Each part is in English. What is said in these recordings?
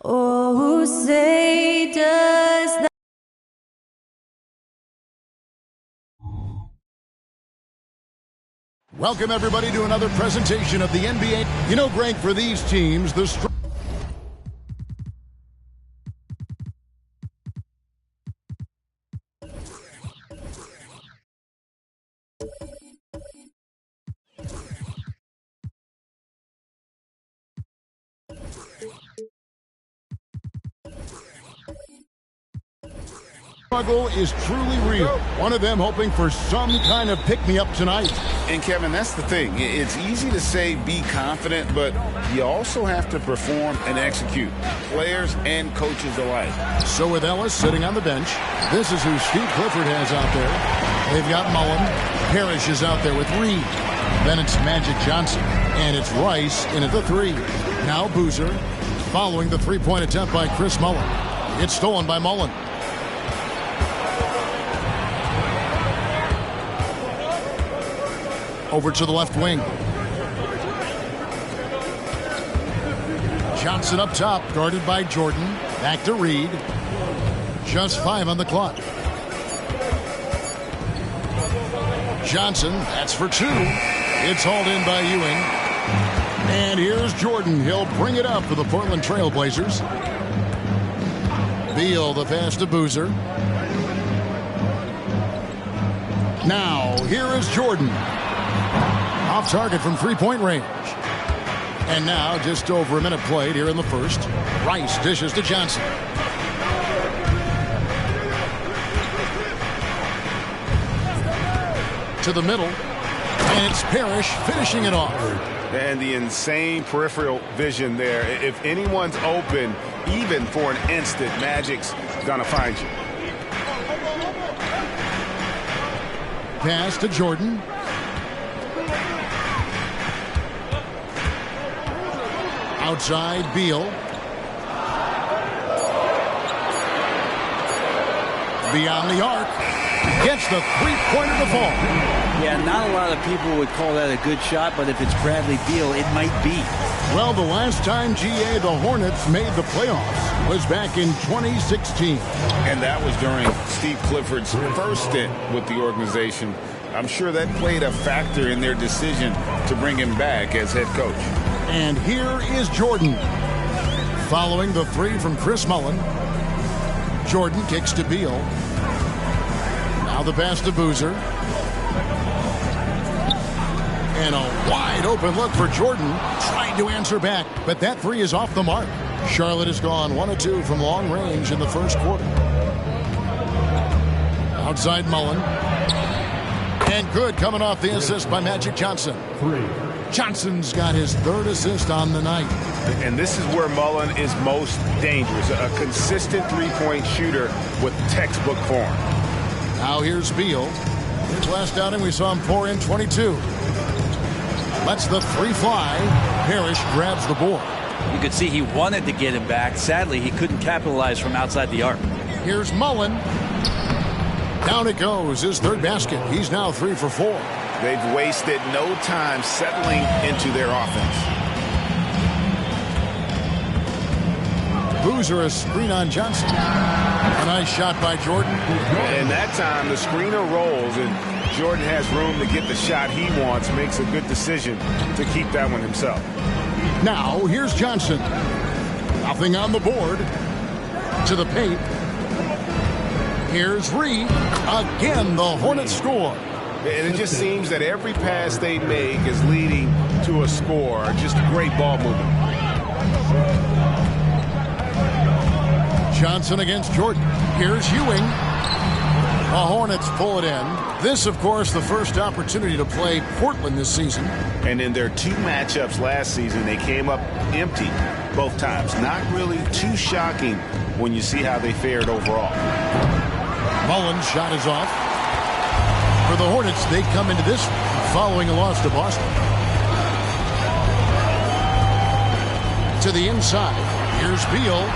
Oh, say does that. Welcome, everybody, to another presentation of the NBA. You know, Greg, for these teams, the struggle is truly real. One of them hoping for some kind of pick-me-up tonight. And, Kevin, that's the thing. It's easy to say be confident, but you also have to perform and execute, players and coaches alike. So with Ellis sitting on the bench, this is who Steve Clifford has out there. They've got Mullen. Parrish is out there with Reed. Then it's Magic Johnson. And it's Rice in at the three. Now Boozer following the three-point attempt by Chris Mullen. It's stolen by Mullen. Over to the left wing. Johnson up top, guarded by Jordan. Back to Reed. Just 5 on the clock. Johnson, that's for 2. It's hauled in by Ewing. And here's Jordan. He'll bring it up for the Portland Trail Blazers. Beal, the pass to Boozer. Now, here is Jordan. Off target from three-point range. And now, just over a minute played here in the first. Rice dishes to Johnson. To the middle. And it's Parrish finishing it off. And the insane peripheral vision there. If anyone's open, even for an instant, Magic's gonna find you. Pass to Jordan. Outside, Beal. Beyond the arc. Gets the three-pointer to fall. Yeah, not a lot of people would call that a good shot, but if it's Bradley Beal, it might be. Well, the last time, GA, the Hornets made the playoffs was back in 2016. And that was during Steve Clifford's first stint with the organization. I'm sure that played a factor in their decision to bring him back as head coach. And here is Jordan. Following the three from Chris Mullen. Jordan kicks to Beal. Now the pass to Boozer. And a wide open look for Jordan. Trying to answer back, but that three is off the mark. Charlotte has gone 1 of 2 from long range in the first quarter. Outside Mullen. And good coming off the assist by Magic Johnson. Johnson's got his third assist on the night. And this is where Mullen is most dangerous. A consistent three-point shooter with textbook form. Now here's Beal. His last outing we saw him pour in 22. Lets the three fly. Parrish grabs the board. You could see he wanted to get him back. Sadly, he couldn't capitalize from outside the arc. Here's Mullen. Down it goes. His third basket. He's now 3 for 4. They've wasted no time settling into their offense. Boozer a screen on Johnson. A nice shot by Jordan. And that time the screener rolls and Jordan has room to get the shot he wants. Makes a good decision to keep that one himself. Now here's Johnson. Nothing on the board. To the paint. Here's Reed. Again, the Hornets score. And it just seems that every pass they make is leading to a score. Just great ball movement. Johnson against Jordan. Here's Ewing. The Hornets pull it in. This, of course, the first opportunity to play Portland this season. And in their 2 matchups last season, they came up empty both times. Not really too shocking when you see how they fared overall. Mullen's shot is off. For the Hornets, they come into this following a loss to Boston. To the inside. Here's Beal.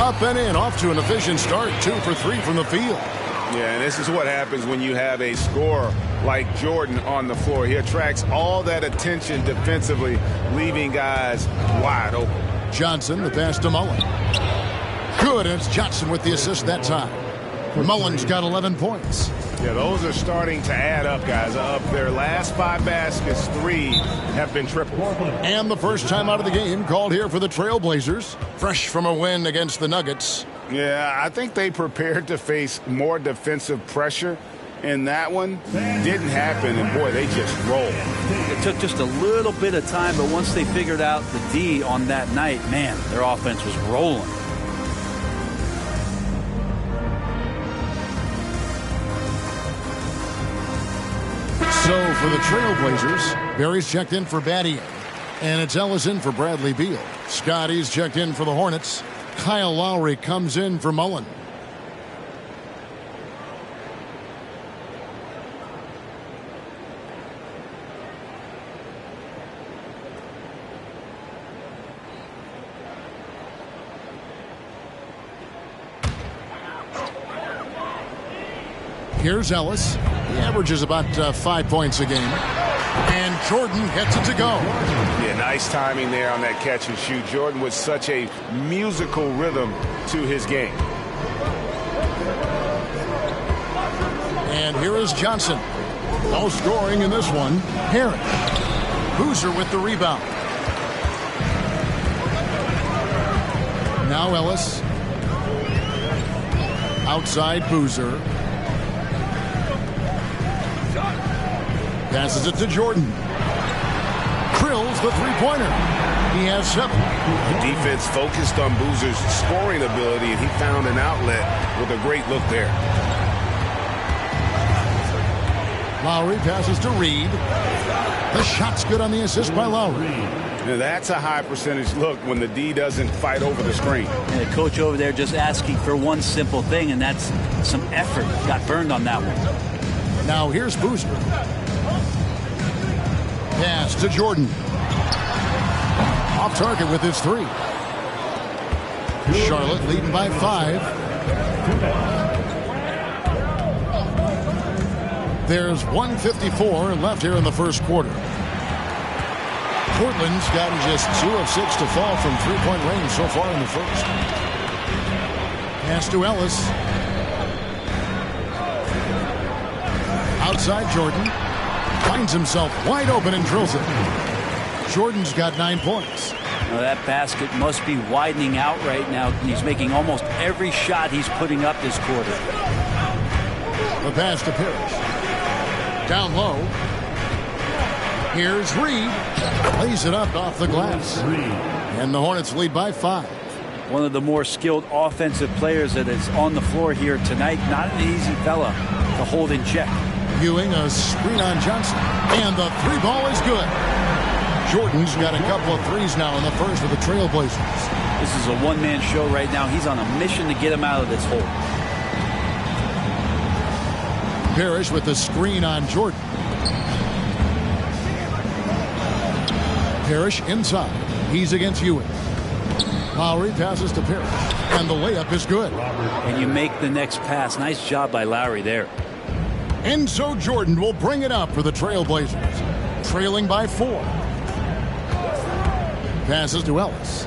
Up and in. Off to an efficient start. 2 for 3 from the field. Yeah, and this is what happens when you have a scorer like Jordan on the floor. He attracts all that attention defensively, leaving guys wide open. Johnson, the pass to Mullen. Good, and it's Johnson with the assist that time. Mullen's got 11 points. Yeah, those are starting to add up, guys. Of their last 5 baskets, 3 have been triple. And the first time out of the game called here for the Trailblazers. Fresh from a win against the Nuggets. Yeah, I think they prepared to face more defensive pressure. And that one didn't happen, and boy, they just rolled. It took just a little bit of time, but once they figured out the D on that night, man, their offense was rolling. So for the Trailblazers, Barry's checked in for Battier. And it's Ellis in for Bradley Beal. Scotty's checked in for the Hornets. Kyle Lowry comes in for Mullen. Here's Ellis. He averages about 5 points a game. And Jordan gets it to go. Yeah, nice timing there on that catch and shoot. Jordan with such a musical rhythm to his game. And here is Johnson. No scoring in this one. Harris. Boozer with the rebound. Now Ellis. Outside Boozer. Passes it to Jordan. Drills the three-pointer. He has 7. The defense focused on Boozer's scoring ability, and he found an outlet with a great look there. Lowry passes to Reed. The shot's good on the assist by Lowry. Now that's a high percentage look when the D doesn't fight over the screen. And the coach over there just asking for one simple thing, and that's some effort. Got burned on that one. Now here's Boozer. Pass to Jordan. Off target with his 3. Charlotte leading by 5. There's 1:54 left here in the first quarter. Portland's gotten just 2 of 6 to fall from three-point range so far in the first. Pass to Ellis. Outside Jordan. Finds himself wide open and drills it. Jordan's got 9 points. Now that basket must be widening out right now. He's making almost every shot he's putting up this quarter. The pass to Parrish. Down low. Here's Reed. Lays it up off the glass. And the Hornets lead by 5. One of the more skilled offensive players that is on the floor here tonight. Not an easy fella to hold in check. Ewing, a screen on Johnson. And the 3 ball is good. Jordan's got a couple of threes now in the first for the Trailblazers. This is a one-man show right now. He's on a mission to get him out of this hole. Parrish with the screen on Jordan. Parrish inside. He's against Ewing. Lowry passes to Parrish. And the layup is good. And you make the next pass. Nice job by Lowry there. And so Jordan will bring it up for the Trailblazers. Trailing by 4. Passes to Ellis.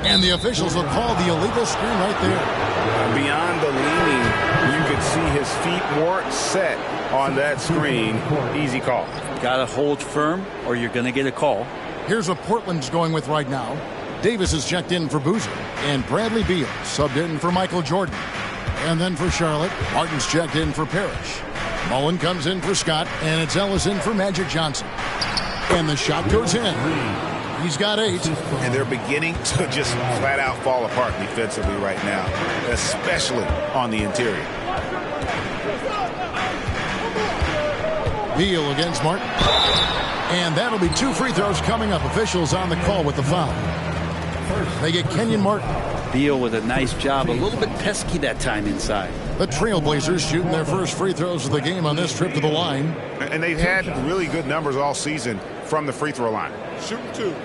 And the officials will call the illegal screen right there. Beyond the leaning, you could see his feet weren't set on that screen. Easy call. Got to hold firm or you're going to get a call. Here's what Portland's going with right now. Davis is checked in for Boozer. And Bradley Beal subbed in for Michael Jordan. And then for Charlotte, Martin's checked in for Parrish. Mullen comes in for Scott. And it's Ellis in for Magic Johnson. And the shot goes in. He's got 8. And they're beginning to just flat out fall apart defensively right now, especially on the interior. Beal against Martin. And that'll be 2 free throws coming up. Officials on the call with the foul. They get Kenyon Martin. Beal with a nice job. A little bit pesky that time inside. The Trailblazers shooting their first free throws of the game on this trip to the line. And they've had really good numbers all season from the free throw line. Shooting 2.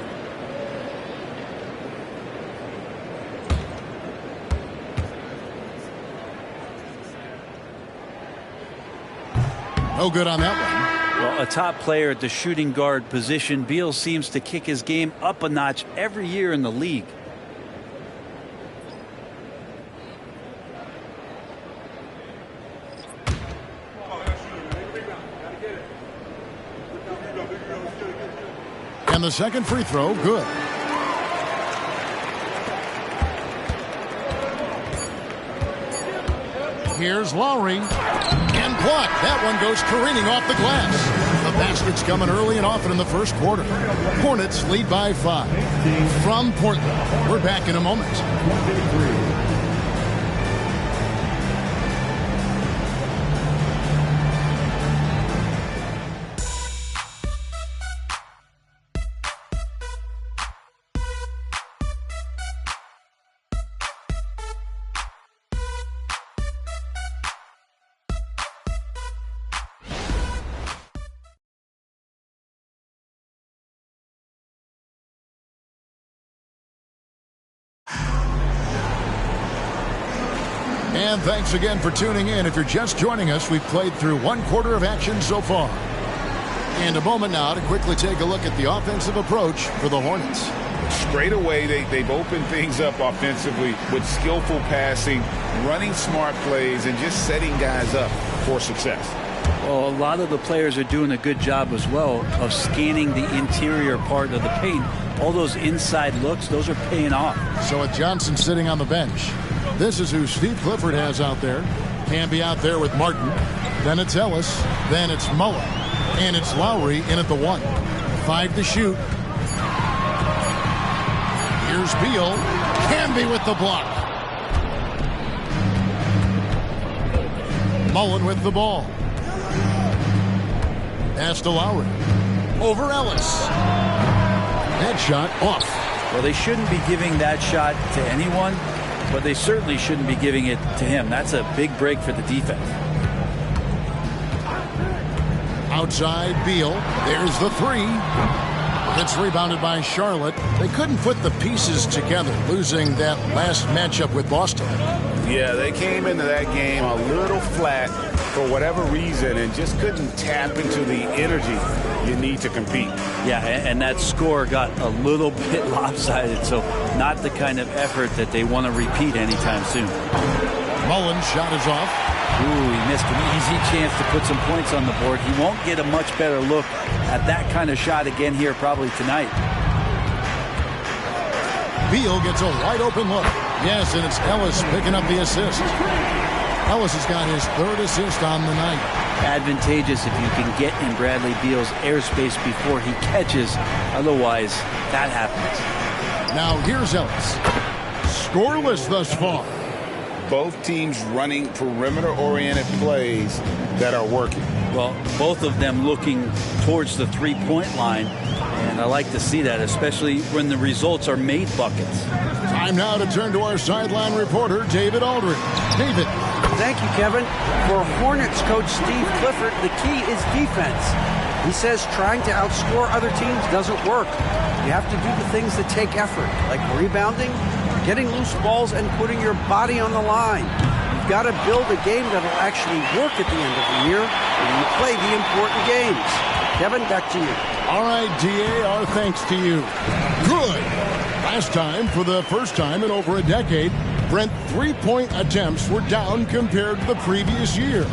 No good on that one. Well, a top player at the shooting guard position, Beal seems to kick his game up a notch every year in the league. And the second free throw, good. Here's Lowry. And blocked. That one goes careening off the glass. The basket's coming early and often in the first quarter. Hornets lead by 5. From Portland, we're back in a moment. And thanks again for tuning in. If you're just joining us, we've played through one quarter of action so far. And a moment now to quickly take a look at the offensive approach for the Hornets. Straight away, they've opened things up offensively with skillful passing, running smart plays, and just setting guys up for success. Well, a lot of the players are doing a good job as well of scanning the interior part of the paint. All those inside looks, those are paying off. So with Johnson sitting on the bench, this is who Steve Clifford has out there. Camby out there with Martin. Then it's Ellis. Then it's Mullen. And it's Lowry in at the 1. 5 to shoot. Here's Beal. Camby with the block. Mullen with the ball. Pass to Lowry. Over Ellis. That shot off. Well, they shouldn't be giving that shot to anyone, but they certainly shouldn't be giving it to him. That's a big break for the defense. Outside Beal. There's the 3. It's rebounded by Charlotte. They couldn't put the pieces together, losing that last matchup with Boston. Yeah, they came into that game a little flat for whatever reason and just couldn't tap into the energy you need to compete. Yeah, and that score got a little bit lopsided, so not the kind of effort that they want to repeat anytime soon. Mullen's shot is off. Ooh, he missed an easy chance to put some points on the board. He won't get a much better look at that kind of shot again here probably tonight. Beal gets a wide open look. Yes, and it's Ellis picking up the assist. Ellis has got his 3rd assist on the night. Advantageous if you can get in Bradley Beal's airspace before he catches. Otherwise, that happens. Now here's Ellis. Scoreless thus far. Both teams running perimeter-oriented plays that are working. Well, both of them looking towards the three-point line, and I like to see that, especially when the results are made buckets. Time now to turn to our sideline reporter, David Aldridge. David. Thank you, Kevin. For Hornets coach Steve Clifford, the key is defense. He says trying to outscore other teams doesn't work. You have to do the things that take effort, like rebounding, getting loose balls, and putting your body on the line. You've got to build a game that'll actually work at the end of the year when you play the important games. Kevin, back to you. All right, DA, our thanks to you. Good. Last time, for the first time in over a decade, Brent three-point attempts were down compared to the previous year.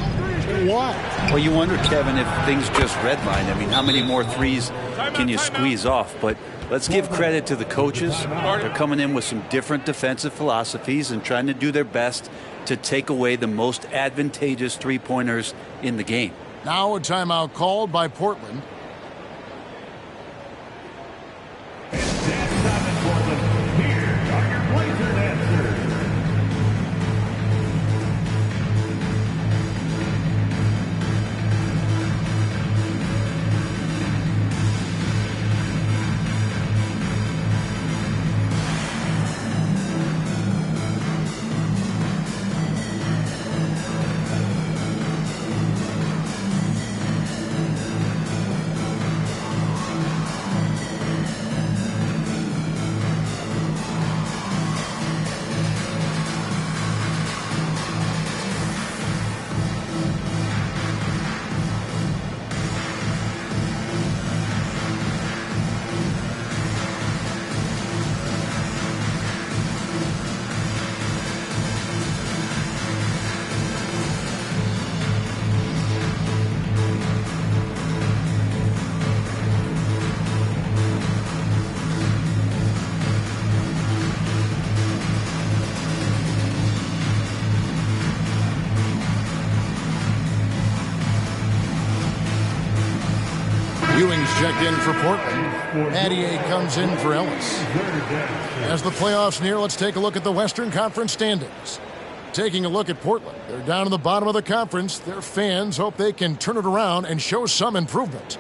Why? Well, you wonder, Kevin, if things just redlined. I mean, how many more threes can you squeeze off? But let's give credit to the coaches. They're coming in with some different defensive philosophies and trying to do their best to take away the most advantageous three-pointers in the game. Now a timeout called by Portland. checked in for Portland. Battier comes in for Ellis. As the playoffs near, let's take a look at the Western Conference standings. Taking a look at Portland, they're down in the bottom of the conference. Their fans hope they can turn it around and show some improvement.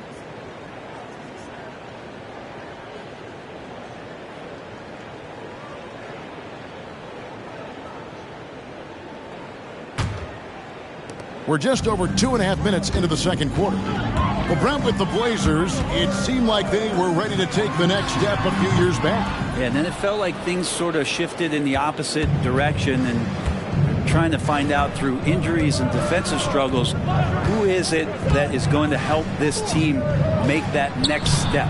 We're just over 2.5 minutes into the second quarter. Well, Brent, with the Blazers, it seemed like they were ready to take the next step a few years back. Yeah, and then it felt like things sort of shifted in the opposite direction, and trying to find out through injuries and defensive struggles, who is it that is going to help this team make that next step?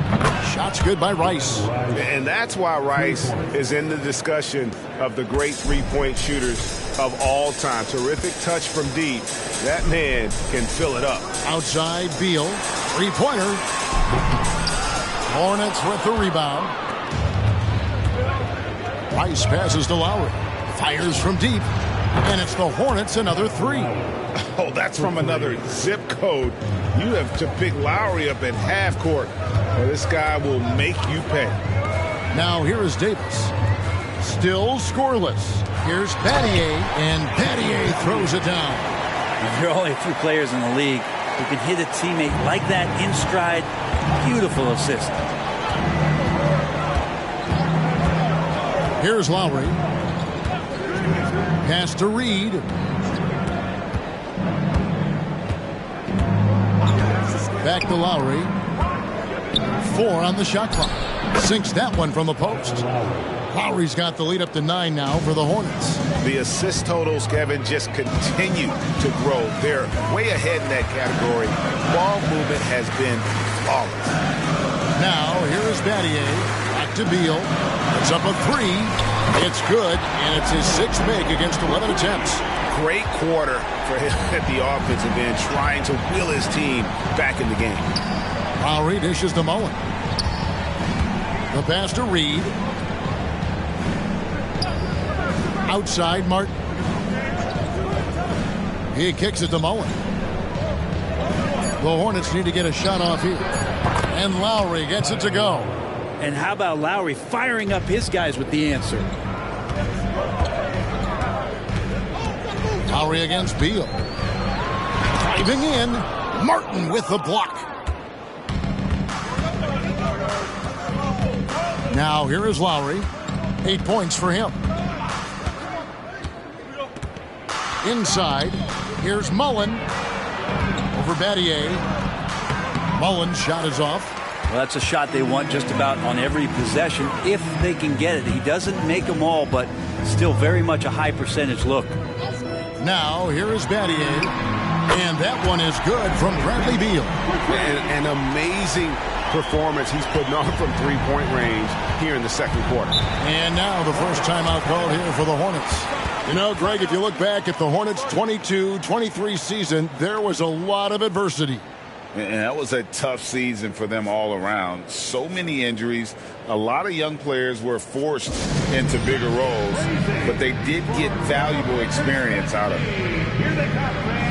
Shots good by Rice. And that's why Rice is in the discussion of the great three-point shooters of all time. Terrific touch from deep. That man can fill it up. Outside, Beal. Three-pointer. Hornets with the rebound. Rice passes to Lowry. Fires from deep. And it's the Hornets another three. Oh, that's from another zip code. You have to pick Lowry up at half court. Well, this guy will make you pay. Now here is Davis. Still scoreless. Here's Battier, and Battier throws it down. There are only a few players in the league who can hit a teammate like that in stride. Beautiful assist. Here's Lowry. Pass to Reed. Back to Lowry. 4 on the shot clock. Sinks that one from the post. Lowry's got the lead up to 9 now for the Hornets. The assist totals, Kevin, just continue to grow. They're way ahead in that category. Ball movement has been flawless. Now, here is Battier. Back to Beal. It's up a 3. It's good, and it's his 6th make against 11 attempts. Great quarter for him at the offensive end, trying to will his team back in the game. Lowry dishes to Mullen. The pass to Reed. Outside, Martin. He kicks it to Mullen. The Hornets need to get a shot off here. And Lowry gets it to go. And how about Lowry firing up his guys with the answer? Lowry against Beal. Driving in. Martin with the block. Now here is Lowry. 8 points for him. Inside, here's Mullen over Battier. Mullen's shot is off. Well, that's a shot they want just about on every possession if they can get it. He doesn't make them all, but still very much a high percentage look. Now, here is Battier. And that one is good from Bradley Beal. An amazing performance he's putting on from three-point range here in the second quarter. And now the first timeout called here for the Hornets. You know, Greg, if you look back at the Hornets' 22-23 season, there was a lot of adversity. And that was a tough season for them all around. So many injuries. A lot of young players were forced into bigger roles, but they did get valuable experience out of it.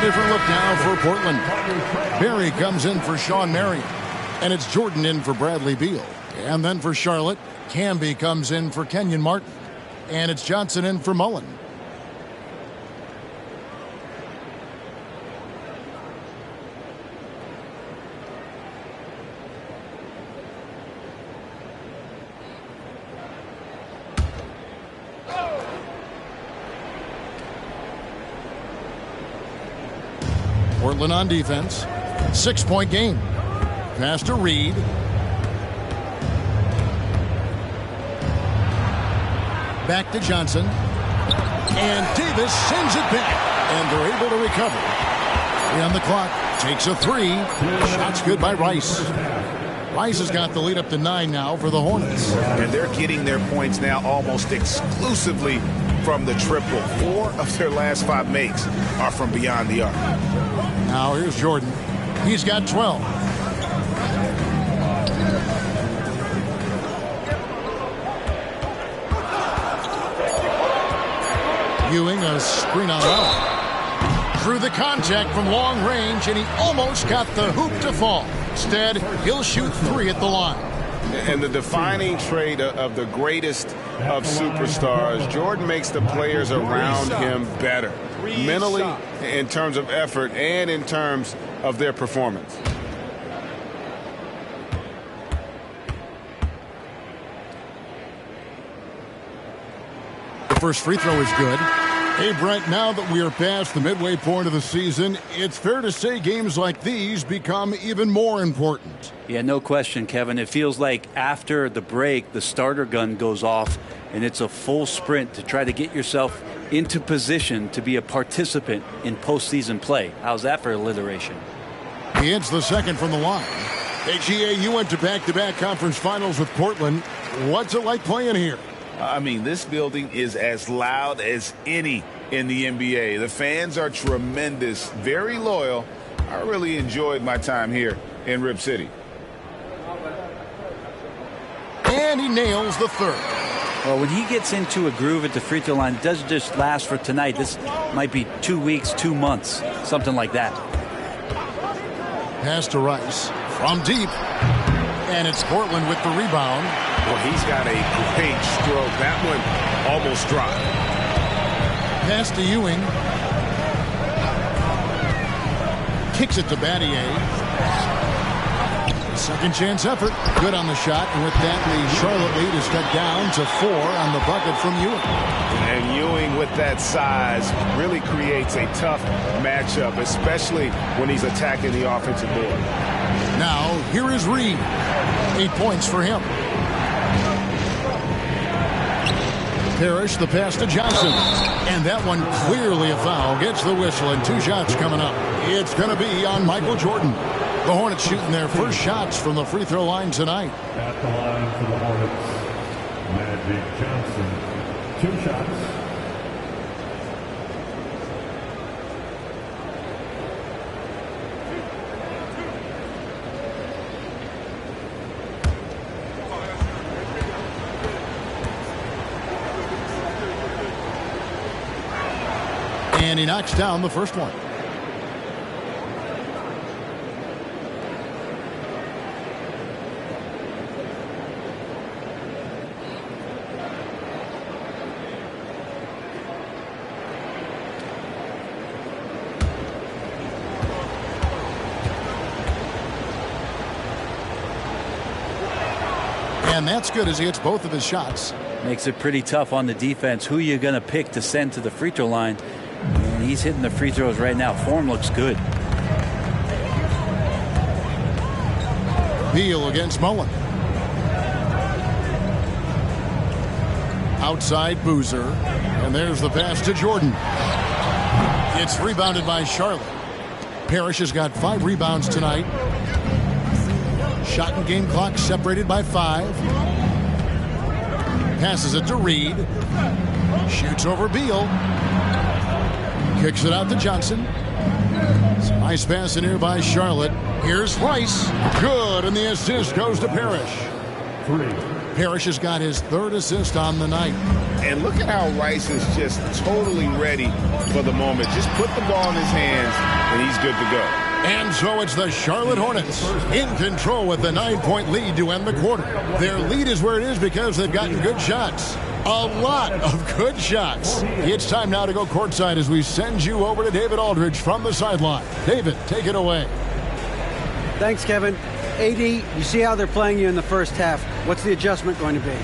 Different look now for Portland. Barry comes in for Sean Marion. And it's Jordan in for Bradley Beal. And then for Charlotte, Camby comes in for Kenyon Martin. And it's Johnson in for Mullen. Portland on defense. 6-point game. Pass to Reed. Back to Johnson. And Davis sends it back. And they're able to recover. 3 on the clock. Takes a 3. Shot's good by Rice. Rice has got the lead up to 9 now for the Hornets. And they're getting their points now almost exclusively from the triple. 4 of their last 5 makes are from beyond the arc. Now here's Jordan. He's got 12. Ewing, a screen on out. Through the contact from long range, and he almost got the hoop to fall. Instead, he'll shoot 3 at the line. And the defining trait of the greatest of superstars, Jordan makes the players around him better. Mentally, in terms of effort, and in terms of their performance. The first free throw is good. Hey, Brent, now that we are past the midway point of the season, it's fair to say games like these become even more important. Yeah, no question, Kevin. It feels like after the break, the starter gun goes off, and it's a full sprint to try to get yourself into position to be a participant in postseason play. How's that for alliteration? He hits the second from the line. Hey, GA, you went to back-to-back conference finals with Portland. What's it like playing here? I mean, this building is as loud as any in the NBA. The fans are tremendous, very loyal. I really enjoyed my time here in Rip City. And he nails the third. Well, when he gets into a groove at the free throw line, it doesn't just last for tonight. This might be 2 weeks, 2 months, something like that. Pass to Rice from deep. And it's Portland with the rebound. Well, he's got a great stroke. That one almost dropped. Pass to Ewing. Kicks it to Battier. Second chance effort. Good on the shot. And with that, the Charlotte lead is cut down to 4 on the bucket from Ewing. And Ewing with that size really creates a tough matchup, especially when he's attacking the offensive board. Now, here is Reed. 8 points for him. Parrish, the pass to Johnson. And that one clearly a foul. Gets the whistle, and 2 shots coming up. It's going to be on Michael Jordan. The Hornets shooting their first shots from the free throw line tonight. At the line for the Hornets, Magic Johnson. 2 shots. And he knocks down the first one. And that's good as he hits both of his shots. Makes it pretty tough on the defense. Who you going to pick to send to the free throw line? And he's hitting the free throws right now. Form looks good. Beal against Mullen. Outside Boozer. And there's the pass to Jordan. It's rebounded by Charlotte. Parrish has got 5 rebounds tonight. Shot and game clock separated by 5. Passes it to Reed. Shoots over Beal. Kicks it out to Johnson. Nice pass in here by Charlotte. Here's Rice. Good, and the assist goes to Parrish. 3. Parrish has got his 3rd assist on the night. And look at how Rice is just totally ready for the moment. Just put the ball in his hands, and he's good to go. And so it's the Charlotte Hornets in control with the 9-point lead to end the quarter. Their lead is where it is because they've gotten good shots. A lot of good shots. It's time now to go courtside as we send you over to David Aldridge from the sideline. David, take it away. Thanks, Kevin. AD, you see how they're playing you in the first half. What's the adjustment going to be?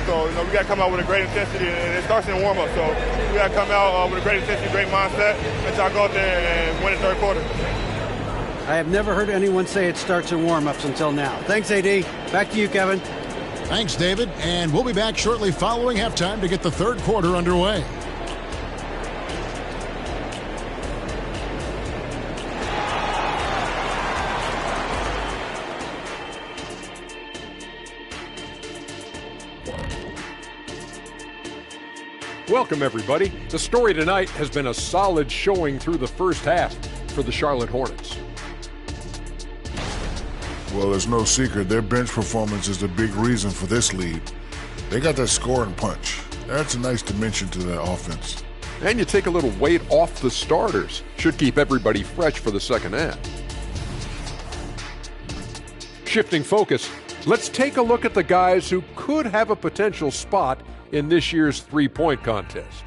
So, we got to come out with a great intensity, and it starts in the warm-up. So we got to come out with a great intensity, great mindset, and try to go out there and win the third quarter. I have never heard anyone say it starts in warm-ups until now. Thanks, AD. Back to you, Kevin. Thanks, David. And we'll be back shortly following halftime to get the third quarter underway. Welcome, everybody. The story tonight has been a solid showing through the first half for the Charlotte Hornets. Well, there's no secret. Their bench performance is the big reason for this lead. They got that scoring punch. That's a nice dimension to that offense. And you take a little weight off the starters. Should keep everybody fresh for the second half. Shifting focus, let's take a look at the guys who could have a potential spot in this year's three-point contest.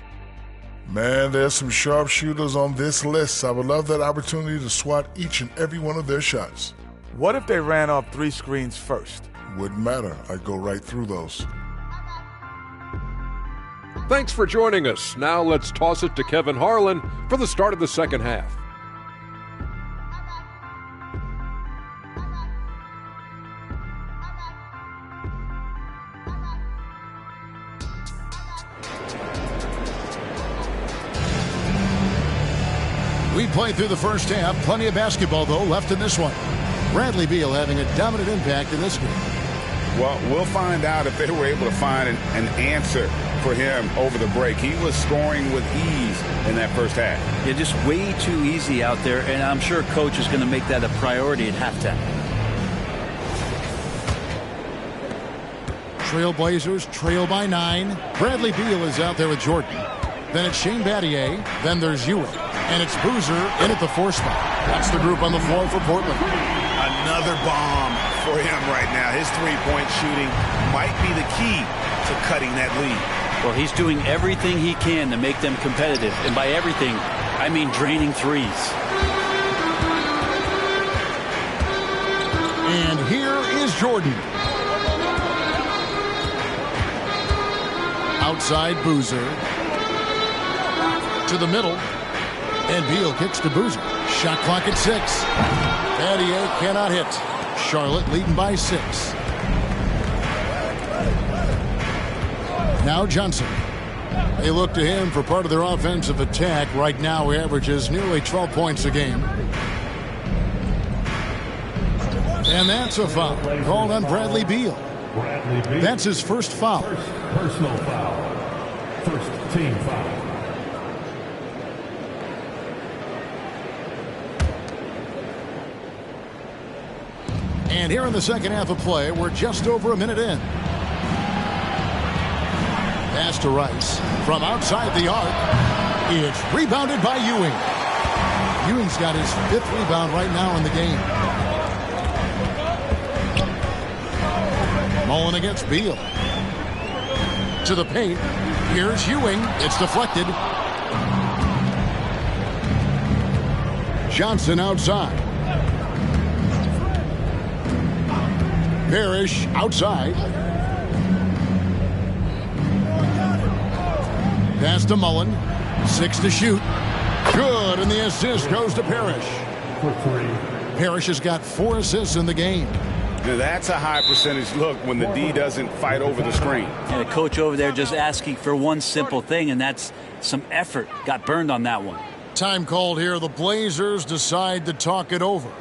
Man, there's some sharpshooters on this list. I would love that opportunity to swat each and every one of their shots. What if they ran off 3 screens first? Wouldn't matter. I'd go right through those. Thanks for joining us. Now let's toss it to Kevin Harlan for the start of the second half. We played through the first half. Plenty of basketball, though, left in this one. Bradley Beal having a dominant impact in this game. Well, we'll find out if they were able to find an answer for him over the break. He was scoring with ease in that first half. Yeah, just way too easy out there, and I'm sure Coach is going to make that a priority at halftime. Trailblazers trail by 9. Bradley Beal is out there with Jordan. Then it's Shane Battier. Then there's Ewing. And it's Boozer in at the 4 spot. That's the group on the floor for Portland. Another bomb for him right now. His three-point shooting might be the key to cutting that lead. Well, he's doing everything he can to make them competitive. And by everything, I mean draining threes. And here is Jordan. Outside Boozer. To the middle. And Beal kicks to Boozer. Shot clock at 6. Battier cannot hit. Charlotte leading by 6. Now Johnson. They look to him for part of their offensive attack. Right now he averages nearly 12 points a game. And that's a foul called on Bradley Beal. That's his first foul. Personal foul. First team foul. And here in the second half of play, we're just over a minute in. Pass to Rice from outside the arc. It's rebounded by Ewing. Ewing's got his 5th rebound right now in the game. Mullen against Beal. To the paint. Here's Ewing. It's deflected. Johnson outside. Parrish outside. Pass to Mullen. 6 to shoot. Good, and the assist goes to Parrish. Parrish has got 4 assists in the game. Now that's a high percentage look when the D doesn't fight over the screen. And the coach over there just asking for one simple thing, and that's some effort. Got burned on that one. Time called here. The Blazers decide to talk it over.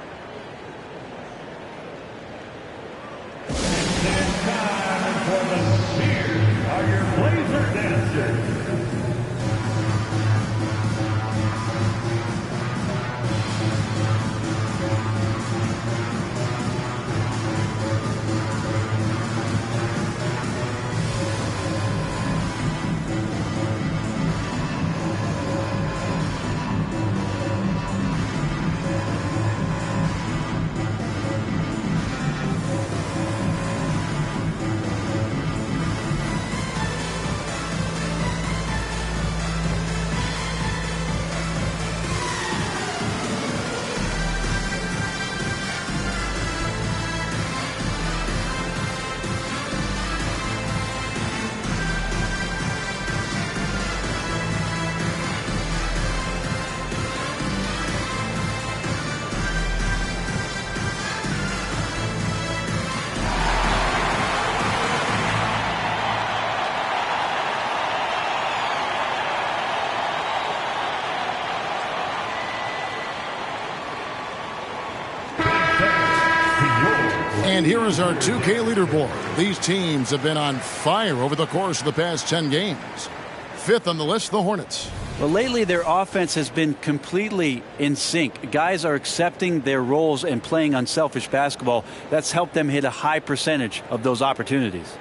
And here is our 2K leaderboard. These teams have been on fire over the course of the past 10 games. Fifth on the list, the Hornets. Well, lately their offense has been completely in sync. Guys are accepting their roles and playing unselfish basketball. That's helped them hit a high percentage of those opportunities.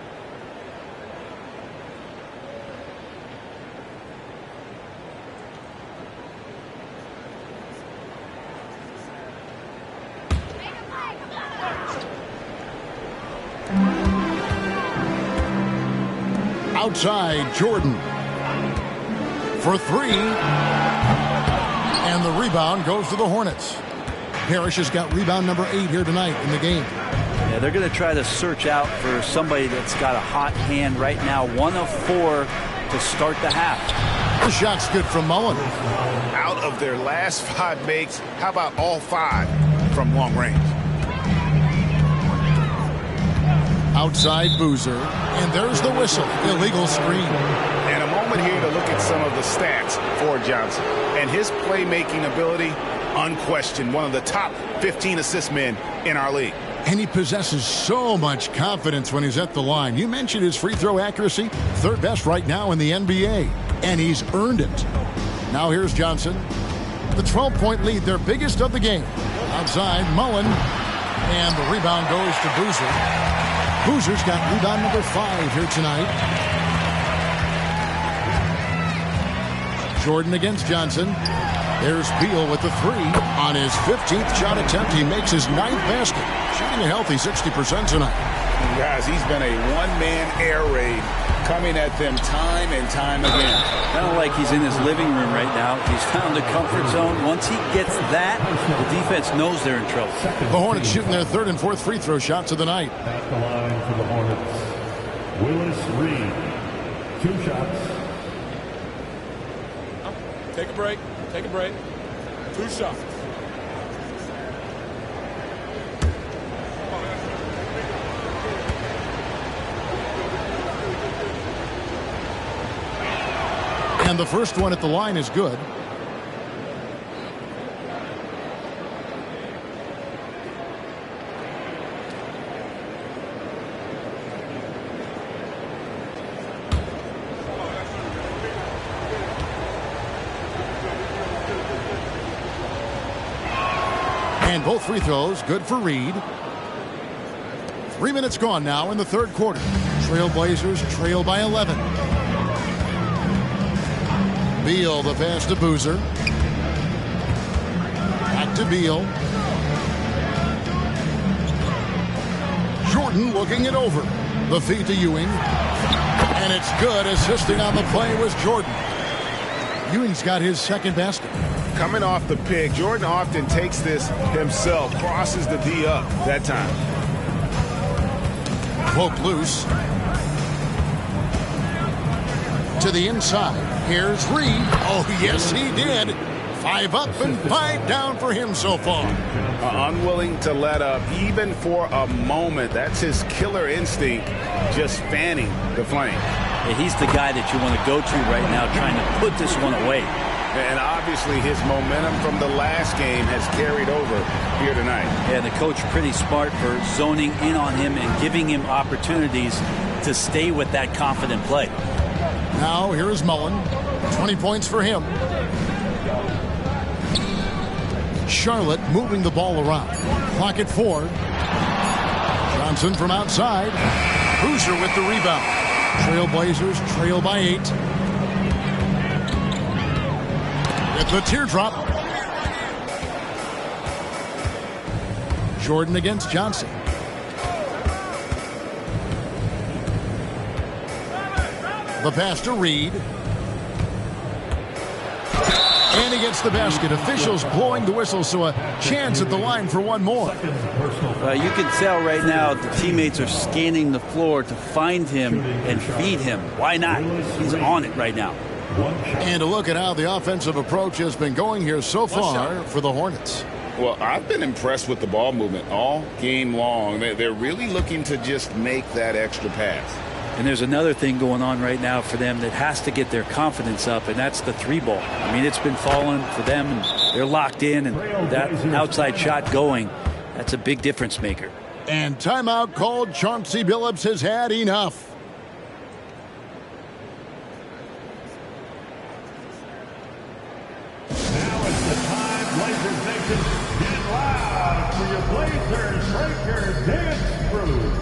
Outside, Jordan for three, and the rebound goes to the Hornets. Parrish has got rebound number 8 here tonight in the game. Yeah, they're going to try to search out for somebody that's got a hot hand right now. 1 of 4 to start the half. The shot's good from Mullen. Out of their last 5 makes, how about all 5 from long range? Outside Boozer, and there's the whistle. Illegal screen. And a moment here to look at some of the stats for Johnson. And his playmaking ability, unquestioned, one of the top 15 assist men in our league. And he possesses so much confidence when he's at the line. You mentioned his free throw accuracy, 3rd best right now in the NBA. And he's earned it. Now here's Johnson. The 12-point lead, their biggest of the game. Outside, Mullen. And the rebound goes to Boozer. Boozer's got rebound number 5 here tonight. Jordan against Johnson. There's Beal with the 3. On his 15th shot attempt, he makes his 9th basket. Shooting a healthy 60% tonight. Guys, he's been a one-man air raid coming at them time and time again. Kind of like he's in his living room right now. He's found a comfort zone. Once he gets that, the defense knows they're in trouble. The Hornets shooting their 3rd and 4th free throw shots of the night. At the line for the Hornets, Willis Reed. 2 shots. Take a break. Take a break. 2 shots. And the first one at the line is good. And both free throws good for Reed. 3 minutes gone now in the 3rd quarter. Trailblazers trail by 11. Beal, the pass to Boozer. Back to Beal. Jordan looking it over. The feed to Ewing. And it's good. Assisting on the play was Jordan. Ewing's got his 2nd basket. Coming off the pick, Jordan often takes this himself, crosses the D up that time. Poke loose. To the inside. Here's Reed. Oh, yes, he did. 5 up and 5 down for him so far. Unwilling to let up, even for a moment. That's his killer instinct, just fanning the flame. Yeah, he's the guy that you want to go to right now, trying to put this one away. And obviously his momentum from the last game has carried over here tonight. Yeah, the coach pretty smart for zoning in on him and giving him opportunities to stay with that confident play. Now here is Mullen. 20 points for him. Charlotte moving the ball around. Clock at 4. Johnson from outside. Boozer with the rebound. Trailblazers trail by 8. At the teardrop. Jordan against Johnson. The pass to Reed. And he gets the basket. Officials blowing the whistle, so a chance at the line for one more. You can tell right now the teammates are scanning the floor to find him and feed him. Why not? He's on it right now. And a look at how the offensive approach has been going here so far for the Hornets. Well, I've been impressed with the ball movement all game long. They're really looking to just make that extra pass. And there's another thing going on right now for them that has to get their confidence up, and that's the 3-ball. I mean, it's been falling for them, and they're locked in, and that outside shot going, that's a big difference maker. And timeout called. Chauncey Billups has had enough. Now it's the time, Blazers Nation. Get loud for your Blazers Breaker Dance Crew.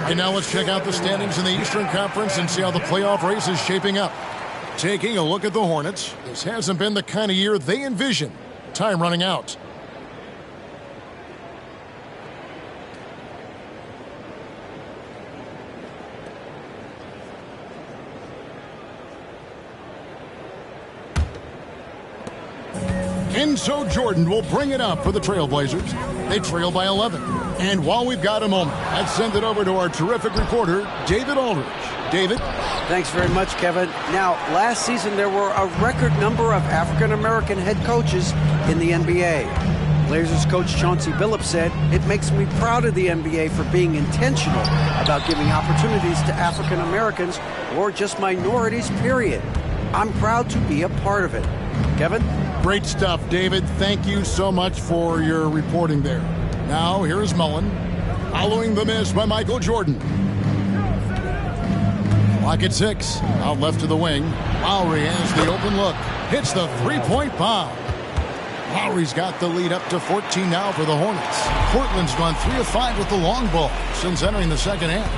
And now let's check out the standings in the Eastern Conference and see how the playoff race is shaping up. Taking a look at the Hornets, this hasn't been the kind of year they envisioned. Time running out. Enzo Jordan will bring it up for the Trailblazers. They trail by 11. And while we've got a moment, let's send it over to our terrific reporter, David Aldridge. David? Thanks very much, Kevin. Now, last season there were a record number of African-American head coaches in the NBA. Blazers coach Chauncey Billups said, "It makes me proud of the NBA for being intentional about giving opportunities to African-Americans or just minorities, period. I'm proud to be a part of it." Kevin? Great stuff, David. Thank you so much for your reporting there. Now, here's Mullen, following the miss by Michael Jordan. Clock at 6, out left to the wing. Lowry has the open look, hits the three-point bomb. Lowry's got the lead up to 14 now for the Hornets. Portland's gone 3 of 5 with the long ball since entering the second half.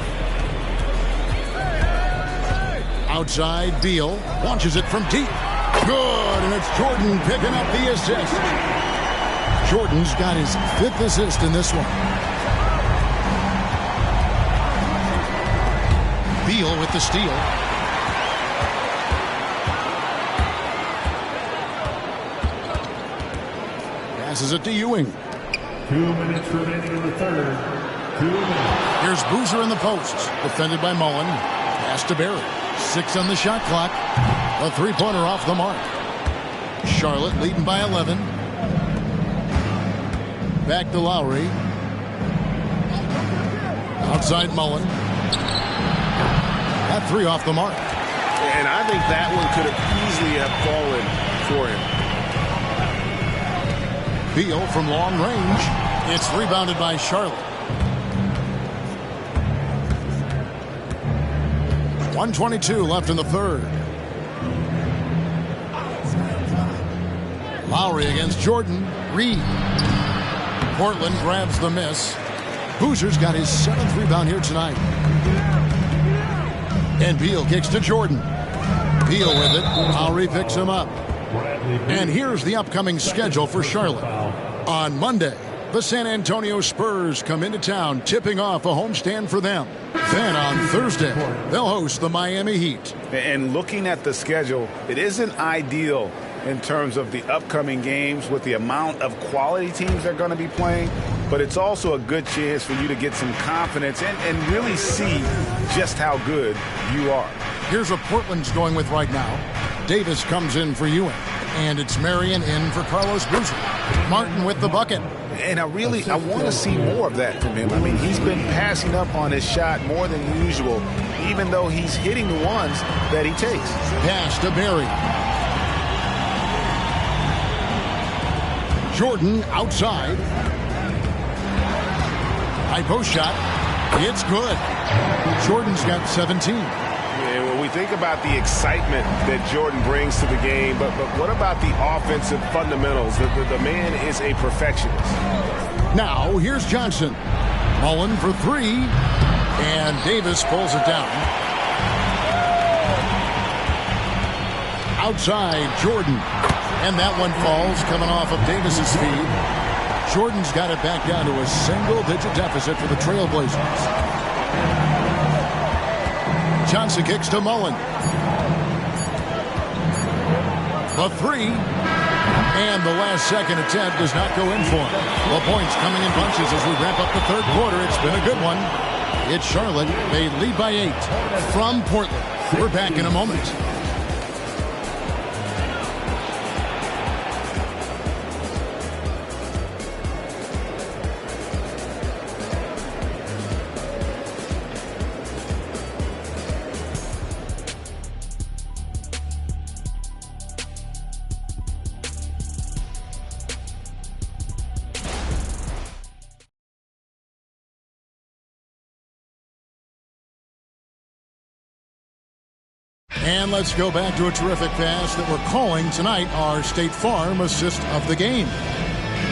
Outside, Beal launches it from deep. Good, and it's Jordan picking up the assist. Jordan's got his 5th assist in this one. Beal with the steal. Passes it to Ewing. 2 minutes remaining in the third. 2 minutes. Here's Boozer in the post, defended by Mullen. Pass to Barry. 6 on the shot clock. A three-pointer off the mark. Charlotte leading by 11. Back to Lowry. Outside Mullen. That 3 off the mark. And I think that one could have easily have fallen for him. Beal from long range. It's rebounded by Charlotte. 1:22 left in the third. Lowry against Jordan. Reed. Portland grabs the miss. Boozer's got his 7th rebound here tonight. And Beal kicks to Jordan. Beal with it. Lowry picks him up. And here's the upcoming schedule for Charlotte. On Monday, the San Antonio Spurs come into town, tipping off a homestand for them. Then on Thursday, they'll host the Miami Heat. And looking at the schedule, it isn't ideal in terms of the upcoming games with the amount of quality teams they're going to be playing, but it's also a good chance for you to get some confidence and really see just how good you are. Here's what Portland's going with right now. Davis comes in for Ewing, and it's Marion in for Carlos Boozer. Martin with the bucket. And I want to see more of that from him. I mean, he's been passing up on his shot more than usual, even though he's hitting the ones that he takes. Pass to Barry. Jordan outside. High post shot. It's good. Jordan's got 17. Yeah, well, we think about the excitement that Jordan brings to the game, but what about the offensive fundamentals? The man is a perfectionist. Now, here's Johnson. Mullen for three, and Davis pulls it down. Outside, Jordan. And that one falls, coming off of Davis's feed. Jordan's got it back down to a single-digit deficit for the Trailblazers. Johnson kicks to Mullen. The three. And the last second attempt does not go in for him. The points coming in bunches as we wrap up the third quarter. It's been a good one. It's Charlotte. They lead by 8 from Portland. We're back in a moment. And let's go back to a terrific pass that we're calling tonight our State Farm assist of the game.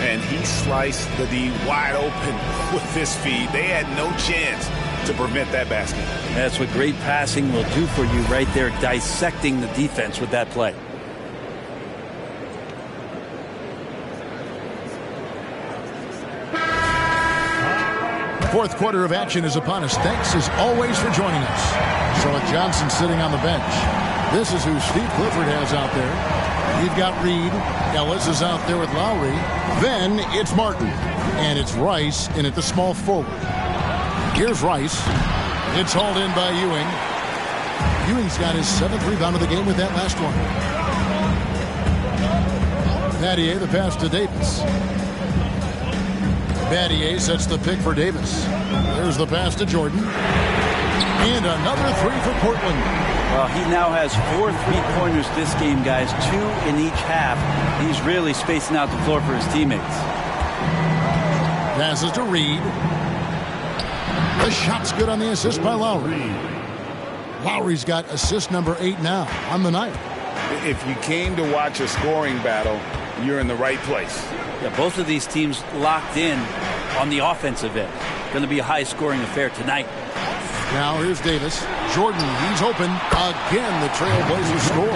And he sliced the D wide open with this feed. They had no chance to prevent that basket. That's what great passing will do for you right there, dissecting the defense with that play. Fourth quarter of action is upon us. Thanks as always for joining us. Charlotte Johnson sitting on the bench. This is who Steve Clifford has out there. You've got Reed. Ellis is out there with Lowry. Then it's Martin. And it's Rice in at the small forward. Here's Rice. It's hauled in by Ewing. Ewing's got his 7th rebound of the game with that last one. Battier, the pass to Davis. Battier sets the pick for Davis. There's the pass to Jordan. And another three for Portland. Well, he now has 4 3-pointers this game, guys. 2 in each half. He's really spacing out the floor for his teammates. Passes to Reed. The shot's good on the assist by Lowry. Lowry's got assist number 8 now on the night. If you came to watch a scoring battle, you're in the right place. Yeah, both of these teams locked in on the offensive end. Going to be a high-scoring affair tonight. Now here's Davis. Jordan, he's open. Again, the Trailblazers score.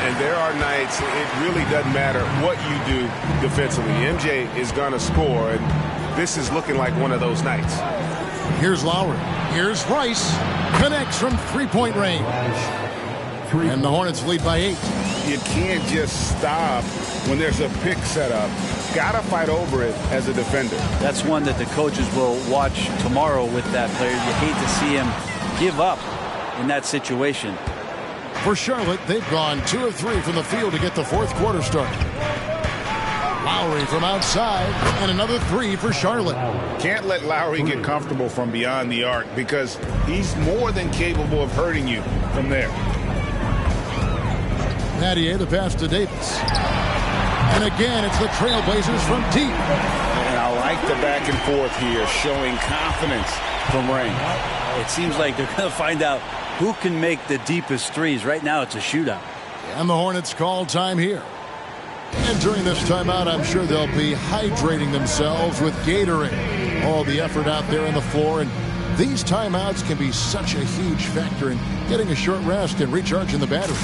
And there are nights it really doesn't matter what you do defensively. MJ is going to score, and this is looking like one of those nights. Here's Lowry. Here's Rice. Connects from three-point range. And the Hornets lead by 8. You can't just stop when there's a pick set up. Got to fight over it as a defender. That's one that the coaches will watch tomorrow with that player. You hate to see him give up in that situation. For Charlotte, they've gone 2 of 3 from the field to get the fourth quarter started. Lowry from outside, and another 3 for Charlotte. Can't let Lowry get comfortable from beyond the arc because he's more than capable of hurting you from there. Battier, the pass to Davis. And again, it's the Trailblazers from deep. And I like the back and forth here, showing confidence from Rain. It seems like they're going to find out who can make the deepest threes. Right now, it's a shootout. And the Hornets call time here. And during this timeout, I'm sure they'll be hydrating themselves with Gatorade. All the effort out there on the floor. And these timeouts can be such a huge factor in getting a short rest and recharging the battery.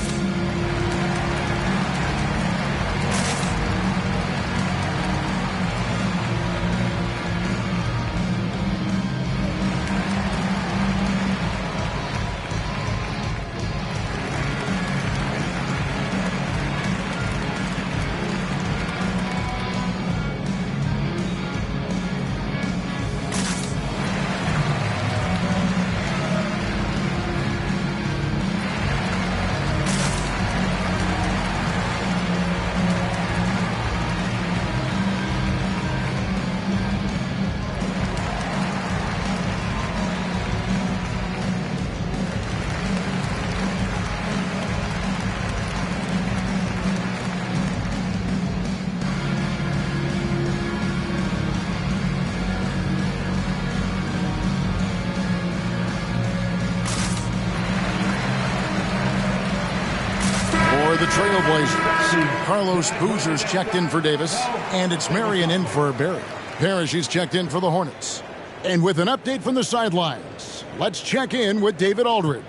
Trailblazers. Carlos Boozer's checked in for Davis, and it's Marion in for Barry. Parrish is checked in for the Hornets. And with an update from the sidelines, let's check in with David Aldridge.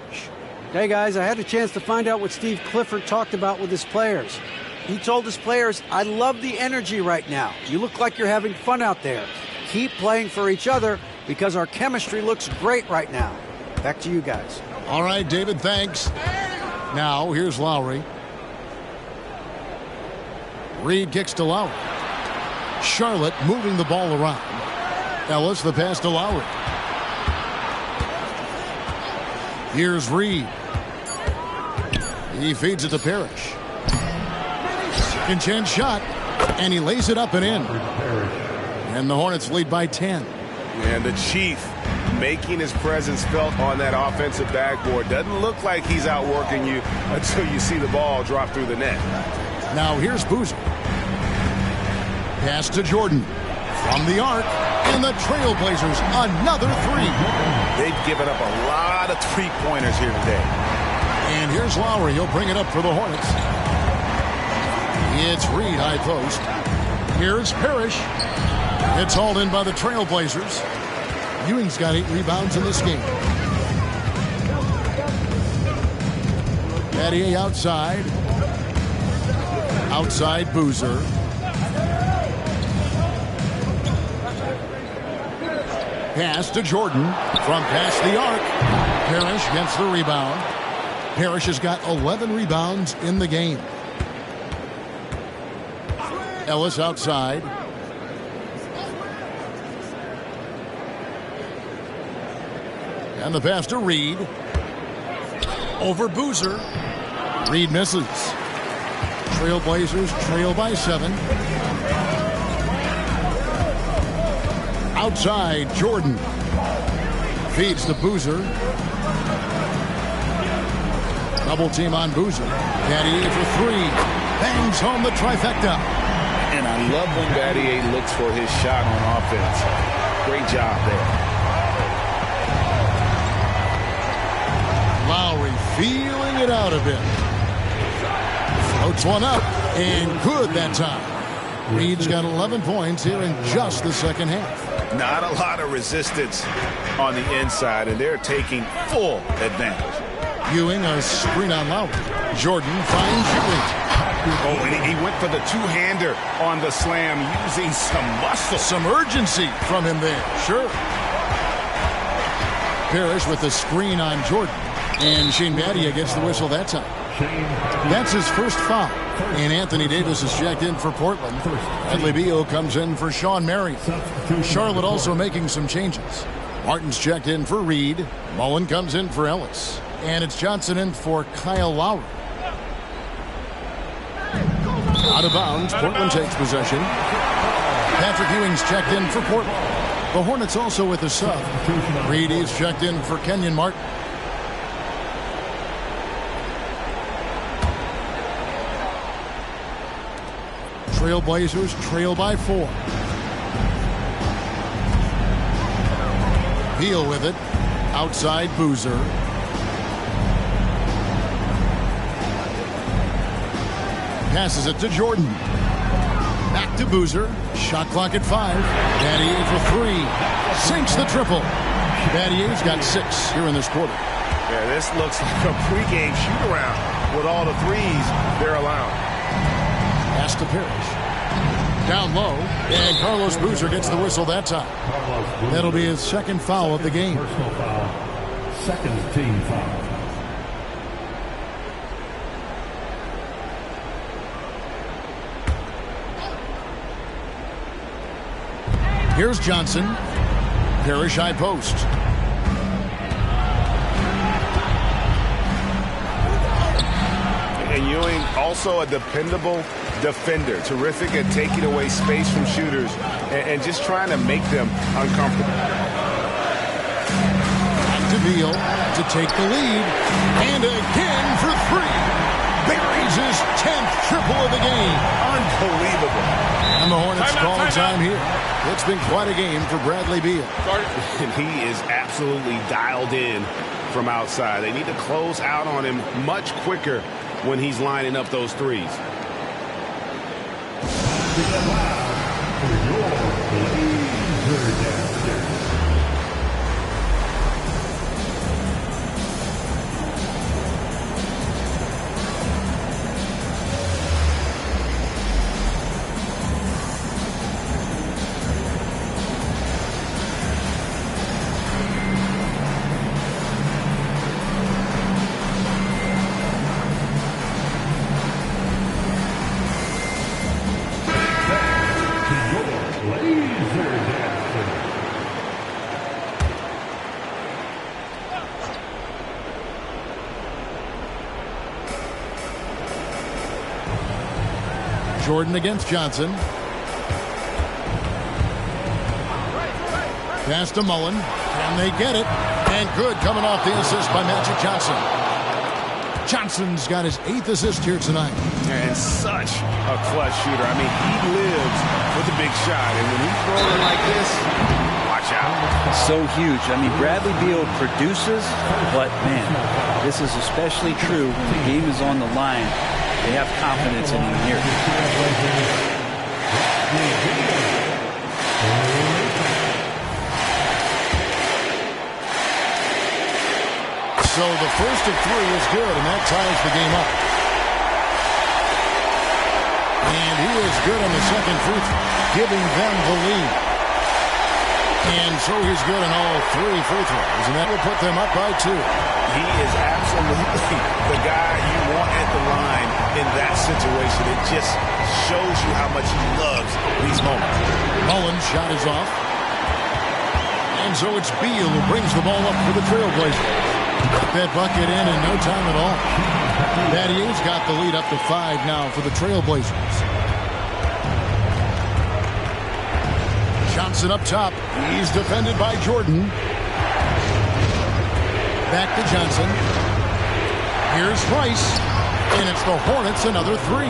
Hey guys, I had a chance to find out what Steve Clifford talked about with his players. He told his players, I love the energy right now. You look like you're having fun out there. Keep playing for each other because our chemistry looks great right now. Back to you guys. All right, David, thanks. Now, here's Lowry. Reed kicks to Lowry. Charlotte moving the ball around. Ellis, the pass to Lowry. Here's Reed. He feeds it to Parrish. Second chance shot, and he lays it up and in. And the Hornets lead by 10. And the Chief making his presence felt on that offensive backboard. Doesn't look like he's outworking you until you see the ball drop through the net. Now here's Boozer. Pass to Jordan. From the arc, and the Trailblazers, another three. They've given up a lot of three-pointers here today. And here's Lowry. He'll bring it up for the Hornets. It's Reed, high post. Here's Parrish. It's hauled in by the Trailblazers. Ewing's got 8 rebounds in this game. Battier outside. Outside Boozer. Pass to Jordan from past the arc. Parrish gets the rebound. Parrish has got 11 rebounds in the game. Ellis outside. And the pass to Reed. Over Boozer. Reed misses. Trailblazers trail by 7. Outside, Jordan. Feeds to Boozer. Double team on Boozer. Battier for 3. Bangs home the trifecta. And I love when Battier looks for his shot on offense. Great job there. Lowry feeling it out a bit. Floats one up, and good that time. Reed's got 11 points here in just the second half. Not a lot of resistance on the inside, and they're taking full advantage. Ewing a screen on Lowry. Jordan finds Ewing. Oh, and he went for the two-hander on the slam using some muscle. Some urgency from him there. Sure. Parrish with the screen on Jordan. And Shane Battier gets the whistle that time. That's his first foul. And Anthony Davis is checked in for Portland. Bradley Beal comes in for Sean Marion. Charlotte also making some changes. Martin's checked in for Reed. Mullen comes in for Ellis. And it's Johnson in for Kyle Lowry. Out of bounds, Portland takes possession. Patrick Ewing's checked in for Portland. The Hornets also with a sub. Reed is checked in for Kenyon Martin. Trailblazers trail by 4. Beal with it. Outside Boozer. Passes it to Jordan. Back to Boozer. Shot clock at 5. Battier for 3. Sinks the triple. Battier's got 6 here in this quarter. Yeah, this looks like a pregame shoot-around with all the threes they're allowing. Pass to Parrish. Down low, and Carlos Boozer gets the whistle that time. That'll be his second foul of the game. Personal foul. Second team foul. Here's Johnson. Parrish high post. And Ewing also a dependable defender. Terrific at taking away space from shooters and just trying to make them uncomfortable. Back to Beal to take the lead. And again for 3. Buries his 10th triple of the game. Unbelievable. And the Hornets call time here. It's been quite a game for Bradley Beal. And he is absolutely dialed in from outside. They need to close out on him much quicker when he's lining up those threes. Jordan against Johnson. Pass to Mullen. Can they get it? And good, coming off the assist by Magic Johnson. Johnson's got his 8th assist here tonight. And such a clutch shooter. I mean, he lives for the big shot. And when he's rolling like this, watch out. So huge. I mean, Bradley Beal produces, but man, this is especially true when the game is on the line. They have confidence in him here. So the first of 3 is good, and that ties the game up. And he is good on the second free throw, giving them the lead. And so he's good on all 3 free throws, and that will put them up by 2. He is absolutely the guy you want at the line in that situation. It just shows you how much he loves these moments. Mullen's shot is off. And so it's Beal who brings the ball up for the Trailblazers. Put that bucket in no time at all. Battier's got the lead up to 5 now for the Trailblazers. Johnson up top. He's defended by Jordan. Back to Johnson. Here's Rice. And it's the Hornets another 3.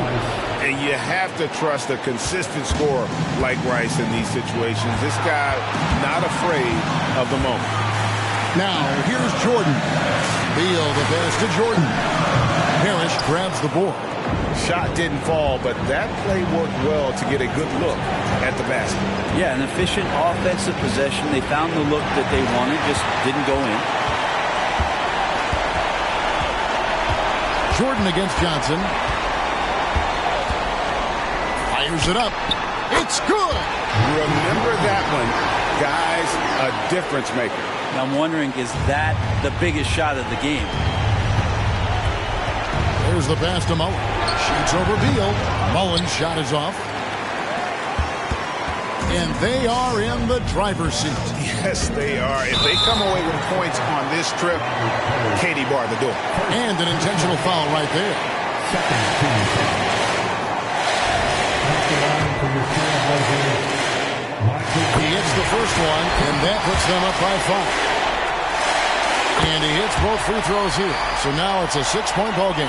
And you have to trust a consistent scorer like Rice in these situations. This guy not afraid of the moment. Now, here's Jordan. Beal the pass to Jordan. Parrish grabs the board. Shot didn't fall, but that play worked well to get a good look at the basket. Yeah, an efficient offensive possession. They found the look that they wanted, just didn't go in. Jordan against Johnson. Fires it up. It's good. Remember that one. Guys, a difference maker. Now I'm wondering, is that the biggest shot of the game? There's the pass to Mullen. Shoots over Beal. Mullen's shot is off. And they are in the driver's seat. Yes, they are. If they come away with points on this trip, Katie barred the door. And an intentional foul right there. He hits the first one, and that puts them up by 5. And he hits both free throws here. So now it's a 6-point ball game.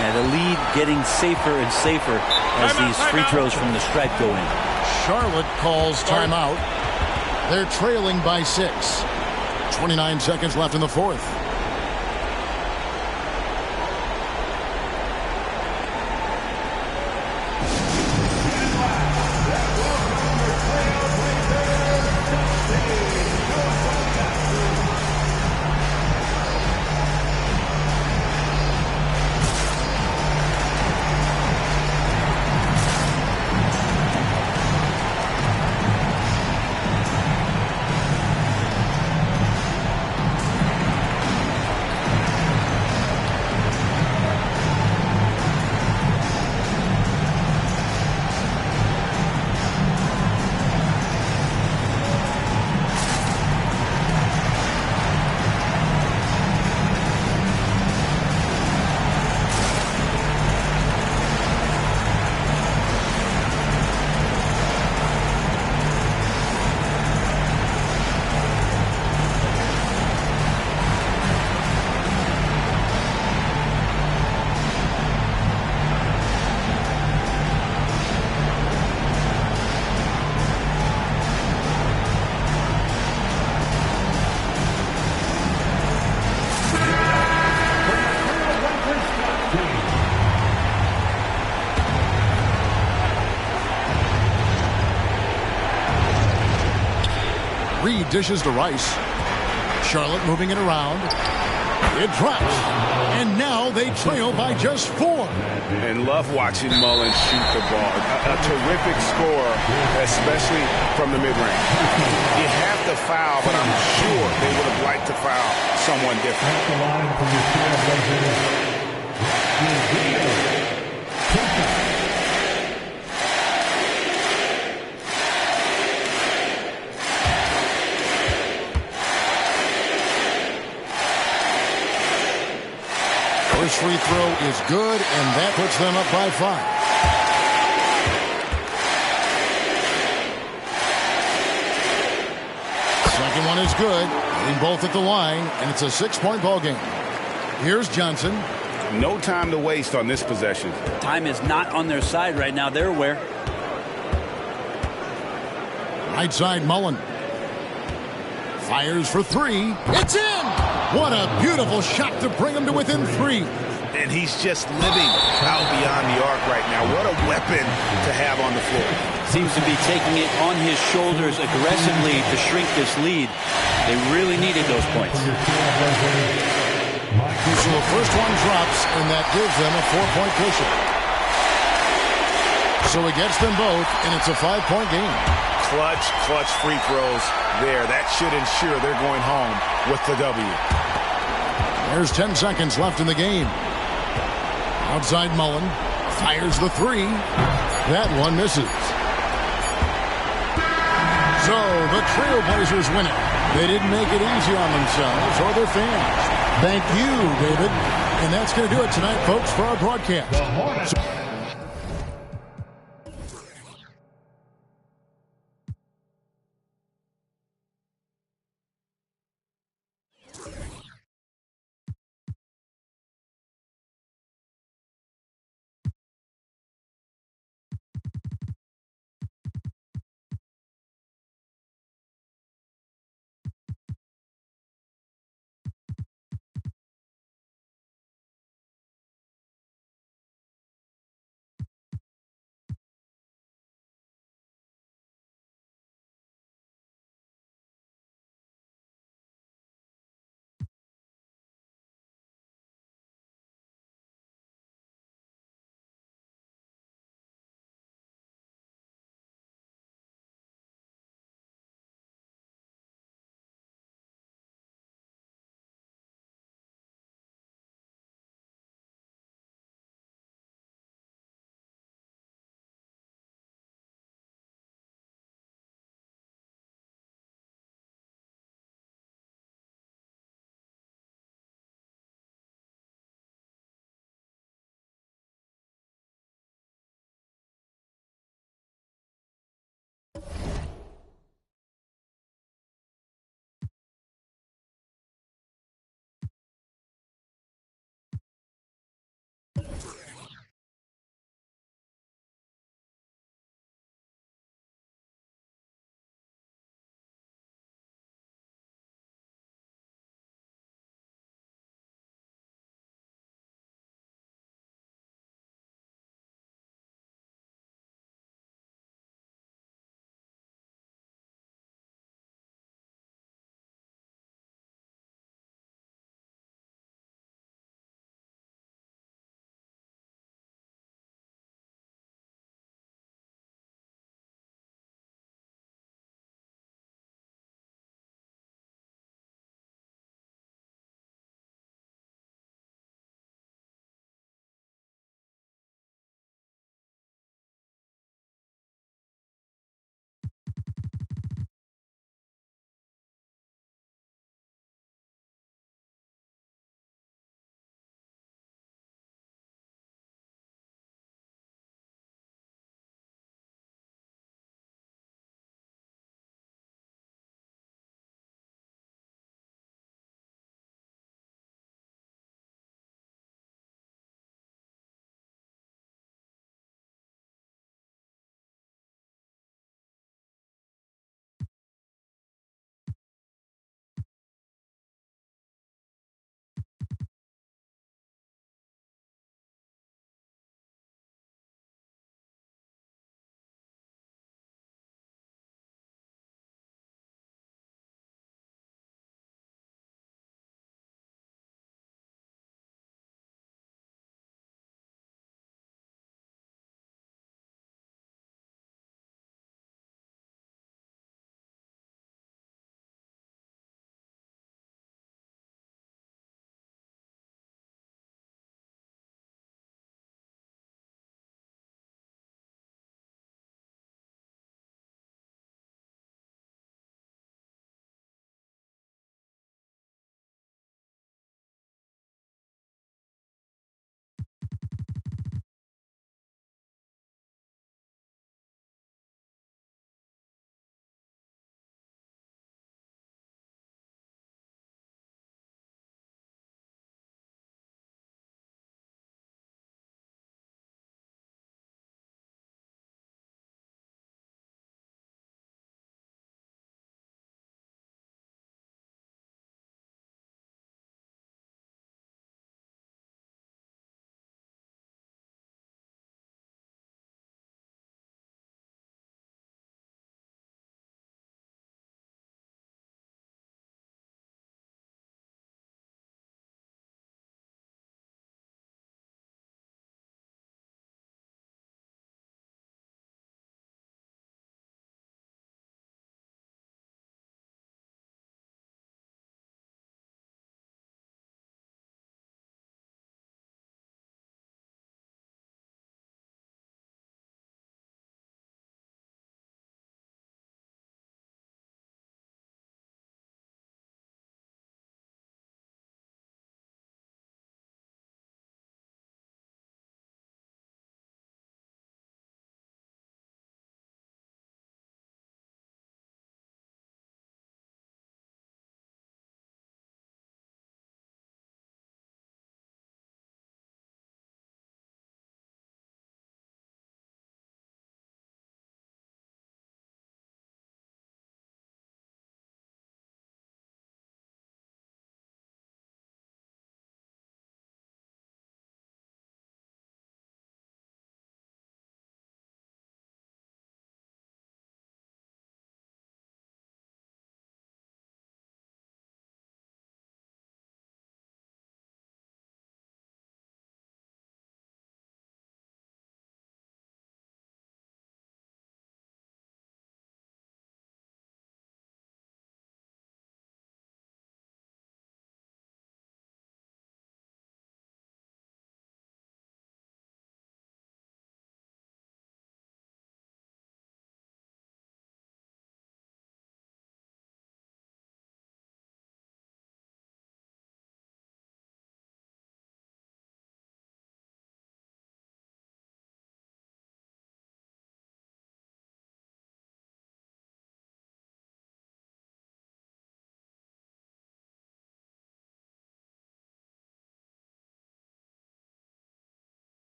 Yeah, the lead getting safer and safer as these free throws from the stripe go in. Charlotte calls timeout. They're trailing by 6. 29 seconds left in the 4th. Reed dishes to Rice. Charlotte moving it around. It drops. And now they trail by just 4. And love watching Mullen shoot the ball. A terrific score, especially from the mid-range. You have to foul, but I'm sure they would have liked to foul someone different. At the line for the Trailblazers, First free throw is good, and that puts them up by 5. Second one is good. Hitting both at the line, and it's a 6-point ball game. Here's Johnson. No time to waste on this possession. Time is not on their side right now. They're aware. Right side, Mullen. Fires for 3. It's in! What a beautiful shot to bring him to within 3. And he's just living out beyond the arc right now. What a weapon to have on the floor. Seems to be taking it on his shoulders aggressively to shrink this lead. They really needed those points. So the first one drops, and that gives them a 4-point cushion. So he gets them both, and it's a 5-point game. Clutch free throws there. That should ensure they're going home with the W. There's 10 seconds left in the game. Outside Mullen. Fires the 3. That one misses. So the Trailblazers win it. They didn't make it easy on themselves or their fans. Thank you, David. And that's going to do it tonight, folks, for our broadcast.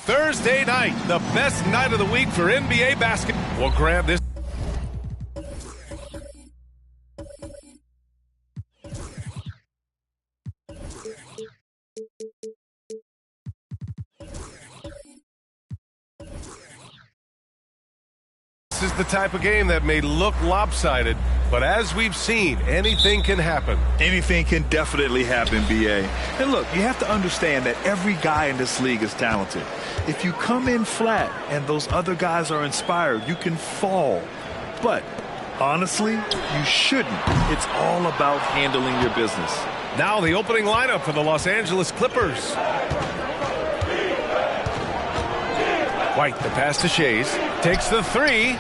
Thursday night, the best night of the week for NBA basketball. We'll grab this. This is the type of game that may look lopsided, but as we've seen, anything can happen. Anything can definitely happen, BA. And look, you have to understand that every guy in this league is talented. If you come in flat and those other guys are inspired, you can fall. But honestly, you shouldn't. It's all about handling your business. Now the opening lineup for the Los Angeles Clippers. White, the pass to Shays, takes the three.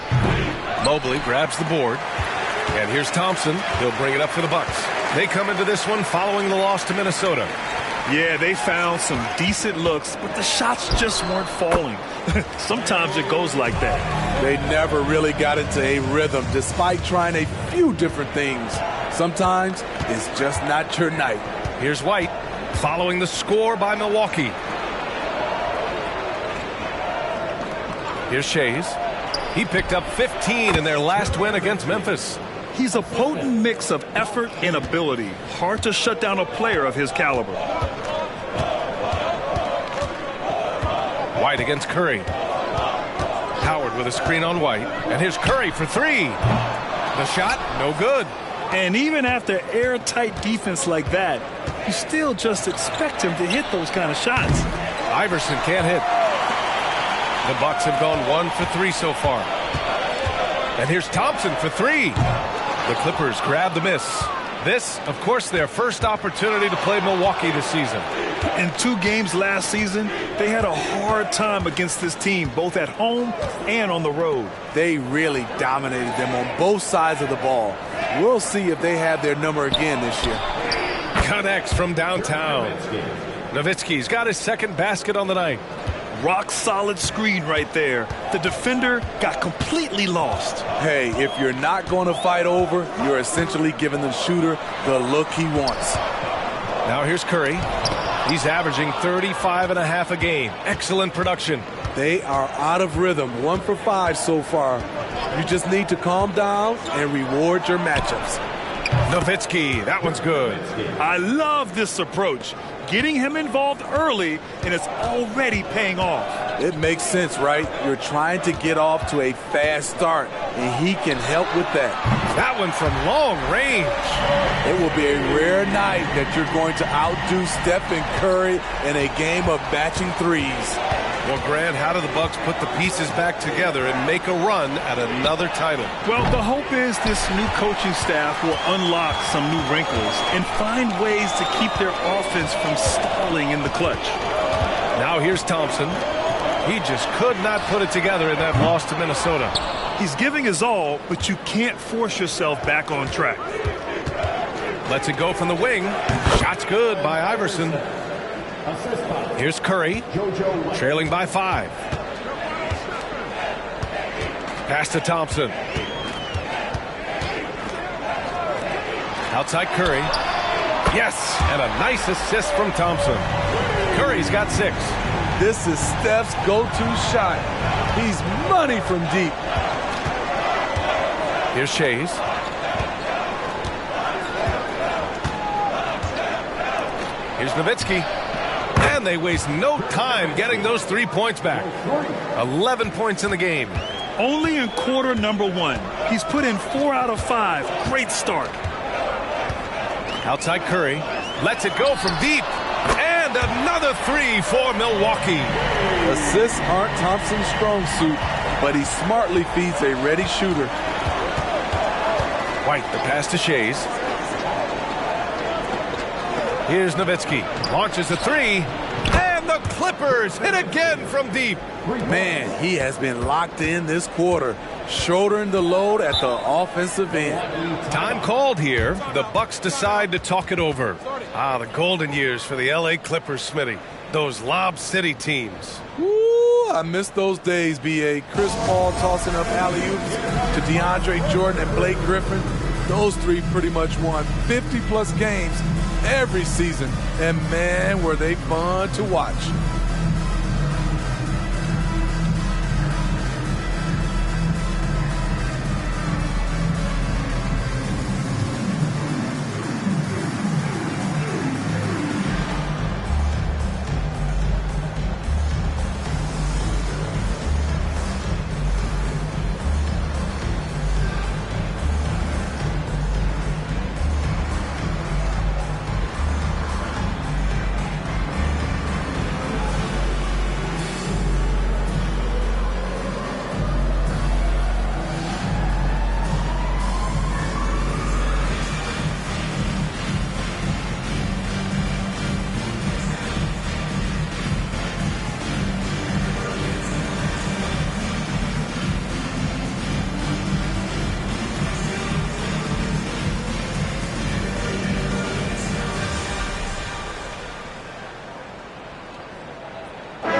Mobley grabs the board. And here's Thompson. He'll bring it up for the Bucks. They come into this one following the loss to Minnesota. Yeah, they found some decent looks, but the shots just weren't falling. Sometimes it goes like that. They never really got into a rhythm despite trying a few different things. Sometimes it's just not your night. Here's White following the score by Milwaukee. Here's Shays. He picked up 15 in their last win against Memphis. He's a potent mix of effort and ability. Hard to shut down a player of his caliber. White against Curry. Howard with a screen on White. And here's Curry for three. The shot, no good. And even after airtight defense like that, you still just expect him to hit those kind of shots. Iverson can't hit. The Bucks have gone 1 for 3 so far. And here's Thompson for three. The Clippers grab the miss. This, of course, their first opportunity to play Milwaukee this season. In 2 games last season, they had a hard time against this team, both at home and on the road. They really dominated them on both sides of the ball. We'll see if they have their number again this year. Connects from downtown. Nowitzki's got his second basket on the night. Rock solid screen right there. The defender got completely lost. Hey, if you're not going to fight over, you're essentially giving the shooter the look he wants. Now here's Curry. He's averaging 35.5 a game. Excellent production. They are out of rhythm. 1 for 5 so far. You just need to calm down and reward your matchups. Nowitzki, that one's good. I love this approach. Getting him involved early, and it's already paying off. It makes sense, right? You're trying to get off to a fast start, and he can help with that. That one from long range. It will be a rare night that you're going to outdo Stephen Curry in a game of matching threes. Well, Grant, how do the Bucks put the pieces back together and make a run at another title? Well, the hope is this new coaching staff will unlock some new wrinkles and find ways to keep their offense from stalling in the clutch. Now here's Thompson. He just could not put it together in that loss to Minnesota. He's giving his all, but you can't force yourself back on track. Lets it go from the wing. Shot's good by Iverson. Here's Curry, trailing by 5. Pass to Thompson. Outside Curry. Yes, and a nice assist from Thompson. Curry's got 6. This is Steph's go-to shot. He's money from deep. Here's Shays. Here's Nowitzki. And they waste no time getting those 3 points back. 11 points in the game. Only in quarter number 1. He's put in 4 out of 5. Great start. Outside Curry. Lets it go from deep. And another 3 for Milwaukee. Assists aren't Thompson's strong suit, but he smartly feeds a ready shooter. White, the pass to Shays. Here's Nowitzki. Launches a 3. And the Clippers hit again from deep. Man, he has been locked in this quarter, shouldering the load at the offensive end. Time called here. The Bucks decide to talk it over. The golden years for the LA Clippers, Smitty. Those Lob City teams. Woo, I miss those days, B.A. Chris Paul tossing up alley-oops to DeAndre Jordan and Blake Griffin. Those three pretty much won 50-plus games every season. And, man, were they fun to watch.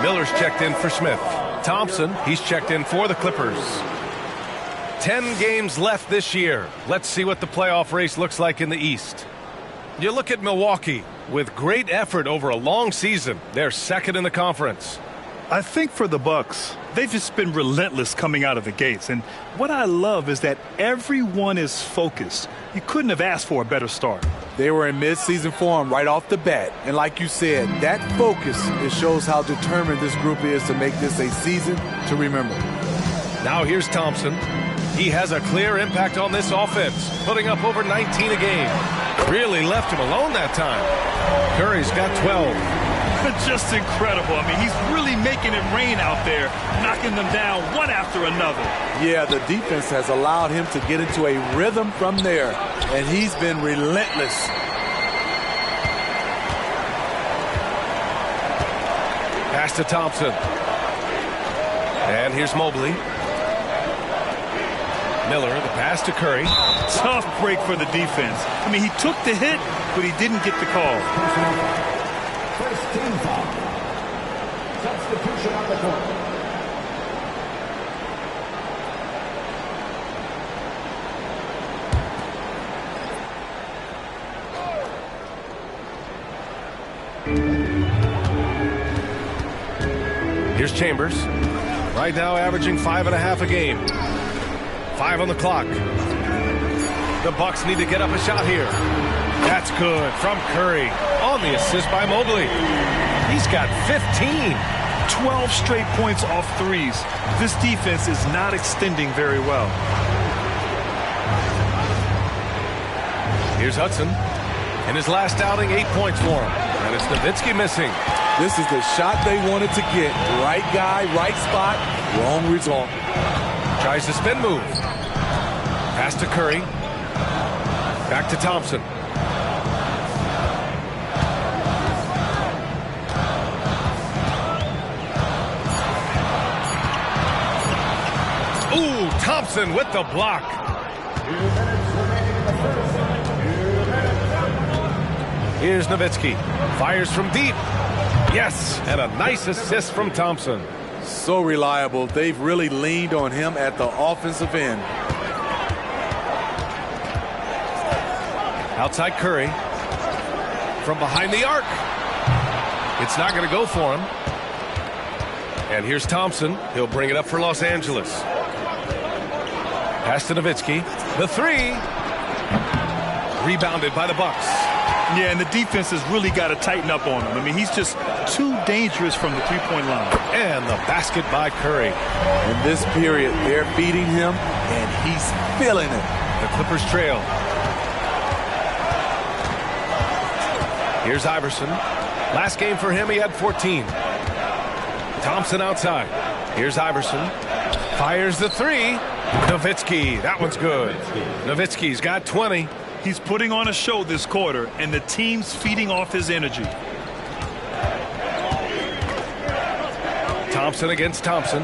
Miller's checked in for Smith. Thompson, he's checked in for the Clippers. 10 games left this year. Let's see what the playoff race looks like in the East. You look at Milwaukee. With great effort over a long season, they're second in the conference. I think for the Bucks, they've just been relentless coming out of the gates. And what I love is that everyone is focused. You couldn't have asked for a better start. They were in mid-season form right off the bat. And like you said, that focus, it shows how determined this group is to make this a season to remember. Now here's Thompson. He has a clear impact on this offense, putting up over 19 a game. Really left him alone that time. Curry's got 12. Just incredible. I mean, he's really making it rain out there, knocking them down one after another. Yeah, the defense has allowed him to get into a rhythm from there, and he's been relentless. Pass to Thompson. And here's Mobley. Miller, the pass to Curry. Tough break for the defense. I mean, he took the hit, but he didn't get the call. First team foul. Substitution on the court. Here's Chambers. Right now averaging 5.5 a game. 5 on the clock. The Bucks need to get up a shot here. That's good from Curry on the assist by Mobley. He's got 15. 12 straight points off threes. This defense is not extending very well. Here's Hudson. In his last outing, 8 points for him. And it's Nowitzki missing. This is the shot they wanted to get. Right guy, right spot, wrong result. Tries the spin move. Pass to Curry. Back to Thompson. Ooh, Thompson with the block. Here's Nowitzki. Fires from deep. Yes, and a nice assist from Thompson. So reliable. They've really leaned on him at the offensive end. Outside Curry. From behind the arc. It's not going to go for him. And here's Thompson. He'll bring it up for Los Angeles. Pass to Nowitzki. The three. Rebounded by the Bucks. Yeah, and the defense has really got to tighten up on him. I mean, he's just too dangerous from the three-point line. And the basket by Curry. In this period, they're beating him, and he's feeling it. The Clippers trail. Here's Iverson. Last game for him, he had 14. Thompson outside. Here's Iverson. Fires the three. Nowitzki. That one's good. Nowitzki's got 20. He's putting on a show this quarter, and the team's feeding off his energy. Thompson against Thompson.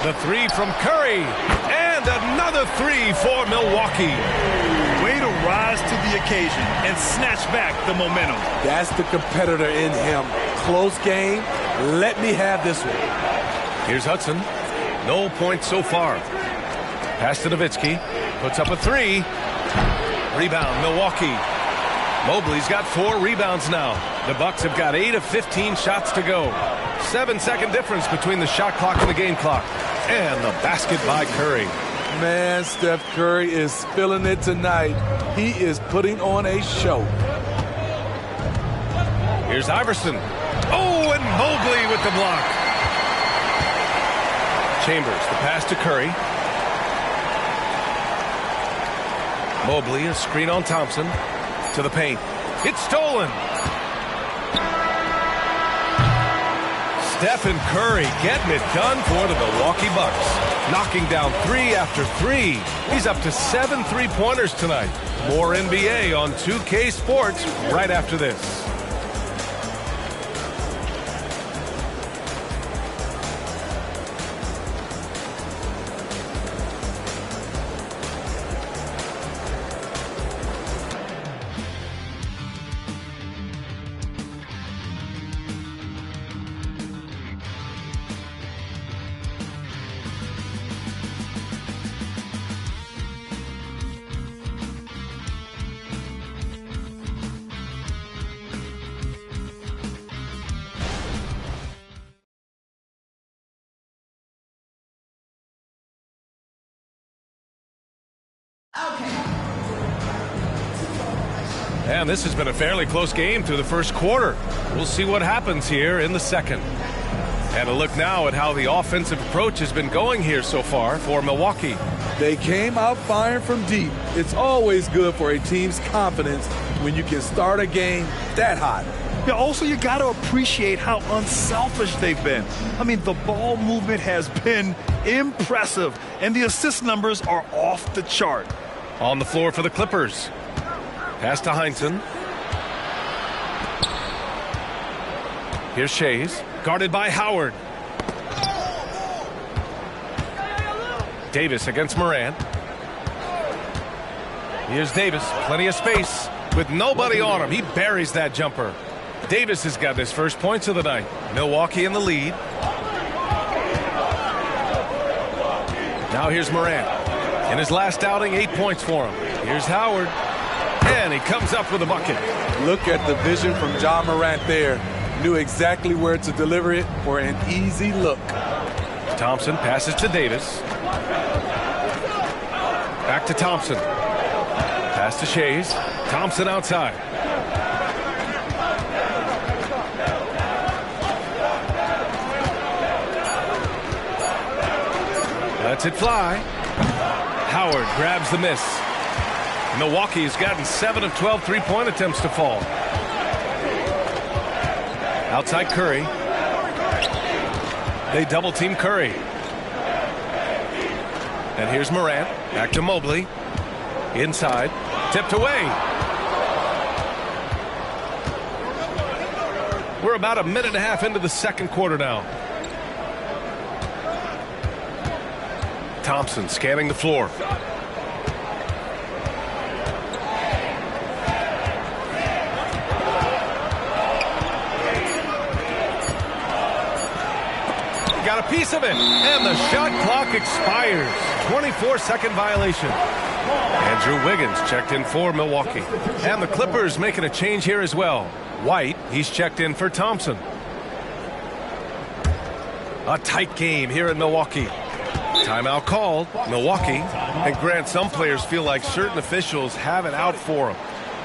The three from Curry. And another three for Milwaukee. Way to rise to the occasion and snatch back the momentum. That's the competitor in him. Close game. Let me have this one. Here's Hudson. No points so far. Pass to Nowitzki. Puts up a three. Rebound, Milwaukee. Mobley's got 4 rebounds now. The Bucks have got 8 of 15 shots to go. 7-second difference between the shot clock and the game clock. And the basket by Curry. Man, Steph Curry is feeling it tonight. He is putting on a show. Here's Iverson. Oh, and Mobley with the block. Chambers, the pass to Curry. Mobley, a screen on Thompson. To the paint. It's stolen. Stephen Curry getting it done for the Milwaukee Bucks. Knocking down 3 after 3. He's up to 7 3-pointers tonight. More NBA on 2K Sports right after this. And this has been a fairly close game through the first quarter. We'll see what happens here in the second. And a look now at how the offensive approach has been going here so far for Milwaukee. They came out firing from deep. It's always good for a team's confidence when you can start a game that hot. Yeah, also, you got to appreciate how unselfish they've been. I mean, the ball movement has been impressive, and the assist numbers are off the chart. On the floor for the Clippers. Pass to Heinsohn. Here's Shays, guarded by Howard. Davis against Morant. Here's Davis, plenty of space with nobody on him. He buries that jumper. Davis has got his first points of the night. Milwaukee in the lead. Now here's Morant. In his last outing, 8 points for him. Here's Howard. And he comes up with a bucket. Look at the vision from Ja Morant there. Knew exactly where to deliver it for an easy look. Thompson passes to Davis. Back to Thompson. Pass to Shays. Thompson outside. Lets it fly. Howard grabs the miss. Milwaukee's gotten 7 of 12 3-point attempts to fall. Outside Curry. They double team Curry. And here's Morant. Back to Mobley. Inside. Tipped away. We're about a minute and a half into the second quarter now. Thompson scanning the floor. Got a piece of it, and the shot clock expires. 24-second violation. Andrew Wiggins checked in for Milwaukee. And the Clippers making a change here as well. White, he's checked in for Thompson. A tight game here in Milwaukee. Timeout called, Milwaukee. And Grant, some players feel like certain officials have it out for them.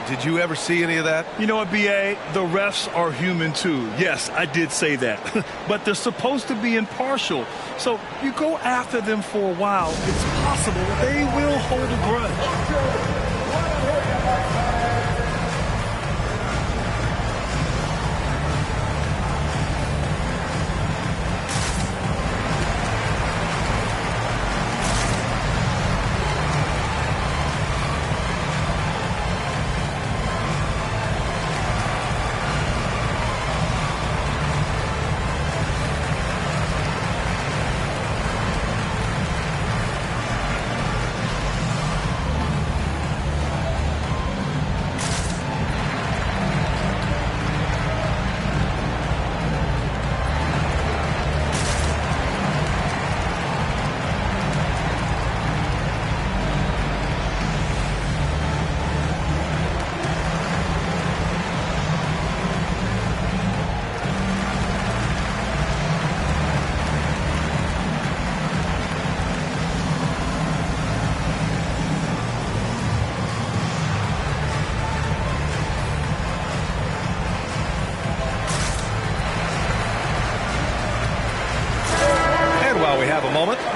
Did you ever see any of that? You know what, B.A.? The refs are human, too. Yes, I did say that. But they're supposed to be impartial. So you go after them for a while, it's possible they will hold a grudge.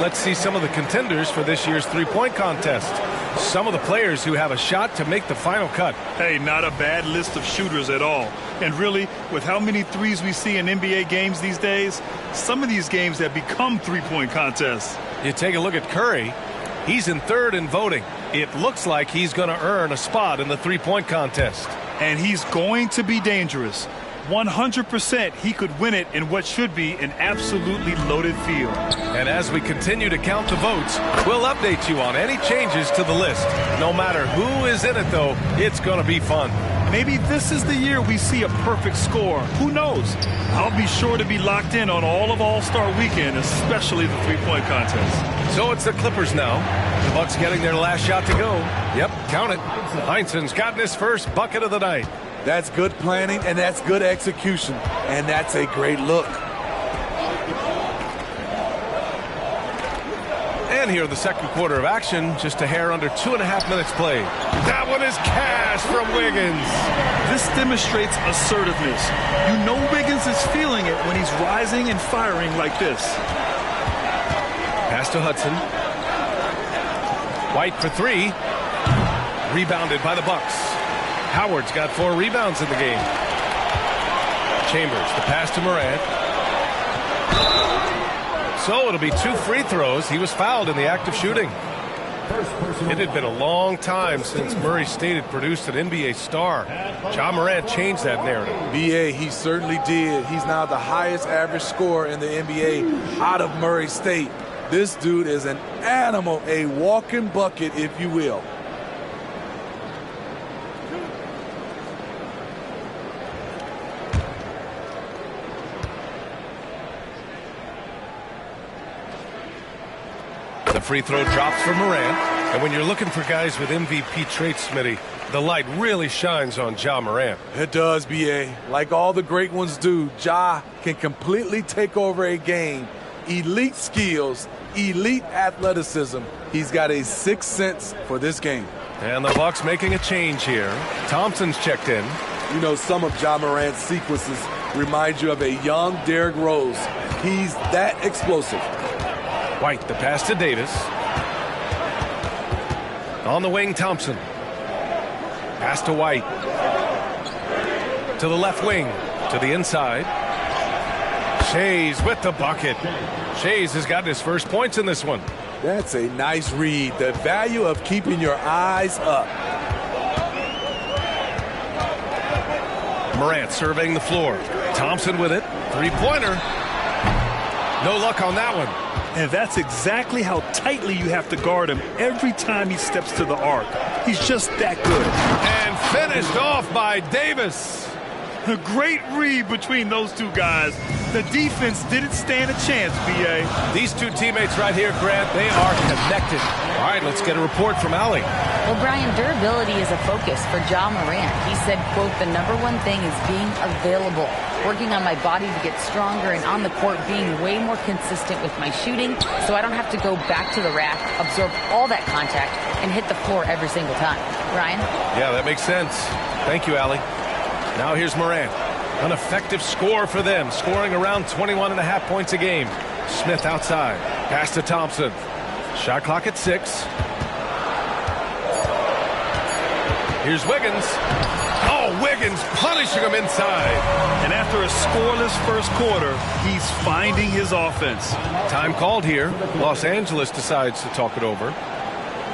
let's see some of the contenders for this year's three-point contest. Some of the players who have a shot to make the final cut. Hey, not a bad list of shooters at all. And really, with how many threes we see in NBA games these days, some of these games have become three-point contests. You take a look at Curry. He's in third in voting. It looks like he's going to earn a spot in the three-point contest. And he's going to be dangerous. 100% he could win it in what should be an absolutely loaded field. And as we continue to count the votes, we'll update you on any changes to the list. No matter who is in it, though, it's going to be fun. Maybe this is the year we see a perfect score. Who knows? I'll be sure to be locked in on all of All-Star Weekend, especially the three-point contest. So it's the Clippers now. The Bucks getting their last shot to go. Yep, count it. Heinsohn's gotten his first bucket of the night. That's good planning, and that's good execution. And that's a great look. And here in the second quarter of action, just a hair under 2.5 minutes played. That one is cash from Wiggins. This demonstrates assertiveness. You know Wiggins is feeling it when he's rising and firing like this. Pass to Hudson. White for three. Rebounded by the Bucks. Howard's got 4 rebounds in the game. Chambers, the pass to Morant. So it'll be 2 free throws. He was fouled in the act of shooting. It had been a long time since Murray State had produced an NBA star. Ja Morant changed that narrative. B.A., he certainly did. He's now the highest average scorer in the NBA out of Murray State. This dude is an animal, a walking bucket, if you will. The free throw drops for Morant. And when you're looking for guys with MVP traits, Smitty, the light really shines on Ja Morant. It does, B.A. Like all the great ones do, Ja can completely take over a game. Elite skills, elite athleticism. He's got a sixth sense for this game. And the Bucks making a change here. Thompson's checked in. You know, some of Ja Morant's sequences remind you of a young Derrick Rose. He's that explosive. White, the pass to Davis. On the wing, Thompson. Pass to White. To the left wing. To the inside. Shays with the bucket. Shays has gotten his first points in this one. That's a nice read. The value of keeping your eyes up. Morant surveying the floor. Thompson with it. Three-pointer. No luck on that one. And that's exactly how tightly you have to guard him every time he steps to the arc. He's just that good. And finished off by Davis. A great read between those two guys. The defense didn't stand a chance, B.A. These two teammates right here, Grant, they are connected. All right, let's get a report from Allie. Well, Brian, durability is a focus for Ja Morant. He said, quote, the #1 thing is being available, working on my body to get stronger, and on the court being way more consistent with my shooting so I don't have to go back to the rack, absorb all that contact, and hit the floor every single time. Ryan? Yeah, that makes sense. Thank you, Allie. Now here's Morant. An effective score for them, scoring around 21.5 points a game. Smith outside. Pass to Thompson. Shot clock at 6. Here's Wiggins. Oh, Wiggins punishing him inside. And after a scoreless first quarter, he's finding his offense. Time called here. Los Angeles decides to talk it over.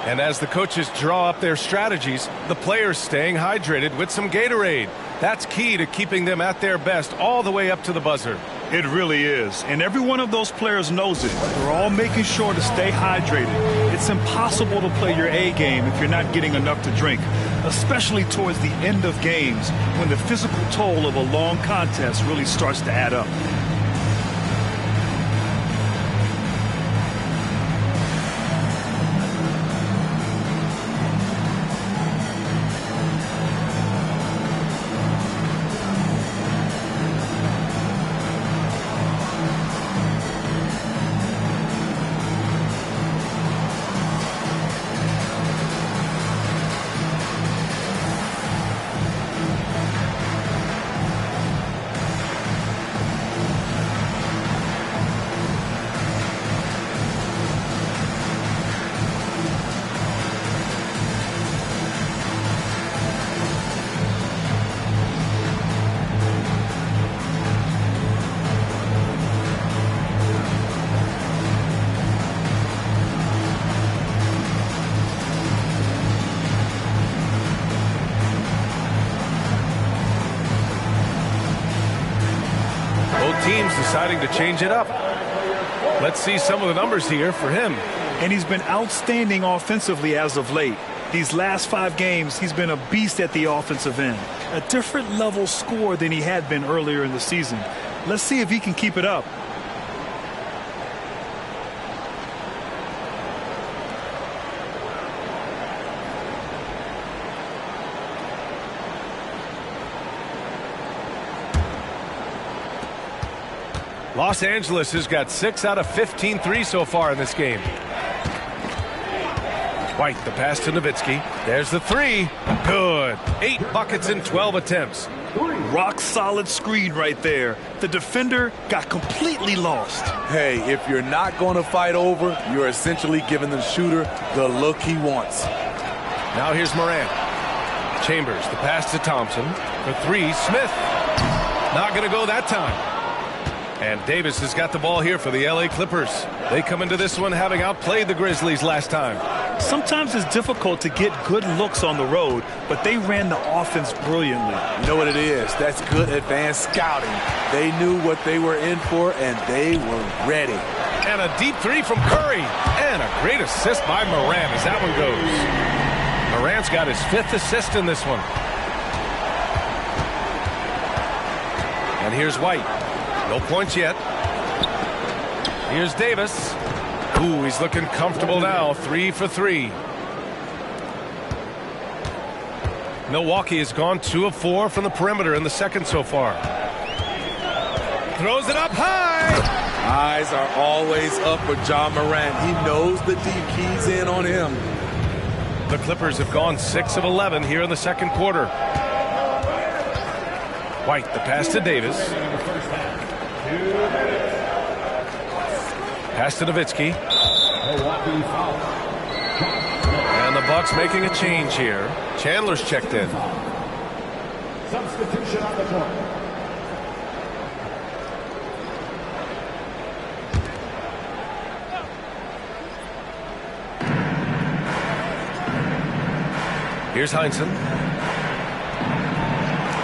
And as the coaches draw up their strategies, the players staying hydrated with some Gatorade. That's key to keeping them at their best all the way up to the buzzer. It really is. And every one of those players knows it. They're all making sure to stay hydrated. It's impossible to play your A game if you're not getting enough to drink, especially towards the end of games when the physical toll of a long contest really starts to add up. teams deciding to change it up. Let's see some of the numbers here for him. And he's been outstanding offensively as of late. These last 5 games, he's been a beast at the offensive end. A different level score than he had been earlier in the season. Let's see if he can keep it up. Los Angeles has got 6 out of 15 threes so far in this game. White, the pass to Nowitzki. There's the 3. Good. 8 buckets in 12 attempts. Rock solid screen right there. The defender got completely lost. Hey, if you're not going to fight over, you're essentially giving the shooter the look he wants. Now here's Morant. Chambers, the pass to Thompson. For 3, Smith. Not going to go that time. And Davis has got the ball here for the LA Clippers. They come into this one having outplayed the Grizzlies last time. Sometimes it's difficult to get good looks on the road, but they ran the offense brilliantly. You know what it is? That's good advanced scouting. They knew what they were in for, and they were ready. And a deep 3 from Curry. And a great assist by Morant as that one goes. Morant's got his 5th assist in this one. And here's White. No points yet. Here's Davis. Ooh, he's looking comfortable now. 3 for 3. Milwaukee has gone 2 of 4 from the perimeter in the second so far. Throws it up high. Eyes are always up for Ja Morant. He knows the deep. Keys in on him. The Clippers have gone 6 of 11 here in the second quarter. White, the pass to Davis. Pass to Nowitzki. And the Bucks making a change here. Chandler's checked in. Substitution on the court. Here's Heinsohn.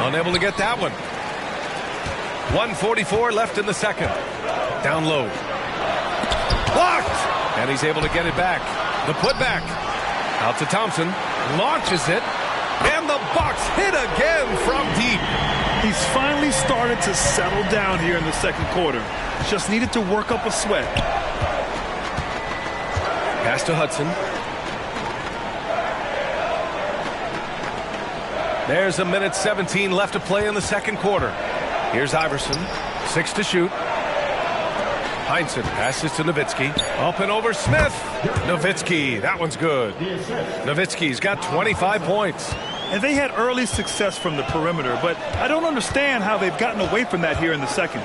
Unable to get that one. 1:44 left in the second. Down low. Blocked! And he's able to get it back. The putback. Out to Thompson. Launches it. And the Bucks hit again from deep. He's finally started to settle down here in the second quarter. Just needed to work up a sweat. Pass to Hudson. There's 1:17 left to play in the second quarter. Here's Iverson. 6 to shoot. Heinsohn passes to Nowitzki. Up and over Smith. Nowitzki. That one's good. Nowitzki's got 25 points. And they had early success from the perimeter, but I don't understand how they've gotten away from that here in the second.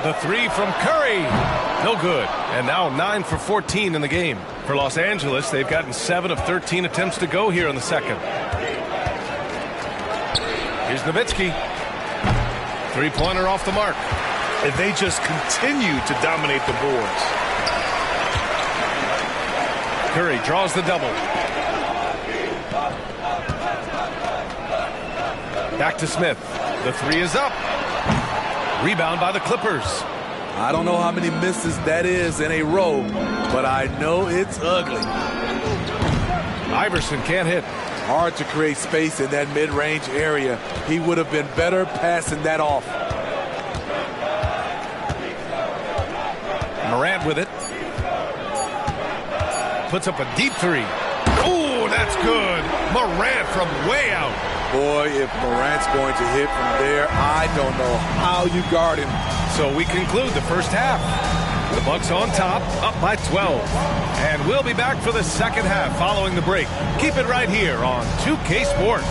The 3 from Curry. No good. And now 9 for 14 in the game. For Los Angeles, they've gotten 7 of 13 attempts to go here in the second. Here's Nowitzki. 3-pointer off the mark. And they just continue to dominate the boards. Curry draws the double. Back to Smith. The 3 is up. Rebound by the Clippers. I don't know how many misses that is in a row, but I know it's ugly. Iverson can't hit. Hard to create space in that mid-range area. He would have been better passing that off. Morant with it. Puts up a deep 3. Oh, that's good. Morant from way out. Boy, if Morant's going to hit from there, I don't know how you guard him. So we conclude the first half. The Bucks on top, up by 12. And we'll be back for the second half following the break. Keep it right here on 2K Sports.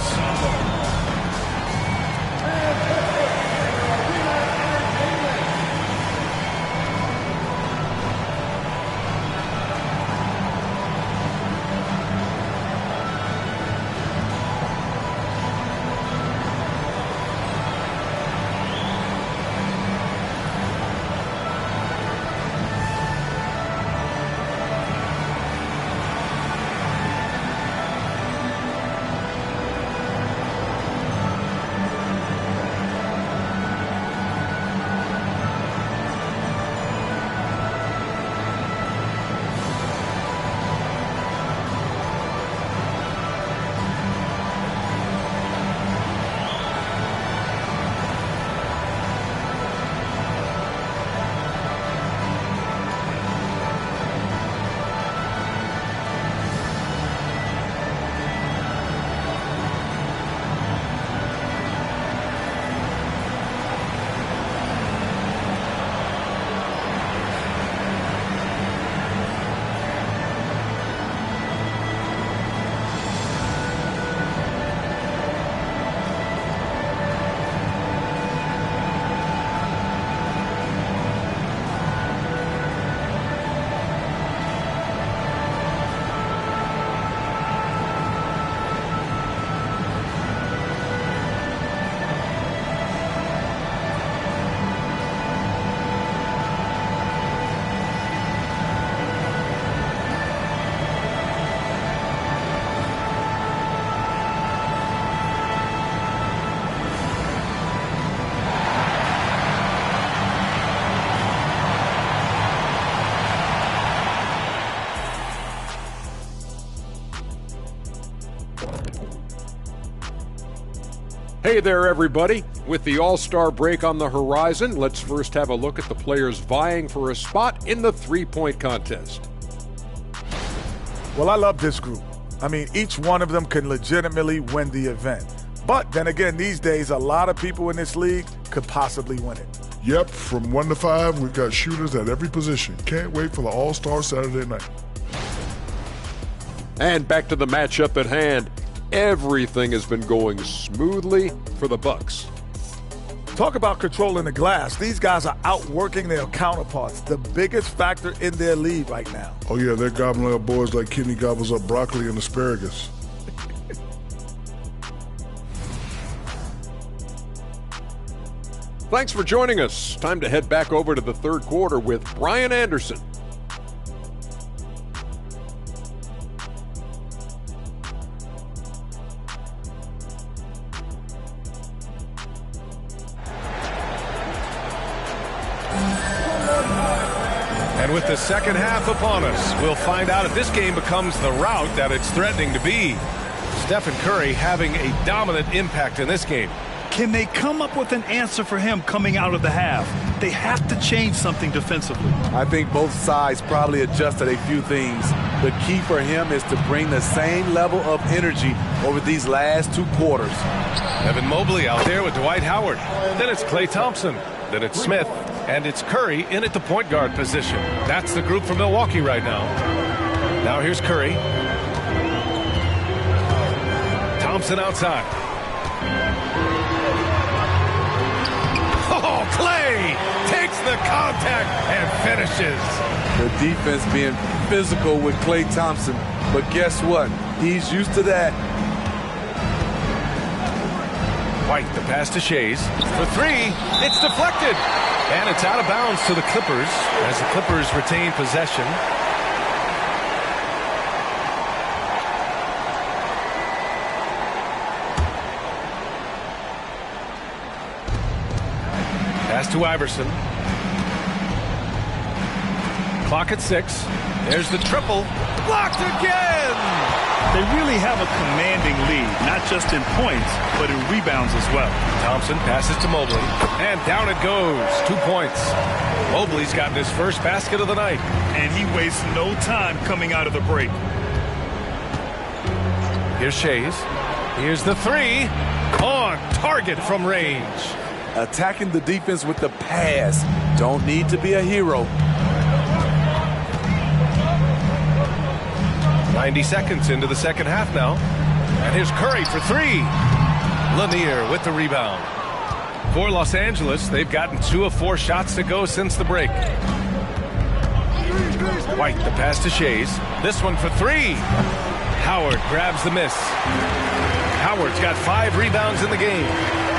Hey there, everybody. With the All-Star break on the horizon, let's first have a look at the players vying for a spot in the three-point contest. Well, I love this group. I mean, each one of them can legitimately win the event. But then again, these days, a lot of people in this league could possibly win it. Yep, from 1 to 5, we've got shooters at every position. Can't wait for the All-Star Saturday night. And back to the matchup at hand. Everything has been going smoothly for the Bucks. Talk about controlling the glass. These guys are outworking their counterparts, the biggest factor in their league right now. Oh, yeah, they're gobbling up boys like Kenny gobbles up broccoli and asparagus. Thanks for joining us. Time to head back over to the third quarter with Brian Anderson. And with the second half upon us, we'll find out if this game becomes the rout that it's threatening to be. Stephen Curry having a dominant impact in this game. Can they come up with an answer for him coming out of the half? They have to change something defensively. I think both sides probably adjusted a few things. The key for him is to bring the same level of energy over these last two quarters. Evan Mobley out there with Dwight Howard. Then it's Klay Thompson. Then it's Smith. And it's Curry in at the point guard position. That's the group for Milwaukee right now. Now here's Curry. Thompson outside. Oh, Klay takes the contact and finishes. The defense being physical with Klay Thompson. But guess what? He's used to that. White, the pass to Shays. For three, it's deflected. And it's out of bounds to the Clippers as the Clippers retain possession. Pass to Iverson. Clock at 6. There's the triple. Blocked again! They really have a commanding lead, not just in points, but in rebounds as well. Thompson passes to Mobley, and down it goes. 2 points. Mobley's gotten his first basket of the night. And he wastes no time coming out of the break. Here's Shays. Here's the three. On target from range. Attacking the defense with the pass. Don't need to be a hero. 90 seconds into the second half now. And here's Curry for three. Lanier with the rebound. For Los Angeles, they've gotten 2 of 4 shots to go since the break. White, the pass to Shays. This one for three. Howard grabs the miss. Howard's got 5 rebounds in the game.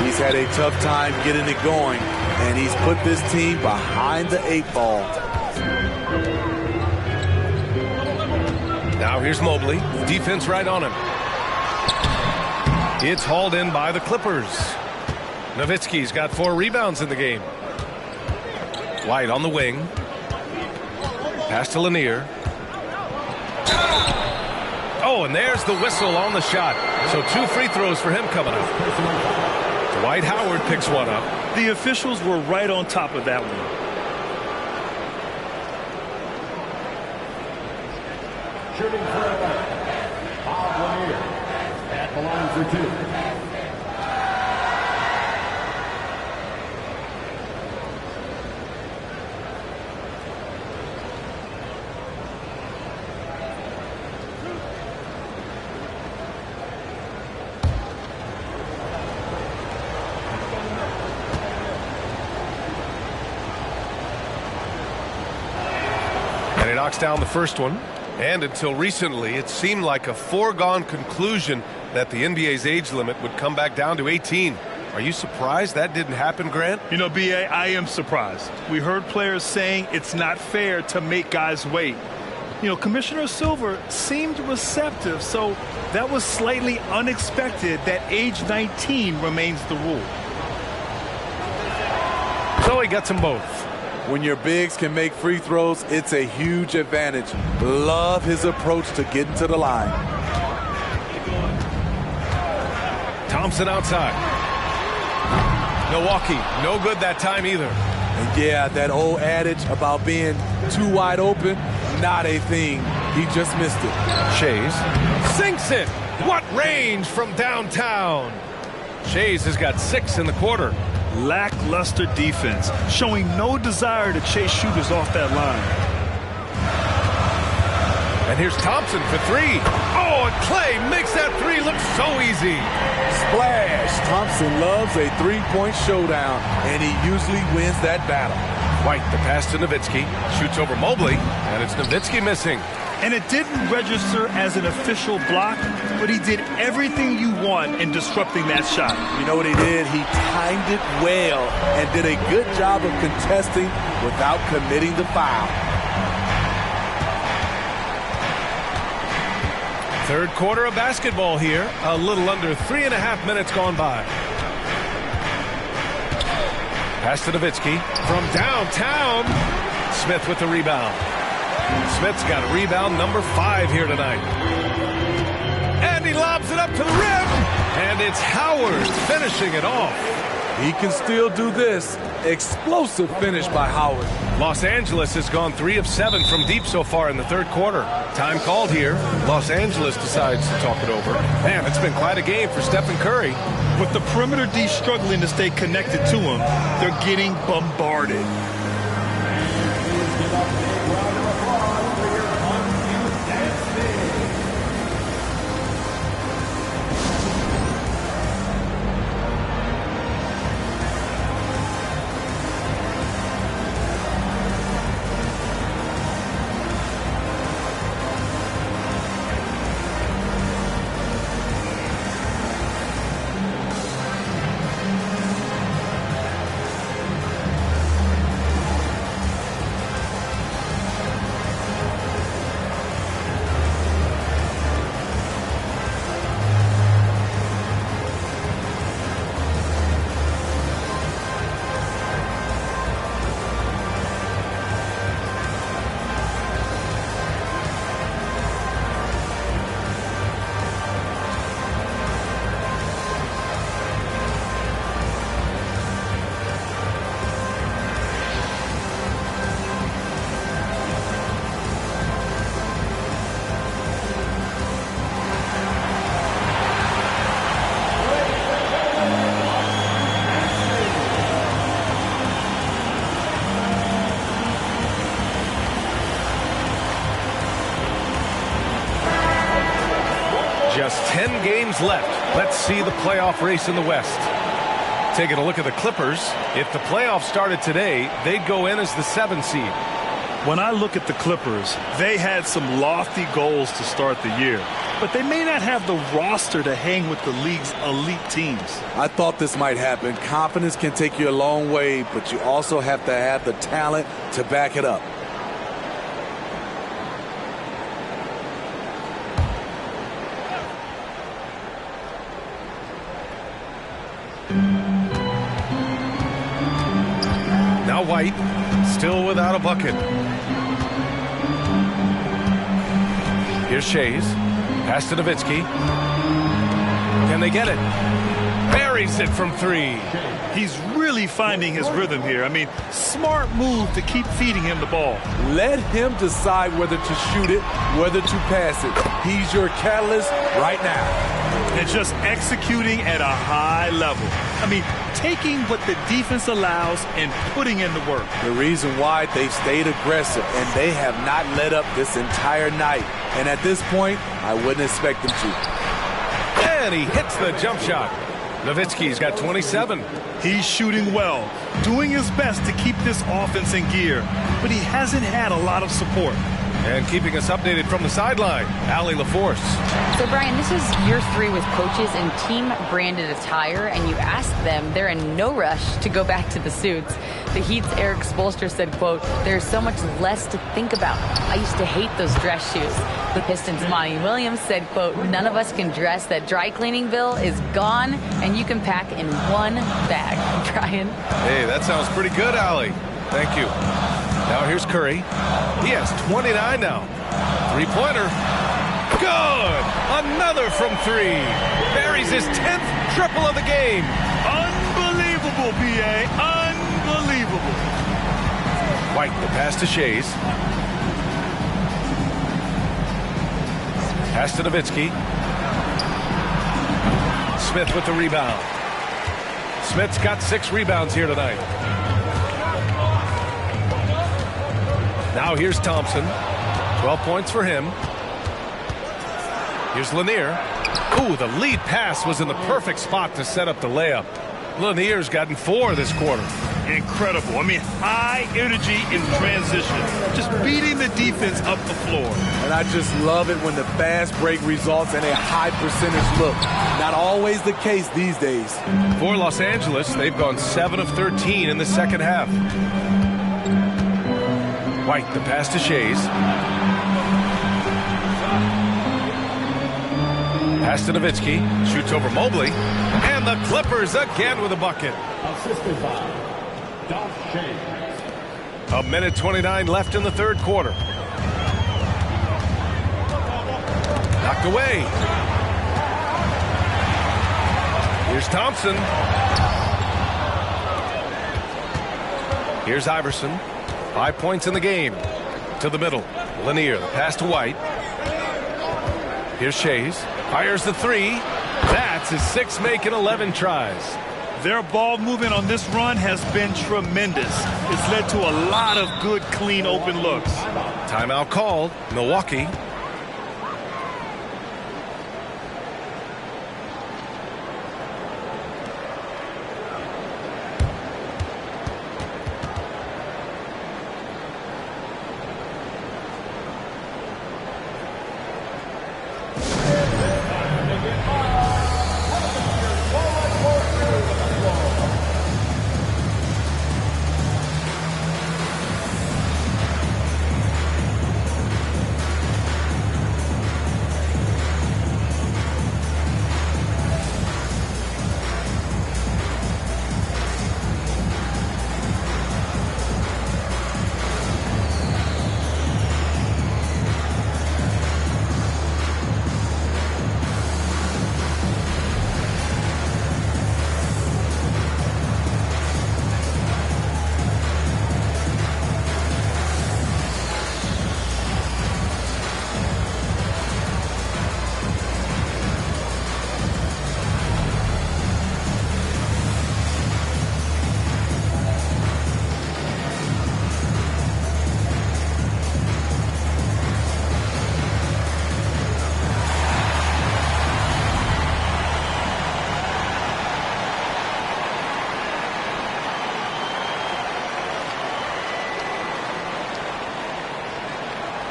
He's had a tough time getting it going, and he's put this team behind the 8 ball. Now here's Mobley. Defense right on him. It's hauled in by the Clippers. Nowitzki's got 4 rebounds in the game. White on the wing. Pass to Lanier. Oh, and there's the whistle on the shot. So 2 free throws for him coming up. Dwight Howard picks one up. The officials were right on top of that one. Shooting for Bob Lanier at the line for 2. And he knocks down the first one. And until recently, it seemed like a foregone conclusion that the NBA's age limit would come back down to 18. Are you surprised that didn't happen, Grant? You know, B.A., I am surprised. We heard players saying it's not fair to make guys wait. You know, Commissioner Silver seemed receptive, so that was slightly unexpected that age 19 remains the rule. So he gets them both. When your bigs can make free throws, it's a huge advantage. Love his approach to getting to the line. Thompson outside. Milwaukee, no good that time either. And yeah, that old adage about being too wide open, not a thing. He just missed it. Shays sinks it. What range from downtown? Shays has got 6 in the quarter. Lackluster defense, showing no desire to chase shooters off that line. And here's Thompson for 3. Oh, and Clay makes that 3 look so easy. Splash! Thompson loves a three-point showdown, and he usually wins that battle. White, the pass to Nowitzki. Shoots over Mobley, and it's Nowitzki missing. And it didn't register as an official block, but he did everything you want in disrupting that shot. You know what he did? He timed it well and did a good job of contesting without committing the foul. Third quarter of basketball here. A little under 3.5 minutes gone by. Pass to Nowitzki from downtown. Smith with the rebound. Smith's got rebound number 5 here tonight. And he lobs it up to the rim. And it's Howard finishing it off. He can still do this. Explosive finish by Howard. Los Angeles has gone 3 of 7 from deep so far in the third quarter. Time called here. Los Angeles decides to talk it over. Man, it's been quite a game for Stephen Curry. With the perimeter D struggling to stay connected to him, they're getting bombarded. Just 10 games left. Let's see the playoff race in the West. Taking a look at the Clippers, if the playoffs started today, they'd go in as the 7th seed. When I look at the Clippers, they had some lofty goals to start the year, but they may not have the roster to hang with the league's elite teams. I thought this might happen. Confidence can take you a long way, but you also have to have the talent to back it up. Now White, still without a bucket. Here's Shays. Pass to Nowitzki. Can they get it? Buries it from 3. He's really finding his rhythm here. I mean, smart move to keep feeding him the ball. Let him decide whether to shoot it, whether to pass it. He's your catalyst right now. And just executing at a high level. I mean, taking what the defense allows and putting in the work. The reason why they've stayed aggressive and they have not let up this entire night. And at this point, I wouldn't expect them to. And he hits the jump shot. Nowitzki's got 27. He's shooting well, doing his best to keep this offense in gear, but he hasn't had a lot of support. And keeping us updated from the sideline, Allie LaForce. So, Brian, this is year 3 with coaches in team-branded attire, and you ask them, they're in no rush to go back to the suits. The Heat's Eric Spoelstra said, quote, "There's so much less to think about. I used to hate those dress shoes." The Pistons' Monty Williams said, quote, "None of us can dress. That dry cleaning bill is gone, and you can pack in one bag." Brian? Hey, that sounds pretty good, Allie. Thank you. Now here's Curry. He has 29 now. Three-pointer. Good! Another from 3. Buries his 10th triple of the game. Unbelievable Unbelievable, B.A. Unbelievable. White, the pass to Shays. Pass to Nowitzki. Smith with the rebound. Smith's got 6 rebounds here tonight. Now here's Thompson. 12 points for him. Here's Lanier. Ooh, the lead pass was in the perfect spot to set up the layup. Lanier's gotten 4 this quarter. Incredible. I mean, high energy in transition. Just beating the defense up the floor. And I just love it when the fast break results in a high percentage look. Not always the case these days. For Los Angeles, they've gone 7 of 13 in the second half. White, the pass to Shays. Pass to Nowitzki. Shoots over Mobley. And the Clippers again with a bucket. Assisted by Don Shea. A minute 29 left in the third quarter. Knocked away. Here's Thompson. Here's Iverson. 5 points in the game. To the middle. Lanier, the pass to White. Here's Shays. Fires the 3. That's his 6th make in 11 tries. Their ball movement on this run has been tremendous. It's led to a lot of good, clean, open looks. Timeout called. Milwaukee.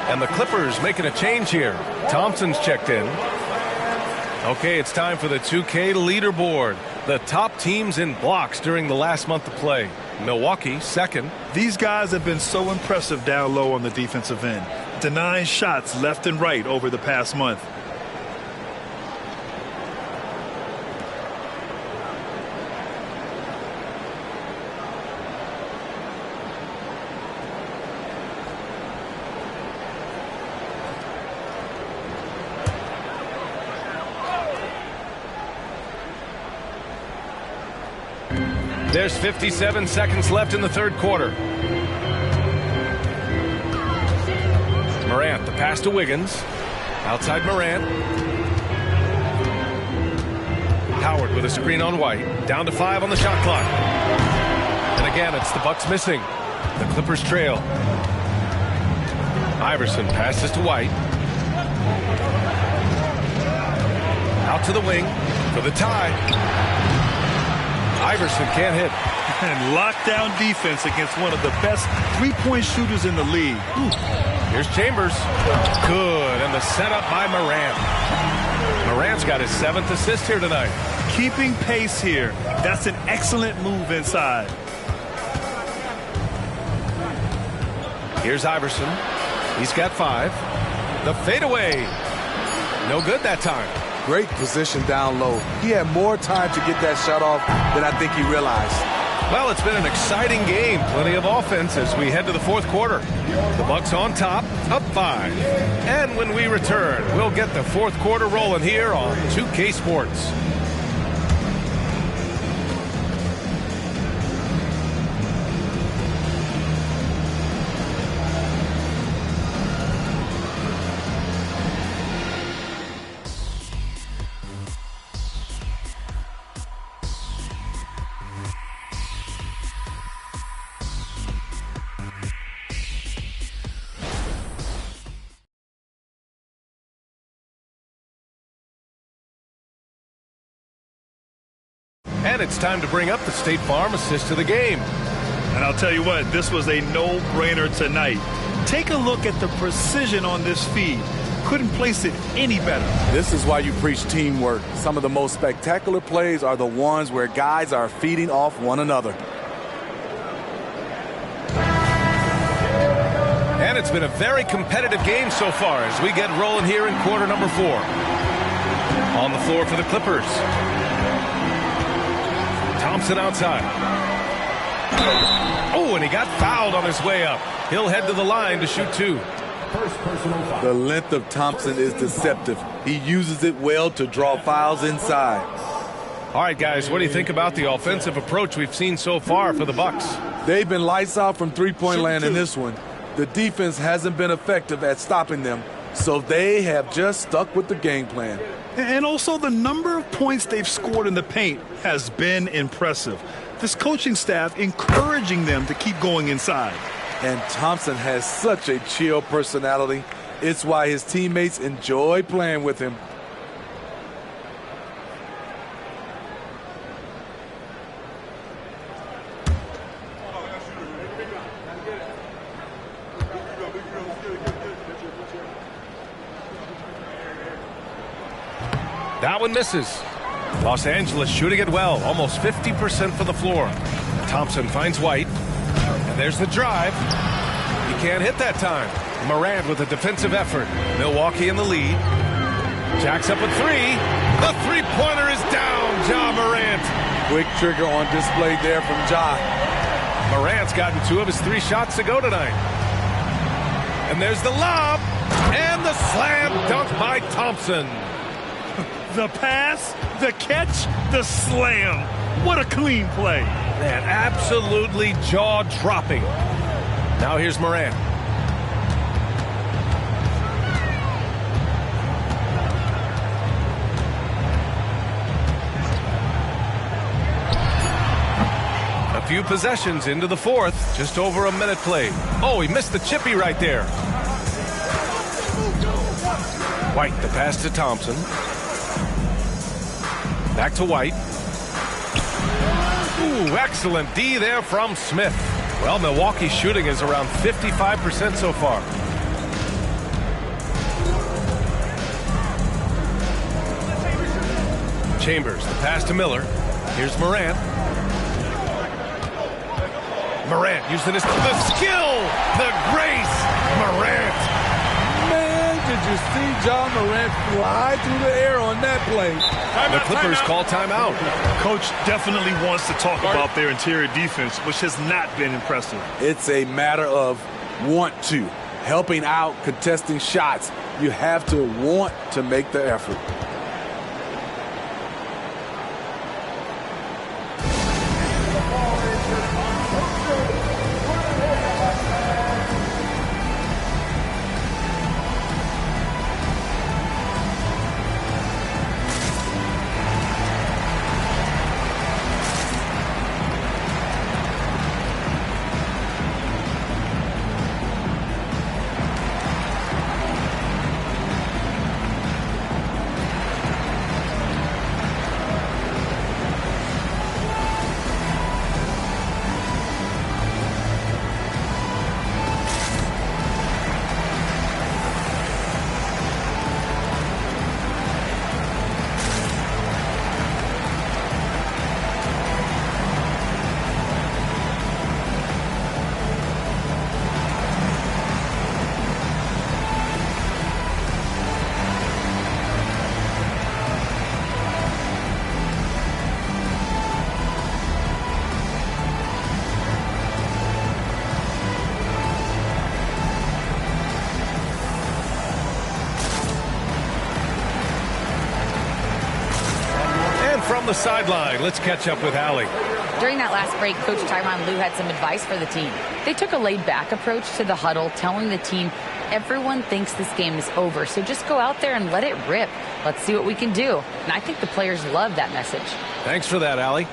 And the Clippers making a change here. Thompson's checked in. Okay, it's time for the 2K leaderboard. The top teams in blocks during the last month of play. Milwaukee, second. These guys have been so impressive down low on the defensive end, denying shots left and right over the past month. There's 57 seconds left in the third quarter. Morant, the pass to Wiggins. Outside Morant. Howard with a screen on White. Down to 5 on the shot clock. And again, it's the Bucks missing. The Clippers trail. Iverson passes to White. Out to the wing for the tie. Iverson can't hit. And lockdown defense against one of the best three-point shooters in the league. Here's Chambers. Good. And the setup by Morant. Morant's got his 7th assist here tonight. Keeping pace here. That's an excellent move inside. Here's Iverson. He's got 5. The fadeaway. No good that time. Great position down low. He had more time to get that shot off than I think he realized. Well, it's been an exciting game. Plenty of offense as we head to the fourth quarter. The Bucks on top, up 5. And when we return, we'll get the fourth quarter rolling here on 2K Sports. And it's time to bring up the State Farm assist to the game. And I'll tell you what, this was a no-brainer tonight. Take a look at the precision on this feed. Couldn't place it any better. This is why you preach teamwork. Some of the most spectacular plays are the ones where guys are feeding off one another. And it's been a very competitive game so far as we get rolling here in quarter number 4. On the floor for the Clippers. Thompson outside. Oh, and he got fouled on his way up. He'll head to the line to shoot 2. The length of Thompson is deceptive. He uses it well to draw fouls inside. All right, guys, what do you think about the offensive approach we've seen so far for the Bucks? They've been lights out from three-point land in this one. The defense hasn't been effective at stopping them, so they have just stuck with the game plan. And also the number of points they've scored in the paint has been impressive. This coaching staff encouraging them to keep going inside. And Thompson has such a chill personality. It's why his teammates enjoy playing with him. That one misses. Los Angeles shooting it well, almost 50% for the floor. Thompson finds White. And there's the drive. He can't hit that time. Morant with a defensive effort. Milwaukee in the lead. Jacks up a 3. The three-pointer is down, Ja Morant. Quick trigger on display there from Ja. Morant's gotten 2 of his 3 shots to go tonight. And there's the lob. And the slam dunk by Thompson. The pass, the catch, the slam. What a clean play. Man, absolutely jaw-dropping. Now here's Morant. A few possessions into the 4th. Just over a minute played. Oh, he missed the chippy right there. White, the pass to Thompson. Back to White. Ooh, excellent D there from Smith. Well, Milwaukee's shooting is around 55% so far. Chambers, the pass to Miller. Here's Morant. Morant using the skill, the grace. Morant. Man, did you see Ja Morant fly through the air on that play? The Clippers call timeout. Coach definitely wants to talk about their interior defense, which has not been impressive. It's a matter of want to. Helping out, contesting shots. You have to want to make the effort. From the sideline, let's catch up with Allie. During that last break, Coach Tyronn Lue had some advice for the team. They took a laid-back approach to the huddle, telling the team, everyone thinks this game is over, so just go out there and let it rip. Let's see what we can do. And I think the players love that message. Thanks for that, Allie.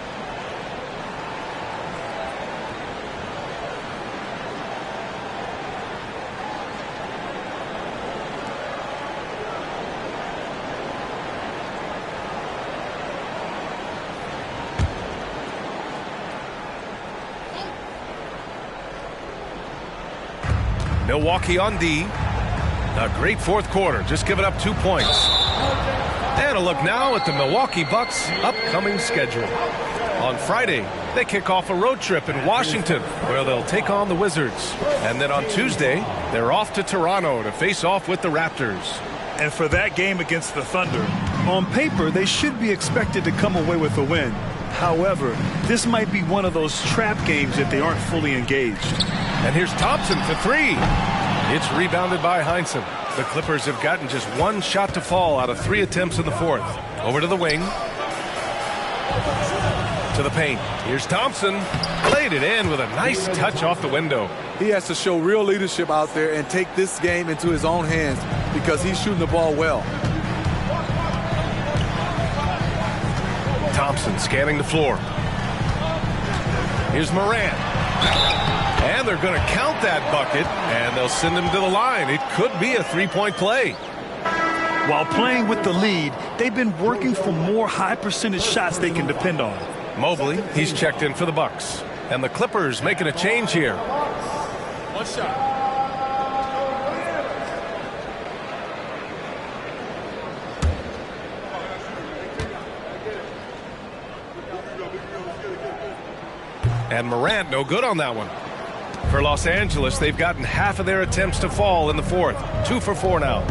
Milwaukee on D. A great fourth quarter, just giving up 2 points. And a look now at the Milwaukee Bucks' upcoming schedule. On Friday, they kick off a road trip in Washington, where they'll take on the Wizards. And then on Tuesday, they're off to Toronto to face off with the Raptors. And for that game against the Thunder, on paper, they should be expected to come away with a win. However, this might be one of those trap games if they aren't fully engaged. And here's Thompson for 3. It's rebounded by Heinsohn. The Clippers have gotten just 1 shot to fall out of 3 attempts in the fourth. Over to the wing. To the paint. Here's Thompson. Played it in with a nice touch off the window. He has to show real leadership out there and take this game into his own hands because he's shooting the ball well. Thompson scanning the floor. Here's Morant. And they're going to count that bucket, and they'll send him to the line. It could be a 3-point play. While playing with the lead, they've been working for more high-percentage shots they can depend on. Mobley, he's checked in for the Bucks. And the Clippers making a change here. 1 shot. And Morant, no good on that one. For Los Angeles, they've gotten half of their attempts to fall in the fourth. 2 for 4 now.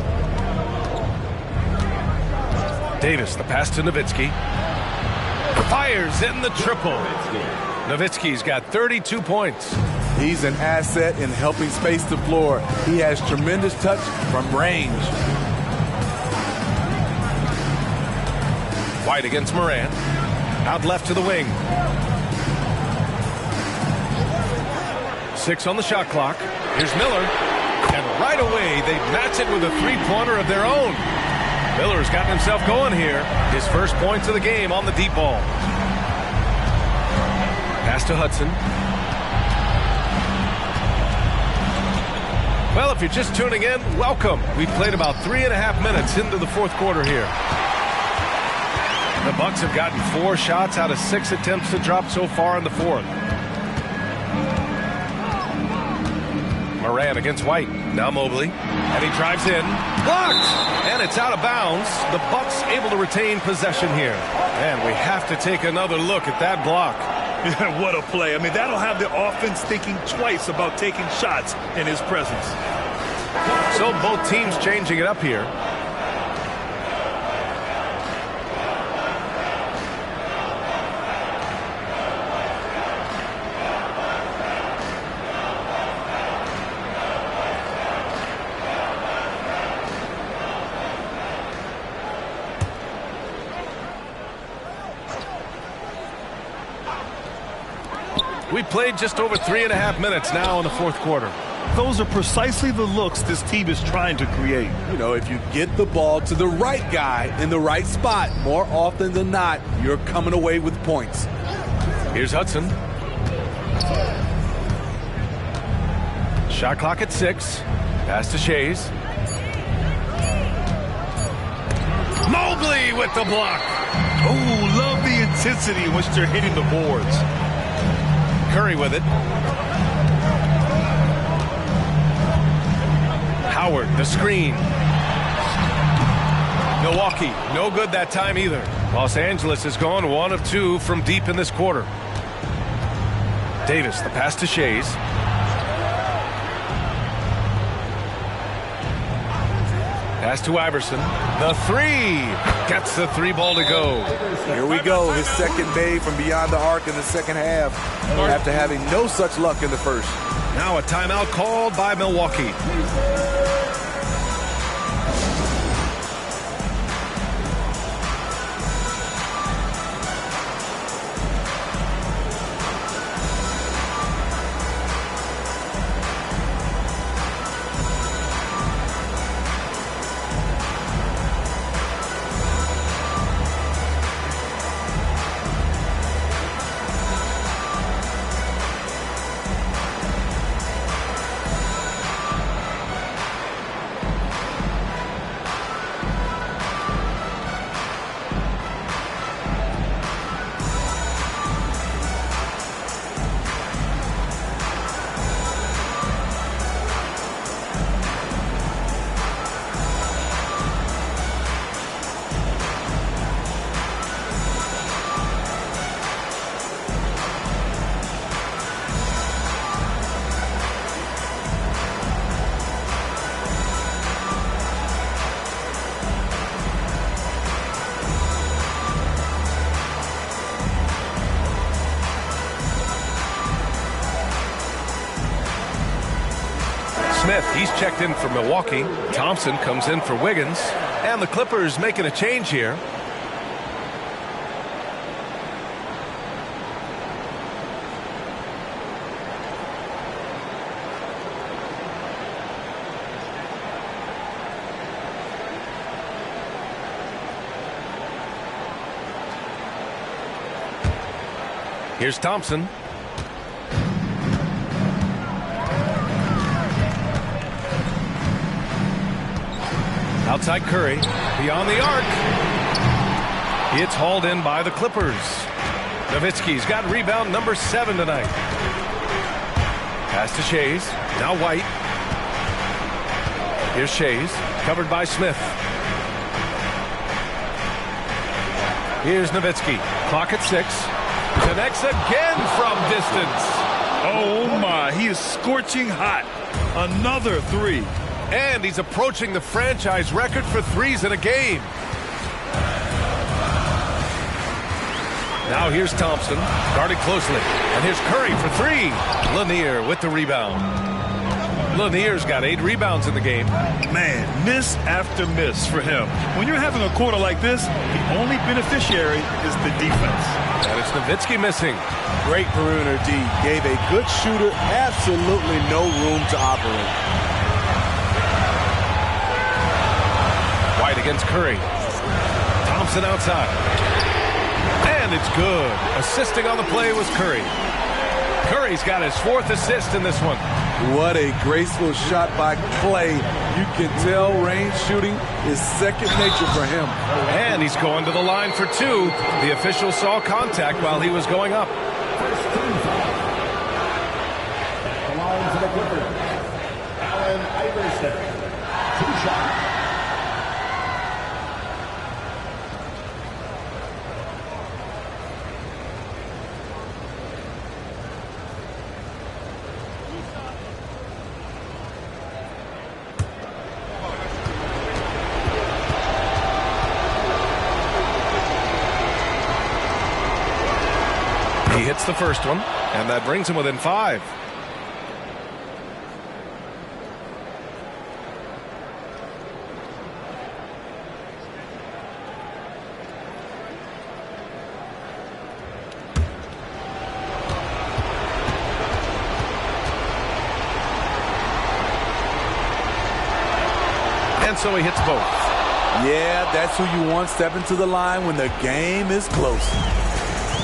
Davis, the pass to Nowitzki. Fires in the triple. Nowitzki's got 32 points. He's an asset in helping space the floor. He has tremendous touch from range. White against Morant. Out left to the wing. 6 on the shot clock. Here's Miller. And right away, they match it with a 3-pointer of their own. Miller's gotten himself going here. His first points of the game on the deep ball. Pass to Hudson. Well, if you're just tuning in, welcome. We've played about 3.5 minutes into the fourth quarter here. The Bucks have gotten 4 shots out of 6 attempts to drop so far in the fourth. Morant against White. Now Mobley. And he drives in. Blocked! And it's out of bounds. The Bucks able to retain possession here. And we have to take another look at that block. What a play. I mean, that'll have the offense thinking twice about taking shots in his presence. So both teams changing it up here. We played just over 3.5 minutes now in the fourth quarter. Those are precisely the looks this team is trying to create. You know, if you get the ball to the right guy in the right spot, more often than not, you're coming away with points. Here's Hudson. Shot clock at 6. Pass to Shays. Mobley with the block. Oh, love the intensity in which they're hitting the boards. Curry with it. Howard, the screen. Milwaukee, no good that time either. Los Angeles has gone 1 of 2 from deep in this quarter. Davis, the pass to Shays. Pass to Iverson. The 3. Gets the 3 ball to go. Here we go. His second made from beyond the arc in the second half after having no such luck in the first. Now a timeout called by Milwaukee. He's checked in for Milwaukee. Thompson comes in for Wiggins. And the Clippers making a change here. Here's Thompson. Outside Curry, beyond the arc. It's hauled in by the Clippers. Nowitzki's got rebound number 7 tonight. Pass to Shays. Now White. Here's Shays, covered by Smith. Here's Nowitzki. Clock at 6. Connects again from distance. Oh my, he is scorching hot. Another 3. And he's approaching the franchise record for threes in a game. Now here's Thompson, guarded closely. And here's Curry for 3. Lanier with the rebound. Lanier's got 8 rebounds in the game. Man, miss after miss for him. When you're having a quarter like this, the only beneficiary is the defense. And it's Nowitzki missing. Great perimeter D. Gave a good shooter absolutely no room to operate. White against Curry. Thompson outside. And it's good. Assisting on the play was Curry. Curry's got his 4th assist in this one. What a graceful shot by Clay. You can tell range shooting is second nature for him. And he's going to the line for 2. The official saw contact while he was going up. The line for the Clippers. Allen Iverson. 2 shots. He hits the first one, and that brings him within 5. And so he hits both. Yeah, that's who you want stepping to the line when the game is close.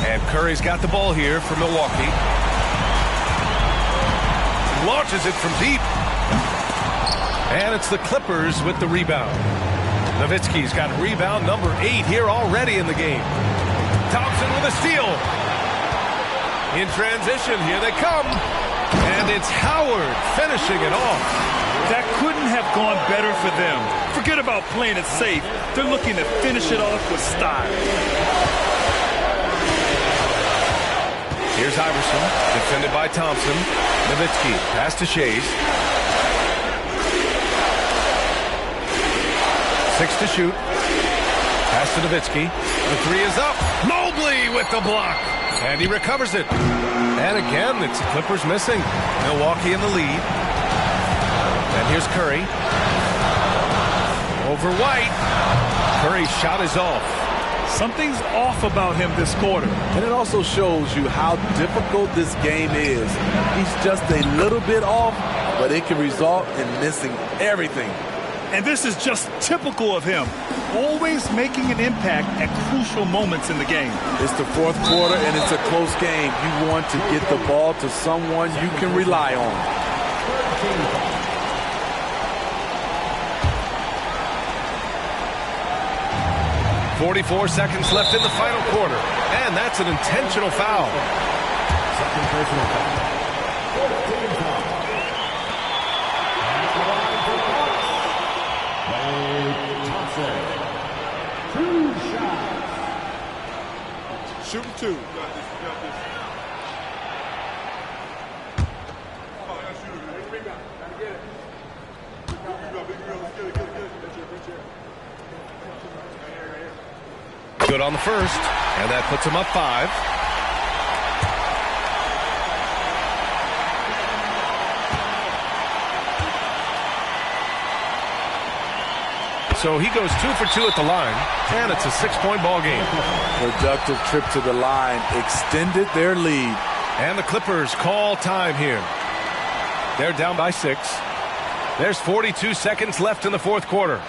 And Curry's got the ball here for Milwaukee. Launches it from deep. And it's the Clippers with the rebound. Nowitzki's got rebound number 8 here already in the game. Thompson with a steal. In transition, here they come. And it's Howard finishing it off. That couldn't have gone better for them. Forget about playing it safe. They're looking to finish it off with style. Here's Iverson, defended by Thompson. Nowitzki, pass to Shays. 6 to shoot. Pass to Nowitzki. The 3 is up. Mobley with the block. And he recovers it. And again, it's the Clippers missing. Milwaukee in the lead. And here's Curry. Over White. Curry's shot is off. Something's off about him this quarter. And it also shows you how difficult this game is. He's just a little bit off, but it can result in missing everything. And this is just typical of him. Always making an impact at crucial moments in the game. It's the 4th quarter, and it's a close game. You want to get the ball to someone you can rely on. 44 seconds left in the final quarter. And that's an intentional foul. Second personal foul. 14 foul. Clay Thompson. 2 shots. Shooting 2. Good on the first, and that puts him up 5. So he goes 2 for 2 at the line, and it's a 6-point ball game. Productive trip to the line extended their lead. And the Clippers call time here. They're down by 6. There's 42 seconds left in the fourth quarter.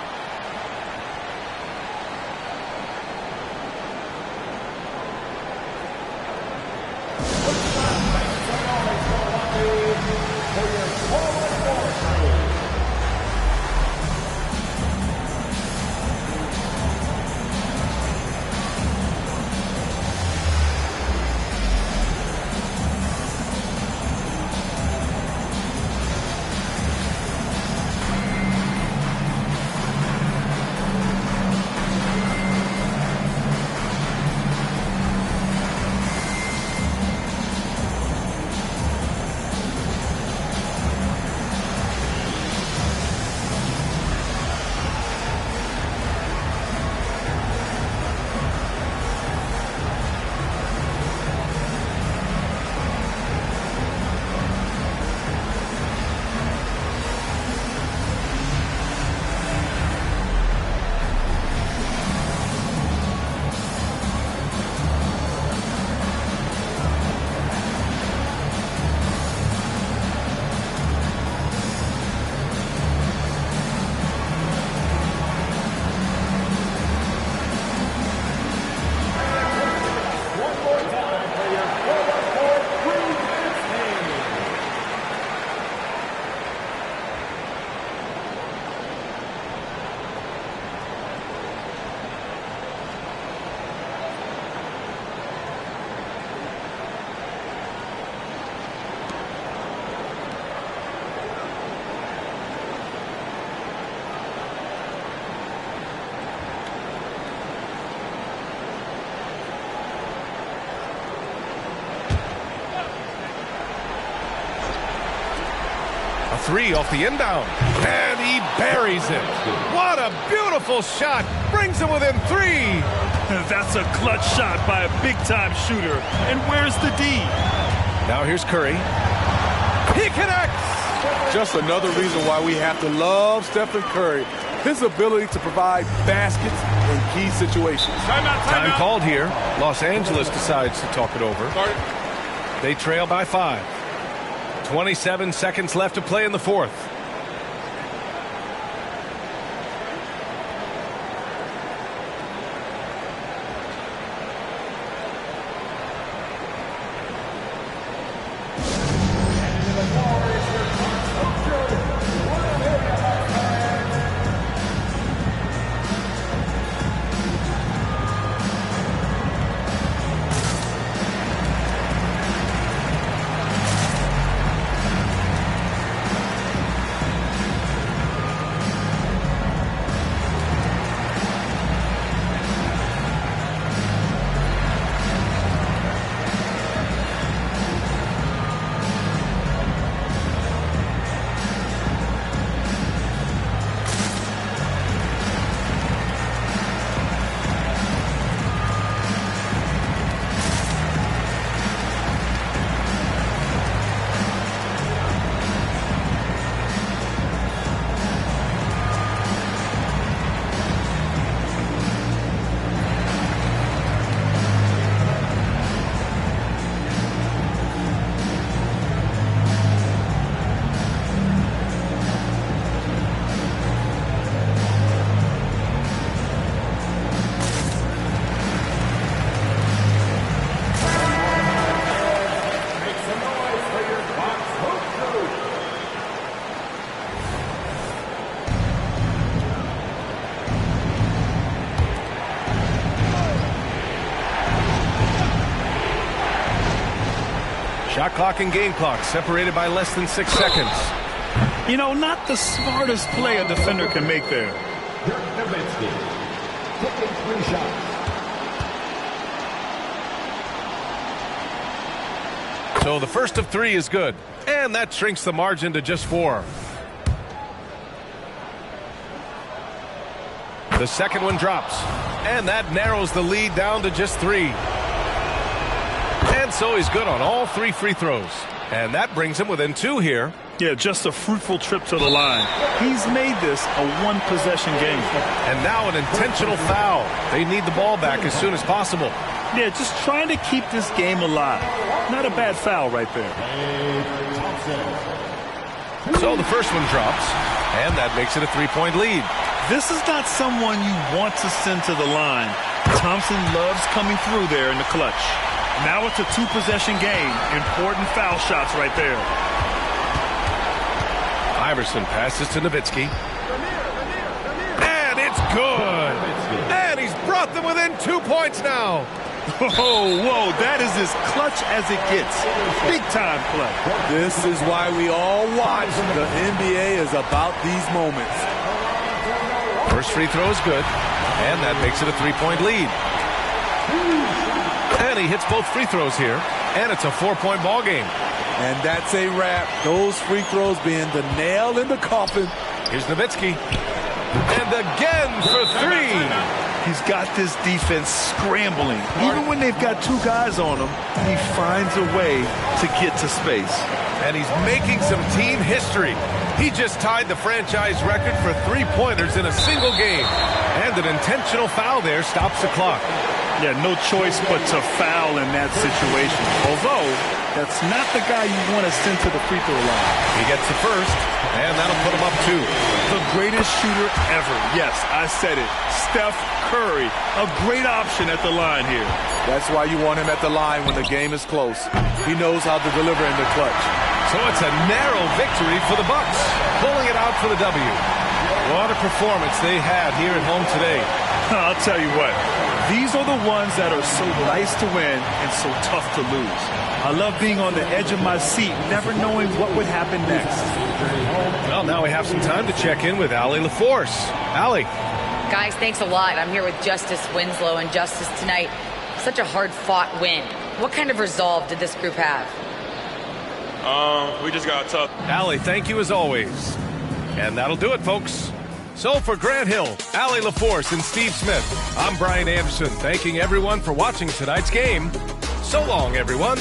Three off the inbound, and he buries it. What a beautiful shot. Brings him within 3. That's a clutch shot by a big-time shooter. And where's the D? Now here's Curry. He connects. Just another reason why we have to love Stephen Curry. His ability to provide baskets in key situations. Time called here. Los Angeles decides to talk it over. They trail by 5. 27 seconds left to play in the fourth. Shot clock and game clock separated by less than 6 seconds. You know, not the smartest play a defender can make there. So the first of 3 is good, and that shrinks the margin to just 4. The second one drops, and that narrows the lead down to just 3. And so he's good on all 3 free throws. And that brings him within 2 here. Yeah, just a fruitful trip to the line. He's made this a one-possession game. And now an intentional foul. They need the ball back as soon as possible. Yeah, just trying to keep this game alive. Not a bad foul right there. So the first one drops, and that makes it a 3-point lead. This is not someone you want to send to the line. Thompson loves coming through there in the clutch. Now it's a two-possession game. Important foul shots right there. Iverson passes to Nowitzki. And it's good. And he's brought them within 2 points now. Whoa, that is as clutch as it gets. Big time clutch. This is why we all watch. The NBA is about these moments. First free throw is good. And that makes it a 3-point lead. And he hits both free throws here. And it's a 4-point ball game. And that's a wrap. Those free throws being the nail in the coffin. Here's Nowitzki. And again for 3. He's got this defense scrambling. Even when they've got 2 guys on him, he finds a way to get to space. And he's making some team history. He just tied the franchise record for 3-pointers in a single game. And an intentional foul there stops the clock. Yeah, no choice but to foul in that situation. Although, that's not the guy you want to send to the free throw line. He gets the first, and that'll put him up 2. The greatest shooter ever. Yes, I said it. Steph Curry. A great option at the line here. That's why you want him at the line when the game is close. He knows how to deliver in the clutch. So it's a narrow victory for the Bucks, pulling it out for the W. What a performance they had here at home today. I'll tell you what. These are the ones that are so nice to win and so tough to lose. I love being on the edge of my seat, never knowing what would happen next. Well, now we have some time to check in with Allie LaForce. Allie. Guys, thanks a lot. I'm here with Justice Winslow, and Justice, tonight, such a hard-fought win. What kind of resolve did this group have? We just got tough. Allie, thank you as always. And that'll do it, folks. So for Grant Hill, Allie LaForce, and Steve Smith, I'm Brian Anderson, thanking everyone for watching tonight's game. So long, everyone.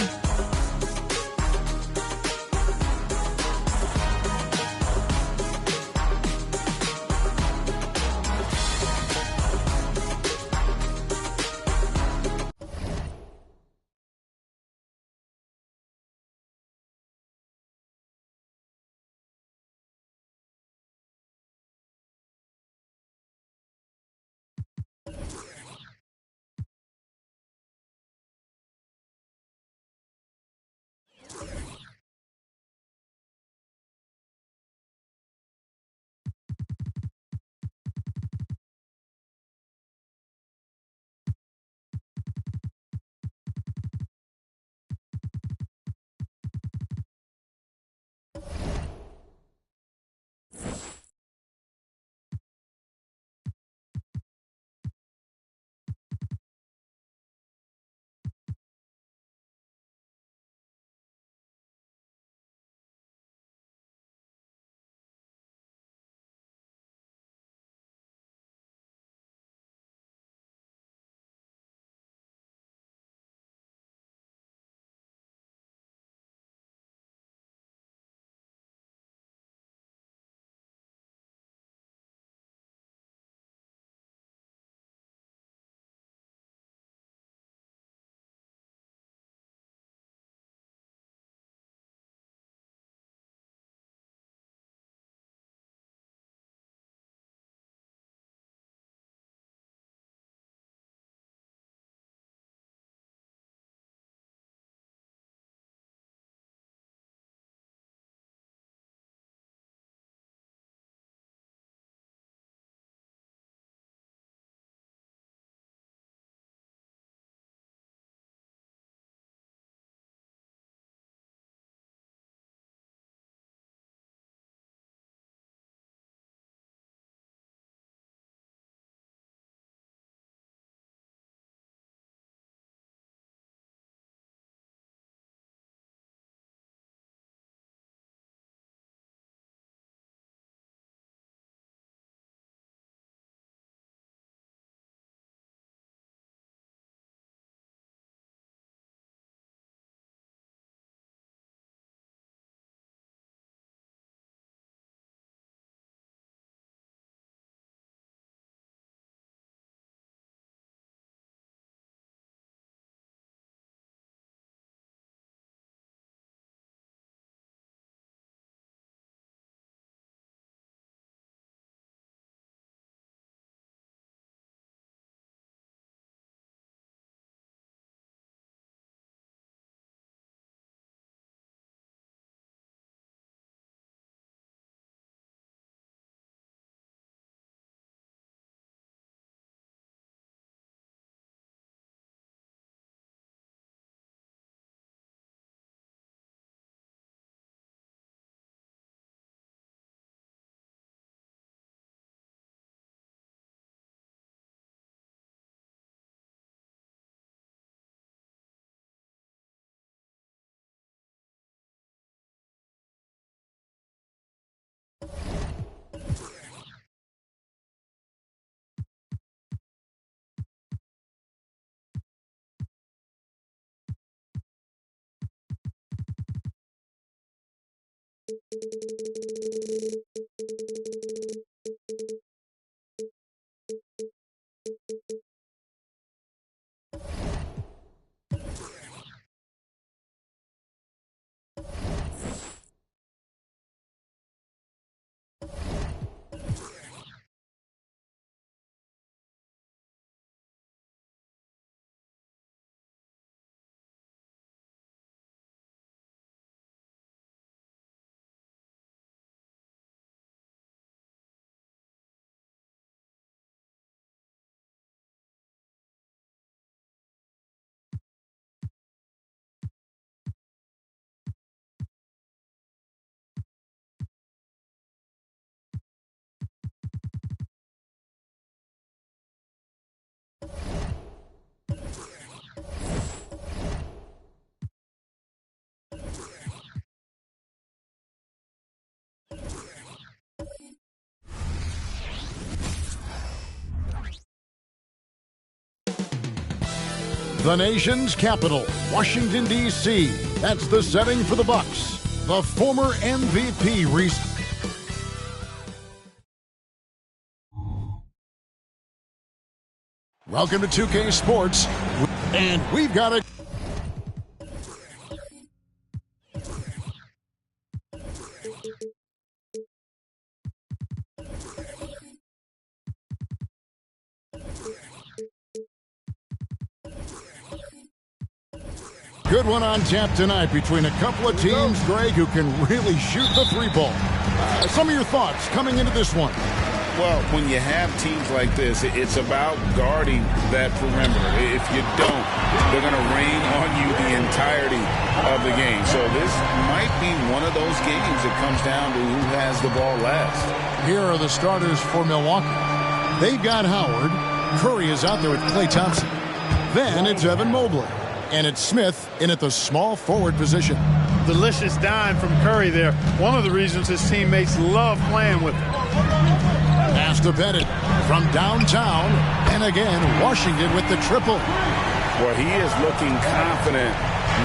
The nation's capital, Washington, D.C. That's the setting for the Bucks. The former MVP Welcome to 2K Sports, and we've got a good one on tap tonight between a couple of teams, Greg, who can really shoot the three ball. Some of your thoughts coming into this one. Well, when you have teams like this, it's about guarding that perimeter. If you don't, they're going to rain on you the entirety of the game. So this might be one of those games that comes down to who has the ball last. Here are the starters for Milwaukee. They've got Howard. Curry is out there with Klay Thompson. Then it's Evan Mobley. And it's Smith in at the small forward position. Delicious dime from Curry there. One of the reasons his teammates love playing with him. Pass to Bennett from downtown. And again, Washington with the triple. Well, he is looking confident.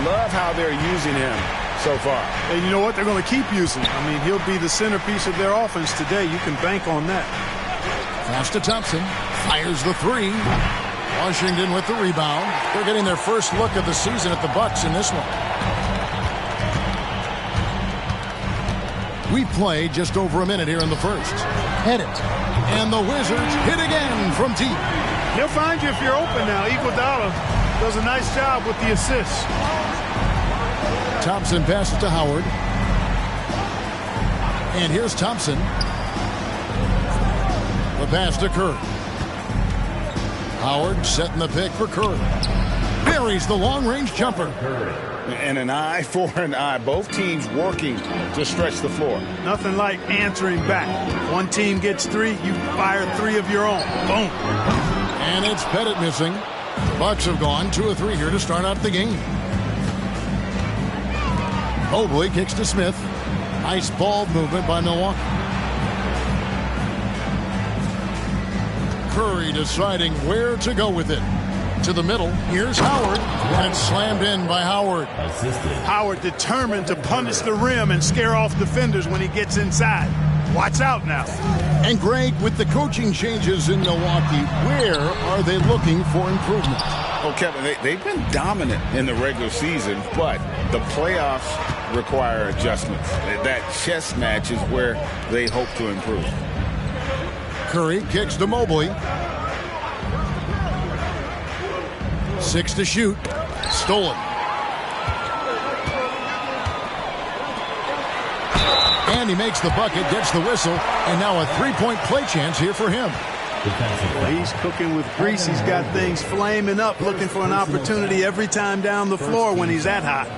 Love how they're using him so far. And you know what? They're going to keep using him. I mean, he'll be the centerpiece of their offense today. You can bank on that. Pass to Thompson. Fires the three. Washington with the rebound. They're getting their first look of the season at the Bucks in this one. We play just over a minute here in the first. Hit it. And the Wizards hit again from deep. He'll find you if you're open now. Iguodala does a nice job with the assist. Thompson passes to Howard. And here's Thompson. The pass to Curry. Howard setting the pick for Curry. Buries the long-range jumper. And an eye for an eye. Both teams working to stretch the floor. Nothing like answering back. One team gets three, you fire three of your own. Boom. And it's Pettit missing. Bucks have gone 2 of 3 here to start out the game. Mobley kicks to Smith. Nice ball movement by Milwaukee. Curry deciding where to go with it. To the middle. Here's Howard. And it's slammed in by Howard. Howard determined to punish the rim and scare off defenders when he gets inside. Watch out now. And Greg, with the coaching changes in Milwaukee, where are they looking for improvement? Oh, Kevin, they've been dominant in the regular season, but the playoffs require adjustments. That chess match is where they hope to improve. Curry kicks to Mobley. 6 to shoot. Stolen. And he makes the bucket, gets the whistle, and now a three-point play chance here for him. He's cooking with grease. He's got things flaming up, looking for an opportunity every time down the floor when he's that hot.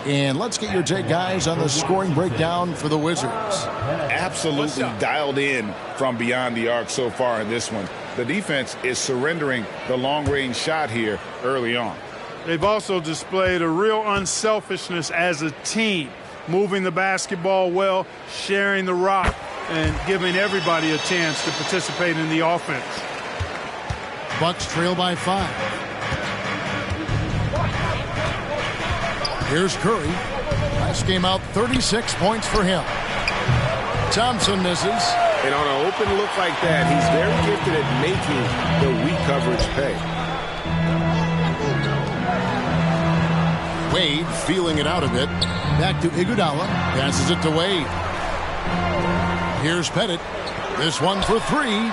And let's get your take, guys, on the scoring breakdown for the Wizards. Absolutely dialed in from beyond the arc so far in this one. The defense is surrendering the long-range shot here early on. They've also displayed a real unselfishness as a team, moving the basketball well, sharing the rock, and giving everybody a chance to participate in the offense. Bucks trail by 5. Here's Curry. Last game out, 36 points for him. Thompson misses. And on an open look like that, he's very gifted at making the weak coverage pay. Wade feeling it out a bit. Back to Iguodala. Passes it to Wade. Here's Pettit. This one for three.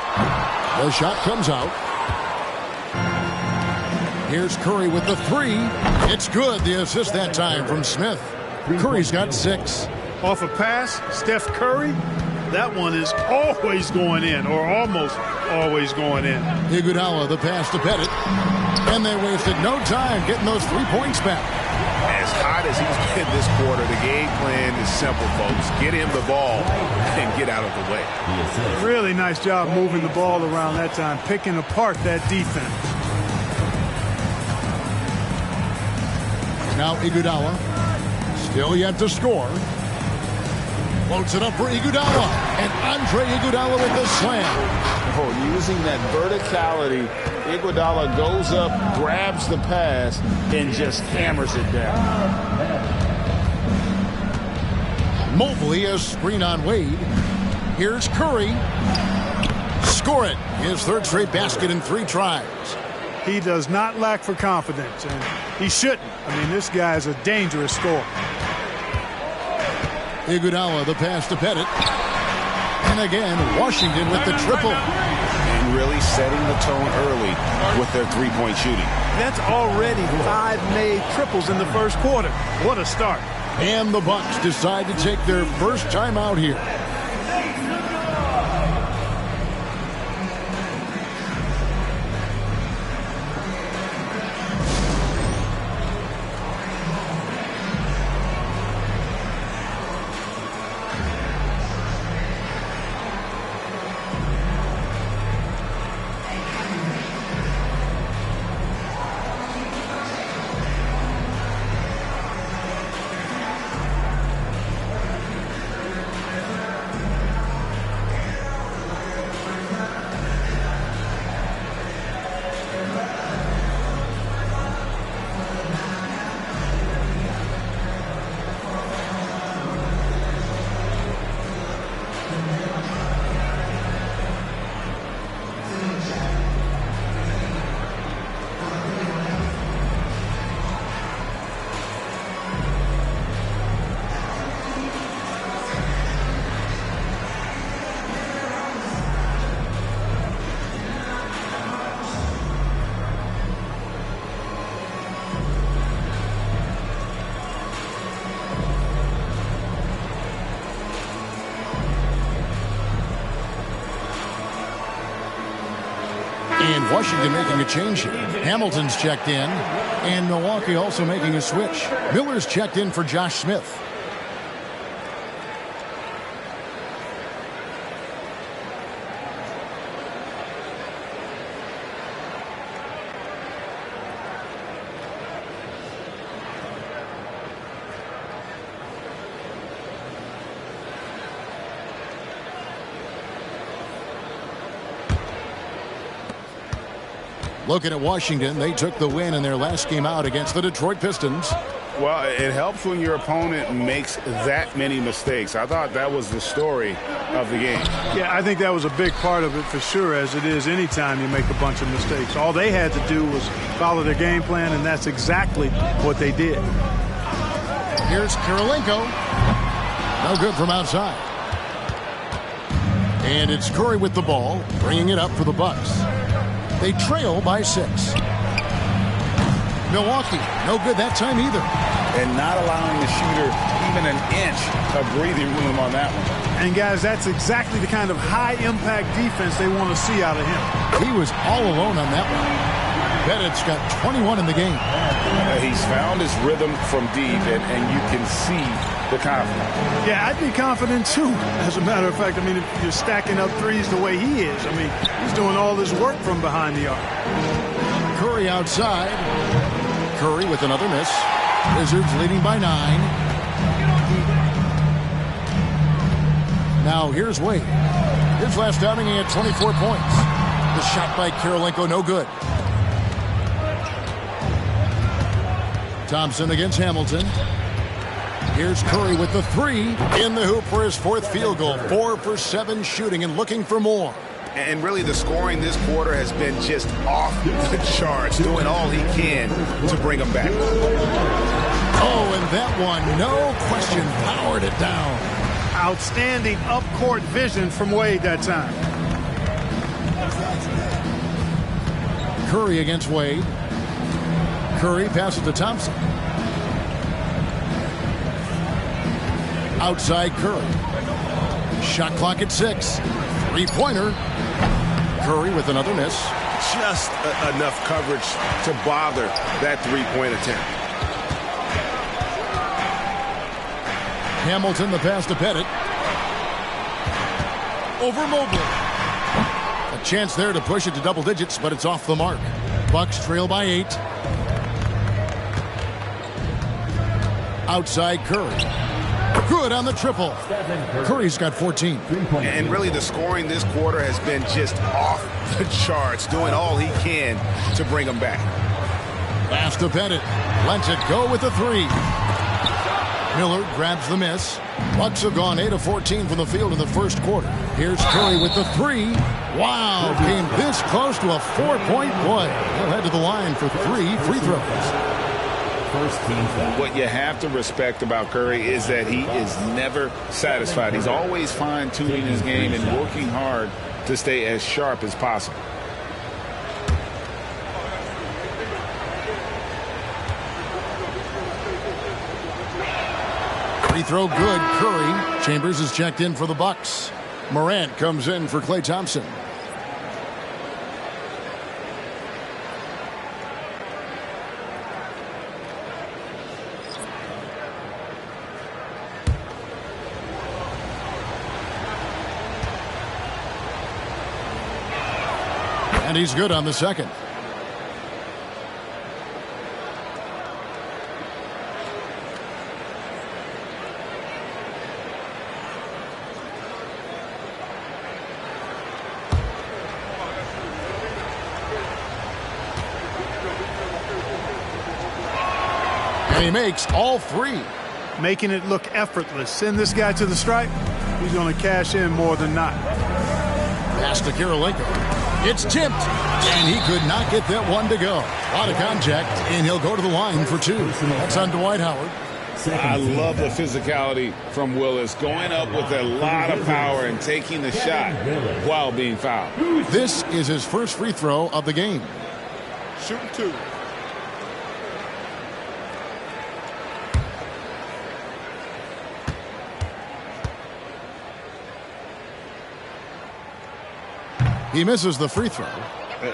The shot comes out. Here's Curry with the three. It's good. The assist that time from Smith. Curry's got 6. Off a pass, Steph Curry, that one is always going in, or almost always going in. Iguodala, the pass to Pettit. And they wasted no time getting those 3 points back. As hot as he's been this quarter, the game plan is simple, folks. Get him the ball and get out of the way. Really nice job moving the ball around that time, picking apart that defense. Now Iguodala, still yet to score. Floats it up for Iguodala, and Andre Iguodala with the slam. Oh, using that verticality, Iguodala goes up, grabs the pass, and just hammers it down. Mobley, a screen on Wade. Here's Curry. Score it. His 3rd straight basket in 3 tries. He does not lack for confidence, and he shouldn't. I mean, this guy is a dangerous scorer. Iguodala, the pass to Pettit. And again, Washington with the triple. And really setting the tone early with their 3-point shooting. That's already 5 made triples in the first quarter. What a start. And the Bucks decide to take their first time out here. And Washington making a change here. Hamilton's checked in, and Milwaukee also making a switch. Miller's checked in for Josh Smith. Looking at Washington, they took the win in their last game out against the Detroit Pistons. Well, it helps when your opponent makes that many mistakes. I thought that was the story of the game. Yeah, I think that was a big part of it for sure, as it is anytime you make a bunch of mistakes. All they had to do was follow their game plan, and that's exactly what they did. Here's Kirilenko. No good from outside. And it's Curry with the ball, bringing it up for the Bucks. They trail by 6. Milwaukee, no good that time either. And not allowing the shooter even an inch of breathing room on that one. And guys, that's exactly the kind of high-impact defense they want to see out of him. He was all alone on that one. Pettit's got 21 in the game. He's found his rhythm from deep, and you can see the confidence. Yeah, I'd be confident too. As a matter of fact, I mean, if you're stacking up threes the way he is, I mean, he's doing all this work from behind the arc. Curry outside. Curry with another miss. Wizards leading by 9. Now here's Wade. His last outing, he had 24 points. The shot by Kirilenko, no good. Thompson against Hamilton. Here's Curry with the three. In the hoop for his fourth field goal. 4 for 7 shooting and looking for more. And really the scoring this quarter has been just off the charts, doing all he can to bring them back. Oh, and that one, no question, powered it down. Outstanding up-court vision from Wade that time. Curry against Wade. Curry passes to Thompson. Outside Curry. Shot clock at 6. Three-pointer. Curry with another miss. Just enough coverage to bother that three-point attempt. Hamilton the pass to Pettit. Over Mobley. A chance there to push it to double digits, but it's off the mark. Bucks trail by 8. Outside Curry. Good on the triple. Curry's got 14. And really the scoring this quarter has been just off the charts, doing all he can to bring them back. Pass to Pettit. Lets it go with the three. Miller grabs the miss. Bucks have gone 8 of 14 from the field in the first quarter. Here's Curry with the three. Wow, came this close to a 4-point play. He'll head to the line for 3 free throws. What you have to respect about Curry is that he is never satisfied. He's always fine-tuning his game and working hard to stay as sharp as possible. Free throw good, Curry. Chambers is checked in for the Bucks. Morant comes in for Klay Thompson. And he's good on the second. And he makes all 3. Making it look effortless. Send this guy to the stripe. He's going to cash in more than not. Pass to Kirilenko. It's tipped, and he could not get that one to go. A lot of contact, and he'll go to the line for 2. That's on Dwight Howard. I love the physicality from Willis, going up with a lot of power and taking the shot while being fouled. This is his first free throw of the game. Shooting 2. He misses the free throw.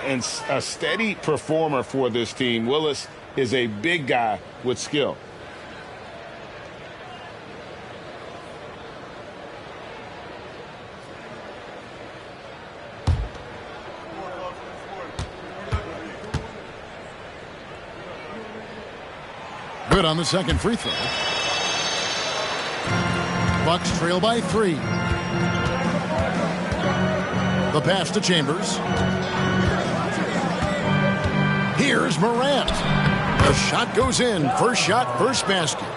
And a steady performer for this team. Willis is a big guy with skill. Good on the second free throw. Bucks trail by 3. The pass to Chambers. Here's Morant. The shot goes in. First shot, first basket.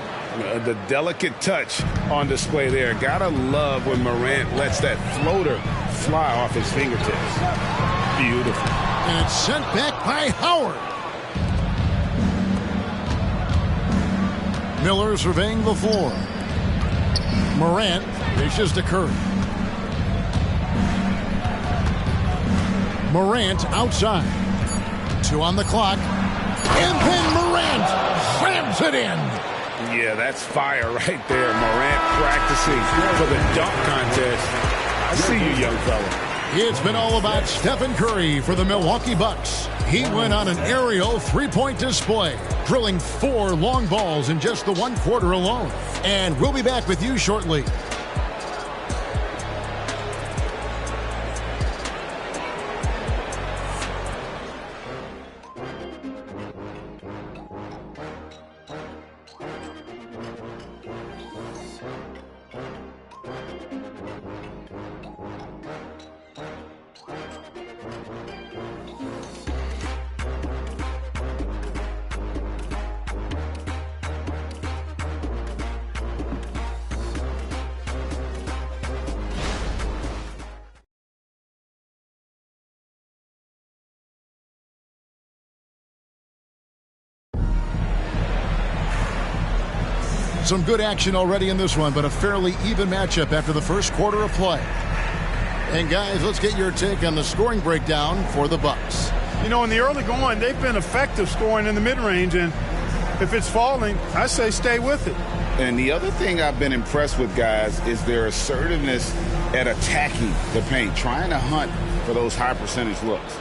The delicate touch on display there. Gotta love when Morant lets that floater fly off his fingertips. Beautiful. And it's sent back by Howard. Miller surveying the floor. Morant dishes to Curry. Morant outside. 2 on the clock. And then Morant slams it in. Yeah, that's fire right there. Morant practicing for the dunk contest. I see you, young fella. It's been all about Stephen Curry for the Milwaukee Bucks. He went on an aerial 3-point display, drilling 4 long balls in just the 1 quarter alone. And we'll be back with you shortly. Some good action already in this one, but a fairly even matchup after the first quarter of play. And guys, let's get your take on the scoring breakdown for the Bucks. You know, in the early going, they've been effective scoring in the mid-range, and if it's falling, I say stay with it. And the other thing I've been impressed with, guys, is their assertiveness at attacking the paint, trying to hunt for those high percentage looks.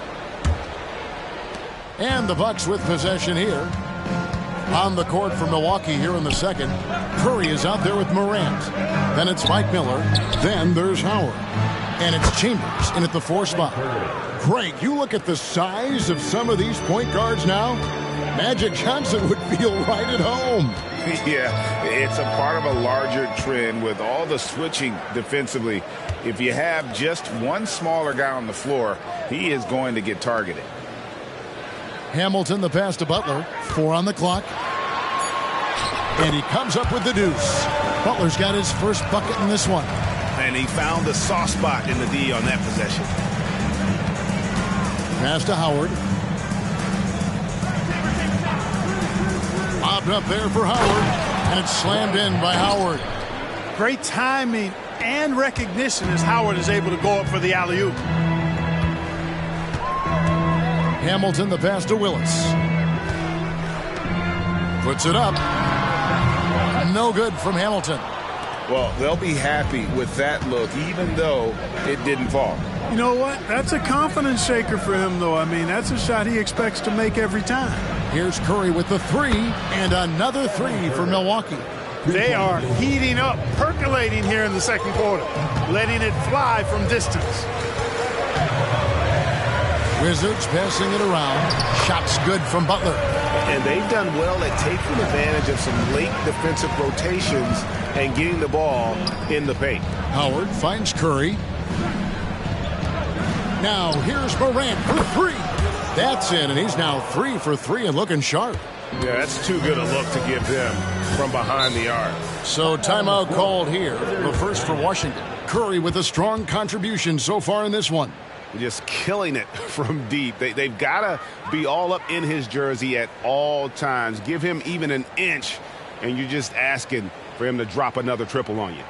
And the Bucks with possession here. On the court for Milwaukee here in the second. Curry is out there with Morant. Then it's Mike Miller. Then there's Howard. And it's Chambers in at the 4 spot. Greg, you look at the size of some of these point guards now. Magic Johnson would feel right at home. Yeah, it's a part of a larger trend with all the switching defensively. If you have just one smaller guy on the floor, he is going to get targeted. Hamilton, the pass to Butler. 4 on the clock. And he comes up with the deuce. Butler's got his first bucket in this one. And he found the soft spot in the D on that possession. Pass to Howard. Bobbed up there for Howard. And it's slammed in by Howard. Great timing and recognition as Howard is able to go up for the alley-oop. Hamilton, the pass to Willis. Puts it up. No good from Hamilton. Well, they'll be happy with that look, even though it didn't fall. You know what? That's a confidence shaker for him, though. I mean, that's a shot he expects to make every time. Here's Curry with the 3, and another 3 for Milwaukee. They are heating up, percolating here in the second quarter, letting it fly from distance. Wizards passing it around. Shots good from Butler. And they've done well at taking advantage of some late defensive rotations and getting the ball in the paint. Howard finds Curry. Now here's Morant for 3. That's in, and he's now 3 for 3 and looking sharp. Yeah, that's too good a look to give them from behind the arc. So timeout called here. The first for Washington. Curry with a strong contribution so far in this one. Just killing it from deep. They've got to be all up in his jersey at all times. Give him even an inch, and you're just asking for him to drop another triple on you.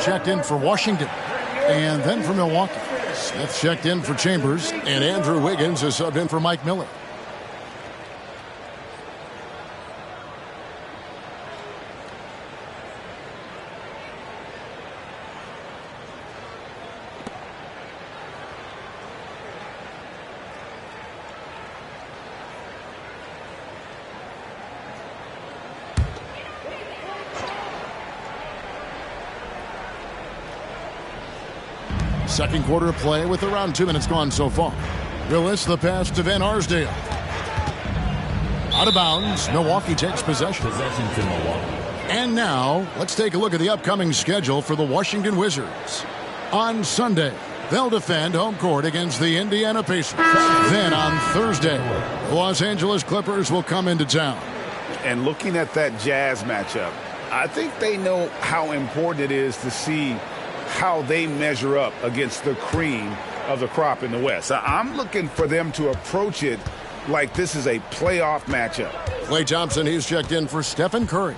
Checked in for Washington, and then for Milwaukee. Smith checked in for Chambers, and Andrew Wiggins is subbed in for Mike Miller. Second quarter of play with around 2 minutes gone so far. Willis, the pass to Van Arsdale. Out of bounds. Milwaukee takes possession. Possession to Milwaukee. And now, let's take a look at the upcoming schedule for the Washington Wizards. On Sunday, they'll defend home court against the Indiana Pacers. Then on Thursday, the Los Angeles Clippers will come into town. And looking at that Jazz matchup, I think they know how important it is to see how they measure up against the cream of the crop in the West. I'm looking for them to approach it like this is a playoff matchup. Klay Thompson, he's checked in for Stephen Curry.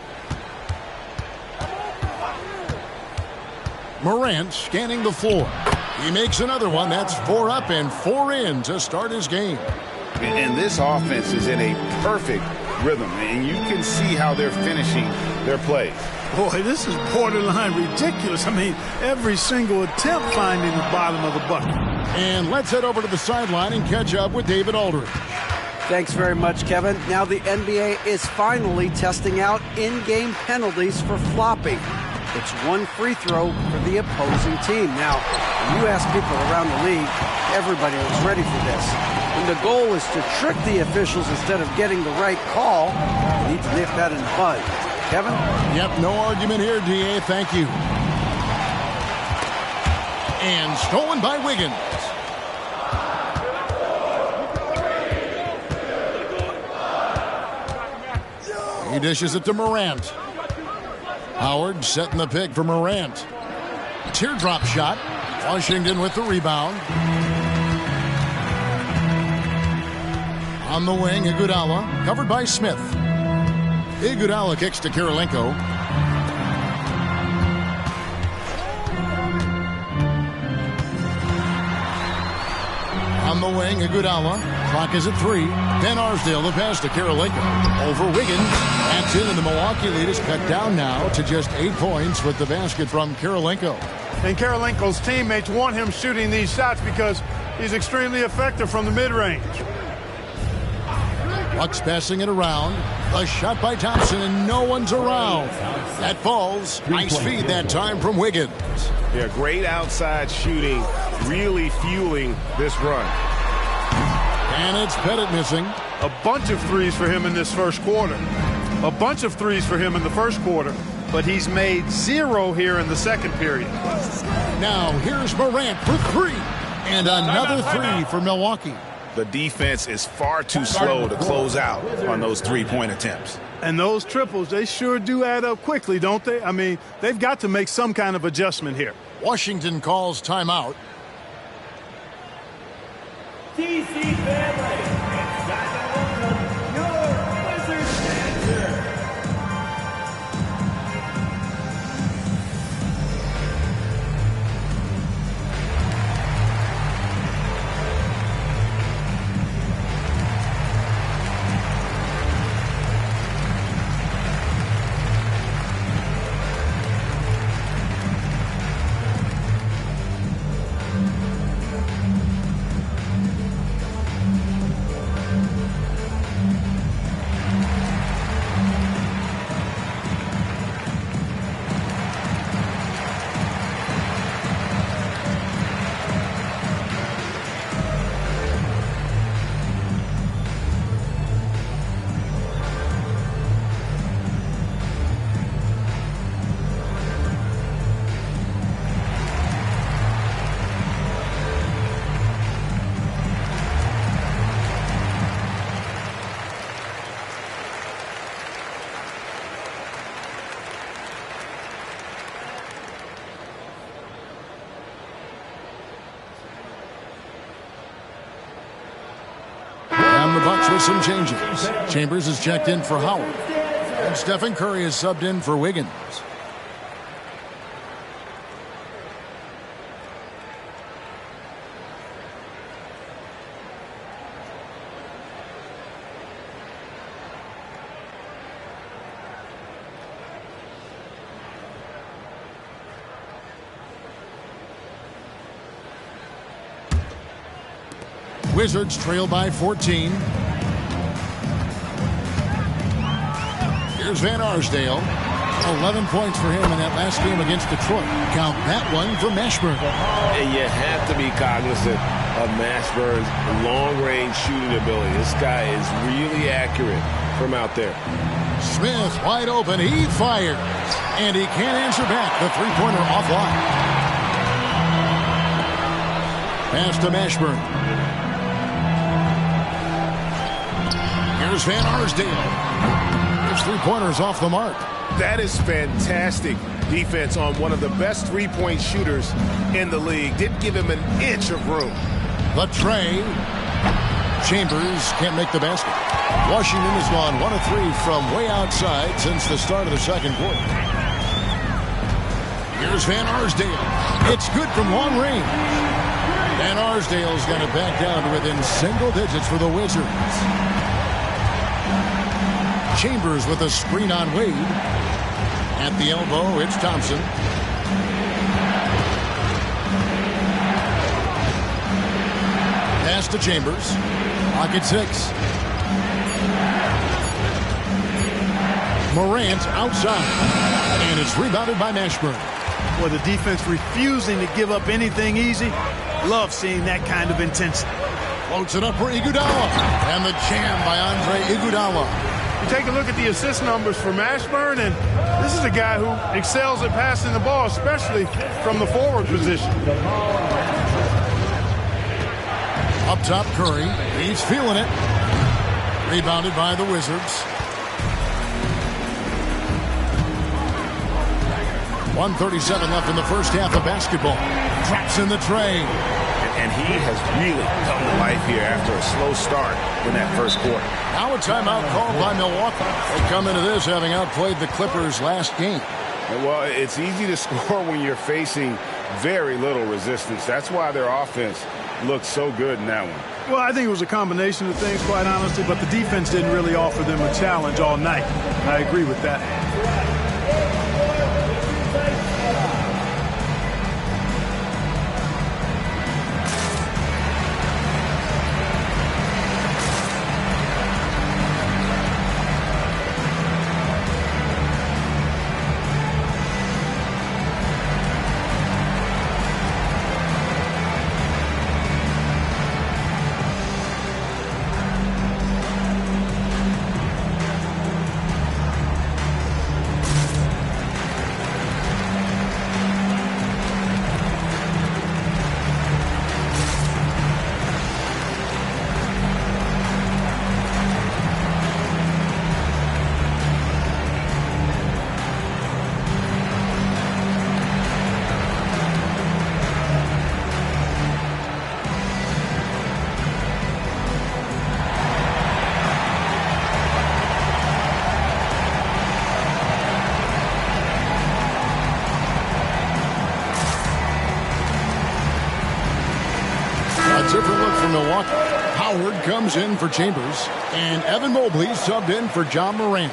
Morant scanning the floor. He makes another one. That's 4 up and 4 in to start his game. And this offense is in a perfect rhythm, and you can see how they're finishing their plays. Boy, this is borderline ridiculous. I mean, every single attempt finding the bottom of the bucket. And let's head over to the sideline and catch up with David Aldridge. Thanks very much, Kevin. Now the NBA is finally testing out in-game penalties for flopping. It's 1 free throw for the opposing team. Now, when you ask people around the league, everybody was ready for this. And the goal is to trick the officials instead of getting the right call. You need to nip that in the bud. Kevin? Yep, no argument here, DA. Thank you. And stolen by Wiggins. He dishes it to Morant. Howard setting the pick for Morant. Teardrop shot. Washington with the rebound. On the wing, Iguodala, covered by Smith. Iguodala kicks to Kirilenko. On the wing, Iguodala. Clock is at 3. Van Arsdale, the pass to Kirilenko. Over Wiggins. That's in, and the Milwaukee lead is cut down now to just 8 points with the basket from Kirilenko. And Kirilenko's teammates want him shooting these shots because he's extremely effective from the mid-range. Bucks passing it around. A shot by Thompson, and no one's around. That falls. Nice feed that time from Wiggins. Yeah, great outside shooting, really fueling this run. And it's Pettit missing. A bunch of threes for him in this first quarter. A bunch of threes for him in the first quarter, but he's made 0 here in the second period. Now here's Morant for 3. And another 3 for Milwaukee. The defense is far too slow to close out on those three-point attempts. And those triples, they sure do add up quickly, don't they? I mean, they've got to make some kind of adjustment here. Washington calls timeout. TC family, it's time to welcome your Wizards dancer. The Bucks with some changes. Chambers is checked in for Howard. And Stephen Curry is subbed in for Wiggins. Wizards trail by 14. Here's Van Arsdale. 11 points for him in that last game against Detroit. Count that one for Mashburn. And you have to be cognizant of Mashburn's long-range shooting ability. This guy is really accurate from out there. Smith wide open. He fires. And he can't answer back. The three-pointer offline. Pass to Mashburn. Here's Van Arsdale. His three-pointers off the mark. That is fantastic defense on one of the best three-point shooters in the league. Didn't give him an inch of room. The tray. Chambers can't make the basket. Washington has gone 1 of 3 from way outside since the start of the second quarter. Here's Van Arsdale. It's good from long range. Van Arsdale's got it back down to within single digits for the Wizards. Chambers with a screen on Wade. At the elbow, it's Thompson. Pass to Chambers. Clock at 6. Morant outside. And it's rebounded by Mashburn. Well, the defense refusing to give up anything easy. Love seeing that kind of intensity. Floats it up for Iguodala. And the jam by Andre Iguodala. You take a look at the assist numbers for Mashburn, and this is a guy who excels at passing the ball, especially from the forward position. Up top, Curry. He's feeling it. Rebounded by the Wizards. 1:37 left in the first half of basketball. Drops in the tray. And he has really come to life here after a slow start in that first quarter. Now a timeout called by Milwaukee. They come into this having outplayed the Clippers last game. Well, it's easy to score when you're facing very little resistance. That's why their offense looked so good in that one. Well, I think it was a combination of things, quite honestly, but the defense didn't really offer them a challenge all night. I agree with that. Different look for Milwaukee. Howard comes in for Chambers, and Evan Mobley subbed in for John Morant.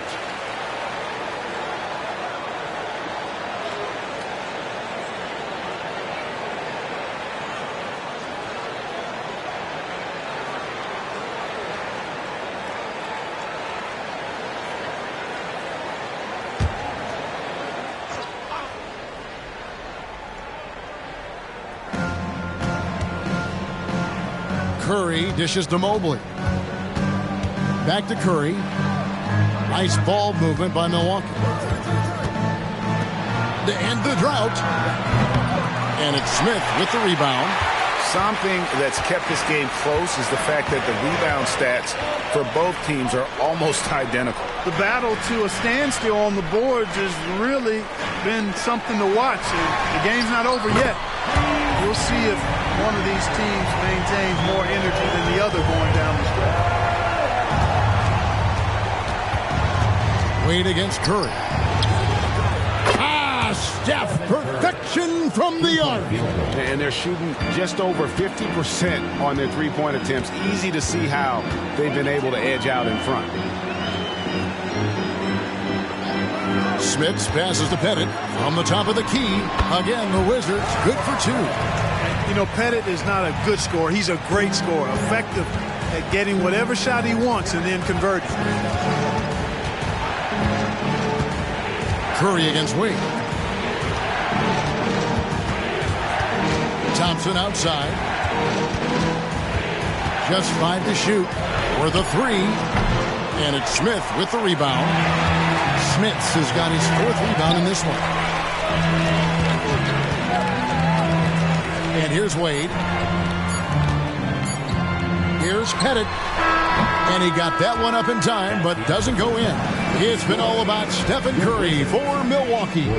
Curry dishes to Mobley. Back to Curry. Nice ball movement by Milwaukee. To end the drought. And it's Smith with the rebound. Something that's kept this game close is the fact that the rebound stats for both teams are almost identical. The battle to a standstill on the boards has really been something to watch. The game's not over yet. We'll see if one of these teams maintains more energy than the other going down the stretch. Wade against Curry. Steph, perfection from the arc. And they're shooting just over 50% on their three-point attempts. Easy to see how they've been able to edge out in front. Smits passes to Pettit from the top of the key. Again, the Wizards good for two. You know, Pettit is not a good scorer. He's a great scorer, effective at getting whatever shot he wants and then converting. Curry against Wade. Thompson outside. Just 5 to shoot for the three. And it's Smith with the rebound. Smits has got his 4th rebound in this one. And here's Wade. Here's Pettit. And he got that one up in time, but doesn't go in. It's been all about Stephen Curry for Milwaukee.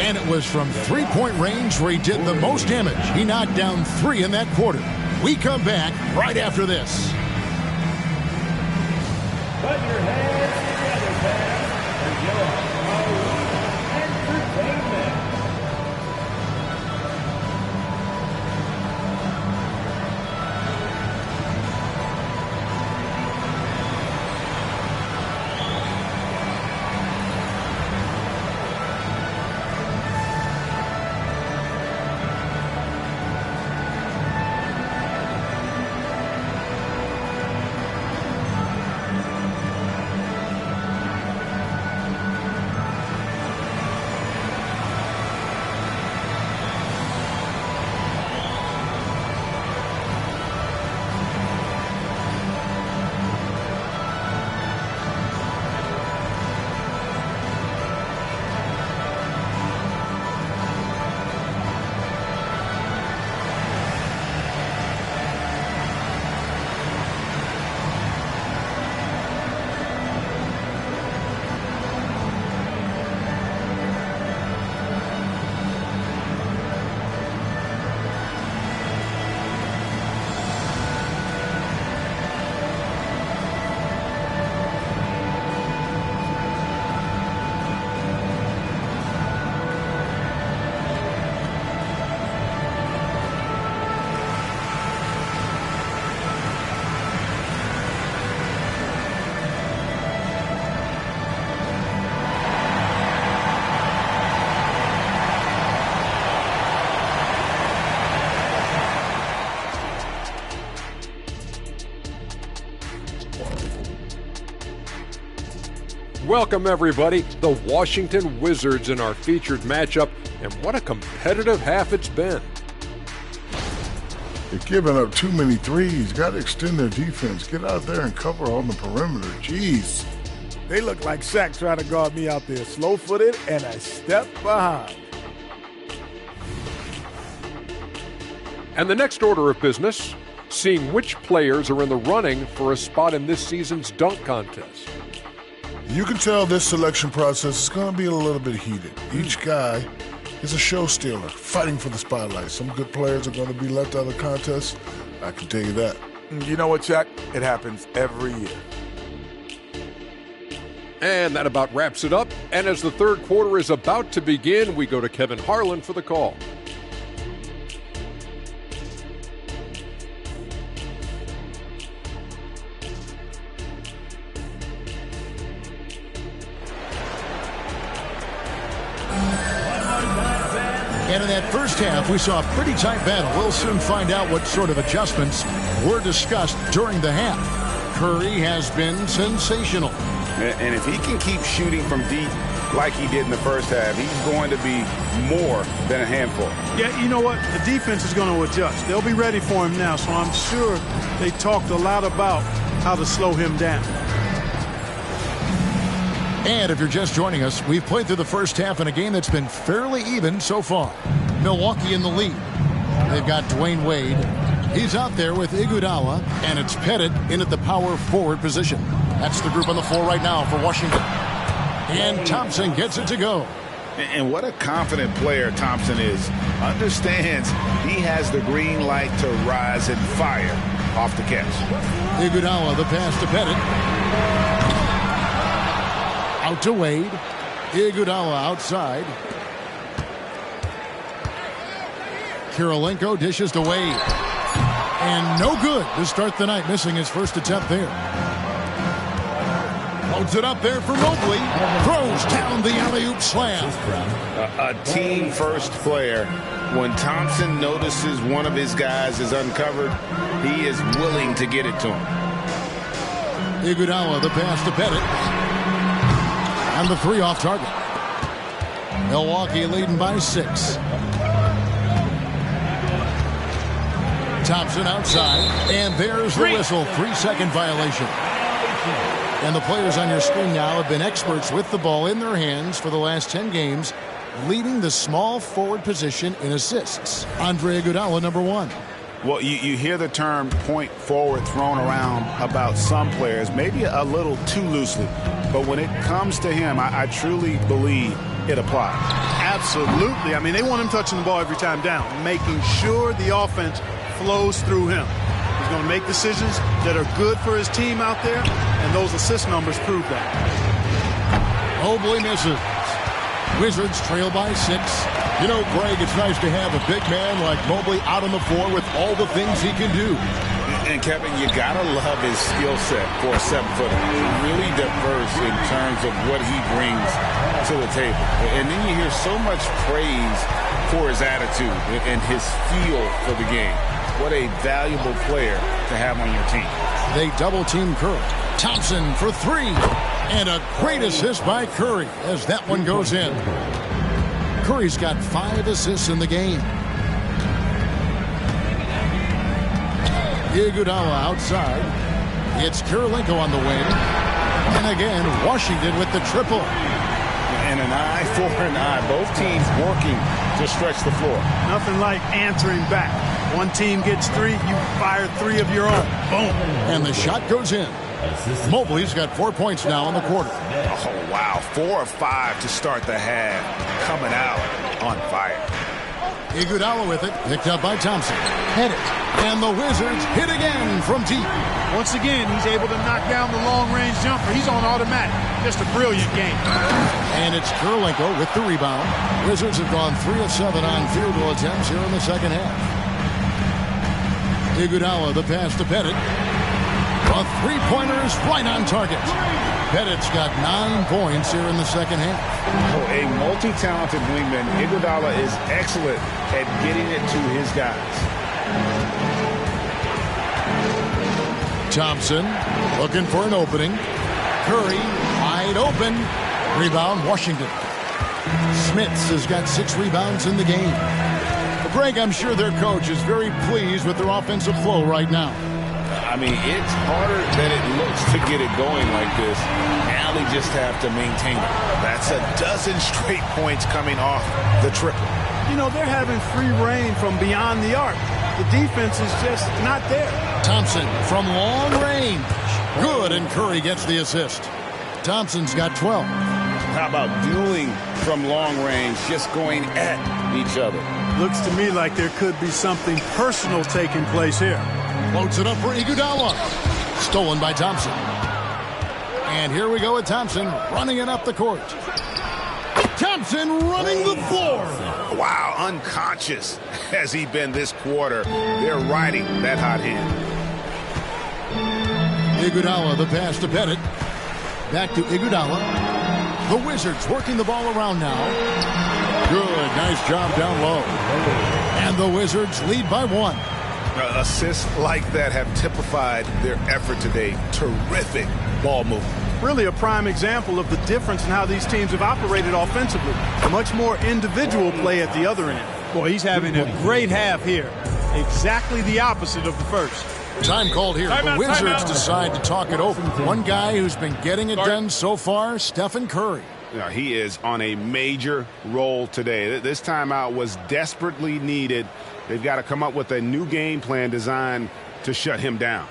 And it was from three-point range where he did the most damage. He knocked down 3 in that quarter. We come back right after this. Put your hands together, fans, for your Halloween entertainment. Welcome, everybody. The Washington Wizards in our featured matchup, and what a competitive half it's been. They're giving up too many threes. Got to extend their defense. Get out there and cover on the perimeter. Jeez. They look like Shaq trying to guard me out there. Slow-footed and a step behind. And the next order of business, seeing which players are in the running for a spot in this season's dunk contest. You can tell this selection process is going to be a little bit heated. Each guy is a show stealer, fighting for the spotlight. Some good players are going to be left out of the contest. I can tell you that. You know what, Chuck? It happens every year. And that about wraps it up. And as the third quarter is about to begin, we go to Kevin Harlan for the call. And in that first half, we saw a pretty tight battle. We'll soon find out what sort of adjustments were discussed during the half. Curry has been sensational. And if he can keep shooting from deep like he did in the first half, he's going to be more than a handful. Yeah, you know what? The defense is going to adjust. They'll be ready for him now, so I'm sure they talked a lot about how to slow him down. And if you're just joining us, we've played through the first half in a game that's been fairly even so far. Milwaukee in the lead. They've got Dwayne Wade. He's out there with Iguodala, and it's Pettit in at the power forward position. That's the group on the floor right now for Washington. And Thompson gets it to go. And what a confident player Thompson is. Understands he has the green light to rise and fire off the catch. Iguodala, the pass to Pettit. Out to Wade. Iguodala outside. Kirilenko dishes to Wade. And no good to start the night, missing his first attempt there. Loads it up there for Mobley. Throws down the alley-oop slam. A team-first player. When Thompson notices one of his guys is uncovered, he is willing to get it to him. Iguodala, the pass to Pettit. And the three off target. Milwaukee leading by 6. Thompson outside. And there's the whistle. 3-second violation. And the players on your screen now have been experts with the ball in their hands for the last 10 games, leading the small forward position in assists. Andre Iguodala, number 1. Well, you hear the term point forward thrown around about some players, maybe a little too loosely. But when it comes to him, I truly believe it applies. Absolutely. I mean, they want him touching the ball every time down, making sure the offense flows through him. He's going to make decisions that are good for his team out there, and those assist numbers prove that. Mobley misses. Wizards trail by 6. You know, Greg, it's nice to have a big man like Mobley out on the floor with all the things he can do. And Kevin, you gotta love his skill set for a 7-footer. Really diverse in terms of what he brings to the table. And then you hear so much praise for his attitude and his feel for the game. What a valuable player to have on your team. They double team Curry. Thompson for 3. And a great assist by Curry as that one goes in. Curry's got 5 assists in the game. Iguodala outside. It's Kirilenko on the wing. And again, Washington with the triple. And an eye for an eye. Both teams working to stretch the floor. Nothing like answering back. One team gets 3, you fire 3 of your own. Boom. And the shot goes in. Mobley's got 4 points now in the quarter. Oh, wow. 4 of 5 to start the half. Coming out on fire. Iguodala with it. Picked up by Thompson. Hit it. And the Wizards hit again from deep. Once again, he's able to knock down the long-range jumper. He's on automatic. Just a brilliant game. And it's Kirilenko with the rebound. Wizards have gone 3 of 7 on field goal attempts here in the second half. Iguodala, the pass to Pettit. A three-pointer is right on target. Pettit's got 9 points here in the second half. Oh, a multi-talented wingman. Iguodala is excellent at getting it to his guys. Thompson looking for an opening. Curry wide open. Rebound, Washington. Smits has got 6 rebounds in the game. Greg, I'm sure their coach is very pleased with their offensive flow right now. I mean, it's harder than it looks to get it going like this. Now they just have to maintain it. That's a dozen straight points coming off the triple. You know, they're having free reign from beyond the arc. The defense is just not there. Thompson from long range. Good, and Curry gets the assist. Thompson's got 12. How about dueling from long range, just going at each other? Looks to me like there could be something personal taking place here. Floats it up for Iguodala. Stolen by Thompson. And here we go with Thompson running it up the court. Thompson running the floor. Wow, unconscious has he been this quarter. They're riding that hot hand. Iguodala, the pass to Pettit. Back to Iguodala. The Wizards working the ball around now. Good, nice job down low. And the Wizards lead by 1. Assists like that have typified their effort today. Terrific ball movement. Really a prime example of the difference in how these teams have operated offensively. Much more individual play at the other end. Boy, he's having a great half here. Exactly the opposite of the first. Time called here. The Wizards decide to talk it over. One guy who's been getting it done so far, Stephen Curry. Yeah, he is on a major roll today. This timeout was desperately needed. They've got to come up with a new game plan designed to shut him down.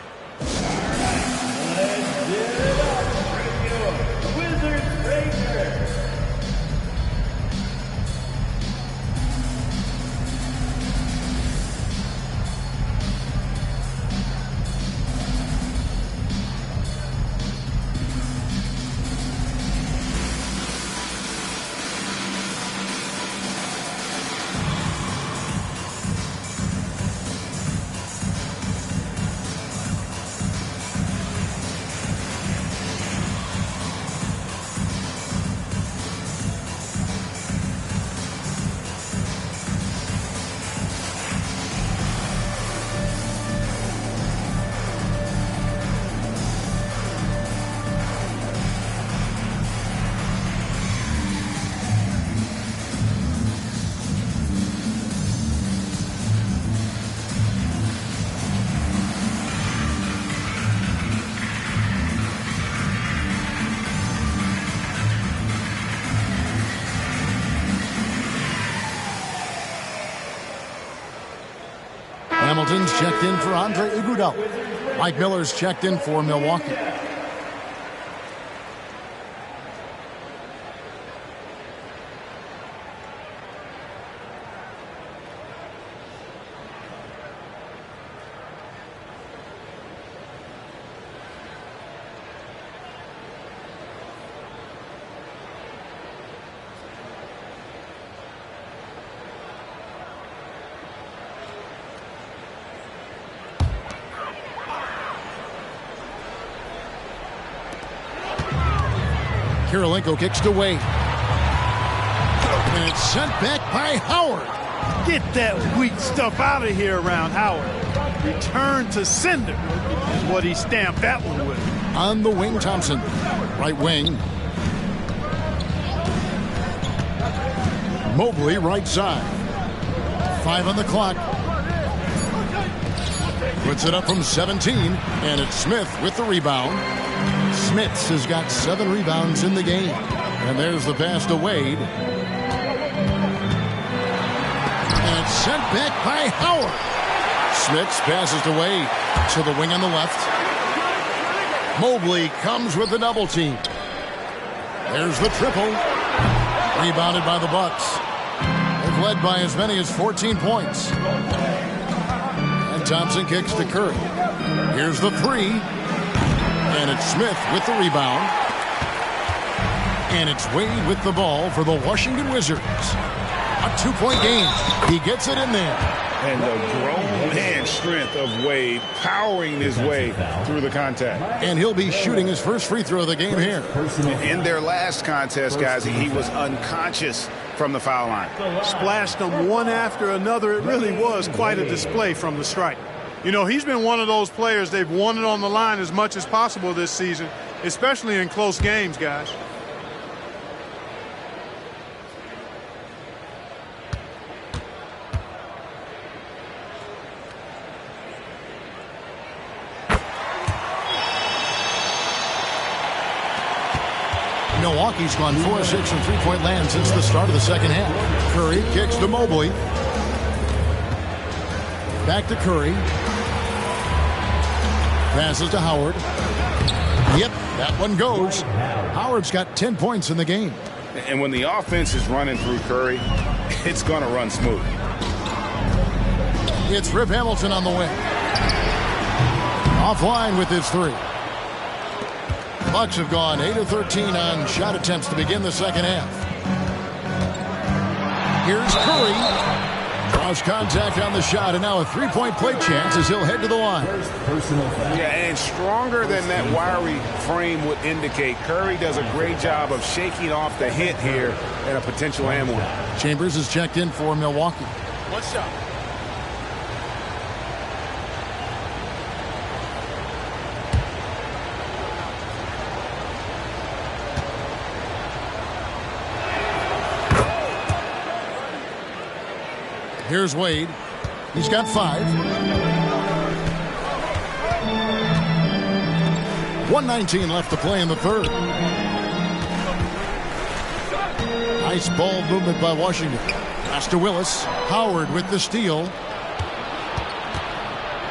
Hamilton's checked in for Andre Iguodala. Mike Miller's checked in for Milwaukee. Kirilenko kicks to Wade. And it's sent back by Howard. Get that weak stuff out of here around Howard. Return to sender is what he stamped that one with. On the wing, Thompson. Right wing. Mobley, right side. 5 on the clock. Puts it up from 17, and it's Smith with the rebound. Smits has got 7 rebounds in the game. And there's the pass to Wade. And it's sent back by Howard. Smits passes to Wade. To the wing on the left. Mobley comes with the double team. There's the triple. Rebounded by the Bucks. They've led by as many as 14 points. And Thompson kicks to Curry. Here's the 3. And it's Smith with the rebound. And it's Wade with the ball for the Washington Wizards. A 2-point game. He gets it in there. And the grown man strength of Wade powering his way through the contact. And he'll be shooting his first free throw of the game here. In their last contest, guys, he was unconscious from the foul line. Splashed them one after another. It really was quite a display from the stripe. You know, he's been one of those players they've wanted on the line as much as possible this season, especially in close games, guys. Milwaukee's gone 4-6 from three-point land since the start of the second half. Curry kicks to Mobley. Back to Curry. Passes to Howard. Yep, that one goes. Howard's got 10 points in the game. And when the offense is running through Curry, it's going to run smooth. It's Rip Hamilton on the wing. Offline with his 3. Bucks have gone 8 of 13 on shot attempts to begin the second half. Here's Curry. Draws contact on the shot, and now a 3-point play chance as he'll head to the line. Yeah, and stronger than that wiry frame would indicate, Curry does a great job of shaking off the hit here and a potential and one. Chambers is checked in for Milwaukee. One shot. Here's Wade. He's got 5. 1:19 left to play in the third. Nice ball movement by Washington. Pass to Willis. Howard with the steal.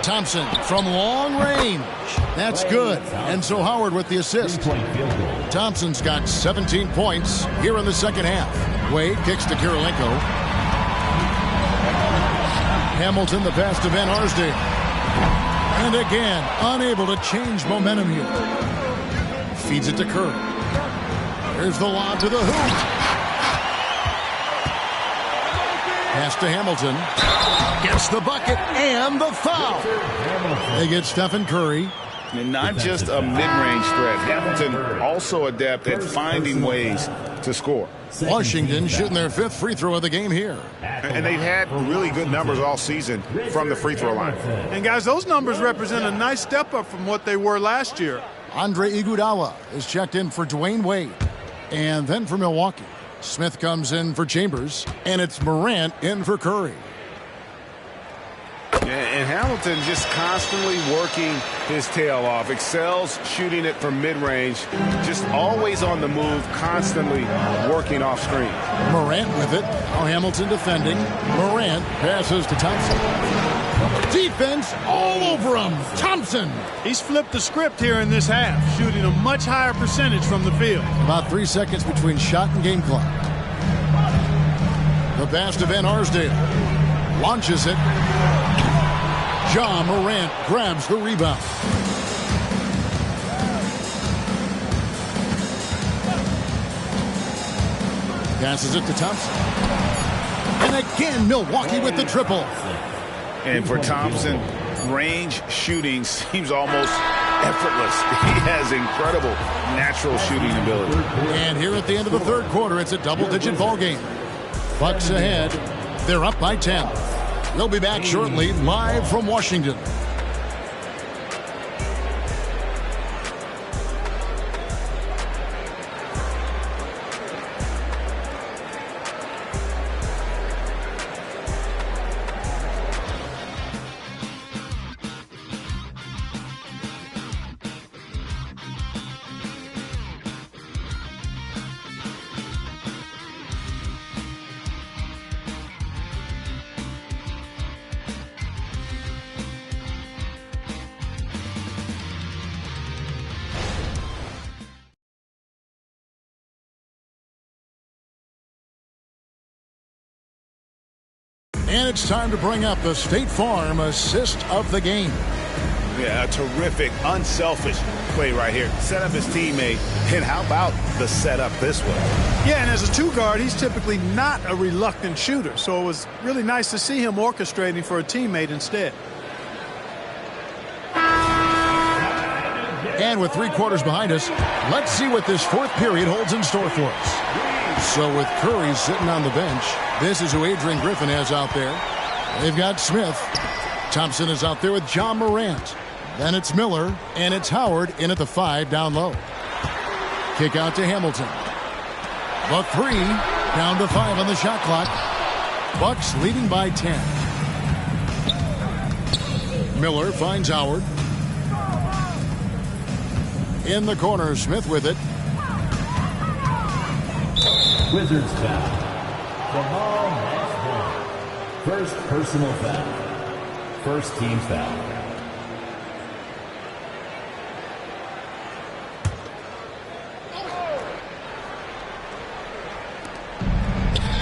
Thompson from long range. That's good. And so Howard with the assist. Thompson's got 17 points here in the second half. Wade kicks to Kirilenko. Hamilton, the pass to Van Arsdale. And again, unable to change momentum here. Feeds it to Curry. There's the lob to the hoop. Pass to Hamilton. Gets the bucket and the foul. They get Stephen Curry. And not just a mid-range threat. Hamilton also adept at finding ways to score. Washington shooting their 5th free throw of the game here. And they've had really good numbers all season from the free throw line. And guys, those numbers represent a nice step up from what they were last year. Andre Iguodala is checked in for Dwayne Wade. And then for Milwaukee, Smith comes in for Chambers. And it's Morant in for Curry. Yeah, and Hamilton just constantly working his tail off. Excels shooting it from mid-range. Just always on the move, constantly working off screen. Morant with it. Now Hamilton defending. Morant passes to Thompson. Defense all over him. Thompson. He's flipped the script here in this half, shooting a much higher percentage from the field. About 3 seconds between shot and game clock. The pass to Van Arsdale. Launches it. Ja Morant grabs the rebound. Passes it to Thompson. And again, Milwaukee with the triple. And for Thompson, range shooting seems almost effortless. He has incredible natural shooting ability. And here at the end of the third quarter, it's a double-digit ball game. Bucks ahead. They're up by 10. We'll be back shortly, live from Washington. And it's time to bring up the State Farm assist of the game. Yeah, a terrific, unselfish play right here. Set up his teammate, and how about the setup this way? Yeah, and as a two-guard, he's typically not a reluctant shooter, so it was really nice to see him orchestrating for a teammate instead. And with 3 quarters behind us, let's see what this fourth period holds in store for us. So with Curry sitting on the bench, this is who Adrian Griffin has out there. They've got Smith. Thompson is out there with John Morant. Then it's Miller, and it's Howard in at the 5 down low. Kick out to Hamilton. The 3, down to 5 on the shot clock. Bucks leading by 10. Miller finds Howard. In the corner, Smith with it. Wizards foul. Jamal Mashburn. First personal foul. First team foul.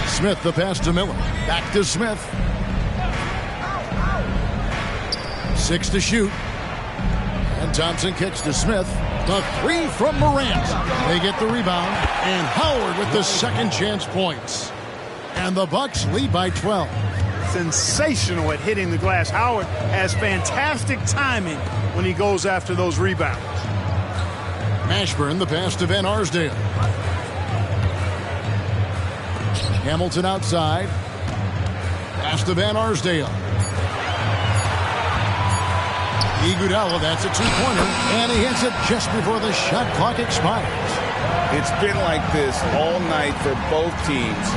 Smith, the pass to Miller. Back to Smith. 6 to shoot. And Thompson kicks to Smith. The 3 from Morant. They get the rebound. And Howard with the second chance points. And the Bucks lead by 12. Sensational at hitting the glass. Howard has fantastic timing when he goes after those rebounds. Mashburn, the pass to Van Arsdale. Hamilton outside. Pass to Van Arsdale. Iguodala, that's a 2-pointer, and he hits it just before the shot clock expires. It's been like this all night for both teams.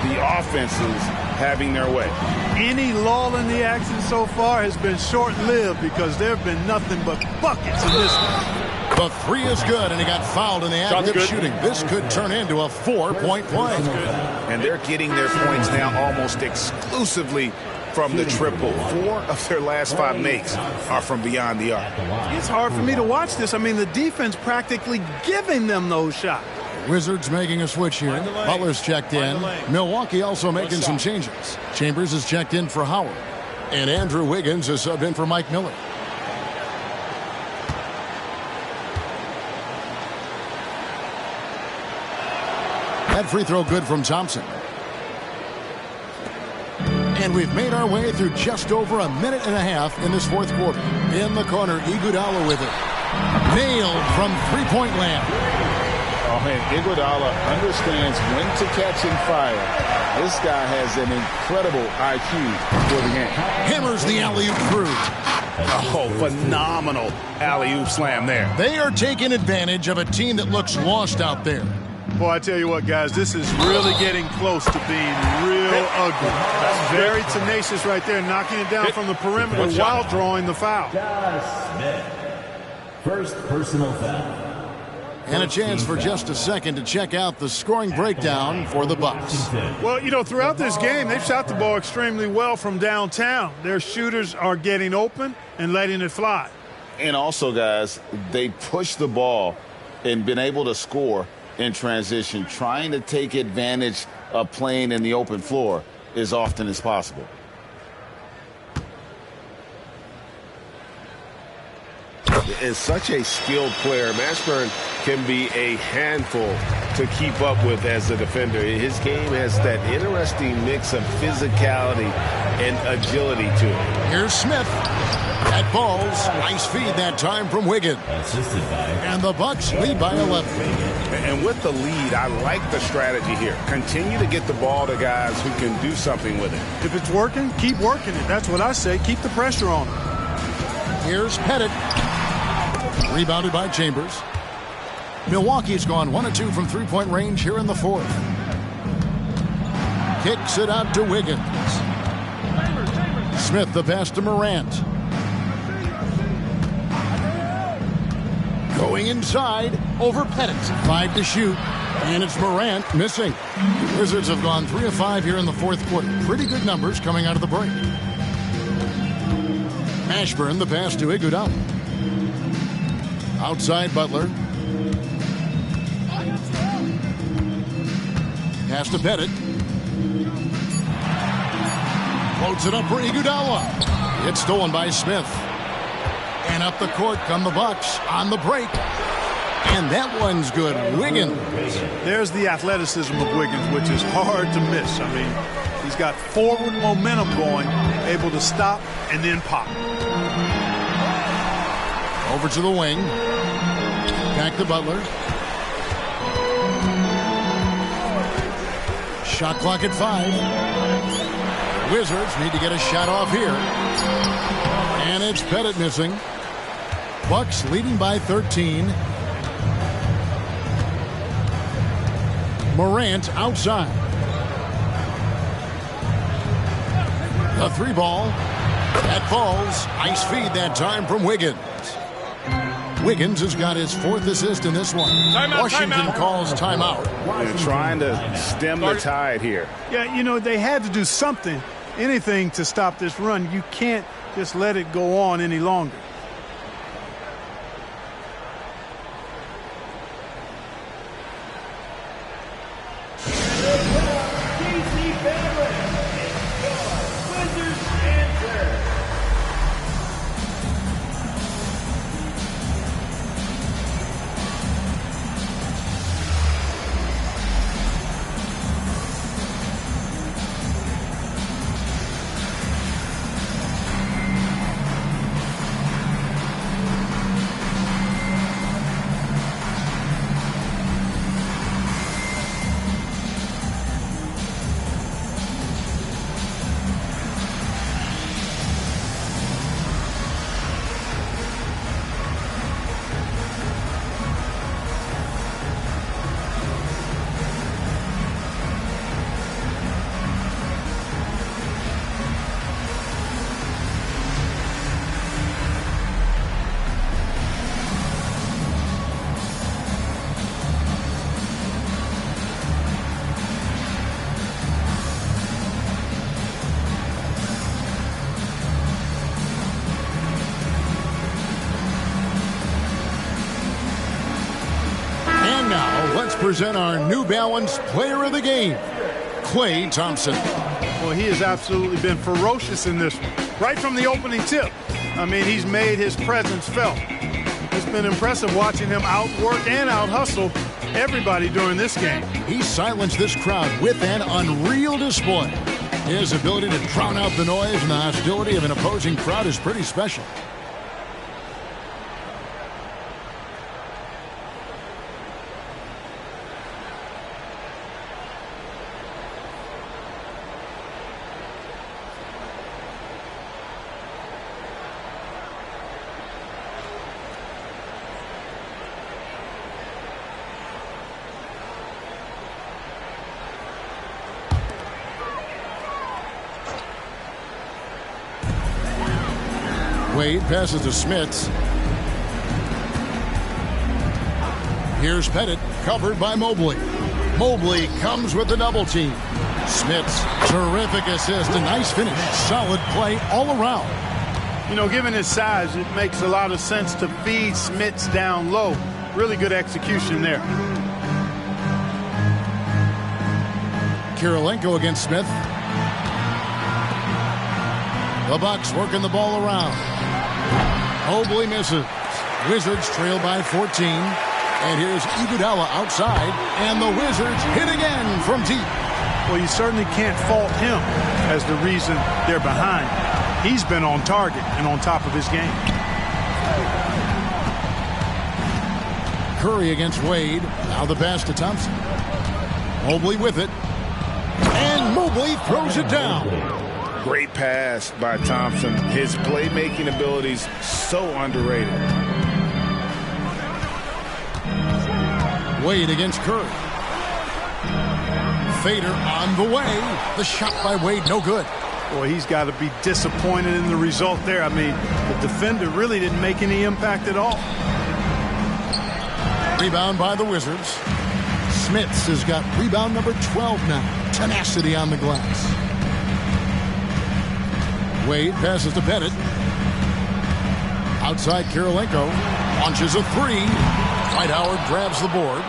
The offenses having their way. Any lull in the action so far has been short-lived because there have been nothing but buckets in this one. The 3 is good, and he got fouled in the act of shooting. This could turn into a 4-point play. And they're getting their points now almost exclusively from the triple. 4 of their last 5 makes are from beyond the arc. It's hard for me to watch this. I mean, the defense practically giving them those shots. Wizards making a switch here. Butler's checked in. Milwaukee also making some changes. Chambers is checked in for Howard. And Andrew Wiggins is subbed in for Mike Miller. That free throw good from Thompson. And we've made our way through just over a minute and a half in this fourth quarter. In the corner, Iguodala with it. Nailed from three-point land. Oh, man, Iguodala understands when to catch and fire. This guy has an incredible IQ for the game. Hammers the alley-oop through. Oh, phenomenal alley-oop slam there. They are taking advantage of a team that looks lost out there. Boy, I tell you what, guys, this is really getting close to being real ugly. Very tenacious right there, knocking it down from the perimeter while drawing the foul. Smith. First personal foul. And a chance for just a second to check out the scoring breakdown for the Bucks. Well, you know, throughout this game, they've shot the ball extremely well from downtown. Their shooters are getting open and letting it fly. And also, guys, they push the ball and been able to score in transition, trying to take advantage of playing in the open floor as often as possible. Is such a skilled player. Mashburn can be a handful to keep up with as a defender. His game has that interesting mix of physicality and agility to it. Here's Smith. That falls. Nice feed that time from Wiggins. And the Bucks lead by 11. And with the lead, I like the strategy here. Continue to get the ball to guys who can do something with it. If it's working, keep working it. That's what I say. Keep the pressure on him. Here's Pettit. Rebounded by Chambers. Milwaukee's gone 1 of 2 from three-point range here in the fourth. Kicks it out to Wiggins. Smith the pass to Morant. Going inside over Pettit. 5 to shoot. And it's Morant missing. Wizards have gone 3 of 5 here in the fourth quarter. Pretty good numbers coming out of the break. Mashburn the pass to Iguodala. Outside Butler. Pass to Pettit. Floats it up for Iguodala. It's stolen by Smith. And up the court come the Bucks on the break. And that one's good. Wiggins. There's the athleticism of Wiggins, which is hard to miss. I mean, he's got forward momentum going, able to stop and then pop. Over to the wing. Back to Butler. Shot clock at 5. Wizards need to get a shot off here. And it's Pettit missing. Bucks leading by 13. Morant outside. The 3-ball. That falls. Nice feed that time from Wiggins. Wiggins has got his 4th assist in this one. Washington calls timeout. They're trying to stem the tide here. Yeah, you know, they had to do something, anything to stop this run. You can't just let it go on any longer. Present our New Balance Player of the Game, Klay Thompson. Well, he has absolutely been ferocious in this one. Right from the opening tip. I mean, he's made his presence felt. It's been impressive watching him outwork and out-hustle everybody during this game. He silenced this crowd with an unreal display. His ability to drown out the noise and the hostility of an opposing crowd is pretty special. Wade passes to Smits. Here's Pettit, covered by Mobley. Mobley comes with the double team. Smits, terrific assist, a nice finish. Solid play all around. You know, given his size, it makes a lot of sense to feed Smits down low. Really good execution there. Kirilenko against Smith. The Bucks working the ball around. Mobley misses. Wizards trail by 14. And here's Iguodala outside. And the Wizards hit again from deep. Well, you certainly can't fault him as the reason they're behind. he's been on target and on top of his game. Curry against Wade. Now the pass to Thompson. Mobley with it. And Mobley throws it down. Great pass by Thompson. His playmaking abilities so underrated. Wade against Curry. Fader on the way. The shot by Wade, no good. Boy, he's got to be disappointed in the result there. I mean, the defender really didn't make any impact at all. Rebound by the Wizards. Smits has got rebound number 12 now. Tenacity on the glass. Wade passes to Bennett. Outside Kirilenko. Launches a three. Dwight Howard grabs the board.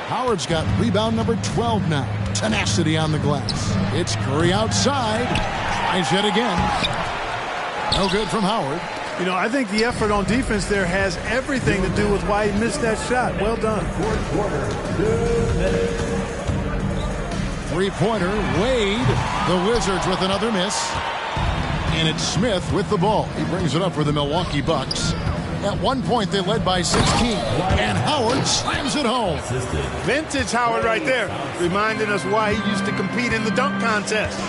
Howard's got rebound number 12 now. Tenacity on the glass. It's Curry outside. Tries yet again. No good from Howard. You know, I think the effort on defense there has everything to do with why he missed that shot. Well done. Three-pointer, Wade. The Wizards with another miss. And it's Smith with the ball. He brings it up for the Milwaukee Bucks. At one point, they led by 16. And Howard slams it home. Vintage Howard right there, reminding us why he used to compete in the dunk contest.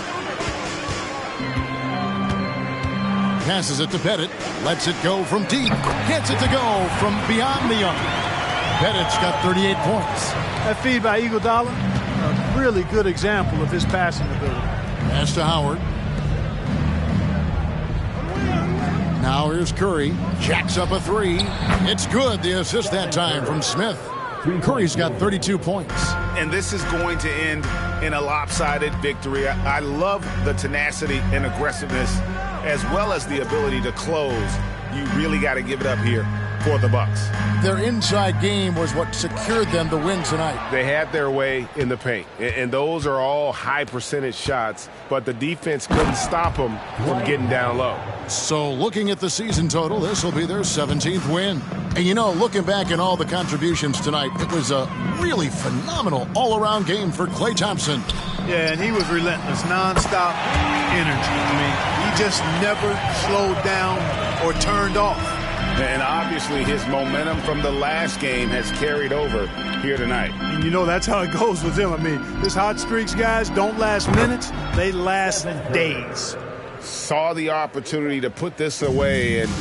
Passes it to Pettit. Lets it go from deep. Gets it to go from beyond the arc. Pettit's got 38 points. That feed by Iguodala, a really good example of his passing ability. Pass to Howard. Now here's Curry. Jacks up a three. It's good. The assist that time from Smith. Curry's got 32 points. And this is going to end in a lopsided victory. I love the tenacity and aggressiveness as well as the ability to close. You really got to give it up here for the Bucks. Their inside game was what secured them to win tonight. They had their way in the paint, and those are all high percentage shots, but the defense couldn't stop them from getting down low. So looking at the season total, this will be their 17th win. And you know, looking back at all the contributions tonight, it was a really phenomenal all-around game for Klay Thompson. Yeah, and he was relentless, nonstop energy. I mean, he just never slowed down or turned off. And obviously his momentum from the last game has carried over here tonight. And you know, that's how it goes with him. I mean, his hot streaks, guys, don't last minutes. They last days. Saw the opportunity to put this away and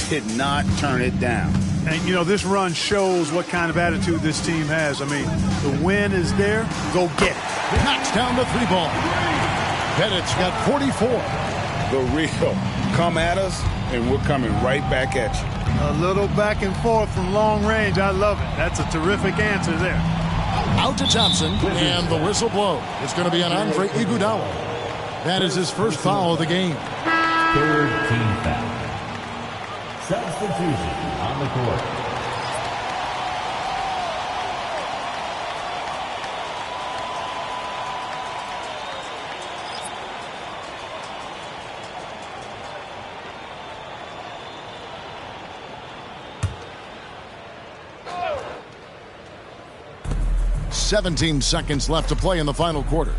did not turn it down. And, you know, this run shows what kind of attitude this team has. I mean, the win is there. Go get it. Knocks down the three ball. Pettit's got 44. The real come at us, and we're coming right back at you. A little back and forth from long range. I love it. That's a terrific answer there. Out to Thompson, and the whistle blows. It's going to be on Andre Iguodala. That is his first foul of the game. Third team foul. Substitution on the court. Seventeen seconds left to play in the final quarter.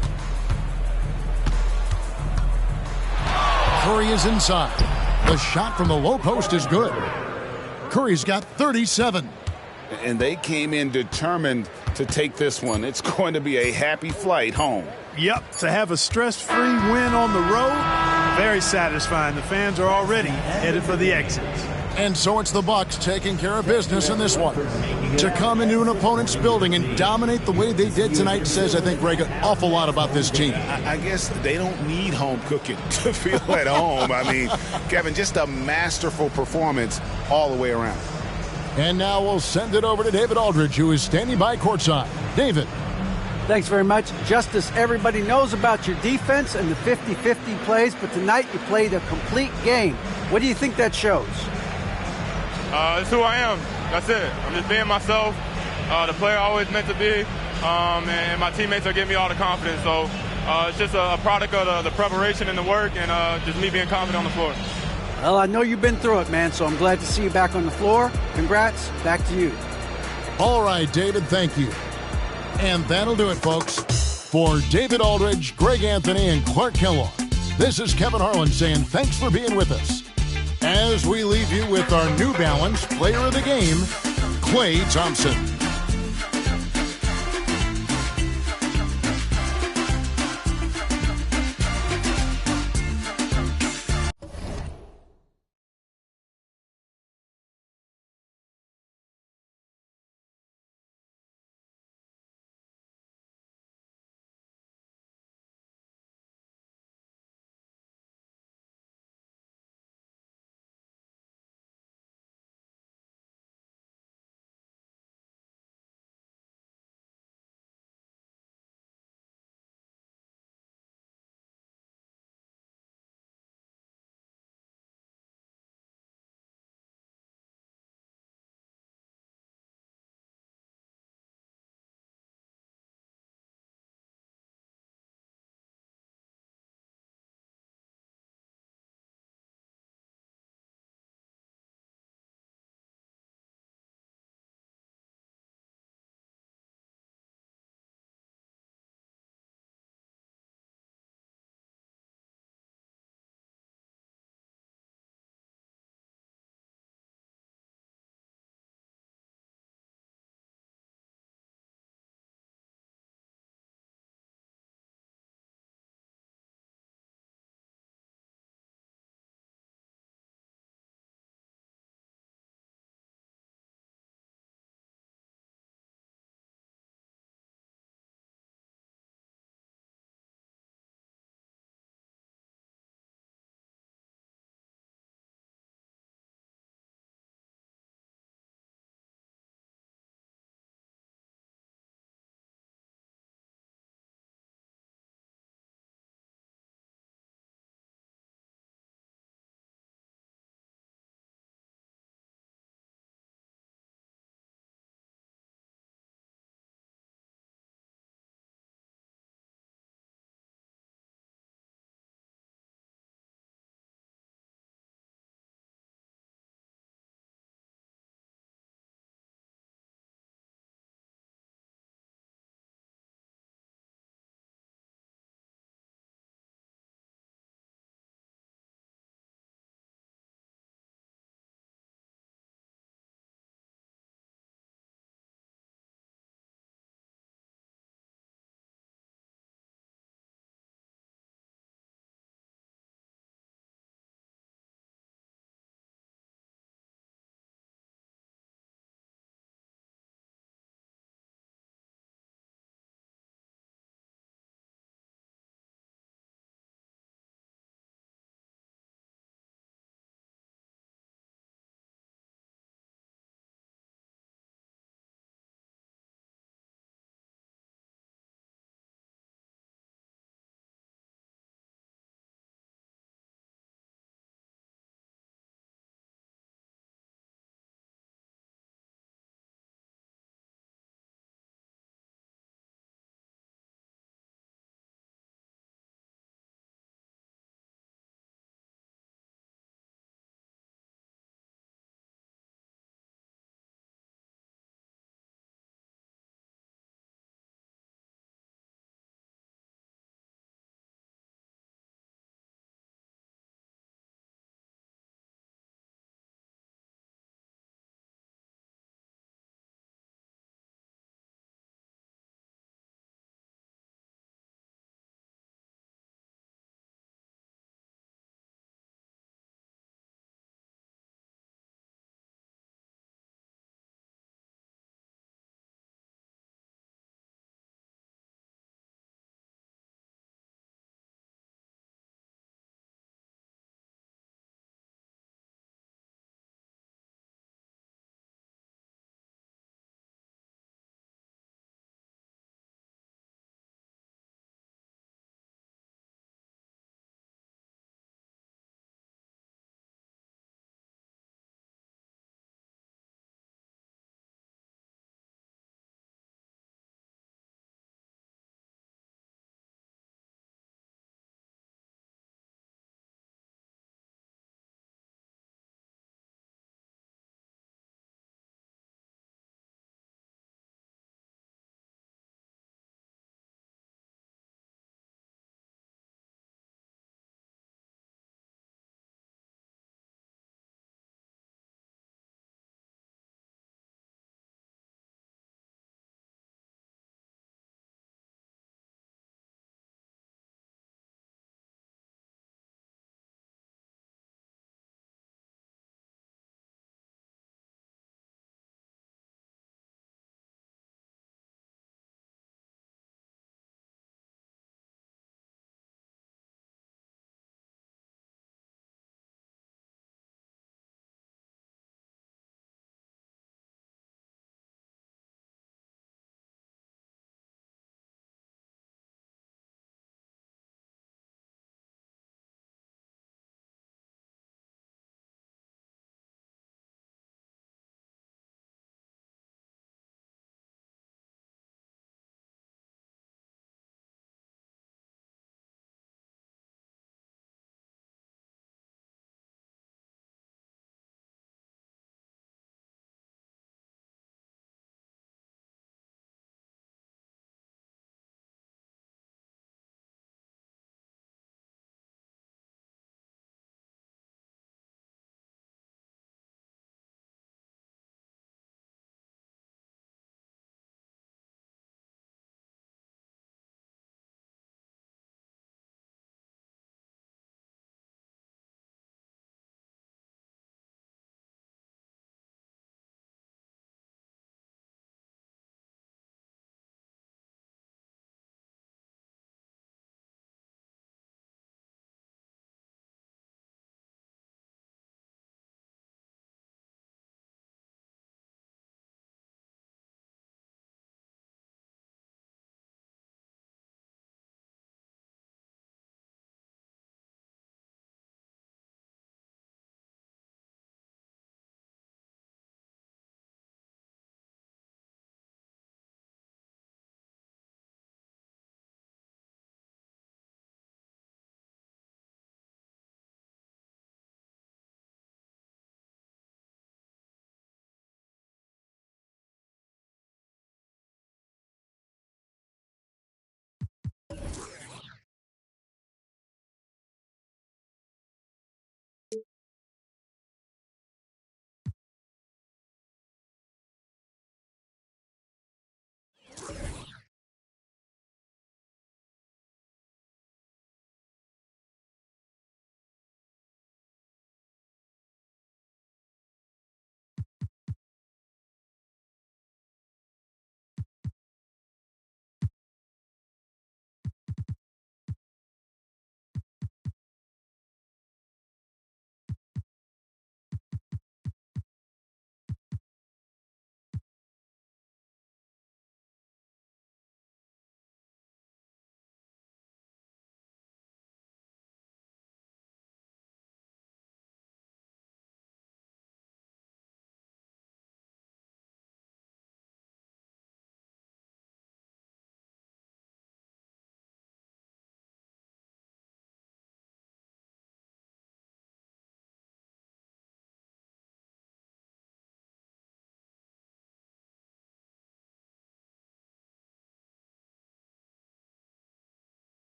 Curry is inside. The shot from the low post is good. Curry's got 37. And they came in determined to take this one. It's going to be a happy flight home. Yep, to have a stress-free win on the road, very satisfying. The fans are already headed for the exits. And so it's the Bucks taking care of business in this one. To come into an opponent's building and dominate the way they did tonight says, I think, Greg, an awful lot about this team. I guess they don't need home cooking to feel at home. I mean, Kevin, just a masterful performance all the way around. And now we'll send it over to David Aldridge, who is standing by courtside. David. Thanks very much. Justice, everybody knows about your defense and the 50-50 plays, but tonight you played a complete game. What do you think that shows? It's who I am. That's it. I'm just being myself, the player I always meant to be, and my teammates are giving me all the confidence. So it's just a product of the preparation and the work and just me being confident on the floor. Well, I know you've been through it, man, so I'm glad to see you back on the floor. Congrats. Back to you. All right, David, thank you. And that'll do it, folks. For David Aldridge, Greg Anthony, and Clark Kellogg, This is Kevin Harlan saying thanks for being with us as we leave you with our New Balance Player of the Game, Klay Thompson.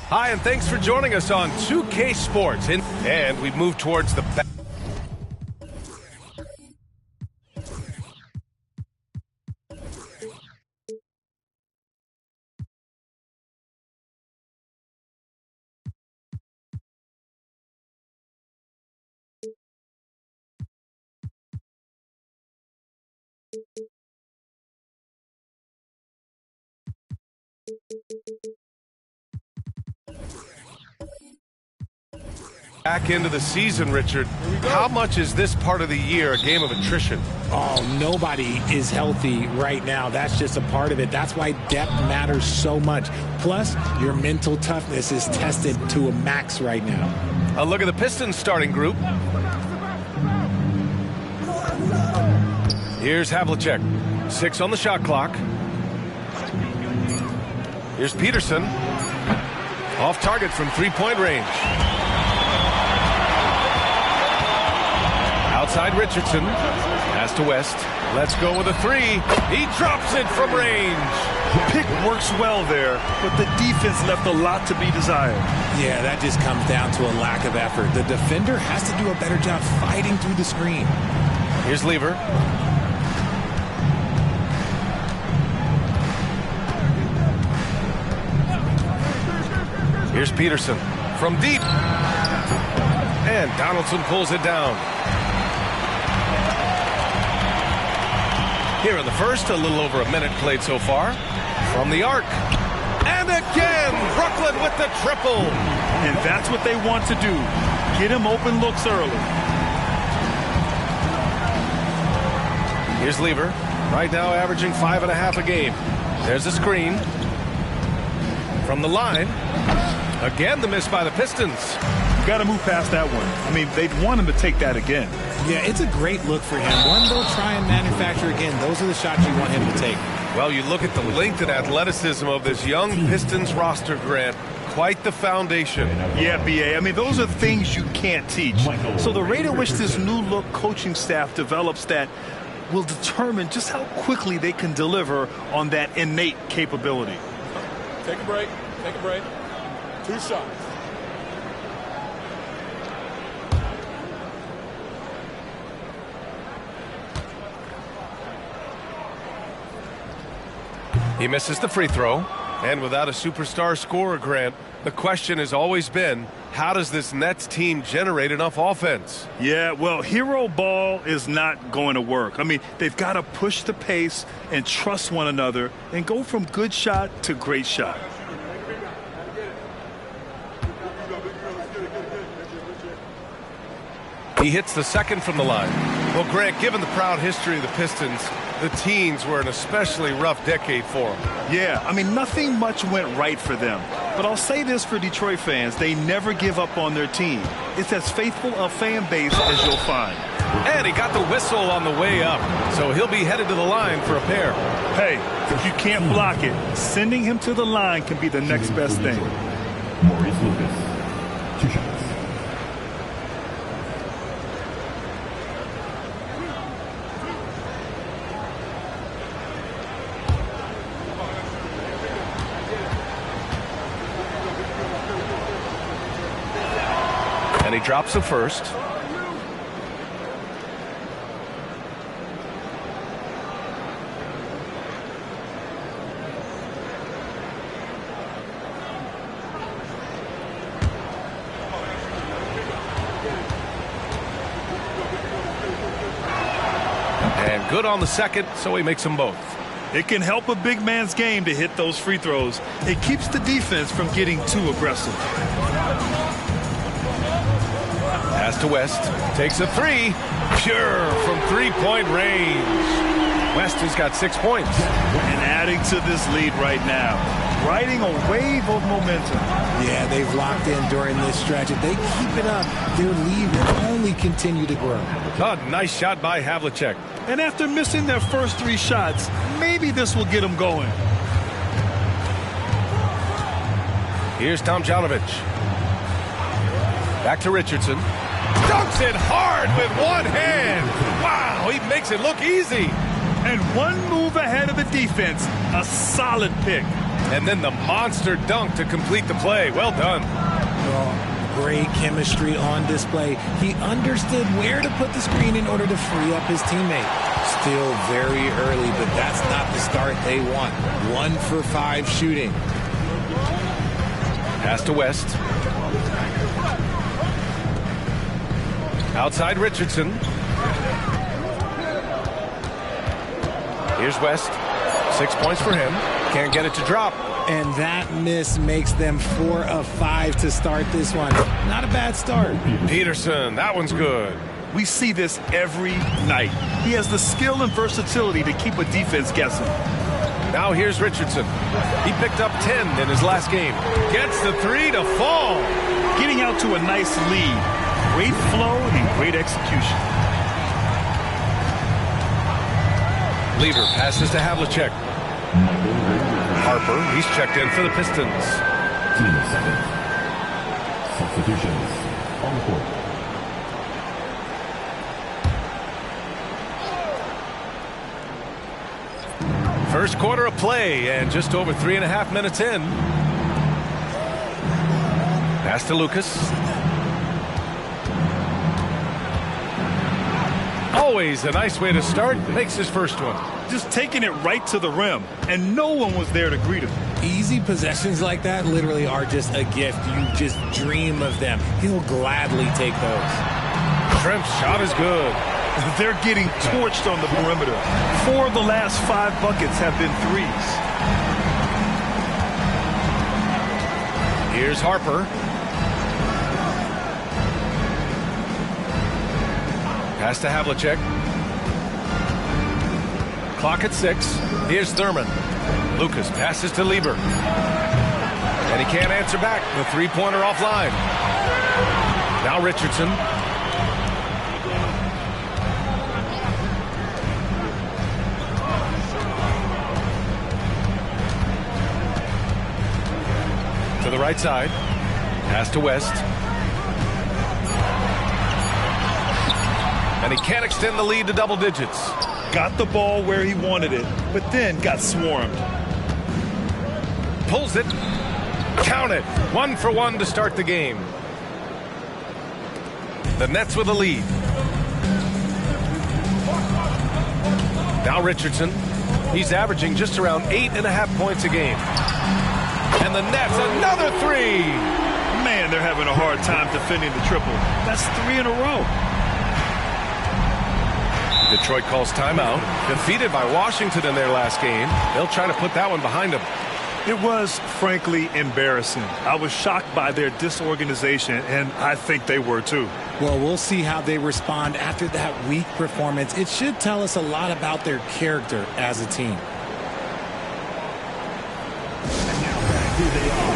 Hi, and thanks for joining us on 2K Sports. And we've moved towards the back. Back into the season, Richard. How much is this part of the year a game of attrition? Oh, nobody is healthy right now. That's just a part of it. That's why depth matters so much. Plus, your mental toughness is tested to a max right now. A look at the Pistons starting group. Here's Havlicek. 6 on the shot clock. Here's Peterson. Off target from three-point range. Outside Richardson. Pass to West. Let's go with a three. He drops it from range. Pick works well there, but the defense left a lot to be desired. Yeah, that just comes down to a lack of effort. The defender has to do a better job fighting through the screen. Here's Lever. Here's Peterson from deep. And Donaldson pulls it down. Here in the first, a little over a minute played so far. From the arc. And again, Brooklyn with the triple. And that's what they want to do. Get him open looks early. Here's Lever. Right now averaging 5.5 a game. There's a screen. From the line. Again, the miss by the Pistons. You got to move past that one. I mean, they'd want him to take that again. Yeah, it's a great look for him. One they'll try and manufacture again. Those are the shots you want him to take. Well, you look at the length and athleticism of this young Pistons roster, Grant. Quite the foundation. Yeah, B.A. I mean, those are things you can't teach. So the rate at which this new look coaching staff develops that will determine just how quickly they can deliver on that innate capability. Take a break. Take a break. 2 shots. He misses the free throw. And without a superstar scorer, Grant, the question has always been, how does this Nets team generate enough offense? Yeah, well, hero ball is not going to work. I mean, they've got to push the pace and trust one another and go from good shot to great shot. He hits the second from the line. Well, Grant, given the proud history of the Pistons, the teens were an especially rough decade for them. Yeah, I mean, nothing much went right for them. But I'll say this for Detroit fans, they never give up on their team. It's as faithful a fan base as you'll find. And he got the whistle on the way up, so he'll be headed to the line for a pair. Hey, if you can't block it, sending him to the line can be the next best thing. Maurice Lucas, 2 shots. And he drops the first. And good on the second, so he makes them both. It can help a big man's game to hit those free throws. It keeps the defense from getting too aggressive. Pass to West. Takes a three. Pure from three-point range. West has got 6 points. And adding to this lead right now. Riding a wave of momentum. Yeah, they've locked in during this stretch. If they keep it up, their lead will only continue to grow. Oh, nice shot by Havlicek. And after missing their first 3 shots, maybe this will get them going. Here's Tomjanovich. Back to Richardson. Dunks it hard with one hand. Wow, he makes it look easy. And one move ahead of the defense. A solid pick. And then the monster dunk to complete the play. Well done. Well, great chemistry on display. He understood where to put the screen in order to free up his teammate. Still very early, but that's not the start they want. 1 for 5 shooting. Pass to West. Outside Richardson. Here's West. 6 points for him. Can't get it to drop. And that miss makes them 4 of 5 to start this one. Not a bad start. Peterson, that one's good. We see this every night. He has the skill and versatility to keep a defense guessing. Now here's Richardson. He picked up 10 in his last game. Gets the 3 to fall. Getting out to a nice lead. Great flow and great execution. Lever passes to Havlicek. Harper, he's checked in for the Pistons. Team seconds. Substitutions on the court. First quarter of play and just over 3.5 minutes in. Pass to Lucas. Always a nice way to start. Makes his first one. Just taking it right to the rim, and no one was there to greet him. Easy possessions like that literally are just a gift. You just dream of them. He'll gladly take those. Shrimp's shot is good. They're getting torched on the perimeter. 4 of the last 5 buckets have been threes. Here's Harper. Pass to Havlicek. Clock at 6. Here's Thurman. Lucas passes to Lieber. And he can't answer back. The three-pointer offline. Now Richardson. To the right side. Pass to West. And he can't extend the lead to double digits. Got the ball where he wanted it, but then got swarmed. Pulls it. Count it. 1 for 1 to start the game. The Nets with a lead. Now Richardson. He's averaging just around 8.5 points a game. And the Nets, another 3. Man, they're having a hard time defending the triple. That's 3 in a row. Detroit calls timeout. Defeated by Washington in their last game. They'll try to put that one behind them. It was, frankly, embarrassing. I was shocked by their disorganization, and I think they were too. Well, we'll see how they respond after that weak performance. It should tell us a lot about their character as a team. And now back who they are.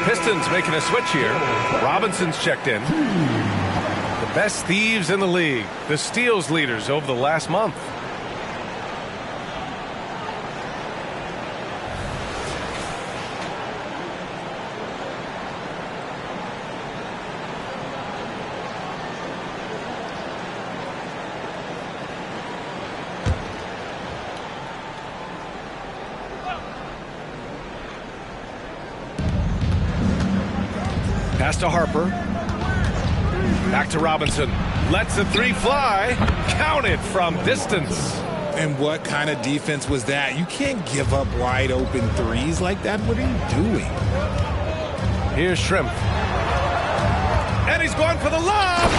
Pistons making a switch here. Robinson's checked in. The best thieves in the league. The steals leaders over the last month. Pass to Harper. Back to Robinson. Lets the three fly. Counted from distance. And what kind of defense was that? You can't give up wide open threes like that. What are you doing? Here's Shrimp. And he's going for the lob.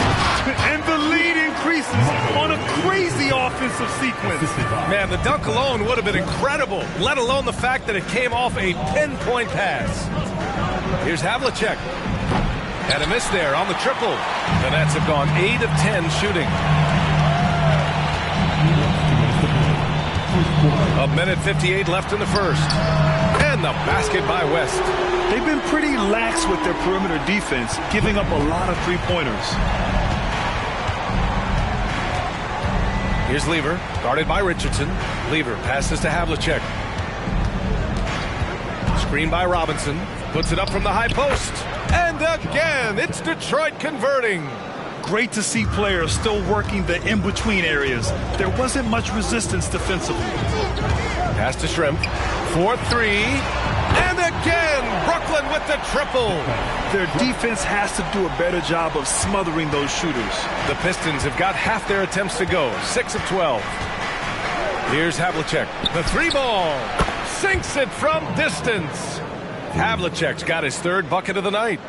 And the lead increases on a crazy offensive sequence. Man, the dunk alone would have been incredible, let alone the fact that it came off a pinpoint pass. Here's Havlicek. And a miss there on the triple. The Nets have gone 8 of 10 shooting. A minute 58 left in the first. And the basket by West. They've been pretty lax with their perimeter defense, giving up a lot of three-pointers. Here's Lever, guarded by Richardson. Lever passes to Havlicek. Screen by Robinson. Puts it up from the high post. And again, it's Detroit converting. Great to see players still working the in-between areas. There wasn't much resistance defensively. Pass to Shrimp. 4-3. And again, Brooklyn with the triple. Their defense has to do a better job of smothering those shooters. The Pistons have got half their attempts to go. 6 of 12. Here's Havlicek. The three ball. Sinks it from distance. Havlicek's got his third bucket of the night.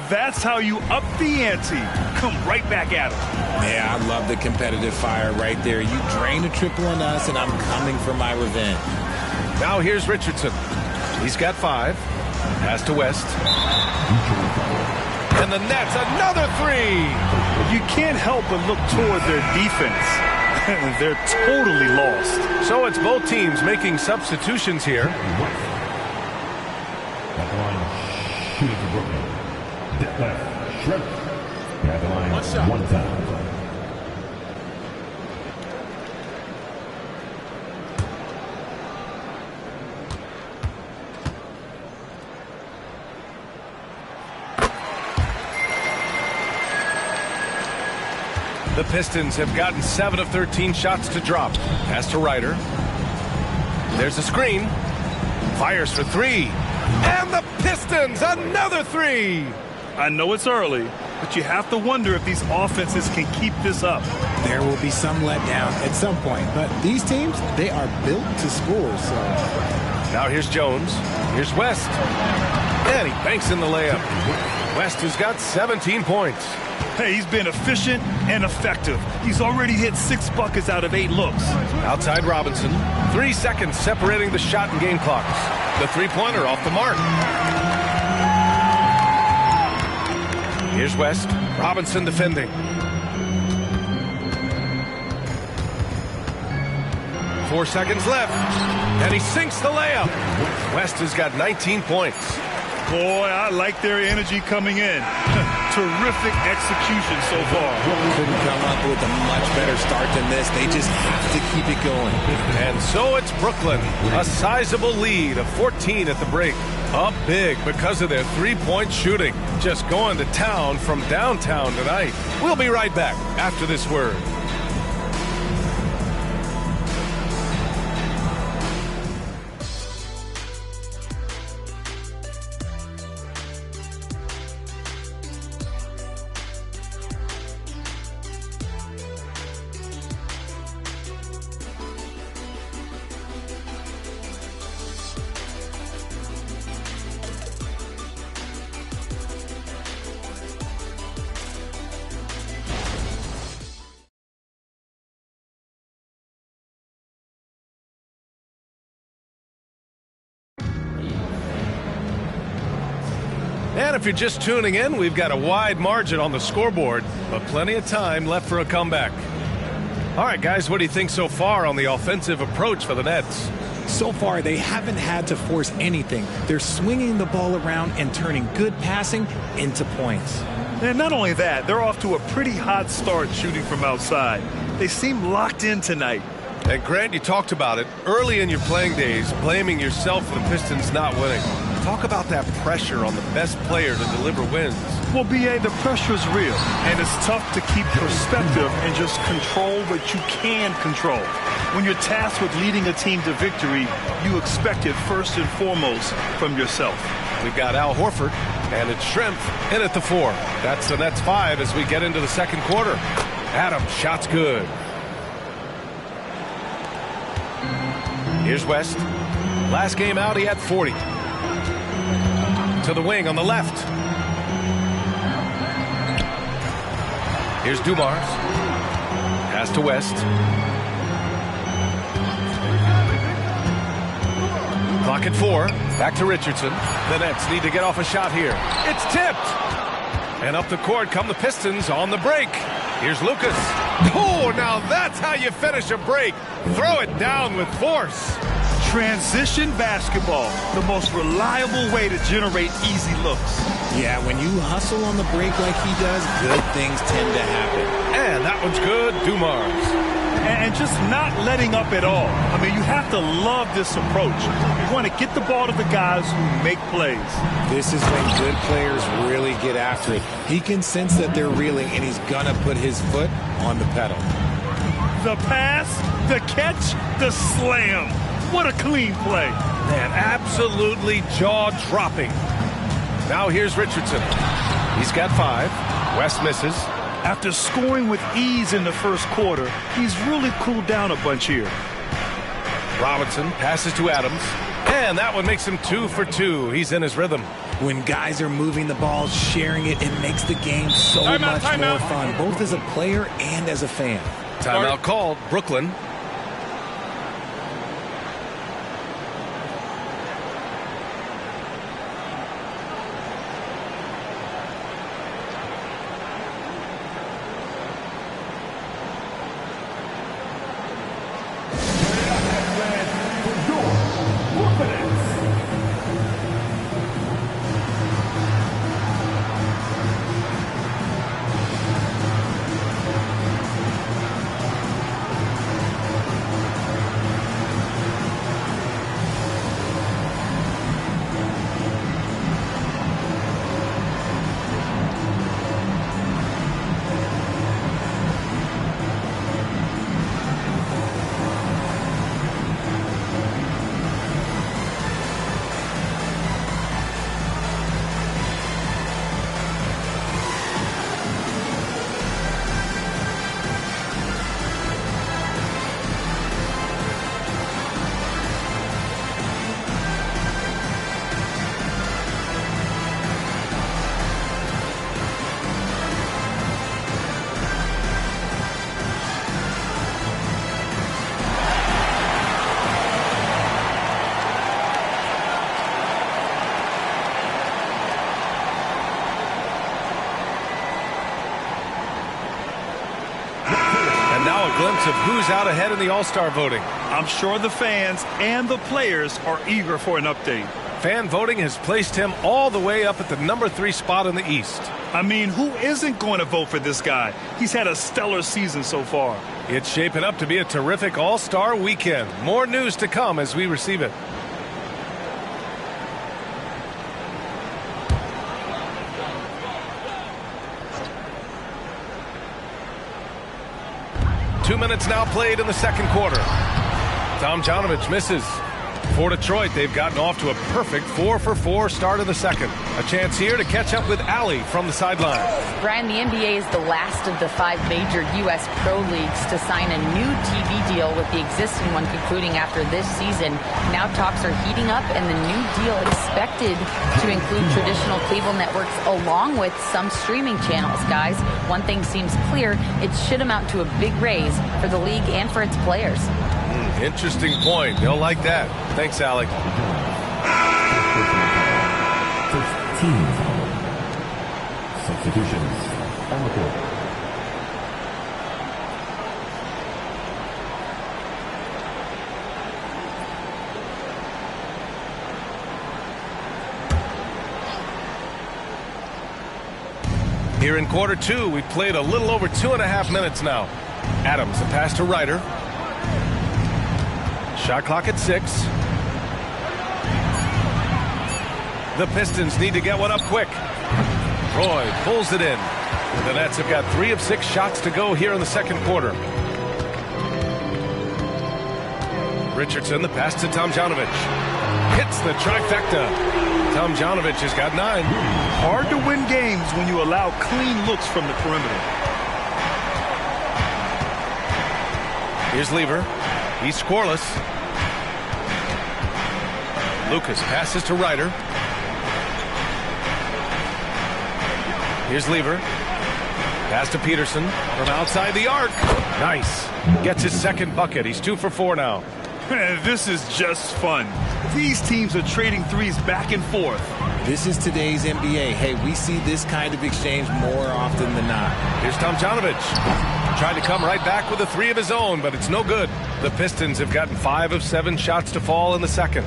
That's how you up the ante. Come right back at him. Yeah, I love the competitive fire right there. You drain a triple on us, and I'm coming for my revenge. Now here's Richardson. He's got 5. Pass to West. And the Nets, another three. You can't help but look toward their defense. They're totally lost. So it's both teams making substitutions here. Shooting for Brooklyn. Detlef Shrimp. At the line, 1 time. The Pistons have gotten 7 of 13 shots to drop. Pass to Ryder. There's a screen. Fires for 3. And the Pistons, another 3. I know it's early, but you have to wonder if these offenses can keep this up. There will be some letdown at some point, but these teams, they are built to score. So now here's Jones. Here's West. And he banks in the layup. West has got 17 points. Hey, he's been efficient and effective. He's already hit 6 buckets out of 8 looks. Outside Robinson. 3 seconds separating the shot and game clocks. The three-pointer off the mark. Here's West. Robinson defending. 4 seconds left. And he sinks the layup. West has got 19 points. Boy, I like their energy coming in. Terrific execution so far. Couldn't come up with a much better start than this. They just have to keep it going. And so it's Brooklyn. A sizable lead of 14 at the break. Up big because of their three-point shooting. Just going to town from downtown tonight. We'll be right back after this word. And if you're just tuning in, we've got a wide margin on the scoreboard, but plenty of time left for a comeback. All right, guys, what do you think so far on the offensive approach for the Nets? So far, they haven't had to force anything. They're swinging the ball around and turning good passing into points. And not only that, they're off to a pretty hot start shooting from outside. They seem locked in tonight. And Grant, you talked about it early in your playing days, blaming yourself for the Pistons not winning. Talk about that pressure on the best player to deliver wins. Well, B.A., the pressure is real, and it's tough to keep perspective and just control what you can control. When you're tasked with leading a team to victory, you expect it first and foremost from yourself. We've got Al Horford. And it's Shrimp in at the 4. That's the Nets 5 as we get into the second quarter. Adams, shot's good. Here's West. Last game out, he had 40. To the wing on the left. Here's Dumars. Pass to West. Clock at 4. Back to Richardson. The Nets need to get off a shot here. It's tipped. And up the court come the Pistons on the break. Here's Lucas. Oh, now that's how you finish a break. Throw it down with force. Transition basketball, the most reliable way to generate easy looks. Yeah, when you hustle on the break like he does, good things tend to happen. And that one's good, Dumars. And just not letting up at all. I mean, you have to love this approach. You want to get the ball to the guys who make plays. This is when good players really get after it. He can sense that they're reeling, and he's going to put his foot on the pedal. The pass, the catch, the slam. What a clean play. Man, absolutely jaw-dropping. Now here's Richardson. He's got 5. West misses. After scoring with ease in the first quarter, he's really cooled down a bunch here. Robinson passes to Adams. And that one makes him 2 for 2. He's in his rhythm. When guys are moving the ball, sharing it, it makes the game so much more fun, both as a player and as a fan. Timeout called, Brooklyn. Glimpse of who's out ahead in the All-Star voting. I'm sure the fans and the players are eager for an update. Fan voting has placed him all the way up at the number 3 spot in the East. I mean, who isn't going to vote for this guy? He's had a stellar season so far. It's shaping up to be a terrific All-Star weekend. More news to come as we receive it. Two minutes now played in the second quarter. Tomjanovich misses. For Detroit, they've gotten off to a perfect 4-for-4 start of the second. A chance here to catch up with Allie from the sideline. Brian, the NBA is the last of the 5 major U.S. pro leagues to sign a new TV deal, with the existing one concluding after this season. Now talks are heating up, and the new deal expected to include traditional cable networks along with some streaming channels. Guys, one thing seems clear: it should amount to a big raise for the league and for its players. Interesting point. They'll like that. Thanks, Alec. First team. Substitutions on the court. Here in quarter 2, we've played a little over 2.5 minutes now. Adams, a pass to Ryder. Shot clock at 6. The Pistons need to get one up quick. Troy pulls it in. The Nets have got 3 of 6 shots to go here in the second quarter. Richardson, the pass to Tomjanovich. Hits the trifecta. Tomjanovich has got 9. Hard to win games when you allow clean looks from the perimeter. Here's Lever. He's scoreless. Lucas passes to Ryder. Here's Lever. Pass to Peterson from outside the arc. Nice. Gets his second bucket. He's 2 for 4 now. This is just fun. These teams are trading threes back and forth. This is today's NBA. Hey, we see this kind of exchange more often than not. Here's Tomjanovich. Tried to come right back with a 3 of his own, but it's no good. The Pistons have gotten 5 of 7 shots to fall in the second.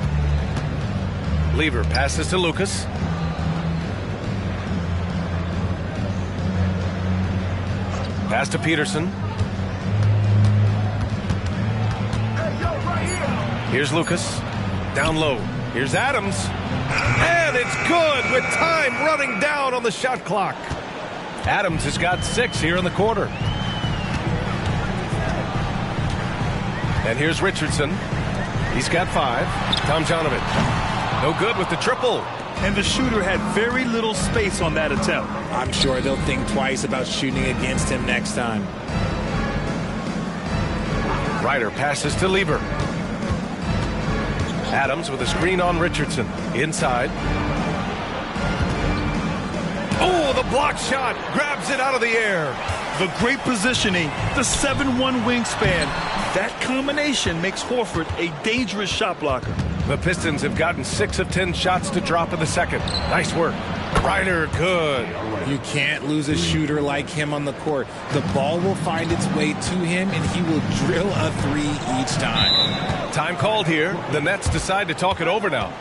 Lever passes to Lucas. Pass to Peterson. Here's Lucas. Down low. Here's Adams. And it's good with time running down on the shot clock. Adams has got 6 here in the quarter. And here's Richardson. He's got 5. Tomjanovich. No good with the triple. And the shooter had very little space on that attempt. I'm sure they'll think twice about shooting against him next time. Ryder passes to Lever. Adams with a screen on Richardson. Inside. Oh, the block shot. Grabs it out of the air. The great positioning, the 7'1" wingspan. That combination makes Horford a dangerous shot blocker. The Pistons have gotten 6 of 10 shots to drop in the second. Nice work. Ryder, good. You can't lose a shooter like him on the court. The ball will find its way to him, and he will drill a 3 each time. Time called here. The Nets decide to talk it over now.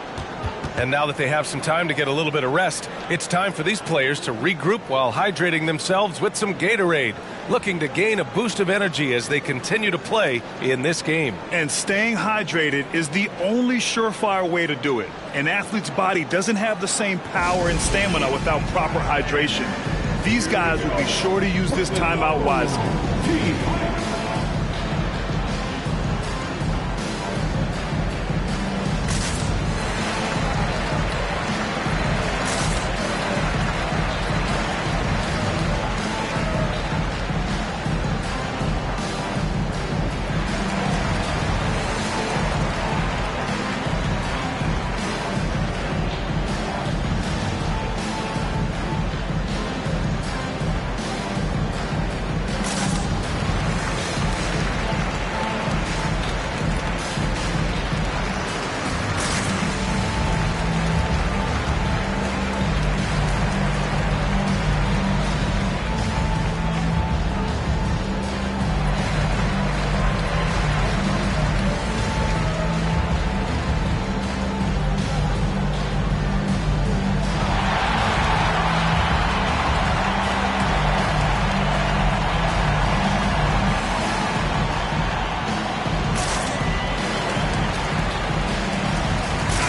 And now that they have some time to get a little bit of rest, it's time for these players to regroup while hydrating themselves with some Gatorade, looking to gain a boost of energy as they continue to play in this game. And staying hydrated is the only surefire way to do it. An athlete's body doesn't have the same power and stamina without proper hydration. These guys will be sure to use this timeout wisely.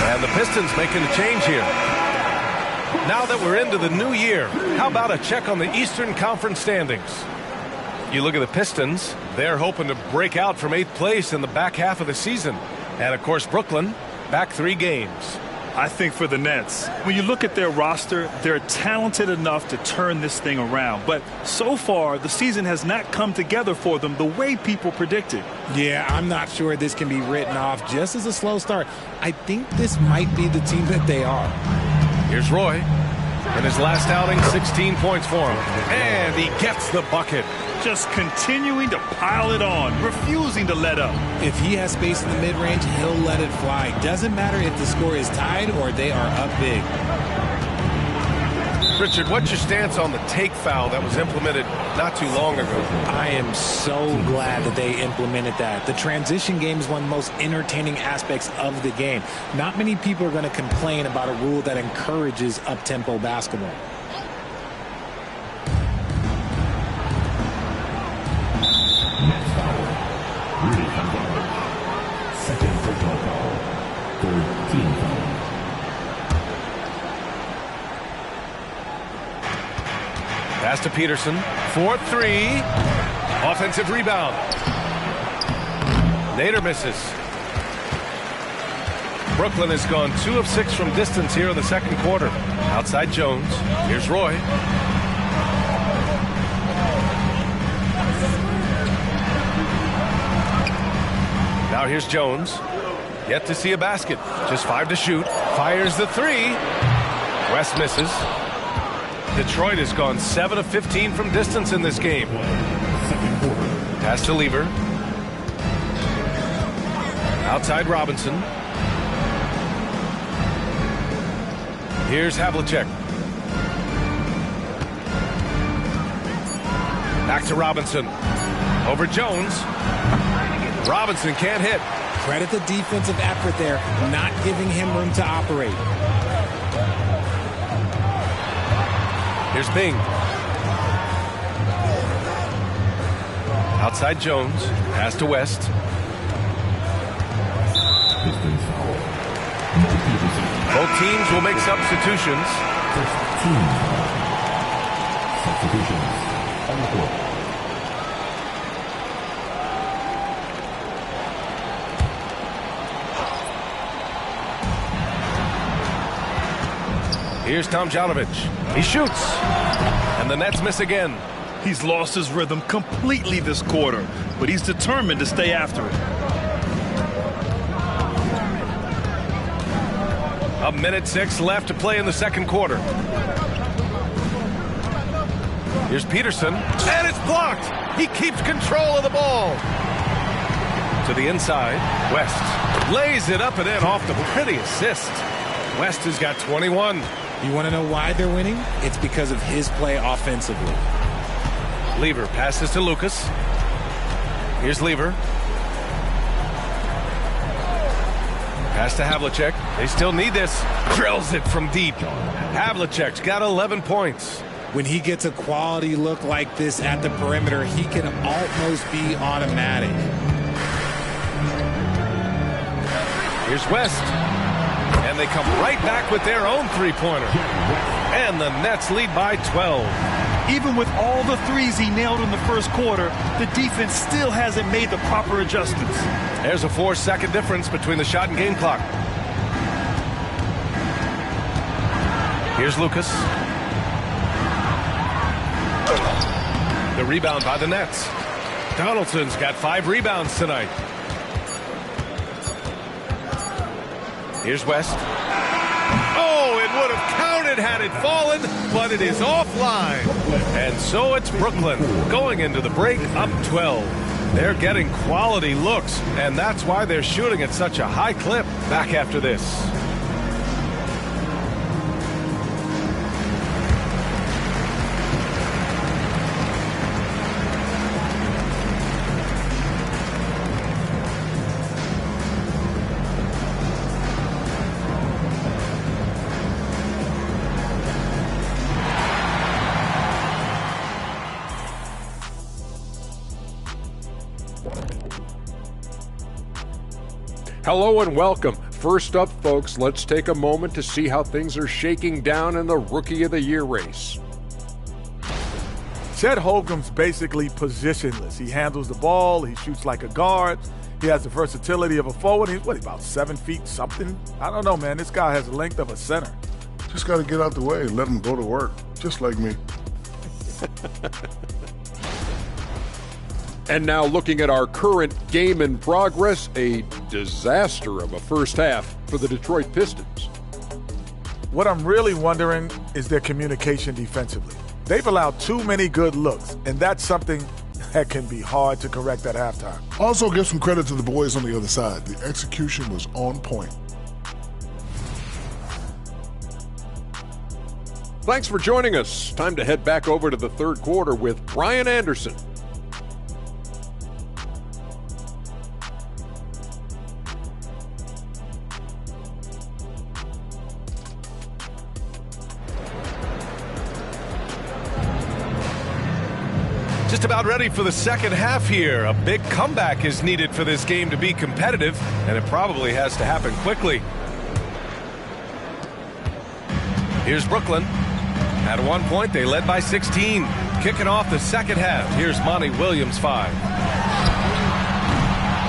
And the Pistons making a change here. Now that we're into the new year, how about a check on the Eastern Conference standings? You look at the Pistons, they're hoping to break out from 8th place in the back half of the season. And, of course, Brooklyn, back 3 games. I think for the Nets, when you look at their roster, they're talented enough to turn this thing around. But so far, the season has not come together for them the way people predicted. Yeah, I'm not sure this can be written off just as a slow start. I think this might be the team that they are. Here's Roy. In his last outing, 16 points for him. And he gets the bucket. Just continuing to pile it on, refusing to let up. If he has space in the mid-range, he'll let it fly. Doesn't matter if the score is tied or they are up big. Richard, what's your stance on the take foul that was implemented not too long ago? I am so glad that they implemented that. The transition game is one of the most entertaining aspects of the game. Not many people are going to complain about a rule that encourages up-tempo basketball. Second personal foul. 13 foul. Pass to Peterson. 4-3. Offensive rebound. Nader misses. Brooklyn has gone 2 of 6 from distance here in the second quarter. Outside Jones. Here's Roy. Now here's Jones. Yet to see a basket. Just 5 to shoot. Fires the 3. West misses. Detroit has gone 7 of 15 from distance in this game. Pass to Lever. Outside Robinson. Here's Havlicek. Back to Robinson. Over Jones. Robinson can't hit. Credit the defensive effort there, not giving him room to operate. Here's Bing. Outside Jones. Pass to West. Both teams will make substitutions. Substitutions on the court. Here's Tomjanovich. He shoots. And the Nets miss again. He's lost his rhythm completely this quarter, but he's determined to stay after it. A minute 6 left to play in the second quarter. Here's Peterson. And it's blocked. He keeps control of the ball. To the inside. West lays it up and in off the pretty assist. West has got 21. You want to know why they're winning? It's because of his play offensively. Lever passes to Lucas. Here's Lever. Pass to Havlicek. They still need this. Drills it from deep. Havlicek's got 11 points. When he gets a quality look like this at the perimeter, he can almost be automatic. Here's West. And they come right back with their own three-pointer. And the Nets lead by 12. Even with all the threes he nailed in the first quarter, the defense still hasn't made the proper adjustments. There's a 4-second difference between the shot and game clock. Here's Lucas. The rebound by the Nets. Donaldson's got 5 rebounds tonight. Here's West. Oh, it would have counted had it fallen, but it is offline. And so it's Brooklyn going into the break up 12. They're getting quality looks, and that's why they're shooting at such a high clip. Back after this. Hello and welcome. First up, folks, let's take a moment to see how things are shaking down in the Rookie of the Year race. Chet Holmgren's basically positionless. He handles the ball. He shoots like a guard. He has the versatility of a forward. He's, about 7 feet something? I don't know, man. This guy has the length of a center. Just got to get out the way and let him go to work, just like me. And now looking at our current game in progress, a disaster of a first half for the Detroit Pistons. What I'm really wondering is their communication defensively. They've allowed too many good looks, and that's something that can be hard to correct at halftime. Also give some credit to the boys on the other side. The execution was on point. Thanks for joining us. Time to head back over to the third quarter with Brian Anderson. Just about ready for the second half here. A big comeback is needed for this game to be competitive, and it probably has to happen quickly. Here's Brooklyn. At one point, they led by 16. Kicking off the second half. Here's Monty Williams, 5.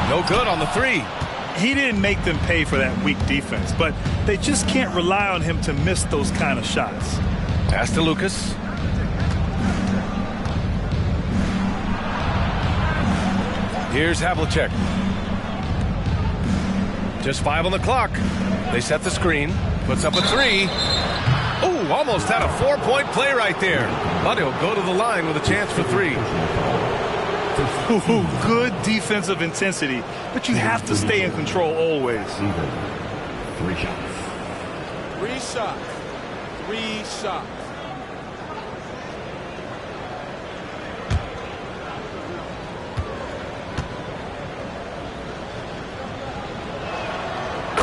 No good on the 3. he didn't make them pay for that weak defense, but they just can't rely on him to miss those kind of shots. Pass to Lucas. Here's Havlicek. Just 5 on the clock. They set the screen. Puts up a 3. Oh, almost had a 4-point play right there. But he'll go to the line with a chance for 3. Ooh, good defensive intensity, but you have to stay in control always. 3 shots. 3 shots. 3 shots.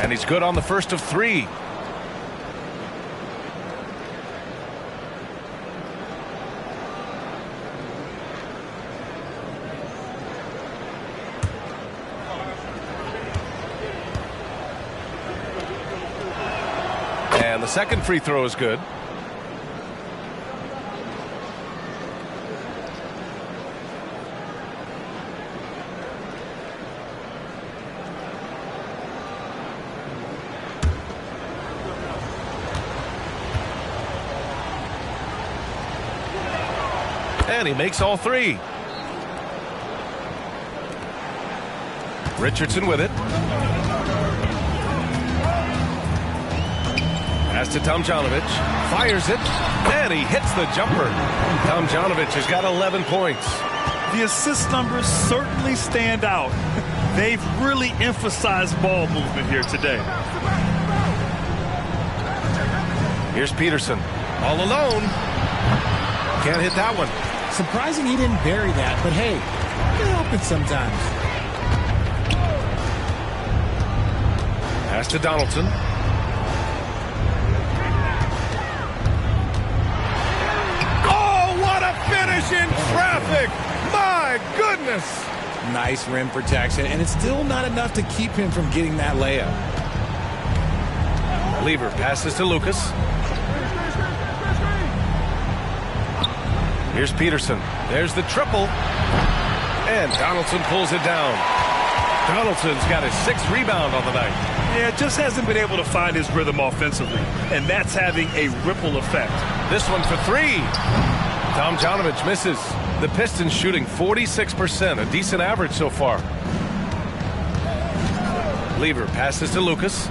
And he's good on the first of 3. And the second free throw is good. And he makes all 3. Richardson with it. Pass to Tomjanovich. Fires it. And he hits the jumper. Tomjanovich has got 11 points. The assist numbers certainly stand out. They've really emphasized ball movement here today. Here's Peterson. All alone. Can't hit that one. Surprising he didn't bury that, but hey, it can happen sometimes. Pass to Donaldson. Oh, what a finish in traffic! My goodness! Nice rim protection, and it's still not enough to keep him from getting that layup. Lever passes to Lucas. Here's Peterson. There's the triple. And Donaldson pulls it down. Donaldson's got his 6th rebound on the night. Yeah, just hasn't been able to find his rhythm offensively, and that's having a ripple effect. This one for 3. Tomjanovich misses. The Pistons shooting 46%, a decent average so far. Lever passes to Lucas.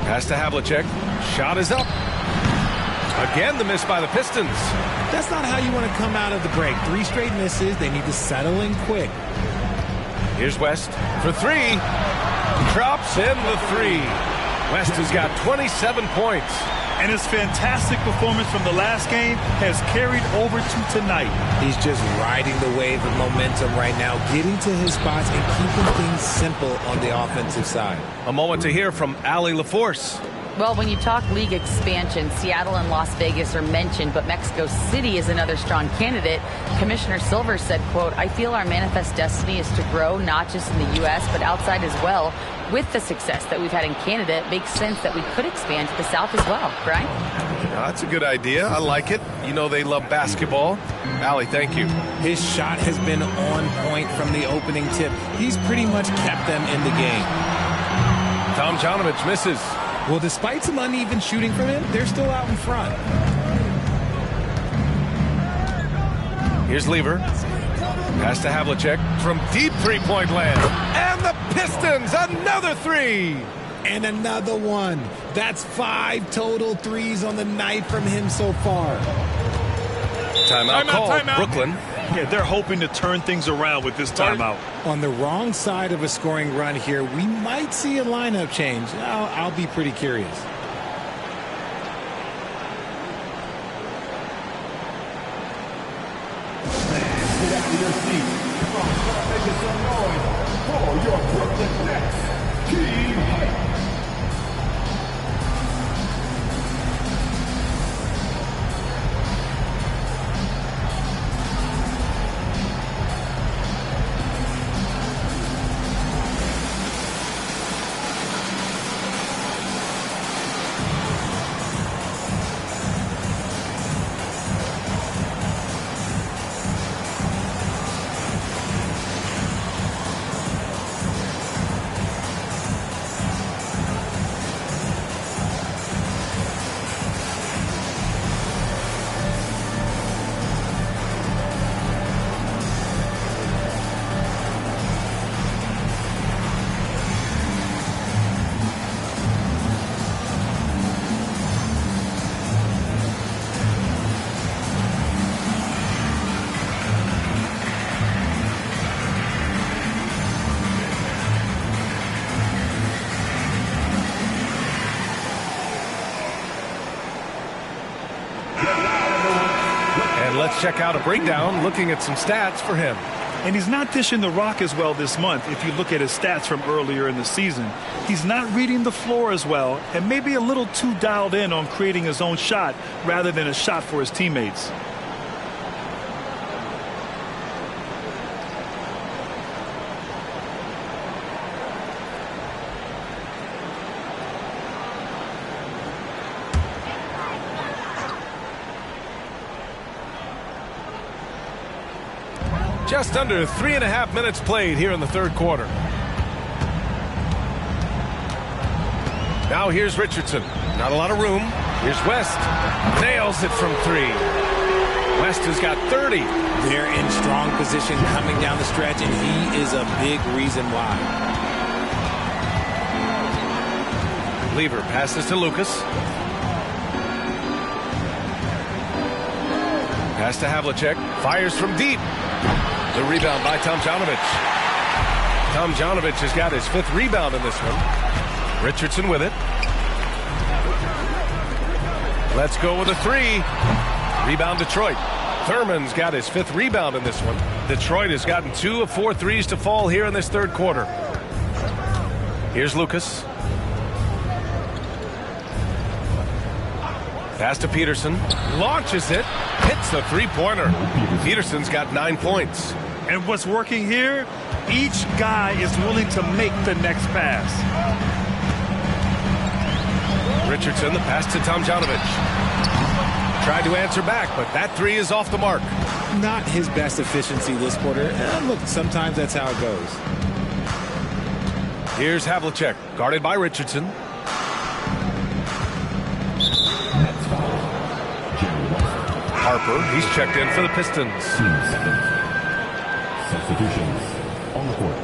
Pass to Havlicek. Shot is up. Again, the miss by the Pistons. That's not how you want to come out of the break. 3 straight misses. They need to settle in quick. Here's West for 3. Drops in the 3. West has got 27 points. And his fantastic performance from the last game has carried over to tonight. He's just riding the wave of momentum right now, getting to his spots and keeping things simple on the offensive side. A moment to hear from Allie LaForce. Well, when you talk league expansion, Seattle and Las Vegas are mentioned, but Mexico City is another strong candidate. Commissioner Silver said, quote, "I feel our manifest destiny is to grow not just in the U.S., but outside as well. With the success that we've had in Canada, it makes sense that we could expand to the South as well." Brian? That's a good idea. I like it. You know they love basketball. Allie, thank you. His shot has been on point from the opening tip. He's pretty much kept them in the game. Tomjanovich misses. Well, despite some uneven shooting from him, they're still out in front. Here's Lever. Pass to Havlicek from deep 3-point land. And the Pistons, another 3. And another one. That's 5 total 3s on the night from him so far. Timeout called. Brooklyn. Yeah, they're hoping to turn things around with this timeout. On the wrong side of a scoring run here, we might see a lineup change. I'll be pretty curious. Get out of your seat. Come on, start making some noise for your Brooklyn Nets. Team Hype. Let's check out a breakdown looking at some stats for him. And he's not dishing the rock as well this month if you look at his stats from earlier in the season. He's not reading the floor as well and maybe a little too dialed in on creating his own shot rather than a shot for his teammates. Just under 3.5 minutes played here in the third quarter. Now here's Richardson. Not a lot of room. Here's West. Nails it from 3. West has got 30. They're in strong position coming down the stretch, and he is a big reason why. Lever passes to Lucas. Pass to Havlicek. Fires from deep. The rebound by Tomljanovic. Tomljanovic has got his 5th rebound in this one. Richardson with it. Let's go with a 3. Rebound Detroit. Thurman's got his 5th rebound in this one. Detroit has gotten 2 of 4 threes to fall here in this third quarter. Here's Lucas. Pass to Peterson. Launches it. Hits the three-pointer. Peterson's got 9 points. And what's working here? Each guy is willing to make the next pass. Richardson, the pass to Tomljanovic. Tried to answer back, but that 3 is off the mark. Not his best efficiency this quarter. Look, sometimes that's how it goes. Here's Havlicek, guarded by Richardson. Harper, he's checked in for the Pistons. Substitutions on the court.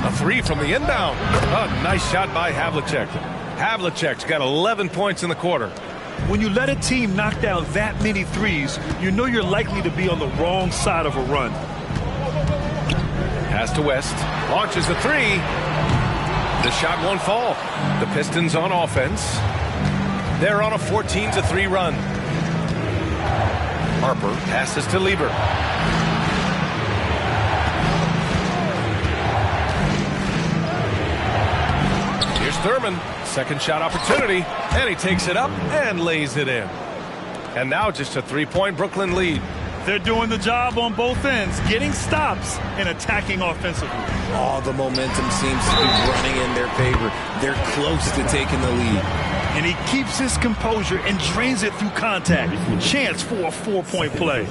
A 3 from the inbound. A nice shot by Havlicek. Havlicek's got 11 points in the quarter. When you let a team knock down that many threes, you know you're likely to be on the wrong side of a run. Pass to West. Launches the 3. The shot won't fall. The Pistons on offense. They're on a 14-3 run. Harper passes to Lever. Here's Thurman. Second shot opportunity. And he takes it up and lays it in. And now just a 3-point Brooklyn lead. They're doing the job on both ends, getting stops and attacking offensively. All the momentum seems to be running in their favor. They're close to taking the lead. And he keeps his composure and drains it through contact. Chance for a 4-point play.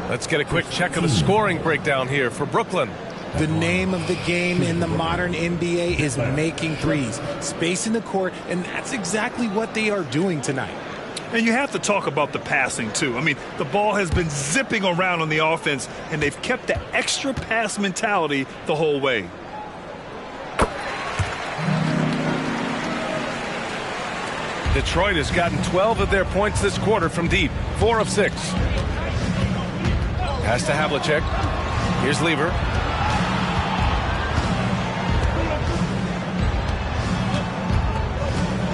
Let's get a quick check of the scoring breakdown here for Brooklyn. The name of the game in the modern NBA is making threes, spacing the court, and that's exactly what they are doing tonight. And you have to talk about the passing, too. I mean, the ball has been zipping around on the offense, and they've kept the extra pass mentality the whole way. Detroit has gotten 12 of their points this quarter from deep, 4 of 6. Pass to Havlicek. Here's Lever.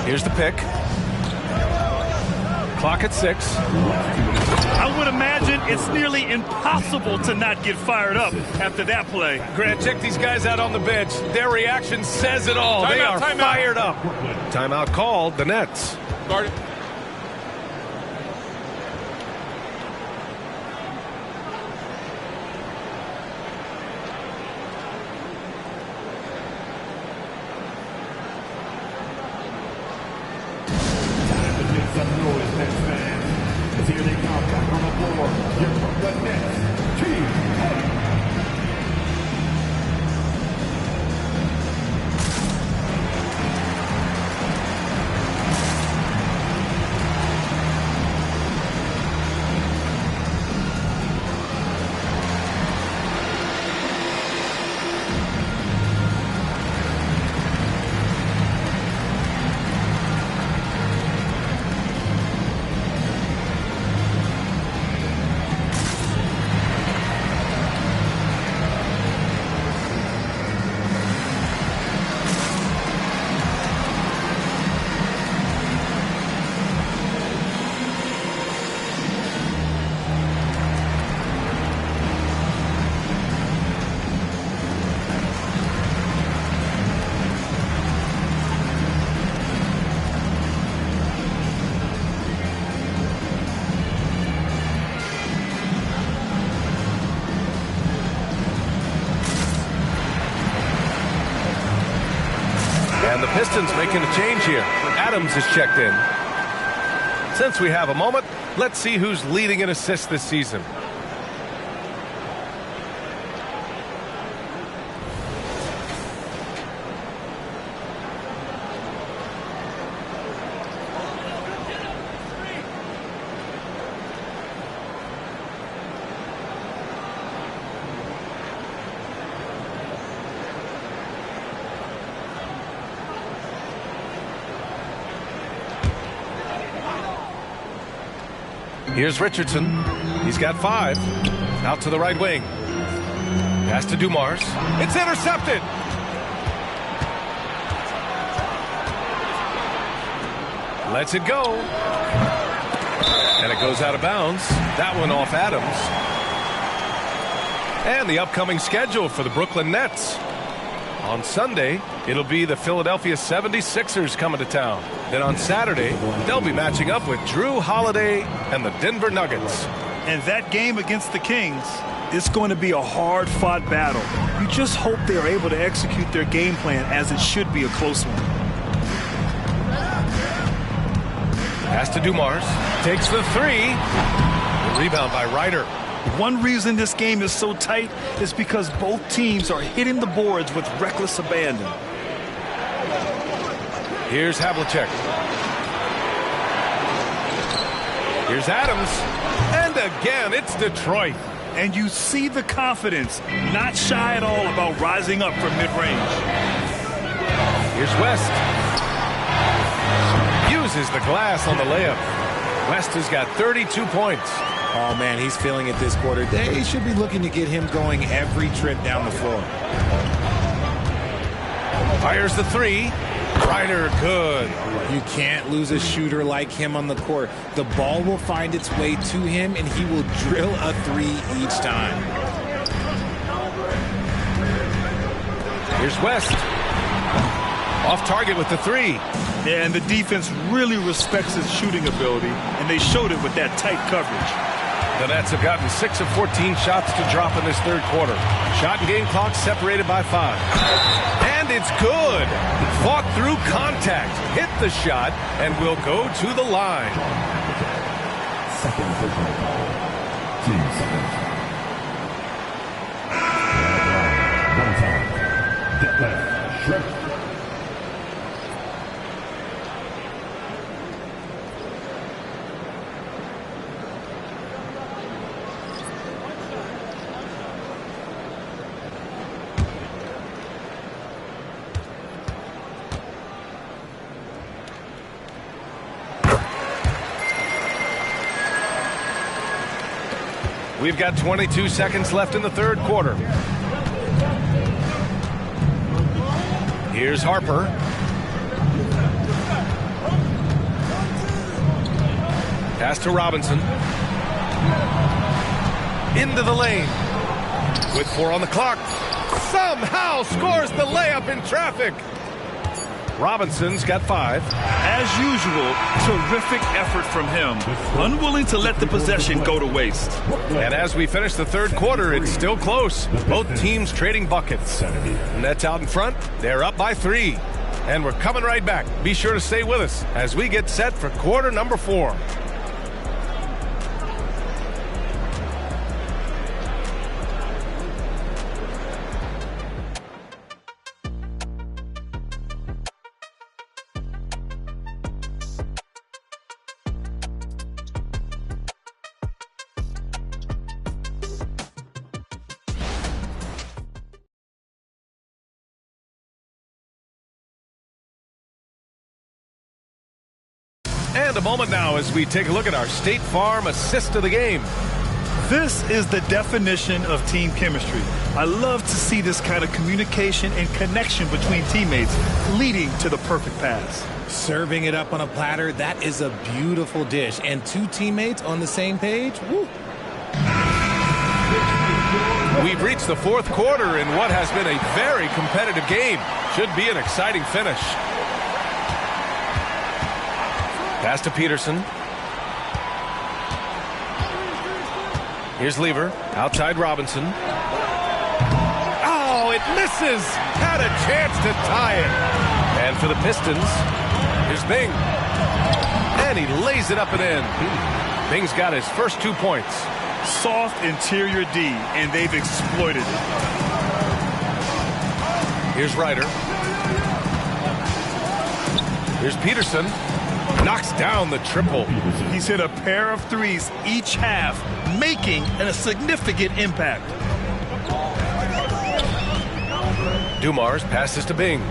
Here's the pick. Clock at 6. I would imagine it's nearly impossible to not get fired up after that play. Grant, check these guys out on the bench. Their reaction says it all. They are fired up. Timeout called. The Nets. Guard it. Some noise, Nets fans. As here they come back on the floor. Your Brooklyn Nets team. And the Pistons making a change here. Adams is checked in. Since we have a moment, let's see who's leading in assists this season. Here's Richardson. He's got 5. Out to the right wing. Pass to Dumars. It's intercepted. Lets it go. And it goes out of bounds. That one off Adams. And the upcoming schedule for the Brooklyn Nets. On Sunday, it'll be the Philadelphia 76ers coming to town. Then on Saturday, they'll be matching up with Drew Holiday and the Denver Nuggets. And that game against the Kings is going to be a hard-fought battle. You just hope they're able to execute their game plan, as it should be a close one. Pass to Dumars. Takes the 3. The rebound by Ryder. One reason this game is so tight is because both teams are hitting the boards with reckless abandon. Here's Havlicek. Here's Adams. And again, it's Detroit. And you see the confidence, not shy at all about rising up from mid-range. Here's West. Uses the glass on the layup. West has got 32 points. Oh, man, he's feeling it this quarter. They should be looking to get him going every trip down the floor. Fires the 3. Ryder, good. You can't lose a shooter like him on the court. The ball will find its way to him, and he will drill a 3 each time. Here's West. Off target with the 3. Yeah, and the defense really respects his shooting ability, and they showed it with that tight coverage. The Nets have gotten 6 of 14 shots to drop in this third quarter. Shot and game clock separated by 5. And it's good. Fought through contact. Hit the shot and will go to the line. Second official. 2 seconds. One time. Detlef Schrempf. We've got 22 seconds left in the third quarter. Here's Harper. Pass to Robinson. Into the lane. With 4 on the clock. Somehow scores the layup in traffic. Robinson's got 5. As usual, terrific effort from him. Unwilling to let the possession go to waste. And as we finish the third quarter, it's still close. Both teams trading buckets. Nets out in front. They're up by 3. And we're coming right back. Be sure to stay with us as we get set for quarter number 4. And a moment now as we take a look at our State Farm assist of the game. This is the definition of team chemistry. I love to see this kind of communication and connection between teammates leading to the perfect pass. Serving it up on a platter, that is a beautiful dish. And 2 teammates on the same page, woo. We've reached the fourth quarter in what has been a very competitive game. Should be an exciting finish. Pass to Peterson. Here's Lever. Outside Robinson. Oh, it misses. Had a chance to tie it. And for the Pistons, here's Bing. And he lays it up and in. Bing's got his first 2 points. Soft interior D, and they've exploited it. Here's Ryder. Here's Peterson. Knocks down the triple. He's hit a pair of threes each half, making a significant impact. Dumars passes to Bing.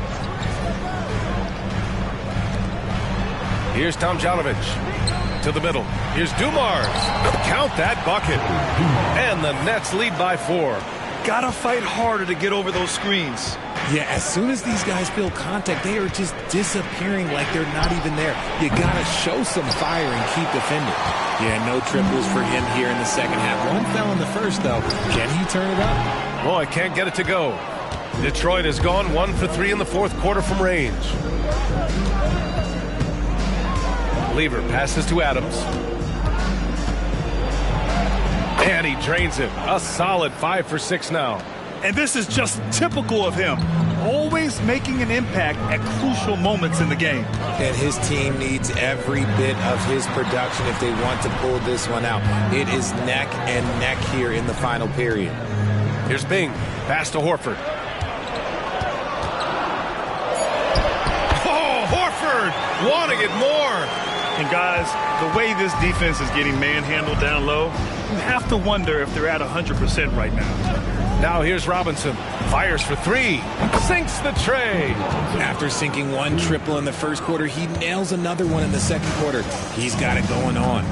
Here's Tomjanovich to the middle. Here's Dumars. Count that bucket. And the Nets lead by 4. Gotta fight harder to get over those screens. Yeah, as soon as these guys feel contact, they are just disappearing like they're not even there. You got to show some fire and keep defending. Yeah, no triples for him here in the second half. One fell in the first, though. Can he turn it up? Boy, can't get it to go. Detroit has gone 1 for 3 in the fourth quarter from range. Lever passes to Adams. And he drains it. A solid 5 for 6 now. And this is just typical of him. Always making an impact at crucial moments in the game. And his team needs every bit of his production if they want to pull this one out. It is neck and neck here in the final period. Here's Bing. Pass to Horford. Oh, Horford wanting it more. And guys, the way this defense is getting manhandled down low, you have to wonder if they're at 100% right now. Now here's Robinson. Fires for 3. Sinks the tray. After sinking one triple in the first quarter, he nails another one in the second quarter. He's got it going on.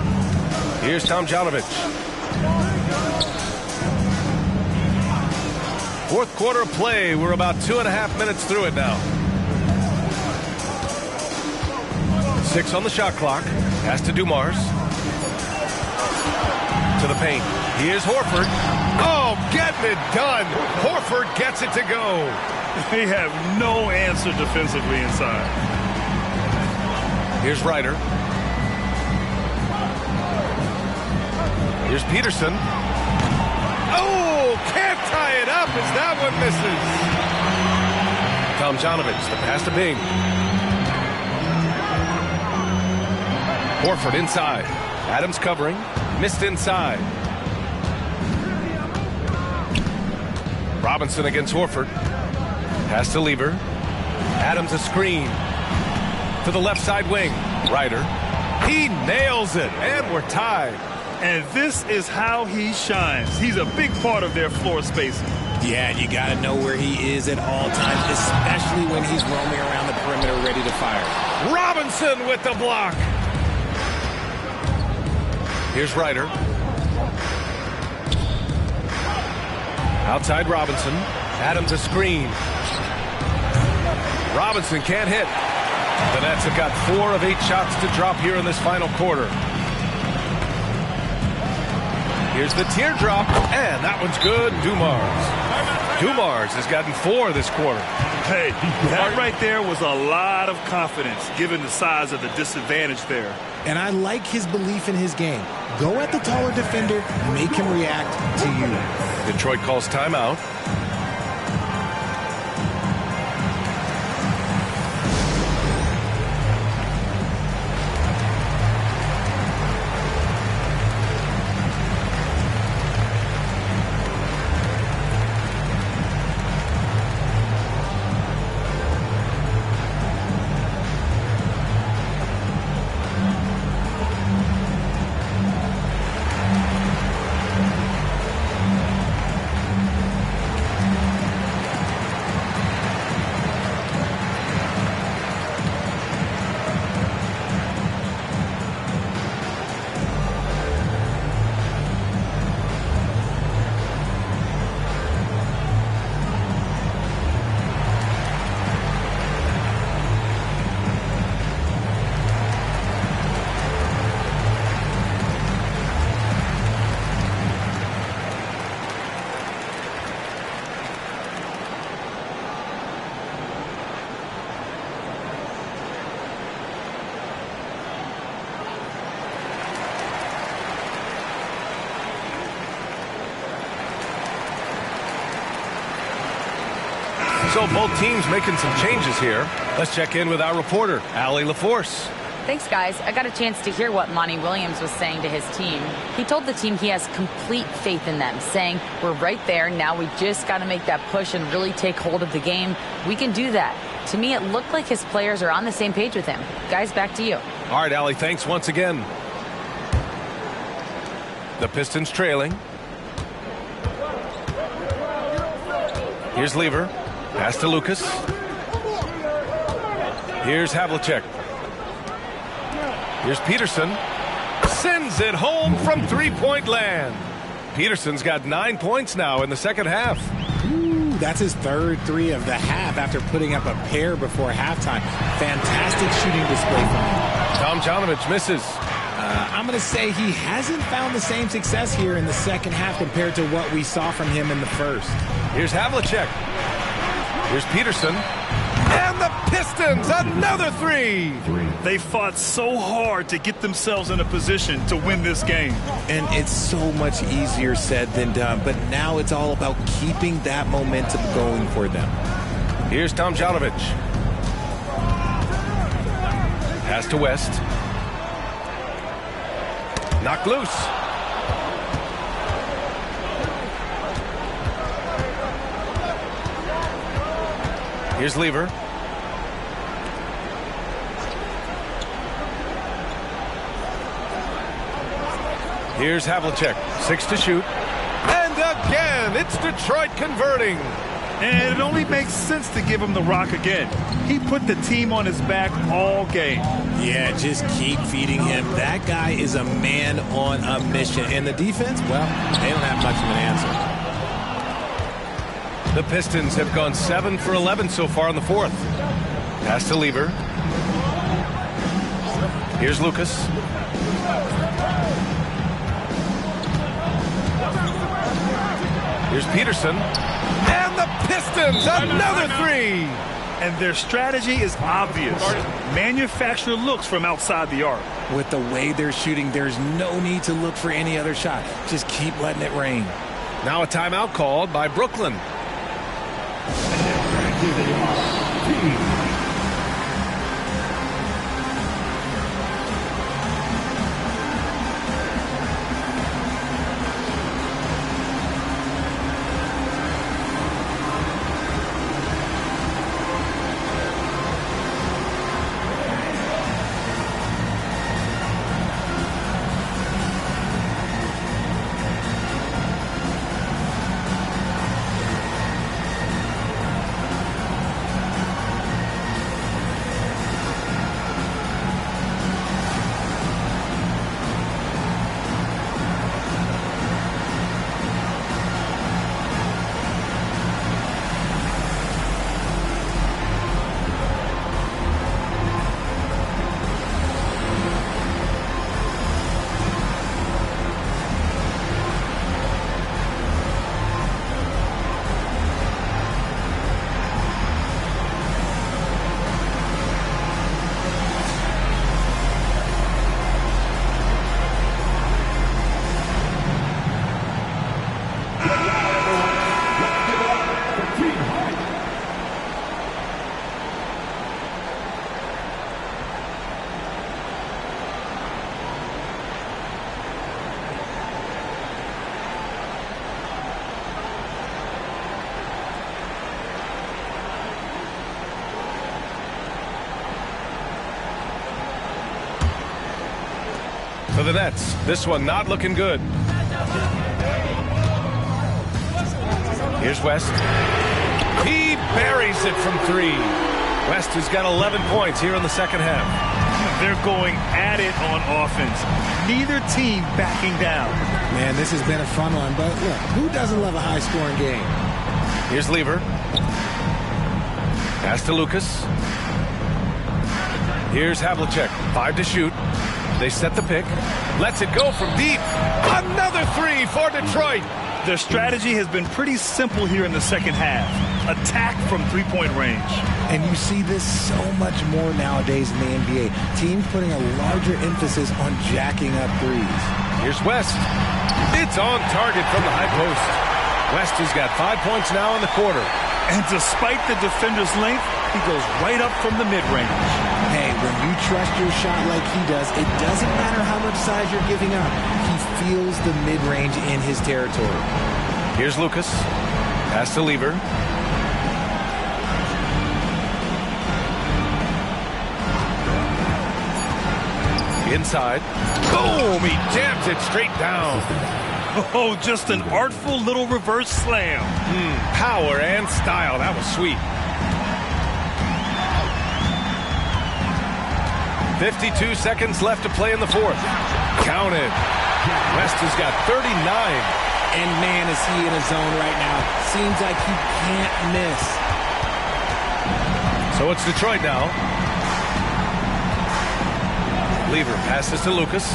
Here's Tomjanovich. Fourth quarter play. We're about 2.5 minutes through it now. 6 on the shot clock. Pass to Dumars. To the paint. Here's Horford. Oh, getting it done. Horford gets it to go. They have no answer defensively inside. Here's Ryder. Here's Peterson. Oh, can't tie it up as that one misses. Tomjanovich, the pass to Bing. Horford inside. Adams covering. Missed inside. Robinson against Horford. Pass to Lever. Adams a screen. To the left side wing. Ryder. He nails it. And we're tied. And this is how he shines. He's a big part of their floor spacing. Yeah, and you got to know where he is at all times, especially when he's roaming around the perimeter ready to fire. Robinson with the block. Here's Ryder. Outside Robinson. Adams a screen. Robinson can't hit. The Nets have got 4 of 8 shots to drop here in this final quarter. Here's the teardrop, and that one's good. Dumars has gotten 4 this quarter. Hey, that right there was a lot of confidence, given the size of the disadvantage there. And I like his belief in his game. Go at the taller defender, make him react to you. Detroit calls timeout. So both teams making some changes here. Let's check in with our reporter, Allie LaForce. Thanks, guys. I got a chance to hear what Monty Williams was saying to his team. He told the team he has complete faith in them, saying, we're right there. Now we just got to make that push and really take hold of the game. We can do that. To me, it looked like his players are on the same page with him. Guys, back to you. All right, Allie, thanks once again. The Pistons trailing. Here's Lever. Pass to Lucas. Here's Havlicek. Here's Peterson. Sends it home from three-point land. Peterson's got 9 points now in the second half. Ooh, that's his third three of the half after putting up a pair before halftime. Fantastic shooting display from him. Tomjanovich misses. I'm going to say he hasn't found the same success here in the second half compared to what we saw from him in the first. Here's Havlicek. Here's Peterson. And the Pistons, another three. They fought so hard to get themselves in a position to win this game. And it's so much easier said than done, but now it's all about keeping that momentum going for them. Here's Tomjanovich. Pass to West. Knocked loose. Here's Lever. Here's Havlicek. 6 to shoot. And again, it's Detroit converting. And it only makes sense to give him the rock again. He put the team on his back all game. Yeah, just keep feeding him. That guy is a man on a mission. And the defense, well, they don't have much of an answer. The Pistons have gone 7 for 11 so far in the fourth. Pass to Lever. Here's Lucas. Here's Peterson. And the Pistons, another three. And their strategy is obvious. Manufacture looks from outside the arc. With the way they're shooting, there's no need to look for any other shot. Just keep letting it rain. Now a timeout called by Brooklyn. For the Nets, this one not looking good. Here's West. He buries it from three. West has got 11 points here in the second half. They're going at it on offense. Neither team backing down. Man, this has been a fun one, but look, who doesn't love a high-scoring game? Here's Lever. Pass to Lucas. Here's Havlicek. 5 to shoot. They set the pick. Lets it go from deep. Another three for Detroit. Their strategy has been pretty simple here in the second half. Attack from three-point range. And you see this so much more nowadays in the NBA. Teams putting a larger emphasis on jacking up threes. Here's West. It's on target from the high post. West has got 5 points now in the quarter. And despite the defender's length, he goes right up from the mid-range. Hey, when you trust your shot like he does, it doesn't matter how much size you're giving up. He feels the mid-range in his territory. Here's Lucas. Pass to Lever. Inside. Boom! He jams it straight down. Oh, just an artful little reverse slam. Power and style. That was sweet. 52 seconds left to play in the fourth. Counted. West has got 39. And man, is he in a zone right now. Seems like he can't miss. So it's Detroit now. Lever passes to Lucas.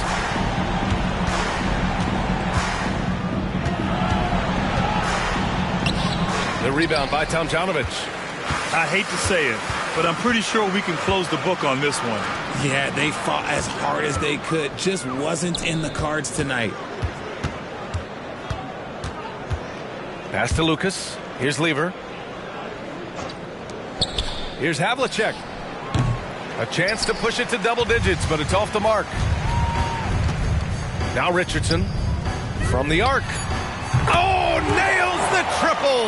The rebound by Tomjanovich. I hate to say it, but I'm pretty sure we can close the book on this one. Yeah, they fought as hard as they could. Just wasn't in the cards tonight. Pass to Lucas. Here's Lever. Here's Havlicek. A chance to push it to double digits, but it's off the mark. Now Richardson from the arc. Oh, nails the triple!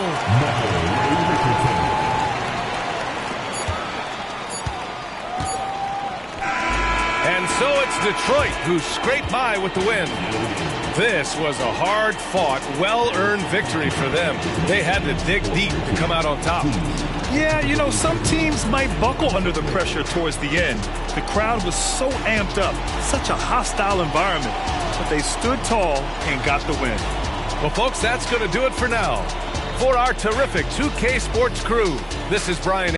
And so it's Detroit who scraped by with the win. This was a hard-fought, well-earned victory for them. They had to dig deep to come out on top. Yeah, you know, some teams might buckle under the pressure towards the end. The crowd was so amped up, such a hostile environment, but they stood tall and got the win. Well, folks, that's going to do it for now. For our terrific 2K Sports crew, this is Brian.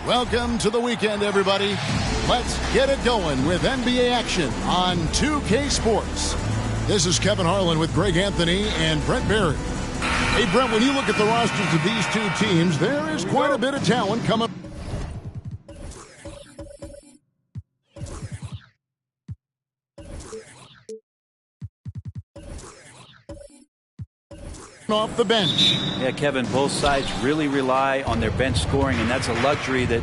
Welcome to the weekend, everybody. Let's get it going with NBA action on 2K Sports. This is Kevin Harlan with Greg Anthony and Brent Barry. Hey, Brent, when you look at the rosters of these two teams, there is quite a bit of talent coming off the bench. Yeah, Kevin, both sides really rely on their bench scoring, and that's a luxury that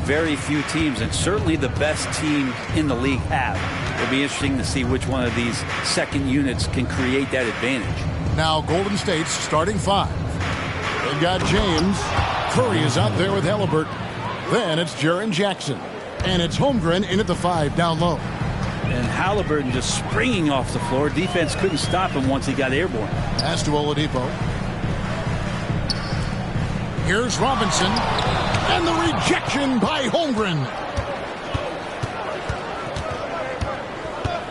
very few teams, and certainly the best team in the league, have. It'll be interesting to see which one of these second units can create that advantage. Now Golden State's starting five. They've got James. Curry is out there with Halliburton. Then it's Jaren Jackson. And it's Holmgren in at the 5 down low. And Halliburton just springing off the floor. Defense couldn't stop him once he got airborne. Pass to Oladipo. Here's Robinson. And the rejection by Holmgren.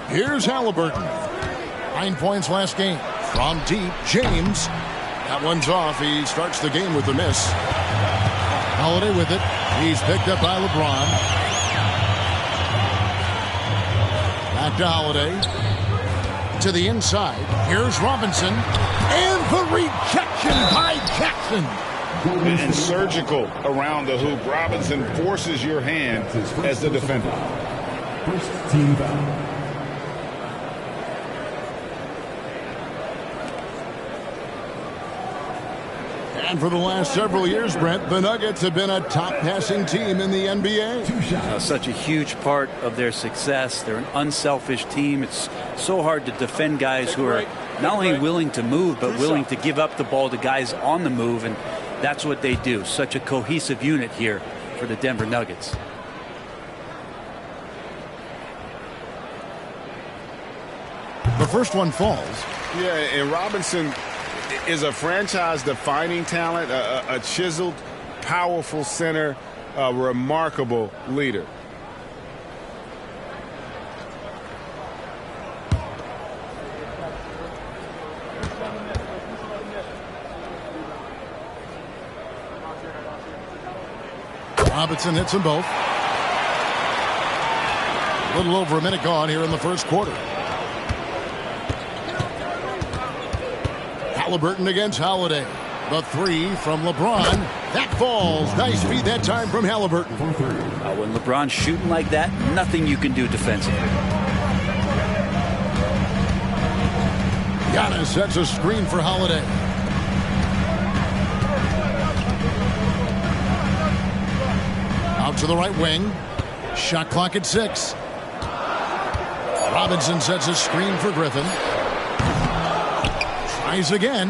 Here's Halliburton. 9 points last game. From deep, James. That one's off. He starts the game with the miss. Holiday with it. He's picked up by LeBron. Back to Holiday. To the inside. Here's Robinson. And the rejection by Jackson. And surgical around the hoop. Robinson forces your hand as the defender. First team foul. And for the last several years, Brent, the Nuggets have been a top passing team in the NBA. Such a huge part of their success. They're an unselfish team. It's so hard to defend guys who are not only willing to move, but willing to give up the ball to guys on the move, and that's what they do. Such a cohesive unit here for the Denver Nuggets. The first one falls. Yeah, and Robinson is a franchise-defining talent, a chiseled, powerful center, a remarkable leader. Robinson hits them both. A little over a minute gone here in the first quarter. Halliburton against Holiday. The 3 from LeBron. That falls. Nice feed that time from Halliburton. When LeBron's shooting like that, nothing you can do defensively. Giannis sets a screen for Holiday. Out to the right wing. Shot clock at 6. Robinson sets a screen for Griffin. Tries again,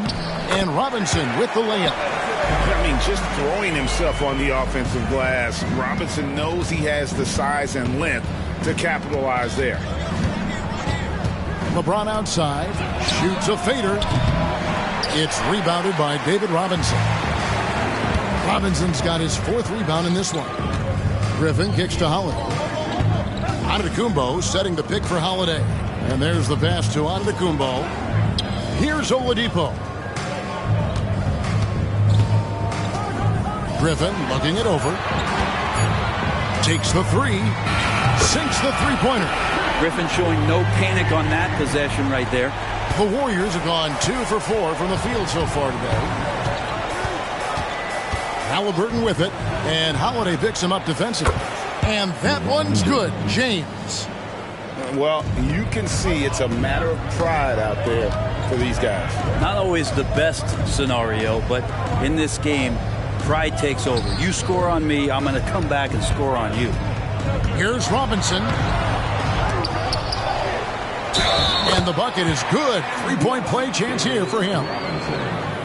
and Robinson with the layup. I mean, just throwing himself on the offensive glass. Robinson knows he has the size and length to capitalize there. LeBron outside, shoots a fader. It's rebounded by David Robinson. Robinson's got his 4th rebound in this one. Griffin kicks to Holiday. Antetokounmpo setting the pick for Holiday. And there's the pass to Antetokounmpo. Here's Oladipo. Griffin looking it over. Takes the 3. Sinks the three-pointer. Griffin showing no panic on that possession right there. The Warriors have gone 2 for 4 from the field so far today. Halliburton with it, and Holiday picks him up defensively. And that one's good. James. Well, you can see it's a matter of pride out there for these guys. Not always the best scenario, but in this game, pride takes over. You score on me, I'm going to come back and score on you. Here's Robinson. And the bucket is good. 3-point play chance here for him.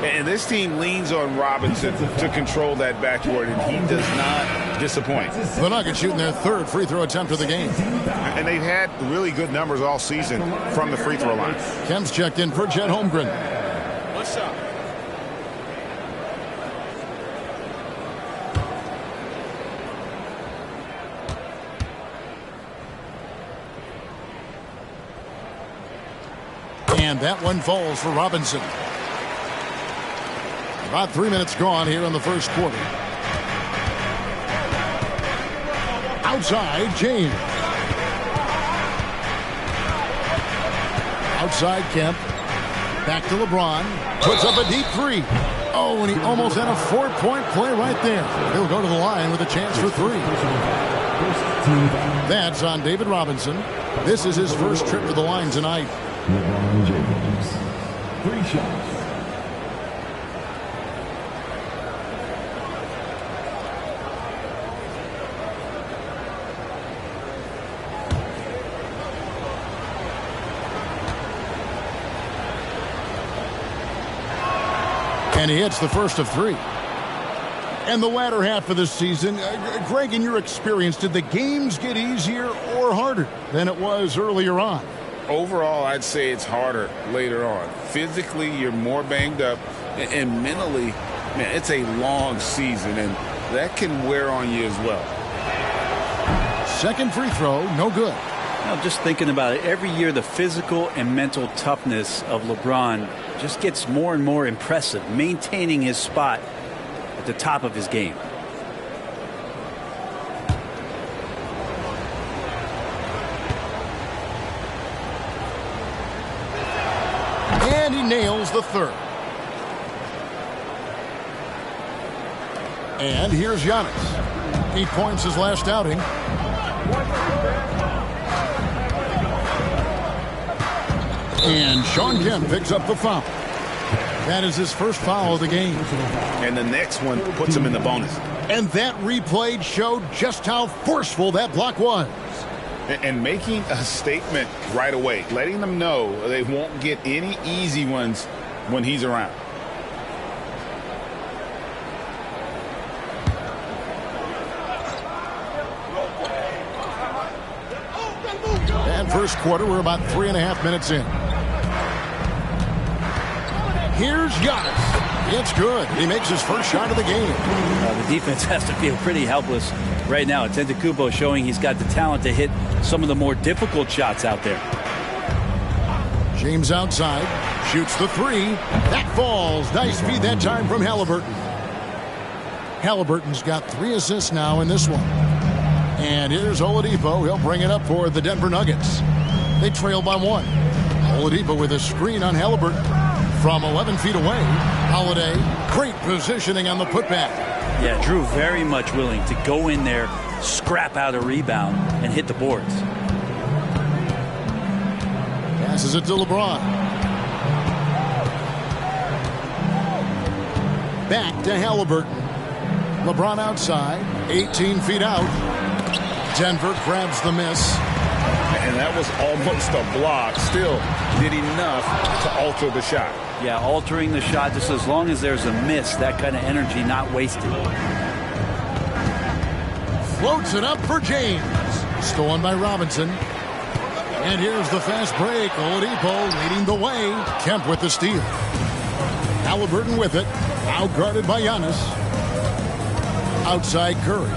And this team leans on Robinson to control that backcourt, and he does not disappoint. The Nuggets shooting their 3rd free throw attempt of the game. And they've had really good numbers all season from the free throw line. Kemp's checked in for Chet Holmgren. One shot. And that one falls for Robinson. About 3 minutes gone here in the first quarter. Outside, James. Outside, Kemp. Back to LeBron. Puts up a deep three. Oh, and he almost had a 4-point play right there. He'll go to the line with a chance for 3. That's on David Robinson. This is his first trip to the line tonight. LeBron James. 3 shots. And he hits the first of 3. And the latter half of the season, Greg, in your experience, did the games get easier or harder than it was earlier on? Overall, I'd say it's harder later on. Physically, you're more banged up, and mentally, man, it's a long season, and that can wear on you as well. Second free throw, no good. Now, just thinking about it, every year the physical and mental toughness of LeBron just gets more and more impressive, maintaining his spot at the top of his game. And he nails the third. And here's Giannis. 8 points his last outing. And Sean Kemp picks up the foul. That is his first foul of the game. And the next one puts him in the bonus. And that replay showed just how forceful that block was. And making a statement right away, letting them know they won't get any easy ones when he's around. And first quarter, we're about 3.5 minutes in. Here's Giannis. It's good. He makes his first shot of the game. The defense has to feel pretty helpless right now. Antetokounmpo showing he's got the talent to hit some of the more difficult shots out there. James outside. Shoots the 3. That falls. Nice feed that time from Halliburton. Halliburton's got 3 assists now in this one. And here's Oladipo. He'll bring it up for the Denver Nuggets. They trail by 1. Oladipo with a screen on Halliburton. From 11 feet away, Holiday, great positioning on the putback. Yeah, Drew very much willing to go in there, scrap out a rebound, and hit the boards. Passes it to LeBron. Back to Halliburton. LeBron outside, 18 feet out. Denver grabs the miss. And that was almost a block. Still did enough to alter the shot. Yeah, altering the shot just as long as there's a miss, that kind of energy not wasted. Floats it up for James. Stolen by Robinson. And here's the fast break. Oladipo leading the way. Kemp with the steal. Halliburton with it. Outguarded by Giannis. Outside Curry.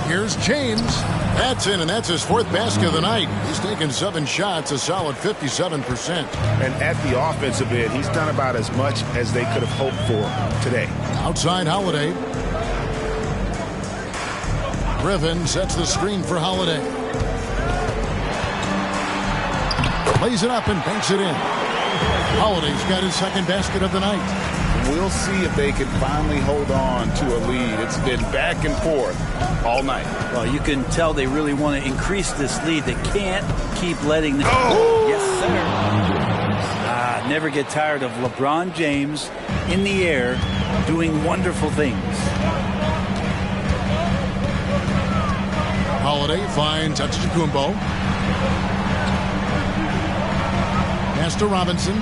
Here's James. That's in, and that's his 4th basket of the night. He's taken 7 shots, a solid 57%. And at the offensive end, he's done about as much as they could have hoped for today. Outside Holiday. Griffin sets the screen for Holiday. Lays it up and banks it in. Holiday's got his 2nd basket of the night. We'll see if they can finally hold on to a lead. It's been back and forth all night. Well, you can tell they really want to increase this lead. They can't keep letting them. Oh! Yes, sir. Never get tired of LeBron James in the air doing wonderful things. Holiday finds Antetokounmpo. Pass to Robinson.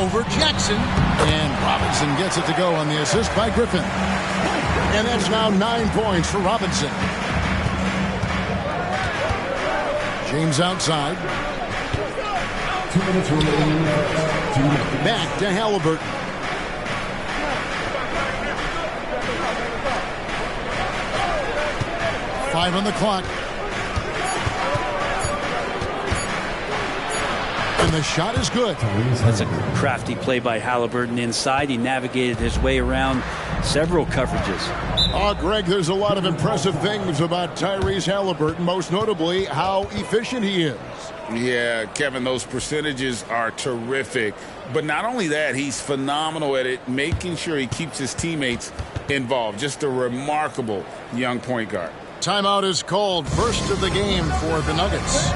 Over Jackson. And Robinson gets it to go on the assist by Griffin. And that's now 9 points for Robinson. James outside. 2 minutes remaining. Back to Halliburton. Five on the clock. And the shot is good. That's a crafty play by Halliburton inside. He navigated his way around several coverages. Greg, there's a lot of impressive things about Tyrese Halliburton, most notably how efficient he is. Yeah, Kevin, those percentages are terrific. But not only that, he's phenomenal at it, making sure he keeps his teammates involved. Just a remarkable young point guard. Timeout is called. First of the game for the Nuggets.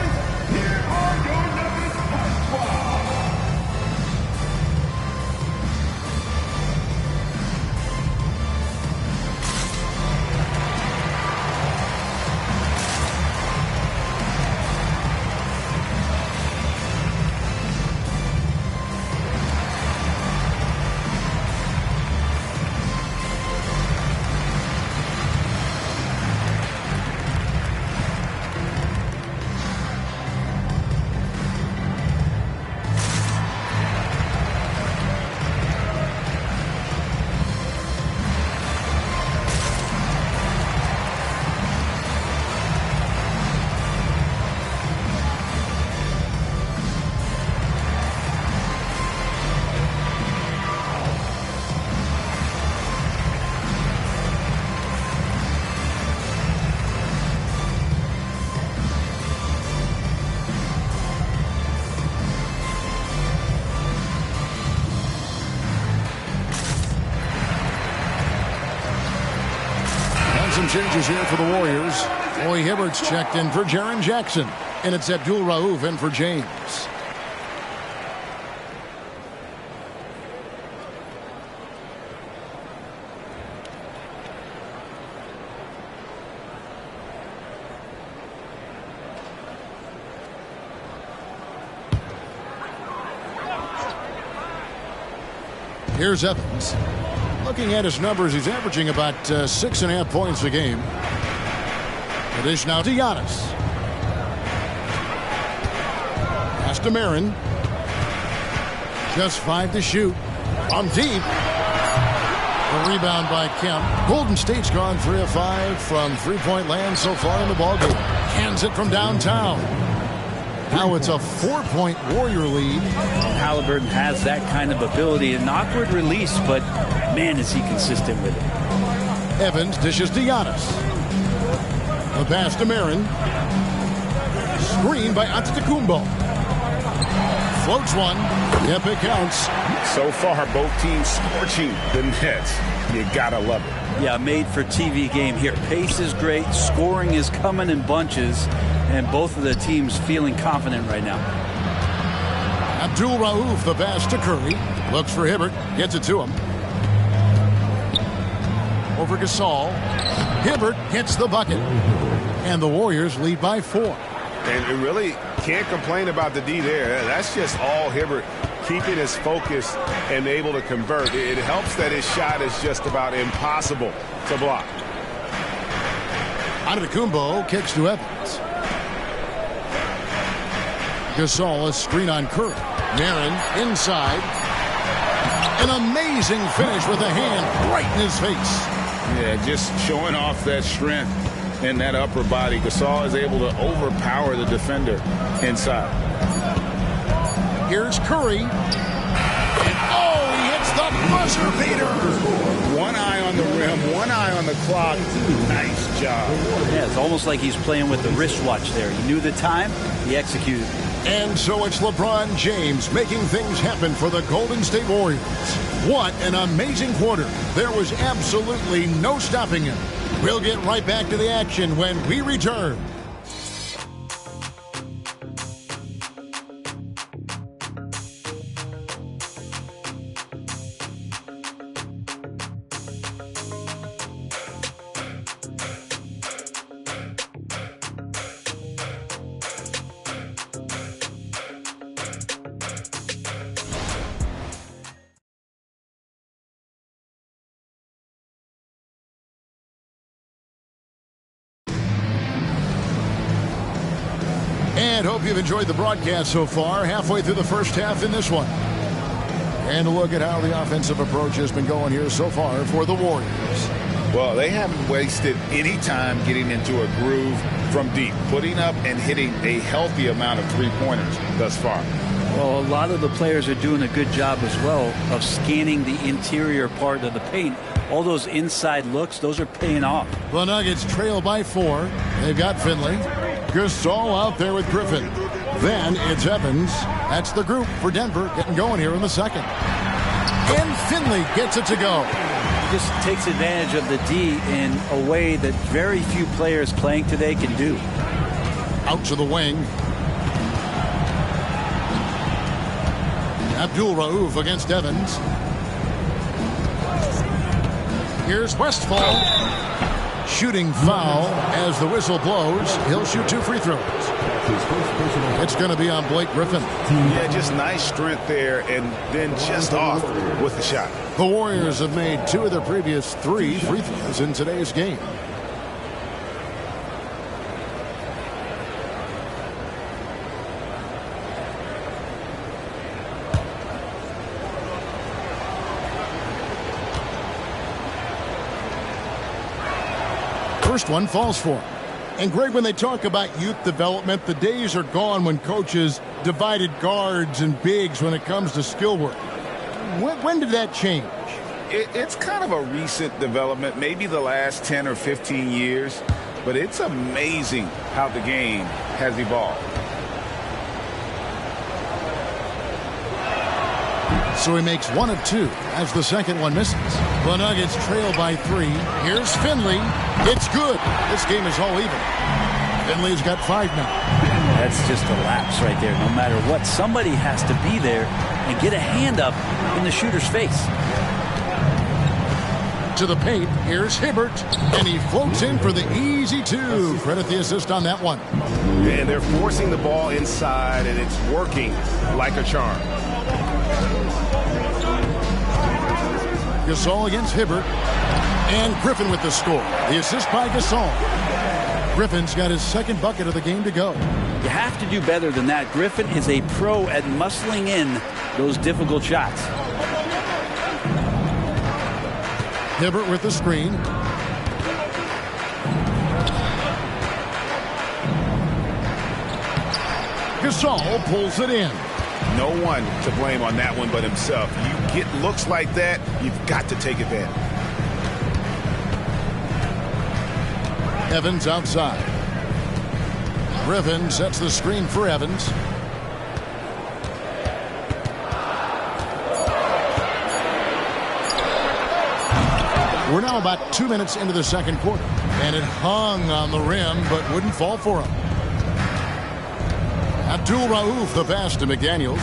Changes here for the Warriors. Roy Hibbert's checked in for Jaren Jackson. And it's Abdul Rauf in for James. Here's Evans. Looking at his numbers, he's averaging about 6.5 points a game. It is now to Giannis. Pass to Marin. Just 5 to shoot. From deep. A rebound by Kemp. Golden State's gone 3 of 5 from three-point land so far in the ballgame. Hands it from downtown. Now it's a 4-point Warrior lead. Halliburton has that kind of ability. An awkward release, but man, is he consistent with it. Evans dishes to Giannis. The pass to Marin. Screen by Antetokounmpo. Floats one. Yep, it counts. So far, both teams scorching the Nets. You gotta love it. Yeah, made for TV game here. Pace is great. Scoring is coming in bunches. And both of the teams feeling confident right now. Abdul Rauf, the pass to Curry. Looks for Hibbert. Gets it to him. Over Gasol. Hibbert hits the bucket. And the Warriors lead by 4. And really can't complain about the D there. That's just all Hibbert keeping his focus and able to convert. It helps that his shot is just about impossible to block. Antetokounmpo kicks to Evans. Gasol, a screen on Curry. Marin inside. An amazing finish with a hand right in his face. Yeah, just showing off that strength in that upper body. Gasol is able to overpower the defender inside. Here's Curry. And he hits the buzzer beater. One eye on the rim, one eye on the clock. Nice job. Yeah, it's almost like he's playing with the wristwatch there. He knew the time, he executed. And so it's LeBron James making things happen for the Golden State Warriors. What an amazing quarter. There was absolutely no stopping him. We'll get right back to the action when we return. And hope you've enjoyed the broadcast so far. Halfway through the first half in this one. And a look at how the offensive approach has been going here so far for the Warriors. Well, they haven't wasted any time getting into a groove from deep, putting up and hitting a healthy amount of three-pointers thus far. Well, a lot of the players are doing a good job as well of scanning the interior part of the paint. All those inside looks, those are paying off. The Nuggets trail by 4. They've got Finley. Gasol out there with Griffin. Then it's Evans. That's the group for Denver getting going here in the second. And Finley gets it to go. He just takes advantage of the D in a way that very few players playing today can do. Out to the wing. Abdul Rauf against Evans. Here's Westphal. Shooting foul as the whistle blows. He'll shoot 2 free throws. It's going to be on Blake Griffin. Yeah, just nice strength there and then just off with the shot. The Warriors have made 2 of their previous 3 free throws in today's game. First one falls for him. And Greg, when they talk about youth development, the days are gone when coaches divided guards and bigs when it comes to skill work. When did that change? It's kind of a recent development, maybe the last 10 or 15 years, but it's amazing how the game has evolved. So he makes 1 of 2 as the second one misses. The Nuggets trail by 3. Here's Finley. It's good. This game is all even. Finley's got 5 now. That's just a lapse right there. No matter what, somebody has to be there and get a hand up in the shooter's face. To the paint. Here's Hibbert. And he floats in for the easy 2. Credit the assist on that one. And they're forcing the ball inside, and it's working like a charm. Gasol against Hibbert. And Griffin with the score. The assist by Gasol. Griffin's got his second bucket of the game to go. You have to do better than that. Griffin is a pro at muscling in those difficult shots. Hibbert with the screen. Gasol pulls it in. No one to blame on that one but himself. You get looks like that, you've got to take advantage. Evans outside. Griffin sets the screen for Evans. We're now about 2 minutes into the second quarter. And it hung on the rim, but wouldn't fall for him. Abdul Rauf, the pass to McDaniels.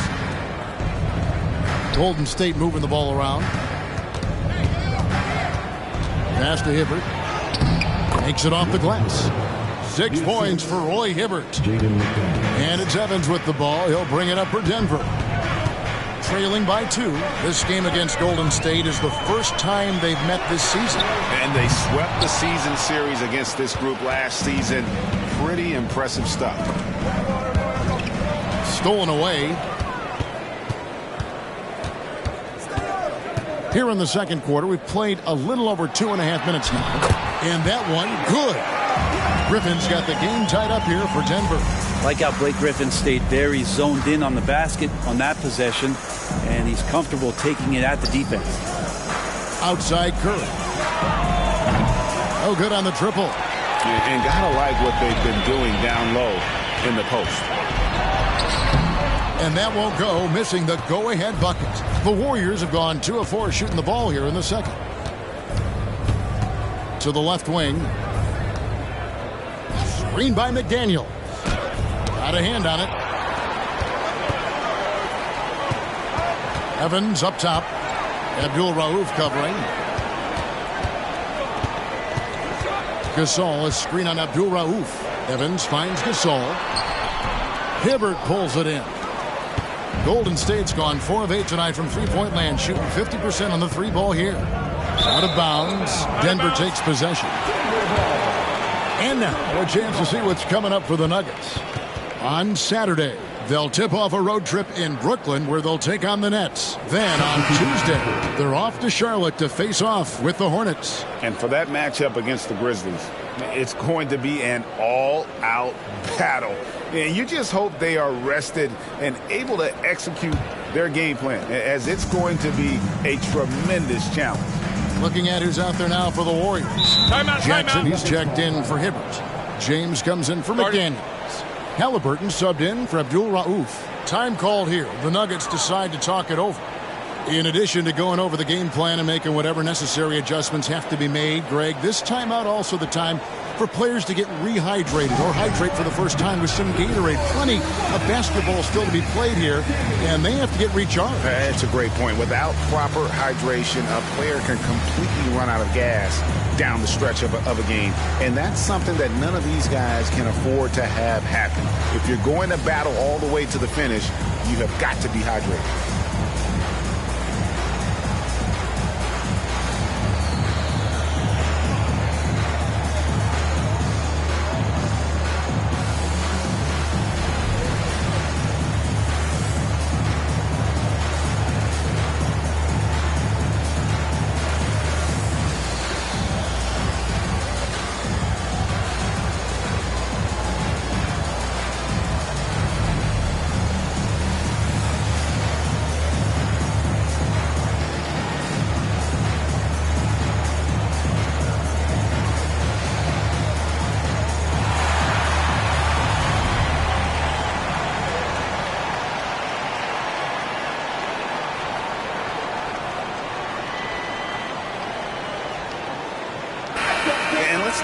Golden State moving the ball around. Pass to Hibbert. Makes it off the glass. 6 points for Roy Hibbert. And it's Evans with the ball. He'll bring it up for Denver. Trailing by 2. This game against Golden State is the first time they've met this season. And they swept the season series against this group last season. Pretty impressive stuff. Stolen away. Here in the second quarter, we've played a little over 2.5 minutes now. And that one, good. Griffin's got the game tied up here for Denver. Like how Blake Griffin stayed very zoned in on the basket on that possession, and he's comfortable taking it at the defense. Outside Curry. Oh, good on the triple. And gotta like what they've been doing down low in the post. And that won't go, missing the go-ahead bucket. The Warriors have gone 2 of 4 shooting the ball here in the second. To the left wing. Screen by McDaniel. Got a hand on it. Evans up top. Abdul Rauf covering. Gasol, a screen on Abdul Rauf. Evans finds Gasol. Hibbert pulls it in. Golden State's gone 4 of 8 tonight from three-point land, shooting 50% on the 3-ball here. Out of bounds. Denver takes possession. And now a chance to see what's coming up for the Nuggets. On Saturday, They'll tip off a road trip in Brooklyn where they'll take on the Nets. Then on Tuesday, they're off to Charlotte to face off with the Hornets. And for that matchup against the Grizzlies, it's going to be an all-out battle. And you just hope they are rested and able to execute their game plan, as it's going to be a tremendous challenge. Looking at who's out there now for the Warriors. Jackson, he's checked in for Hibbert. James comes in for McDaniels. Halliburton subbed in for Abdul Rauf. Time called here. The Nuggets decide to talk it over. In addition to going over the game plan and making whatever necessary adjustments have to be made, Greg, this timeout also the time for players to get rehydrated or hydrate for the first time with some Gatorade. Plenty of basketball still to be played here, and they have to get recharged. That's a great point. Without proper hydration, a player can completely run out of gas down the stretch of a game. And that's something that none of these guys can afford to have happen. If you're going to battle all the way to the finish, you have got to be hydrated.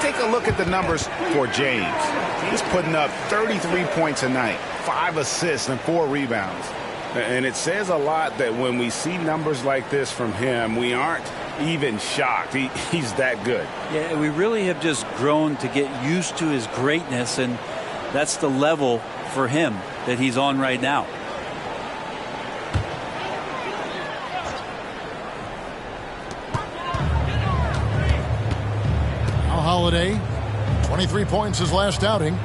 Take a look at the numbers for James. He's putting up 33 points a night, 5 assists and 4 rebounds. And it says a lot that when we see numbers like this from him, we aren't even shocked. He's that good. Yeah, we really have just grown to get used to his greatness, and that's the level for him that he's on right now. Holiday, 23 points his last outing.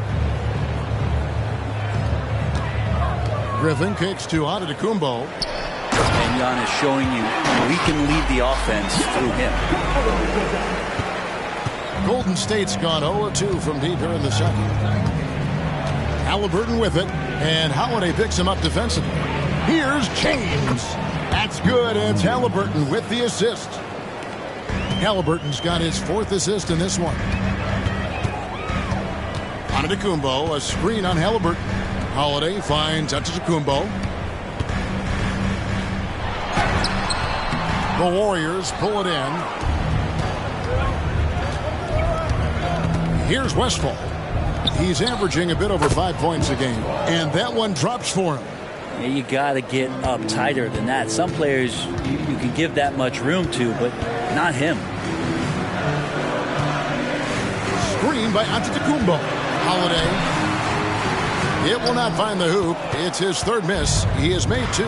Griffin kicks to Antetokounmpo. And Giannis showing you we can lead the offense through him. Golden State's gone 0-2 from deep here in the second. Halliburton with it, and Holiday picks him up defensively. Here's James. That's good. It's Halliburton with the assist. Halliburton's got his 4th assist in this one. Antetokounmpo, a screen on Halliburton. Holiday finds Antetokounmpo. The Warriors pull it in. Here's Westphal. He's averaging a bit over 5 points a game, and that one drops for him. Yeah, you got to get up tighter than that. Some players you can give that much room to, but not him. Screen by Antetokounmpo. Holiday. It will not find the hoop. It's his 3rd miss. He has made 2.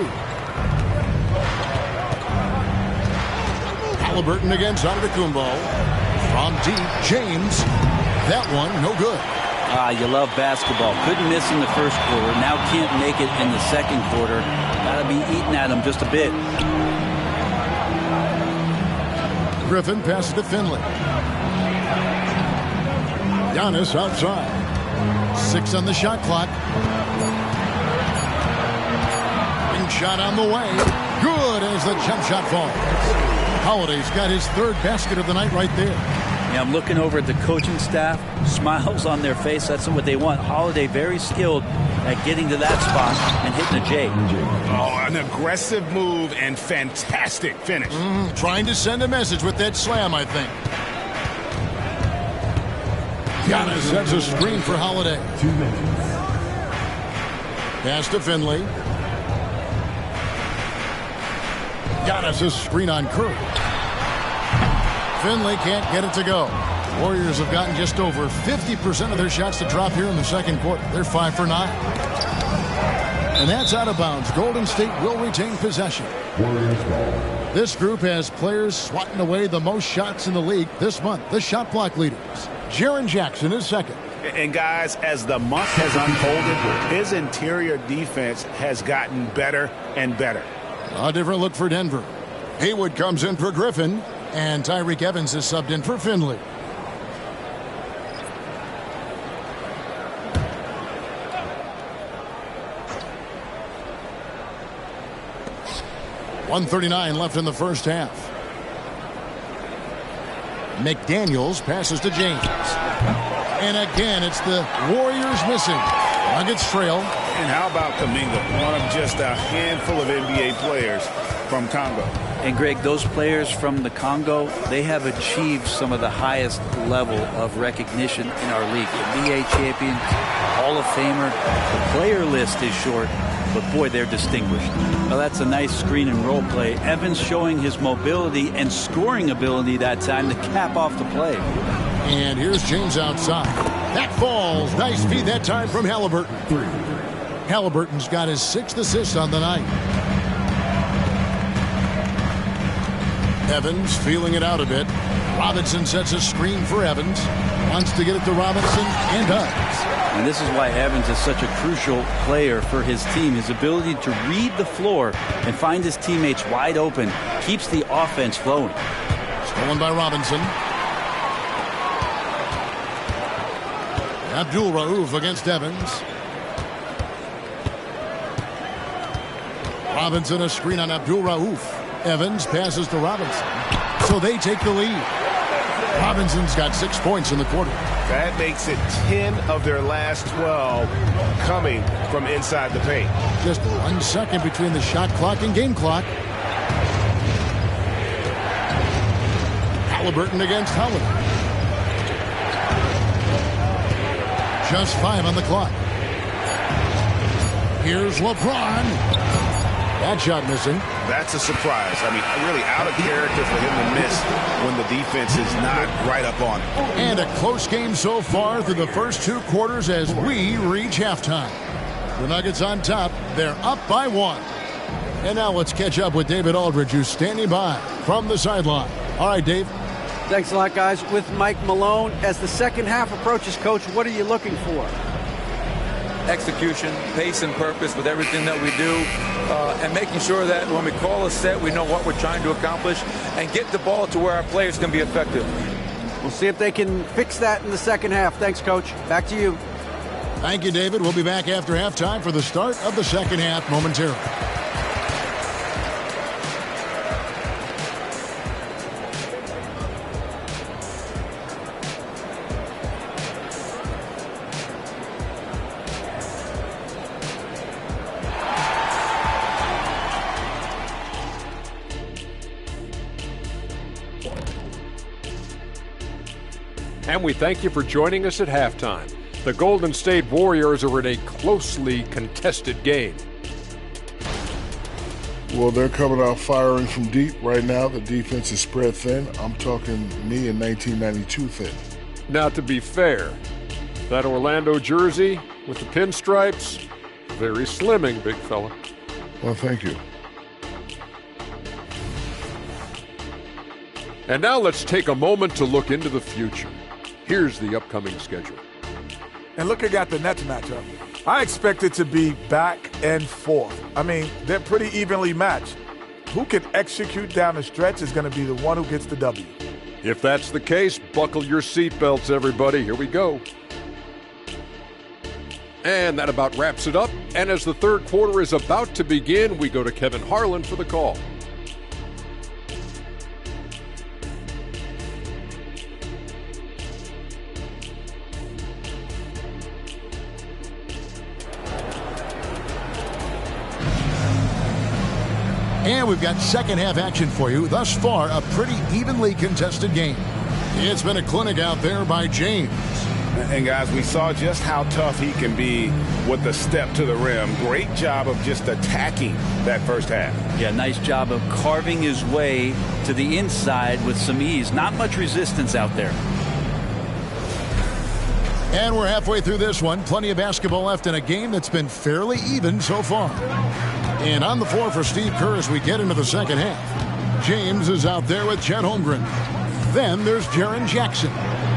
Halliburton against Antetokounmpo. From deep, James. That one, no good. You love basketball. Couldn't miss in the first quarter. Now can't make it in the second quarter. Got to be eating at him just a bit. Griffin passes to Finley. Giannis outside. 6 on the shot clock. Big shot on the way. Good as the jump shot falls. Holiday's got his 3rd basket of the night right there. Yeah, I'm looking over at the coaching staff. Smiles on their face. That's what they want. Holiday very skilled at getting to that spot and hitting the J. Oh, an aggressive move and fantastic finish. Trying to send a message with that slam, I think. Giannis sets a screen for Holiday. 2 minutes. Pass to Finley. Giannis a screen on Curry. Finley can't get it to go. Warriors have gotten just over 50% of their shots to drop here in the second quarter. They're 5 for 9. And that's out of bounds. Golden State will retain possession. This group has players swatting away the most shots in the league this month. The shot block leaders. Jaren Jackson is second. And guys, as the month has unfolded, his interior defense has gotten better and better. A different look for Denver. Haywood comes in for Griffin, and Tyreek Evans is subbed in for Finley. .139 left in the first half. McDaniels passes to James. And again, it's the Warriors missing. Nuggets trail. And how about Kuminga, one of just a handful of NBA players from Congo. And Greg, those players from the Congo, they have achieved some of the highest level of recognition in our league. NBA champion, Hall of Famer. The player list is short, but boy, they're distinguished. Well, that's a nice screen and roll play. Evans showing his mobility and scoring ability that time to cap off the play. And here's James outside. That falls. Nice feed that time from Halliburton. Halliburton's got his 6th assist on the night. Evans feeling it out a bit. Robinson sets a screen for Evans. Wants to get it to Robinson and does. And this is why Evans is such a crucial player for his team. His ability to read the floor and find his teammates wide open keeps the offense flowing. Stolen by Robinson. Abdul Rauf against Evans. Robinson a screen on Abdul Rauf. Evans passes to Robinson. So they take the lead. Robinson's got 6 points in the quarter. That makes it 10 of their last 12 coming from inside the paint. Just 1 second between the shot clock and game clock. Halliburton against Holiday. Just 5 on the clock. Here's LeBron. That shot missing. That's a surprise. I mean, really out of character for him to miss when the defense is not right up on him. And a close game so far through the first 2 quarters as we reach halftime. The Nuggets on top. They're up by 1. And now let's catch up with David Aldridge, who's standing by from the sideline. All right, Dave. Thanks a lot, guys. With Mike Malone, as the second half approaches, Coach, what are you looking for? Execution, pace, and purpose with everything that we do, and making sure that when we call a set, we know what we're trying to accomplish and get the ball to where our players can be effective. We'll see if they can fix that in the second half. Thanks, Coach. Back to you. Thank you, David. We'll be back after halftime for the start of the second half momentarily. And we thank you for joining us at halftime. The Golden State Warriors are in a closely contested game. Well, they're coming out firing from deep right now. The defense is spread thin. I'm talking me in 1992 thin. Now, to be fair, that Orlando jersey with the pinstripes, very slimming, big fella. Well, thank you. And now let's take a moment to look into the future. Here's the upcoming schedule. And looking at the Nets matchup, I expect it to be back and forth. I mean, they're pretty evenly matched. Who can execute down the stretch is going to be the one who gets the W. If that's the case, buckle your seatbelts, everybody. Here we go. And that about wraps it up. And as the third quarter is about to begin, we go to Kevin Harlan for the call. And we've got second half action for you. Thus far, a pretty evenly contested game. It's been a clinic out there by James. And guys, we saw just how tough he can be with the step to the rim. Great job of just attacking that first half. Yeah, nice job of carving his way to the inside with some ease. Not much resistance out there. And we're halfway through this one. Plenty of basketball left in a game that's been fairly even so far. And on the floor for Steve Kerr as we get into the second half. James is out there with Chet Holmgren. Then there's Jaren Jackson.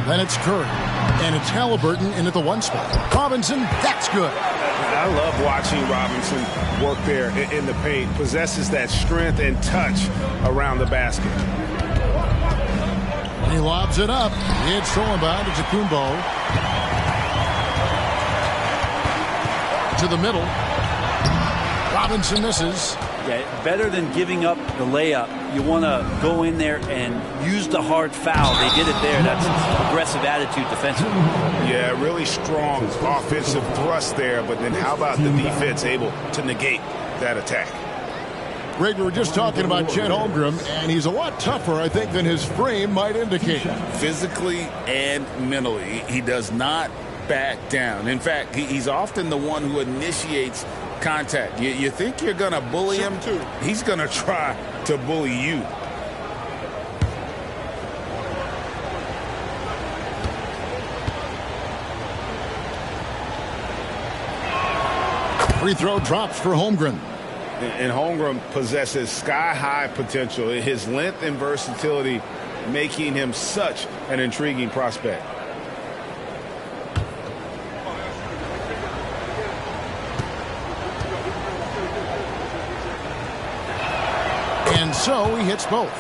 Then it's Curry. And it's Halliburton in at the 1 spot. Robinson, that's good. I love watching Robinson work there in the paint. Possesses that strength and touch around the basket. He lobs it up. It's thrown by to Takumbo. To the middle. Robinson misses. Yeah, better than giving up the layup. You want to go in there and use the hard foul. They did it there. That's aggressive attitude defensively. Yeah, really strong offensive thrust there. But then how about the defense able to negate that attack? Greg, we were just talking about Chet Holmgren, and he's a lot tougher, I think, than his frame might indicate. Physically and mentally, he does not back down. In fact, he's often the one who initiates contact. You think you're going to bully him? He's going to try to bully you. Free throw drops for Holmgren. And Holmgren possesses sky-high potential. His length and versatility making him such an intriguing prospect. And so he hits both.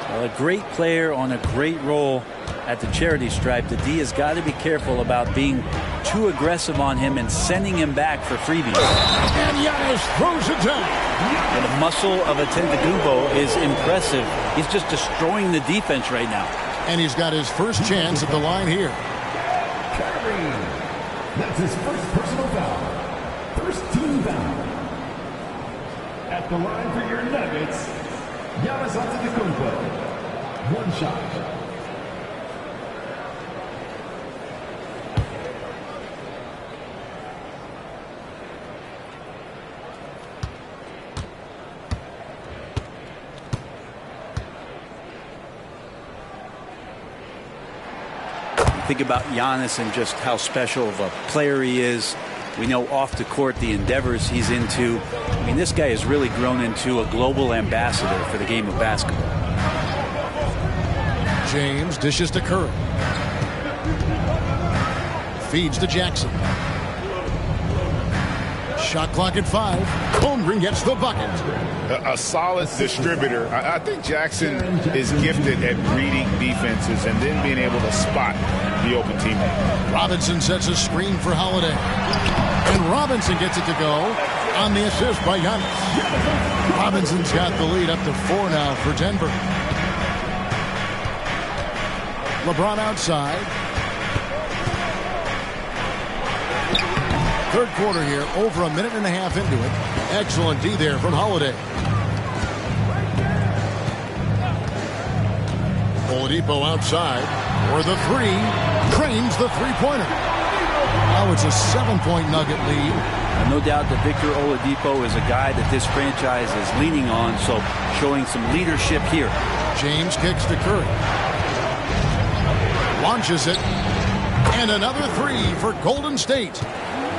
Well, a great player on a great role at the charity stripe. The D has got to be careful about being too aggressive on him and sending him back for freebies. And Giannis throws it down. And the muscle of Antetokounmpo is impressive. He's just destroying the defense right now. And he's got his first chance at the line here. Kyrie. That's his first personal foul. First team foul. At the line for your Nuggets, Giannis Antetokounmpo. 1 shot. Think about Giannis and just how special of a player he is. We know off the court the endeavors he's into. I mean, this guy has really grown into a global ambassador for the game of basketball. James dishes to Curry. Feeds to Jackson. Shot clock at 5. Holmgren gets the bucket. A solid distributor. I think Jackson is gifted at reading defenses and then being able to spot the open teammate. Robinson sets a screen for Holiday. And Robinson gets it to go on the assist by Giannis. Robinson's got the lead up to 4 now for Denver. LeBron outside. Third quarter here, over a minute and a half into it. Excellent D there from Holiday. Oladipo outside for the 3. Drains the three-pointer. Now it's a 7-point Nugget lead. No doubt that Victor Oladipo is a guy that this franchise is leaning on, so showing some leadership here. James kicks to Curry. Launches it. And another 3 for Golden State.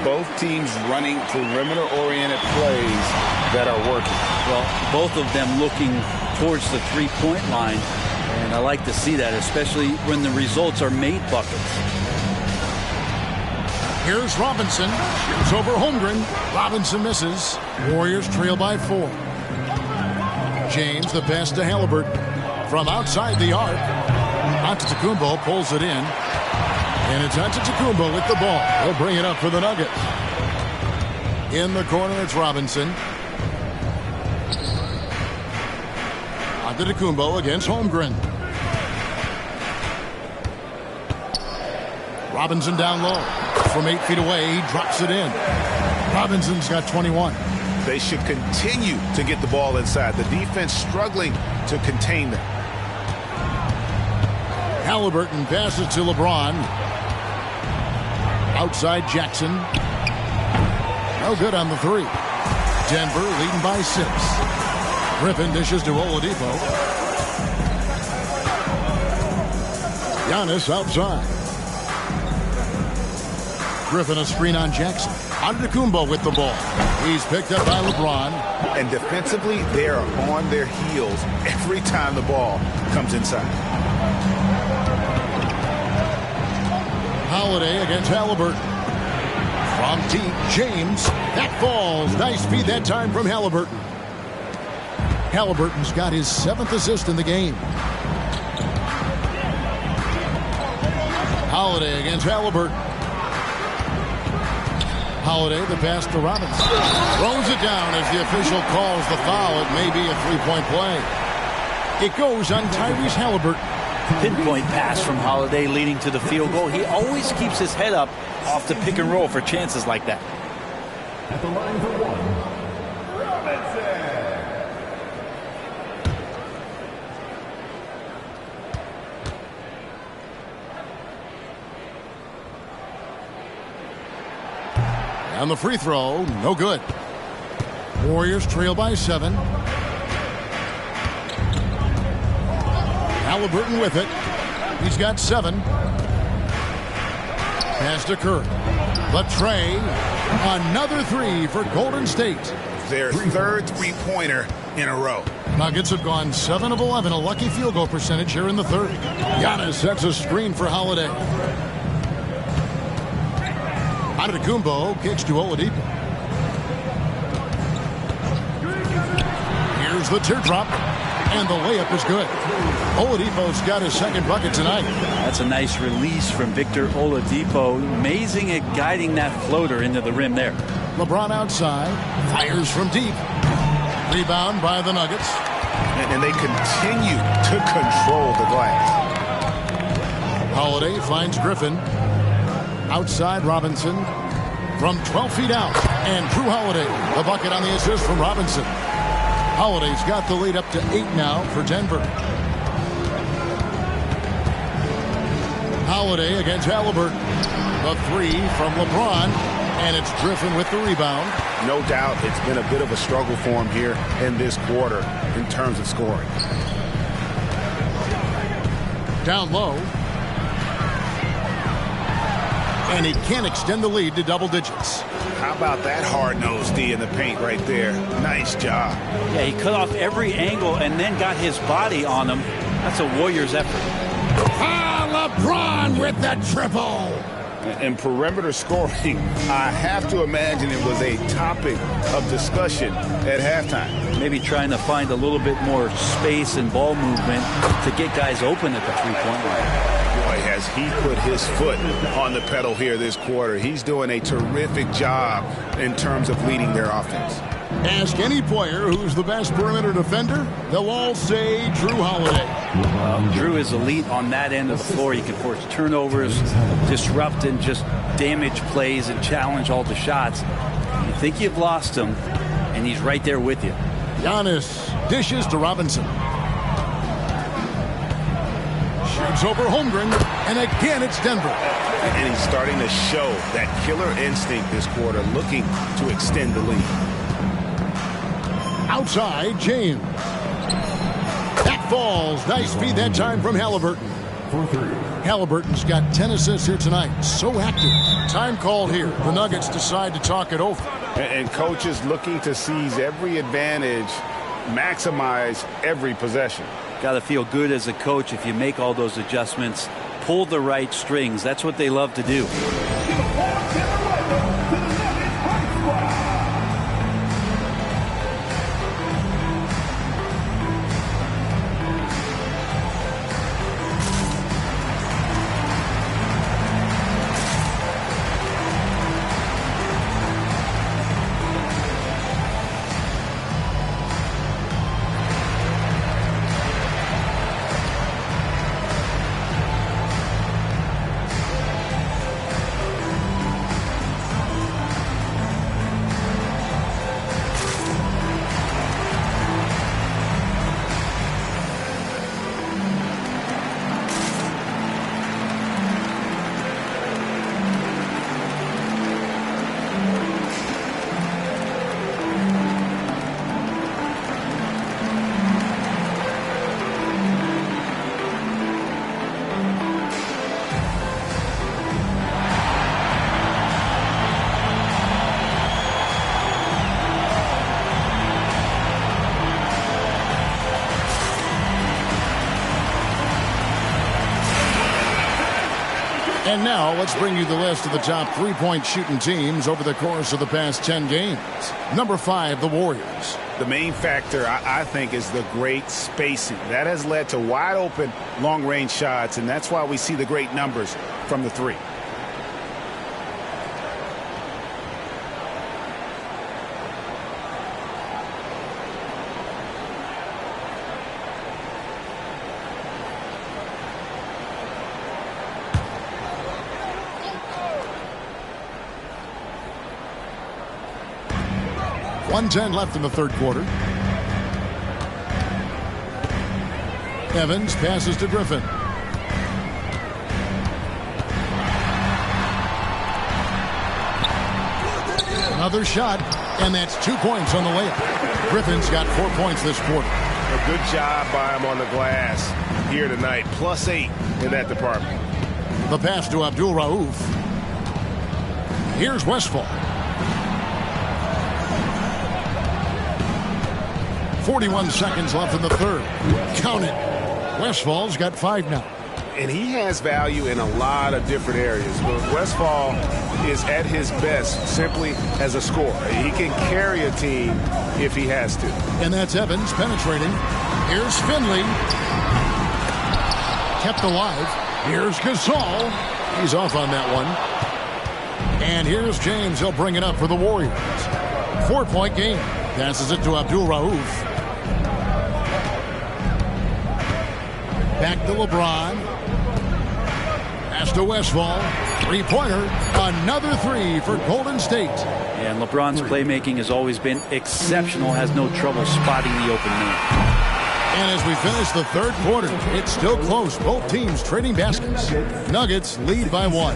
Both teams running perimeter-oriented plays that are working. Well, both of them looking towards the three-point line, and I like to see that, especially when the results are made buckets. Here's Robinson. Shoots over Holmgren. Robinson misses. Warriors trail by 4. James the pass to Halliburton. From outside the arc. Antetokounmpo pulls it in. And it's Antetokounmpo with the ball. He'll bring it up for the Nuggets. In the corner, it's Robinson. Antetokounmpo against Holmgren. Robinson down low. From 8 feet away, he drops it in. Robinson's got 21. They should continue to get the ball inside. The defense struggling to contain them. Halliburton passes to LeBron. Outside Jackson. No good on the 3. Denver leading by 6. Griffin dishes to Oladipo. Giannis outside. Griffin a screen on Jackson. Antetokounmpo with the ball. He's picked up by LeBron. And defensively, they are on their heels every time the ball comes inside. Holiday against Halliburton. From deep, James. That falls. Nice feed that time from Halliburton. Halliburton's got his 7th assist in the game. Holiday against Halliburton. Holiday, the pass to Robinson. Throws it down as the official calls the foul. It may be a three-point play. It goes on Tyrese Halliburton. Pinpoint pass from Holiday leading to the field goal. He always keeps his head up off the pick and roll for chances like that. At the line for one, Robinson. And the free throw, no good. Warriors trail by 7. Halliburton with it. He's got 7. Pass to Kirk. But Trey, another 3 for Golden State. Their 3rd three-pointer in a row. Nuggets have gone 7 of 11, a lucky field goal percentage here in the 3rd. Giannis sets a screen for Holiday. Antetokounmpo kicks to Oladipo. Here's the teardrop, and the layup is good. Oladipo's got his 2nd bucket tonight. That's a nice release from Victor Oladipo. Amazing at guiding that floater into the rim there. LeBron outside, fires from deep. Rebound by the Nuggets. And they continue to control the glass. Holiday finds Griffin. Outside Robinson from 12 feet out. And Drew Holiday, the bucket on the assist from Robinson. Holiday's got the lead up to 8 now for Denver. Holiday against Halliburton. The 3 from LeBron. And it's Griffin with the rebound. No doubt it's been a bit of a struggle for him here in this quarter in terms of scoring. Down low. And he can't extend the lead to double digits. How about that hard-nosed D in the paint right there? Nice job. Yeah, he cut off every angle and then got his body on him. That's a Warriors effort. LeBron with the triple. And perimeter scoring, I have to imagine it was a topic of discussion at halftime. Maybe trying to find a little bit more space and ball movement to get guys open at the three-point line. Boy, has he put his foot on the pedal here this quarter. He's doing a terrific job in terms of leading their offense. Ask any player who's the best perimeter defender, they'll all say Drew Holiday. Drew is elite on that end of the floor. He can force turnovers, disrupt and just damage plays and challenge all the shots. You think you've lost him, and he's right there with you. Giannis dishes to Robinson. Shoots over Holmgren, and again it's Denver. And he's starting to show that killer instinct this quarter, looking to extend the lead. Outside, James. That falls. Nice feed that time from Halliburton. Halliburton's got 10 assists here tonight. So active. Time called here. The Nuggets decide to talk it over. And coaches looking to seize every advantage, maximize every possession. Got to feel good as a coach if you make all those adjustments. Pull the right strings. That's what they love to do. And now let's bring you the list of the top three-point shooting teams over the course of the past 10 games. Number 5, the Warriors. The main factor, I think, is the great spacing. That has led to wide open long-range shots, and that's why we see the great numbers from the three. .110 left in the third quarter. Evans passes to Griffin. Another shot, and that's 2 points on the layup. Griffin's got 4 points this quarter. A good job by him on the glass here tonight. +8 in that department. The pass to Abdul Rauf. Here's Westphal. 41 seconds left in the third. Count it. Westphal's got 5 now. And he has value in a lot of different areas. But Westphal is at his best simply as a scorer. He can carry a team if he has to. And that's Evans penetrating. Here's Finley. Kept alive. Here's Gasol. He's off on that one. And here's James. He'll bring it up for the Warriors. 4-point game. Passes it to Abdul Rauf. Back to LeBron. Pass to Westphal. Three-pointer. Another 3 for Golden State. And LeBron's playmaking has always been exceptional. Has no trouble spotting the open man. And as we finish the third quarter, it's still close. Both teams trading baskets. Nuggets lead by 1.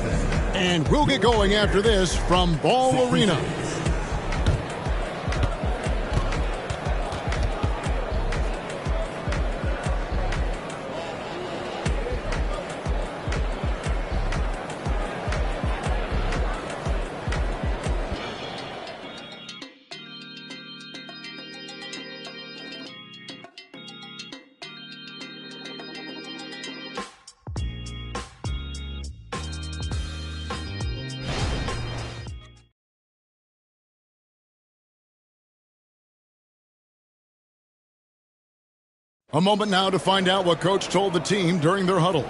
And we'll get going after this from Ball Arena. A moment now to find out what Coach told the team during their huddle.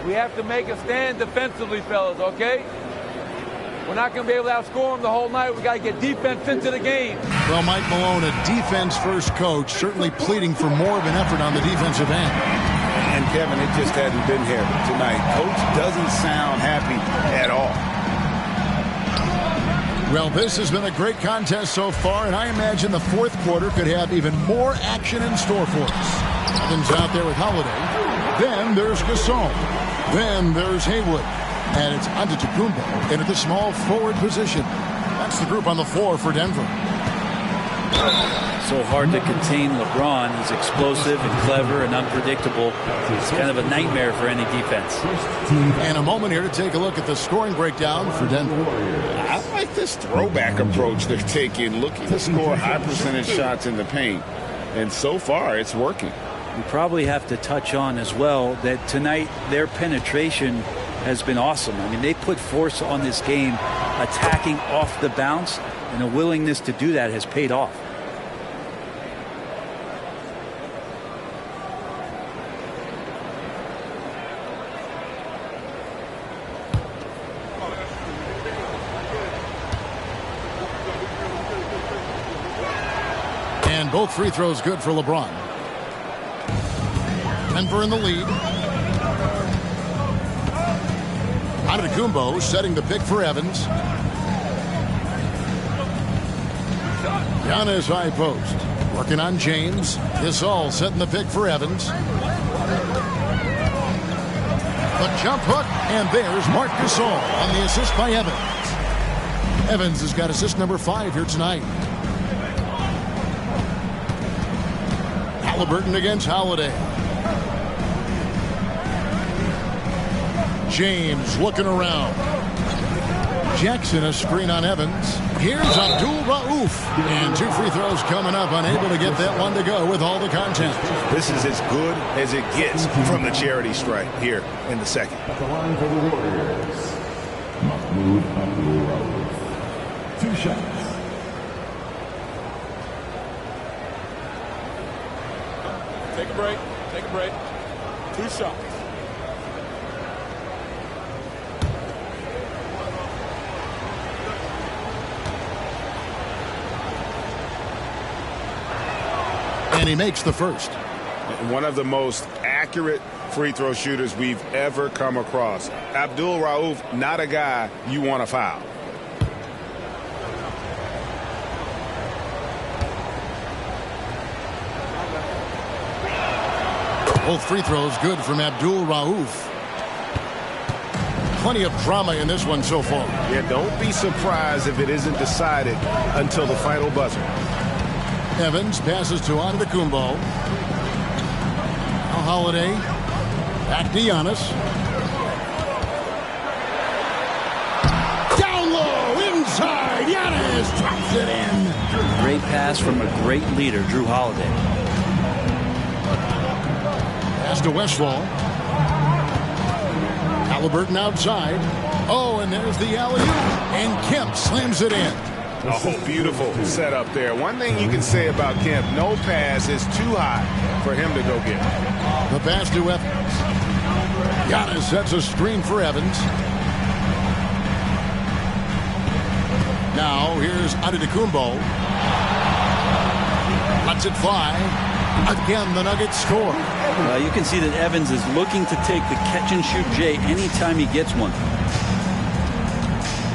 We have to make a stand defensively, fellas, okay? We're not going to be able to outscore them the whole night. We got to get defense into the game. Well, Mike Malone, a defense-first coach, certainly pleading for more of an effort on the defensive end. And, Kevin, it just hasn't been here tonight. Coach doesn't sound happy at all. Well, this has been a great contest so far, and I imagine the fourth quarter could have even more action in store for us. Evans out there with Holiday. Then there's Gasol. Then there's Haywood. And it's Antetokounmpo in at the small forward position. That's the group on the floor for Denver. So hard to contain LeBron. He's explosive and clever and unpredictable. It's kind of a nightmare for any defense. And a moment here to take a look at the scoring breakdown for Denver. I like this throwback approach they're taking, looking to score high percentage shots in the paint. And so far, it's working. We probably have to touch on as well that tonight their penetration has been awesome. I mean, they put force on this game, attacking off the bounce, and a willingness to do that has paid off. And both free throws good for LeBron. Denver in the lead. Antetokounmpo setting the pick for Evans. Giannis high post. Working on James. Gasol setting the pick for Evans. The jump hook, and there's Marc Gasol on the assist by Evans. Evans has got assist number 5 here tonight. Halliburton against Holiday. James looking around. Jackson, a screen on Evans. Here's Abdul Rauf. And 2 free throws coming up, unable to get that one to go with all the contact. This is as good as it gets from the charity stripe here in the second. At the line for the Warriors, Mahmoud Abdul Rauf. 2 shots. Take a break. Take a break. 2 shots. And he makes the first. One of the most accurate free throw shooters we've ever come across. Abdul Rauf, not a guy you want to foul. Both free throws good from Abdul Rauf. Plenty of drama in this one so far. Yeah, don't be surprised if it isn't decided until the final buzzer. Evans passes to Antetokounmpo. Holiday. Back to Giannis. Down low, inside. Giannis drops it in. Great pass from a great leader, Drew Holiday. Pass to Westphal. Halliburton outside. Oh, and there's the alley-oop. And Kemp slams it in. Oh, beautiful setup there. One thing you can say about Kemp, no pass is too high for him to go get. The pass to Evans. Giannis sets a screen for Evans. Now here's Antetokounmpo. Lets it fly. Again, the Nuggets score. You can see that Evans is looking to take the catch-and-shoot J anytime he gets one.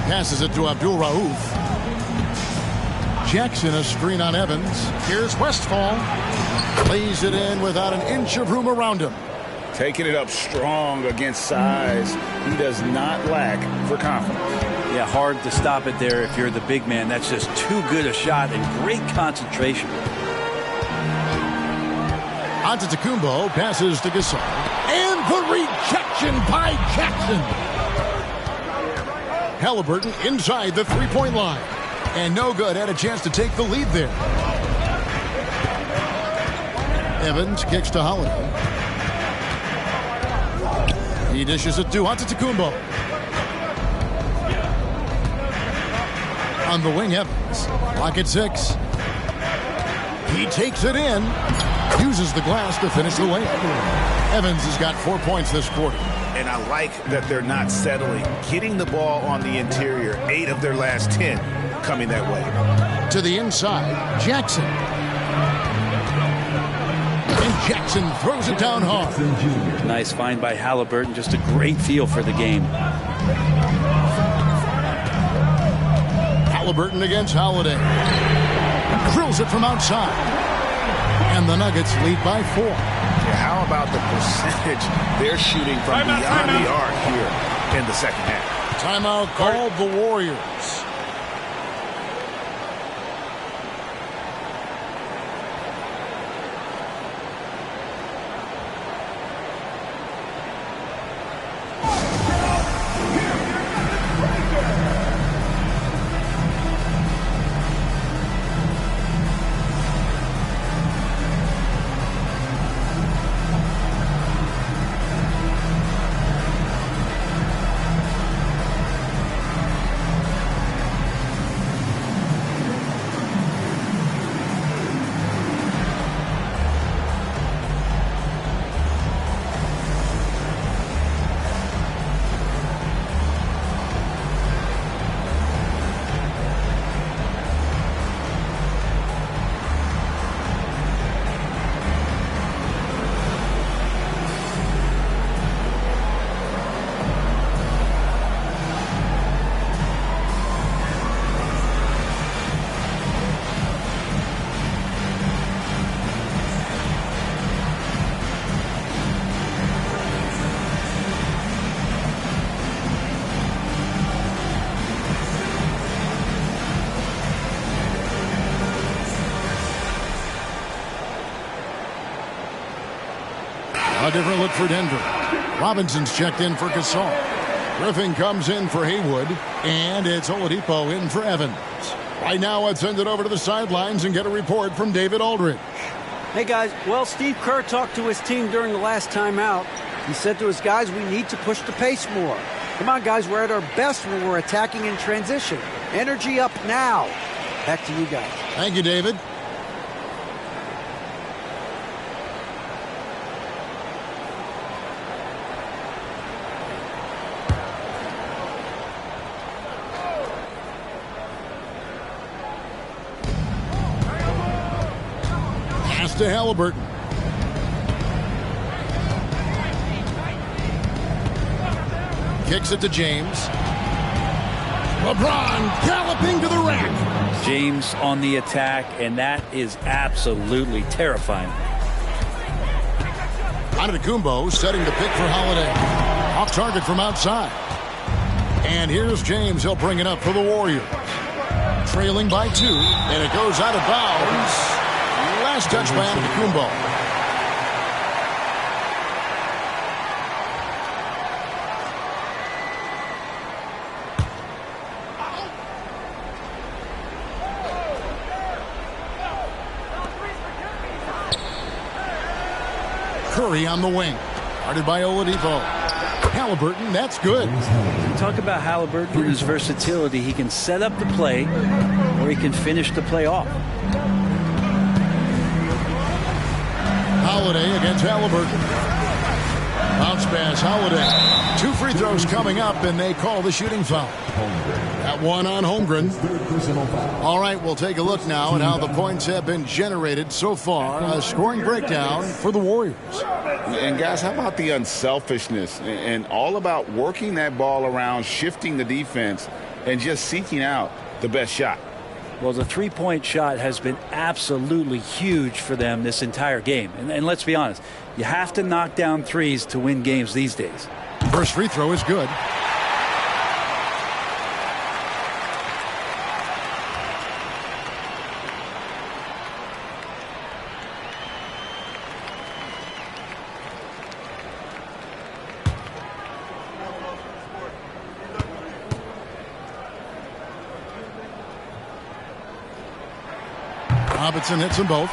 Passes it to Abdul Rauf. Jackson, a screen on Evans. Here's Westphal. Lays it in without an inch of room around him. Taking it up strong against size. He does not lack for confidence. Yeah, hard to stop it there if you're the big man. That's just too good a shot and great concentration. Antetokounmpo passes to Gasol. And the rejection by Jackson. Halliburton inside the three-point line. And no good. Had a chance to take the lead there. Evans kicks to Holiday. He dishes it to Antetokounmpo. On the wing, Evans. Clock at 6. He takes it in. Uses the glass to finish the layup. Evans has got 4 points this quarter. And I like that they're not settling. Getting the ball on the interior. 8 of their last 10 coming that way. To the inside, Jackson. And Jackson throws it down hard. Nice find by Halliburton. Just a great feel for the game. Halliburton against Holiday. Drills it from outside. And the Nuggets lead by 4. Yeah, how about the percentage they're shooting from beyond the arc here in the second half? Timeout called the Warriors. A different look for Denver. Robinson's checked in for Gasol. Griffin comes in for Haywood, and it's Oladipo in for Evans. Right now, let's send it over to the sidelines and get a report from David Aldridge. Hey, guys. Well, Steve Kerr talked to his team during the last timeout. He said to his guys, we need to push the pace more. Come on, guys. We're at our best when we're attacking in transition. Energy up now. Back to you guys. Thank you, David. To Halliburton. Kicks it to James. LeBron galloping to the rack. James on the attack, and that is absolutely terrifying. Antetokounmpo setting the pick for Holiday. Off target from outside. And here's James. He'll bring it up for the Warriors. Trailing by 2, and it goes out of bounds. Last touch by Antetokounmpo. Curry on the wing. Guarded by Oladipo. Halliburton, that's good. Talk about Halliburton and his versatility. He can set up the play, or he can finish the play off. Holiday against Halliburton. Bounce pass, Holiday. 2 free throws coming up, and they call the shooting foul. That one on Holmgren. All right, we'll take a look now at how the points have been generated so far. A scoring breakdown for the Warriors. And guys, how about the unselfishness and all about working that ball around, shifting the defense, and just seeking out the best shot? Well, the three-point shot has been absolutely huge for them this entire game. And let's be honest, you have to knock down threes to win games these days. First free throw is good. Robinson hits them both.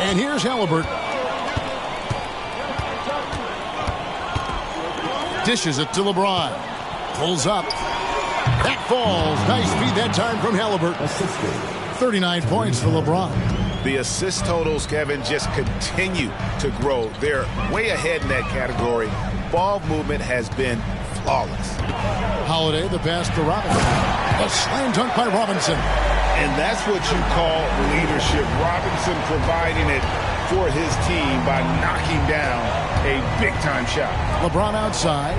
And here's Halliburton. Dishes it to LeBron. Pulls up. That falls. Nice feed that time from Halliburton. 39 points for LeBron. The assist totals, Kevin, just continue to grow. They're way ahead in that category. Ball movement has been flawless. Holiday, the pass to Robinson. A slam dunk by Robinson. And that's what you call leadership. Robinson providing it for his team by knocking down a big-time shot. LeBron outside.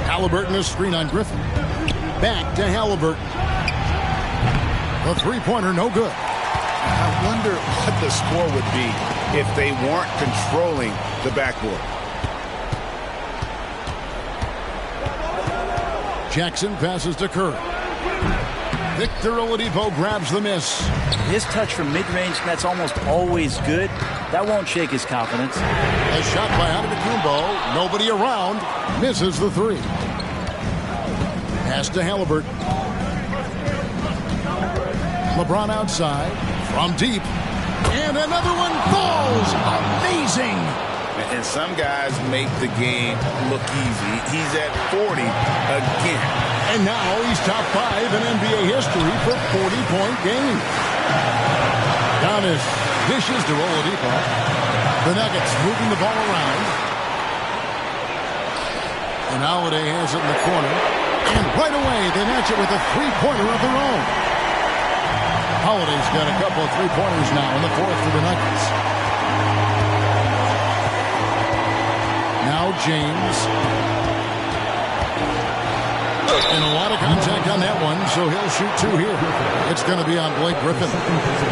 Halliburton a screen on Griffin. Back to Halliburton. The three-pointer no good. I wonder what the score would be if they weren't controlling the backboard. Jackson passes to Curry. Victor Oladipo grabs the miss. His touch from mid-range, that's almost always good. That won't shake his confidence. A shot by Antetokounmpo. Nobody around. Misses the three. Pass to Halliburton. LeBron outside. From deep. And another one falls. Amazing. And some guys make the game look easy. He's at 40 again. And now he's top 5 in NBA history for 40-point games. Giannis dishes to Oladipo. The Nuggets moving the ball around. And Holiday has it in the corner. And right away they match it with a three-pointer of their own. Holiday's got a couple of three-pointers now in the fourth for the Nuggets. Now James. And a lot of contact on that one, so he'll shoot 2 here. It's going to be on Blake Griffin.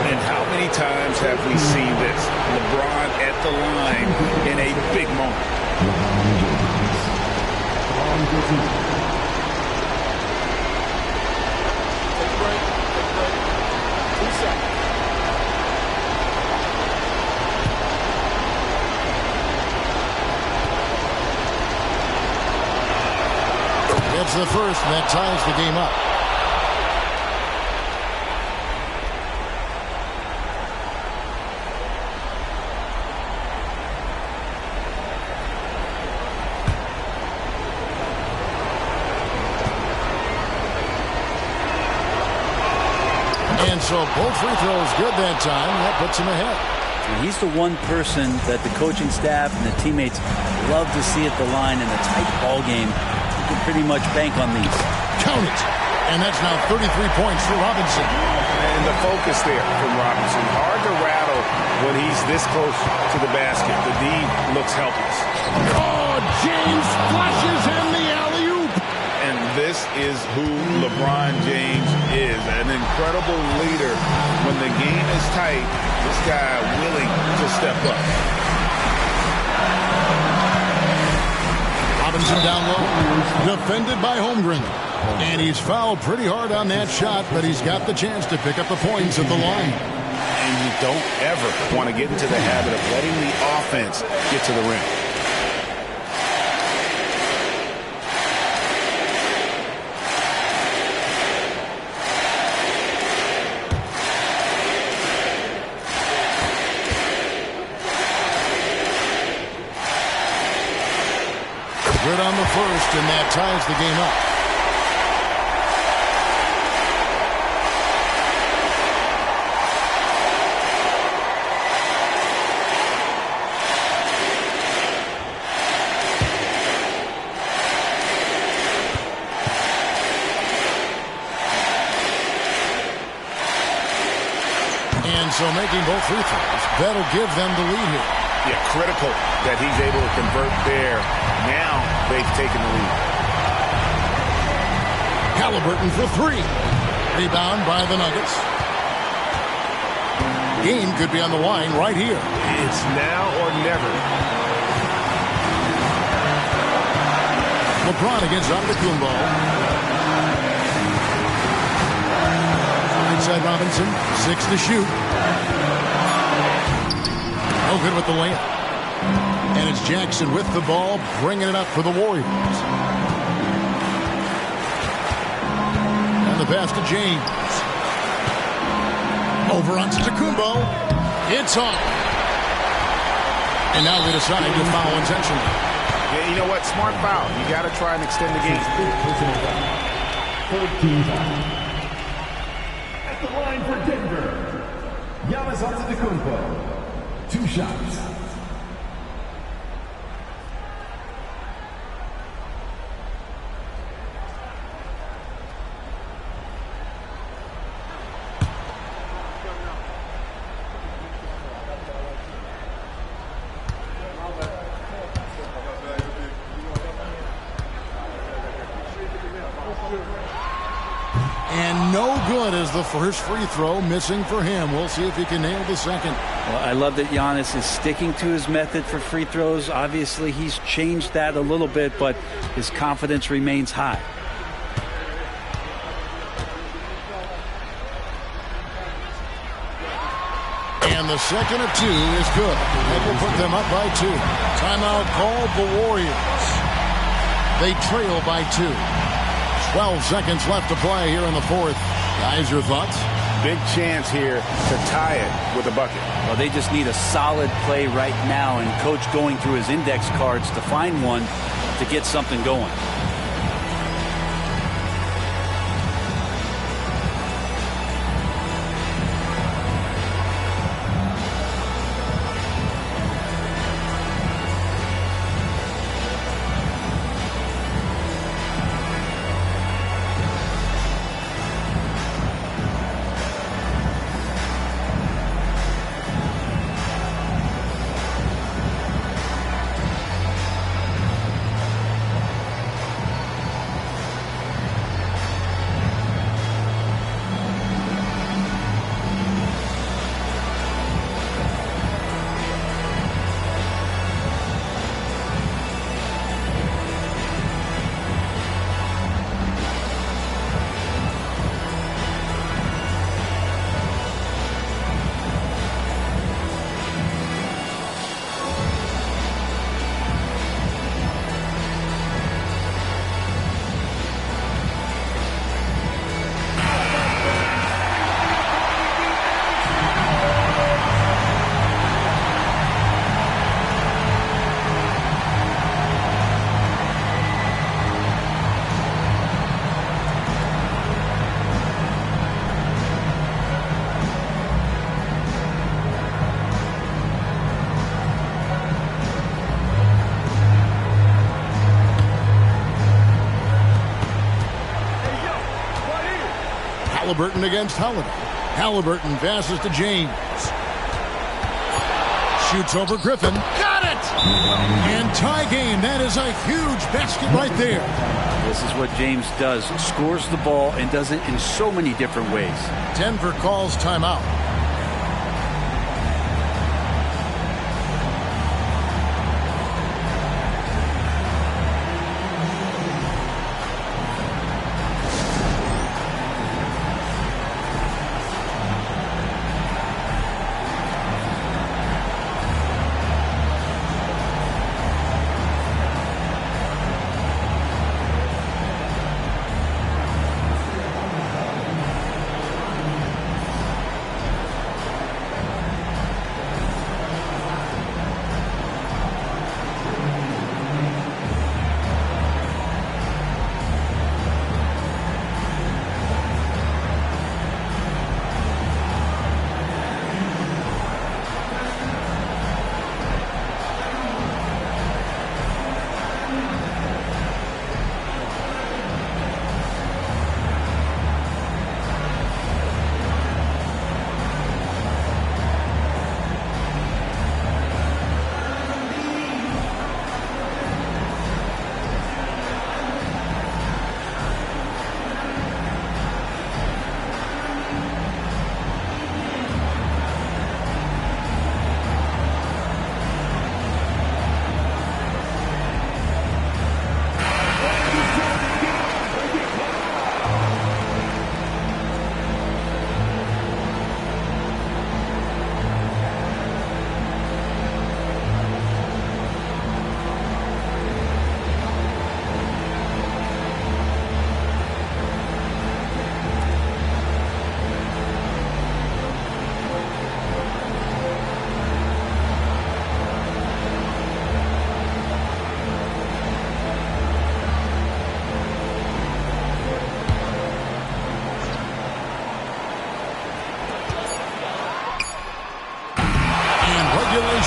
And how many times have we seen this? LeBron at the line in a big moment. That's the first, and that ties the game up. And so both free throws good that time. That puts him ahead. And he's the one person that the coaching staff and the teammates love to see at the line in a tight ball game. You can pretty much bank on these. Count it. And that's now 33 points for Robinson. And the focus there from Robinson. Hard to rattle when he's this close to the basket. The D looks helpless. Oh, James flushes him the alley-oop. And this is who LeBron James is. An incredible leader. When the game is tight, this guy willing to step up. Robinson down low. Defended by Holmgren. And he's fouled pretty hard on that shot, but he's got the chance to pick up the points at the line. And you don't ever want to get into the habit of letting the offense get to the rim. Good on the first, and that ties the game up. And so making both free throws, that'll give them the lead here. Yeah, critical that he's able to convert there. Now they've taken the lead. Halliburton for three. Rebound by the Nuggets. Game could be on the line right here. It's now or never. LeBron against Antetokounmpo. Inside Robinson, 6 to shoot. No good with the layup. And it's Jackson with the ball, bringing it up for the Warriors. And the pass to James. Over on Antetokounmpo. It's on. And now they decide to foul intentionally. Yeah, you know what? Smart foul. You got to try and extend the game. 14 foul. At the line for Denver, Giannis Antetokounmpo. 2 shots. And no good as the first free throw missing for him. We'll see if he can nail the second. Well, I love that Giannis is sticking to his method for free throws. Obviously, he's changed that a little bit, but his confidence remains high. And the second of 2 is good. That will put them up by 2. Timeout called the Warriors. They trail by 2. 12 seconds left to play here in the fourth. Guys, your thoughts? Big chance here to tie it with a bucket. Well, they just need a solid play right now, and Coach going through his index cards to find one to get something going. Halliburton against Holiday. Halliburton passes to James. Shoots over Griffin. Got it! And tie game. That is a huge basket right there. This is what James does. Scores the ball and does it in so many different ways. Denver calls timeout.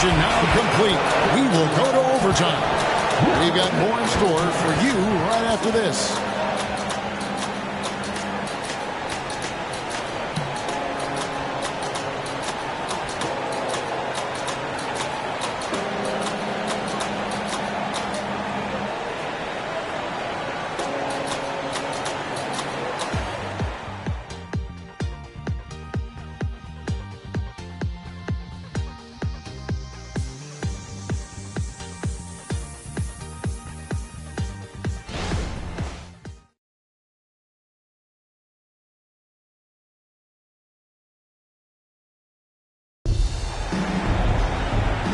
Now complete. We will go to overtime. We've got more in store for you right after this.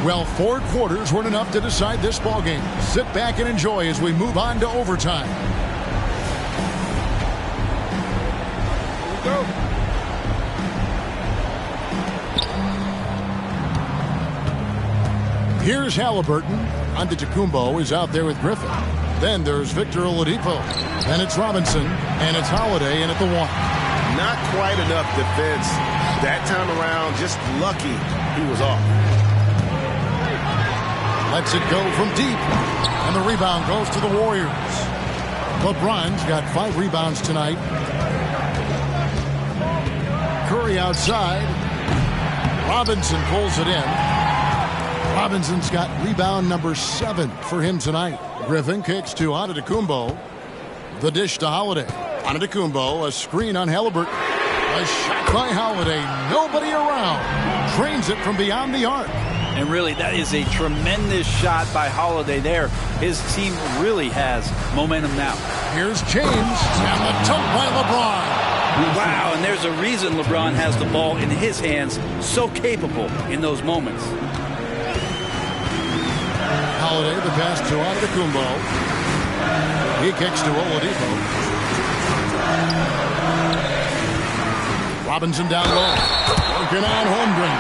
Well, 4 quarters weren't enough to decide this ball game. Sit back and enjoy as we move on to overtime. Go. Here's Halliburton. Antetokounmpo is out there with Griffin. Then there's Victor Oladipo. Then it's Robinson, and it's Holiday in at the 1. Not quite enough defense that time around. Just lucky he was off. Lets it go from deep. And the rebound goes to the Warriors. LeBron's got 5 rebounds tonight. Curry outside. Robinson pulls it in. Robinson's got rebound number 7 for him tonight. Griffin kicks to Antetokounmpo. The dish to Holiday. Antetokounmpo, a screen on Halliburton. A shot by Holiday. Nobody around. Trains it from beyond the arc. And really, that is a tremendous shot by Holiday there. His team really has momentum now. Here's James, and the dunk by LeBron. Wow, and there's a reason LeBron has the ball in his hands, so capable in those moments. Holiday, the pass to Antetokounmpo. He kicks to Oladipo. Robinson down low. Working on Holmgren.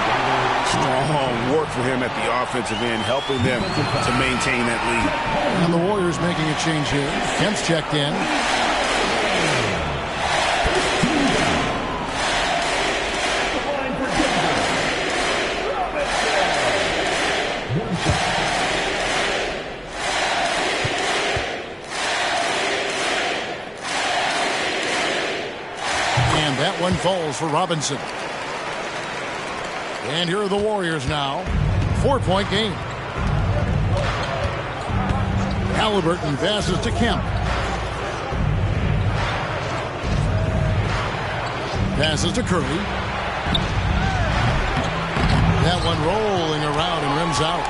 Strong work for him at the offensive end, helping them to maintain that lead. And the Warriors making a change here. Kemp's checked in. one falls for Robinson. And here are the Warriors now. 4-point game. Halliburton passes to Kemp. Passes to Curry. That one rolling around and rims out.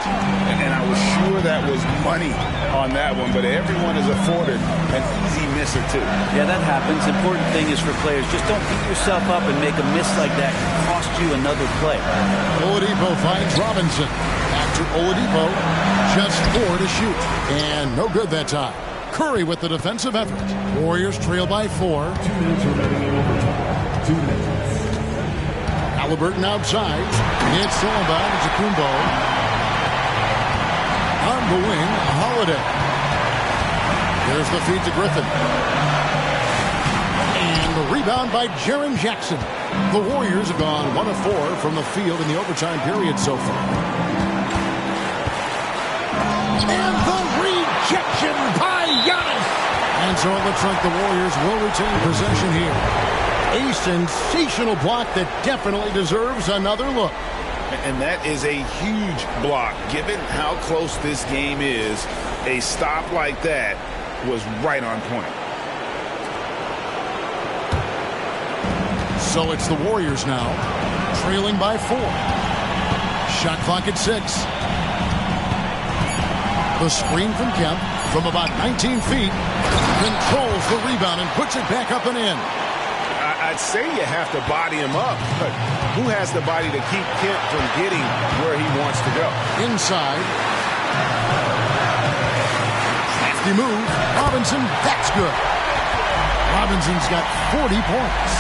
And I was sure that was money on that one, but everyone is afforded an easy misser too. Yeah, that happens. Important thing is for players, just don't beat yourself up and make a miss like that cost you another play. Oladipo finds Robinson. Back to Oladipo. Just 4 to shoot. And no good that time. Curry with the defensive effort. Warriors trail by 4. 2 minutes remaining in overtime. 2 minutes. Halliburton outside. It's thrown by to Kumbo. On the wing, Holiday. There's the feed to Griffin. And the rebound by Jaren Jackson. The Warriors have gone 1 of 4 from the field in the overtime period so far. And the rejection by Giannis. And so it looks like the Warriors will retain possession here. A sensational block that definitely deserves another look. And that is a huge block. Given how close this game is, a stop like that was right on point. So it's the Warriors now, trailing by 4. Shot clock at 6. The screen from Kemp from about 19 feet. Controls the rebound and puts it back up and in. I'd say you have to body him up, but who has the body to keep Kemp from getting where he wants to go? Inside. Hefty move. Robinson, that's good. Robinson's got 40 points.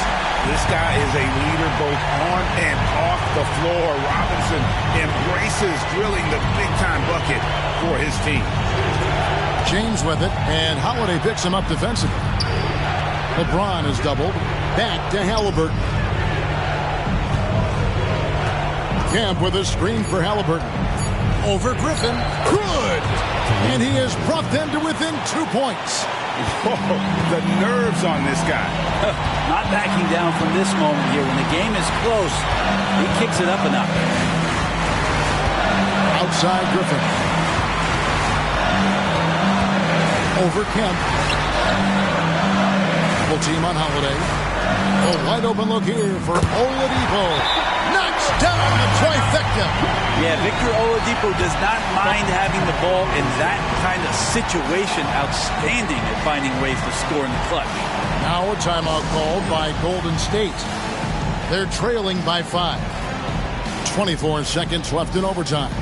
This guy is a leader both on and off the floor. Robinson embraces drilling the big-time bucket for his team. James with it, and Holiday picks him up defensively. LeBron is doubled. Back to Halliburton. Kemp with a screen for Halliburton. Over Griffin. Good! And he has brought them to within 2 points. Whoa, the nerves on this guy. Not backing down from this moment here. When the game is close, he kicks it up a notch. Outside Griffin. Over Kemp. Full team on Holiday. A wide open look here for Oladipo. Knocks down the trifecta. Yeah, Victor Oladipo does not mind having the ball in that kind of situation. Outstanding at finding ways to score in the clutch. Now a timeout called by Golden State. They're trailing by 5. 24 seconds left in overtime.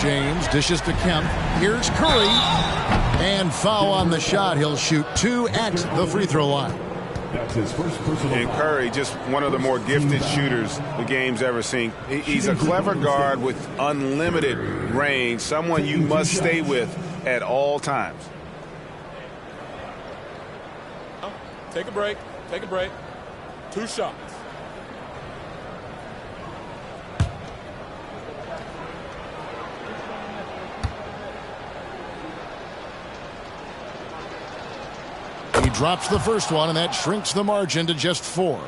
James dishes to Kemp. Here's Curry. And foul on the shot. He'll shoot 2 at the free throw line. That's his first personal And Curry, just one of the more gifted shooters the game's ever seen. He's a clever guard with unlimited range, someone you must stay with at all times. Take a break. Take a break. 2 shots. He drops the first one, and that shrinks the margin to just 4.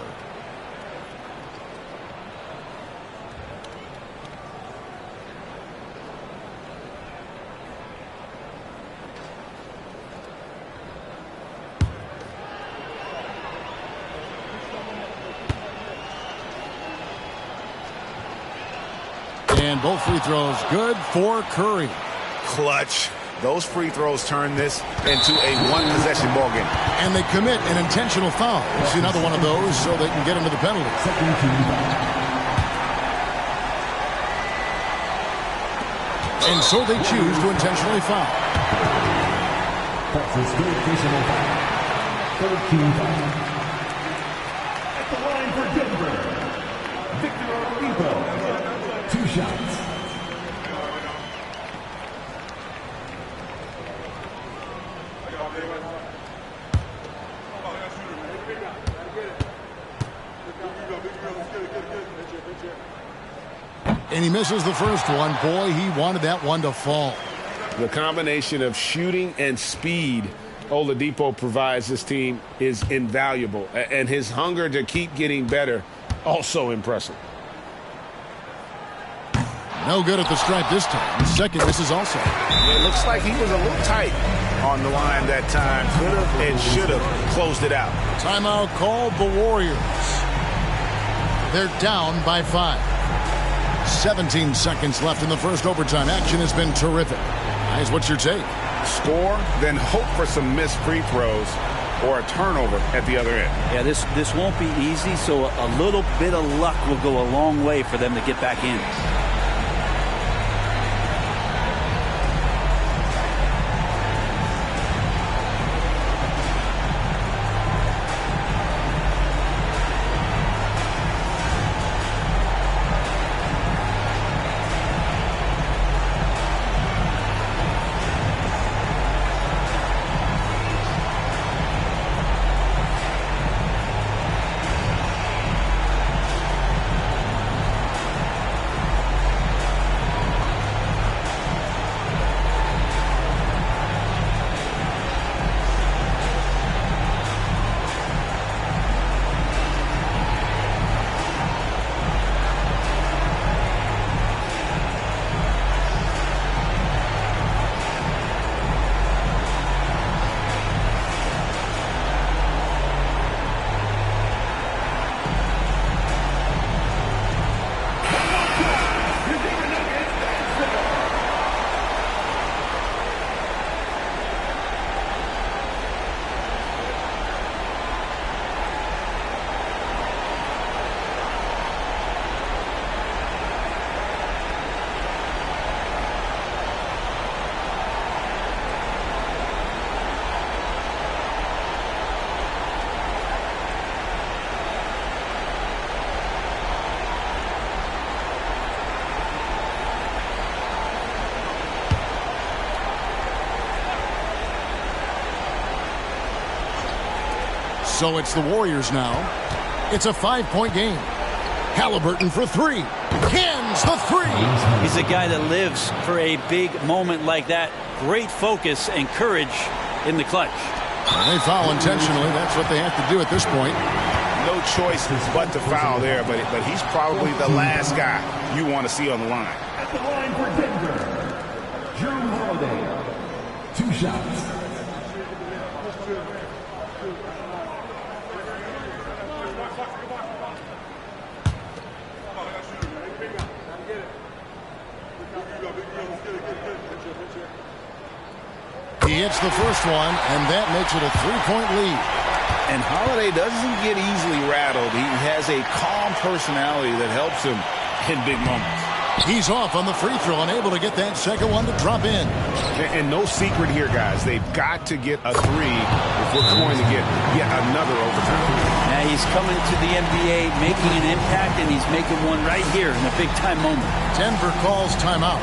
And both free throws good for Curry. Clutch. Those free throws turn this into a one-possession ball game. And they commit an intentional foul. You see another one of those so they can get into the penalty. And so they choose to intentionally foul. That's his third personal foul. 13 foul. At the line for Denver, Victor Oladipo. 2 shots. And he misses the first one. Boy, he wanted that one to fall. The combination of shooting and speed Oladipo provides this team is invaluable. And his hunger to keep getting better, also impressive. No good at the stripe this time. The second misses also. It looks like he was a little tight on the line that time. Could have and should have closed it out. Timeout called the Warriors. They're down by 5. 17 seconds left in the first overtime. Action has been terrific. Guys, what's your take? Score, then hope for some missed free throws or a turnover at the other end. Yeah, this won't be easy, so a little bit of luck will go a long way for them to get back in. So it's the Warriors now. It's a 5-point game. Halliburton for 3. Cans the 3. He's a guy that lives for a big moment like that. Great focus and courage in the clutch. And they foul intentionally. That's what they have to do at this point. No choice but to foul there, but he's probably the last guy you want to see on the line. At the line for Denver, Jrue Holiday. 2 shots. He hits the first one, and that makes it a 3-point lead. And Holiday doesn't get easily rattled. He has a calm personality that helps him in big moments. He's off on the free throw, unable to get that second one to drop in. And no secret here, guys. They've got to get a three if we're going to get yet another overtime. Now he's coming to the NBA, making an impact, and he's making one right here in a big-time moment. Denver calls timeout.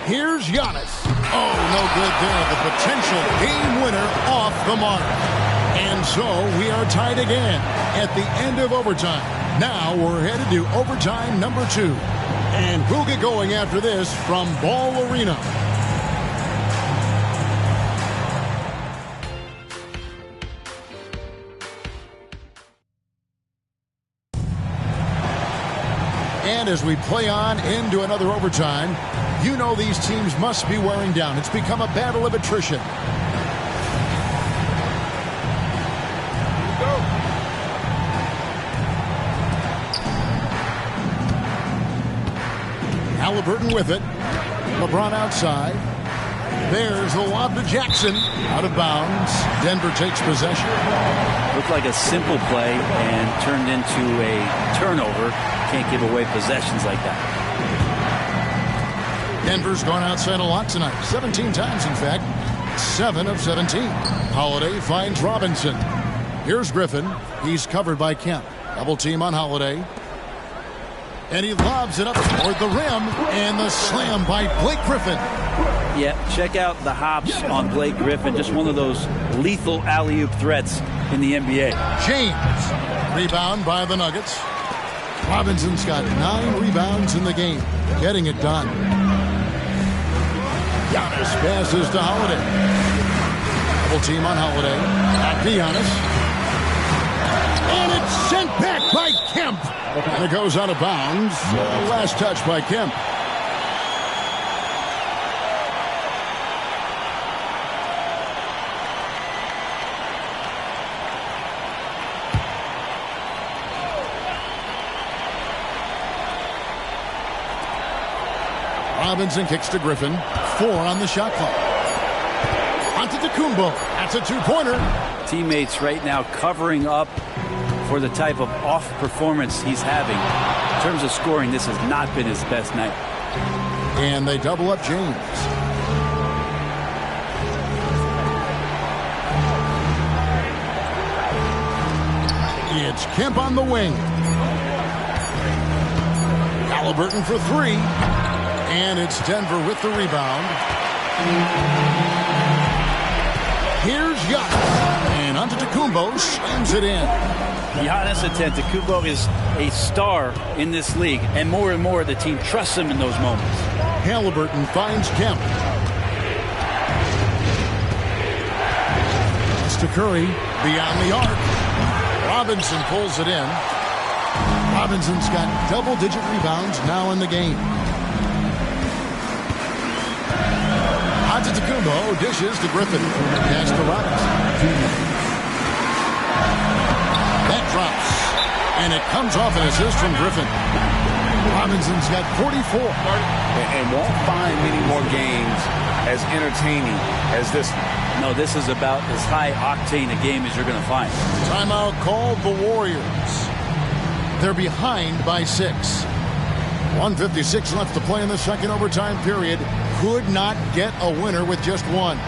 Here's Giannis. Oh, no good there. The potential game winner off the mark. And so we are tied again at the end of overtime. Now we're headed to overtime number 2. And we'll get going after this from Ball Arena. And as we play on into another overtime, you know these teams must be wearing down. It's become a battle of attrition. Halliburton with it. LeBron outside. There's the lob to Jackson. Out of bounds. Denver takes possession. Looked like a simple play and turned into a turnover. Can't give away possessions like that. Denver's gone outside a lot tonight. 17 times, in fact. 7 of 17. Holiday finds Robinson. Here's Griffin. He's covered by Kemp. Double team on Holiday. And he lobs it up toward the rim. And the slam by Blake Griffin. Yeah, check out the hops on Blake Griffin. Just one of those lethal alley-oop threats in the NBA. James. Rebound by the Nuggets. Robinson's got 9 rebounds in the game. Getting it done. Giannis passes to Holiday. Double team on Holiday. Back to Giannis. And it's sent back by Kemp. And it goes out of bounds. Last touch by Kemp. Robinson kicks to Griffin. 4 on the shot clock. Antetokounmpo. That's a 2-pointer. Teammates right now covering up for the type of off performance he's having. In terms of scoring, this has not been his best night. And they double up James. It's Kemp on the wing. Halliburton for 3. And it's Denver with the rebound. Here's Giannis. And Antetokounmpo slams it in. Giannis Antetokounmpo is a star in this league. And more the team trusts him in those moments. Halliburton finds Kemp. to Curry. Beyond the arc. Robinson pulls it in. Robinson's got double-digit rebounds now in the game. Antetokounmpo dishes to Griffin. Pass to Robinson. That drops. And it comes off an assist from Griffin. Robinson's got 44. And won't find many more games as entertaining as this one. No, this is about as high octane a game as you're going to find. Timeout called the Warriors. They're behind by 6. 1:56 left to play in the second overtime period. Could not get a winner with just one.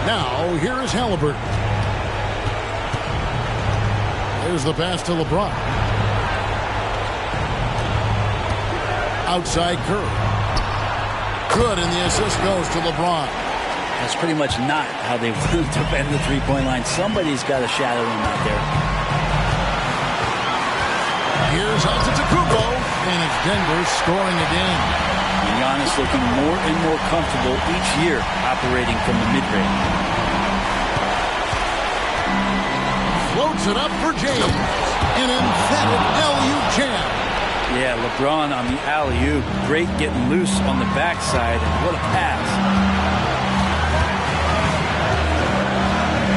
Now, here is Halliburton. There's the pass to LeBron. Outside Curry. Good, and the assist goes to LeBron. That's pretty much not how they want to defend the three-point line. Somebody's got to shadow him out there. Here's Antetokounmpo, and it's Denver scoring again. And Giannis looking more and more comfortable each year operating from the mid-range. Floats it up for James. An emphatic alley-oop jam. Yeah, LeBron on the alley-oop. Great getting loose on the backside. And what a pass.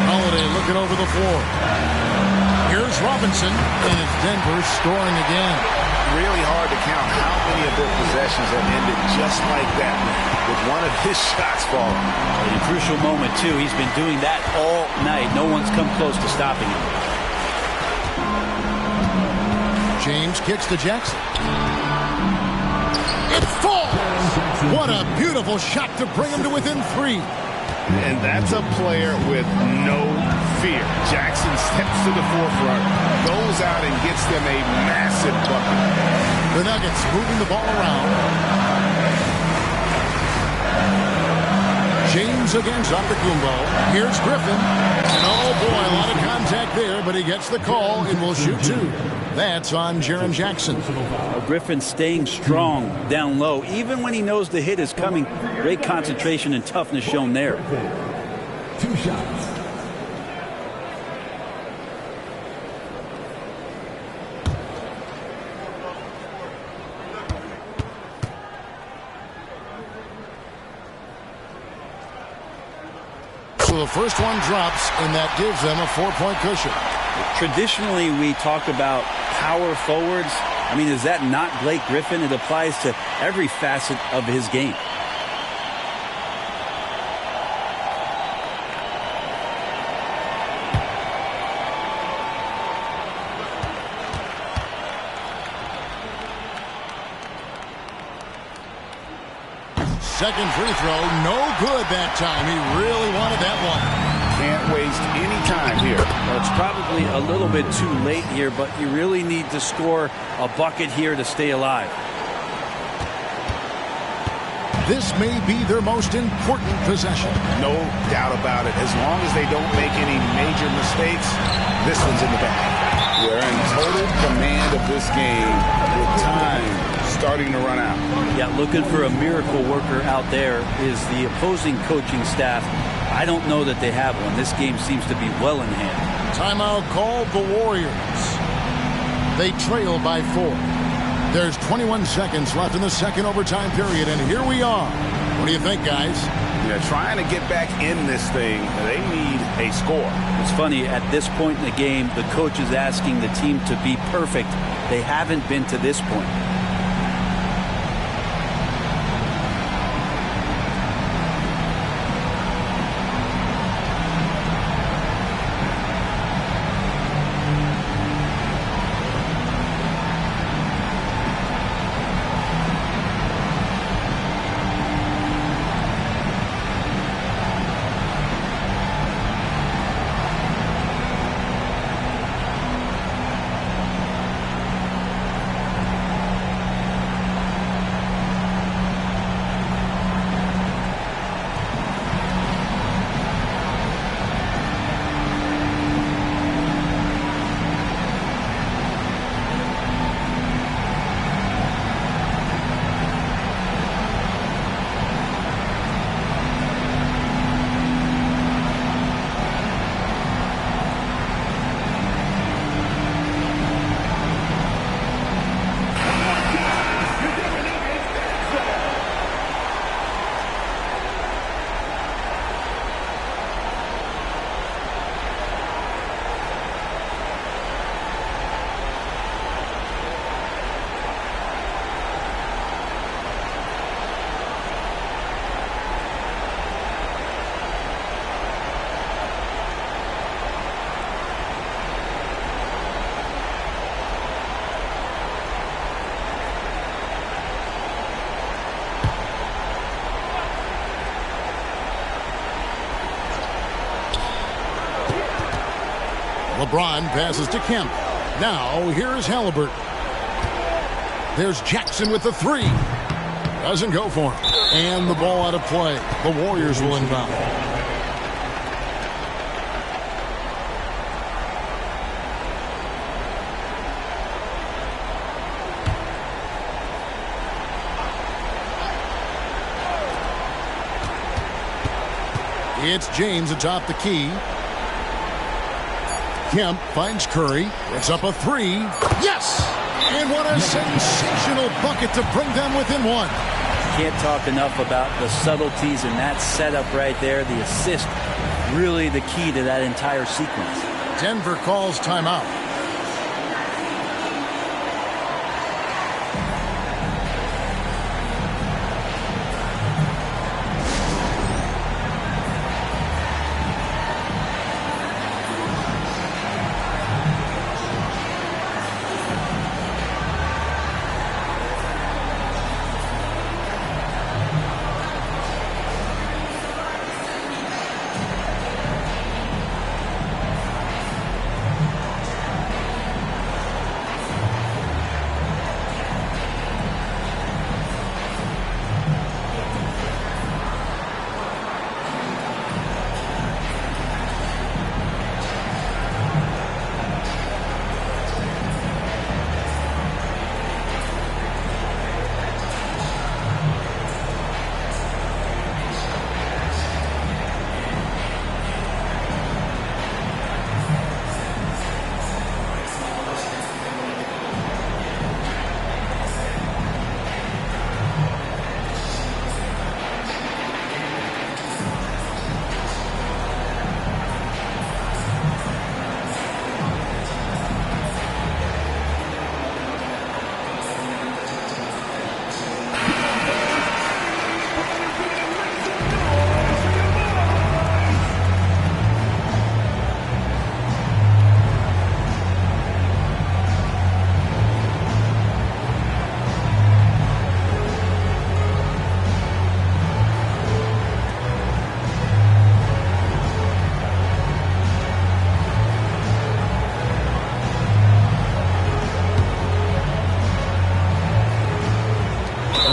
Holiday looking over the floor. Here's Robinson, and it's Denver scoring again. Really hard to count how many of their possessions have ended just like that, with one of his shots falling. In a crucial moment, too. He's been doing that all night. No one's come close to stopping him. James kicks to Jackson. It falls! What a beautiful shot to bring him to within 3. And that's a player with no fear. Jackson steps to the forefront, goes out and gets them a massive bucket. The Nuggets moving the ball around. James against Antetokounmpo. Here's Griffin. And oh boy, a lot of contact there, but he gets the call and will shoot 2. That's on Jaren Jackson. Griffin staying strong down low, even when he knows the hit is coming. Great concentration and toughness shown there. 2 shots. So the first one drops, and that gives them a 4-point cushion. Traditionally, we talk about power forwards. I mean, is that not Blake Griffin? It applies to every facet of his game. Second free throw, no good that time. He really wanted that one. Can't waste any time here. Well, it's probably a little bit too late here, but you really need to score a bucket here to stay alive. this may be their most important possession. No doubt about it. As long as they don't make any major mistakes, this one's in the bag. They're in total command of this game with time starting to run out. Yeah, looking for a miracle worker out there is the opposing coaching staff. I don't know that they have one. This game seems to be well in hand. Timeout called the Warriors. They trail by 4. There's 21 seconds left in the second overtime period, and here we are. What do you think, guys? Yeah, trying to get back in this thing, they need a score. It's funny, at this point in the game, the coach is asking the team to be perfect. They haven't been to this point. LeBron passes to Kemp. Now here's Halliburton. There's Jackson with the 3. Doesn't go for him. And the ball out of play. The Warriors will inbound. It's James atop the key. Kemp finds Curry. It's up a 3. Yes! And what a sensational bucket to bring them within 1. Can't talk enough about the subtleties in that setup right there. The assist, really the key to that entire sequence. Denver calls timeout.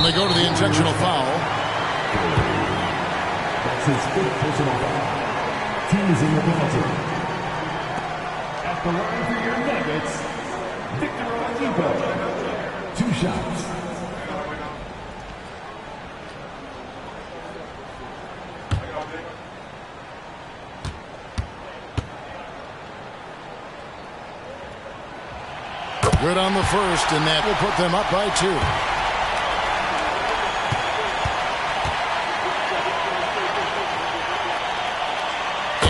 They go to the intentional foul. his fifth personal foul. Teasing the penalty. At the line for your Nuggets, Victor Oladipo. 2 shots. Good on the first, and that will put them up by 2.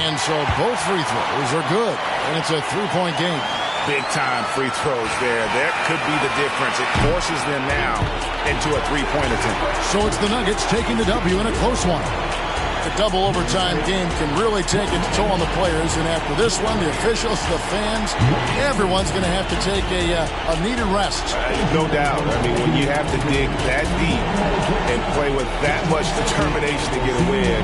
And so both free throws are good, and it's a 3-point game. Big-time free throws there. That could be the difference. It forces them now into a 3-point attempt. So it's the Nuggets taking the W in a close one. The double overtime game can really take its toll on the players, and after this one, the officials, the fans, everyone's going to have to take a needed rest. No doubt. I mean, when you have to dig that deep and play with that much determination to get a win,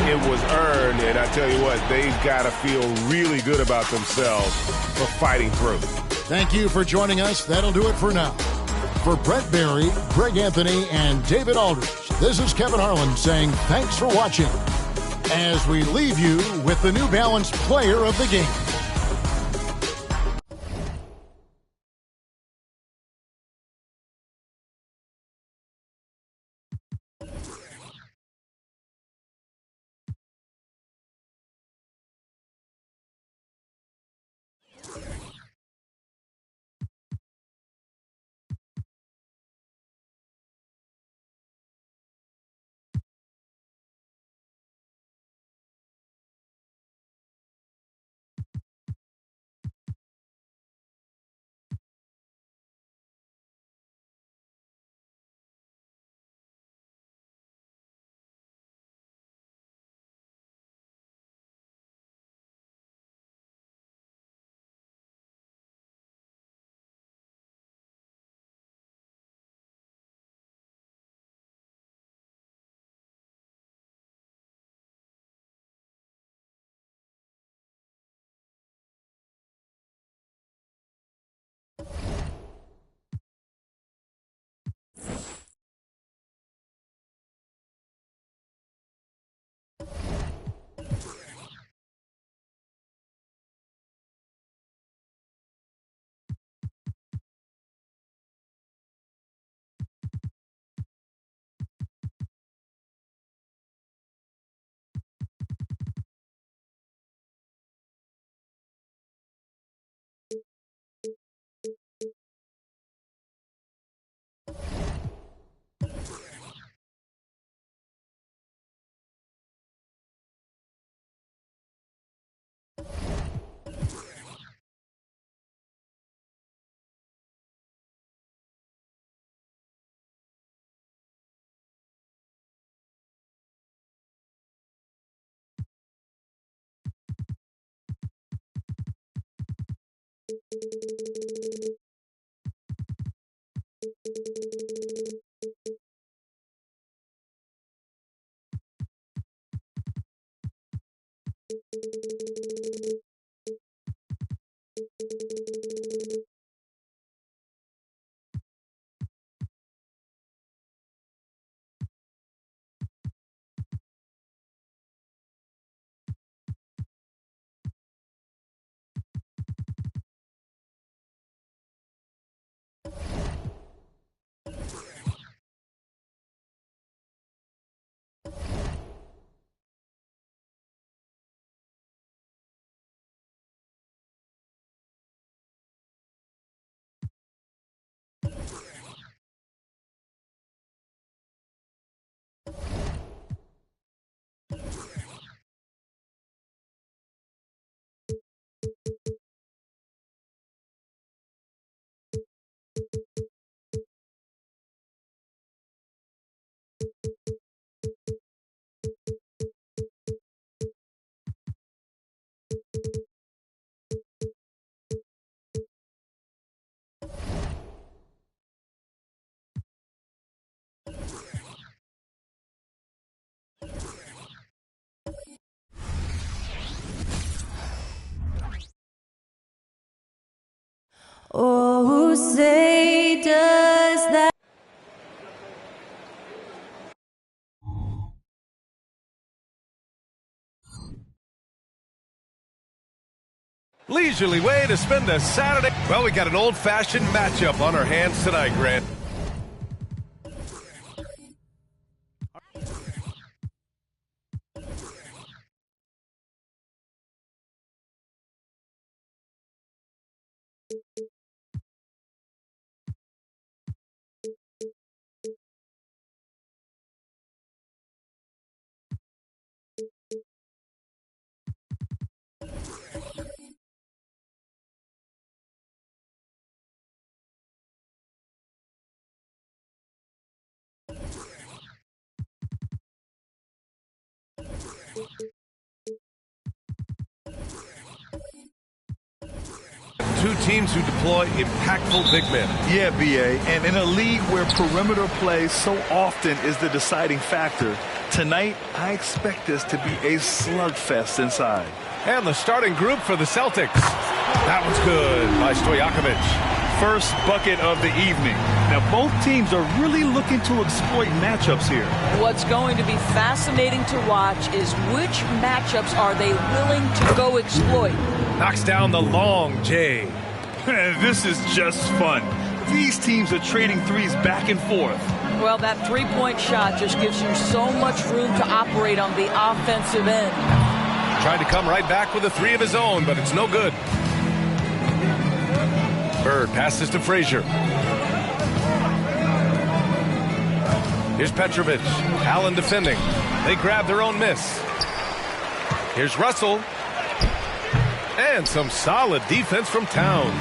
it was earned, and I tell you what, they've got to feel really good about themselves for fighting through. Thank you for joining us. That'll do it for now. For Brent Barry, Greg Anthony, and David Aldridge, this is Kevin Harlan saying thanks for watching as we leave you with the New Balance Player of the Game. Oh, say does that Leisurely way to spend a Saturday. Well, we got an old-fashioned matchup on our hands tonight, Grant. Two teams who deploy impactful big men. Yeah, B.A., and in a league where perimeter play so often is the deciding factor, tonight I expect this to be a slugfest inside. And the starting group for the Celtics. That was good by Stojakovic. First bucket of the evening. Now, both teams are really looking to exploit matchups here. What's going to be fascinating to watch is which matchups are they willing to go exploit. Knocks down the long J. This is just fun. These teams are trading threes back and forth. Well, that three-point shot just gives you so much room to operate on the offensive end. Tried to come right back with a three of his own, but it's no good. Bird passes to Frazier. Here's Petrovic. Allen defending. They grab their own miss. Here's Russell. And some solid defense from Towns.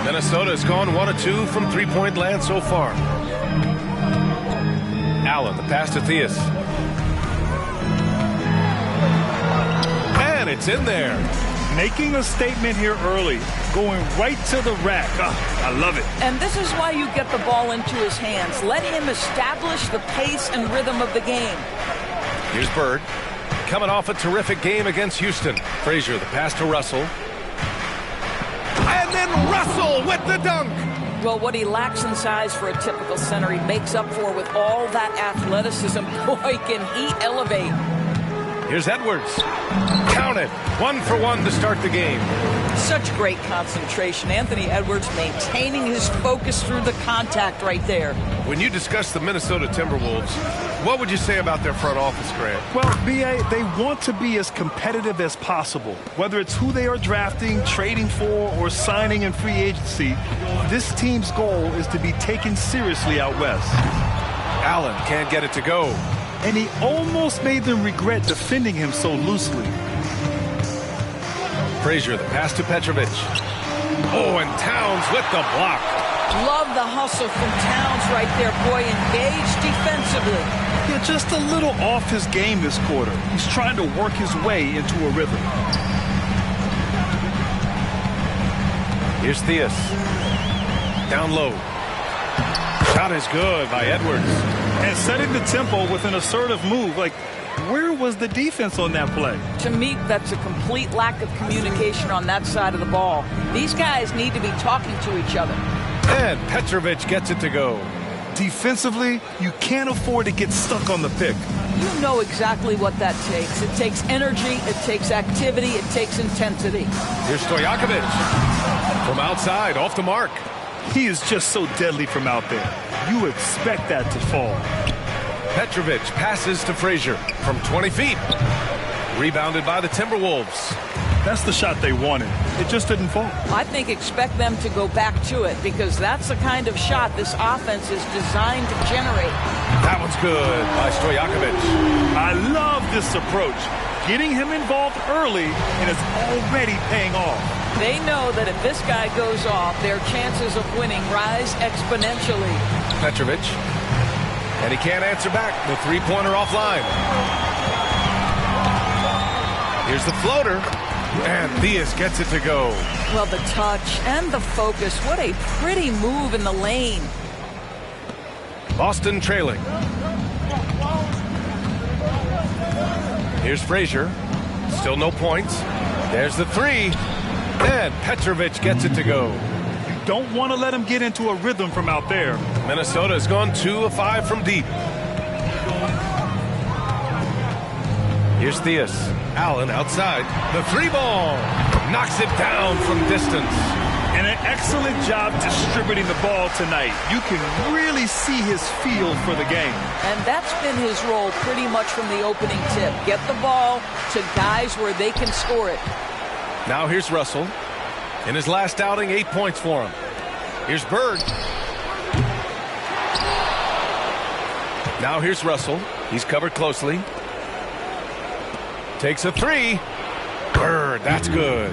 Minnesota has gone 1 of 2 from three-point land so far. Allen, the pass to Theus. And it's in there. Making a statement here early. Going right to the rack. I love it. And this is why you get the ball into his hands. Let him establish the pace and rhythm of the game. Here's Bird. Coming off a terrific game against Houston. Frazier, the pass to Russell. And then Russell with the dunk. Well, what he lacks in size for a typical center, he makes up for with all that athleticism. Boy, can he elevate. Here's Edwards. Count it. 1 for 1 to start the game. Such great concentration. Anthony Edwards maintaining his focus through the contact right there. When you discuss the Minnesota Timberwolves, what would you say about their front office, Grant? Well, B.A., they want to be as competitive as possible. Whether it's who they are drafting, trading for, or signing in free agency, this team's goal is to be taken seriously out west. Allen can't get it to go. And he almost made them regret defending him so loosely. Frazier, the pass to Petrovic. Oh, and Towns with the block. Love the hustle from Towns right there, boy. Engaged defensively. Yeah, just a little off his game this quarter. He's trying to work his way into a rhythm. Here's Theus. Down low. Shot is good by Edwards. And setting the tempo with an assertive move. Like, where was the defense on that play? To me, that's a complete lack of communication on that side of the ball. These guys need to be talking to each other. And Petrovic gets it to go. Defensively, you can't afford to get stuck on the pick. You know exactly what that takes. It takes energy, it takes activity, it takes intensity. Here's Stojakovic. From outside, off the mark. He is just so deadly from out there. You expect that to fall. Petrovic passes to Frazier from 20 feet. Rebounded by the Timberwolves. That's the shot they wanted. It just didn't fall. I think expect them to go back to it because that's the kind of shot this offense is designed to generate. That one's good by Stojakovic. I love this approach. Getting him involved early, and it's already paying off. They know that if this guy goes off, their chances of winning rise exponentially. Petrovic. And he can't answer back. The three-pointer offline. Here's the floater. And Theus gets it to go. Well, the touch and the focus. What a pretty move in the lane. Boston trailing. Here's Frazier. Still no points. There's the three. And Petrovic gets it to go. You don't want to let him get into a rhythm from out there. Minnesota has gone 2 of 5 from deep. Here's Theus. Allen outside. The three ball. knocks it down from distance. And an excellent job distributing the ball tonight. You can really see his feel for the game. And that's been his role pretty much from the opening tip. Get the ball to guys where they can score it. Now here's Russell. In his last outing, 8 points for him. Here's Bird. Now here's Russell. He's covered closely. Takes a three. Bird, that's good.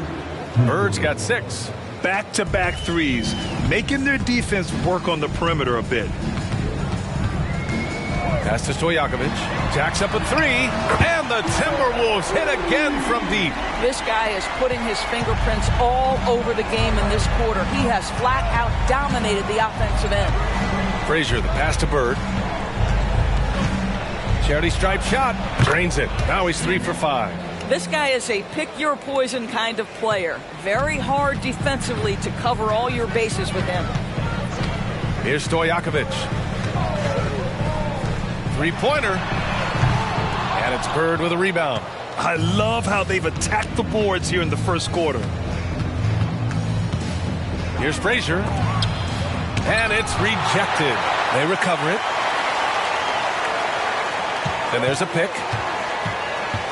Bird's got 6. Back-to-back threes, making their defense work on the perimeter a bit. Pass to Stojakovic. Jacks up a 3. And the Timberwolves hit again from deep. This guy is putting his fingerprints all over the game in this quarter. He has flat out dominated the offensive end. Frazier, the pass to Bird. Charity stripe shot. Drains it. Now he's 3 for 5. This guy is a pick-your-poison kind of player. Very hard defensively to cover all your bases with him. Here's Stojakovic. Three-pointer. And it's Bird with a rebound. I love how they've attacked the boards here in the first quarter. Here's Frazier. And it's rejected. They recover it. And there's a pick.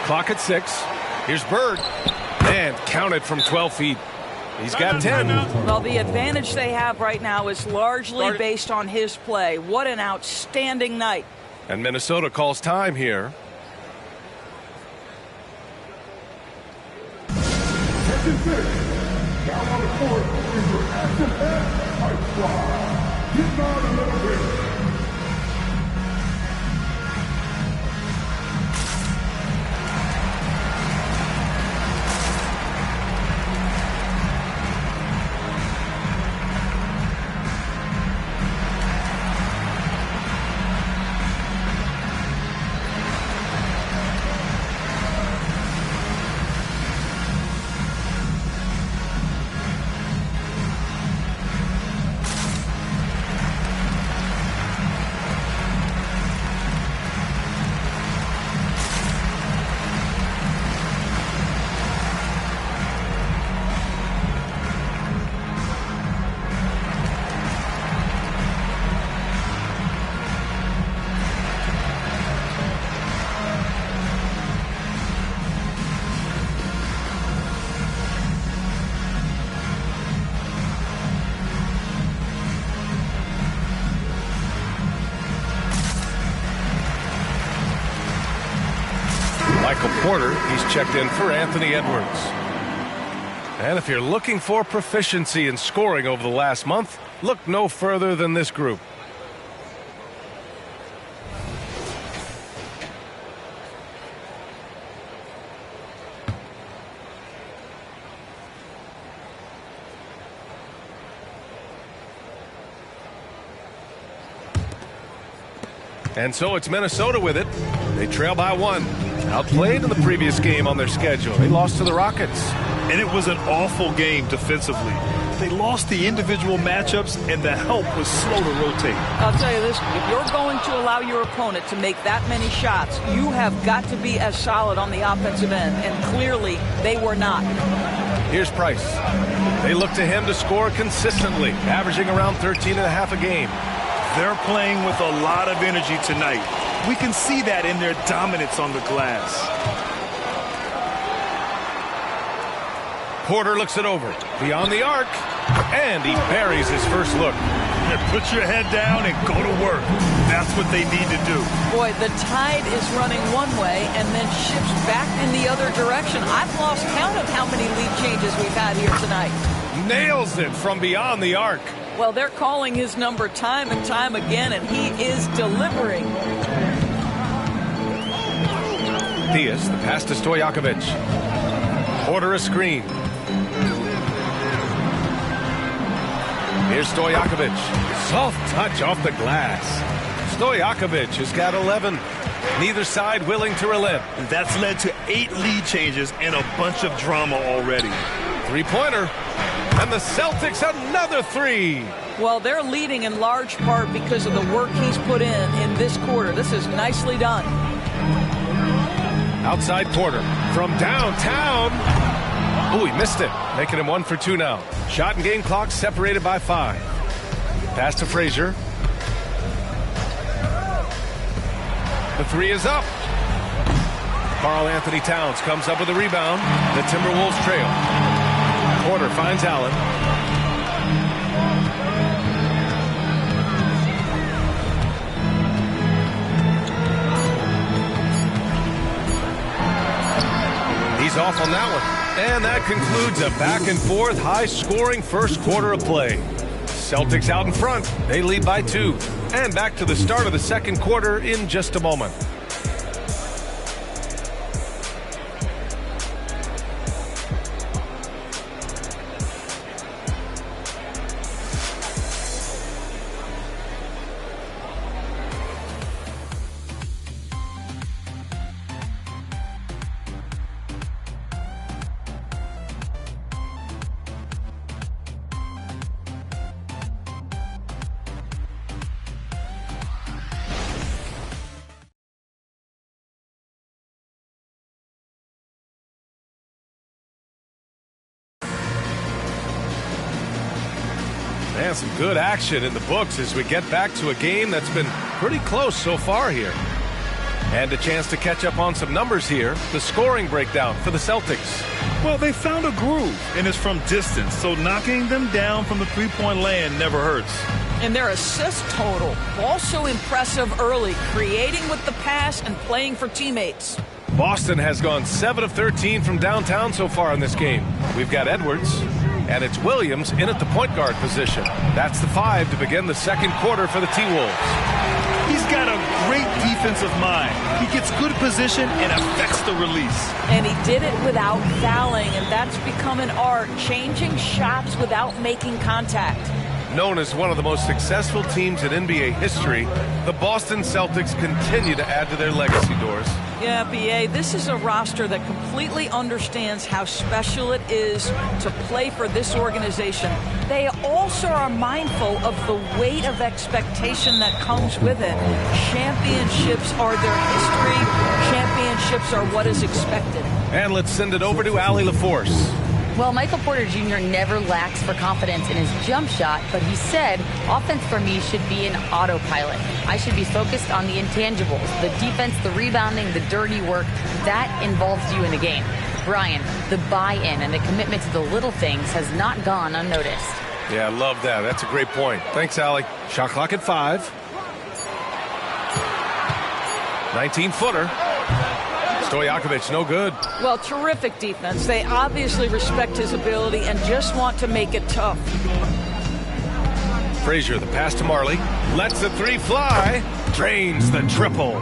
Clock at 6. Here's Bird. And counted from 12 feet. He's got 10. Well, the advantage they have right now is largely based on his play. What an outstanding night. And Minnesota calls time here. Down on the court is your SFS Ice Squad. Get on a little bit. Michael Porter, he's checked in for Anthony Edwards. And if you're looking for proficiency in scoring over the last month, look no further than this group. And so it's Minnesota with it. They trail by 1. Outplayed in the previous game on their schedule. They lost to the Rockets. And it was an awful game defensively. They lost the individual matchups, and the help was slow to rotate. I'll tell you this, if you're going to allow your opponent to make that many shots, you have got to be as solid on the offensive end, and clearly they were not. Here's Price. They look to him to score consistently, averaging around 13.5 a game. They're playing with a lot of energy tonight. We can see that in their dominance on the glass. Porter looks it over. Beyond the arc. And he buries his first look. Put your head down and go to work. That's what they need to do. Boy, the tide is running one way and then shifts back in the other direction. I've lost count of how many lead changes we've had here tonight. Nails it from beyond the arc. Well, they're calling his number time and time again, and he is delivering. Diaz, the pass to Stojakovic. Porter a screen. Here's Stojakovic. Soft touch off the glass. Stojakovic has got 11. Neither side willing to relent. That's led to 8 lead changes and a bunch of drama already. Three-pointer. And the Celtics another 3. Well, they're leading in large part because of the work he's put in this quarter. This is nicely done. Outside Porter from downtown. Oh, he missed it, making him 1 for 2 now. Shot and game clock separated by 5. Pass to Frazier. The 3 is up. Karl Anthony Towns comes up with a rebound. The Timberwolves trail. Porter finds Allen. He's off on that one. And that concludes a back-and-forth, high-scoring first quarter of play. Celtics out in front. They lead by 2. And back to the start of the second quarter in just a moment. Man, some good action in the books as we get back to a game that's been pretty close so far here. And a chance to catch up on some numbers here. The scoring breakdown for the Celtics. Well, they found a groove, and it's from distance, so knocking them down from the three-point land never hurts. And their assist total, also impressive early, creating with the pass and playing for teammates. Boston has gone 7 of 13 from downtown so far in this game. We've got Edwards, and it's Williams in at the point guard position. That's the 5 to begin the second quarter for the T-Wolves. He's got a great defensive mind. He gets good position and affects the release. And he did it without fouling, and that's become an art, changing shots without making contact. Known as one of the most successful teams in NBA history, the Boston Celtics continue to add to their legacy, Doris. Yeah, B.A., this is a roster that completely understands how special it is to play for this organization. They also are mindful of the weight of expectation that comes with it. Championships are their history. Championships are what is expected. And let's send it over to Allie LaForce. Well, Michael Porter Jr. never lacks for confidence in his jump shot, but he said, offense for me should be an autopilot. I should be focused on the intangibles, the defense, the rebounding, the dirty work. That involves you in the game. Brian, the buy-in and the commitment to the little things has not gone unnoticed. Yeah, I love that. That's a great point. Thanks, Allie. Shot clock at 5. 19-footer. Stojakovic, no good. Well, terrific defense. They obviously respect his ability and just want to make it tough. Frazier, the pass to Marley. Lets the 3 fly. Drains the triple.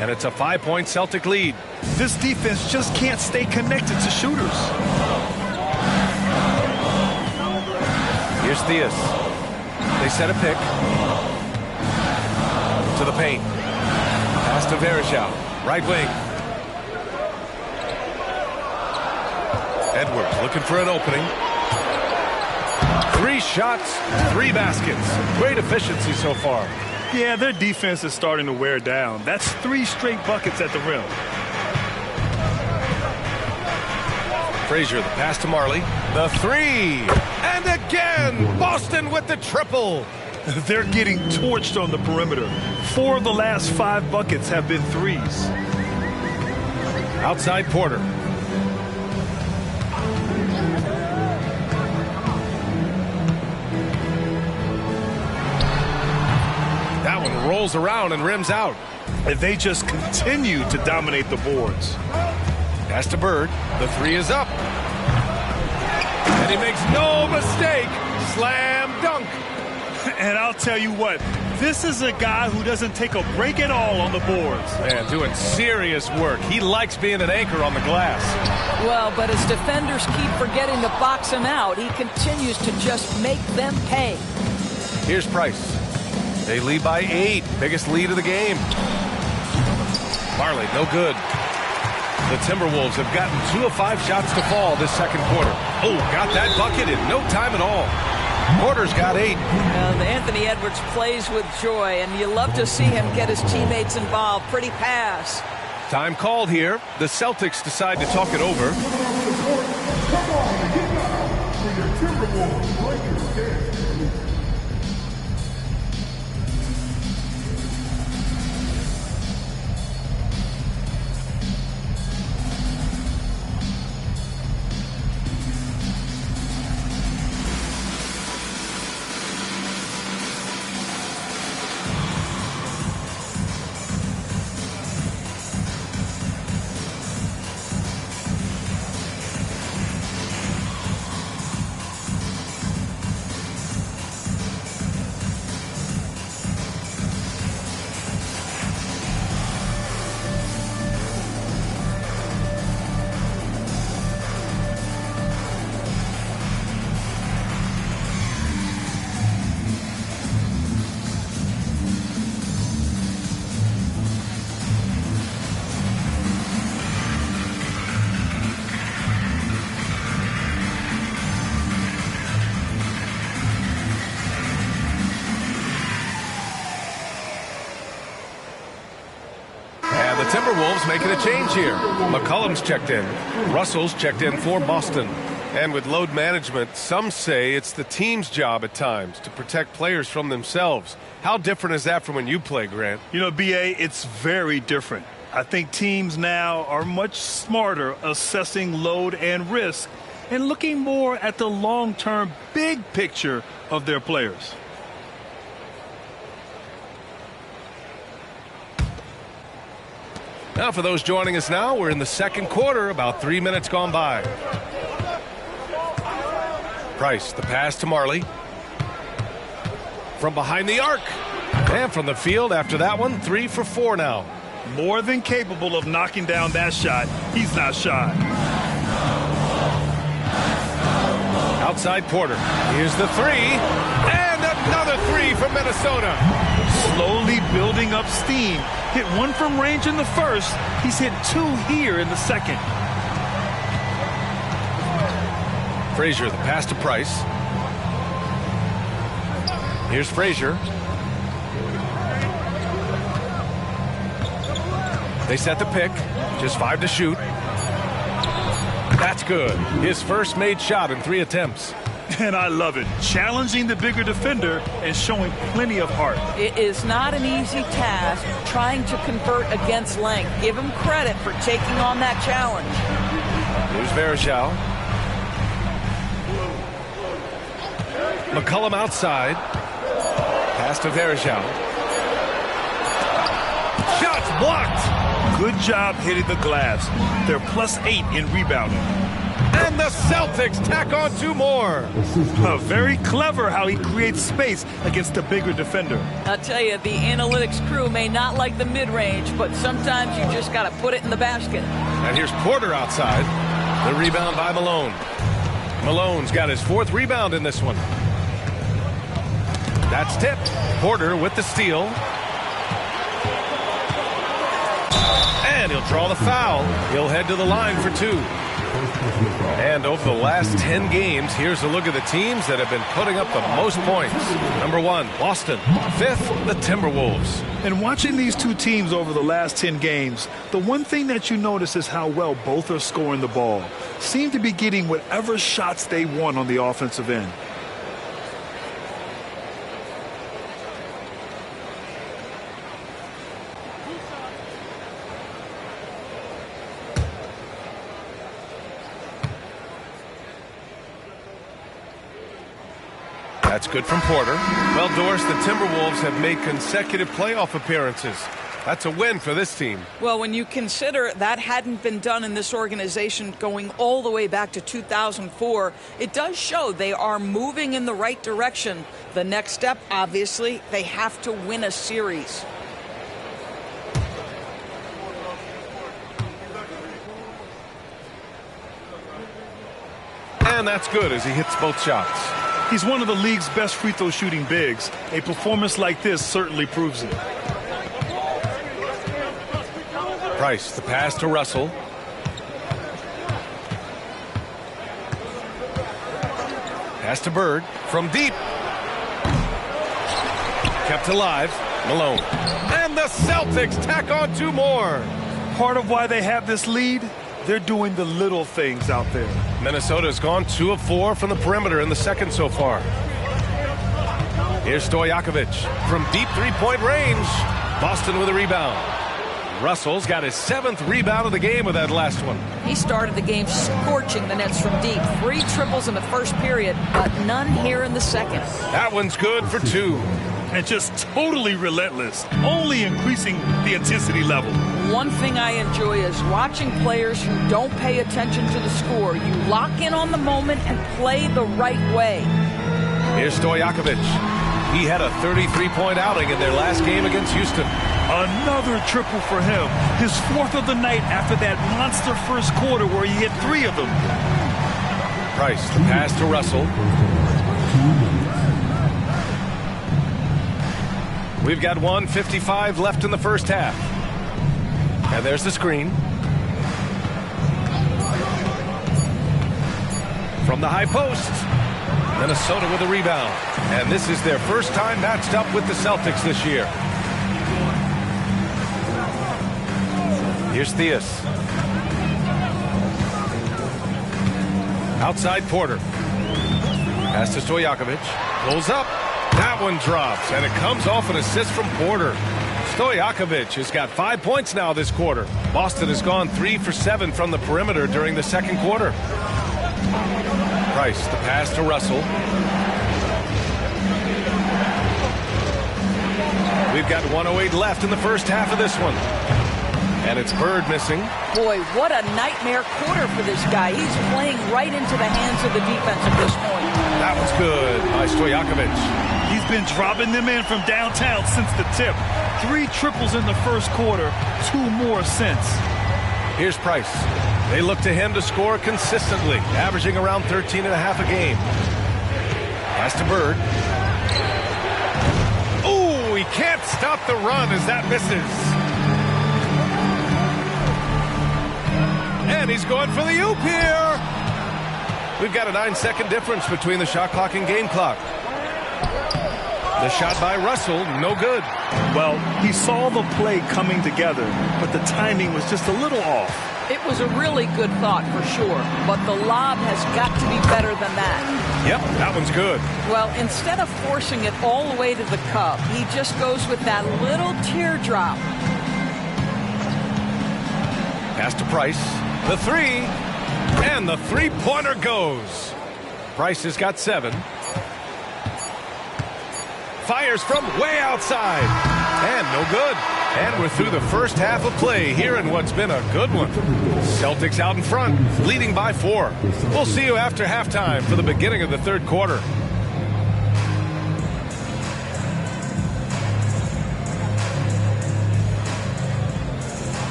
And it's a 5-point Celtic lead. This defense just can't stay connected to shooters. Here's Theus. They set a pick. To the paint. Pass to Varejao. Right wing. Edwards looking for an opening. 3 shots, 3 baskets. Great efficiency so far. Yeah, their defense is starting to wear down. That's 3 straight buckets at the rim. Frazier, the pass to Marley. The 3. And again, Boston with the triple. They're getting torched on the perimeter. 4 of the last 5 buckets have been 3s. Outside Porter. That one rolls around and rims out. And they just continue to dominate the boards. Pass to Bird. The 3 is up. And he makes no mistake. Slam dunk. And I'll tell you what, this is a guy who doesn't take a break at all on the boards. Man, doing serious work. He likes being an anchor on the glass. Well, but as defenders keep forgetting to box him out, he continues to just make them pay. Here's Price. They lead by 8. Biggest lead of the game. Marley, no good. The Timberwolves have gotten 2 of 5 shots to fall this second quarter. Oh, got that bucket in no time at all. Porter's got 8. Anthony Edwards plays with joy, and you love to see him get his teammates involved. Pretty pass. Time called here. The Celtics decide to talk it over. Timberwolves making a change here. McCollum's checked in. Russell's checked in for Boston. And with load management, some say it's the team's job at times to protect players from themselves. How different is that from when you play, Grant? You know, B.A., it's very different. I think teams now are much smarter assessing load and risk and looking more at the long-term big picture of their players. Now, for those joining us now, we're in the second quarter, about 3 minutes gone by. Price, the pass to Marley. From behind the arc. And from the field after that one, 3 for 4 now. More than capable of knocking down that shot. He's not shy. Outside Porter. Here's the 3. And another 3 from Minnesota. Slowly building up steam. Hit 1 from range in the first. He's hit 2 here in the second. Frazier, the pass to Price. Here's Frazier. They set the pick. Just 5 to shoot. That's good. His first made shot in 3 attempts. And I love it. Challenging the bigger defender and showing plenty of heart. It is not an easy task trying to convert against length. Give him credit for taking on that challenge. Here's Varejao. McCollum outside. Pass to Varejao. Shots blocked. Good job hitting the glass. They're +8 in rebounding. And the Celtics tack on 2 more. Very clever how he creates space against a bigger defender. I'll tell you, the analytics crew may not like the mid-range, but sometimes you just got to put it in the basket. And here's Porter outside. The rebound by Malone. Malone's got his 4th rebound in this one. That's tipped. Porter with the steal. And he'll draw the foul. He'll head to the line for 2. And over the last 10 games, here's a look at the teams that have been putting up the most points. Number 1, Boston. 5th, the Timberwolves. And watching these 2 teams over the last 10 games, the one thing that you notice is how well both are scoring the ball. Seem to be getting whatever shots they want on the offensive end. That's good from Porter. Well, Doris, the Timberwolves have made consecutive playoff appearances. That's a win for this team. Well, when you consider that hadn't been done in this organization going all the way back to 2004, it does show they are moving in the right direction. The next step, obviously, they have to win a series. And that's good as he hits both shots. He's one of the league's best free throw shooting bigs. A performance like this certainly proves it. Price, the pass to Russell. Pass to Bird from deep. Kept alive. Malone. And the Celtics tack on 2 more. Part of why they have this lead, they're doing the little things out there. Minnesota's gone 2 of 4 from the perimeter in the second so far. Here's Stojakovic from deep three-point range. Boston with a rebound. Russell's got his 7th rebound of the game with that last one. He started the game scorching the Nets from deep. 3 triples in the first period, but none here in the second. That one's good for 2. And just totally relentless, only increasing the intensity level. One thing I enjoy is watching players who don't pay attention to the score. You lock in on the moment and play the right way. Here's Stojakovic. He had a 33-point outing in their last game against Houston. Another triple for him. His 4th of the night after that monster first quarter where he hit 3 of them. Price, the pass to Russell. We've got 1:55 left in the first half. And there's the screen. From the high post. Minnesota with a rebound. And this is their first time matched up with the Celtics this year. Here's Theus. Outside Porter. Pass to Stojakovic. Pulls up. That one drops, and it comes off an assist from Porter. Stojakovic has got 5 points now this quarter. Boston has gone 3 for 7 from the perimeter during the second quarter. Price, the pass to Russell. We've got 1:08 left in the first half of this one. And it's Bird missing. Boy, what a nightmare quarter for this guy. He's playing right into the hands of the defense at this point. That was good by Stojakovic. He's been dropping them in from downtown since the tip. 3 triples in the first quarter, 2 more since. Here's Price. They look to him to score consistently, averaging around 13.5 a game. Pass to Bird. Ooh, he can't stop the run as that misses. And he's going for the oop here. We've got a 9-second difference between the shot clock and game clock. The shot by Russell, no good. Well, he saw the play coming together, but the timing was just a little off. It was a really good thought for sure, but the lob has got to be better than that. Yep, that one's good. Well, instead of forcing it all the way to the cup, he just goes with that little teardrop. Pass to Price. The 3. And the 3-pointer goes. Price has got 7. Fires from way outside. And no good. And we're through the first half of play here in what's been a good one. Celtics out in front, leading by 4. We'll see you after halftime for the beginning of the third quarter.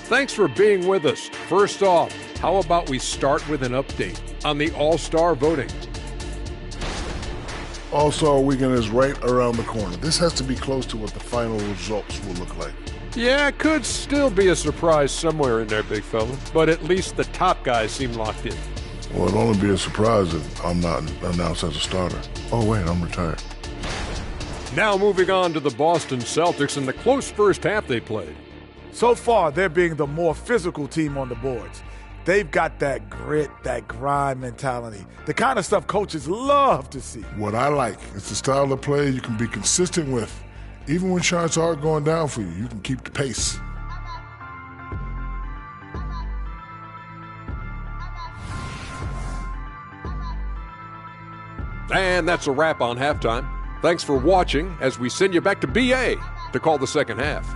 Thanks for being with us. First off, how about we start with an update on the All-Star voting? All-Star Weekend is right around the corner. This has to be close to what the final results will look like. Yeah, it could still be a surprise somewhere in there, big fella, but at least the top guys seem locked in. Well, it'll only be a surprise if I'm not announced as a starter. Oh, wait, I'm retired. Now moving on to the Boston Celtics and the close first half they played. So far, they're being the more physical team on the boards. They've got that grit, that grind mentality, the kind of stuff coaches love to see. What I like is the style of play you can be consistent with. Even when shots are going down for you, you can keep the pace. And that's a wrap on halftime. Thanks for watching as we send you back to BA to call the second half.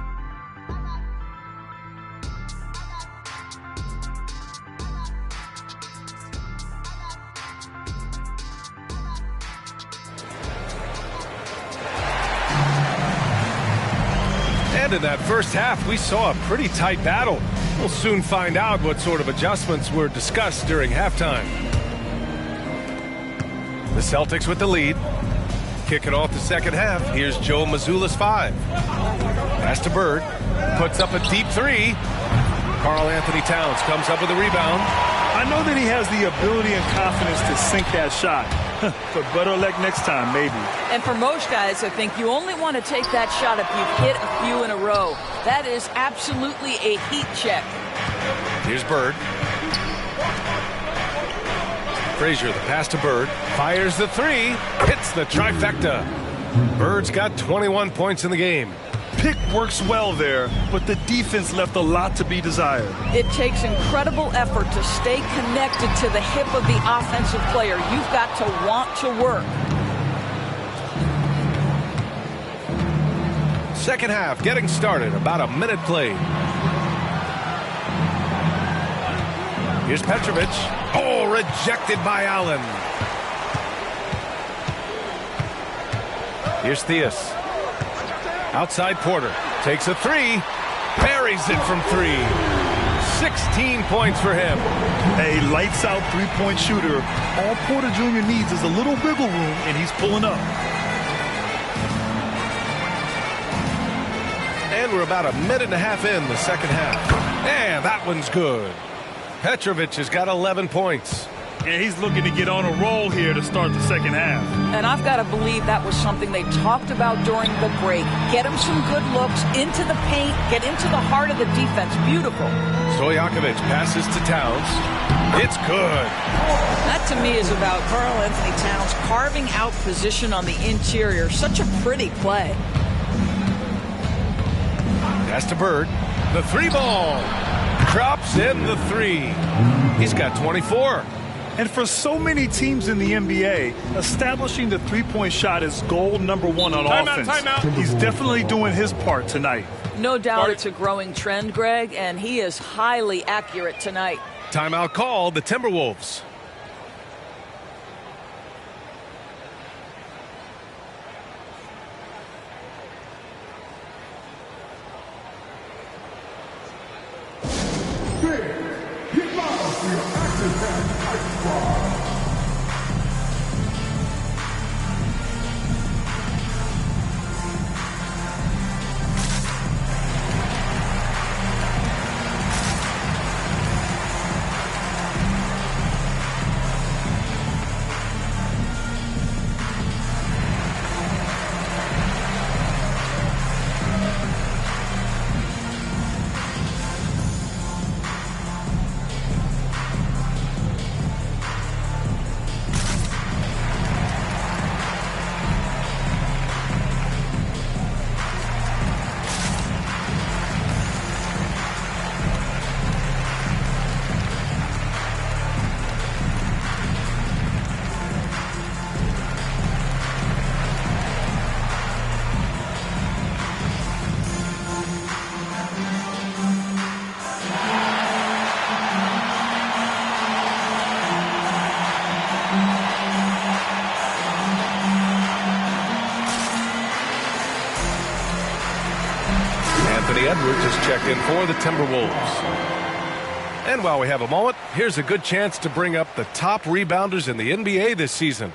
In that first half, we saw a pretty tight battle. We'll soon find out what sort of adjustments were discussed during halftime. The Celtics with the lead. Kicking off the second half, here's Joe Mazzulla's 5. Pass to Bird. Puts up a deep 3. Karl-Anthony Towns comes up with a rebound. I know that he has the ability and confidence to sink that shot, But better luck next time, maybe. And for most guys, I think you only want to take that shot if you've hit a few in a row. That is absolutely a heat check. Here's Bird. Frazier, the pass to Bird. Fires the three. Hits the trifecta. Bird's got 21 points in the game. Pick works well there, but the defense left a lot to be desired. It takes incredible effort to stay connected to the hip of the offensive player. You've got to want to work. Second half getting started. About a minute played. Here's Petrovic. Oh, rejected by Allen. Here's Theus. Outside Porter. Takes a three. Buries it from three. 16 points for him. A lights-out three-point shooter. All Porter Jr. needs is a little wiggle room, and he's pulling up. And we're about a minute and a half in the second half. And that one's good. Petrovic has got 11 points. And he's looking to get on a roll here to start the second half. And I've got to believe that was something they talked about during the break. Get him some good looks into the paint, get into the heart of the defense. Beautiful. Stojakovic passes to Towns. It's good. That to me is about Karl Anthony Towns carving out position on the interior. Such a pretty play. Pass to Bird. The three ball. Drops in the three. He's got 24. And for so many teams in the NBA, establishing the three-point shot is goal number one on offense. Timeout. He's definitely doing his part tonight. No doubt it's a growing trend, Greg, and he is highly accurate tonight. Timeout called the Timberwolves. Edwards has checked in for the Timberwolves. And while we have a moment, here's a good chance to bring up the top rebounders in the NBA this season.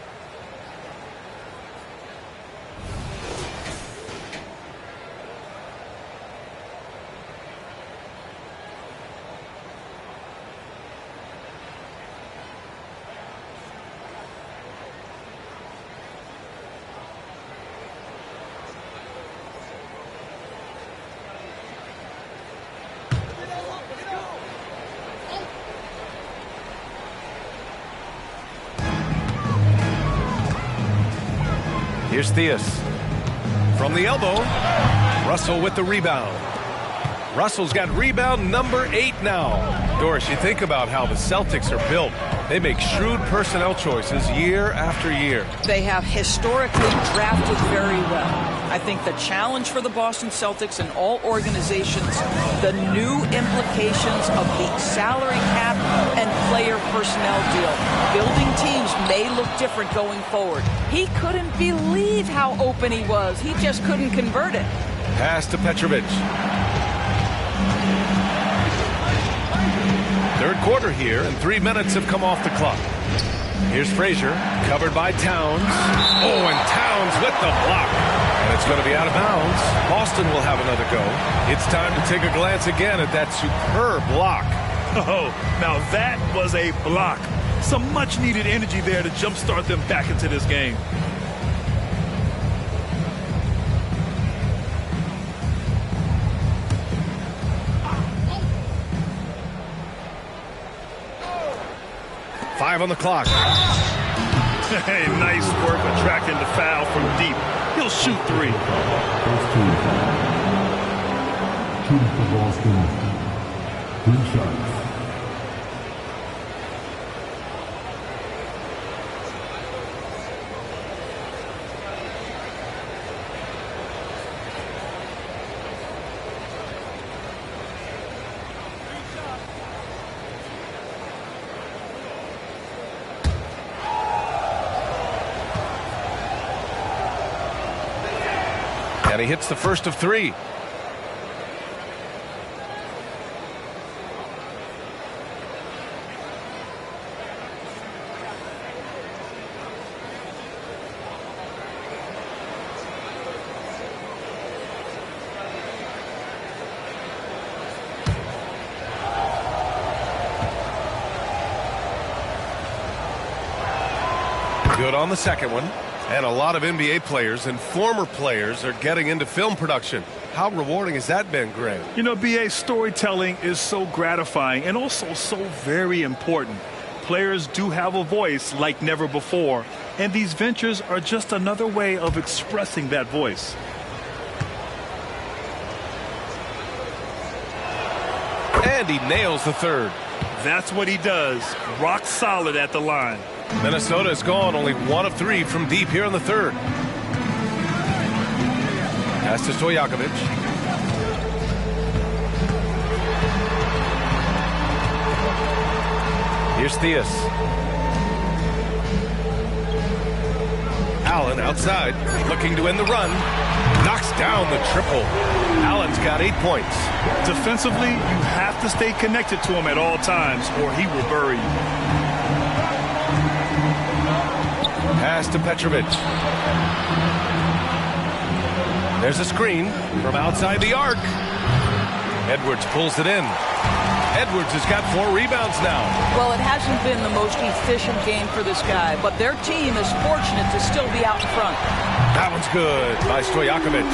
Here's Theus. From the elbow, Russell with the rebound. Russell's got rebound number 8 now. Doris, you think about how the Celtics are built. They make shrewd personnel choices year after year. They have historically drafted very well. I think the challenge for the Boston Celtics and all organizations, the new implications of the salary cap and player personnel deal. Building teams may look different going forward. He couldn't believe how open he was. He just couldn't convert it. Pass to Petrovic. Third quarter here, and 3 minutes have come off the clock. Here's Frazier, covered by Towns. Oh, and Towns with the block. And it's going to be out of bounds. Boston will have another go. It's time to take a glance again at that superb block. Oh, now that was a block. Some much-needed energy there to jumpstart them back into this game. Five on the clock. Hey, nice work attracting the foul from deep. He'll shoot three. Shooting for Boston, 3 shots. And he hits the first of 3. Good on the second one. And a lot of NBA players and former players are getting into film production. How rewarding has that been, Greg? You know, BA, storytelling is so gratifying and also so very important. Players do have a voice like never before, and these ventures are just another way of expressing that voice. And he nails the third. That's what he does. Rock solid at the line. Minnesota is gone only 1 of 3 from deep here in the third. Pass to Stojakovic. Here's Theus. Allen outside, looking to end the run. Knocks down the triple. Allen's got 8 points. Defensively, you have to stay connected to him at all times, or he will bury you. Pass to Petrovic. There's a screen from outside the arc. Edwards pulls it in. Edwards has got 4 rebounds now. Well, it hasn't been the most efficient game for this guy, but their team is fortunate to still be out in front. That one's good by Stojakovic.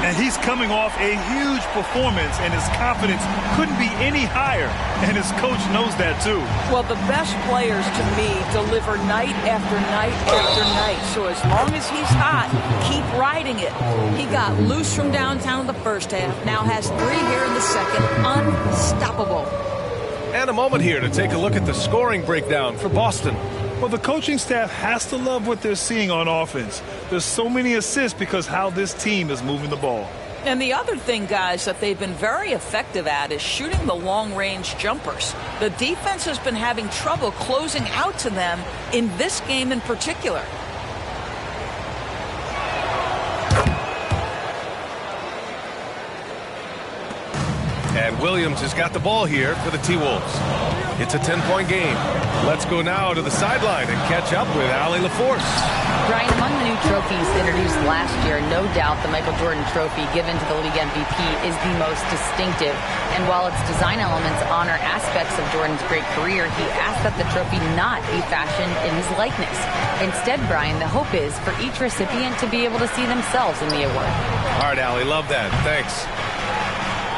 And he's coming off a huge performance, and his confidence couldn't be any higher. And his coach knows that, too. Well, the best players, to me, deliver night after night after night. So as long as he's hot, keep riding it. He got loose from downtown in the first half, now has 3 here in the second. Unstoppable. And a moment here to take a look at the scoring breakdown for Boston. Well, the coaching staff has to love what they're seeing on offense. There's so many assists because how this team is moving the ball. And the other thing, guys, that they've been very effective at is shooting the long-range jumpers. The defense has been having trouble closing out to them in this game in particular. And Williams has got the ball here for the T-Wolves. It's a 10-point game. Let's go now to the sideline and catch up with Allie LaForce. Brian, among the new trophies introduced last year, no doubt the Michael Jordan Trophy given to the league MVP is the most distinctive. And while its design elements honor aspects of Jordan's great career, he asked that the trophy not be fashioned in his likeness. Instead, Brian, the hope is for each recipient to be able to see themselves in the award. All right, Allie, love that. Thanks.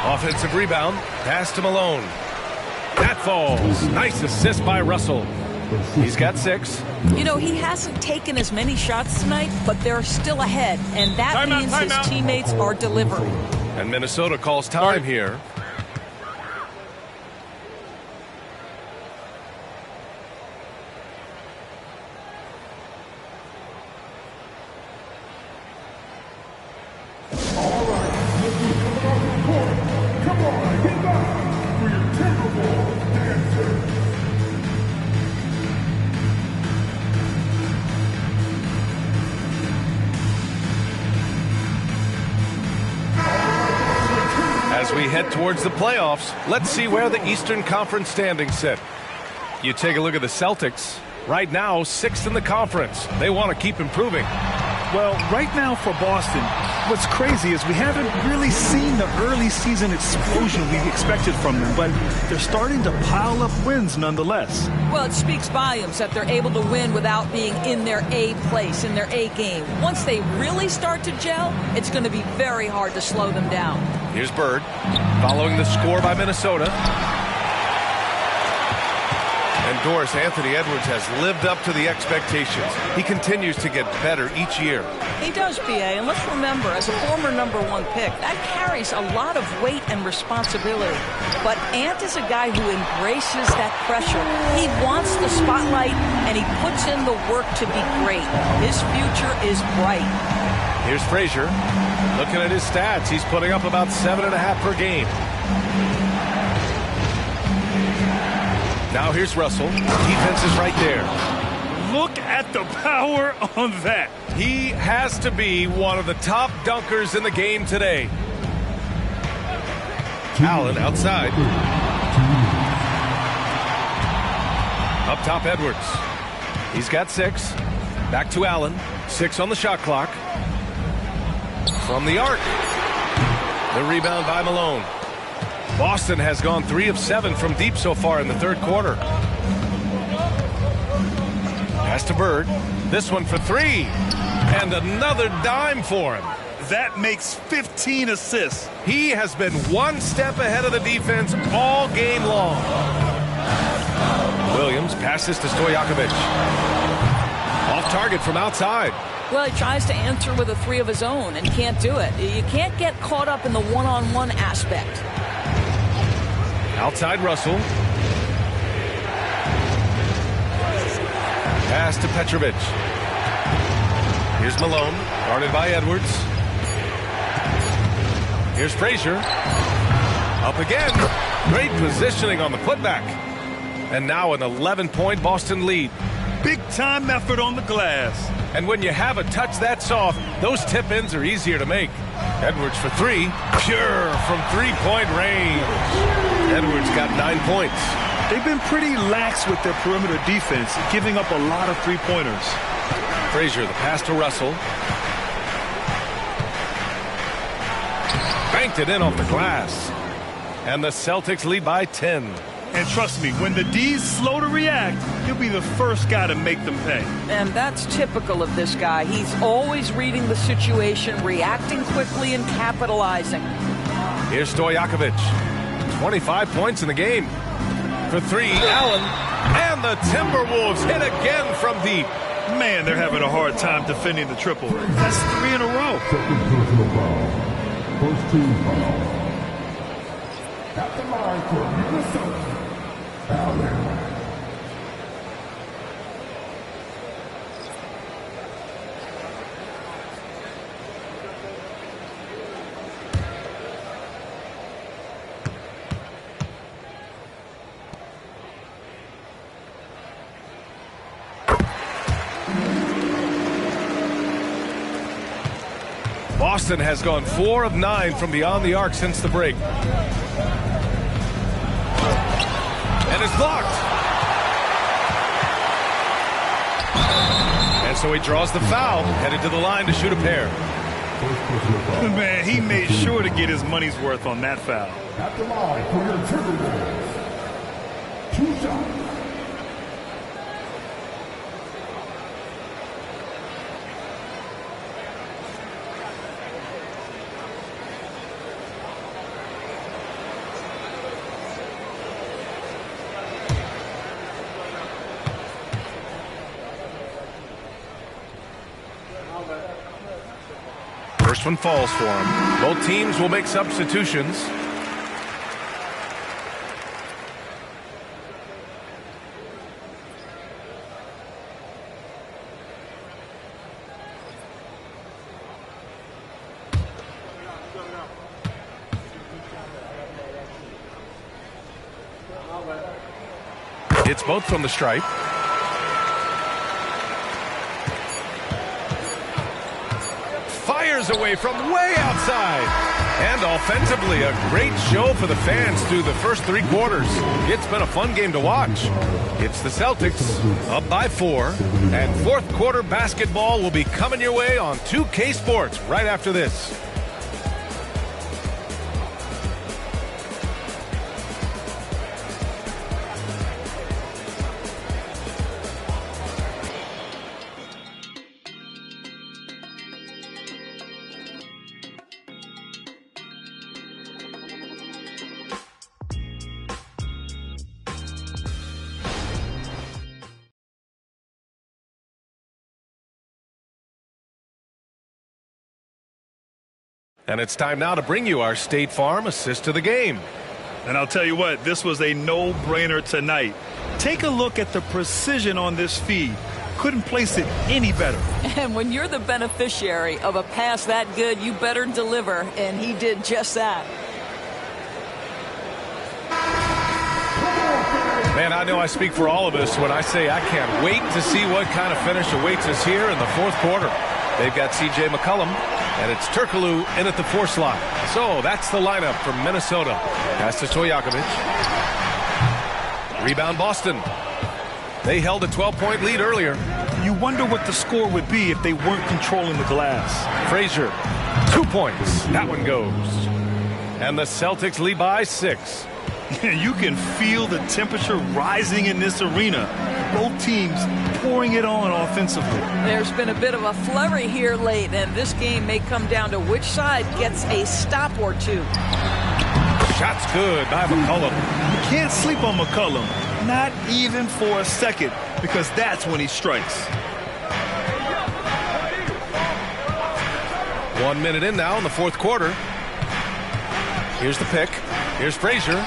Offensive rebound, pass to Malone. That falls. Nice assist by Russell. He's got 6. You know, he hasn't taken as many shots tonight, but they're still ahead, and that means his teammates are delivering. And Minnesota calls time here. As we head towards the playoffs, let's see where the Eastern Conference standings sit. You take a look at the Celtics. Right now, 6th in the conference. They want to keep improving. Well, right now for Boston, what's crazy is we haven't really seen the early season explosion we expected from them, but they're starting to pile up wins nonetheless. Well, it speaks volumes that they're able to win without being in their A place, in their A game. Once they really start to gel, it's going to be very hard to slow them down. Here's Bird, following the score by Minnesota. And Doris, Anthony Edwards has lived up to the expectations. He continues to get better each year. He does, B.A., and let's remember, as a former #1 pick, that carries a lot of weight and responsibility. But Ant is a guy who embraces that pressure. He wants the spotlight, and he puts in the work to be great. His future is bright. Here's Frazier. Looking at his stats, he's putting up about 7.5 per game. Now here's Russell. Defense is right there. Look at the power on that. He has to be one of the top dunkers in the game today. Allen outside. Up top, Edwards. He's got 6. Back to Allen. 6 on the shot clock. From the arc. The rebound by Malone. Boston has gone 3 of 7 from deep so far in the third quarter. Pass to Bird. This one for 3. And another dime for him. That makes 15 assists. He has been one step ahead of the defense all game long. Williams passes to Stojakovic. Off target from outside. Well, he tries to answer with a 3 of his own and can't do it. You can't get caught up in the one-on-one aspect. Outside Russell. Pass to Petrovic. Here's Malone, guarded by Edwards. Here's Frazier. Up again. Great positioning on the putback. And now an 11-point Boston lead. Big-time effort on the glass. And when you have a touch that soft, those tip-ins are easier to make. Edwards for 3. Pure from three-point range. Edwards got 9 points. They've been pretty lax with their perimeter defense, giving up a lot of three-pointers. Frazier, the pass to Russell. Banked it in off the glass. And the Celtics lead by 10. And trust me, when the D's slow to react, he'll be the first guy to make them pay. And that's typical of this guy. He's always reading the situation, reacting quickly, and capitalizing. Here's Stojakovic. 25 points in the game. For 3, Allen. And the Timberwolves hit again from deep. Man, they're having a hard time defending the triple. That's 3 in a row. Second personal foul. First team foul. At the line for Minnesota, Allen. Boston has gone 4 of 9 from beyond the arc since the break. And it's blocked. And so he draws the foul, headed to the line to shoot a pair. Man, he made sure to get his money's worth on that foul. At the line for your Timberwolves. 2 shots. First one falls for him. Both teams will make substitutions. It's both from the stripe. Fires away from way outside. And offensively, a great show for the fans through the first 3 quarters. It's been a fun game to watch. It's the Celtics up by 4. And fourth quarter basketball will be coming your way on 2K Sports right after this. And it's time now to bring you our State Farm assist to the game. And I'll tell you what, this was a no-brainer tonight. Take a look at the precision on this feed. Couldn't place it any better. And when you're the beneficiary of a pass that good, you better deliver, and he did just that. Man, I know I speak for all of us when I say I can't wait to see what kind of finish awaits us here in the fourth quarter. They've got C.J. McCollum, and it's Turkoglu in at the 4 slot. So that's the lineup from Minnesota. Pass to Stojakovic. Rebound Boston. They held a 12-point lead earlier. You wonder what the score would be if they weren't controlling the glass. Frazier, 2 points. That one goes. And the Celtics lead by 6. You can feel the temperature rising in this arena. Both teams pouring it on offensively. There's been a bit of a flurry here late, and this game may come down to which side gets a stop or two. Shot's good by McCollum. You can't sleep on McCollum, not even for a second, because that's when he strikes. 1 minute in now in the fourth quarter. Here's the pick. Here's Frazier.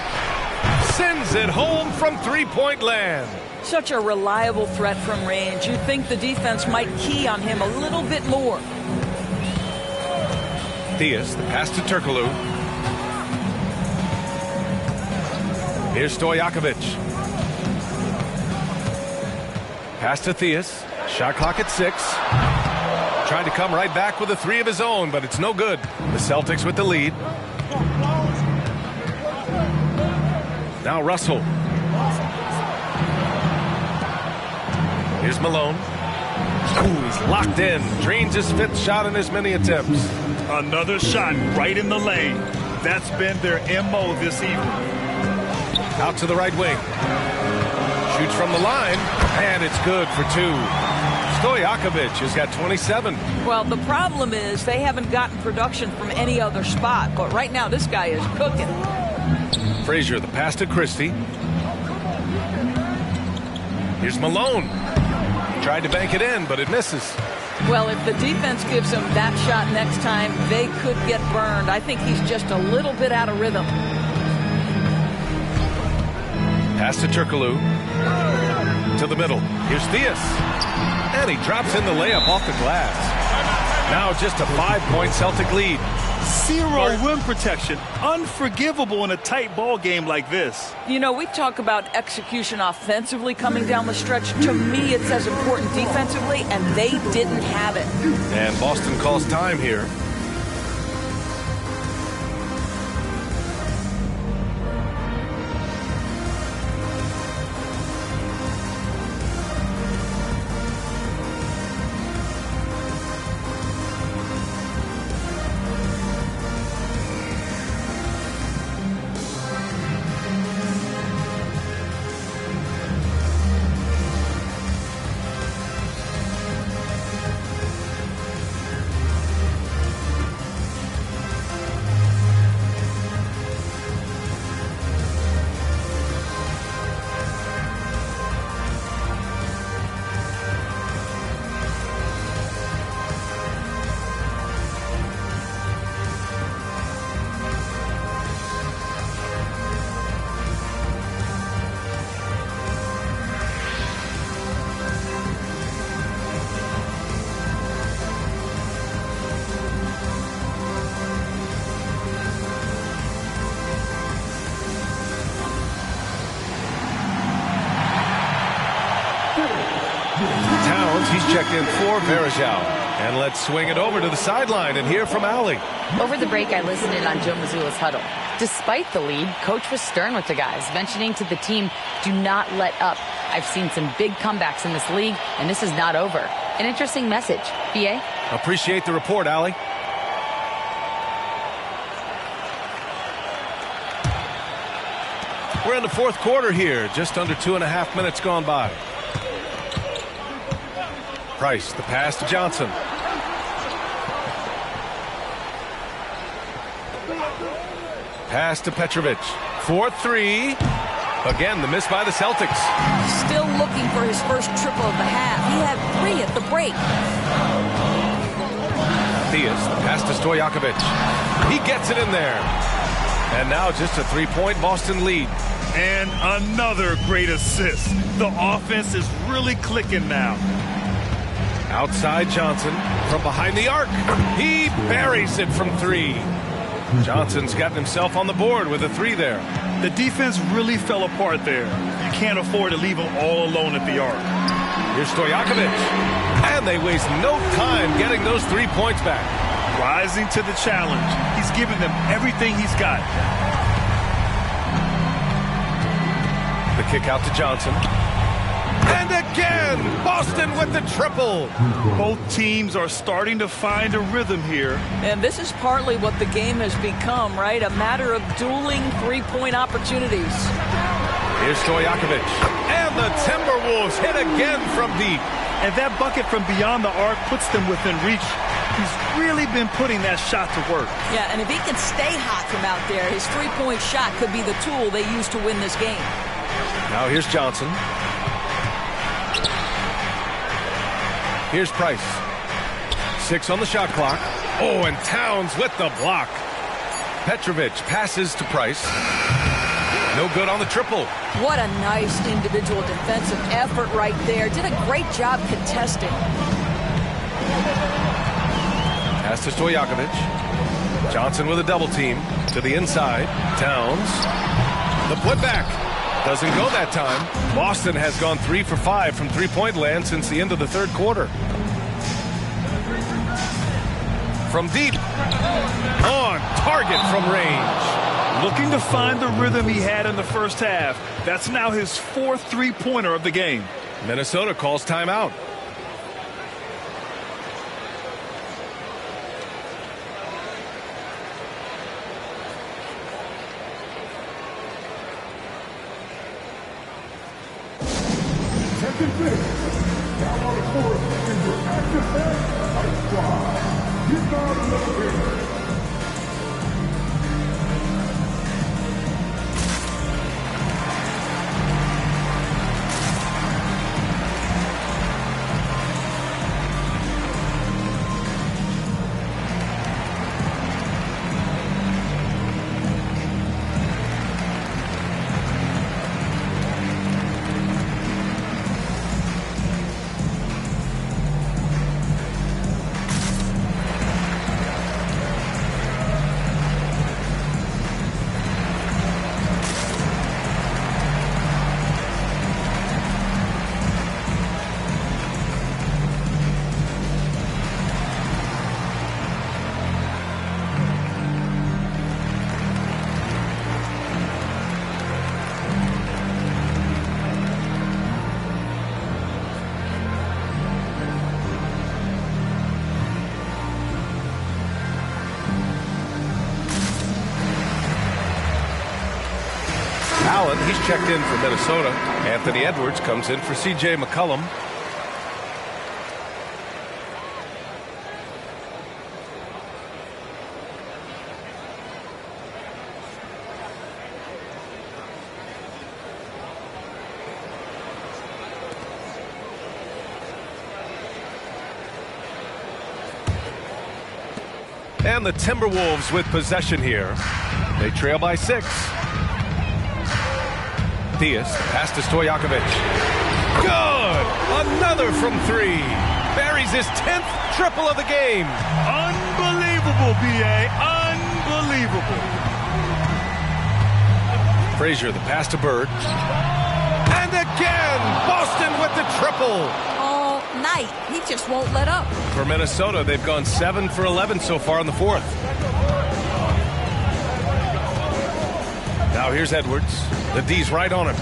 Sends it home from three-point land. Such a reliable threat from range. You'd think the defense might key on him a little bit more. Theus, the pass to Turkoglu. Here's Stojakovic. Pass to Theus. Shot clock at 6. Trying to come right back with a 3 of his own, but it's no good. The Celtics with the lead. Now Russell. Here's Malone. Ooh, he's locked in. Drains his 5th shot in as many attempts. Another shot right in the lane. That's been their MO this evening. Out to the right wing. Shoots from the line, and it's good for 2. Stojakovic has got 27. Well, the problem is they haven't gotten production from any other spot, but right now this guy is cooking. Frazier, the pass to Christie. Here's Malone. Tried to bank it in, but it misses. Well, if the defense gives him that shot next time, they could get burned. I think he's just a little bit out of rhythm. Pass to Turkoglu. To the middle. Here's Theus. And he drops in the layup off the glass. Now just a 5-point Celtic lead. 0 rim protection. Unforgivable in a tight ball game like this. You know, we talk about execution offensively coming down the stretch. To me, it's as important defensively, and they didn't have it. And Boston calls time here. Towns, he's checked in for Varejao. And let's swing it over to the sideline and hear from Allie. Over the break, I listened in on Joe Mazzulla's huddle. Despite the lead, Coach was stern with the guys, mentioning to the team, do not let up. I've seen some big comebacks in this league, and this is not over. An interesting message. B.A.? Appreciate the report, Allie. We're in the fourth quarter here, just under 2.5 minutes gone by. Price, the pass to Johnson. Pass to Petrovic. 4-3. Again, the miss by the Celtics. Still looking for his first triple of the half. He had 3 at the break. Diaz, the pass to Stojakovic. He gets it in there. And now just a 3-point Boston lead. And another great assist. The offense is really clicking now. Outside Johnson from behind the arc. He buries it from 3. Johnson's gotten himself on the board with a 3 there. The defense really fell apart there. You can't afford to leave them all alone at the arc. Here's Stojakovic. And they waste no time getting those 3 points back. Rising to the challenge. He's giving them everything he's got. The kick out to Johnson. And again, Boston with the triple. Both teams are starting to find a rhythm here. And this is partly what the game has become, right? A matter of dueling 3-point opportunities. Here's Stojakovic. And the Timberwolves hit again from deep. And that bucket from beyond the arc puts them within reach. He's really been putting that shot to work. Yeah, and if he can stay hot from out there, his 3-point shot could be the tool they use to win this game. Now here's Johnson. Here's Price. 6 on the shot clock. Oh, and Towns with the block. Petrovic passes to Price. No good on the triple. What a nice individual defensive effort right there. Did a great job contesting. Pass to Stojakovic. Johnson with a double team. To the inside. Towns. The putback. Doesn't go that time. Boston has gone 3 for 5 from 3-point land since the end of the third quarter. From deep. On target from range. Looking to find the rhythm he had in the first half. That's now his 4th 3-pointer of the game. Minnesota calls timeout. Allen, he's checked in for Minnesota. Anthony Edwards comes in for C.J. McCollum. And the Timberwolves with possession here. They trail by 6. Diaz, pass to Stojakovic. Good! Another from 3. Buries his 10th triple of the game. Unbelievable, B.A. Unbelievable. Frazier, the pass to Bird. And again, Boston with the triple. Oh, night. He just won't let up. For Minnesota, they've gone 7 for 11 so far in the fourth. Now here's Edwards. The D's right on him.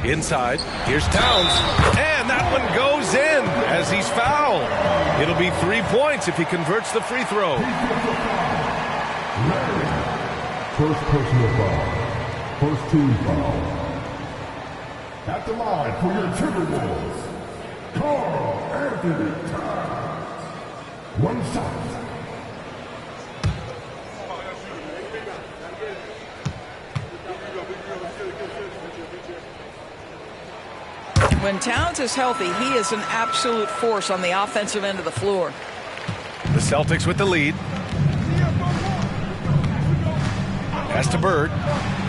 Inside. Here's Towns. And that one goes in as he's fouled. It'll be 3 points if he converts the free throw. First personal foul. First team foul. At the line for your Timberwolves, Karl Anthony Towns. One shot. When Towns is healthy, he is an absolute force on the offensive end of the floor. The Celtics with the lead. Pass to Bird.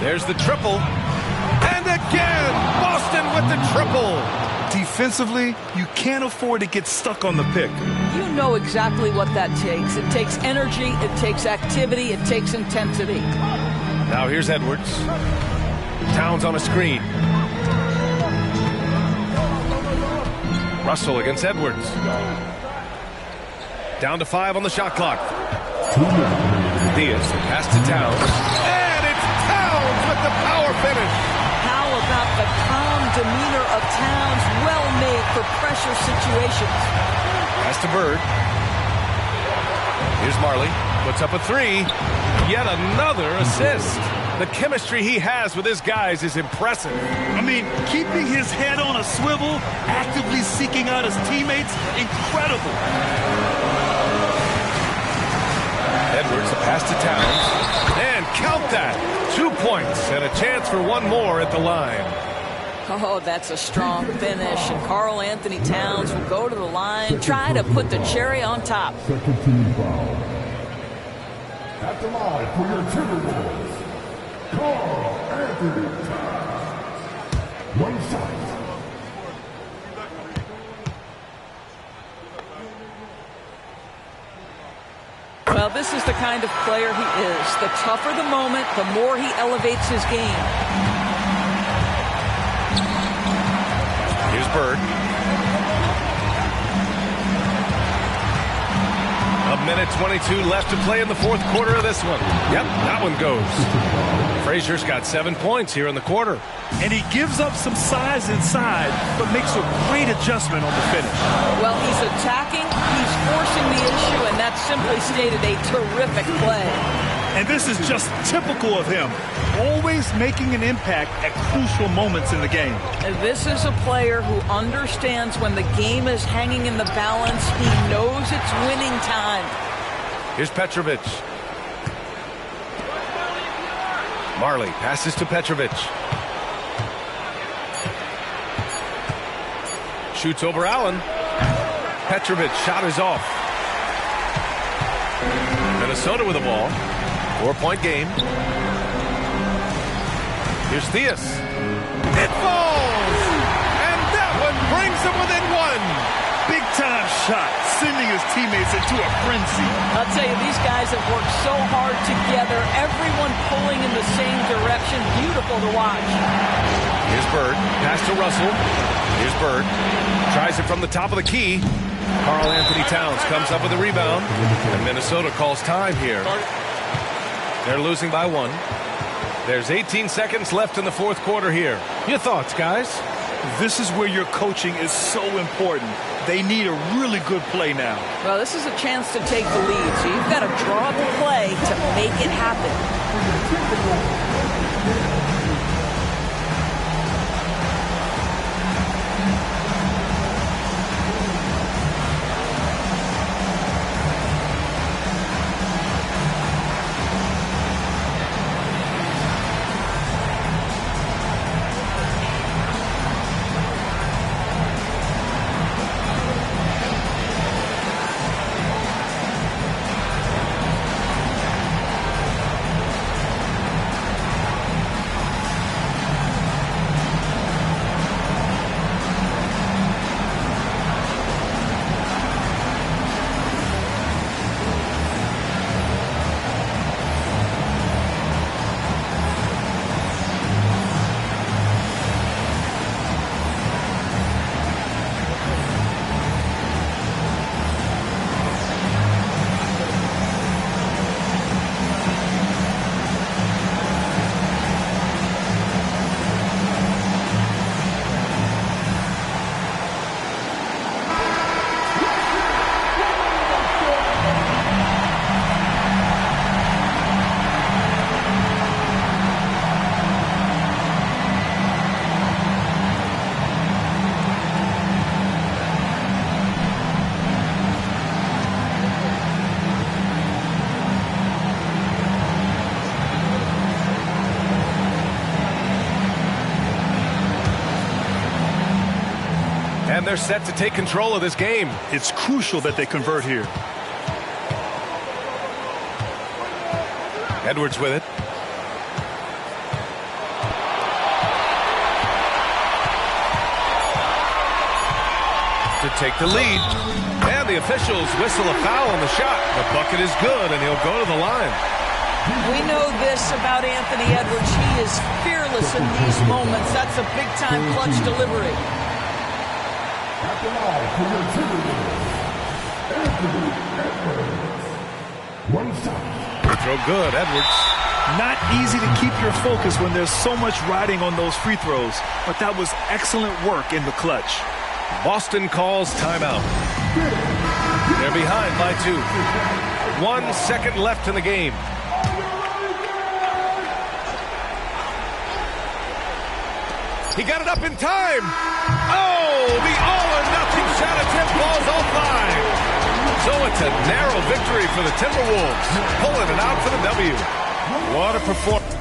There's the triple. And again, Boston with the triple. Defensively, you can't afford to get stuck on the pick. You know exactly what that takes. It takes energy, it takes activity, it takes intensity. Now here's Edwards. Towns on a screen. Russell against Edwards. Down to 5 on the shot clock. Diaz, pass to Towns. And it's Towns with the power finish. How about the calm demeanor of Towns, well made for pressure situations. Pass to Bird. Here's Marley. Puts up a 3. Yet another assist. The chemistry he has with his guys is impressive. I mean, keeping his head on a swivel, actively seeking out his teammates, incredible. Edwards, a pass to Towns. And count that. 2 points and a chance for one more at the line. Oh, that's a strong finish. And Karl Anthony Towns will go to the line, try to put the cherry on top. Second team foul. At the line for your Timberwolves, Karl Anthony Towns. One shot. Well, this is the kind of player he is. The tougher the moment, the more he elevates his game. Here's Bird. A minute 22 left to play in the fourth quarter of this one. Yep, that one goes. Frazier's got 7 points here in the quarter. And he gives up some size inside, but makes a great adjustment on the finish. Well, he's attacking, he's forcing the issue, and that's simply stated a terrific play. And this is just typical of him, always making an impact at crucial moments in the game. And this is a player who understands when the game is hanging in the balance. He knows it's winning time. Here's Petrovic. Marley passes to Petrovic. Shoots over Allen. Petrovic shot is off. Minnesota with the ball. 4-point game. Here's Theus. It falls! And that one brings him within 1. Big time shot, sending his teammates into a frenzy. I'll tell you, these guys have worked so hard together. Everyone pulling in the same direction. Beautiful to watch. Here's Bird. Pass to Russell. Here's Bird. Tries it from the top of the key. Karl Anthony Towns comes up with a rebound. And Minnesota calls time here. They're losing by 1. There's 18 seconds left in the fourth quarter here. Your thoughts, guys? This is where your coaching is so important. They need a really good play now. Well, this is a chance to take the lead, so you've got to draw the play to make it happen. they're set to take control of this game. It's crucial that they convert here. Edwards with it. To take the lead. And the officials whistle a foul on the shot. The bucket is good, and he'll go to the line. We know this about Anthony Edwards. He is fearless in these moments. That's a big-time clutch delivery. At the line for your Anthony Edwards. One shot. Free throw good, Edwards. Not easy to keep your focus when there's so much riding on those free throws, but that was excellent work in the clutch. Boston calls timeout. They're behind by 2. 1 second left in the game. He got it up in time. Oh, the all-or-nothing shot attempt falls offline. So it's a narrow victory for the Timberwolves, pulling it out for the W. What a performance.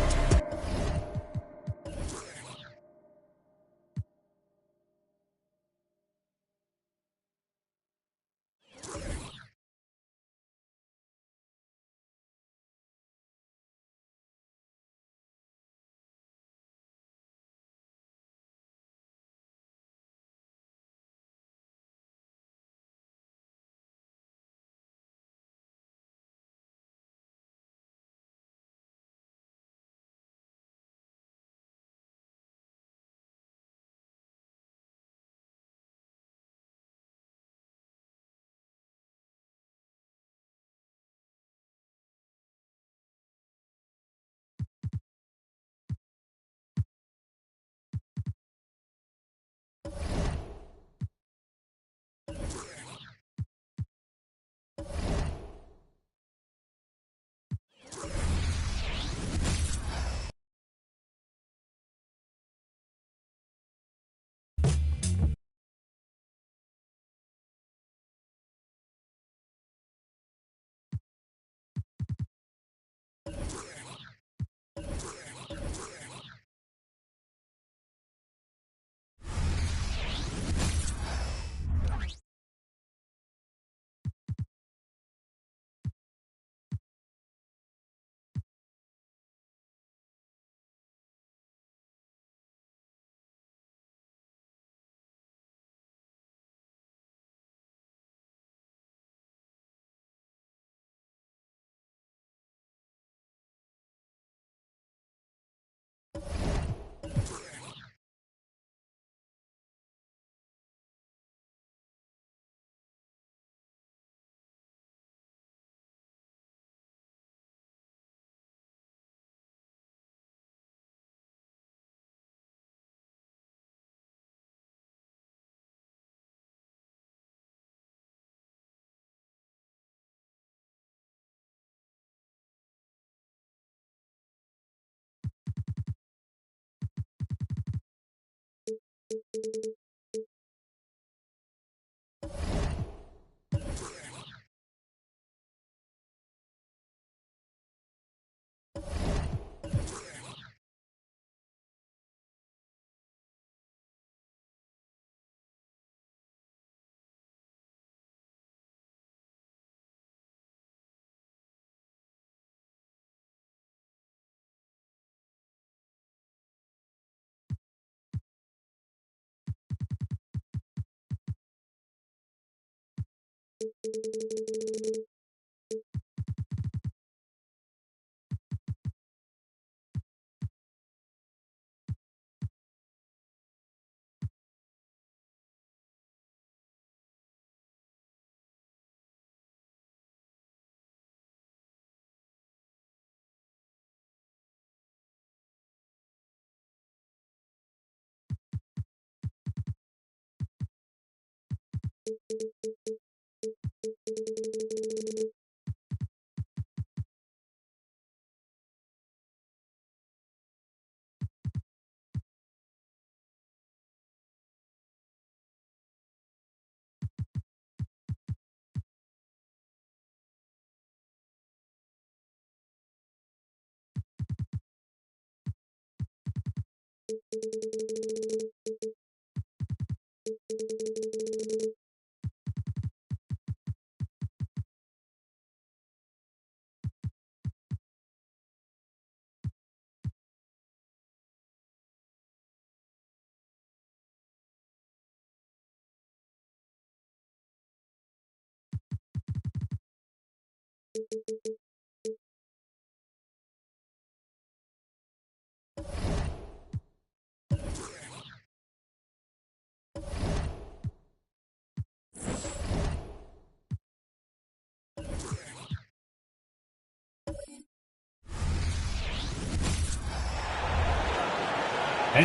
And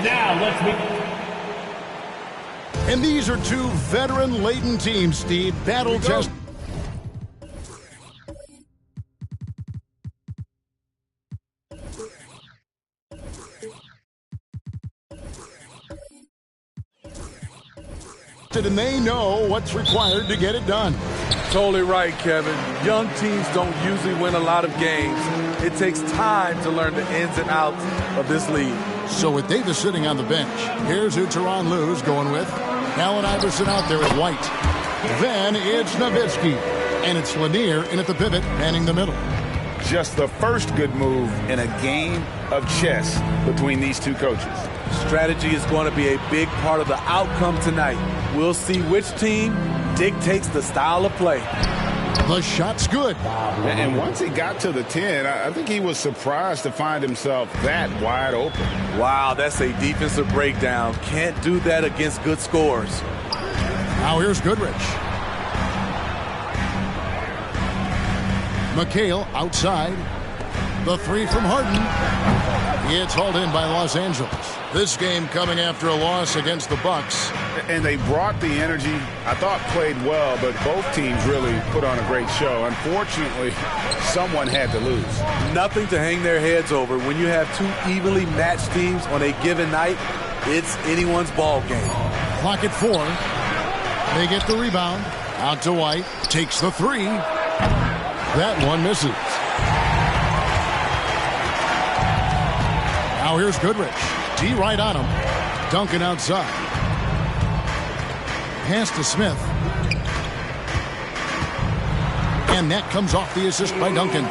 now let's meet. And these are two veteran-laden teams, Steve. Battle test. And they know what's required to get it done. Totally right, Kevin. Young teams don't usually win a lot of games. It takes time to learn the ins and outs of this league. So with Davis sitting on the bench, here's who Tyronn Lue's going with. Allen Iverson out there at White. Then it's Nowitzki. And it's Lanier in at the pivot, manning the middle. Just the first good move in a game of chess between these two coaches. Strategy is going to be a big part of the outcome tonight. We'll see which team dictates the style of play. The shot's good. And once he got to the 10, I think he was surprised to find himself that wide open. Wow, that's a defensive breakdown. Can't do that against good scores. Now here's Goodrich. McHale outside. The three from Harden. It's hauled in by Los Angeles. This game coming after a loss against the Bucks. And they brought the energy. I thought played well, but both teams really put on a great show. Unfortunately, someone had to lose. Nothing to hang their heads over. When you have two evenly matched teams on a given night, it's anyone's ball game. Clock at 4. They get the rebound. Out to White. Takes the three. That one misses. Now here's Goodrich. D right on him. Duncan outside. Pass to Smith. And that comes off the assist by Duncan.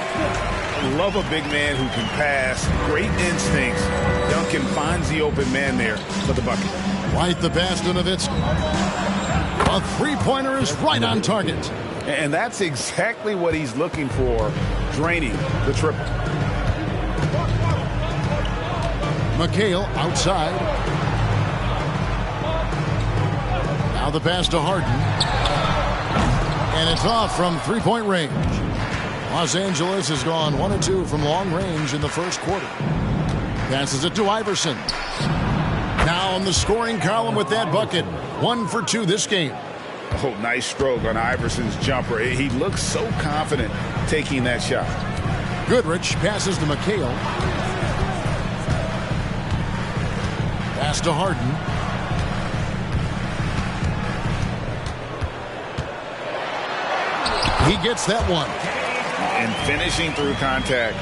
Love a big man who can pass. Great instincts. Duncan finds the open man there for the bucket. White the pass to Nowitzki. A three-pointer is right on target. And that's exactly what he's looking for, draining the triple. McHale outside. Now the pass to Harden. And it's off from three-point range. Los Angeles has gone 1 of 2 from long range in the first quarter. Passes it to Iverson. Now in the scoring column with that bucket. 1 for 2 this game. Oh, nice stroke on Iverson's jumper. He looks so confident taking that shot. Goodrich passes to McHale. Pass to Harden. He gets that one. And finishing through contact,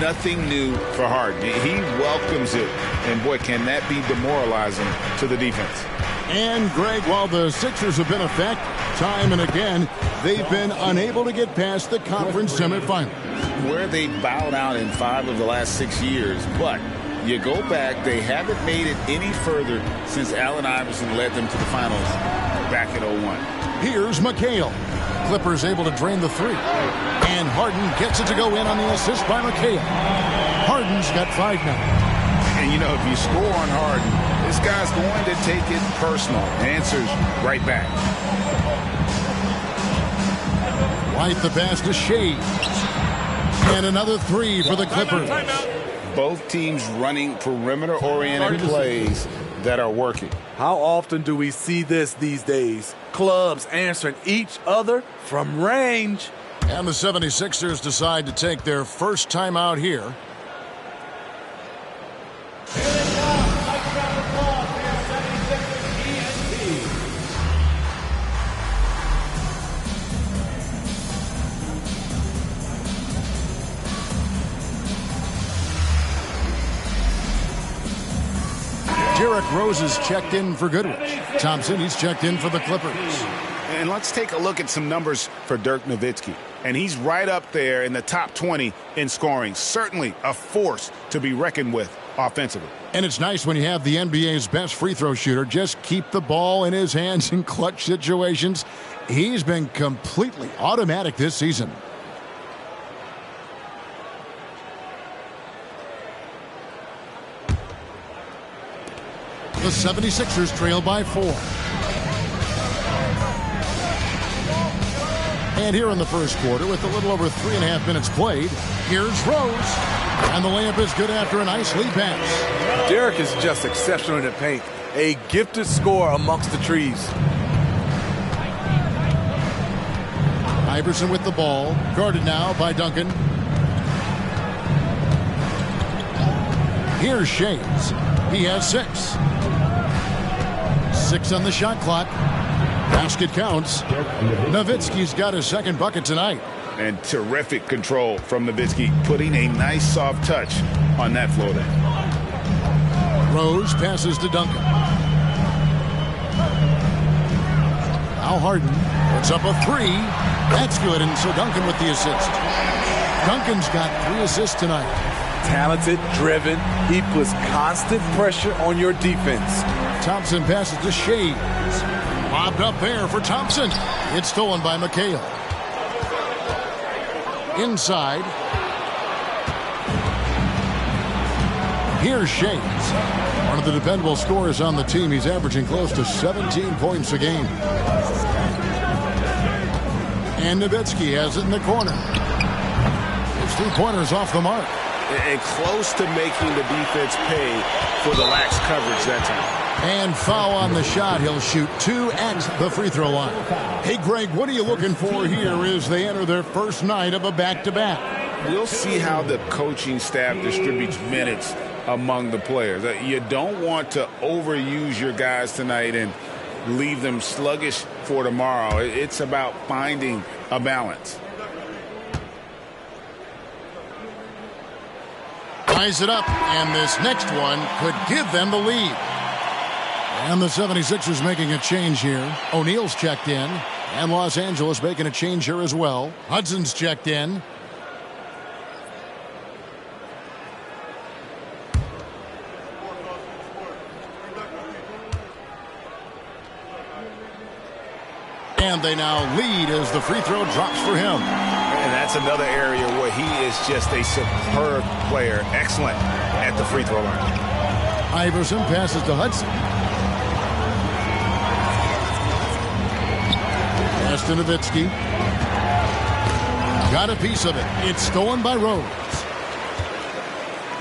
nothing new for Harden. He welcomes it. And, boy, can that be demoralizing to the defense. And, Greg, while the Sixers have been a fact, time and again, they've been unable to get past the conference semifinals. Where they bowed out in 5 of the last 6 years. But you go back, they haven't made it any further since Allen Iverson led them to the finals back in 01. Here's McHale. Clippers able to drain the three. And Harden gets it to go in on the assist by McHale. Harden's got 5 now. And, you know, if you score on Harden, this guy's going to take it personal. Answers right back. White the pass to Shea. And another three for the Clippers. Both teams running perimeter-oriented plays that are working. How often do we see this these days? Clubs answering each other from range. And the 76ers decide to take their first time out here. Derrick Rose is checked in for Goodrich. Thompson, he's checked in for the Clippers. And let's take a look at some numbers for Dirk Nowitzki. And he's right up there in the top 20 in scoring. Certainly a force to be reckoned with offensively. And it's nice when you have the NBA's best free throw shooter just keep the ball in his hands in clutch situations. He's been completely automatic this season. The 76ers trail by 4. And here in the first quarter, with a little over 3.5 minutes played, here's Rose. And the layup is good after a nice lead pass. Derek is just exceptional in the paint. A gifted scorer amongst the trees. Iverson with the ball, guarded now by Duncan. Here's Shades. He has 6. 6 on the shot clock. Basket counts. Nowitzki's got his second bucket tonight. And terrific control from Nowitzki, putting a nice soft touch on that floater. Rose passes to Duncan. Now Harden puts up a 3. That's good, and so Duncan with the assist. Duncan's got 3 assists tonight. Talented, driven. He puts constant pressure on your defense. Thompson passes to Shades. Lobbed up there for Thompson. It's stolen by McHale. Inside. Here's Shades. One of the dependable scorers on the team. He's averaging close to 17 points a game. And Nowitzki has it in the corner. His 3-pointer's off the mark. And close to making the defense pay for the lax coverage that time. And foul on the shot. He'll shoot 2 at the free throw line. Hey, Greg, what are you looking for here as they enter their first night of a back-to-back? We'll see how the coaching staff distributes minutes among the players. You don't want to overuse your guys tonight and leave them sluggish for tomorrow. It's about finding a balance. Ties it up, and this next one could give them the lead. And the 76ers making a change here. O'Neal's checked in, and Los Angeles making a change here as well. Hudson's checked in. And they now lead as the free throw drops for him. And that's another area where he is just a superb player. Excellent at the free throw line. Iverson passes to Hudson. Pass to Nowitzki. Got a piece of it. It's stolen by Rose.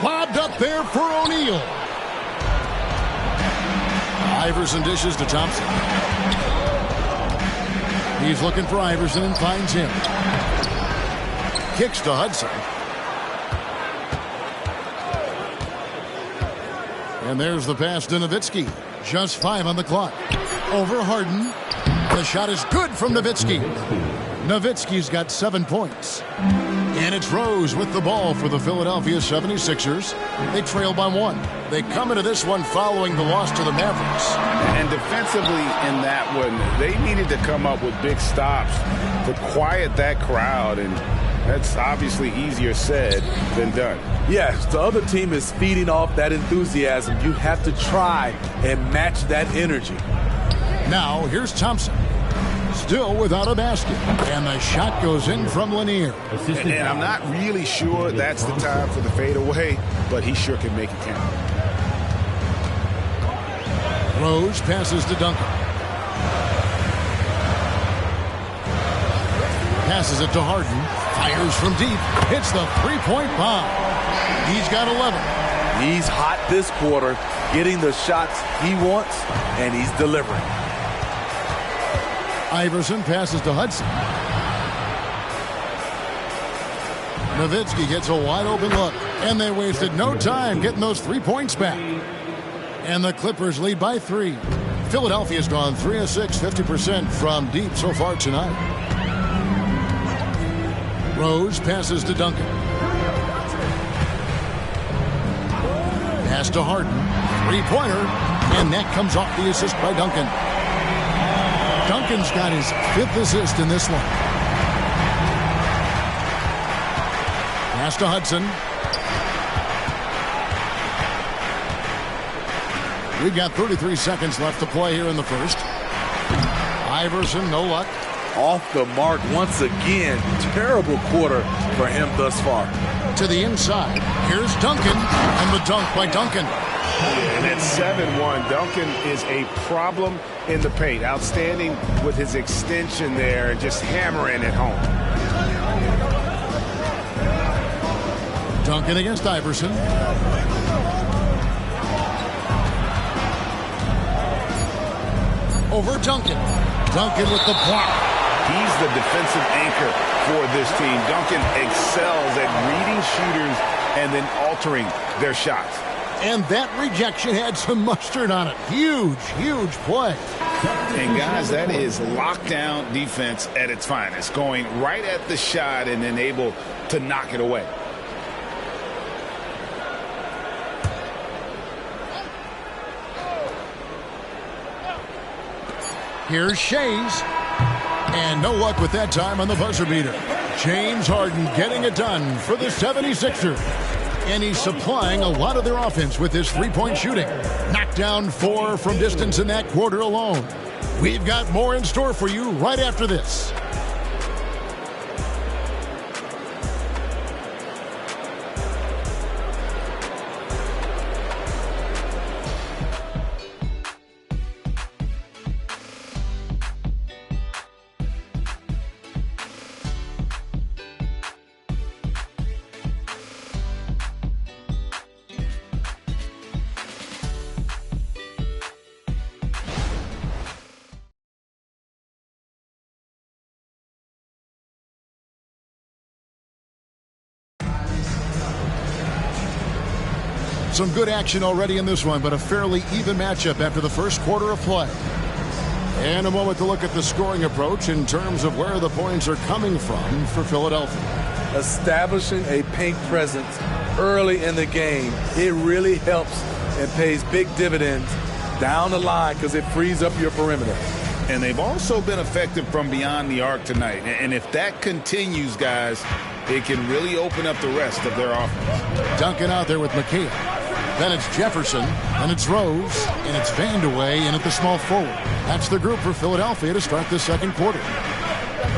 Lobbed up there for O'Neal. Iverson dishes to Thompson. He's looking for Iverson and finds him. Kicks to Hudson. And there's the pass to Nowitzki. Just 5 on the clock. Over Harden. The shot is good from Nowitzki. Nowitzki's got 7 points. And it's Rose with the ball for the Philadelphia 76ers. They trail by 1. They come into this one following the loss to the Mavericks. And defensively in that one, they needed to come up with big stops to quiet that crowd. And that's obviously easier said than done. Yes, the other team is feeding off that enthusiasm. You have to try and match that energy. Now, here's Thompson. Still without a basket. And the shot goes in from Lanier. And I'm not really sure that's the time for the fadeaway, but he sure can make it count. Rose passes to Duncan. Passes it to Harden. Fires from deep. Hits the three-point bomb. He's got 11. He's hot this quarter, getting the shots he wants, and he's delivering. Iverson passes to Hudson. Nowitzki gets a wide-open look, and they wasted no time getting those 3 points back. And the Clippers lead by 3. Philadelphia's gone 3 of 6, 50% from deep so far tonight. Rose passes to Duncan. Pass to Harden. 3-pointer, and that comes off the assist by Duncan. Duncan's got his 5th assist in this one. Pass to Hudson. We've got 33 seconds left to play here in the first. Iverson, no luck. Off the mark once again. Terrible quarter for him thus far. To the inside. Here's Duncan, and the dunk by Duncan. And at 7-1, Duncan is a problem in the paint. Outstanding with his extension there and just hammering it home. Duncan against Iverson. Over Duncan. Duncan with the block. He's the defensive anchor for this team. Duncan excels at reading shooters and then altering their shots. And that rejection had some mustard on it. Huge, huge play. And guys, that is lockdown defense at its finest. Going right at the shot and then able to knock it away. Here's Shays. And no luck with that time on the buzzer beater. James Harden getting it done for the 76ers. And he's supplying a lot of their offense with his three-point shooting. Knocked down 4 from distance in that quarter alone. We've got more in store for you right after this. Some good action already in this one, but a fairly even matchup after the first quarter of play. And a moment to look at the scoring approach in terms of where the points are coming from for Philadelphia. Establishing a paint presence early in the game, it really helps and pays big dividends down the line because it frees up your perimeter. And they've also been effective from beyond the arc tonight. And if that continues, guys, it can really open up the rest of their offense. Duncan out there with McHale. Then it's Jefferson, and it's Rose, and it's Vandeweghe in at the small forward. That's the group for Philadelphia to start the second quarter.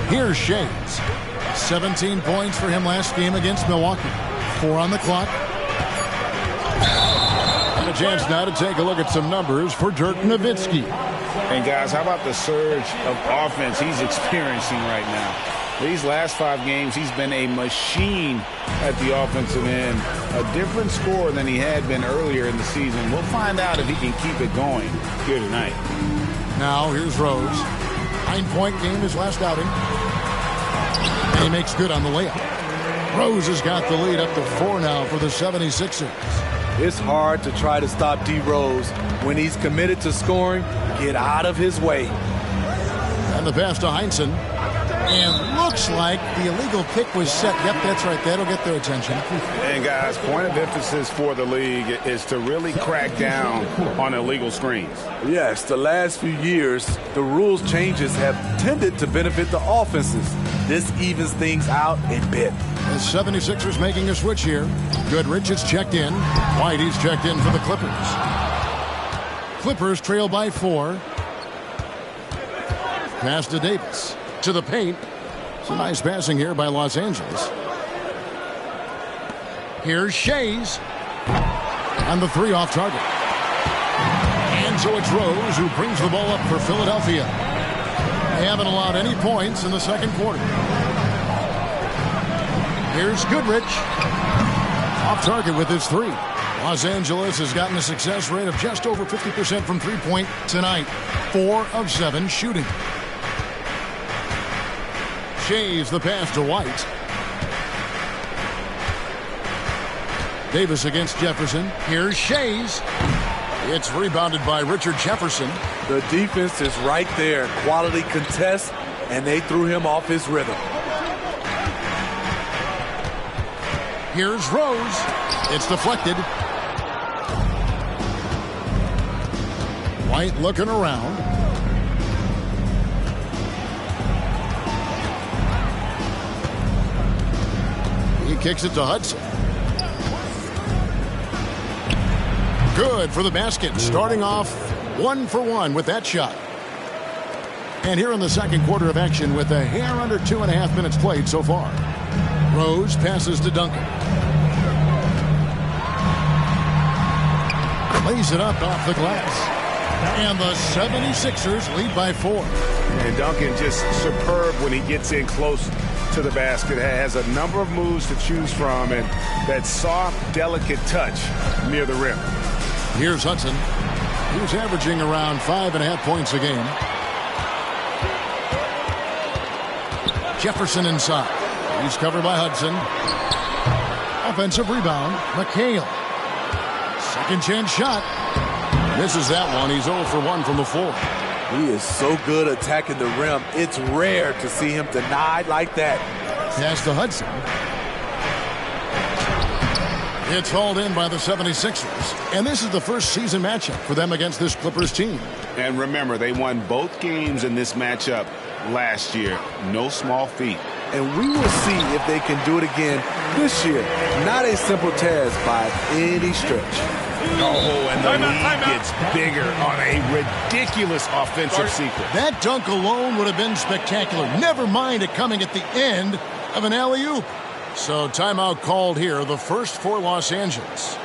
Here's Shays. 17 points for him last game against Milwaukee. 4 on the clock. And a chance now to take a look at some numbers for Dirk Nowitzki. And guys, how about the surge of offense he's experiencing right now? These last 5 games, he's been a machine at the offensive end. A different score than he had been earlier in the season. We'll find out if he can keep it going here tonight. Now, here's Rose. 9-point game his last outing. And he makes good on the layup. Rose has got the lead up to 4 now for the 76ers. It's hard to try to stop D. Rose when he's committed to scoring. Get out of his way. And the pass to Heinsohn. And looks like the illegal kick was set. Yep, that's right. That'll get their attention. And, guys, point of emphasis for the league is to really crack down on illegal screens. Yes, the last few years, the rules changes have tended to benefit the offenses. This evens things out a bit. The 76ers making a switch here. Goodrich is checked in. Whitey's checked in for the Clippers. Clippers trail by 4. Pass to Davis. To the paint. Some nice passing here by Los Angeles. Here's Shays. On the 3 off target. And so it's Rose who brings the ball up for Philadelphia. They haven't allowed any points in the second quarter. Here's Goodrich. Off target with his 3. Los Angeles has gotten a success rate of just over 50% from three-point tonight. 4 of 7 shooting. Shays the pass to White. Davis against Jefferson. Here's Shays. It's rebounded by Richard Jefferson. The defense is right there. Quality contest, and they threw him off his rhythm. Here's Rose. It's deflected. White looking around. He kicks it to Hudson. Good for the basket. Starting off 1 for 1 with that shot. And here in the second quarter of action with a hair under 2.5 minutes played so far. Rose passes to Duncan. Lays it up off the glass. And the 76ers lead by 4. And Duncan just superb when he gets in close to the basket. Has a number of moves to choose from, and that soft, delicate touch near the rim. Here's Hudson. He's averaging around 5.5 points a game. Jefferson inside. He's covered by Hudson. Offensive rebound. McHale. Second chance shot. Misses that one. He's 0 for 1 from the floor. He is so good attacking the rim. It's rare to see him denied like that. Pass to Hudson. It's hauled in by the 76ers. And this is the first season matchup for them against this Clippers team. And remember, they won both games in this matchup last year. No small feat. And we will see if they can do it again this year. Not a simple task by any stretch. Oh, and the lead gets bigger on a ridiculous offensive sequence. That dunk alone would have been spectacular. Never mind it coming at the end of an alley-oop. So timeout called here, the first for Los Angeles.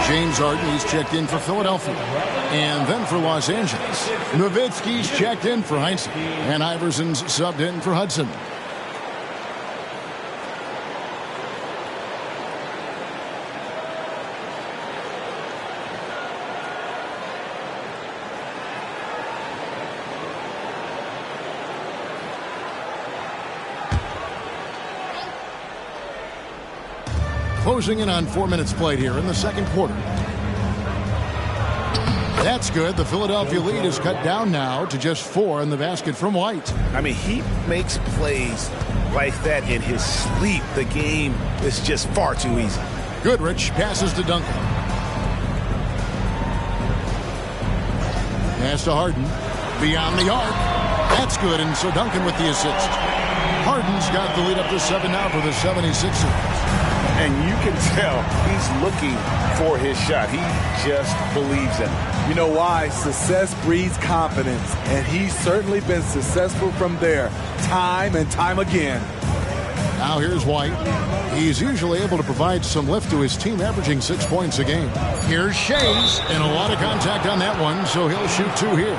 James Harden, he's checked in for Philadelphia. And then for Los Angeles, Nowitzki's checked in for Heinze. And Iverson's subbed in for Hudson. Closing in on 4 minutes played here in the second quarter. That's good. The Philadelphia lead is cut down now to just 4 in the basket from White. I mean, he makes plays like that in his sleep. The game is just far too easy. Goodrich passes to Duncan. Pass to Harden. Beyond the arc. That's good, and so Duncan with the assist. Harden's got the lead up to 7 now for the 76ers. And you can tell he's looking for his shot. He just believes in it. You know why? Success breeds confidence, and he's certainly been successful from there time and time again. Now here's White. He's usually able to provide some lift to his team, averaging 6 points a game. Here's Shays, and a lot of contact on that one, so he'll shoot 2 here.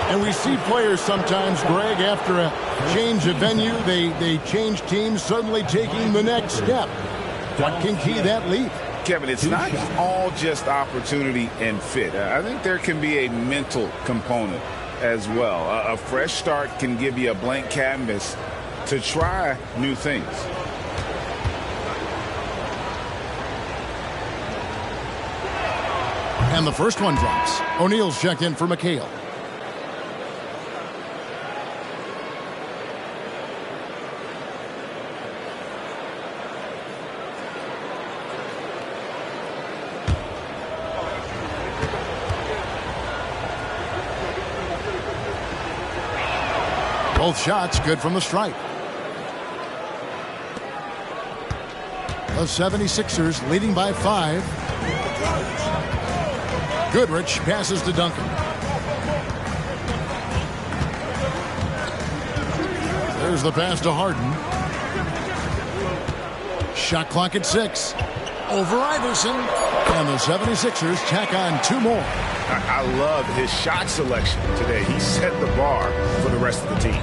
And we see players sometimes, Greg, after a change of venue, they change teams, suddenly taking the next step. What can key that leap? Kevin, it's not all just opportunity and fit. I think there can be a mental component as well. A fresh start can give you a blank canvas to try new things. And the first one drops. O'Neal's checked in for McHale. Both shots good from the stripe. The 76ers leading by 5. Goodrich passes to Duncan. There's the pass to Harden. Shot clock at 6. Over Iverson. And the 76ers tack on 2 more. I love his shot selection today. He set the bar for the rest of the team.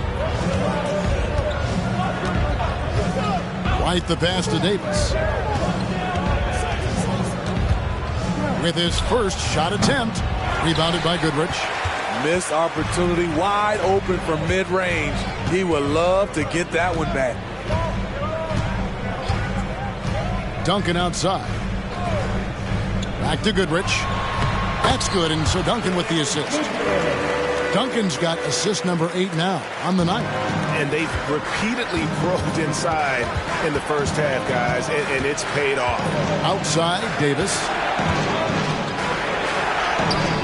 White the pass to Davis. With his first shot attempt. Rebounded by Goodrich. Missed opportunity, wide open from mid-range. He would love to get that one back. Duncan outside. Back to Goodrich. That's good, and so Duncan with the assist. Duncan's got assist number 8 now on the night. And they've repeatedly probed inside in the first half, guys, and it's paid off. Outside, Davis.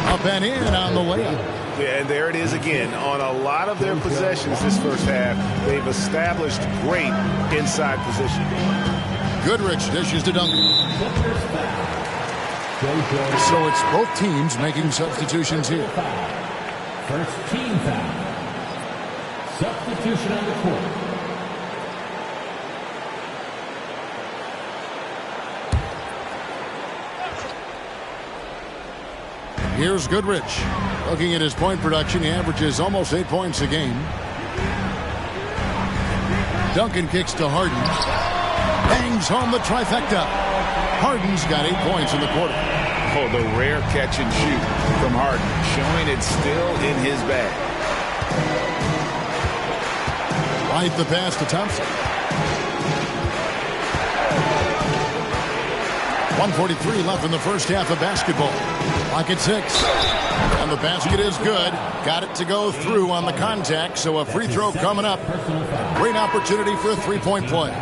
Up and in on the layup. Yeah, and there it is again. On a lot of their possessions this first half, they've established great inside position. Goodrich dishes to Duncan. So it's both teams making substitutions here. First team foul. Substitution on the court. Here's Goodrich. Looking at his point production, he averages almost 8 points a game. Duncan kicks to Harden. Bangs home the trifecta. Harden's got 8 points in the quarter. Oh, the rare catch and shoot from Harden, showing it's still in his bag. Right the pass to Thompson. 1:43 left in the first half of basketball. Clock at 6. And the basket is good. Got it to go through on the contact, so a free throw coming up. Great opportunity for a three-point play.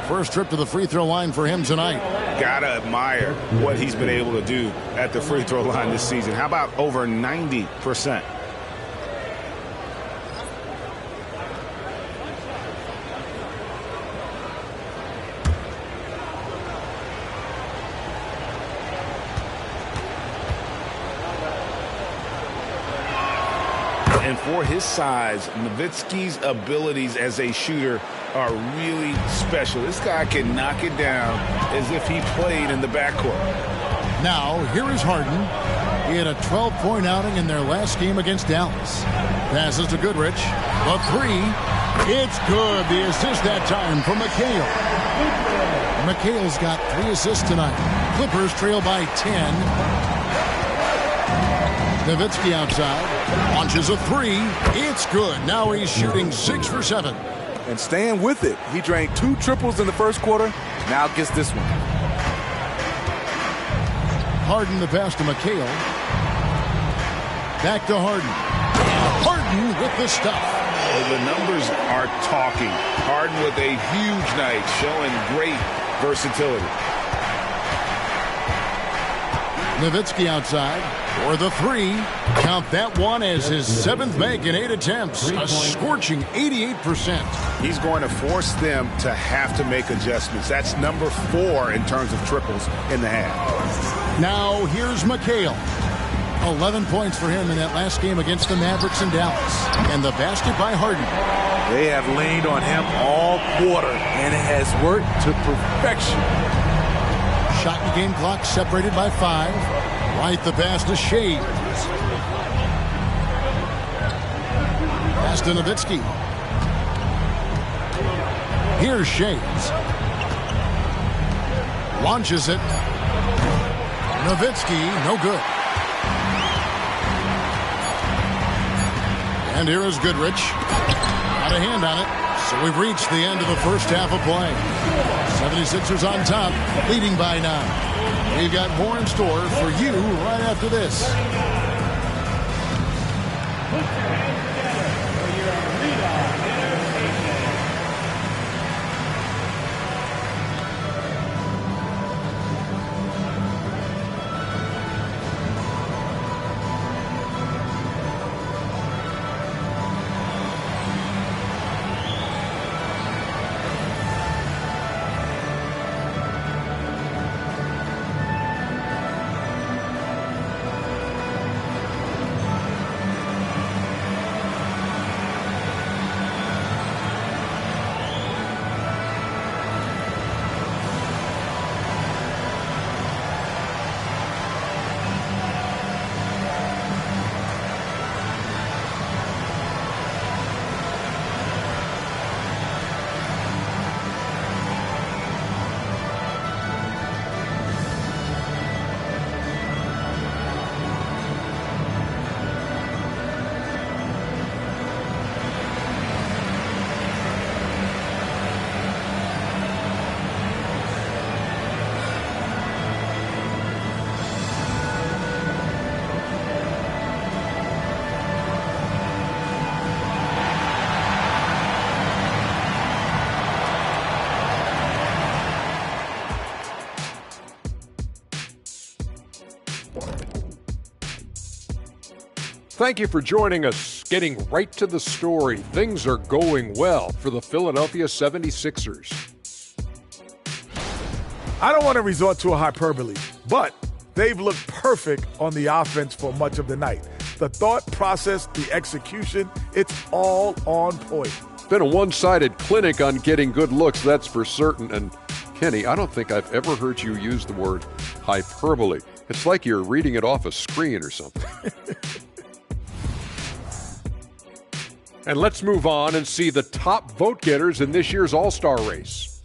First trip to the free throw line for him tonight. Gotta admire what he's been able to do at the free throw line this season. How about over 90%? And for his size, Nowitzki's abilities as a shooter are really special. This guy can knock it down as if he played in the backcourt. Now, here is Harden. He had a 12-point outing in their last game against Dallas. Passes to Goodrich. The 3. It's good. The assist that time from McHale. McHale's got 3 assists tonight. Clippers trail by 10. Nowitzki outside. Launches a 3. It's good. Now he's shooting 6 for 7. And staying with it. He drained 2 triples in the first quarter. Now gets this one. Harden the pass to McHale. Back to Harden. Harden with the stuff. Well, the numbers are talking. Harden with a huge night, showing great versatility. Nowitzki outside for the 3. Count that one as his 7th make in 8 attempts. A scorching 88%. He's going to force them to have to make adjustments. That's number 4 in terms of triples in the half. Now here's McHale. 11 points for him in that last game against the Mavericks in Dallas. And the basket by Harden. They have leaned on him all quarter, and it has worked to perfection. Shot and game clock separated by 5. Right the pass to Shades. Pass to Nowitzki. Here's Shades. Launches it. Nowitzki, no good. And here is Goodrich. Got a hand on it. So we've reached the end of the first half of play. 76ers on top, leading by 9. We've got more in store for you right after this. Thank you for joining us. Getting right to the story, things are going well for the Philadelphia 76ers. I don't want to resort to a hyperbole, but they've looked perfect on the offense for much of the night. The thought process, the execution, it's all on point. Been a one-sided clinic on getting good looks, that's for certain. And Kenny, I don't think I've ever heard you use the word hyperbole. It's like you're reading it off a screen or something. And let's move on and see the top vote getters in this year's All-Star race.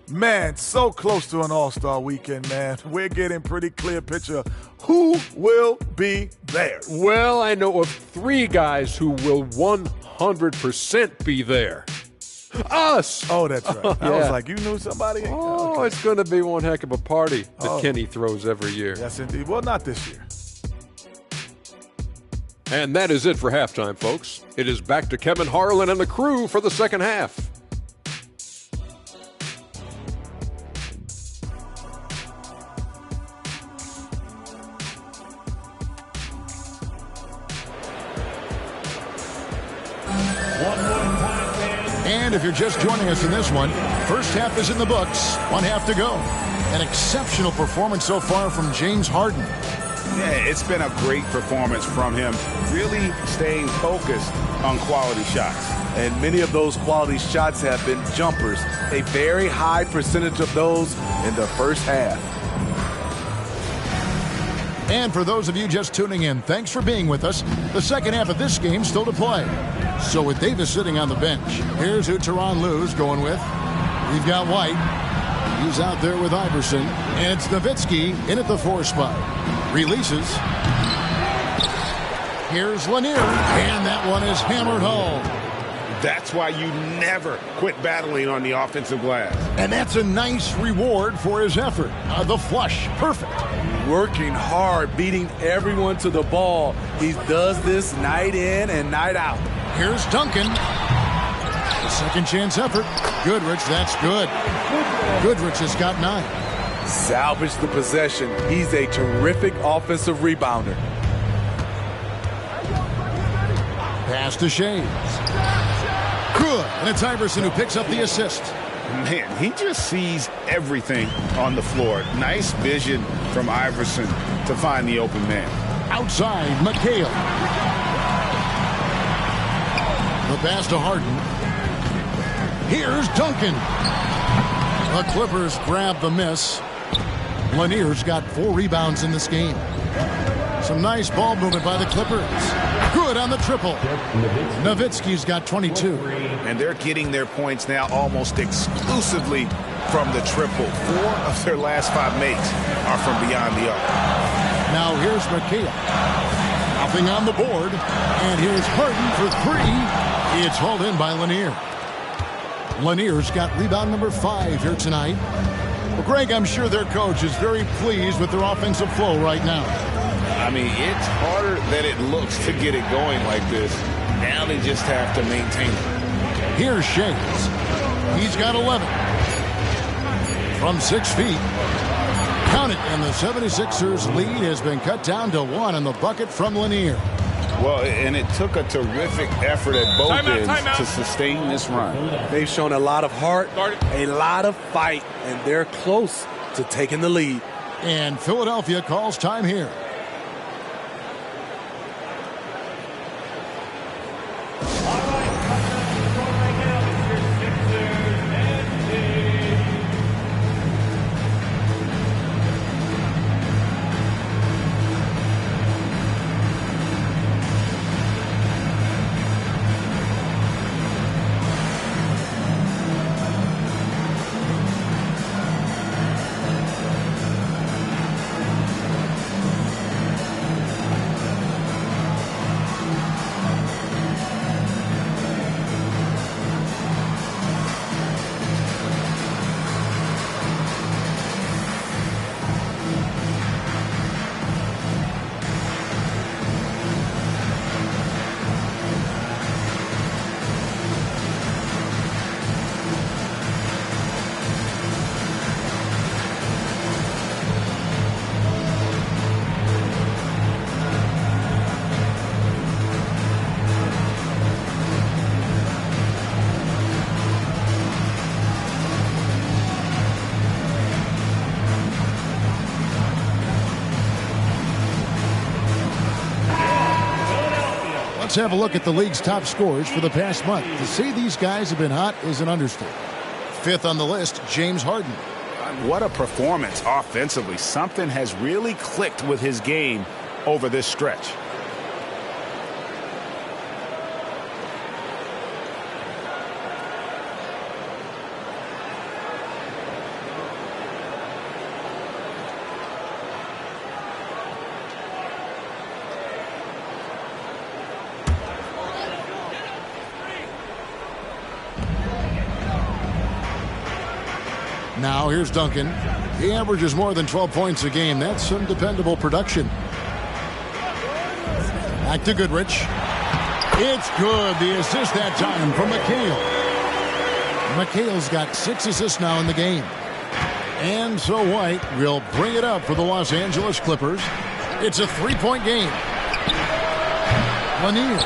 Man, so close to an All-Star weekend, man. We're getting pretty clear picture who will be there. Well, I know of 3 guys who will 100% be there. Us! Oh, that's right. I was like, you knew somebody? Oh, okay. It's going to be one heck of a party that Kenny throws every year. Yes, indeed. Well, not this year. And that is it for halftime, folks. It is back to Kevin Harlan and the crew for the second half. And if you're just joining us in this one, first half is in the books. 1 half to go. An exceptional performance so far from James Harden. Yeah, it's been a great performance from him, really staying focused on quality shots. And many of those quality shots have been jumpers, a very high percentage of those in the first half. And for those of you just tuning in, thanks for being with us. The second half of this game still to play. So with Davis sitting on the bench, here's who Tyronn Lue's going with. We've got White. He's out there with Iverson. And it's Nowitzki in at the 4 spot. Releases. Here's Lanier. And that one is hammered home. That's why you never quit battling on the offensive glass. And that's a nice reward for his effort. The flush. Perfect. Working hard, beating everyone to the ball. He does this night in and night out. Here's Duncan. The second chance effort. Goodrich, that's good. Goodrich has got 9. Salvage the possession. He's a terrific offensive rebounder. Pass to Shades. Good. And it's Iverson who picks up the assist. Man, he just sees everything on the floor. Nice vision from Iverson to find the open man. Outside, McHale. The pass to Harden. Here's Duncan. The Clippers grab the miss. Lanier's got 4 rebounds in this game. Some nice ball movement by the Clippers. Good on the triple. Nowitzki's got 22. And they're getting their points now almost exclusively from the triple. 4 of their last 5 makes are from beyond the arc. Now here's McHale. Nothing on the board. And here's Harden for 3. It's hauled in by Lanier. Lanier's got rebound number 5 here tonight. Well, Greg, I'm sure their coach is very pleased with their offensive flow right now. I mean, it's harder than it looks to get it going like this. Now they just have to maintain it. Here's Shades. He's got 11. From 6 feet. Count it, and the 76ers lead has been cut down to 1 on the bucket from Lanier. Well, and it took a terrific effort at both ends to sustain this run. They've shown a lot of heart, a lot of fight, and they're close to taking the lead. And Philadelphia calls time here. Let's have a look at the league's top scorers for the past month. To say these guys have been hot is an understatement. Fifth on the list, James Harden. What a performance offensively. Something has really clicked with his game over this stretch. Now here's Duncan. He averages more than 12 points a game. That's some dependable production. Back to Goodrich. It's good. The assist that time from McHale. McHale's got 6 assists now in the game. And so White will bring it up for the Los Angeles Clippers. It's a 3-point game. Lanier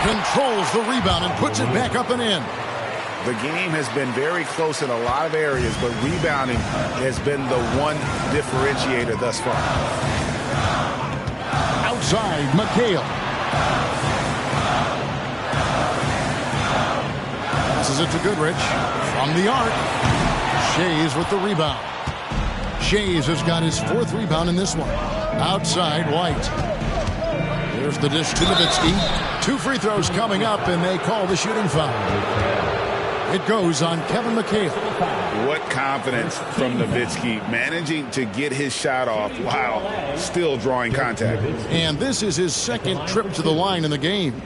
controls the rebound and puts it back up and in. The game has been very close in a lot of areas, but rebounding has been the one differentiator thus far. Outside, McHale. Passes it to Goodrich. From the arc. Shays with the rebound. Shays has got his 4th rebound in this one. Outside, White. Here's the dish to Nowitzki. 2 free throws coming up, and they call the shooting foul. It goes on Kevin McHale. What confidence from Nowitzki, managing to get his shot off while still drawing contact. And this is his 2nd trip to the line in the game.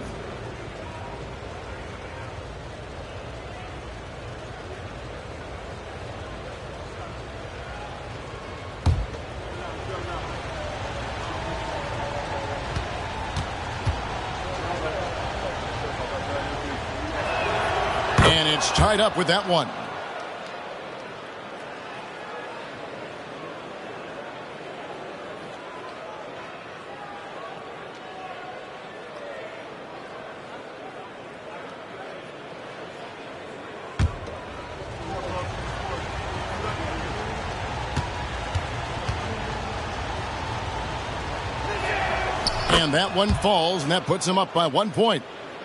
Tied up with that one. And that one falls, and that puts him up by 1 point.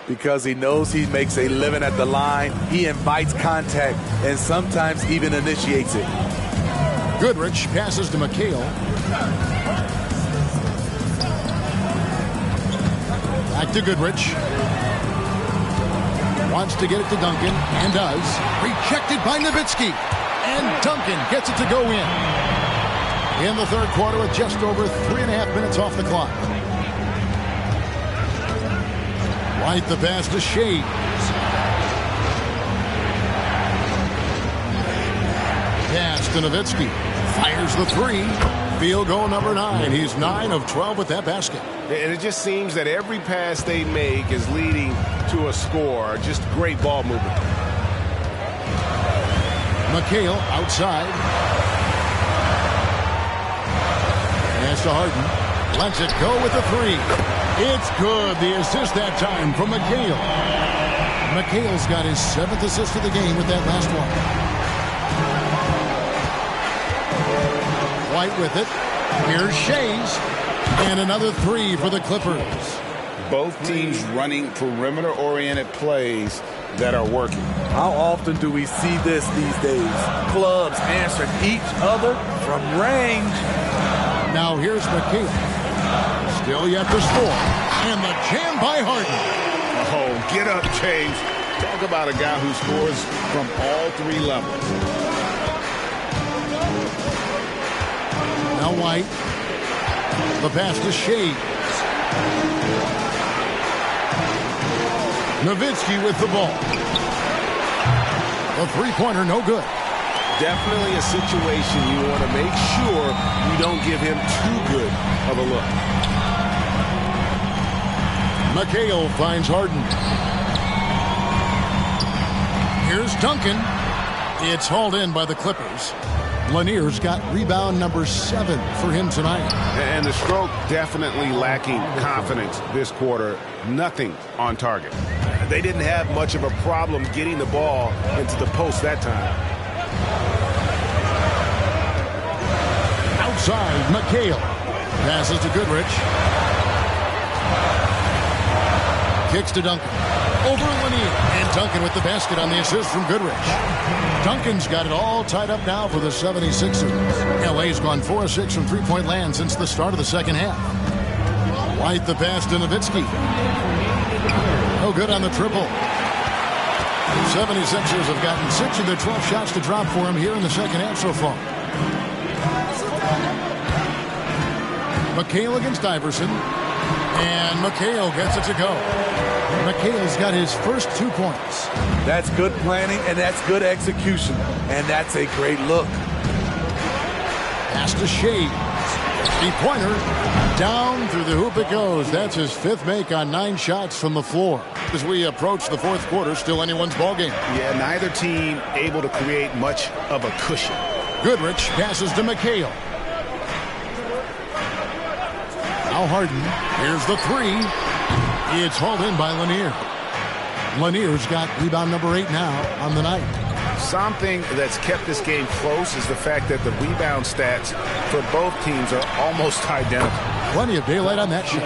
Because he knows he makes a living at the line, he invites contact and sometimes even initiates it. Goodrich passes to McHale. Back to Goodrich. Wants to get it to Duncan, and does. Rejected by Nowitzki. And Duncan gets it to go in. In the 3rd quarter with just over 3.5 minutes off the clock. White the pass to Shays. Pass to Nowitzki. Fires the 3. Field goal number 9. He's 9 of 12 with that basket. And it just seems that every pass they make is leading to a score. Just great ball movement. McHale outside. Pass to Harden. Lets it go with the 3. It's good. The assist that time from McHale. McHale's got his 7th assist of the game with that last one. White with it. Here's Shays. And another 3 for the Clippers. Both teams running perimeter-oriented plays that are working. How often do we see this these days? Clubs answering each other from range. Now here's McHale. Still yet to score. And the jam by Harden. Oh, get up, James. Talk about a guy who scores from all 3 levels. Now White. The pass to Shays. Nowitzki with the ball. The 3-pointer, no good. Definitely a situation you want to make sure you don't give him too good of a look. McHale finds Harden. Here's Duncan. It's hauled in by the Clippers. Lanier's got rebound number 7 for him tonight. And the stroke definitely lacking confidence this quarter. Nothing on target. They didn't have much of a problem getting the ball into the post that time. Outside, McHale. Passes to Goodrich. Kicks to Duncan. Over Lanier. And Duncan with the basket on the assist from Goodrich. Duncan's got it all tied up now for the 76ers. LA's gone 4 of 6 from three-point land since the start of the second half. White the pass to Nowitzki. No good on the triple. The 76ers have gotten 6 of their 12 shots to drop for him here in the second half so far. McHale against Iverson. And McHale gets it to go. McHale's got his first 2 points. That's good planning, and that's good execution. And that's a great look. Pass to Shea. 3-pointer. Down through the hoop it goes. That's his 5th make on 9 shots from the floor. As we approach the 4th quarter, still anyone's ballgame. Yeah, neither team able to create much of a cushion. Goodrich passes to McHale. Now Harden. Here's the 3. It's hauled in by Lanier. Lanier's got rebound number 8 now on the night. Something that's kept this game close is the fact that the rebound stats for both teams are almost identical. Plenty of daylight on that shot.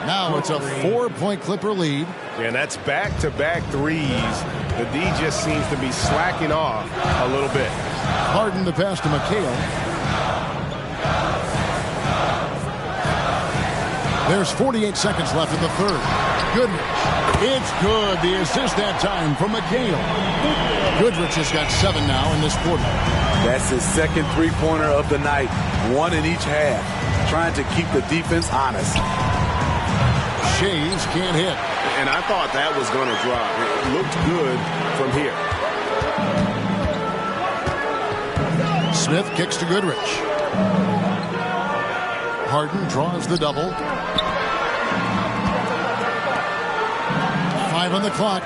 Now it's a 4-point Clipper lead. And that's back-to-back threes. The D just seems to be slacking off a little bit. Harden the pass to McHale. There's 48 seconds left in the third. Goodrich. It's good. The assist that time from McHale. Goodrich has got 7 now in this quarter. That's his second three-pointer of the night. 1 in each half. Trying to keep the defense honest. Shays can't hit. And I thought that was going to drop. It looked good from here. Smith kicks to Goodrich. Harden draws the double. 5 on the clock.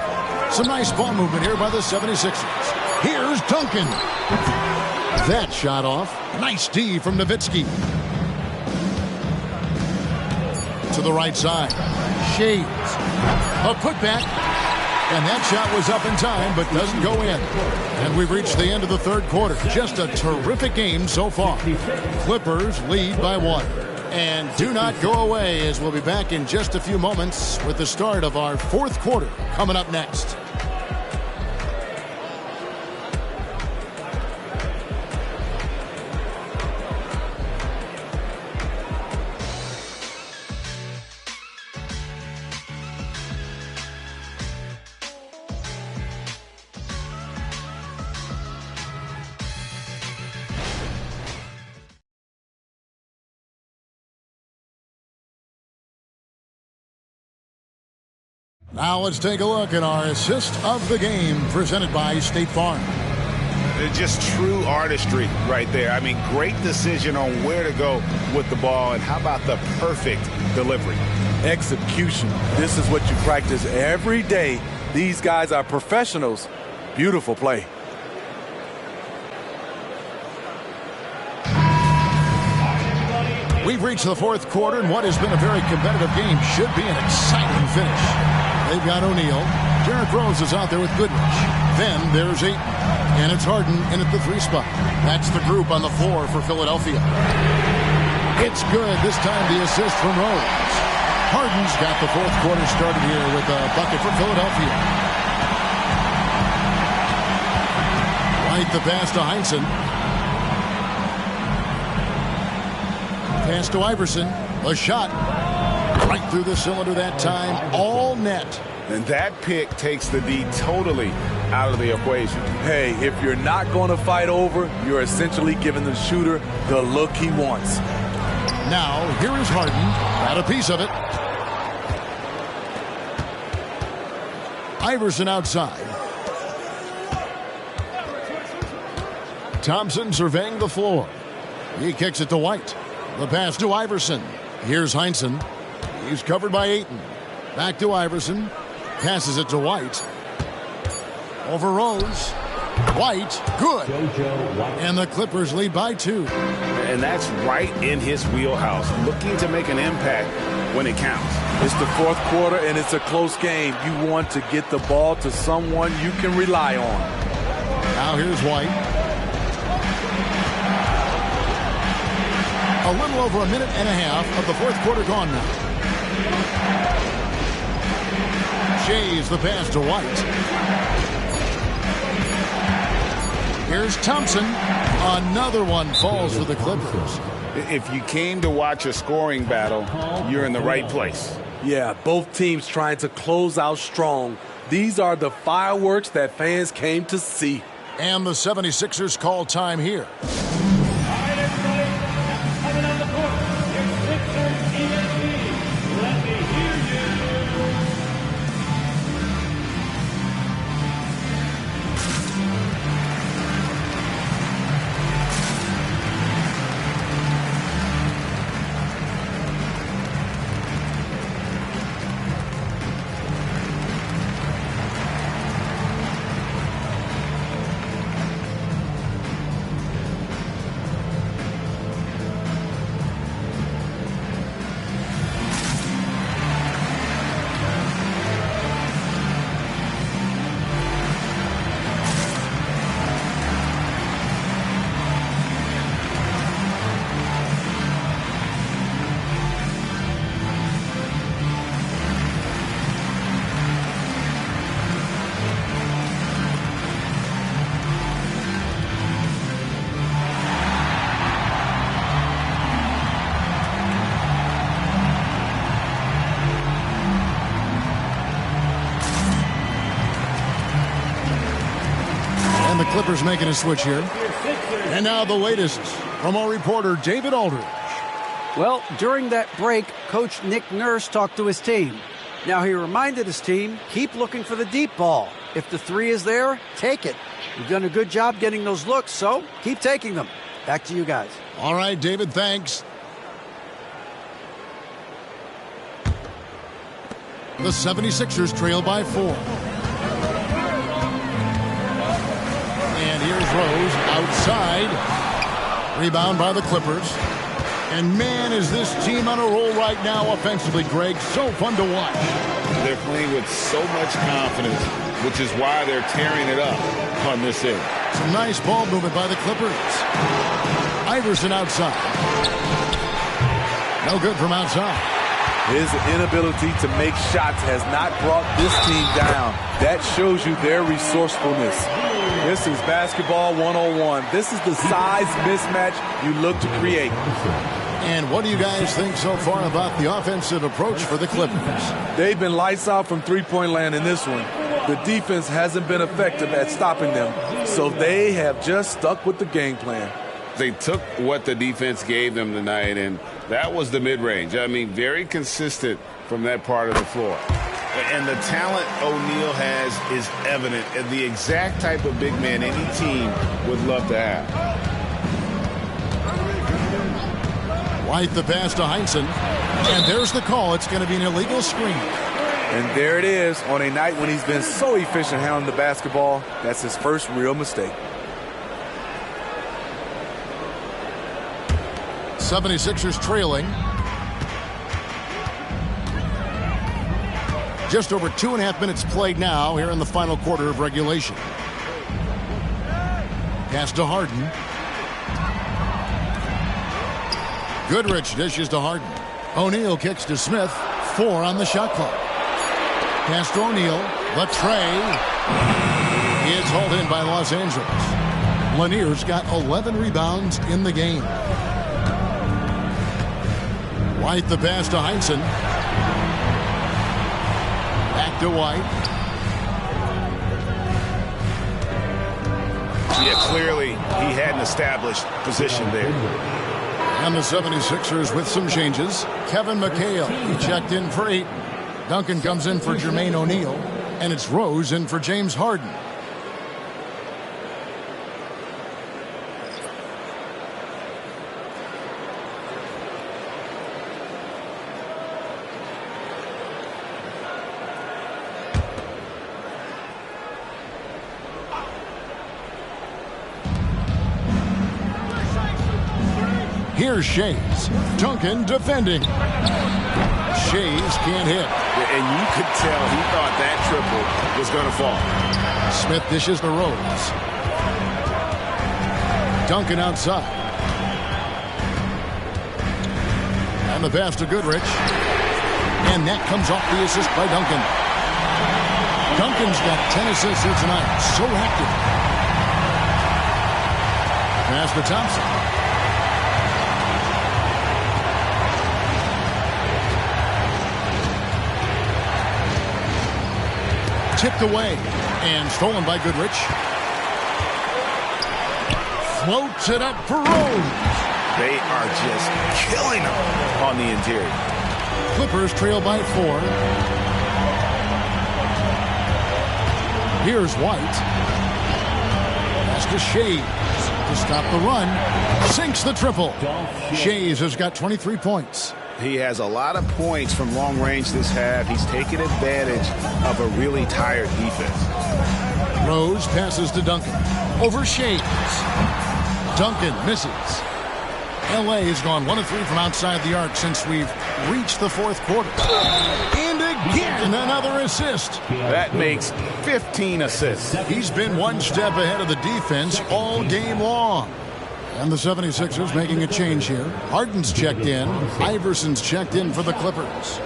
Some nice ball movement here by the 76ers. Here's Duncan. That shot off. Nice D from Nowitzki. To the right side. Shades. A putback. And that shot was up in time, but doesn't go in. And we've reached the end of the third quarter. Just a terrific game so far. Clippers lead by 1. And do not go away, as we'll be back in just a few moments with the start of our 4th quarter coming up next. Now let's take a look at our assist of the game presented by State Farm. Just true artistry right there. I mean, great decision on where to go with the ball, and how about the perfect delivery? Execution. This is what you practice every day. These guys are professionals. Beautiful play. We've reached the 4th quarter, and what has been a very competitive game should be an exciting finish. They've got O'Neal. Derrick Rose is out there with Goodrich. Then there's Ayton. And it's Harden in at the 3 spot. That's the group on the floor for Philadelphia. It's good. This time the assist from Rose. Harden's got the 4th quarter started here with a bucket for Philadelphia. White the pass to Heinsohn. Pass to Iverson. A shot. Right through the cylinder that time. All net. And that pick takes the D totally out of the equation. Hey, if you're not going to fight over, you're essentially giving the shooter the look he wants. Now, here is Harden. Got a piece of it. Iverson outside. Thompson surveying the floor. He kicks it to White. The pass to Iverson. Here's Heinsohn. He's covered by Ayton. Back to Iverson. Passes it to White. Over Rose. White. Good. And the Clippers lead by 2. And that's right in his wheelhouse. Looking to make an impact when it counts. It's the 4th quarter, and it's a close game. You want to get the ball to someone you can rely on. Now here's White. A little over a minute and a half of the 4th quarter gone now. Shays the pass to White. Here's Thompson. Another one falls for the Clippers. If you came to watch a scoring battle, you're in the right place. Yeah, both teams trying to close out strong. These are the fireworks that fans came to see. And the 76ers call time here. And the Clippers making a switch here. And now the latest from our reporter, David Aldridge. Well, during that break, Coach Nick Nurse talked to his team. Now, he reminded his team, keep looking for the deep ball. If the three is there, take it. You've done a good job getting those looks, so keep taking them. Back to you guys. All right, David, thanks. The 76ers trail by 4. And here's Rose outside. Rebound by the Clippers. And man, is this team on a roll right now offensively, Greg. So fun to watch. They're playing with so much confidence, which is why they're tearing it up on this end. Some nice ball movement by the Clippers. Iverson outside. No good from outside. His inability to make shots has not brought this team down. That shows you their resourcefulness. This is basketball 101. This is the size mismatch you look to create. And what do you guys think so far about the offensive approach for the Clippers? They've been lights out from three-point land in this one. The defense hasn't been effective at stopping them, so they have just stuck with the game plan. They took what the defense gave them tonight, and that was the mid-range. I mean, very consistent from that part of the floor. And the talent O'Neal has is evident, and the exact type of big man any team would love to have. White the pass to Heinsohn. And there's the call. It's going to be an illegal screen. And there it is on a night when he's been so efficient handling the basketball. That's his first real mistake. 76ers trailing. Just over 2.5 minutes played now here in the final quarter of regulation. Pass to Harden. Goodrich dishes to Harden. O'Neal kicks to Smith. 4 on the shot clock. Pass to O'Neal. The tray. It's hauled in by Los Angeles. Lanier's got 11 rebounds in the game. White the pass to Heinsohn. Back to White. Yeah, clearly he had an established position there. And the 76ers with some changes. Kevin McHale, he checked in for Ayton. Duncan comes in for Jermaine O'Neal. And it's Rose in for James Harden. Here's Shays. Duncan defending. Shays can't hit. And you could tell he thought that triple was going to fall. Smith dishes to Rose. Duncan outside. And the pass to Goodrich. And that comes off the assist by Duncan. Duncan's got 10 assists here tonight. So active. Pass to Thompson. Tipped away and stolen by Goodrich. Floats it up for Rose. They are just killing them on the interior. Clippers trail by 4. Here's White. Pass to Shays to stop the run. Sinks the triple. Shays has got 23 points. He has a lot of points from long range this half. He's taken advantage of a really tired defense. Rose passes to Duncan. Over Shays. Duncan misses. L.A. has gone 1 of 3 from outside the arc since we've reached the fourth quarter. And again, another assist. That makes 15 assists. He's been one step ahead of the defense all game long. And the 76ers making a change here. Harden's checked in. Iverson's checked in for the Clippers.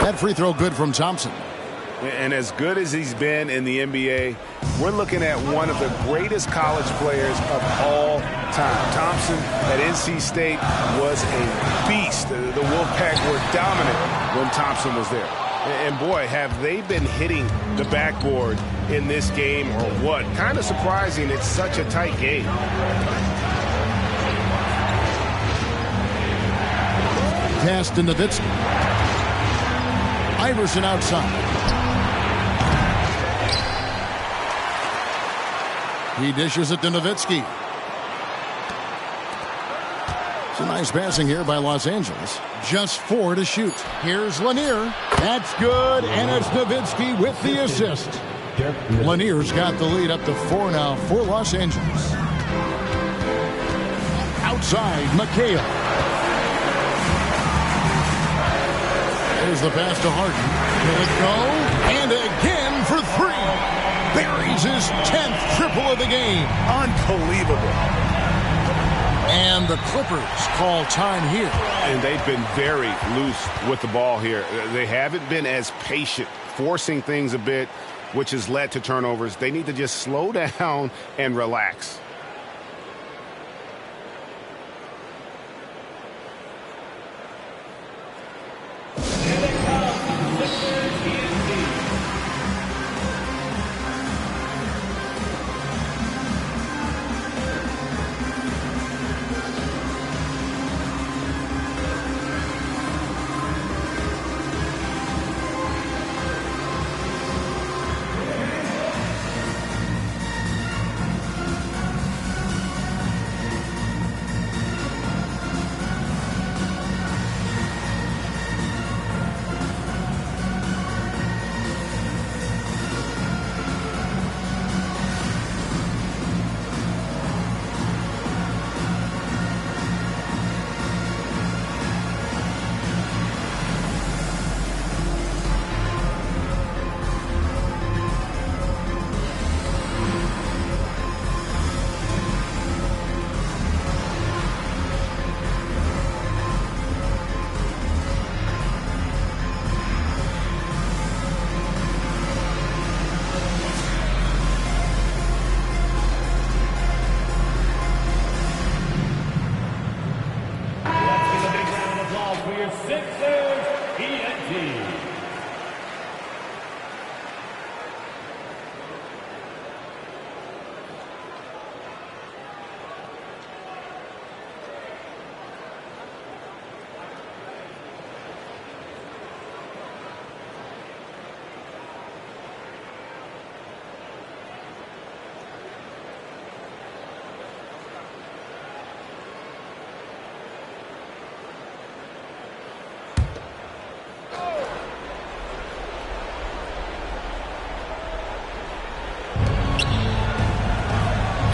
That free throw good from Thompson. And as good as he's been in the NBA, we're looking at one of the greatest college players of all time. Thompson at NC State was a beast. The Wolfpack were dominant when Thompson was there. And boy, have they been hitting the backboard in this game or what? Kind of surprising. It's such a tight game. Pass to Nowitzki. Iverson outside. He dishes it to Nowitzki. It's a nice passing here by Los Angeles. Just 4 to shoot. Here's Lanier. That's good, and it's Nowitzki with the assist. Lanier's got the lead up to 4 now for Los Angeles. Outside, McHale. There's the pass to Harden. Will it go? And again for 3. Buries his 10th triple of the game. Unbelievable. And the Clippers call time here. And they've been very loose with the ball here. They haven't been as patient, forcing things a bit, which has led to turnovers. They need to just slow down and relax.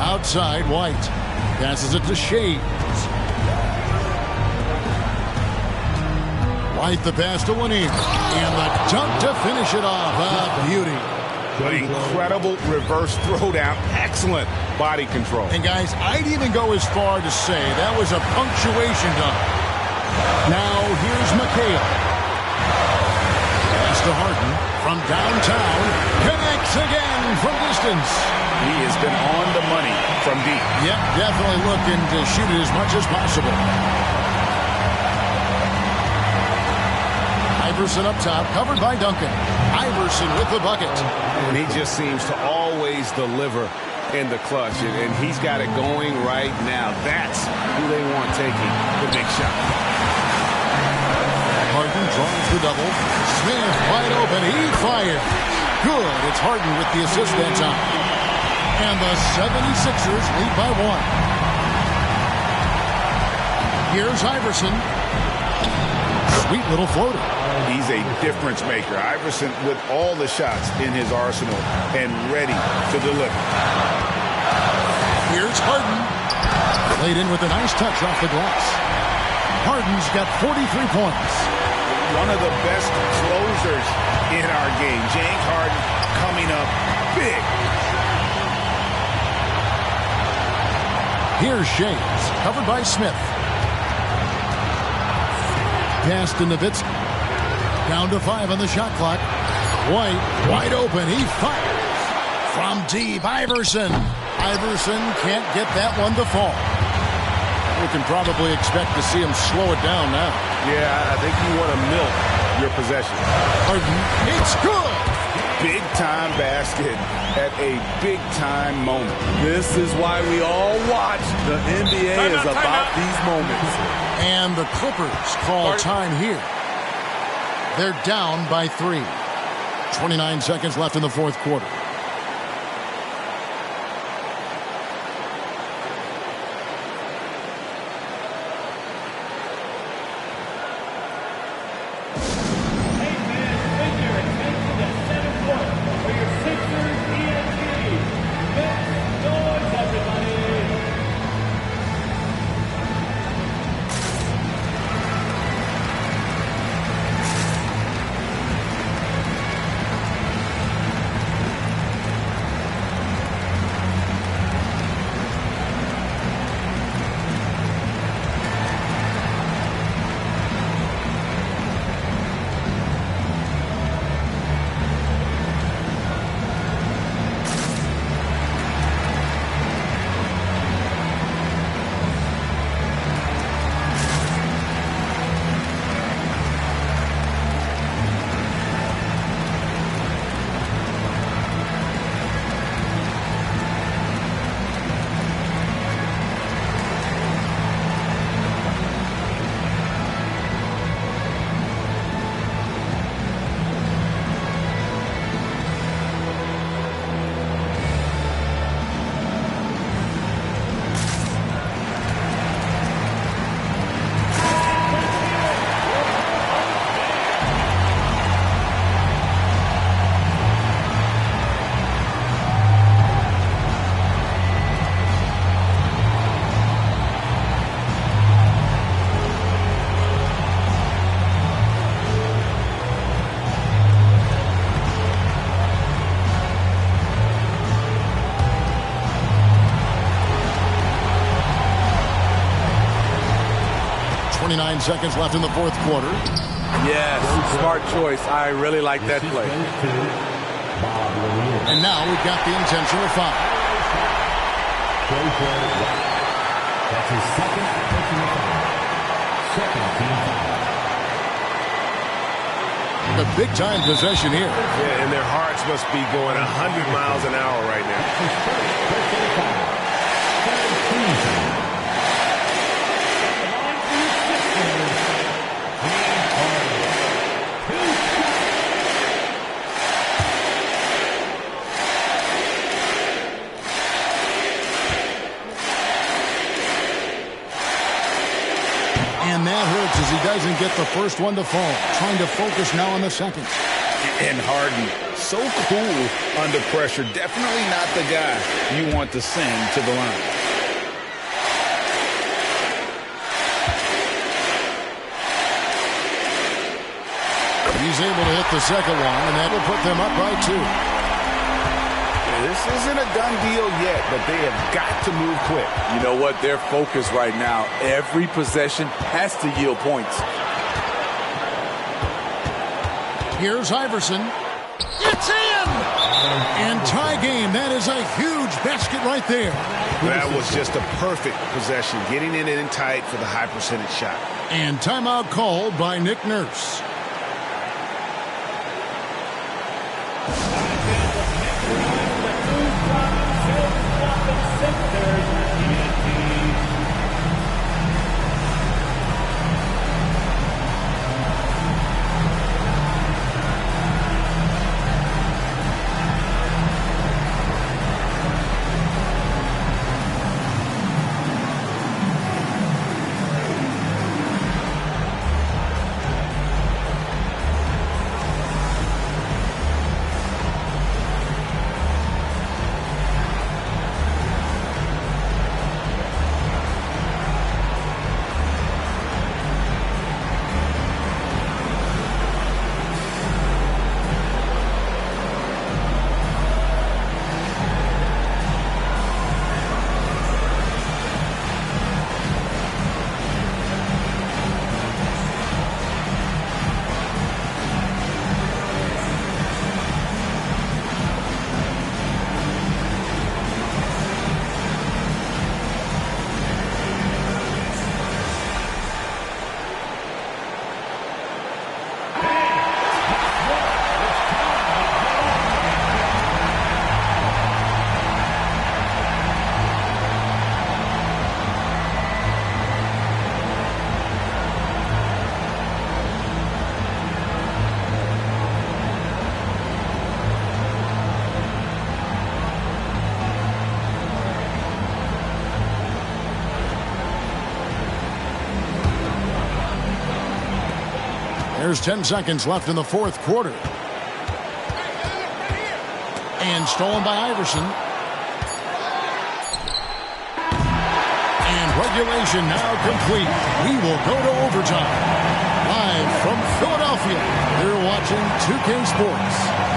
Outside, White passes it to Shays. White the pass to Lanier. And the dunk to finish it off. A beauty. An incredible reverse throwdown. Excellent body control. And guys, I'd even go as far to say that was a punctuation dunk. Now here's McHale. Pass to Harden from downtown. Connects again from distance. He has been on the money from deep. Yep, definitely looking to shoot it as much as possible. Iverson up top, covered by Duncan. Iverson with the bucket. And he just seems to always deliver in the clutch, and he's got it going right now. That's who they want taking the big shot. Harden draws the double. Smith wide open. He fired. Good. It's Harden with the assist that time. And the 76ers lead by 1. Here's Iverson. Sweet little floater. He's a difference maker. Iverson with all the shots in his arsenal and ready to deliver. Here's Harden. Laid in with a nice touch off the glass. Harden's got 43 points. One of the best closers in our game. James Harden coming up big. Here's Shades, covered by Smith. Pass to Nowitzki. Down to 5 on the shot clock. White, wide open. He fires. From deep, Iverson. Iverson can't get that one to fall. We can probably expect to see him slow it down now. Yeah, I think you want to milk your possession. Harden, it's good. Big-time basket at a big-time moment. This is why we all watch. The NBA is about these moments. And the Clippers call time here. They're down by 3. 29 seconds left in the fourth quarter. Seconds left in the fourth quarter. Yes, smart choice. I really like that play. And now we've got the intentional foul. That's his second personal foul. Second team foul. A big-time possession here. Yeah, and their hearts must be going 100 miles an hour right now. And that hurts as he doesn't get the first one to fall. Trying to focus now on the second. And Harden, so cool under pressure. Definitely not the guy you want to sing to the line. He's able to hit the second one, and that will put them up by 2. This isn't a done deal yet, but they have got to move quick. You know what? They're focused right now. Every possession has to yield points. Here's Iverson. It's in! And tie game. That is a huge basket right there. That was just a perfect possession, getting it in tight for the high percentage shot. And timeout called by Nick Nurse. There's 10 seconds left in the fourth quarter. And stolen by Iverson. And regulation now complete. We will go to overtime. Live from Philadelphia, you're watching 2K Sports.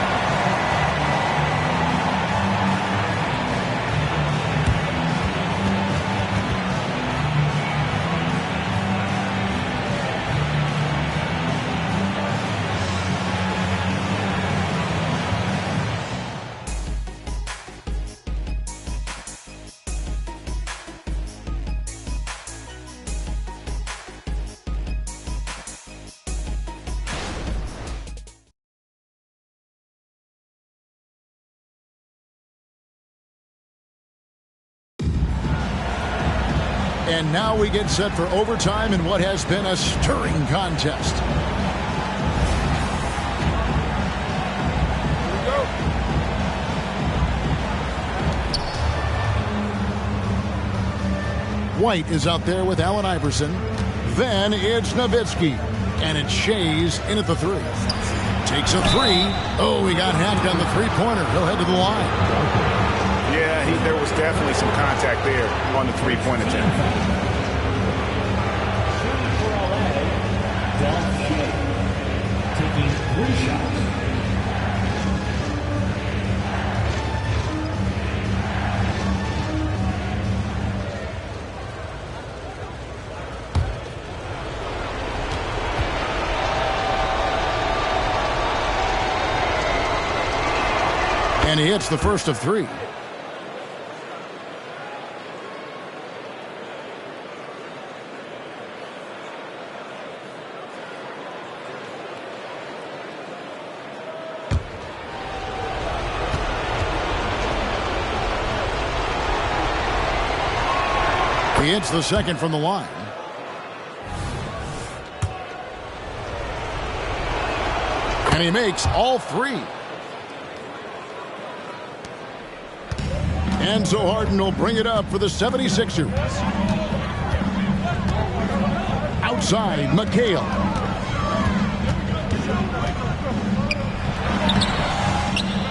And now we get set for overtime in what has been a stirring contest. White is out there with Allen Iverson. Then it's Nowitzki. And it's Shays in at the three. Takes a three. Oh, he got hacked on the three-pointer. He'll head to the line. Yeah, there was definitely some contact there on the three-point attempt. Taking 3 shots. And he hits the first of 3. He hits the second from the line. And he makes all 3. Enzo Harden will bring it up for the 76ers. Outside, McHale.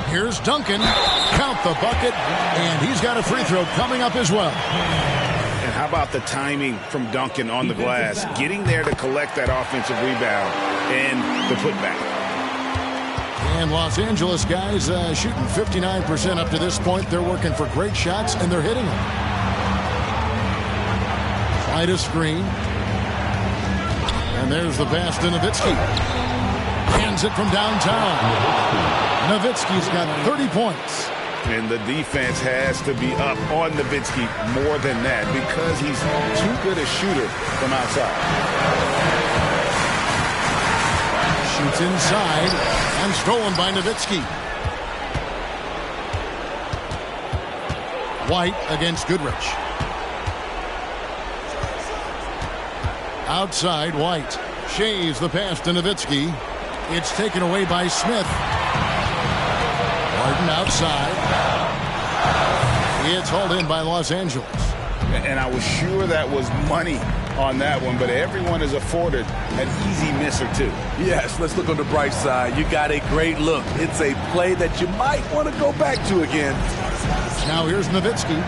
Here's Duncan. Count the bucket. And he's got a free throw coming up as well. And how about the timing from Duncan on the glass? Getting there to collect that offensive rebound and the putback. And Los Angeles guys shooting 59% up to this point. They're working for great shots, and they're hitting them. Wide a screen. And there's the pass to Nowitzki. Hands it from downtown. Nowitzki's got 30 points. And the defense has to be up on Nowitzki more than that because he's too good a shooter from outside. Shoots inside and stolen by Nowitzki. White against Goodrich. Outside, White shaves the pass to Nowitzki. It's taken away by Smith. Harden outside. It's hauled in by Los Angeles. And I was sure that was money on that one, but everyone is afforded an easy miss or two. Yes, let's look on the bright side. You got a great look. It's a play that you might want to go back to again. Now here's Nowitzki.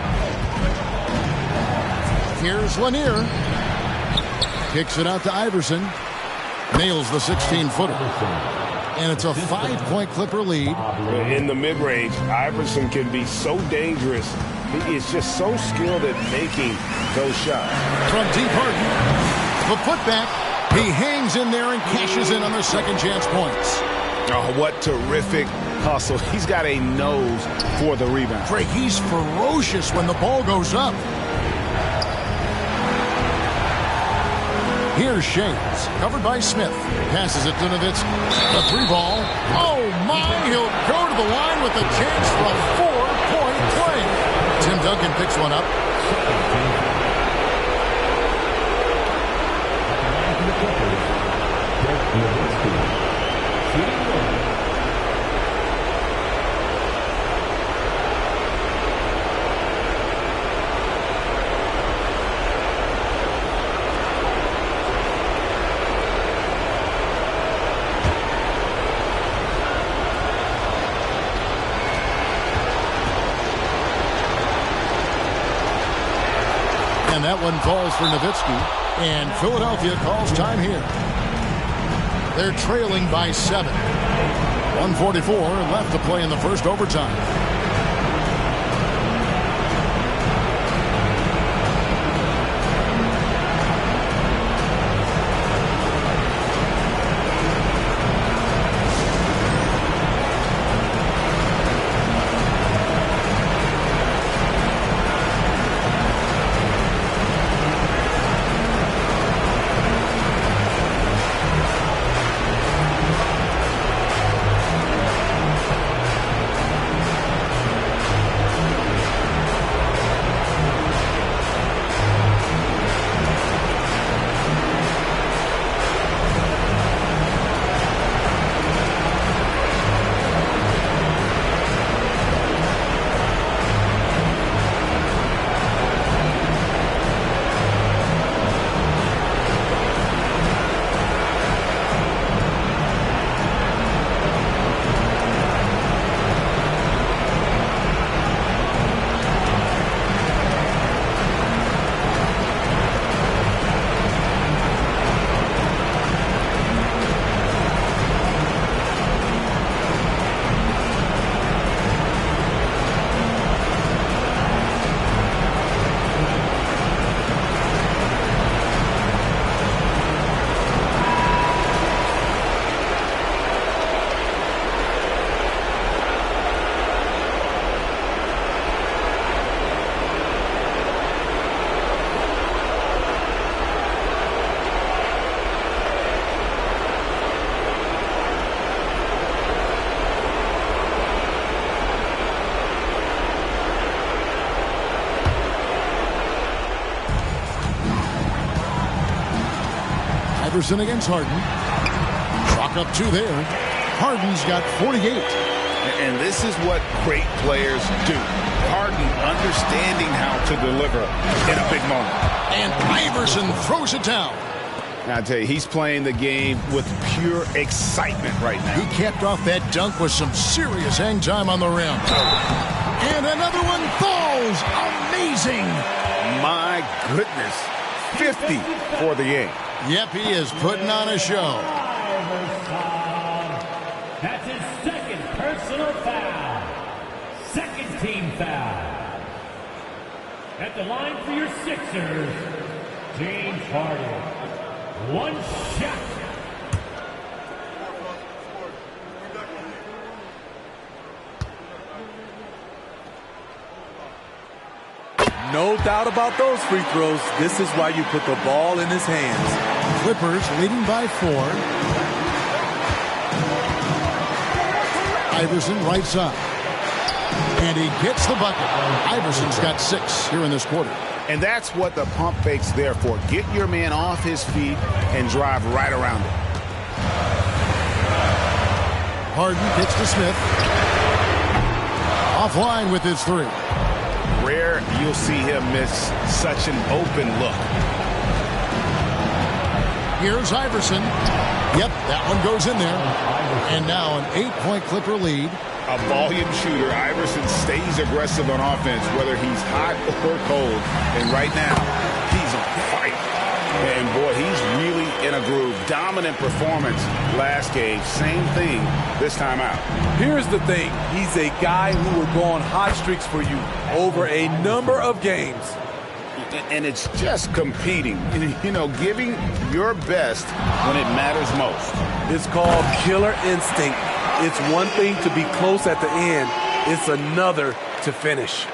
Here's Lanier. Kicks it out to Iverson. Nails the 16-footer. And it's a 5-point Clipper lead. In the mid-range, Iverson can be so dangerous. He is just so skilled at making those shots. From deep Harden. The putback. He hangs in there and cashes in on the second chance points. Oh, what terrific hustle. He's got a nose for the rebound. Drake, he's ferocious when the ball goes up. Here's Shades, covered by Smith. Passes it to Nowitzki. The 3-ball. Oh, my. He'll go to the line with a chance for a 4-point play. Tim Duncan picks one up. And that one falls for Nowitzki. And Philadelphia calls time here. They're trailing by 7. 1:44 left to play in the first overtime. Iverson against Harden. Chalk up 2 there. Harden's got 48. And this is what great players do. Harden understanding how to deliver in a big moment. And Iverson throws it down. Now, I tell you, he's playing the game with pure excitement right now. He capped off that dunk with some serious hang time on the rim. And another one falls. Amazing. My goodness. 50 for the game. Yep, he is putting on a show. That's his second personal foul. Second team foul. At the line for your Sixers, James Harden. One shot. No doubt about those free throws. This is why you put the ball in his hands. Clippers leading by 4. Iverson right side. And he gets the bucket. Iverson's got 6 here in this quarter. And that's what the pump fake's there for. Get your man off his feet and drive right around it. Harden kicks to Smith. Offline with his 3. Rare you'll see him miss such an open look. Here's Iverson. Yep, that one goes in there. And now an 8-point Clipper lead. A volume shooter, Iverson stays aggressive on offense, whether he's hot or cold. And right now, he's on fire. And boy, he's really in a groove. Dominant performance last game. Same thing this time out. Here's the thing. He's a guy who will go on hot streaks for you over a number of games. And it's just competing, you know, giving your best when it matters most. It's called killer instinct. It's one thing to be close at the end. It's another to finish.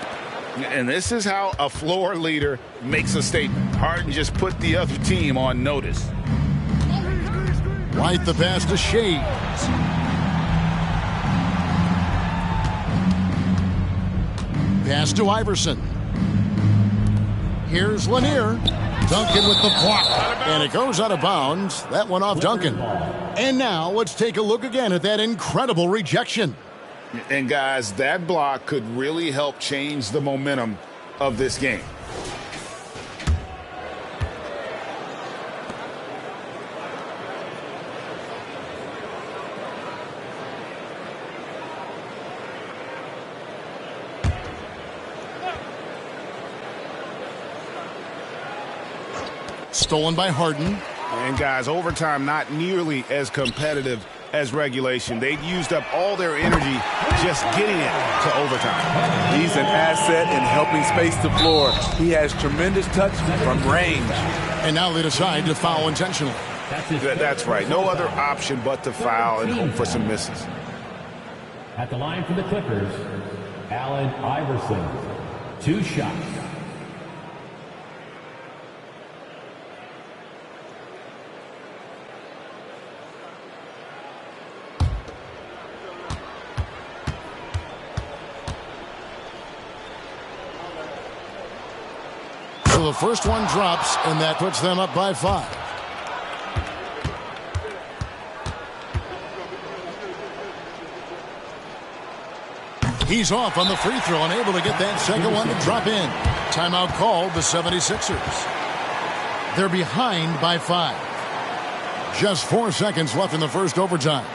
And this is how a floor leader makes a statement. Harden just put the other team on notice. White the pass to Shades. Pass to Iverson. Here's Lanier. Duncan with the block. And it goes out of bounds. That one off Duncan. And now let's take a look again at that incredible rejection. And guys, that block could really help change the momentum of this game. Stolen by Harden. And guys, overtime not nearly as competitive as regulation. They've used up all their energy just getting it to overtime. He's an asset in helping space the floor. He has tremendous touch from range. And now they decide to foul intentionally. That's right. No other option but to foul and hope for some misses. At the line for the Clippers, Allen Iverson. 2 shots. So the first one drops, and that puts them up by 5. He's off on the free throw, unable to get that second one to drop in. Timeout called the 76ers. They're behind by 5. Just 4 seconds left in the first overtime.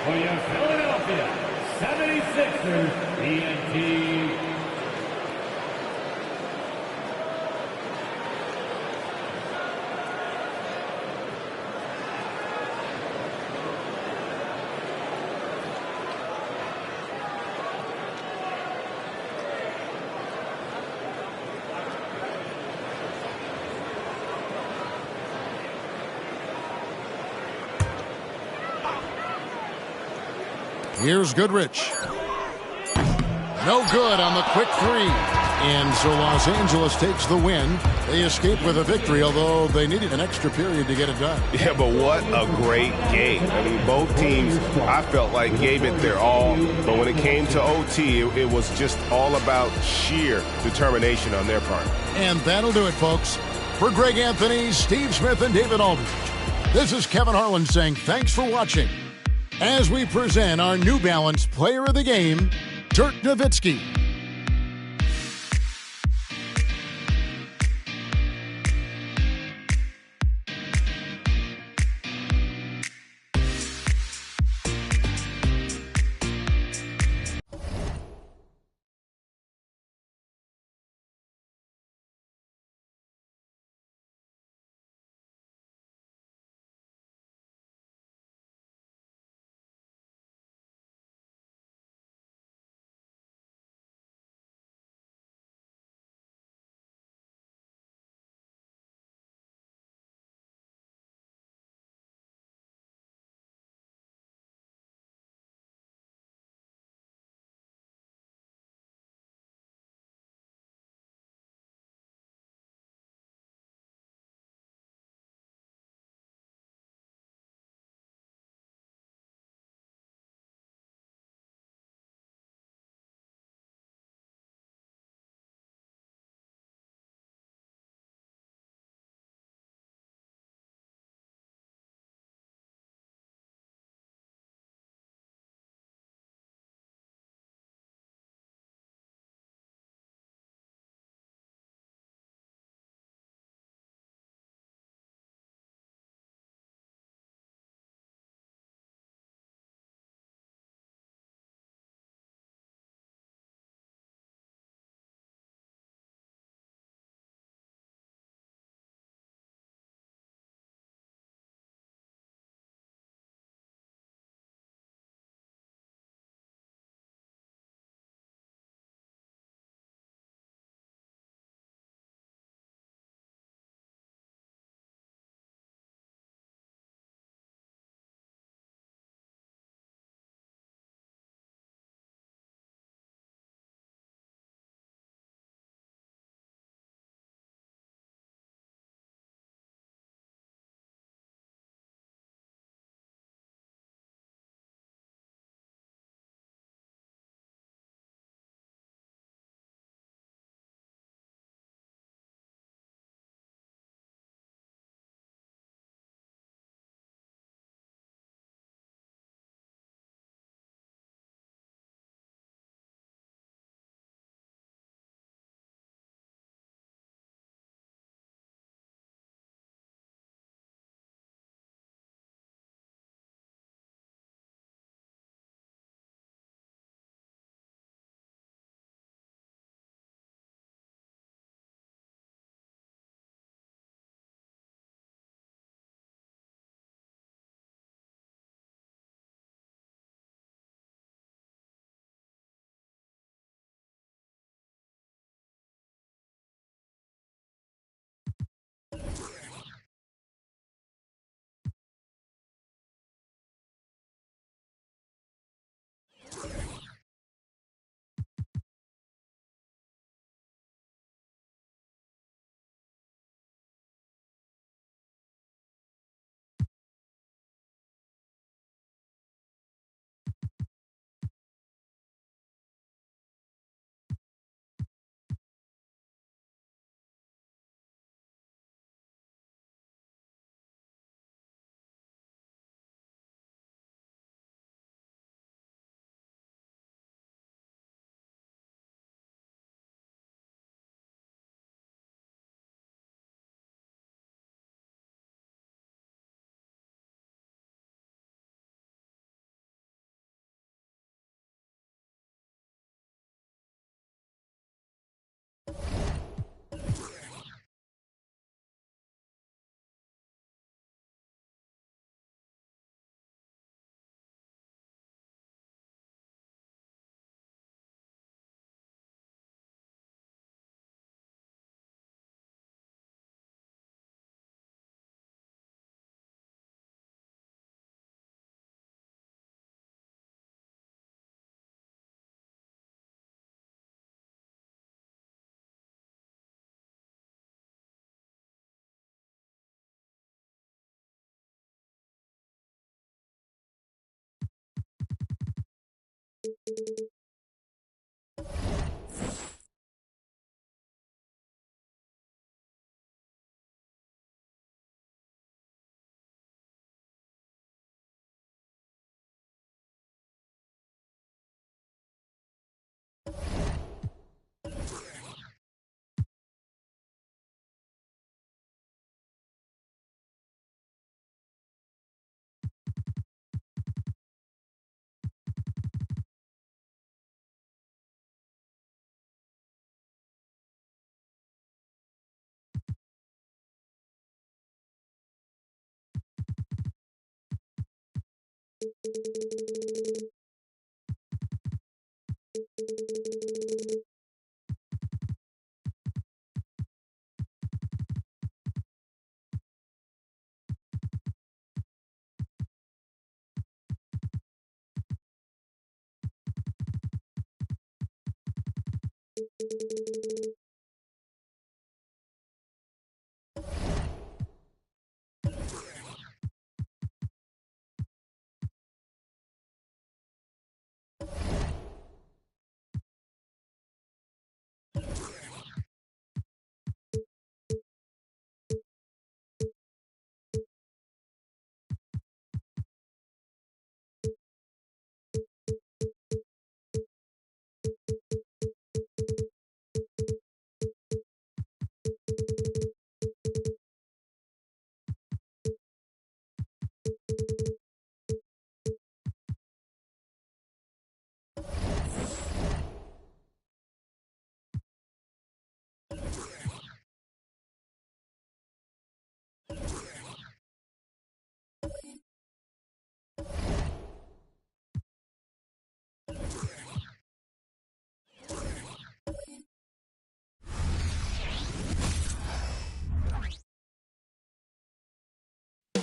For your Philadelphia 76ers, ENT. Here's Goodrich. No good on the quick three. And so Los Angeles takes the win. They escape with a victory, although they needed an extra period to get it done. Yeah, but what a great game. I mean, both teams, I felt like, gave it their all. But when it came to OT, it was just all about sheer determination on their part. And that'll do it, folks. For Greg Anthony, Steve Smith, and David Aldridge, this is Kevin Harlan saying thanks for watching as we present our New Balance Player of the Game, Dirk Nowitzki.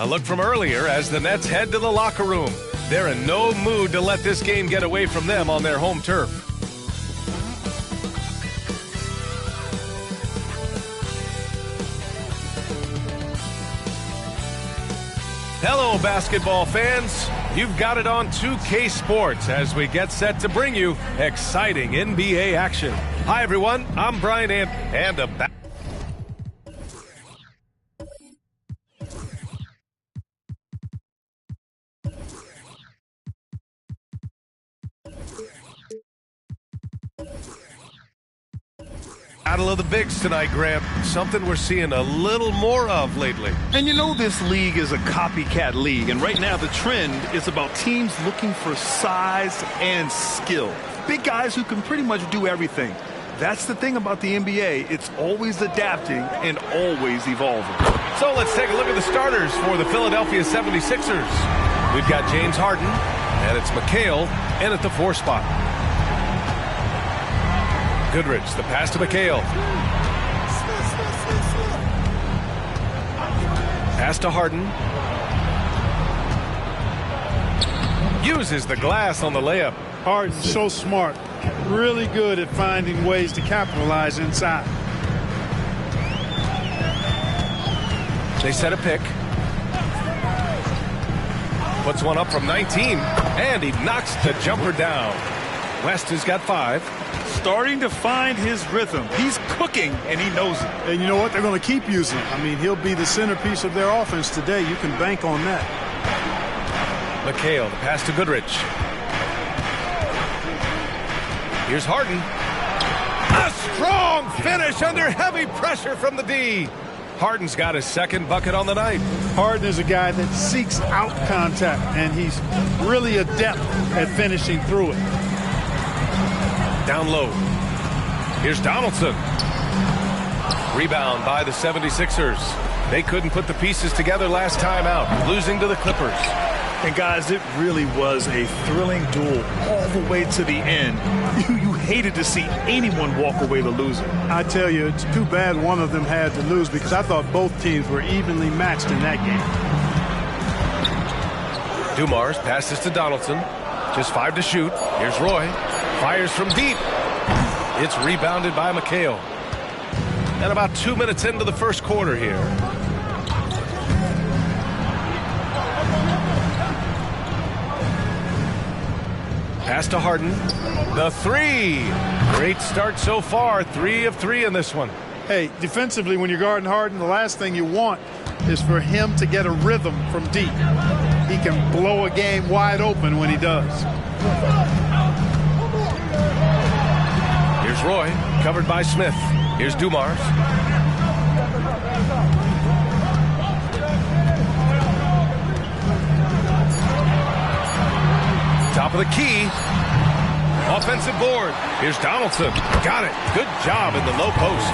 A look from earlier as the Nets head to the locker room. They're in no mood to let this game get away from them on their home turf. Hello, basketball fans. You've got it on 2K Sports as we get set to bring you exciting NBA action. Hi, everyone. I'm Brian and a Battle of the Bigs tonight, Graham. Something we're seeing a little more of lately. And you know this league is a copycat league, and right now the trend is about teams looking for size and skill. Big guys who can pretty much do everything. That's the thing about the NBA. It's always adapting and always evolving. So let's take a look at the starters for the Philadelphia 76ers. We've got James Harden, and it's McHale in at the 4 spot. Goodrich, the pass to McHale. Pass to Harden. Uses the glass on the layup. Harden, so smart. Really good at finding ways to capitalize inside. They set a pick. Puts one up from 19, and he knocks the jumper down. West has got 5. Starting to find his rhythm. He's cooking, and he knows it. And you know what? They're going to keep using him. I mean, he'll be the centerpiece of their offense today. You can bank on that. McHale, the pass to Goodrich. Here's Harden. A strong finish under heavy pressure from the D. Harden's got his second bucket on the night. Harden is a guy that seeks out contact, and he's really adept at finishing through it. Down low. Here's Donaldson. Rebound by the 76ers. They couldn't put the pieces together last time out, losing to the Clippers. And guys, it really was a thrilling duel all the way to the end. You hated to see anyone walk away the loser. I tell you, it's too bad one of them had to lose because I thought both teams were evenly matched in that game. Dumars passes to Donaldson. Just 5 to shoot. Here's Roy. Fires from deep. It's rebounded by McHale. And about 2 minutes into the first quarter here. Pass to Harden. The three. Great start so far. 3 of 3 in this one. Hey, defensively, when you're guarding Harden, the last thing you want is for him to get a rhythm from deep. He can blow a game wide open when he does. Here's Roy, covered by Smith. Here's Dumars. Top of the key. Offensive board. Here's Donaldson. Got it. Good job in the low post.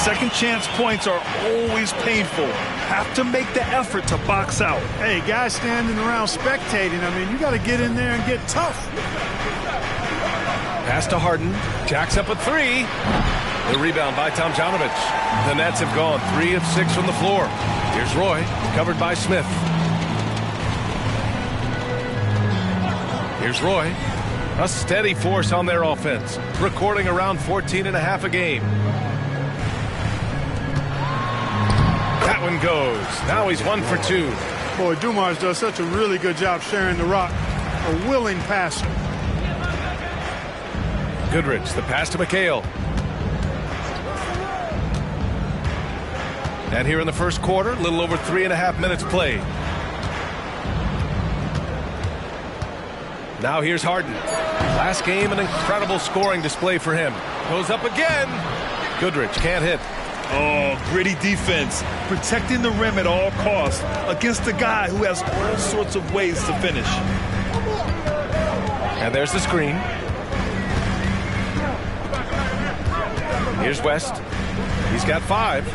Second chance points are always painful. Have to make the effort to box out. Hey, guys standing around spectating, I mean, you got to get in there and get tough. Pass to Harden. Jacks up a 3. The rebound by Tomjanovich. The Nets have gone 3 of 6 from the floor. Here's Roy, covered by Smith. Here's Roy. A steady force on their offense, recording around 14.5 a game. That one goes. Now he's 1 for 2. Boy, Dumars does such a really good job sharing the rock. A willing passer. Goodrich, the pass to McHale. And here in the first quarter, a little over 3.5 minutes played. Now here's Harden. Last game, an incredible scoring display for him. Goes up again. Goodrich can't hit. Oh, gritty defense. Protecting the rim at all costs against a guy who has all sorts of ways to finish. And there's the screen. Here's West. He's got 5.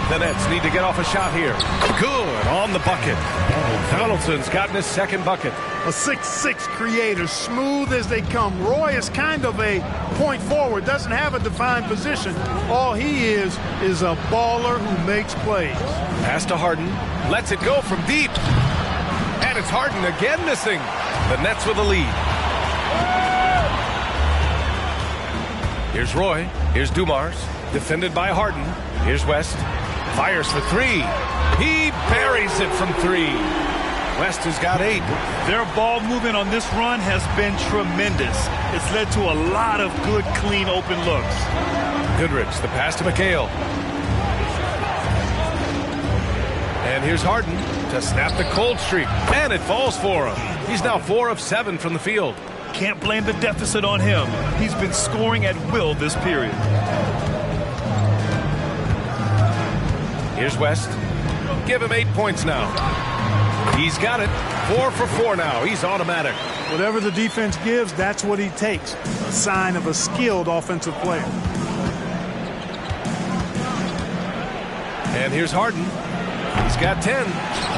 The Nets need to get off a shot here. Good on the bucket. Donaldson's gotten his second bucket. A 6'6" creator, smooth as they come. Roy is kind of a point forward, doesn't have a defined position. All he is a baller who makes plays. Pass to Harden. Lets it go from deep. And it's Harden again missing. The Nets with a lead. Here's Roy. Here's Dumars. Defended by Harden. Here's West. Fires for 3. He buries it from 3. West has got 8. Their ball movement on this run has been tremendous. It's led to a lot of good, clean, open looks. Goodrich, the pass to McHale. And here's Harden to snap the cold streak. And it falls for him. He's now 4 of 7 from the field. Can't blame the deficit on him. He's been scoring at will this period. Here's West. Give him 8 points now. He's got it. 4 for 4 now. He's automatic. Whatever the defense gives, that's what he takes. A sign of a skilled offensive player. And here's Harden. He's got 10.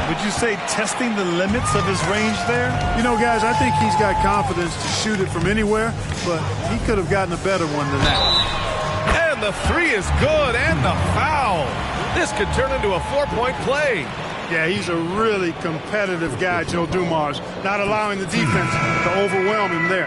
Would you say testing the limits of his range there? You know, guys, I think he's got confidence to shoot it from anywhere, but he could have gotten a better one than that. And the 3 is good, and the foul. This could turn into a 4-point play. Yeah, he's a really competitive guy, Joe Dumars, not allowing the defense to overwhelm him there.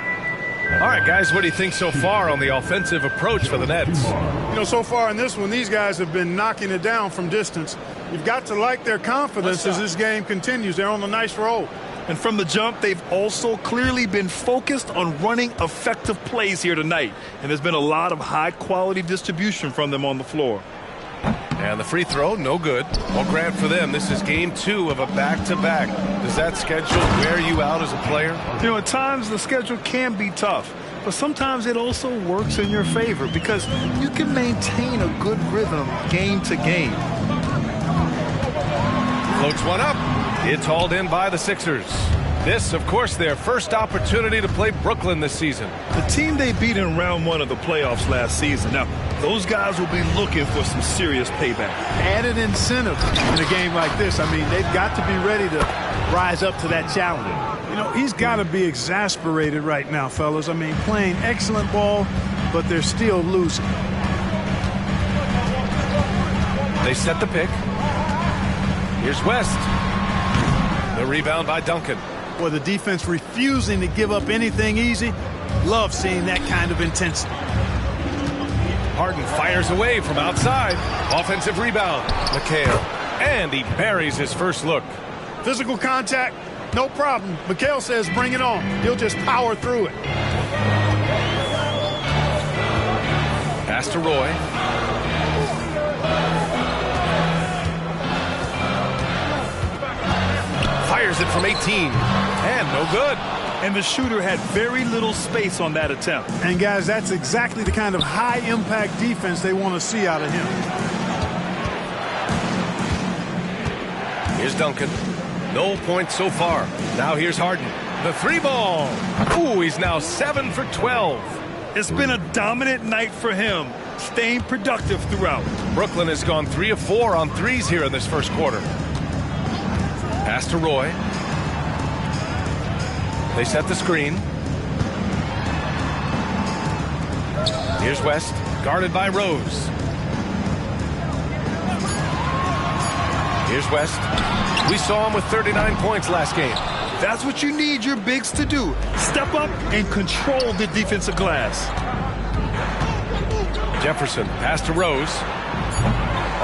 All right, guys, what do you think so far on the offensive approach for the Nets? You know, so far in this one, these guys have been knocking it down from distance. You've got to like their confidence as this game continues. They're on a nice roll. And from the jump, they've also clearly been focused on running effective plays here tonight. And there's been a lot of high-quality distribution from them on the floor. And the free throw, no good. Well, Grant, for them, this is game 2 of a back-to-back. Does that schedule wear you out as a player? You know, at times the schedule can be tough, but sometimes it also works in your favor because you can maintain a good rhythm game to game. Floats one up. It's hauled in by the Sixers. This, of course, their first opportunity to play Brooklyn this season. The team they beat in round 1 of the playoffs last season. Now, those guys will be looking for some serious payback. Added incentive in a game like this. I mean, they've got to be ready to rise up to that challenge. You know, he's got to be exasperated right now, fellas. I mean, playing excellent ball, but they're still losing. They set the pick. Here's West. The rebound by Duncan. Well, the defense refusing to give up anything easy. Love seeing that kind of intensity. Harden fires away from outside. Offensive rebound. McHale. And he buries his first look. Physical contact, No problem. Mikhail says bring it on. He'll just power through it. Pass to Roy. Fires it from 18. And no good. And the shooter had very little space on that attempt. And guys, that's exactly the kind of high-impact defense they want to see out of him. Here's Duncan. No points so far. Now here's Harden. The 3-ball. Ooh, he's now 7 for 12. It's been a dominant night for him, staying productive throughout. Brooklyn has gone 3 of 4 on threes here in this first quarter. Pass to Roy. They set the screen. Here's West, guarded by Rose. Here's West. We saw him with 39 points last game. That's what you need your bigs to do. Step up and control the defensive glass. Jefferson, pass to Rose.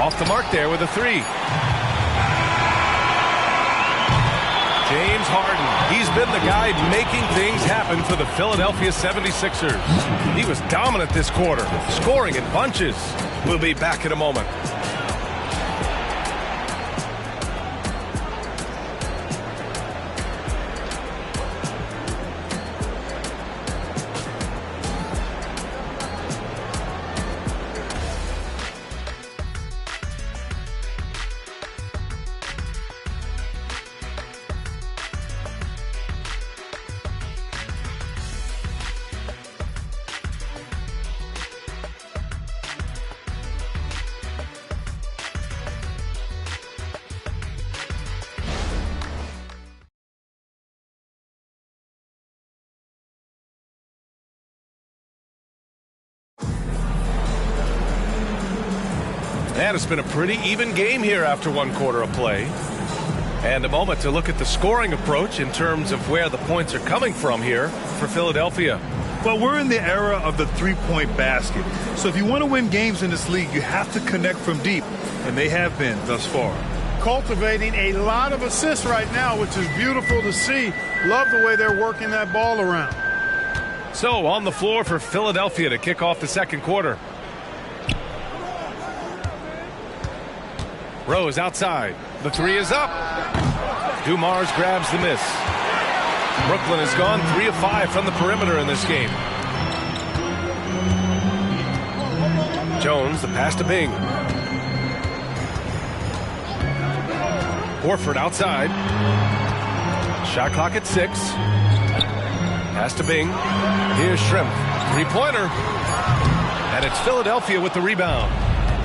Off the mark there with a 3. James Harden. He's been the guy making things happen for the Philadelphia 76ers. He was dominant this quarter, scoring in bunches. We'll be back in a moment. And it's been a pretty even game here after one quarter of play. And a moment to look at the scoring approach in terms of where the points are coming from here for Philadelphia. Well, we're in the era of the three-point basket. So if you want to win games in this league, you have to connect from deep. And they have been thus far. Cultivating a lot of assists right now, which is beautiful to see. Love the way they're working that ball around. So on the floor for Philadelphia to kick off the second quarter. Rose outside. The 3 is up. Dumars grabs the miss. Brooklyn has gone 3 of 5 from the perimeter in this game. Jones, the pass to Bing. Horford outside. Shot clock at 6. Pass to Bing. Here's Shrimp. 3-pointer. And it's Philadelphia with the rebound.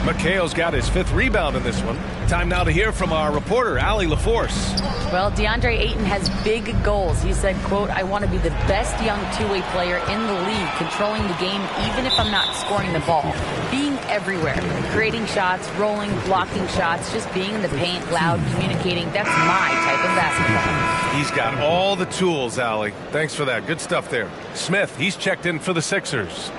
Mikhail's got his 5th rebound in this one. Time now to hear from our reporter, Allie LaForce. Well, DeAndre Ayton has big goals. He said, quote, I want to be the best young two-way player in the league, controlling the game even if I'm not scoring the ball. Being everywhere, creating shots, rolling, blocking shots, just being in the paint, loud, communicating. That's my type of basketball. He's got all the tools, Allie. Thanks for that. Good stuff there. Smith, he's checked in for the Sixers.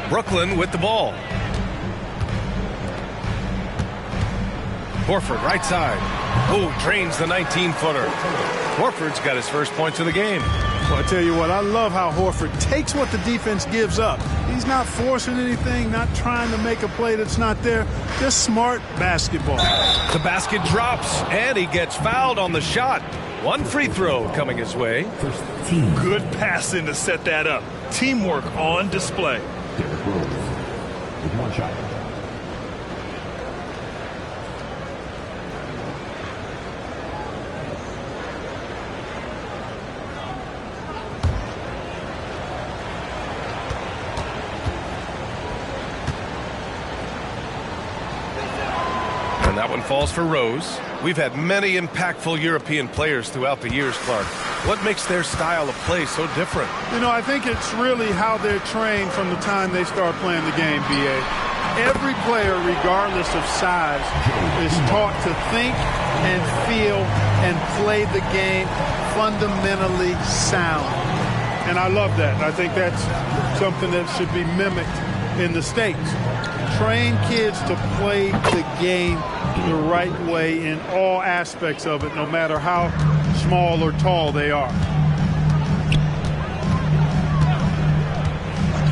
Brooklyn with the ball. Horford right side. Oh, drains the 19-footer. Horford's got his first points of the game. Well, I tell you what, I love how Horford takes what the defense gives up. He's not forcing anything, not trying to make a play that's not there. Just smart basketball. The basket drops, and he gets fouled on the shot. One free throw coming his way. Good passing to set that up. Teamwork on display. Derrick Rose with 1 shot. And that one falls for Rose. We've had many impactful European players throughout the years, Clark. What makes their style of play so different? You know, I think it's really how they're trained from the time they start playing the game, B.A. Every player, regardless of size, is taught to think and feel and play the game fundamentally sound. And I love that. I think that's something that should be mimicked in the States. Train kids to play the game the right way in all aspects of it, no matter how small or tall they are.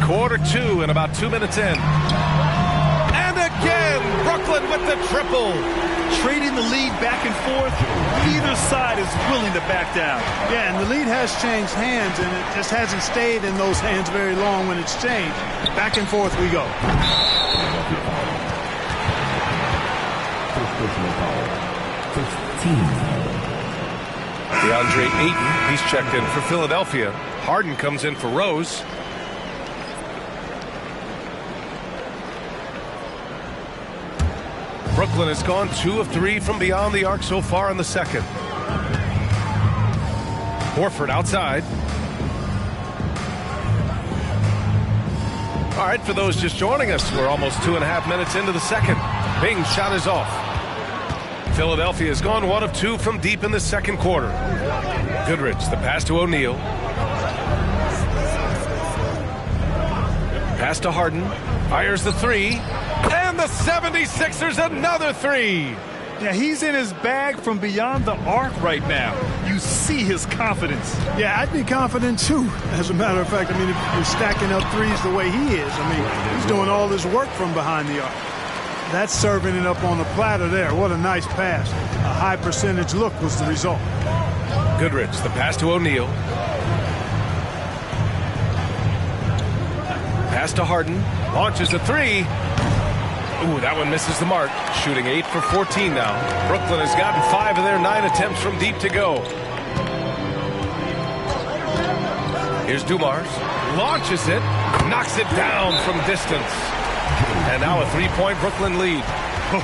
Quarter 2 and about 2 minutes in. And again, Brooklyn with the triple. Trading the lead back and forth, neither side is willing to back down. Yeah, and the lead has changed hands, and it just hasn't stayed in those hands very long when it's changed. Back and forth we go. DeAndre Ayton, he's checked in for Philadelphia. Harden comes in for Rose. Brooklyn has gone 2 of 3 from beyond the arc so far in the second. Horford outside. All right, for those just joining us, we're almost 2.5 minutes into the second. Bing's shot is off. Philadelphia has gone 1 of 2 from deep in the second quarter. Goodrich, the pass to O'Neal. Pass to Harden. Fires the 3. And the 76ers another 3. Yeah, he's in his bag from beyond the arc right now. You see his confidence. Yeah, I'd be confident too, as a matter of fact. I mean, if you're stacking up threes the way he is, I mean, he's doing all this work from behind the arc. That's serving it up on the platter there. What a nice pass. A high percentage look was the result. Goodrich, the pass to O'Neal. Pass to Harden. Launches a 3. Ooh, that one misses the mark. Shooting 8 for 14 now. Brooklyn has gotten 5 of their 9 attempts from deep to go. Here's Dumars. Launches it. Knocks it down from distance. And now a 3-point Brooklyn lead.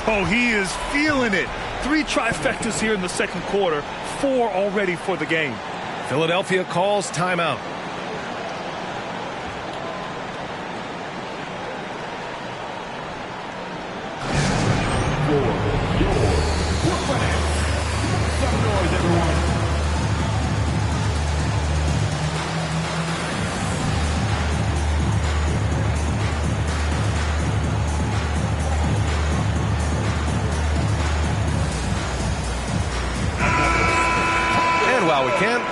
Oh, he is feeling it. 3 trifectas here in the second quarter. 4 already for the game. Philadelphia calls timeout.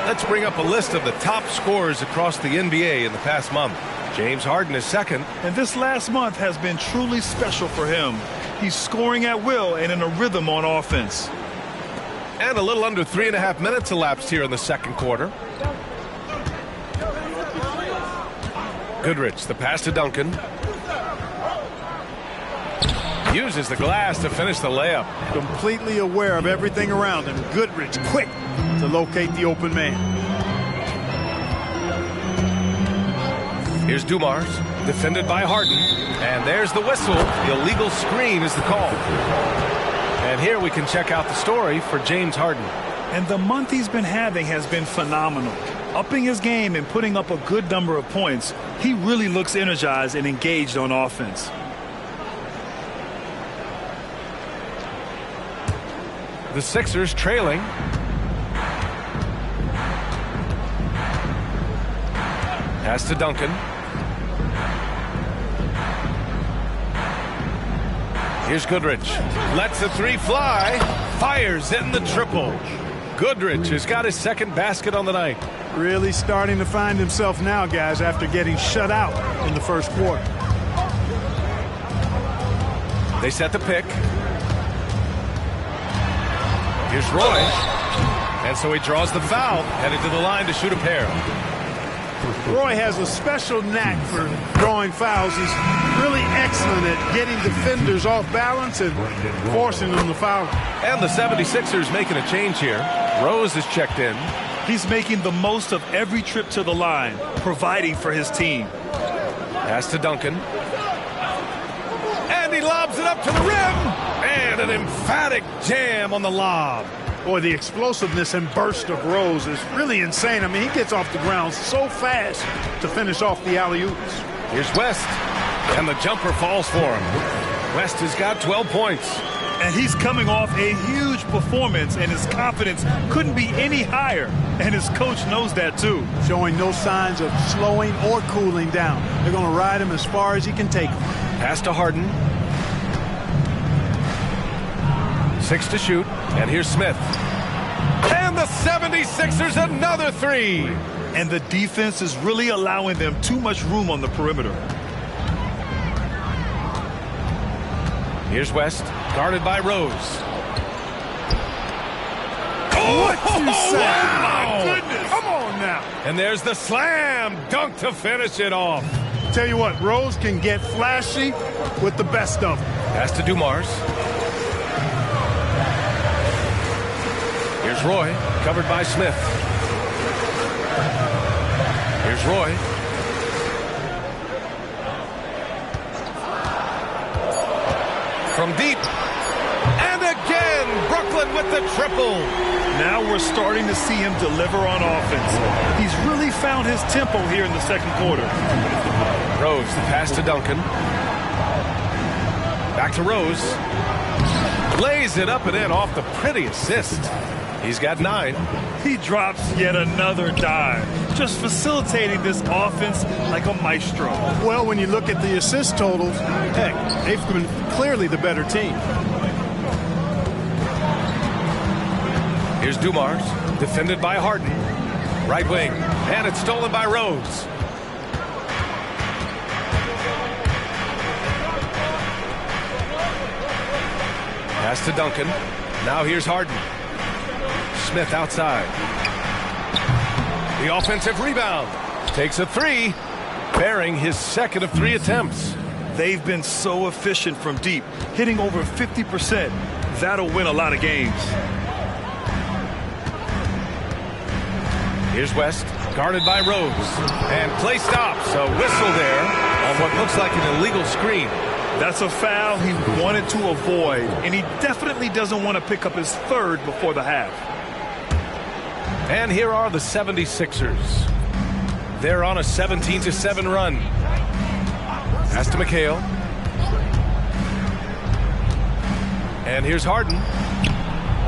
Let's bring up a list of the top scorers across the NBA in the past month. James Harden is second. And this last month has been truly special for him. He's scoring at will and in a rhythm on offense. And a little under 3.5 minutes elapsed here in the second quarter. Goodrich, the pass to Duncan. Uses the glass to finish the layup. Completely aware of everything around him. Goodrich, quick to locate the open man. Here's Dumars, defended by Harden. And there's the whistle. Illegal screen is the call. And here we can check out the story for James Harden. And the month he's been having has been phenomenal. Upping his game and putting up a good number of points, he really looks energized and engaged on offense. The Sixers trailing. Pass to Duncan. Here's Goodrich. Lets the 3 fly. Fires in the triple. Goodrich has got his second basket on the night. Really starting to find himself now, guys, after getting shut out in the first quarter. They set the pick. Here's Roy. And so he draws the foul, headed to the line to shoot a pair. Roy has a special knack for drawing fouls. He's really excellent at getting defenders off balance and forcing them to foul. And the 76ers making a change here. Rose is checked in. He's making the most of every trip to the line, providing for his team. Pass to Duncan. And he lobs it up to the rim. And an emphatic jam on the lob. Boy, the explosiveness and burst of Rose is really insane. I mean, he gets off the ground so fast to finish off the alley-oops. Here's West. And the jumper falls for him. West has got 12 points. And he's coming off a huge performance, and his confidence couldn't be any higher. And his coach knows that, too. Showing no signs of slowing or cooling down. They're going to ride him as far as he can take him. Pass to Harden. 6 to shoot. And here's Smith. And the 76ers another three. And the defense is really allowing them too much room on the perimeter. Here's West, guarded by Rose. What you say? Oh, my goodness. Come on now. And there's the slam dunk to finish it off. Tell you what, Rose can get flashy with the best of them. Pass to Dumars. Here's Roy, covered by Smith. Here's Roy. From deep. And again, Brooklyn with the triple. Now we're starting to see him deliver on offense. He's really found his tempo here in the second quarter. Rose, the pass to Duncan. Back to Rose. Lays it up and in off the pretty assist. He's got 9. He drops yet another dive, just facilitating this offense like a maestro. Well, when you look at the assist totals, heck, they've been clearly the better team. Here's Dumars, defended by Harden. Right wing, and it's stolen by Rose. Pass to Duncan. Now here's Harden. Smith outside. The offensive rebound. Takes a 3, bearing his second of 3 attempts. They've been so efficient from deep, hitting over 50%. That'll win a lot of games. Here's West, guarded by Rose. And play stops. A whistle there on what looks like an illegal screen. That's a foul he wanted to avoid, and he definitely doesn't want to pick up his third before the half. And here are the 76ers. They're on a 17-7 run. Pass to McHale. And here's Harden.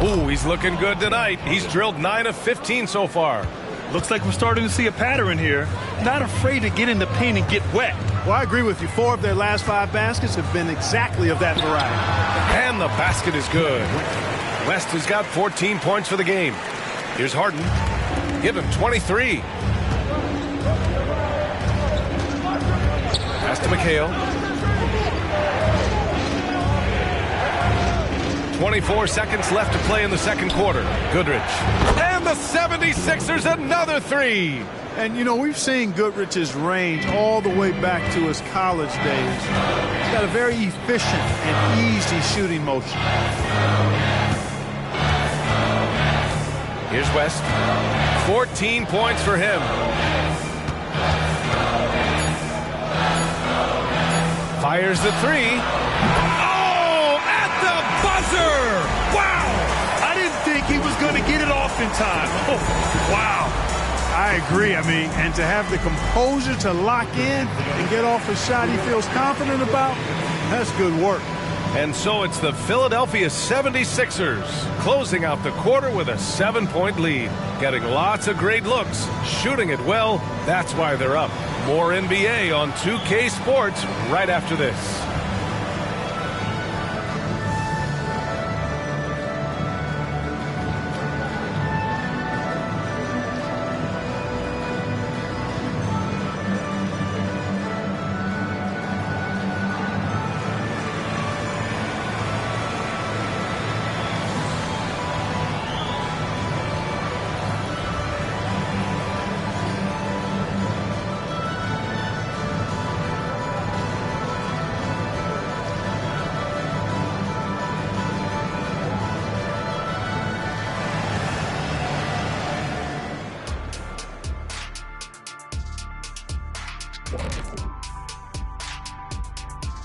Ooh, he's looking good tonight. He's drilled 9 of 15 so far. Looks like we're starting to see a pattern here. Not afraid to get in the paint and get wet. Well, I agree with you. 4 of their last 5 baskets have been exactly of that variety. And the basket is good. West has got 14 points for the game. Here's Harden. Give him 23. Pass to McHale. 24 seconds left to play in the second quarter. Goodrich. And the 76ers another 3. And, you know, we've seen Goodrich's range all the way back to his college days. He's got a very efficient and easy shooting motion. Here's West. 14 points for him. Fires the 3. Oh, at the buzzer! Wow! I didn't think he was going to get it off in time. Oh, wow. I agree. I mean, and to have the composure to lock in and get off a shot he feels confident about, that's good work. And so it's the Philadelphia 76ers closing out the quarter with a 7-point lead. Getting lots of great looks, shooting it well. That's why they're up. More NBA on 2K Sports right after this.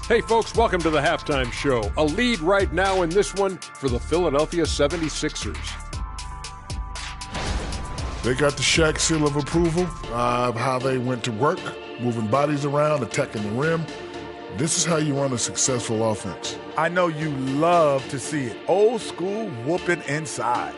Hey folks, welcome to the Halftime Show. A lead right now in this one for the Philadelphia 76ers. They got the Shaq seal of approval of how they went to work, moving bodies around, attacking the rim. This is how you run a successful offense. I know you love to see it. Old school whooping inside.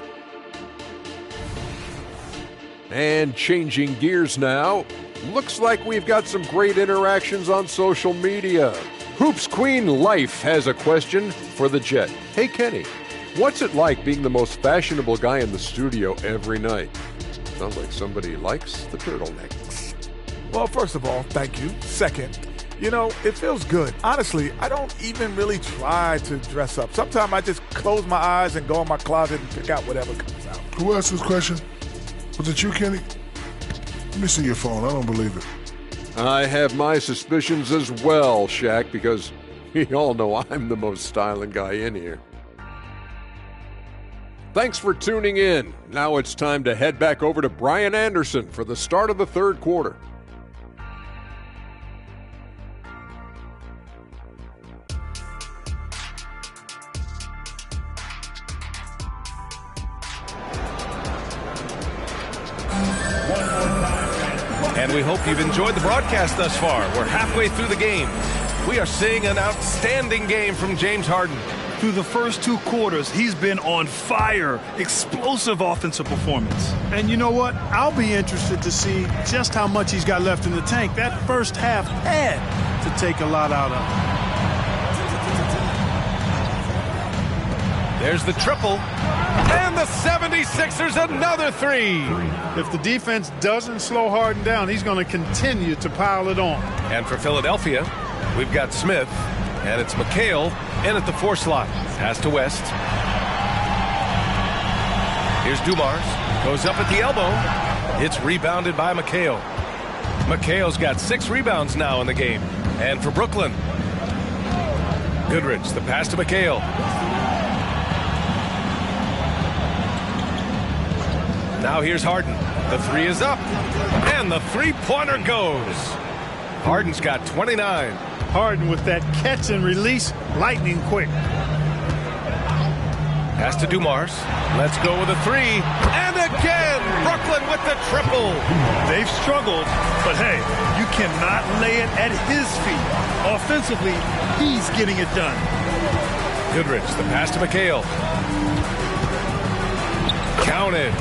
And changing gears now, looks like we've got some great interactions on social media. Hoops Queen Life has a question for the Jet. Hey, Kenny, what's it like being the most fashionable guy in the studio every night? Sounds like somebody likes the turtlenecks. Well, first of all, thank you. Second, it feels good. Honestly, I don't even really try to dress up. Sometimes I just close my eyes and go in my closet and pick out whatever comes out. Who asked this question? Was it you, Kenny? Let me see your phone. I don't believe it. I have my suspicions as well, Shaq, because we all know I'm the most styling guy in here. Thanks for tuning in. Now it's time to head back over to Brian Anderson for the start of the third quarter. And we hope you've enjoyed the broadcast thus far. We're halfway through the game. We are seeing an outstanding game from James Harden. Through the first 2 quarters, he's been on fire. Explosive offensive performance. And you know what? I'll be interested to see just how much he's got left in the tank. That first half had to take a lot out of him. There's the triple. And the 76ers another 3. If the defense doesn't slow Harden down, he's going to continue to pile it on. And for Philadelphia, we've got Smith, and it's McHale in at the 4 slot. Pass to West. Here's Dumars. Goes up at the elbow. It's rebounded by McHale. McHale's got 6 rebounds now in the game. And for Brooklyn, Goodrich, the pass to McHale. Now here's Harden. The 3 is up. And the 3-pointer goes. Harden's got 29. Harden with that catch and release, lightning quick. Pass to Dumars. Let's go with a 3. And again, Brooklyn with the triple. They've struggled, but hey, you cannot lay it at his feet. Offensively, he's getting it done. Goodrich, the pass to McHale. Counted.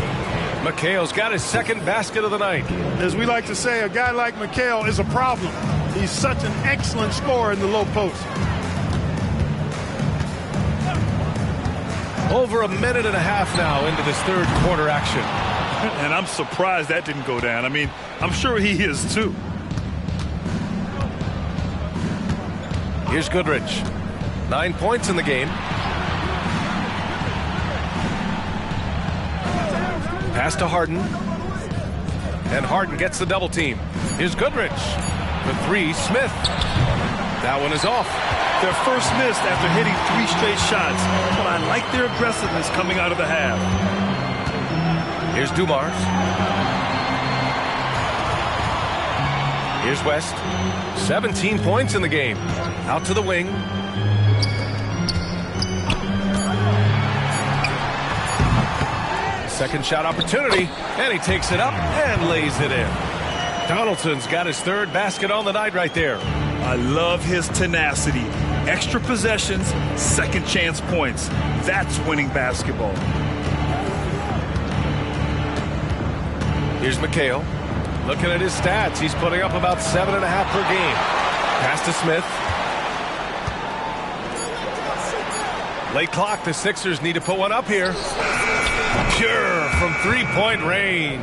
McHale's got his second basket of the night. As we like to say, a guy like McHale is a problem. He's such an excellent scorer in the low post. Over a minute and a half now into this third quarter action. And I'm surprised that didn't go down. I mean, I'm sure he is too. Here's Goodrich. 9 points in the game. Pass to Harden. And Harden gets the double team. Here's Goodrich. The 3, Smith. That one is off. Their first miss after hitting 3 straight shots. But I like their aggressiveness coming out of the half. Here's Dumars. Here's West. 17 points in the game. Out to the wing. Second shot opportunity, and he takes it up and lays it in. Donaldson's got his third basket on the night right there. I love his tenacity. Extra possessions, second chance points. That's winning basketball. Here's McHale. Looking at his stats, he's putting up about 7.5 per game. Pass to Smith. Late clock, the Sixers need to put one up here. Pure from 3-point range.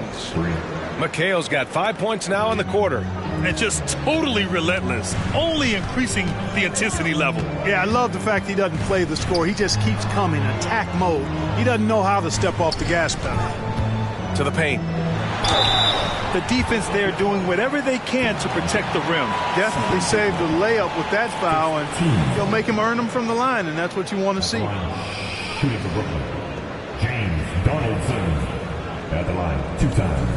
McHale's got 5 points now in the quarter. And just totally relentless, only increasing the intensity level. Yeah, I love the fact he doesn't play the score. He just keeps coming, attack mode. He doesn't know how to step off the gas pedal. To the paint. The defense there doing whatever they can to protect the rim. Definitely saved the layup with that foul, and he'll make him earn them from the line, and that's what you want to see. Shooting for Brooklyn, James Donaldson at the line 2 times.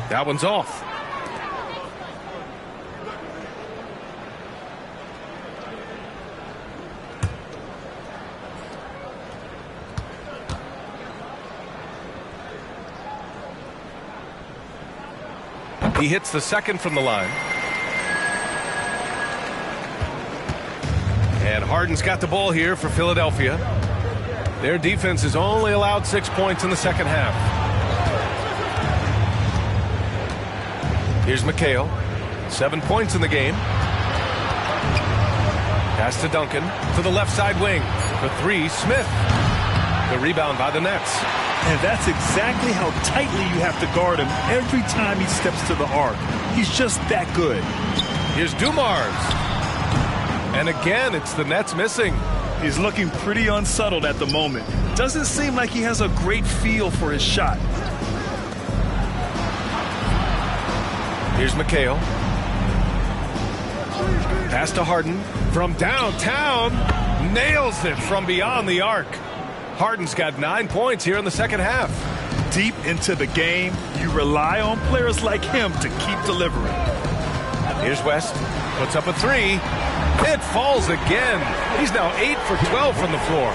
That one's off. He hits the second from the line. And Harden's got the ball here for Philadelphia. Their defense has only allowed 6 points in the second half. Here's McHale. 7 points in the game. Pass to Duncan to the left side wing. For three, Smith. The rebound by the Nets. And that's exactly how tightly you have to guard him every time he steps to the arc. He's just that good. Here's Dumars. And again, it's the Nets missing. He's looking pretty unsettled at the moment. Doesn't seem like he has a great feel for his shot. Here's McHale. Pass to Harden from downtown. Nails it from beyond the arc. Harden's got 9 points here in the second half. Deep into the game, you rely on players like him to keep delivering. Here's West. Puts up a three. It falls again. He's now 8 for 12 from the floor.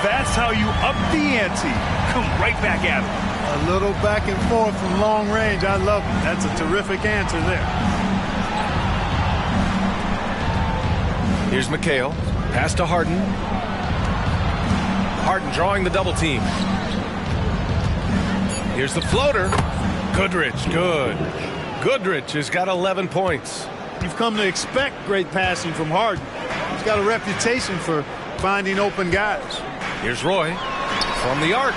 That's how you up the ante. Come right back at him. A little back and forth from long range. I love it. That's a terrific answer there. Here's McHale. Pass to Harden. Harden drawing the double team. Here's the floater. Goodrich, good. Goodrich has got 11 points. You've come to expect great passing from Harden. He's got a reputation for finding open guys. Here's Roy from the arc.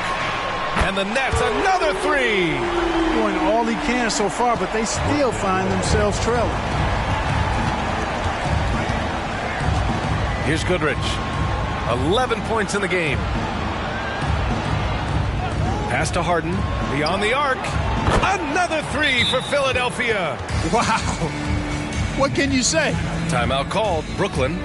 And the Nets, another three. Doing all he can so far, but they still find themselves trailing. Here's Goodrich. 11 points in the game. Pass to Harden. Beyond the arc. Another three for Philadelphia. Wow. What can you say? Timeout called. Brooklyn.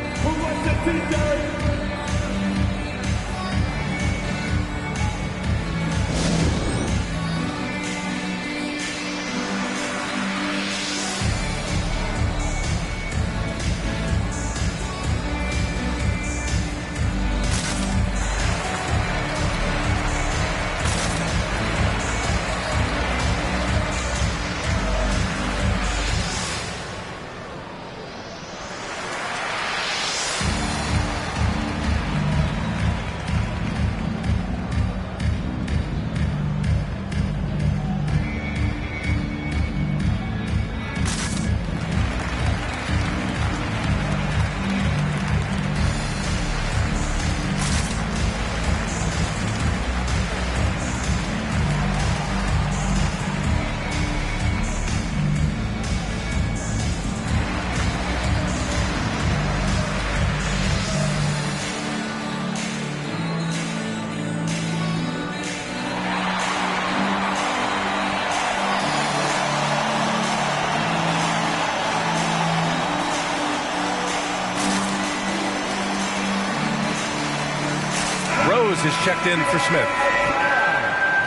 Is checked in for Smith.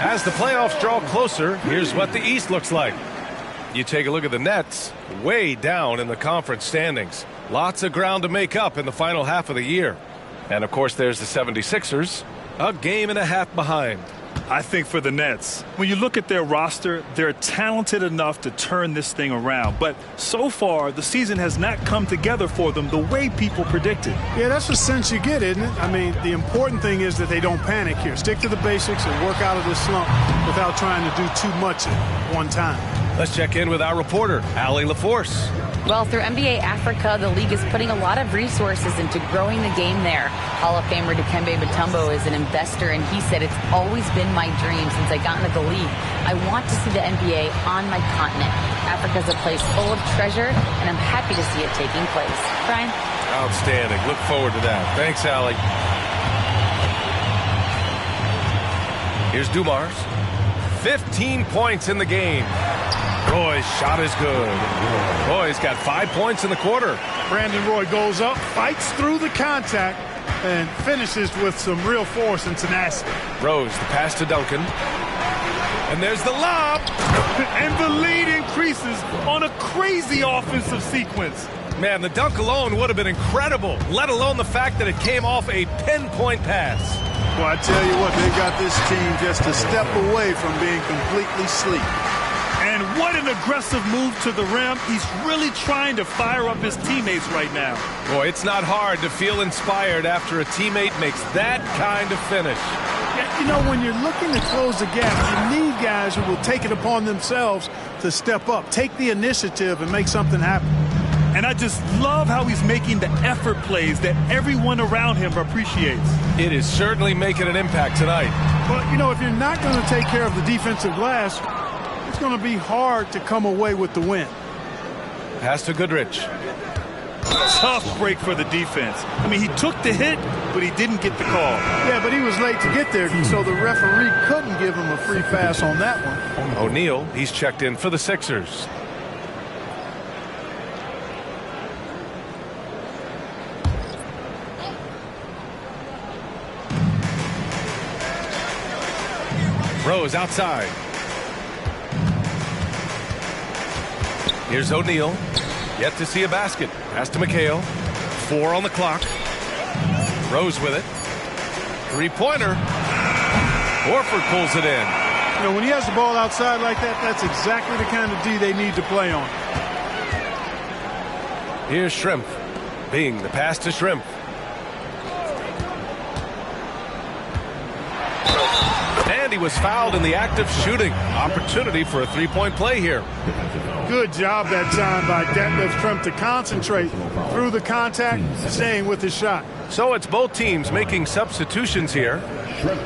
As the playoffs draw closer, here's what the East looks like. You take a look at the Nets, way down in the conference standings. Lots of ground to make up in the final half of the year. And of course there's the 76ers, a game and a half behind. I think for the Nets, when you look at their roster, they're talented enough to turn this thing around. But so far, the season has not come together for them the way people predicted. Yeah, that's the sense you get, isn't it? I mean, the important thing is that they don't panic here. Stick to the basics and work out of this slump without trying to do too much at one time. Let's check in with our reporter, Allie LaForce. Well, through NBA Africa, the league is putting a lot of resources into growing the game there. Hall of Famer Dikembe Mutombo is an investor, and he said, "It's always been my dream since I got into the league. I want to see the NBA on my continent. Africa's a place full of treasure, and I'm happy to see it taking place." Brian? Outstanding. Look forward to that. Thanks, Allie. Here's Dumars. 15 points in the game. Roy's shot is good. Roy's got 5 points in the quarter. Brandon Roy goes up, fights through the contact, and finishes with some real force and tenacity. Rose, the pass to Duncan. And there's the lob. And the lead increases on a crazy offensive sequence. Man, the dunk alone would have been incredible, let alone the fact that it came off a pinpoint pass. Well, I tell you what, they got this team just a step away from being completely asleep. And what an aggressive move to the rim. He's really trying to fire up his teammates right now. Boy, it's not hard to feel inspired after a teammate makes that kind of finish. Yeah, you know, when you're looking to close the gap, you need guys who will take it upon themselves to step up, take the initiative, and make something happen. And I just love how he's making the effort plays that everyone around him appreciates. It is certainly making an impact tonight. But, you know, if you're not going to take care of the defensive glass, it's going to be hard to come away with the win. Pass to Goodrich. Tough break for the defense. I mean, he took the hit, but he didn't get the call. Yeah, but he was late to get there, so the referee couldn't give him a free pass on that one. O'Neal, he's checked in for the Sixers. Rose outside. Here's O'Neal. Yet to see a basket. Pass to McHale. 4 on the clock. Rose with it. Three-pointer. Horford pulls it in. You know, when he has the ball outside like that, that's exactly the kind of D they need to play on. Here's Shrimp. Bing, the pass to Shrimp. And he was fouled in the act of shooting. Opportunity for a three-point play here. Good job that time by Detlef Schrempf to concentrate through the contact, staying with his shot. So it's both teams making substitutions here. Schrempf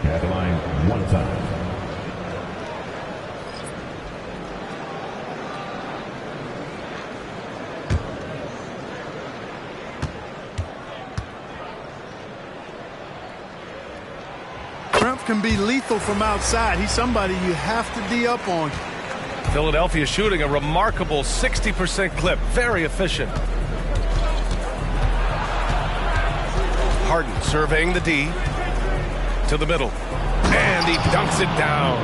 at the line one time. Schrempf can be lethal from outside. He's somebody you have to D up on. Philadelphia shooting a remarkable 60% clip. Very efficient. Harden surveying the D to the middle. And he dunks it down.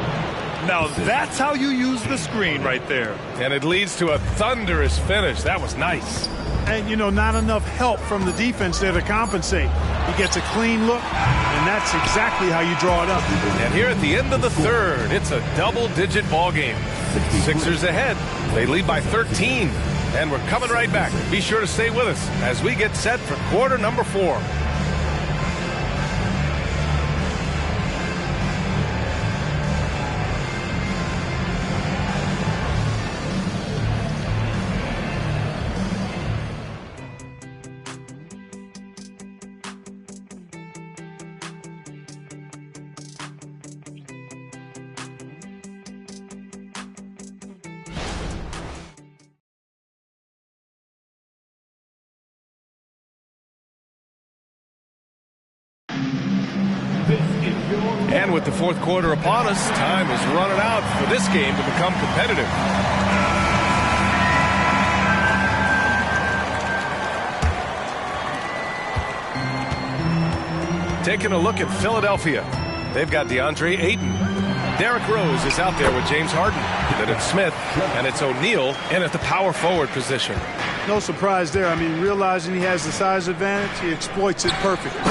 Now that's how you use the screen right there. And it leads to a thunderous finish. That was nice. And, you know, not enough help from the defense there to compensate. He gets a clean look, and that's exactly how you draw it up. And here at the end of the third, it's a double-digit ball game. Sixers ahead. They lead by 13. And we're coming right back. Be sure to stay with us as we get set for quarter number 4. And with the fourth quarter upon us, time is running out for this game to become competitive. Taking a look at Philadelphia. They've got DeAndre Ayton. Derrick Rose is out there with James Harden. Then it's Smith, and it's O'Neal in at the power forward position. No surprise there. I mean, realizing he has the size advantage, he exploits it perfectly.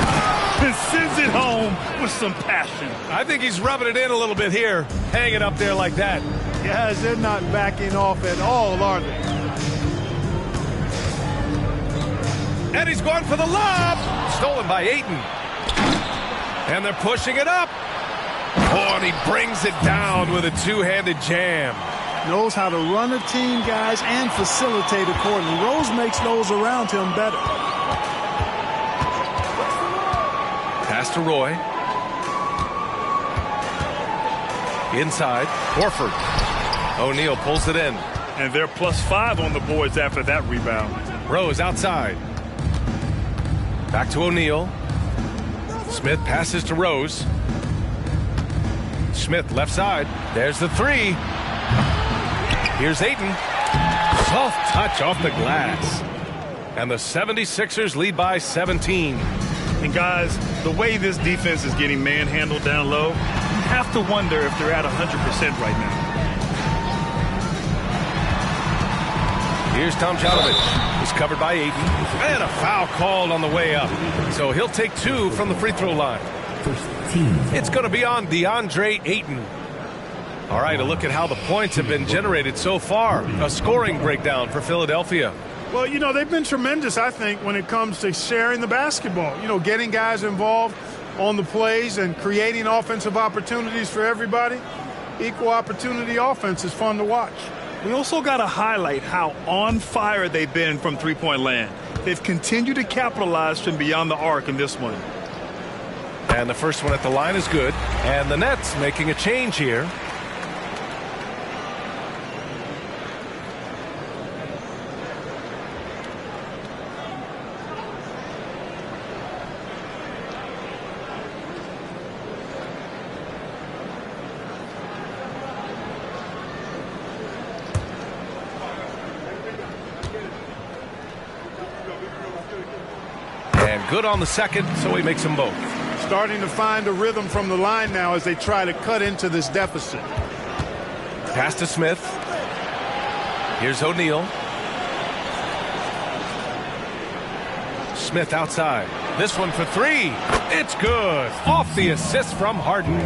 And sends it home with some passion. I think he's rubbing it in a little bit here, hanging up there like that. Guys, they're not backing off at all, are they? And he's going for the lob. Stolen by Ayton. And they're pushing it up. Oh, and he brings it down with a two-handed jam. Knows how to run a team, guys, and facilitate accordingly. Rose makes those around him better. Pass to Roy. Inside. Horford. O'Neal pulls it in. And they're +5 on the boards after that rebound. Rose outside. Back to O'Neal. Smith passes to Rose. Smith left side. There's the three. Here's Ayton. Soft touch off the glass. And the 76ers lead by 17. And guys, the way this defense is getting manhandled down low, you have to wonder if they're at 100% right now. Here's Tomjanovich. He's covered by Ayton. And a foul called on the way up. So he'll take 2 from the free throw line. It's going to be on DeAndre Ayton. All right, a look at how the points have been generated so far. A scoring breakdown for Philadelphia. Well, you know, they've been tremendous, I think, when it comes to sharing the basketball. You know, getting guys involved on the plays and creating offensive opportunities for everybody. Equal opportunity offense is fun to watch. We also got to highlight how on fire they've been from three-point land. They've continued to capitalize from beyond the arc in this one. And the first one at the line is good. And the Nets making a change here. And good on the second, so he makes them both. Starting to find a rhythm from the line now as they try to cut into this deficit. Pass to Smith. Here's O'Neal. Smith outside. This one for three. It's good. Off the assist from Harden.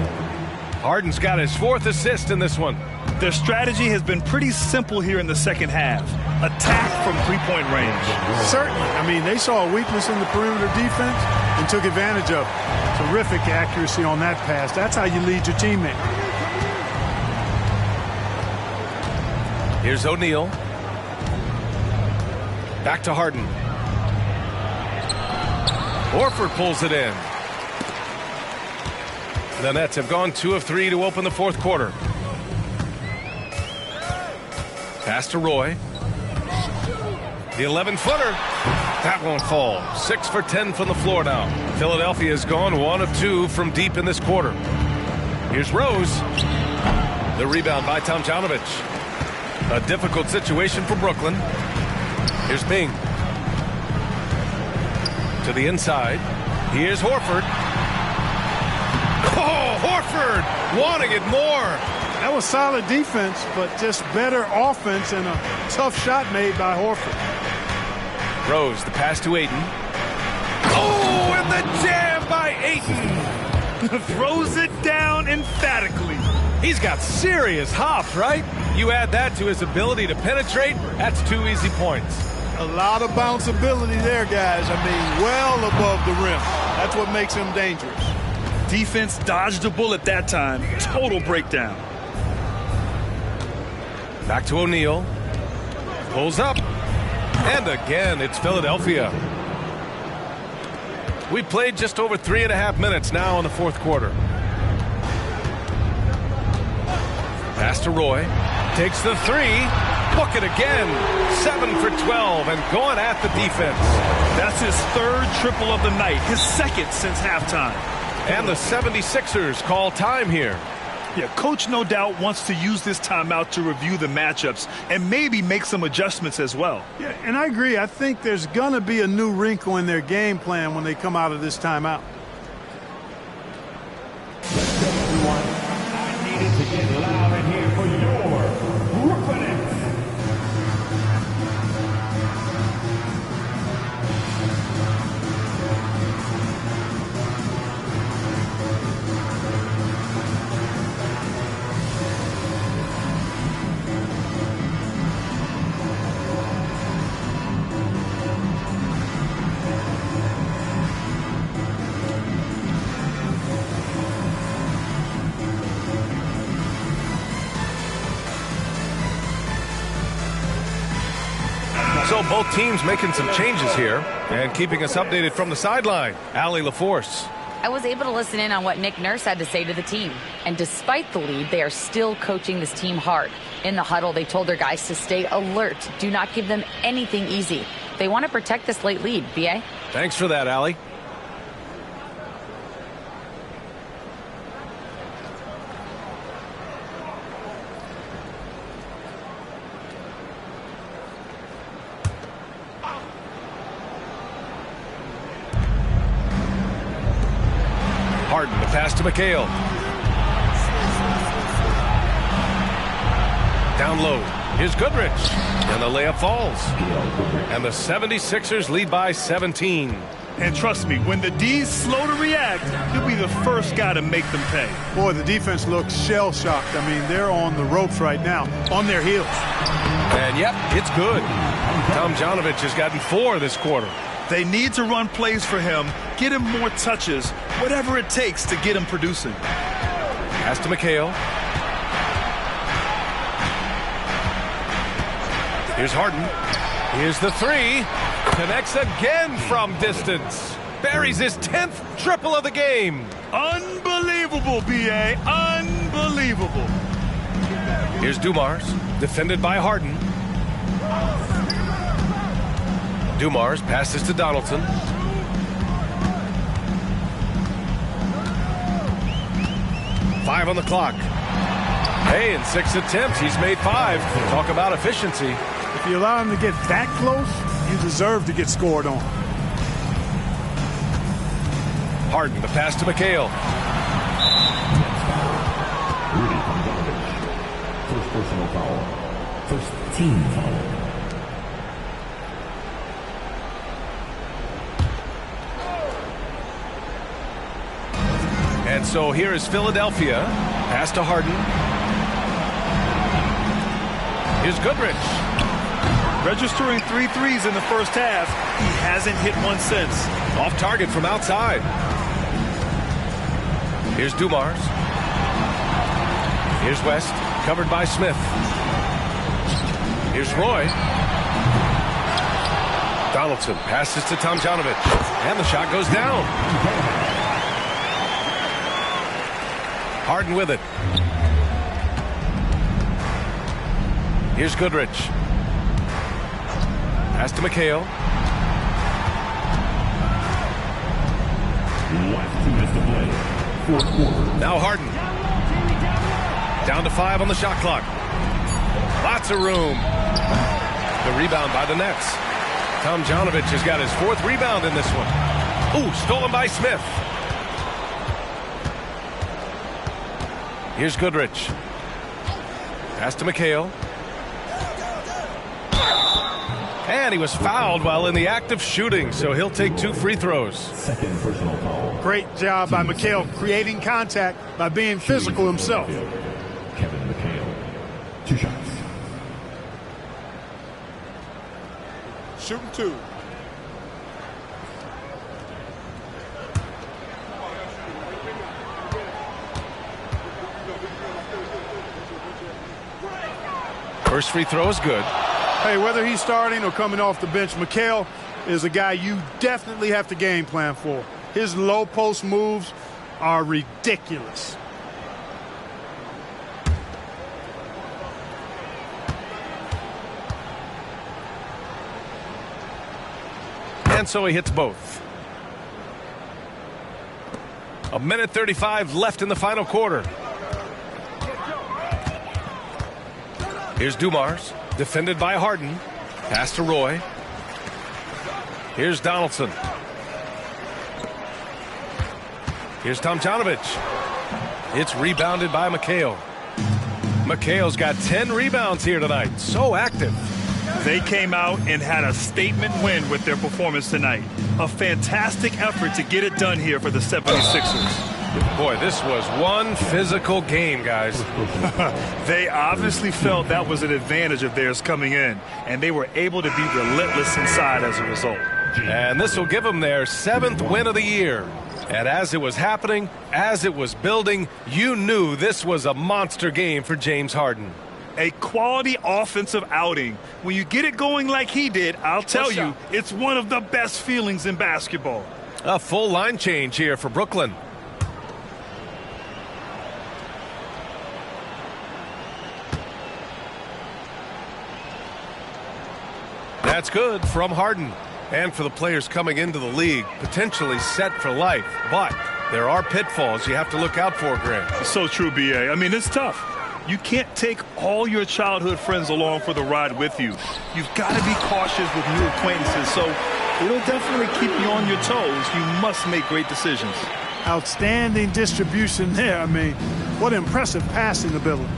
Harden's got his 4th assist in this one. Their strategy has been pretty simple here in the second half. Attack from three-point range. Certainly. I mean, they saw a weakness in the perimeter defense and took advantage of it. Terrific accuracy on that pass. That's how you lead your teammate. Here's O'Neal. Back to Harden. Horford pulls it in. The Nets have gone 2 of 3 to open the 4th quarter. Pass to Roy. The 11-footer. That won't fall. 6 for 10 from the floor now. Philadelphia has gone 1 of 2 from deep in this quarter. Here's Rose. The rebound by Tomjanovich. A difficult situation for Brooklyn. Here's Bing. To the inside. Here's Horford. Oh, Horford wanting it more. That was solid defense, but just better offense and a tough shot made by Horford. Rose, the pass to Ayton. Oh, and the jam by Ayton. Throws it down emphatically. He's got serious hop, right? You add that to his ability to penetrate, that's 2 easy points. A lot of bounceability there, guys. I mean, well above the rim. That's what makes him dangerous. Defense dodged a bullet that time. Total breakdown. Back to O'Neal. Pulls up. And again, it's Philadelphia. We played just over 3.5 minutes now in the 4th quarter. Pass to Roy. Takes the 3. Book it again. 7 for 12 and going at the defense. That's his 3rd triple of the night. His 2nd since halftime. And the 76ers call time here. Yeah, coach no doubt wants to use this timeout to review the matchups and maybe make some adjustments as well. Yeah, and I agree. I think there's going to be a new wrinkle in their game plan when they come out of this timeout. Everyone, I needed to get loud in here for your Brooklyn Nets. So both teams making some changes here and keeping us updated from the sideline. Allie LaForce. I was able to listen in on what Nick Nurse had to say to the team. And despite the lead, they are still coaching this team hard. In the huddle, they told their guys to stay alert. Do not give them anything easy. They want to protect this late lead. B.A.? Thanks for that, Allie. Harden, the pass to McHale. Down low. Here's Goodrich. And the layup falls. And the 76ers lead by 17. And trust me, when the D's slow to react, he'll be the first guy to make them pay. Boy, the defense looks shell-shocked. I mean, they're on the ropes right now, on their heels. And yep, it's good. Tomjanovich has gotten 4 this quarter. They need to run plays for him, get him more touches, whatever it takes to get him producing. Pass to McHale. Here's Harden. Here's the 3. Connects again from distance. Buries his 10th triple of the game. Unbelievable, B.A. Unbelievable. Here's Dumars, defended by Harden. Dumars passes to Donaldson. Five on the clock. Hey, in 6 attempts, he's made 5. Talk about efficiency. If you allow him to get that close, you deserve to get scored on. Harden, the pass to McHale. Rudy Tomjanovich. First personal foul. First team foul. And so here is Philadelphia. Pass to Harden. Here's Goodrich. Registering 3 threes in the first half. He hasn't hit one since. Off target from outside. Here's Dumars. Here's West, covered by Smith. Here's Roy. Donaldson passes to Tomjanovich. And the shot goes down. Harden with it. Here's Goodrich. Pass to McHale. Last 2 minutes to play. 4th quarter. Now Harden. Down to 5 on the shot clock. Lots of room. The rebound by the Nets. Tomjanovich has got his 4th rebound in this one. Ooh, stolen by Smith. Here's Goodrich. Pass to McHale. And he was fouled while in the act of shooting, so he'll take 2 free throws. Second personal foul. Great job by McHale creating contact by being physical himself. Kevin McHale. 2 shots. Shooting 2. First free throw is good. Hey, whether he's starting or coming off the bench, McHale is a guy you definitely have to game plan for. His low post moves are ridiculous. And so he hits both. 1:35 left in the final quarter. Here's Dumars, defended by Harden. Pass to Roy. Here's Donaldson. Here's Tomjanovich. It's rebounded by McHale. McHale's got 10 rebounds here tonight. So active. They came out and had a statement win with their performance tonight. A fantastic effort to get it done here for the 76ers. Boy, this was one physical game, guys. They obviously felt that was an advantage of theirs coming in, and they were able to be relentless inside as a result. And this will give them their 7th win of the year. And as it was happening, as it was building, you knew this was a monster game for James Harden. A quality offensive outing. When you get it going like he did, I'll tell you, it's one of the best feelings in basketball. A full line change here for Brooklyn. That's good from Harden. And for the players coming into the league, potentially set for life. But there are pitfalls you have to look out for, Grant. So true, B.A. I mean, it's tough. You can't take all your childhood friends along for the ride with you. You've got to be cautious with new acquaintances. So it'll definitely keep you on your toes. You must make great decisions. Outstanding distribution there. I mean, what impressive passing ability.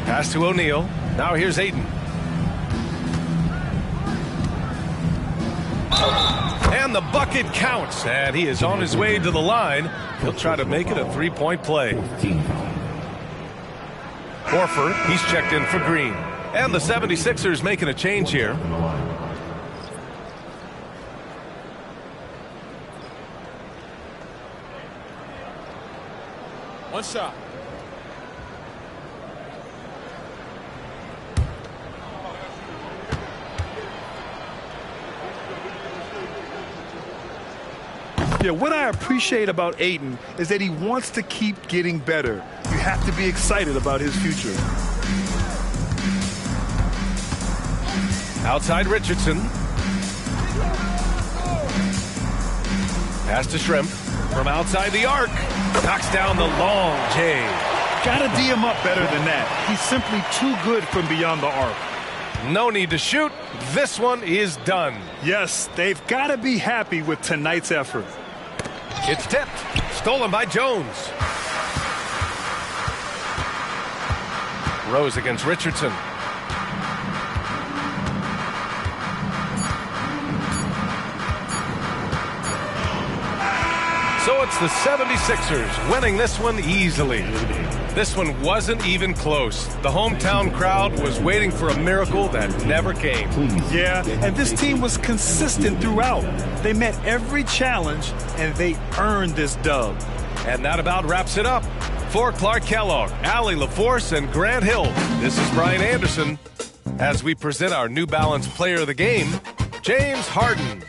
Pass to O'Neal. Now here's Ayton. And the bucket counts, and he is on his way to the line. He'll try to make it a three-point play. Horford, he's checked in for Green. And the 76ers making a change here. One shot. Yeah, what I appreciate about Ayton is that he wants to keep getting better. You have to be excited about his future. Outside Richardson. Pass to Shrimp. From outside the arc. Knocks down the long J. Gotta D him up better than that. He's simply too good from beyond the arc. No need to shoot. This one is done. Yes, they've got to be happy with tonight's effort. It's tipped. Stolen by Jones. Rose against Richardson. So it's the 76ers winning this one easily. This one wasn't even close. The hometown crowd was waiting for a miracle that never came. Yeah, and this team was consistent throughout. They met every challenge, and they earned this dub. And that about wraps it up. For Clark Kellogg, Allie LaForce, and Grant Hill, this is Brian Anderson. As we present our New Balance Player of the Game, James Harden.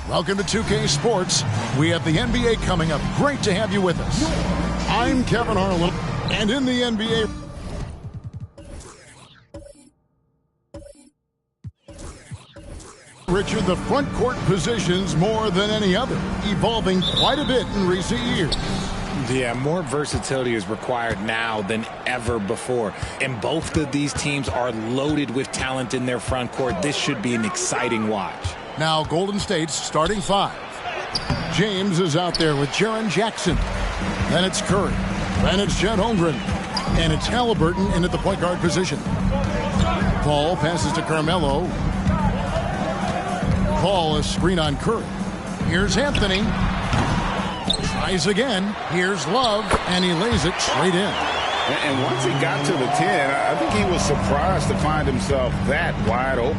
Welcome to 2K Sports. We have the NBA coming up. Great to have you with us. I'm Kevin Harlan, and in the NBA... Richard, the front court positions more than any other, evolving quite a bit in recent years. Yeah, more versatility is required now than ever before. And both of these teams are loaded with talent in their front court. This should be an exciting watch. Now Golden State's starting five. James is out there with Jaren Jackson. Then it's Curry. Then it's Chet Holmgren. And it's Halliburton in at the point guard position. Paul passes to Carmelo. Paul is screen on Curry. Here's Anthony. Tries again. Here's Love, and he lays it straight in. And once he got to the 10, I think he was surprised to find himself that wide open.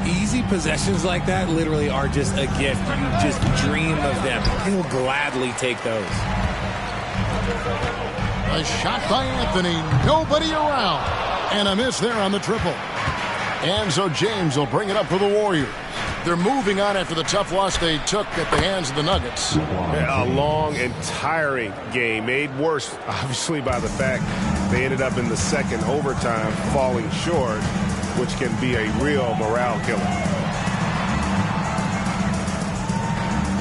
Easy possessions like that literally are just a gift. You just dream of them. He'll gladly take those. A shot by Anthony. Nobody around. And a miss there on the triple. And so James will bring it up for the Warriors. They're moving on after the tough loss they took at the hands of the Nuggets. A long and tiring game, made worse, obviously, by the fact they ended up in the second overtime falling short, which can be a real morale killer.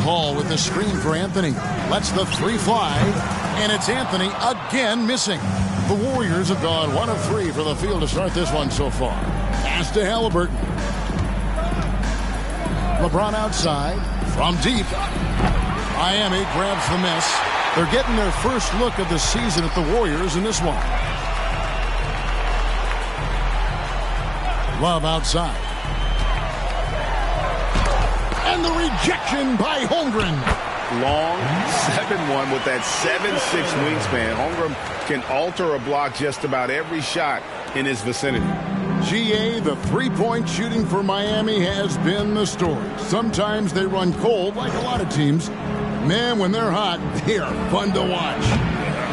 Hall with the screen for Anthony. Lets the three fly, and it's Anthony again missing. The Warriors have gone 1 of 3 for the field to start this one so far. Pass to Halliburton. LeBron outside from deep. Miami grabs the miss. They're getting their first look of the season at the Warriors in this one. Love outside. And the rejection by Holmgren. Long 7-1 with that 7'6" wingspan. Holmgren can alter a block just about every shot in his vicinity. GA, the three-point shooting for Miami has been the story. Sometimes they run cold, like a lot of teams. Man, when they're hot, they are fun to watch.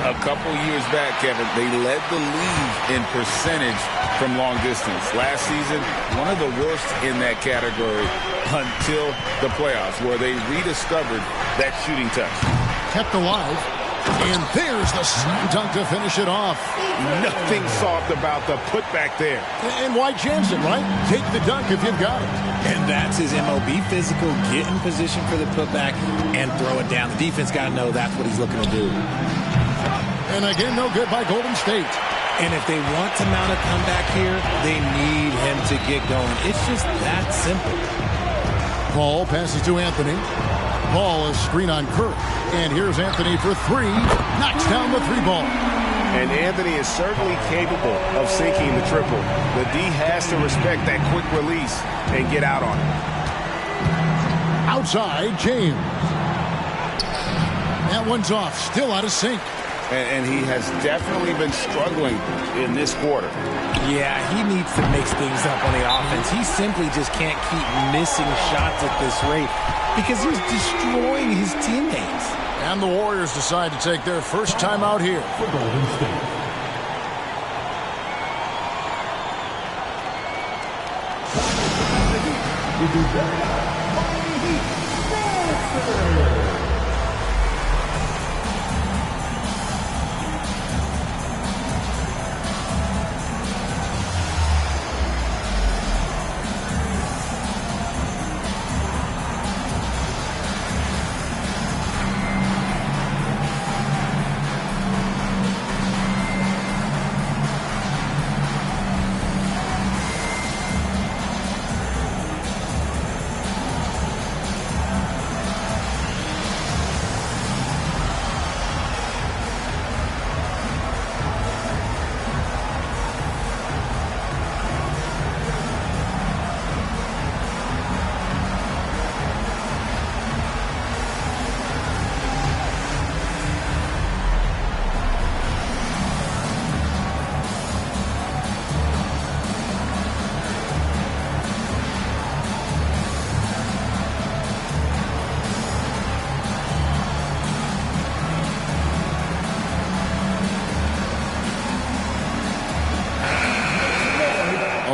A couple years back, Kevin, they led the league in percentage from long distance. Last season, one of the worst in that category until the playoffs, where they rediscovered that shooting touch. Kept alive. And there's the slam dunk to finish it off. Nothing soft about the putback there. And why chance it, right? Take the dunk if you've got it. And that's his MO. Be physical, get in position for the putback, and throw it down. The defense got to know that's what he's looking to do. And again, no good by Golden State. And if they want to mount a comeback here, they need him to get going. It's just that simple. Paul passes to Anthony. Paul is screen on Curry. And here's Anthony for three. Knocks down the three ball. And Anthony is certainly capable of sinking the triple. The D has to respect that quick release and get out on it. Outside, James. That one's off. Still out of sync. And he has definitely been struggling in this quarter. Yeah, he needs to mix things up on the offense. He simply just can't keep missing shots at this rate because he's destroying his teammates. And the Warriors decide to take their first time out here for Golden State.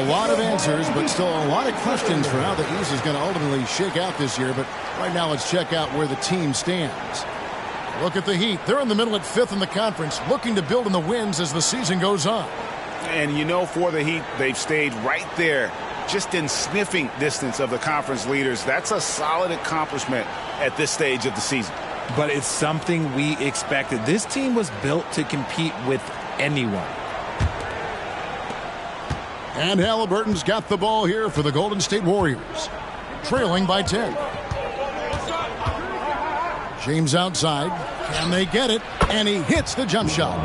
lot of answers, but still a lot of questions for how the East is going to ultimately shake out this year. But right now, let's check out where the team stands. Look at the Heat. They're in the middle at 5th in the conference, looking to build in the wins as the season goes on. And you know, for the Heat, they've stayed right there, just in sniffing distance of the conference leaders. That's a solid accomplishment at this stage of the season. But it's something we expected. This team was built to compete with anyone. And Halliburton's got the ball here for the Golden State Warriors, trailing by 10. James outside. Can they get it? And he hits the jump shot.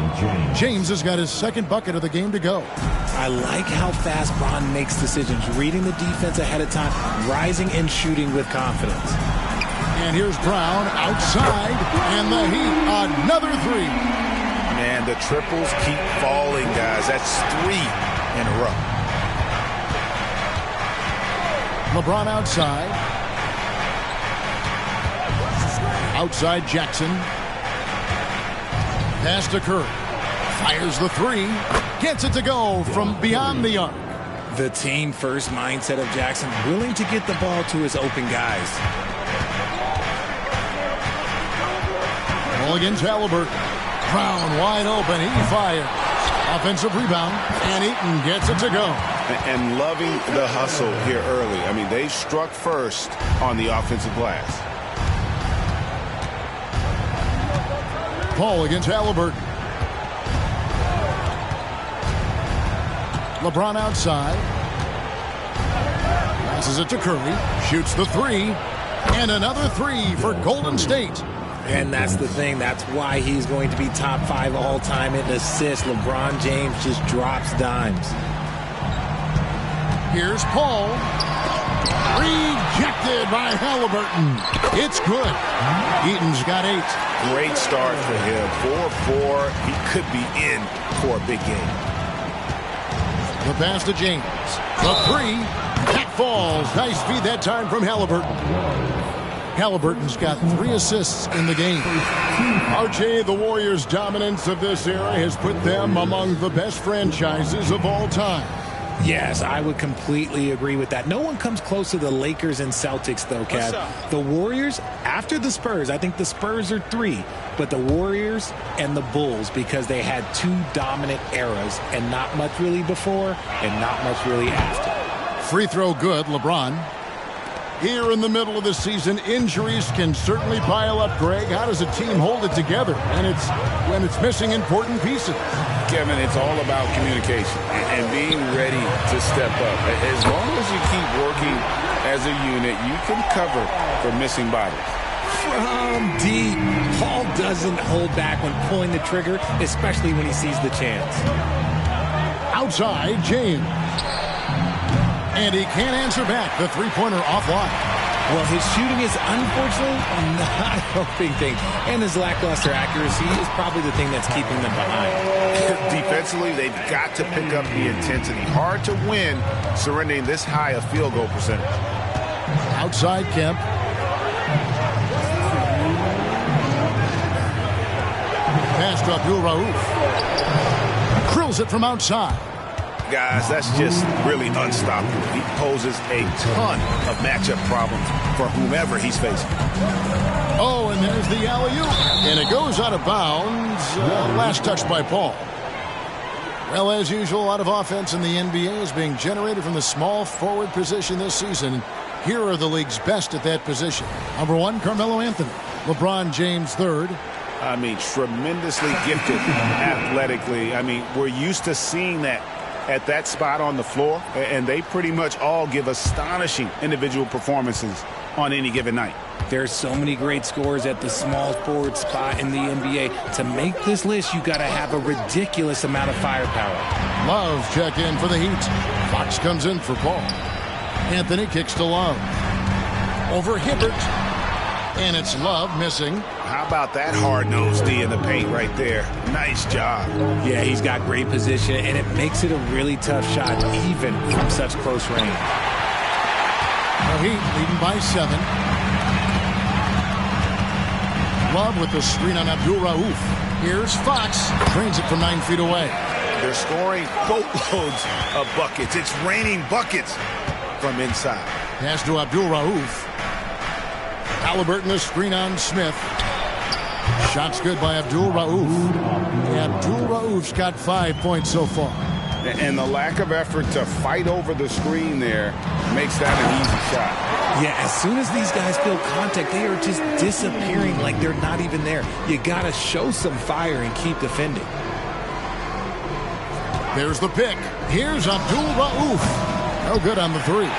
James has got his second bucket of the game to go. I like how fast Bron makes decisions, reading the defense ahead of time, rising and shooting with confidence. And here's Brown outside, and the Heat, another three. Man, the triples keep falling, guys. That's 3 in a row. LeBron outside. Outside Jackson. Pass to Curry. Fires the three. Gets it to go from beyond the arc. The team first mindset of Jackson, willing to get the ball to his open guys. Ball against Halliburton. Brown wide open. He fires. Offensive rebound. And Eaton gets it to go. And loving the hustle here early. I mean, they struck first on the offensive glass. Paul against Halliburton. LeBron outside. Passes it to Curry. Shoots the three. And another three for Golden State. And that's the thing. That's why he's going to be top 5 all time in assists. LeBron James just drops dimes. Here's Paul. Rejected by Halliburton. It's good. Eaton's got 8. Great start for him. 4-4. He could be in for a big game. The pass to James. The three. That falls. Nice feed that time from Halliburton. Halliburton's got 3 assists in the game. RJ, the Warriors' dominance of this era has put them among the best franchises of all time. Yes, I would completely agree with that. No one comes close to the Lakers and Celtics, though, Kev. The Warriors, after the Spurs, I think the Spurs are 3, but the Warriors and the Bulls, because they had 2 dominant eras and not much really before and not much really after. Free throw good, LeBron. Here in the middle of the season, injuries can certainly pile up, Greg. How does a team hold it together? And it's when it's missing important pieces. Kevin, it's all about communication and being ready to step up. As long as you keep working as a unit, you can cover for missing bodies. From deep, Paul doesn't hold back when pulling the trigger, especially when he sees the chance. Outside, James. And he can't answer back. The three-pointer offline. Well, his shooting is unfortunately not a big thing. And his lackluster accuracy is probably the thing that's keeping them behind. Defensively, they've got to pick up the intensity. Hard to win surrendering this high a field goal percentage. Outside Kemp. Pass to Abdul Rauf. Drills it from outside. Guys, that's just really unstoppable. He poses a ton of matchup problems for whomever he's facing. Oh, and there's the alley-oop. And it goes out of bounds. Last touch by Paul. Well, as usual, a lot of offense in the NBA is being generated from the small forward position this season. Here are the league's best at that position. Number 1, Carmelo Anthony. LeBron James, 3rd. I mean, tremendously gifted athletically. I mean, we're used to seeing that at that spot on the floor, and they pretty much all give astonishing individual performances on any given night. There's so many great scorers at the small forward spot in the NBA. To make this list, you got to have a ridiculous amount of firepower. Love check in for the Heat. Fox comes in for Paul. Anthony kicks to Love. Over Hibbert. And it's Love missing. How about that hard-nosed D in the paint right there? Nice job. Yeah, he's got great position, and it makes it a really tough shot, even from such close range. The Heat leading by 7. Love with the screen on Abdul Rauf. Here's Fox. Drains it from 9 feet away. They're scoring boatloads of buckets. It's raining buckets from inside. Pass to Abdul Rauf. Halliburton, a screen on Smith. Shot's good by Abdul Rauf. Abdul Rauf's got 5 points so far. And the lack of effort to fight over the screen there makes that an easy shot. Yeah, as soon as these guys feel contact, they are just disappearing like they're not even there. You got to show some fire and keep defending. There's the pick. Here's Abdul Rauf. No good on the three.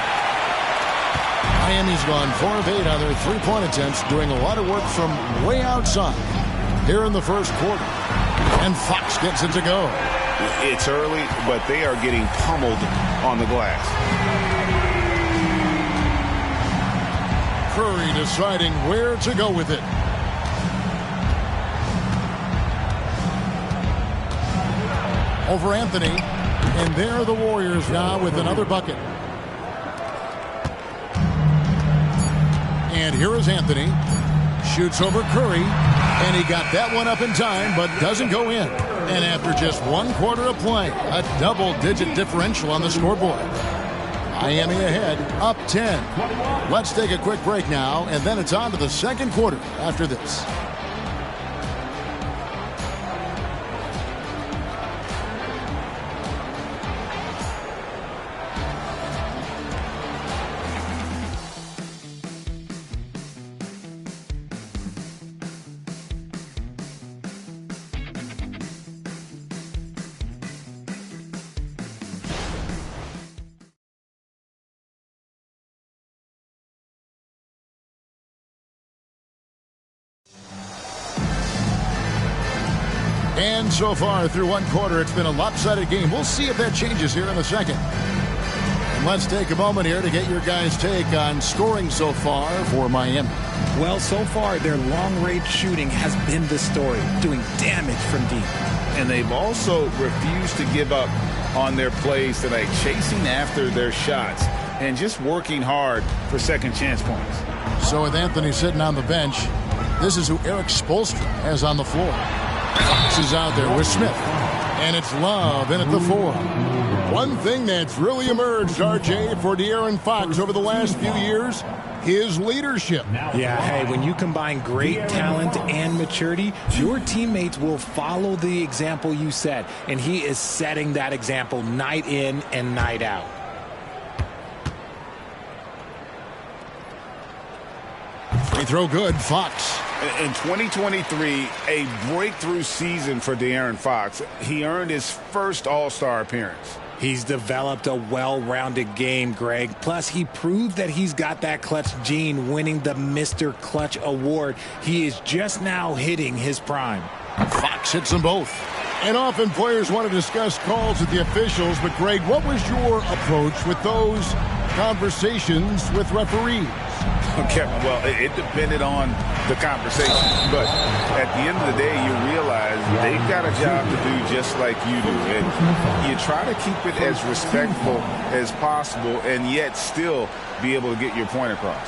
Miami's gone 4 of 8 on their three-point attempts, doing a lot of work from way outside here in the first quarter. And Fox gets it to go. It's early, but they are getting pummeled on the glass. Curry deciding where to go with it. Over Anthony. And there are the Warriors now with another bucket. And here is Anthony. Shoots over Curry. And he got that one up in time, but doesn't go in. And after just 1 quarter of play, a double-digit differential on the scoreboard. Miami ahead, up 10. Let's take a quick break now, and then it's on to the second quarter after this. And so far through 1 quarter, it's been a lopsided game. We'll see if that changes here in a second. And let's take a moment here to get your guys' take on scoring so far for Miami. Well, so far, their long-range shooting has been the story, doing damage from deep. And they've also refused to give up on their plays tonight, chasing after their shots and just working hard for second chance points. So with Anthony sitting on the bench, this is who Eric Spoelstra has on the floor. Fox is out there with Smith. And it's Love in at the 4. One thing that's really emerged, RJ, for De'Aaron Fox over the last few years, his leadership. Yeah, hey, when you combine great talent and maturity, your teammates will follow the example you set. And he is setting that example night in and night out. Free throw good, Fox. In 2023, a breakthrough season for De'Aaron Fox. He earned his first All-Star appearance. He's developed a well-rounded game, Greg. Plus, he proved that he's got that clutch gene, winning the Mr. Clutch award. He is just now hitting his prime. Fox hits them both. And often players want to discuss calls with the officials, but Greg, what was your approach with those conversations with referees? Okay, well, it depended on the conversation. But at the end of the day, you realize they've got a job to do just like you do. And you try to keep it as respectful as possible and yet still be able to get your point across.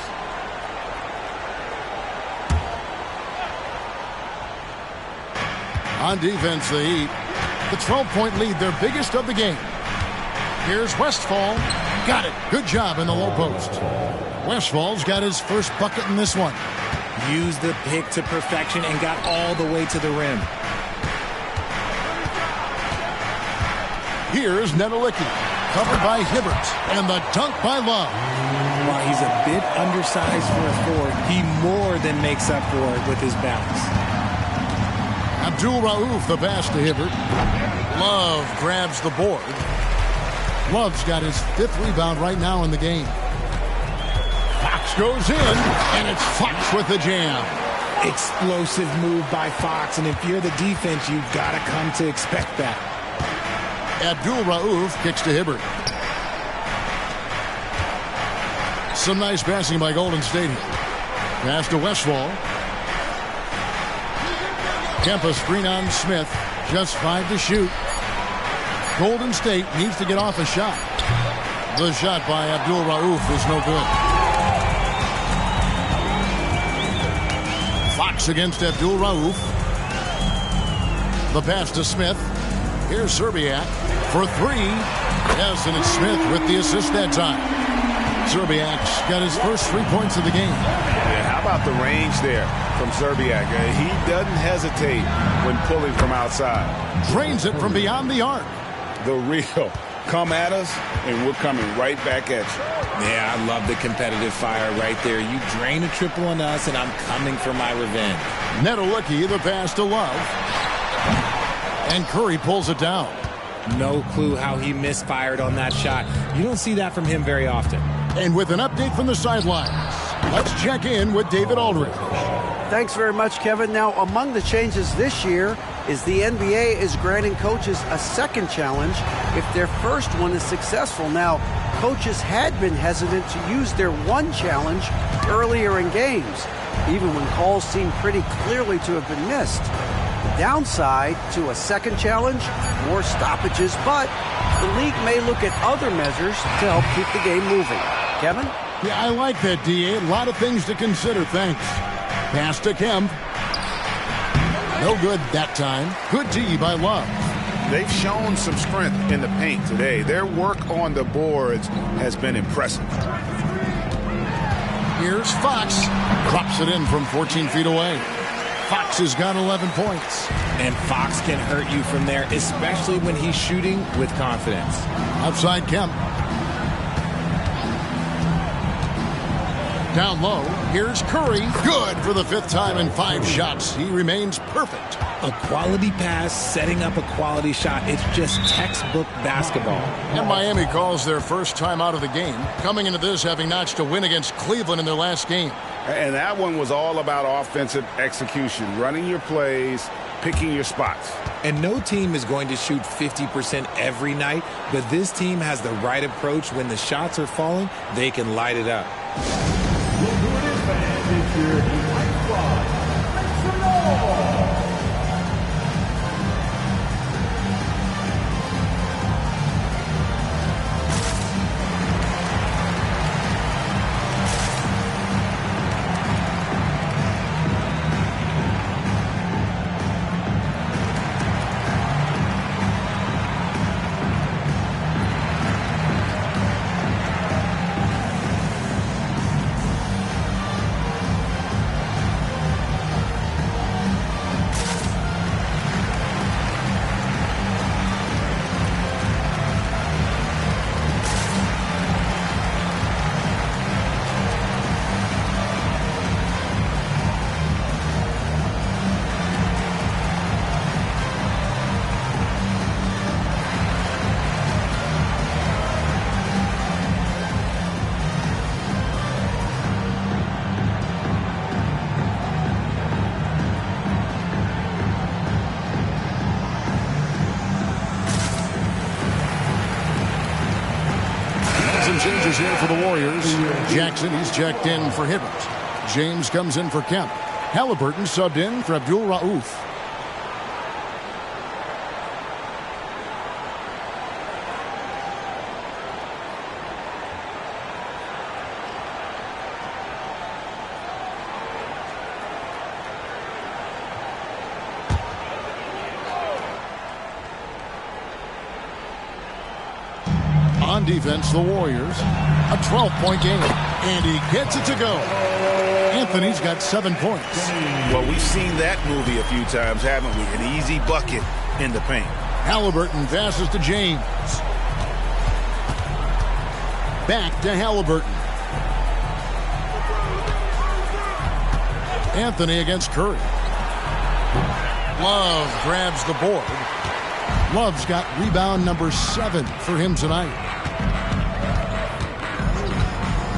On defense, the Heat. The 12-point lead, their biggest of the game. Here's Westphal. Got it. Good job in the low post. Westphal's got his first bucket in this one. Used the pick to perfection and got all the way to the rim. Here's Nedelicki. Covered by Hibbert. And the dunk by Love. While he's a bit undersized for a forward, he more than makes up for it with his bounce. Abdul Rauf, the pass to Hibbert. Love grabs the board. Love's got his 5th rebound right now in the game. Fox goes in, and it's Fox with the jam. Explosive move by Fox, and if you're the defense, you've got to come to expect that. Abdul Rauf kicks to Hibbert. Some nice passing by Golden State. Pass to Westphal. Kempa screen on Smith. Just 5 to shoot. Golden State needs to get off a shot. The shot by Abdul Rauf is no good. Fox against Abdul Rauf. The pass to Smith. Here's Szczerbiak for three. Yes, and it's Smith with the assist that time. Szczerbiak's got his first 3 points of the game. Yeah, how about the range there from Szczerbiak? He doesn't hesitate when pulling from outside. Drains it from beyond the arc. The real come at us, and we're coming right back at you. Yeah, I love the competitive fire right there. You drain a triple on us, and I'm coming for my revenge. Nedelicki, the pass to Love. And Curry pulls it down. No clue how he misfired on that shot. You don't see that from him very often. And with an update from the sidelines, let's check in with David Aldridge. Thanks very much, Kevin. Now, among the changes this year is the NBA is granting coaches a second challenge if their first one is successful. Now, coaches had been hesitant to use their one challenge earlier in games, even when calls seemed pretty clearly to have been missed. The downside to a second challenge, more stoppages, but the league may look at other measures to help keep the game moving. Kevin? Yeah, I like that, D.A. A lot of things to consider. Thanks. Pass to Kemp. No good that time. Good D by Love. They've shown some strength in the paint today. Their work on the boards has been impressive. Here's Fox. Drops it in from 14 feet away. Fox has got 11 points. And Fox can hurt you from there, especially when he's shooting with confidence. Outside Kemp. Down low, here's Curry. Good for the fifth time in 5 shots. He remains perfect. A quality pass, setting up a quality shot. It's just textbook basketball. And Miami calls their first time out of the game, coming into this having notched a win against Cleveland in their last game. And that one was all about offensive execution, running your plays, picking your spots. And no team is going to shoot 50% every night, but this team has the right approach. When the shots are falling, they can light it up. Changes here for the Warriors. Jackson, he's checked in for Hibbert. James comes in for Kemp. Halliburton subbed in for Abdul Rauf. On defense, the Warriors, a 12-point game, and he gets it to go. Anthony's got 7 points. Well, we've seen that movie a few times, haven't we? An easy bucket in the paint. Halliburton passes to James. Back to Halliburton. Anthony against Curry. Love grabs the board. Love's got rebound number 7 for him tonight.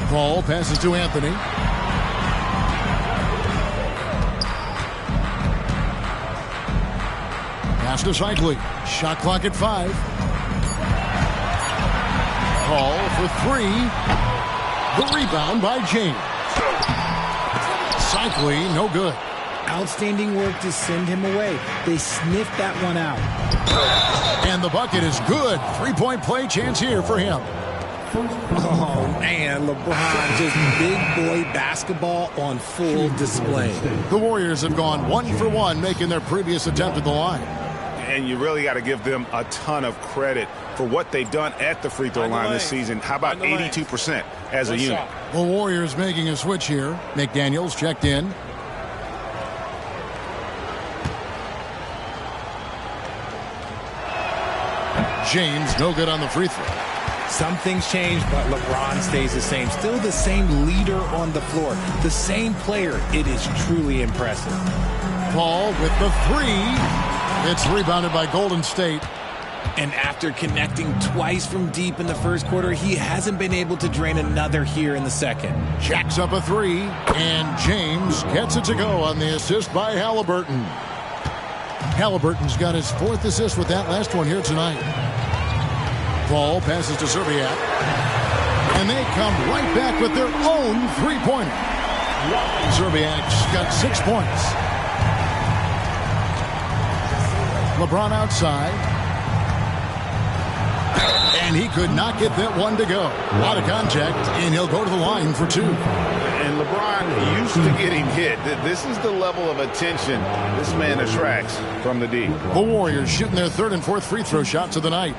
Paul passes to Anthony. Pass to Cycli. Shot clock at 5. Paul for 3. The rebound by James. Cycli, no good. Outstanding work to send him away. They sniffed that one out. And the bucket is good. 3-point play chance here for him. Oh, man, LeBron, just big boy basketball on full display. The Warriors have gone 1 for 1, making their previous attempt at the line. And you really got to give them a ton of credit for what they've done at the free throw line this season. How about 82% as a unit? The Warriors making a switch here. McDaniels checked in. James, no good on the free throw. Some things change, but LeBron stays the same. Still the same leader on the floor. The same player. It is truly impressive. Paul with the three. It's rebounded by Golden State. And after connecting twice from deep in the first quarter, he hasn't been able to drain another here in the second. Jacks up a three, and James gets it to go on the assist by Halliburton. Halliburton's got his 4th assist with that last one here tonight. Paul passes to Zerbiak, and they come right back with their own three-pointer. Zerbiak's got 6 points. LeBron outside, and he could not get that one to go. Out of contact, and he'll go to the line for 2. And LeBron used to getting hit. This is the level of attention this man attracts from the D. The Warriors shooting their 3rd and 4th free throw shots of the night.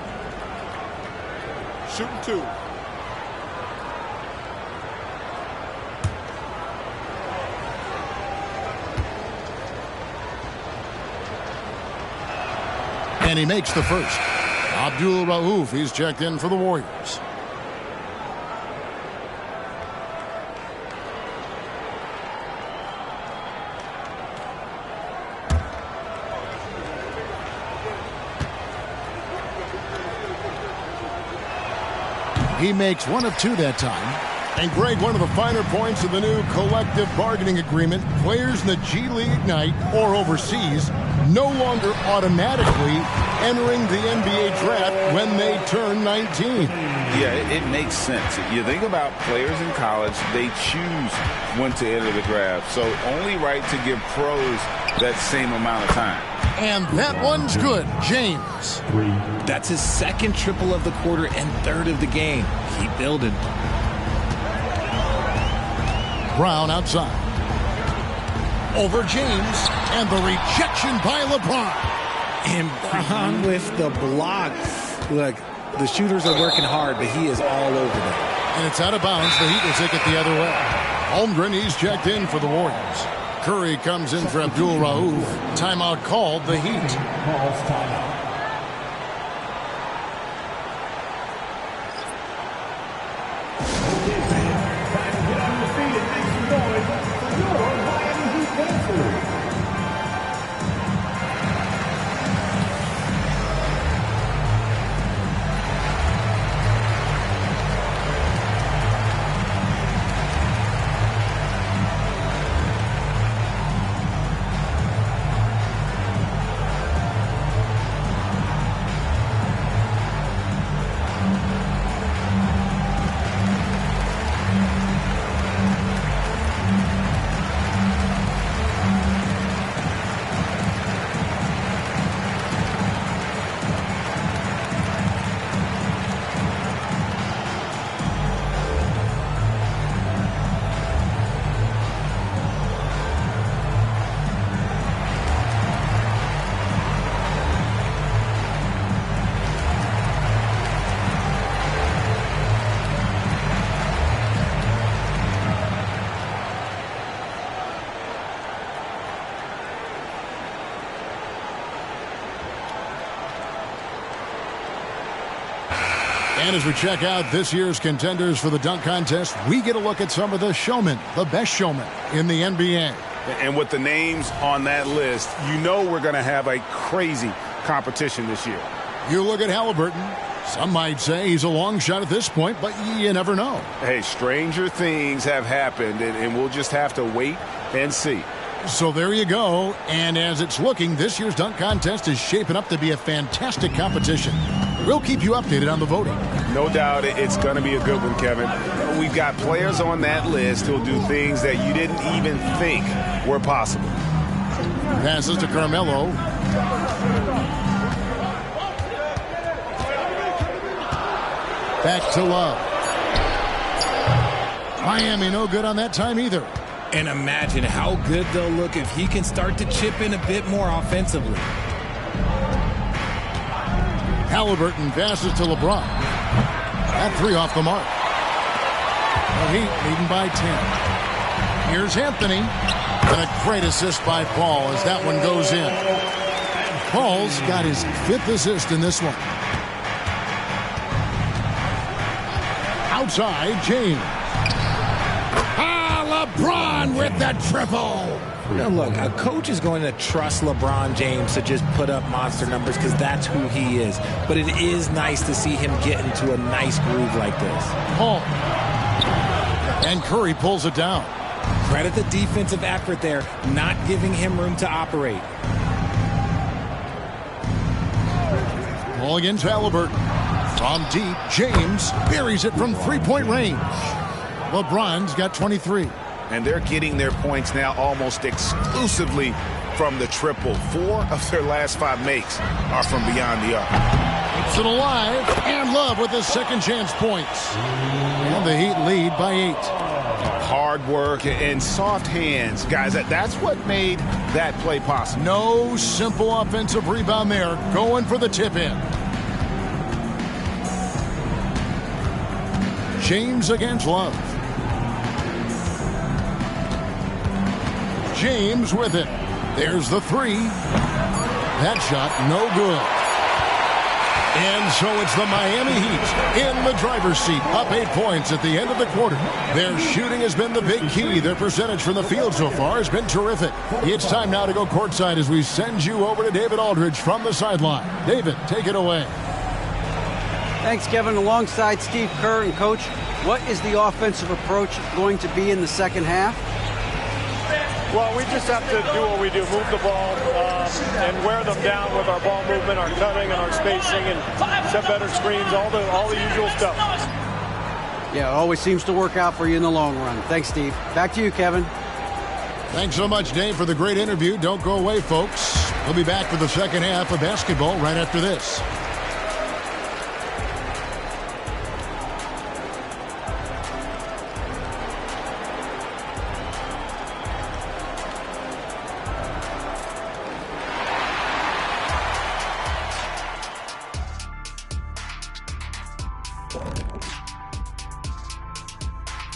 Shooting 2. And he makes the first. Abdul Rauf, he's checked in for the Warriors. He makes 1 of 2 that time. And Greg, one of the finer points of the new collective bargaining agreement, players in the G League Ignite or overseas no longer automatically entering the NBA draft when they turn 19. Yeah, it makes sense. You think about players in college, they choose when to enter the draft. So only right to give pros that same amount of time. And that one's good. James. That's his 2nd triple of the quarter and 3rd of the game. Keep building. Brown outside. Over James, and the rejection by LeBron. And Brown with the block. Look, the shooters are working hard, but he is all over them. And it's out of bounds. The Heat will take it the other way. Holmgren, he's checked in for the Warriors. Curry comes in for Abdul Rauf. Timeout called, the Heat. Calls timeout. And as we check out this year's contenders for the dunk contest, we get a look at some of the showmen, the best showmen in the NBA. And with the names on that list, you know we're going to have a crazy competition this year. You look at Halliburton. Some might say he's a long shot at this point, but you never know. Hey, stranger things have happened, and we'll just have to wait and see. So there you go. And as it's looking, this year's dunk contest is shaping up to be a fantastic competition. We'll keep you updated on the voting. No doubt it's going to be a good one, Kevin. We've got players on that list who'll do things that you didn't even think were possible. Passes to Carmelo. Back to Love. Miami no good on that time either. And imagine how good they'll look if he can start to chip in a bit more offensively. Halliburton passes to LeBron. That three off the mark. The Heat leading by 10. Here's Anthony. And a great assist by Paul as that one goes in. Paul's got his 5th assist in this one. Outside, James. LeBron with the triple. Now look, a coach is going to trust LeBron James to just put up monster numbers because that's who he is. But it is nice to see him get into a nice groove like this. Paul. And Curry pulls it down. Credit the defensive effort there, not giving him room to operate. Ball against Halliburton. From deep, James buries it from three-point range. LeBron's got 23. And they're getting their points now almost exclusively from the triple. 4 of their last 5 makes are from beyond the arc. Keeps it alive, and Love with his second chance points. And the Heat lead by 8. Hard work and soft hands. Guys, that's what made that play possible. No simple offensive rebound there. Going for the tip-in. James against Love. James with it. There's the three. That shot no good. And so it's the Miami Heat in the driver's seat, up 8 points at the end of the quarter. Their shooting has been the big key. Their percentage from the field so far has been terrific. It's time now to go courtside as we send you over to David Aldridge from the sideline. David, take it away. Thanks, Kevin. Alongside Steve Kerr and Coach, what is the offensive approach going to be in the second half? Well, we just have to do what we do, move the ball and wear them down with our ball movement, our cutting, and our spacing, and set better screens, all the usual stuff. Yeah, it always seems to work out for you in the long run. Thanks, Steve. Back to you, Kevin. Thanks so much, Dave, for the great interview. Don't go away, folks. We'll be back for the second half of basketball right after this.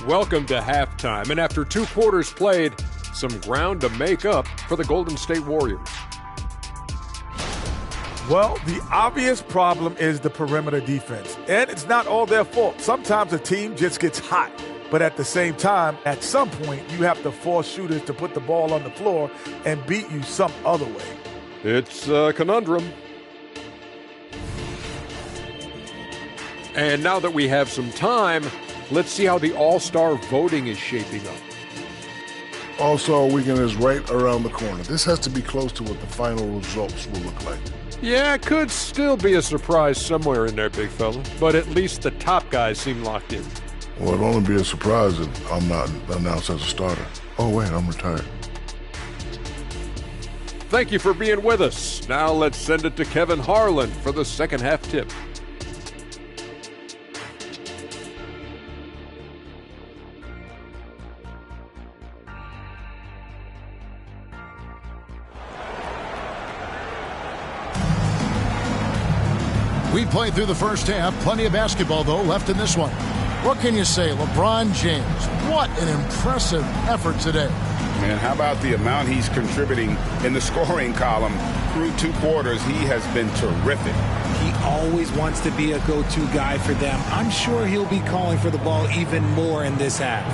Welcome to halftime, and after 2 quarters played, some ground to make up for the Golden State Warriors. Well, the obvious problem is the perimeter defense, and it's not all their fault. Sometimes a team just gets hot, but at the same time, at some point, you have to force shooters to put the ball on the floor and beat you some other way. It's a conundrum. And now that we have some time, let's see how the All-Star voting is shaping up. All-Star Weekend is right around the corner. This has to be close to what the final results will look like. Yeah, it could still be a surprise somewhere in there, big fella. But at least the top guys seem locked in. Well, it'll only be a surprise if I'm not announced as a starter. Oh, wait, I'm retired. Thank you for being with us. Now let's send it to Kevin Harlan for the second half tip. We played through the first half. Plenty of basketball, though, left in this one. What can you say? LeBron James, what an impressive effort today. Man, how about the amount he's contributing in the scoring column through 2 quarters? He has been terrific. He always wants to be a go-to guy for them. I'm sure he'll be calling for the ball even more in this half.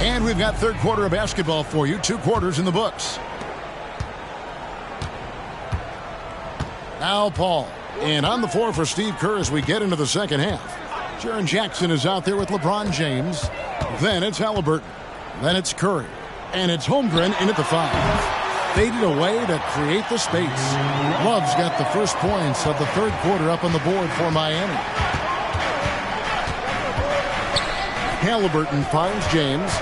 And we've got third quarter of basketball for you. 2 quarters in the books. Now Paul. And on the floor for Steve Kerr as we get into the second half. Jaren Jackson is out there with LeBron James. Then it's Halliburton. Then it's Curry. And it's Holmgren in at the 5. Faded away to create the space. Love's got the first points of the third quarter up on the board for Miami. Halliburton finds James.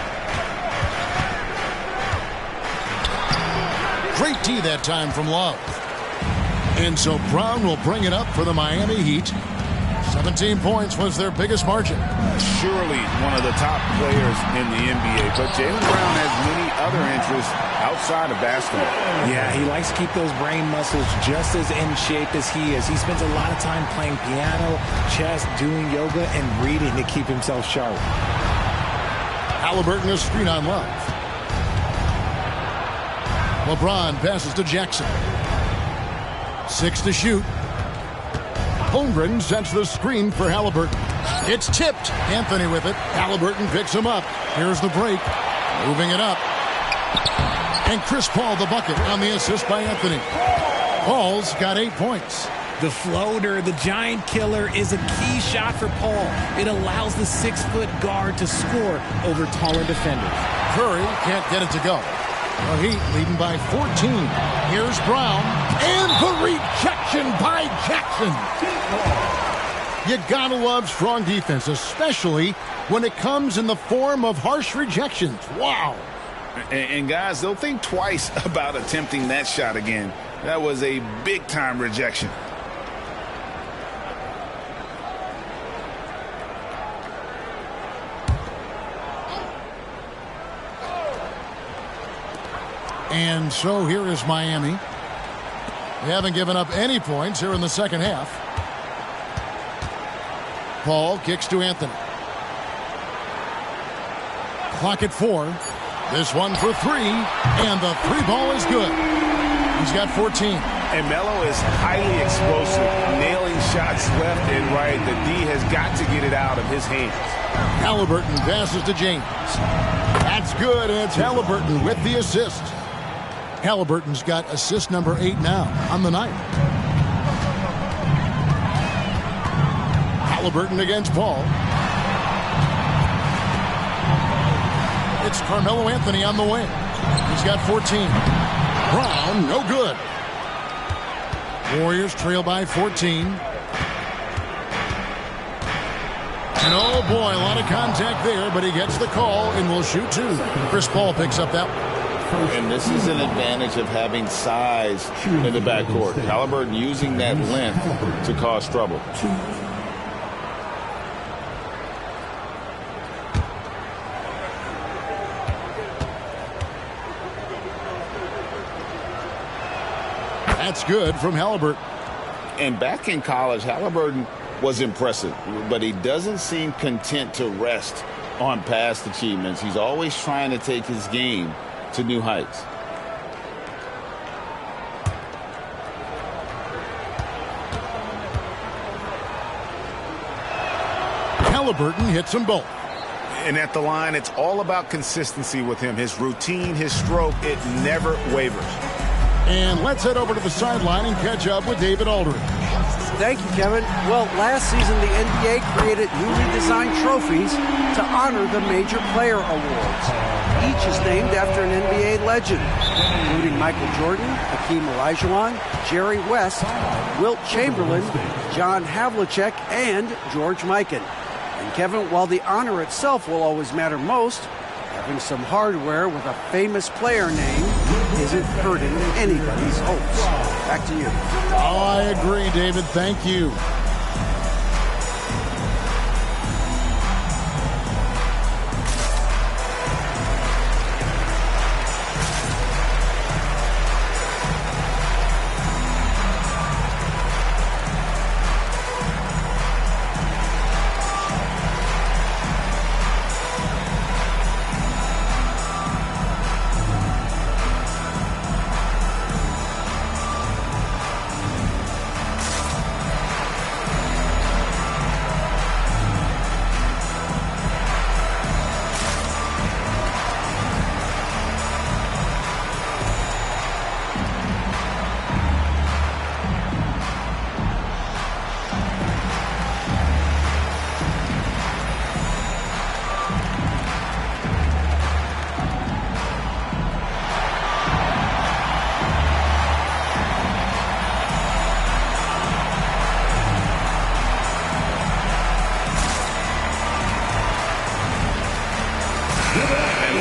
Great D that time from Love. And so Brown will bring it up for the Miami Heat. 17 points was their biggest margin. surely one of the top players in the NBA. But Jaylen Brown has many other interests outside of basketball. Yeah, he likes to keep those brain muscles just as in shape as he is. He spends a lot of time playing piano, chess, doing yoga, and reading to keep himself sharp. Halliburton is screen on Love. LeBron passes to Jackson. 6 to shoot. Holmgren sets the screen for Halliburton. It's tipped. Anthony with it. Halliburton picks him up. Here's the break. Moving it up. And Chris Paul the bucket on the assist by Anthony. Paul's got 8 points. The floater, the giant killer, is a key shot for Paul. It allows the 6-foot guard to score over taller defenders. Curry can't get it to go. The Heat leading by 14. Here's Brown. And the rejection by Jackson. You gotta love strong defense, especially when it comes in the form of harsh rejections. Wow. And guys, they'll think twice about attempting that shot again. That was a big-time rejection. And so here is Miami. They haven't given up any points here in the second half. Paul kicks to Anthony. Clock at 4. This one for 3. And the 3 ball is good. He's got 14. And Melo is highly explosive, nailing shots left and right. The D has got to get it out of his hands. Halliburton passes to James. That's good, and it's Halliburton with the assist. Halliburton's got assist number 8 now on the night. Halliburton against Paul. It's Carmelo Anthony on the wing. He's got 14. Brown, no good. Warriors trail by 14. And oh boy, a lot of contact there, but he gets the call and will shoot 2. Chris Paul picks up that one. And this is an advantage of having size in the backcourt. Halliburton using that length to cause trouble. That's good from Halliburton. And back in college, Halliburton was impressive, but he doesn't seem content to rest on past achievements. He's always trying to take his game to new heights. Halliburton hits them both. And at the line, it's all about consistency with him. His routine, his stroke, it never wavers. And let's head over to the sideline and catch up with David Aldridge. Thank you, Kevin. Well, last season, the NBA created newly designed trophies to honor the major player awards. Each is named after an NBA legend, including Michael Jordan, Hakeem Olajuwon, Jerry West, Wilt Chamberlain, John Havlicek, and George Mikan. And Kevin, while the honor itself will always matter most, having some hardware with a famous player name isn't hurting anybody's hopes. Back to you. Oh, I agree, David. Thank you.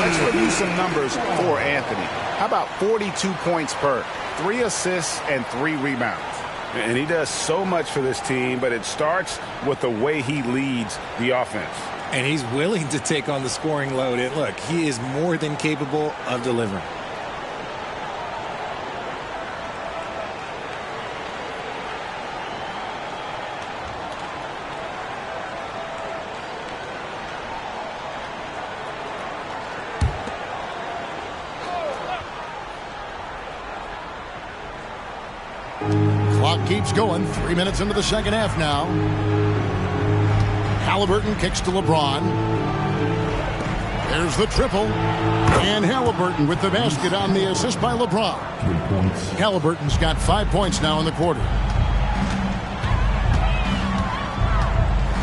Let's review some numbers for Anthony. How about 42 points per, 3 assists, and 3 rebounds? And he does so much for this team, but it starts with the way he leads the offense. And he's willing to take on the scoring load. And look, he is more than capable of delivering. Clock keeps going. 3 minutes into the second half now. Halliburton kicks to LeBron. There's the triple. And Halliburton with the basket on the assist by LeBron. Halliburton's got 5 points now in the quarter.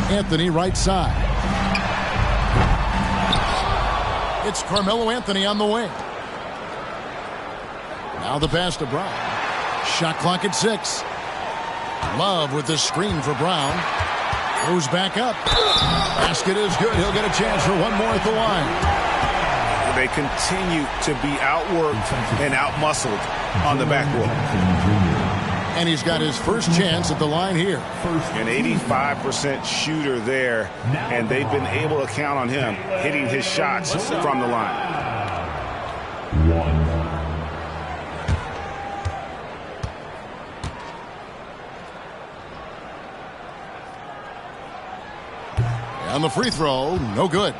Anthony right side. It's Carmelo Anthony on the wing. Now the pass to Brown. Shot clock at 6. Love with the screen for Brown. Goes back up. Basket is good. He'll get a chance for one more at the line. They continue to be outworked and outmuscled on the backboard. And he's got his first chance at the line here. An 85% shooter there, and they've been able to count on him hitting his shots from the line. On the free throw, no good.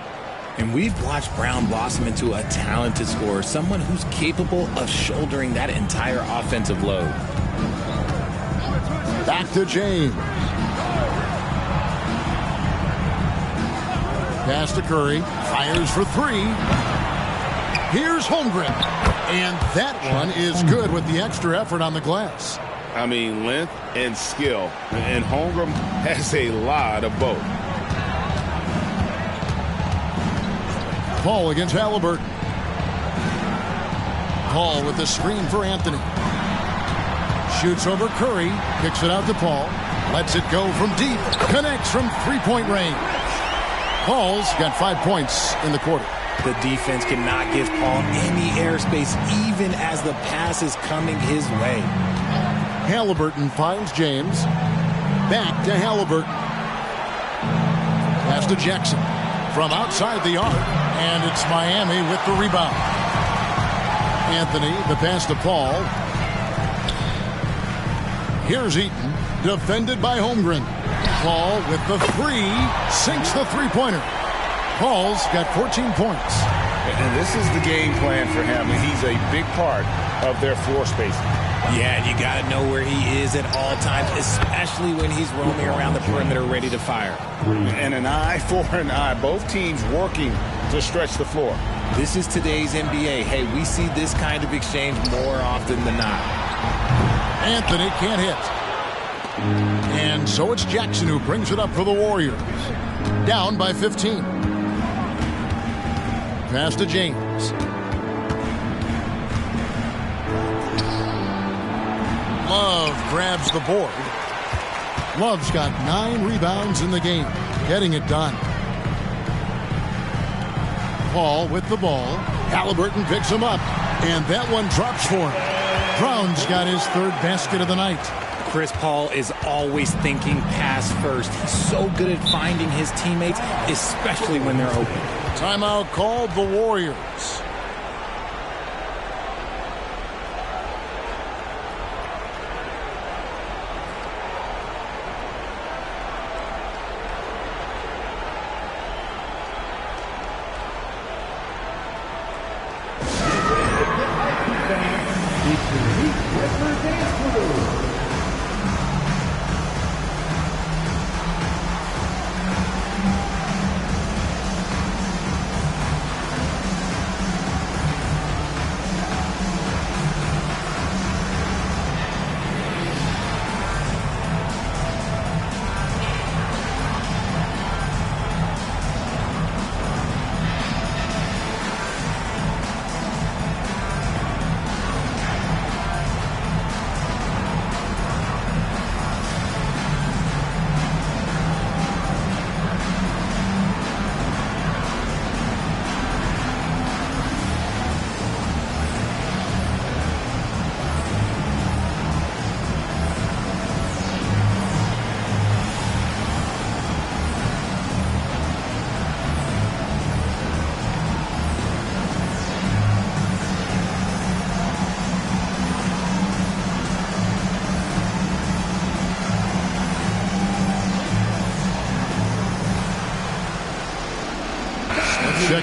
And we've watched Brown blossom into a talented scorer, someone who's capable of shouldering that entire offensive load. Back to James. Pass to Curry. Fires for 3. Here's Holmgren. And that one is good with the extra effort on the glass. I mean, length and skill. And Holmgren has a lot of both. Paul against Halliburton. Paul with the screen for Anthony. Shoots over Curry. Kicks it out to Paul. Lets it go from deep. Connects from three-point range. Paul's got 5 points in the quarter. The defense cannot give Paul any airspace, even as the pass is coming his way. Halliburton finds James. Back to Halliburton. Pass to Jackson. From outside the arc. And it's Miami with the rebound. Anthony, the pass to Paul. Here's Eaton, defended by Holmgren. Paul with the 3, sinks the three-pointer. Paul's got 14 points. And this is the game plan for him. He's a big part of their floor spacing. Yeah, and you got to know where he is at all times, especially when he's roaming around the perimeter ready to fire. And an eye for an eye. Both teams working to stretch the floor. This is today's NBA. Hey, we see this kind of exchange more often than not. Anthony can't hit. And so it's Jackson who brings it up for the Warriors. Down by 15. Pass to James. Love grabs the board. Love's got 9 rebounds in the game, getting it done. Paul with the ball. Halliburton picks him up, and that one drops for him. Brown's got his 3rd basket of the night. Chris Paul is always thinking pass first. He's so good at finding his teammates, especially when they're open. Timeout called the Warriors.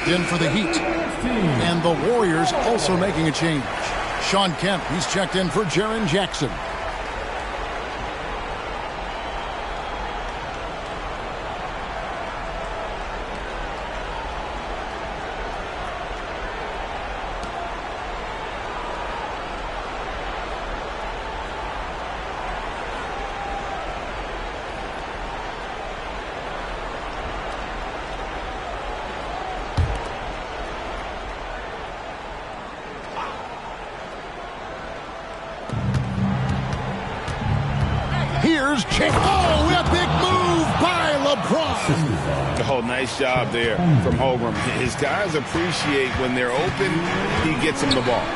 checked in for the Heat. And the Warriors also making a change. Shawn Kemp, he's checked in for Jaren Jackson. Here's Chase. Oh, a big move by LeBron. Oh, nice job there from Holmgren. His guys appreciate when they're open, he gets them the ball.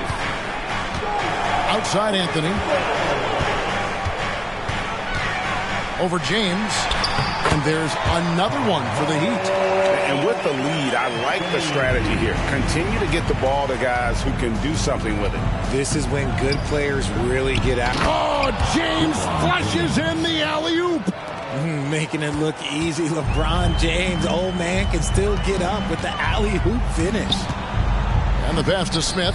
Outside Anthony. Over James. And there's another one for the Heat. And with the lead, I like the strategy here. Continue to get the ball to guys who can do something with it. This is when good players really get out. Oh, James flushes in the alley-oop. Making it look easy. LeBron James, old man, can still get up with the alley-oop finish. And the pass to Smith.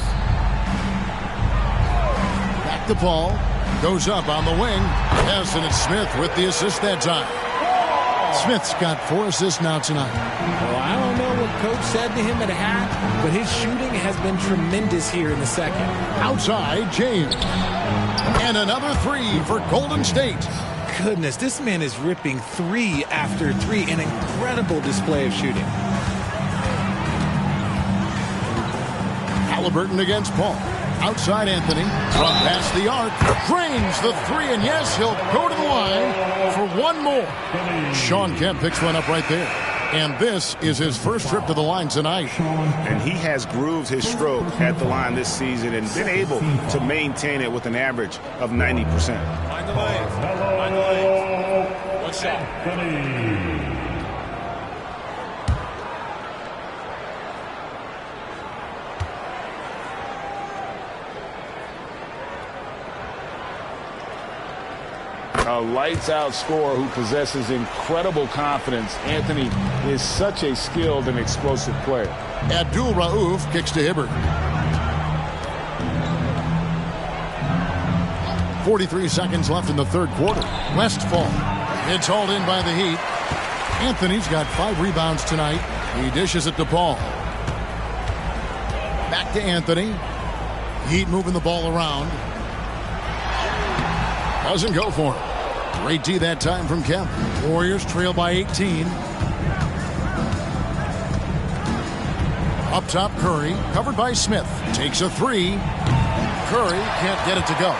Back to Paul. Goes up on the wing. Yes, and it's Smith with the assist that time. Smith's got 4 assists now tonight. Well, I don't know what Coach said to him at half, but his shooting has been tremendous here in the second. Outside, James. And another 3 for Golden State. Goodness, this man is ripping 3 after 3. An incredible display of shooting. Halliburton against Paul. Outside Anthony. From past the arc. Drains the 3, and yes, he'll go to the line for one more. Shawn Kemp picks one up right there. And this is his first trip to the line tonight. And he has grooved his stroke at the line this season and been able to maintain it with an average of 90%. Find the lanes. Find the lanes. One shot. A lights-out scorer who possesses incredible confidence. Anthony is such a skilled and explosive player. Abdul Rauf kicks to Hibbert. 43 seconds left in the third quarter. Westfall. It's hauled in by the Heat. Anthony's got 5 rebounds tonight. He dishes it to Paul. Back to Anthony. Heat moving the ball around. Doesn't go for him. Great D that time from Kemp. Warriors trail by 18. Up top, Curry, covered by Smith. Takes a 3. Curry can't get it to go.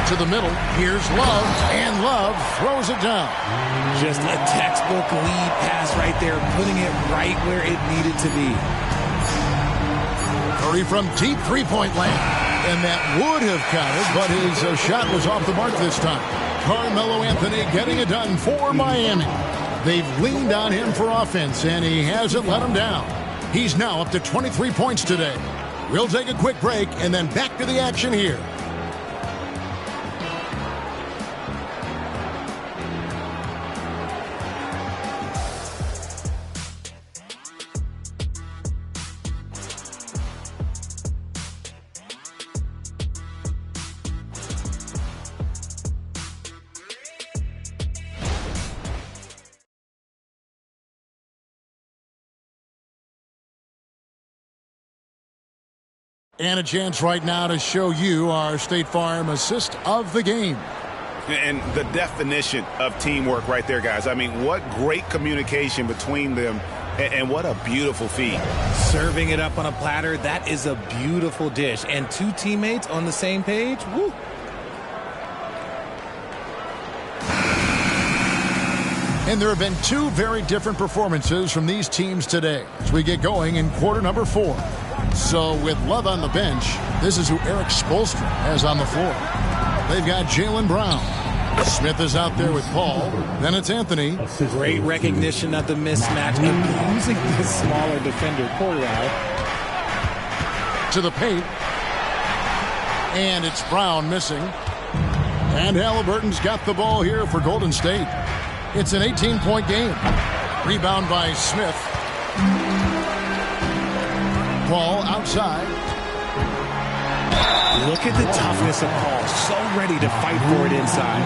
To the middle, here's Love, and Love throws it down. Just a textbook lead pass right there, putting it right where it needed to be. Curry from deep three-point land. And that would have counted, but his shot was off the mark this time. Carmelo Anthony getting it done for Miami. They've leaned on him for offense, and he hasn't let them down. He's now up to 23 points today. We'll take a quick break and then back to the action here. And a chance right now to show you our State Farm assist of the game. And the definition of teamwork right there, guys. I mean, what great communication between them, and what a beautiful feed. Serving it up on a platter, that is a beautiful dish. And 2 teammates on the same page, woo. And there have been 2 very different performances from these teams today as we get going in quarter number 4. So with Love on the bench, this is who Eric Spoelstra has on the floor. They've got Jaylen Brown. Smith is out there with Paul. Then it's Anthony. Great recognition of the mismatch, abusing the smaller defender, Corral. To the paint. And it's Brown missing. And Halliburton's got the ball here for Golden State. It's an 18-point game. Rebound by Smith. Ball outside. Look at the toughness of Paul. So ready to fight for it inside.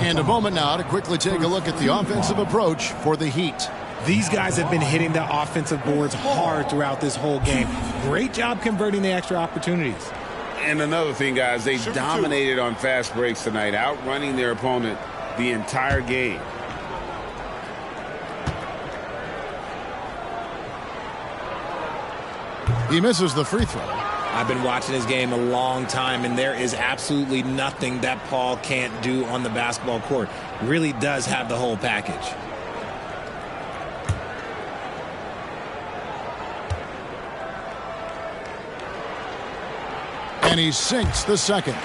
And a moment now to quickly take a look at the offensive approach for the Heat. These guys have been hitting the offensive boards hard throughout this whole game. Great job converting the extra opportunities. And another thing, guys, they dominated on fast breaks tonight, outrunning their opponent the entire game. He misses the free throw. I've been watching his game a long time, and there is absolutely nothing that Paul can't do on the basketball court. Really does have the whole package. And he sinks the second.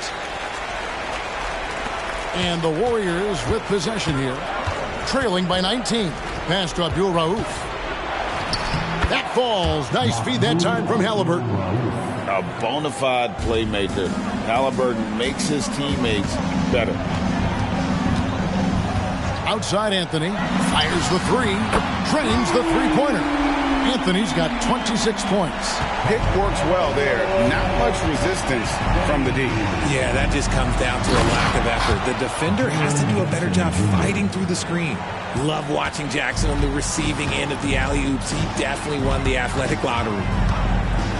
And the Warriors with possession here, trailing by 19. Pass to Abdul Rauf. That falls. Nice feed that time from Halliburton. A bona fide playmaker. Halliburton makes his teammates better. Outside Anthony. Fires the three. Drains the three-pointer. Anthony's got 26 points. Pick works well there. Not much resistance from the D. Yeah, that just comes down to a lack of effort. The defender has to do a better job fighting through the screen. Love watching Jackson on the receiving end of the alley-oops. He definitely won the athletic lottery.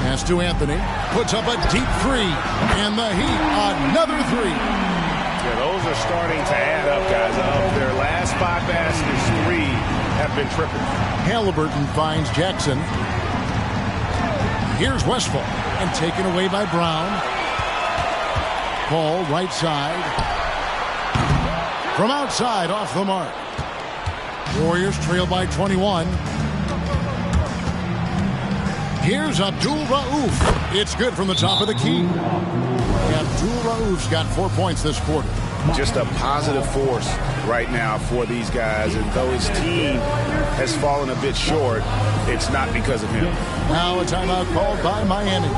Pass to Anthony. Puts up a deep three. And the Heat, another three. Yeah, those are starting to add up, guys. Of their last 5 baskets, 3 have been triple. Halliburton finds Jackson. Here's Westphal. And taken away by Brown. Ball right side. From outside, off the mark. Warriors trail by 21. Here's Abdul Rauf. It's good from the top of the key. Abdul Rauf's got 4 points this quarter. Just a positive force right now for these guys. And though his team has fallen a bit short, it's not because of him. Now a timeout called by Miami.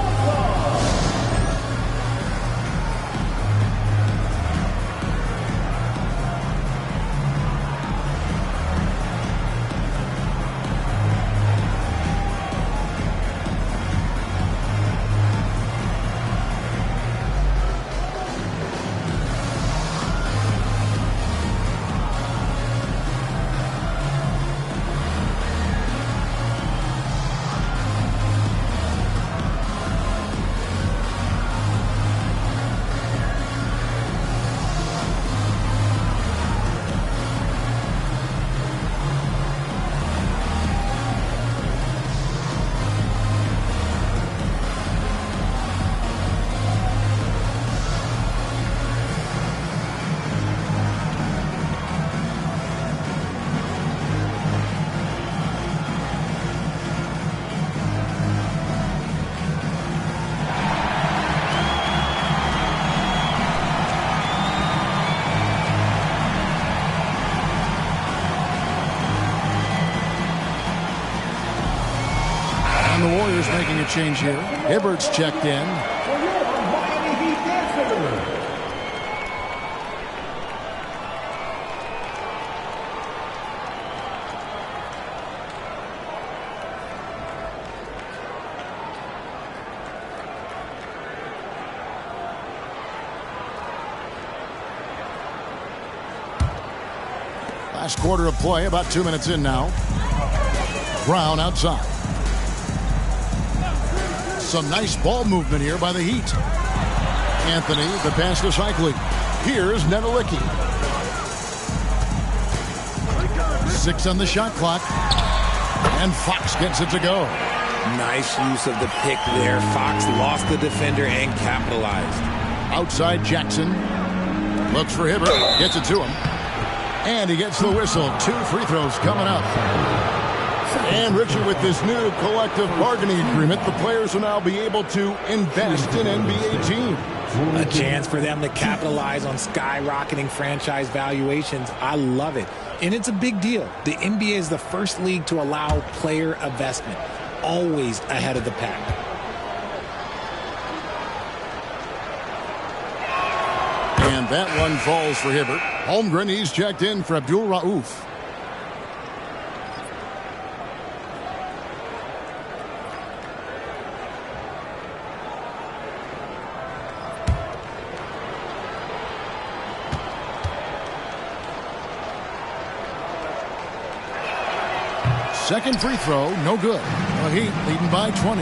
The Warriors making a change here. Hibbert's checked in. Last quarter of play, about 2 minutes in now. Brown outside. Some nice ball movement here by the Heat. Anthony, the pass to Cycling. Here's Nedelicki. 6 on the shot clock. And Fox gets it to go. Nice use of the pick there. Fox lost the defender and capitalized. Outside Jackson. Looks for Hibbert. Gets it to him. And he gets the whistle. 2 free throws coming up. And Richie, with this new collective bargaining agreement, the players will now be able to invest in NBA teams. A chance for them to capitalize on skyrocketing franchise valuations. I love it. And it's a big deal. The NBA is the first league to allow player investment. Always ahead of the pack. And that one falls for Hibbert. Holmgren, he's checked in for Abdul Rauf. second free throw, no good. The Heat leading by 20.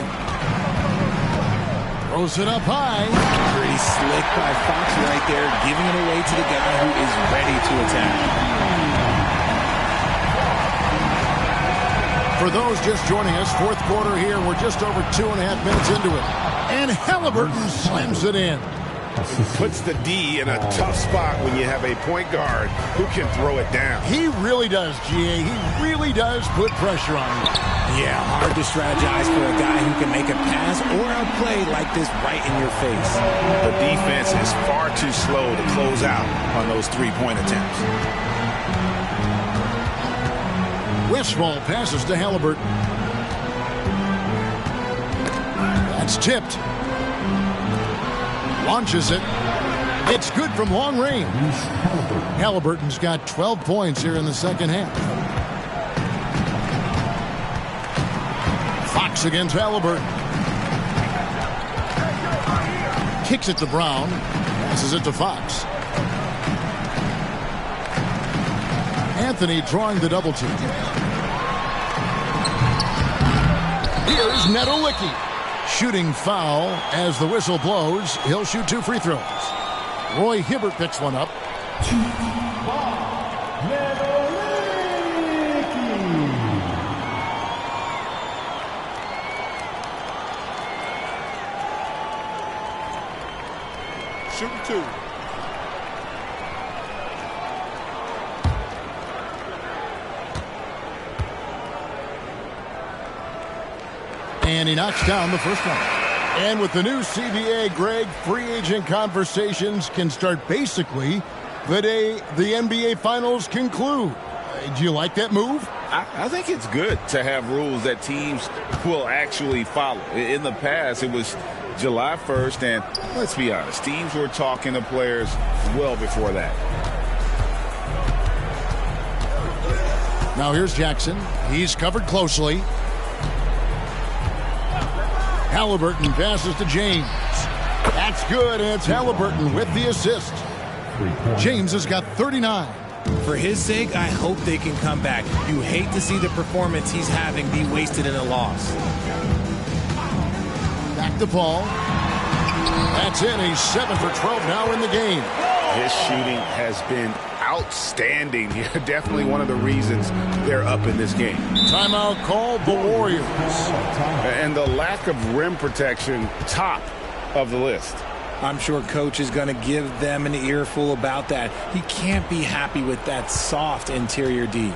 Throws it up high. Pretty slick by Fox right there, giving it away to the guy who is ready to attack. For those just joining us, fourth quarter here. We're just over 2.5 minutes into it. And Halliburton slams it in. Puts the D in a tough spot when you have a point guard who can throw it down. He really does, GA. He really does put pressure on you. Yeah, hard to strategize for a guy who can make a pass or a play like this right in your face. The defense is far too slow to close out on those three-point attempts. Westphal passes to Halliburton. That's tipped. Launches it. It's good from long range. Halliburton's got 12 points here in the second half. Fox against Halliburton. Kicks it to Brown. Passes it to Fox. Anthony drawing the double team. Here's Nedolicki. Shooting foul as the whistle blows. He'll shoot 2 free throws. Roy Hibbert picks one up. Shooting 2. And he knocks down the first one. And with the new CBA, Greg, free agent conversations can start basically the day the NBA Finals conclude. Do you like that move? I think it's good to have rules that teams will actually follow. In the past, it was July 1st, and let's be honest, teams were talking to players well before that. Now here's Jackson. He's covered closely. Halliburton passes to James. That's good, and it's Halliburton with the assist. James has got 39. For his sake, I hope they can come back. You hate to see the performance he's having be wasted in a loss. Back to Paul. That's in. He's 7 for 12 now in the game. His shooting has been outstanding. Definitely one of the reasons they're up in this game. Timeout called the Warriors. And the lack of rim protection, top of the list. I'm sure Coach is going to give them an earful about that. He can't be happy with that soft interior D.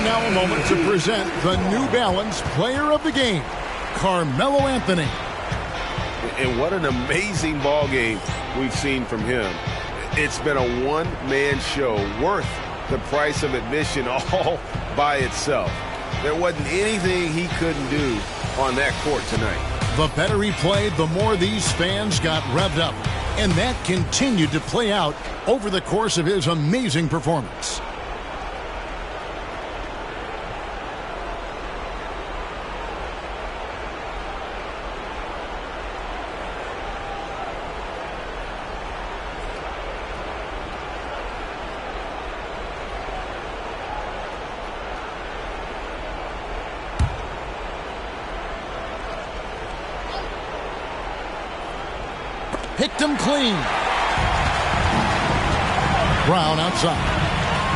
Now a moment to present the New Balance Player of the Game, Carmelo Anthony. And what an amazing ball game we've seen from him. It's been a one-man show worth the price of admission all by itself. There wasn't anything he couldn't do on that court tonight. The better he played, the more these fans got revved up. And that continued to play out over the course of his amazing performance. Picked him clean. Brown outside.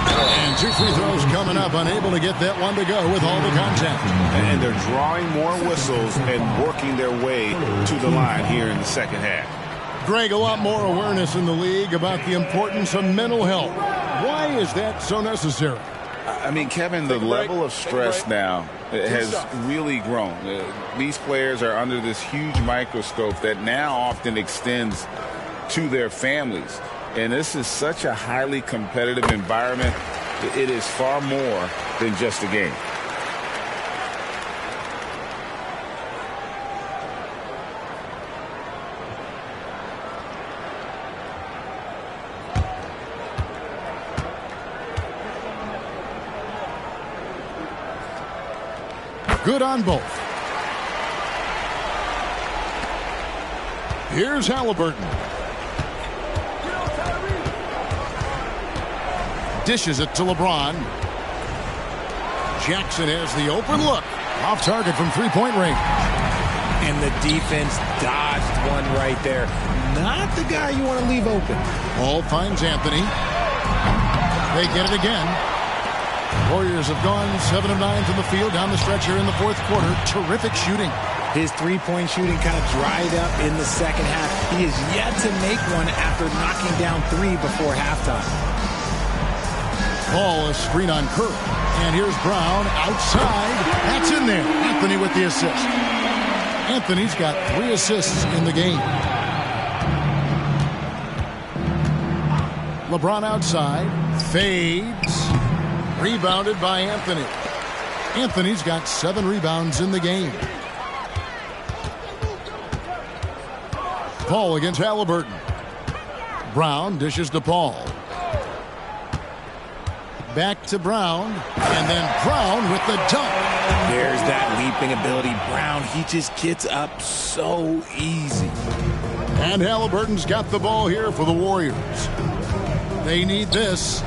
And 2 free throws coming up, unable to get that one to go with all the contact. And they're drawing more whistles and working their way to the line here in the second half. Greg, a lot more awareness in the league about the importance of mental health. Why is that so necessary? I mean, Kevin, the level of stress now has really grown. These players are under this huge microscope that now often extends to their families. And this is such a highly competitive environment. It is far more than just a game. Good on both. Here's Halliburton. Dishes it to LeBron. Jackson has the open look. Off target from three-point range. And the defense dodged one right there. Not the guy you want to leave open. Ball finds Anthony. They get it again. Warriors have gone 7 of 9 from the field down the stretch here in the fourth quarter. Terrific shooting. His three-point shooting kind of dried up in the second half. He is yet to make one after knocking down 3 before halftime. Ball, a screen on Curry. And here's Brown outside. That's in there. Anthony with the assist. Anthony's got 3 assists in the game. LeBron outside. Fades. Rebounded by Anthony. Anthony's got 7 rebounds in the game. Paul against Halliburton. Brown dishes to Paul. Back to Brown, and then Brown with the dunk. There's that leaping ability. Brown, he just gets up so easy. And Halliburton's got the ball here for the Warriors. They need this.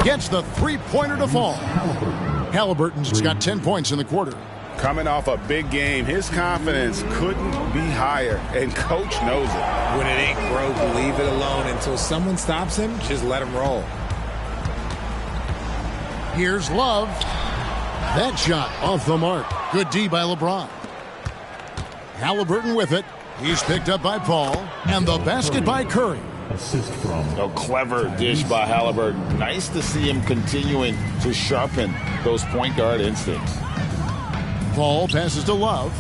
Gets the three-pointer to fall. Halliburton's got 10 points in the quarter. Coming off a big game, his confidence couldn't be higher, and Coach knows it. When it ain't broke, leave it alone. Until someone stops him, just let him roll. Here's Love. That shot off the mark. Good D by LeBron. Halliburton with it. He's picked up by Paul. And the basket by Curry. Assist from. A clever dish by Halliburton. Nice to see him continuing to sharpen those point guard instincts. Paul passes to Love.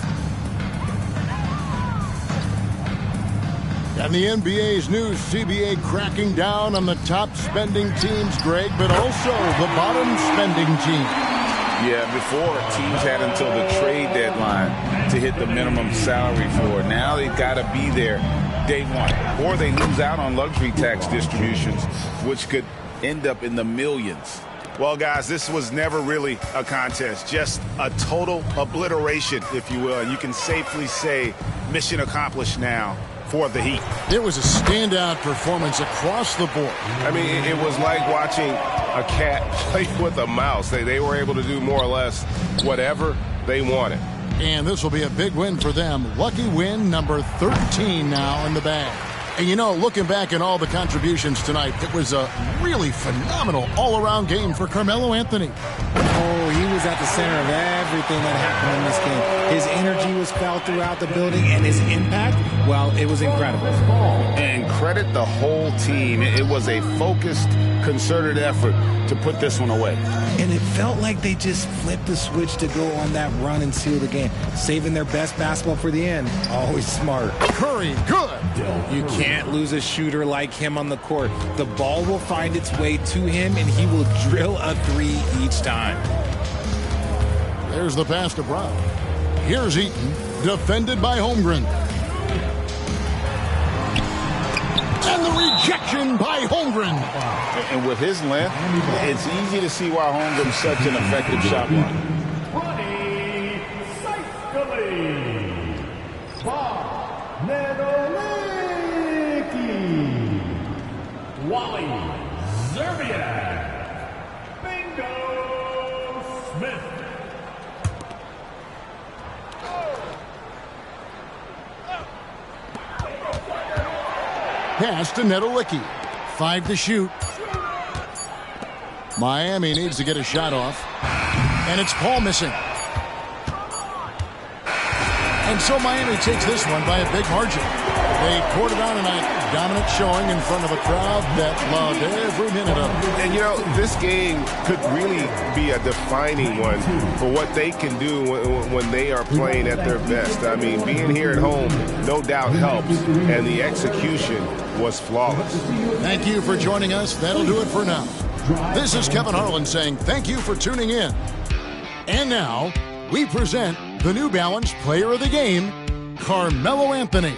And the NBA's new CBA cracking down on the top spending teams, Greg, but also the bottom spending teams. Yeah, before teams had until the trade deadline to hit the minimum salary floor. Now they've got to be there day one, or they lose out on luxury tax distributions, which could end up in the millions. Well, guys, this was never really a contest, just a total obliteration, if you will. And you can safely say mission accomplished now for the Heat. It was a standout performance across the board. I mean, it was like watching a cat play with a mouse. They were able to do more or less whatever they wanted. And this will be a big win for them. Lucky win number 13 now in the bag. And, you know, looking back at all the contributions tonight, it was a really phenomenal all-around game for Carmelo Anthony. Oh, he was at the center of everything that happened in this game. His energy was felt throughout the building, and his impact, well, it was incredible. And credit the whole team. It was a focused, concerted effort to put this one away. And it felt like they just flipped the switch to go on that run and seal the game, saving their best basketball for the end. Always smart. Curry, good. You can't lose a shooter like him on the court. The ball will find its way to him, and he will drill a three each time. There's the pass to Brown. Here's Eaton, defended by Holmgren. And the rejection by Holmgren. And with his length, it's easy to see why Holmgren's such an effective shot blocker. Ronnie Saiskeli. Bob Nedolicki. Wally Zerbiak. Bingo Smith. Pass to Nedolicki. 5 to shoot. Miami needs to get a shot off. And it's Paul missing. And so Miami takes this one by a big margin. They poured it on tonight. Dominant showing in front of a crowd that loved every minute of it. And, you know, this game could really be a defining one for what they can do when they are playing at their best. I mean, being here at home, no doubt helps. And the execution was flawless. Thank you for joining us. That'll do it for now. This is Kevin Harlan saying thank you for tuning in. And now, we present the New Balance Player of the Game, Carmelo Anthony.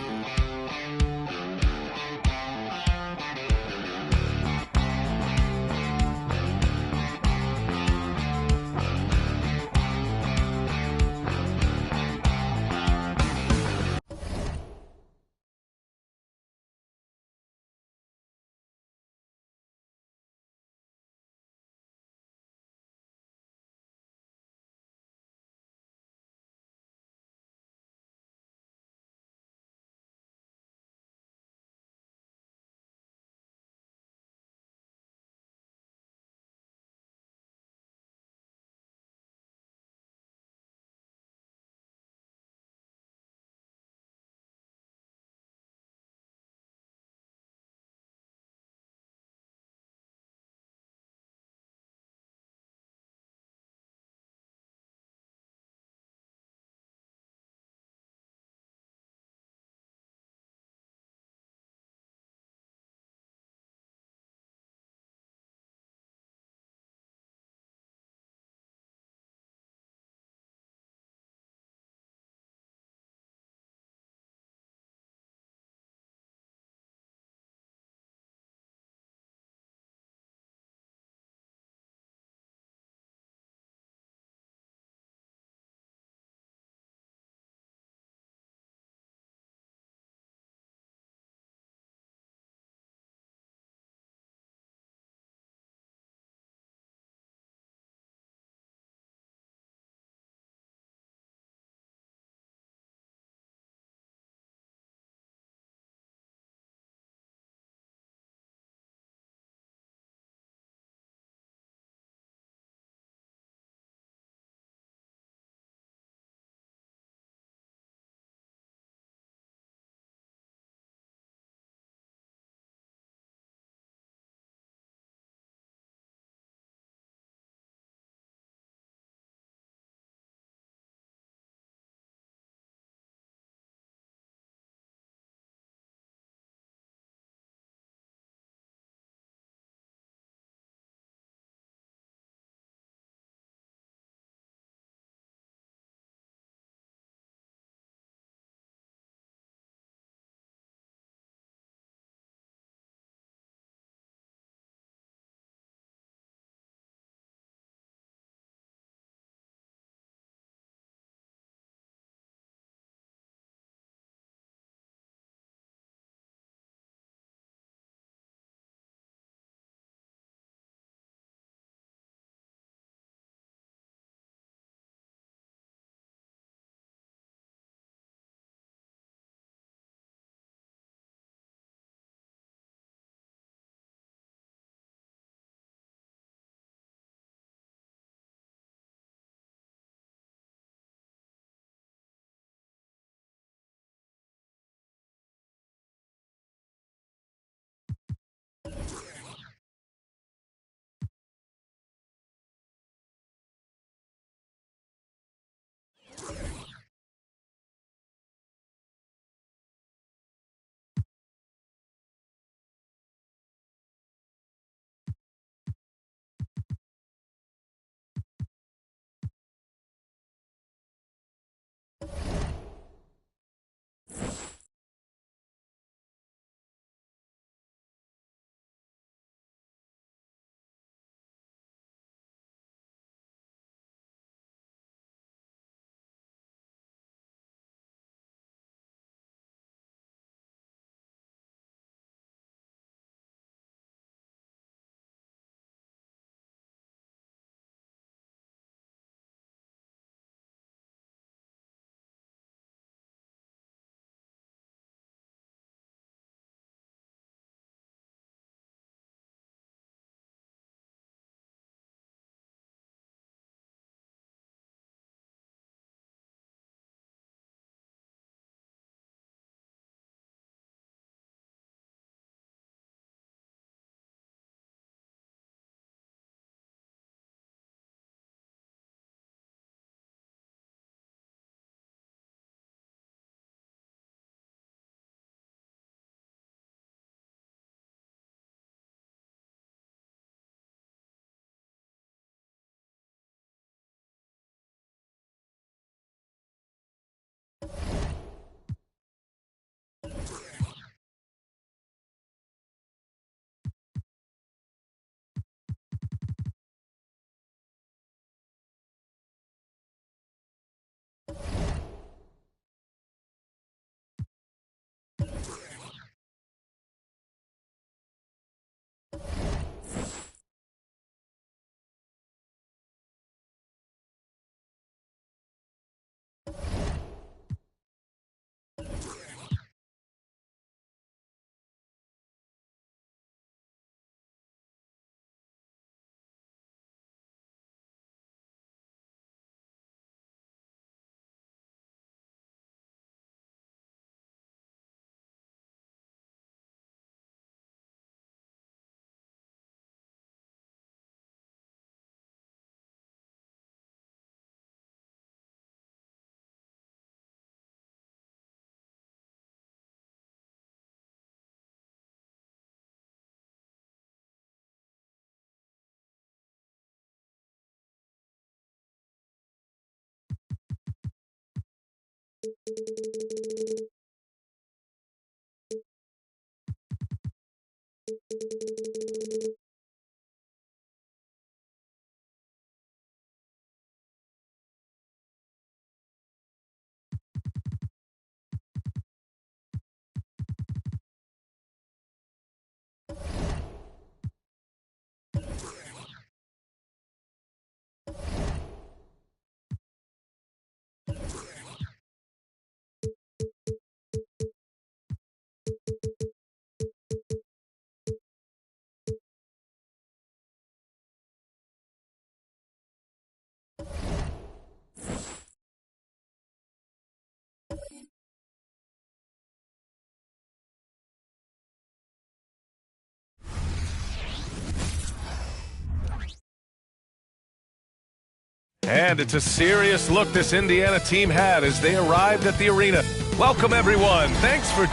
And it's a serious look this Indiana team had as they arrived at the arena. Welcome, everyone. Thanks for...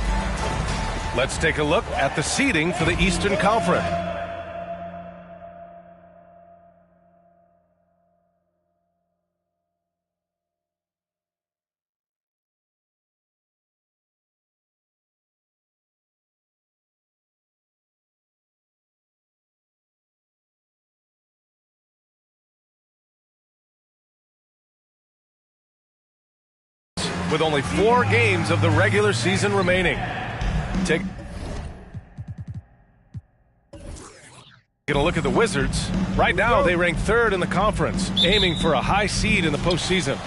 Let's take a look at the seeding for the Eastern Conference. With only 4 games of the regular season remaining. Take a look at the Wizards. Right now, they rank 3rd in the conference, aiming for a high seed in the postseason.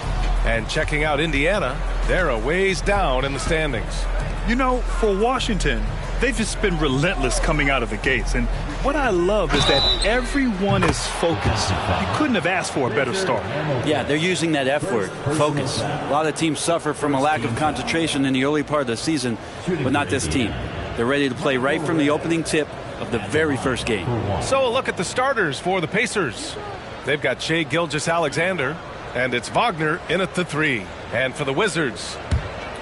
And checking out Indiana, they're a ways down in the standings. You know, for Washington, they've just been relentless coming out of the gates. And what I love is that everyone is focused. You couldn't have asked for a better start. Yeah, they're using that F word, focus. A lot of teams suffer from a lack of concentration in the early part of the season, but not this team. They're ready to play right from the opening tip of the very first game. So a look at the starters for the Pacers. They've got Shai Gilgeous-Alexander, and it's Wagner in at the 3. And for the Wizards,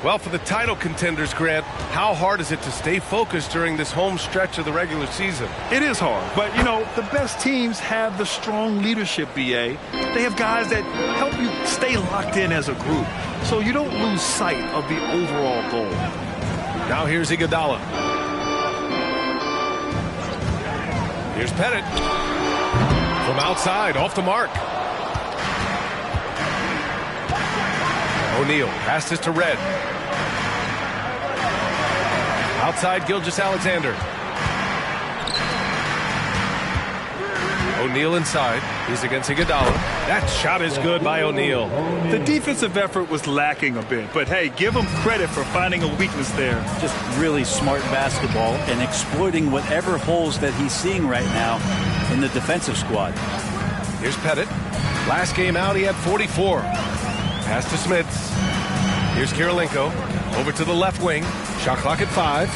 well, for the title contenders, Grant, how hard is it to stay focused during this home stretch of the regular season? It is hard, but, you know, the best teams have the strong leadership, BA. They have guys that help you stay locked in as a group, so you don't lose sight of the overall goal. Now here's Iguodala. Here's Pettit. From outside, off the mark. O'Neal passes to Red. Outside, Gilgeous-Alexander. O'Neal inside. He's against Iguodala. That shot is good by O'Neal. The defensive effort was lacking a bit, but hey, give him credit for finding a weakness there. Just really smart basketball and exploiting whatever holes that he's seeing right now in the defensive squad. Here's Pettit. Last game out, he had 44. Pass to Smits. Here's Kirilenko. Over to the left wing. Shot clock at 5.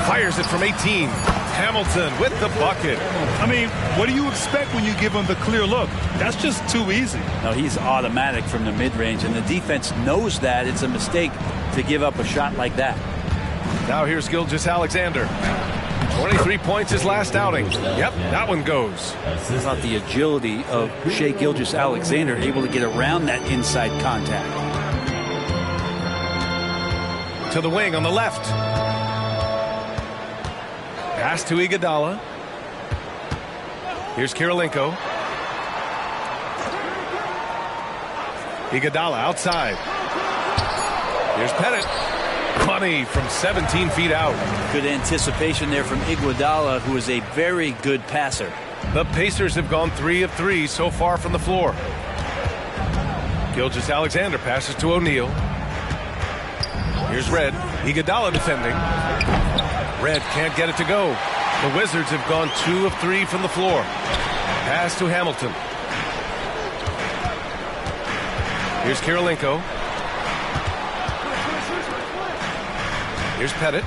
Fires it from 18. Hamilton with the bucket. I mean, what do you expect when you give him the clear look? That's just too easy. No, he's automatic from the mid-range, and the defense knows that it's a mistake to give up a shot like that. Now here's Gilgeous-Alexander. 23 points his last outing. Yep, that one goes. How about the agility of Shai Gilgeous-Alexander, able to get around that inside contact? To the wing on the left. Pass to Iguodala. Here's Kirilenko. Iguodala outside. Here's Pettit. Money from 17 feet out. Good anticipation there from Iguodala, who is a very good passer. The Pacers have gone 3 of 3 so far from the floor. Gilgeous-Alexander passes to O'Neal. Here's Red. Iguodala defending. Red can't get it to go. The Wizards have gone 2 of 3 from the floor. Pass to Hamilton. Here's Kirilenko. Here's Pettit.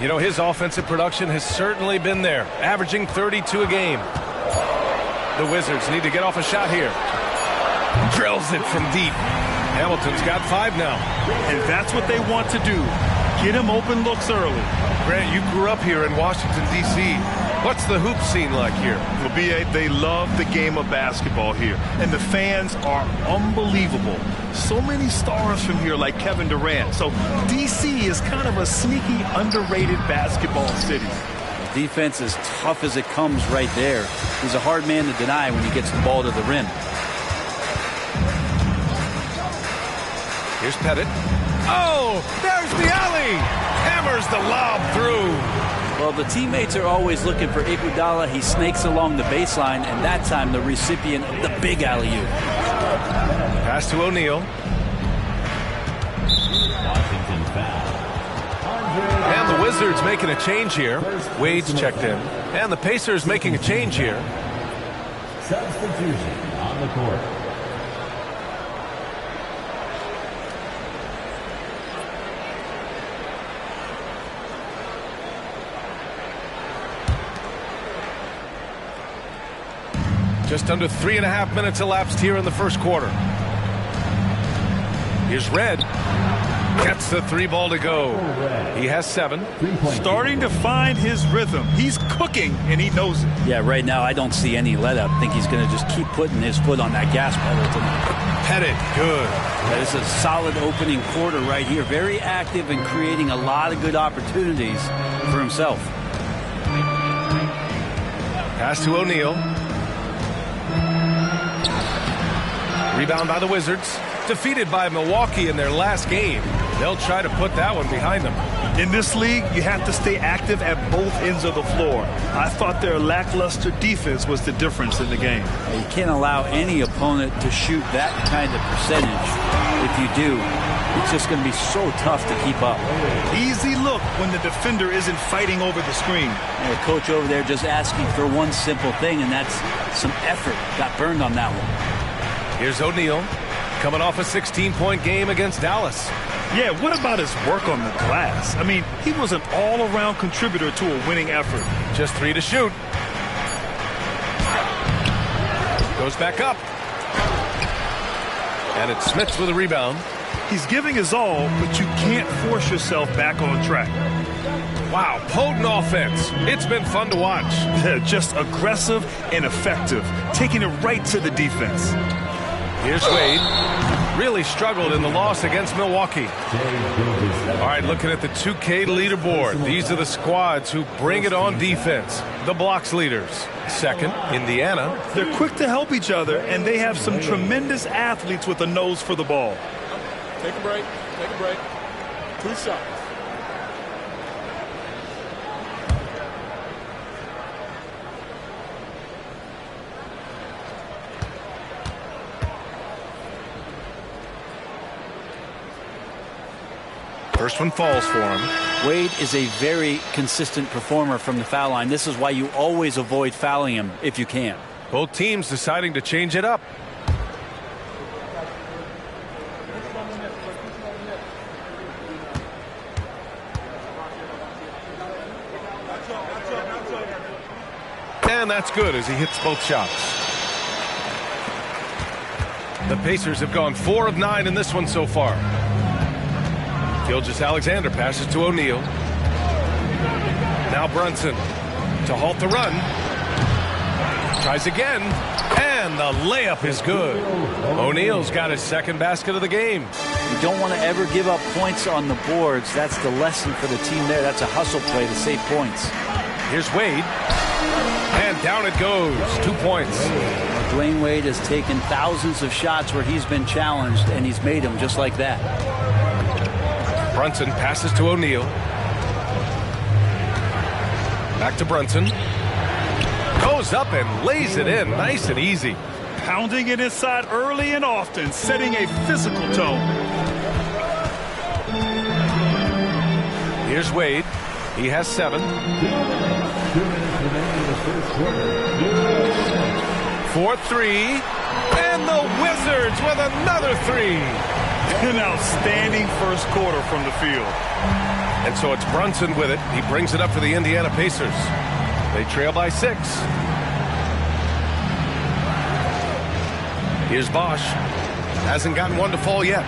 You know, his offensive production has certainly been there, averaging 32 a game. The Wizards need to get off a shot here. Drills it from deep. Hamilton's got 5 now. And that's what they want to do. Get him open looks early. Grant, you grew up here in Washington, D.C. What's the hoop scene like here? Well, B.A., they love the game of basketball here, and the fans are unbelievable. So many stars from here like Kevin Durant. So D.C. is kind of a sneaky, underrated basketball city. Defense is tough as it comes right there. He's a hard man to deny when he gets the ball to the rim. Here's Pettit. Oh, there's the alley. Hammers the lob through. Well, the teammates are always looking for Iguodala. He snakes along the baseline, and that time the recipient of the big alley-oop. Pass to O'Neal. And the Wizards making a change here. Wade's checked in. And the Pacers making a change here. Substitution on the court. Just under 3.5 minutes elapsed here in the first quarter. Here's Red. Gets the 3 ball to go. He has 7. Starting to find his rhythm. He's cooking, and he knows it. Yeah, right now I don't see any let-up. I think he's going to just keep putting his foot on that gas pedal tonight. Pettit, good. That is a solid opening quarter right here. Very active and creating a lot of good opportunities for himself. Pass to O'Neal. Rebound by the Wizards. Defeated by Milwaukee in their last game. They'll try to put that one behind them. In this league, you have to stay active at both ends of the floor. I thought their lackluster defense was the difference in the game. You can't allow any opponent to shoot that kind of percentage. If you do, it's just going to be so tough to keep up. Easy look when the defender isn't fighting over the screen. The coach over there just asking for one simple thing, and that's some effort. Got burned on that one. Here's O'Neal, coming off a 16-point game against Dallas. Yeah, what about his work on the glass? I mean, he was an all-around contributor to a winning effort. Just 3 to shoot. Goes back up. And it's Smits with a rebound. He's giving his all, but you can't force yourself back on track. Wow, potent offense. It's been fun to watch. Just aggressive and effective, taking it right to the defense. Here's Wade. Really struggled in the loss against Milwaukee. All right, looking at the 2K leaderboard. These are the squads who bring it on defense. The blocks leaders. Second, Indiana. They're quick to help each other, and they have some tremendous athletes with a nose for the ball. Take a break. Take a break. 2 shots. First one falls for him. Wade is a very consistent performer from the foul line. This is why you always avoid fouling him if you can. Both teams deciding to change it up. And that's good as he hits both shots. The Pacers have gone 4 of 9 in this one so far. Gilgeous-Alexander passes to O'Neal. Now Brunson to halt the run. Tries again. And the layup is good. O'Neal's got his second basket of the game. You don't want to ever give up points on the boards. That's the lesson for the team there. That's a hustle play to save points. Here's Wade. And down it goes. 2 points. Dwayne Wade has taken thousands of shots where he's been challenged, and he's made them just like that. Brunson passes to O'Neal. Back to Brunson. Goes up and lays it in nice and easy. Pounding it inside early and often, setting a physical tone. Here's Wade. He has 7. 4-3. And the Wizards with another 3. An outstanding first quarter from the field. And so it's Brunson with it. He brings it up for the Indiana Pacers. They trail by 6. Here's Bosch. Hasn't gotten one to fall yet.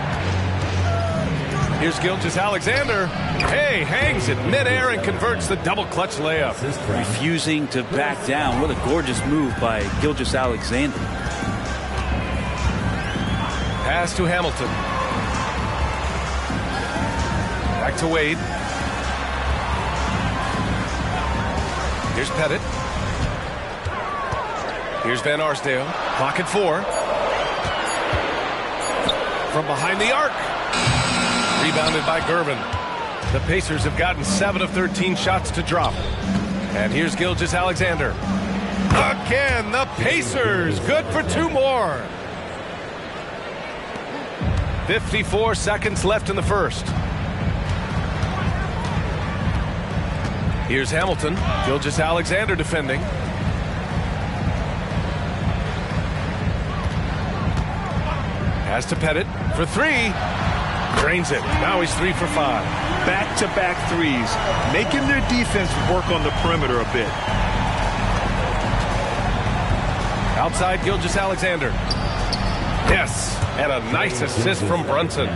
Here's Gilgeous-Alexander. Hey, hangs it midair and converts the double clutch layup. Refusing to back down. What a gorgeous move by Gilgeous-Alexander. Pass to Hamilton. Back to Wade. Here's Pettit. Here's Van Arsdale. Clock at 4. From behind the arc. Rebounded by Gervin. The Pacers have gotten 7 of 13 shots to drop. And here's Gilgeous-Alexander. Again, the Pacers. Good for 2 more. 54 seconds left in the first. Here's Hamilton. Gilgeous-Alexander defending. Pass to Pettit for 3. Drains it. Now he's 3 for 5. Back-to-back threes, making their defense work on the perimeter a bit. Outside Gilgeous-Alexander. Yes, and a nice assist from Brunson.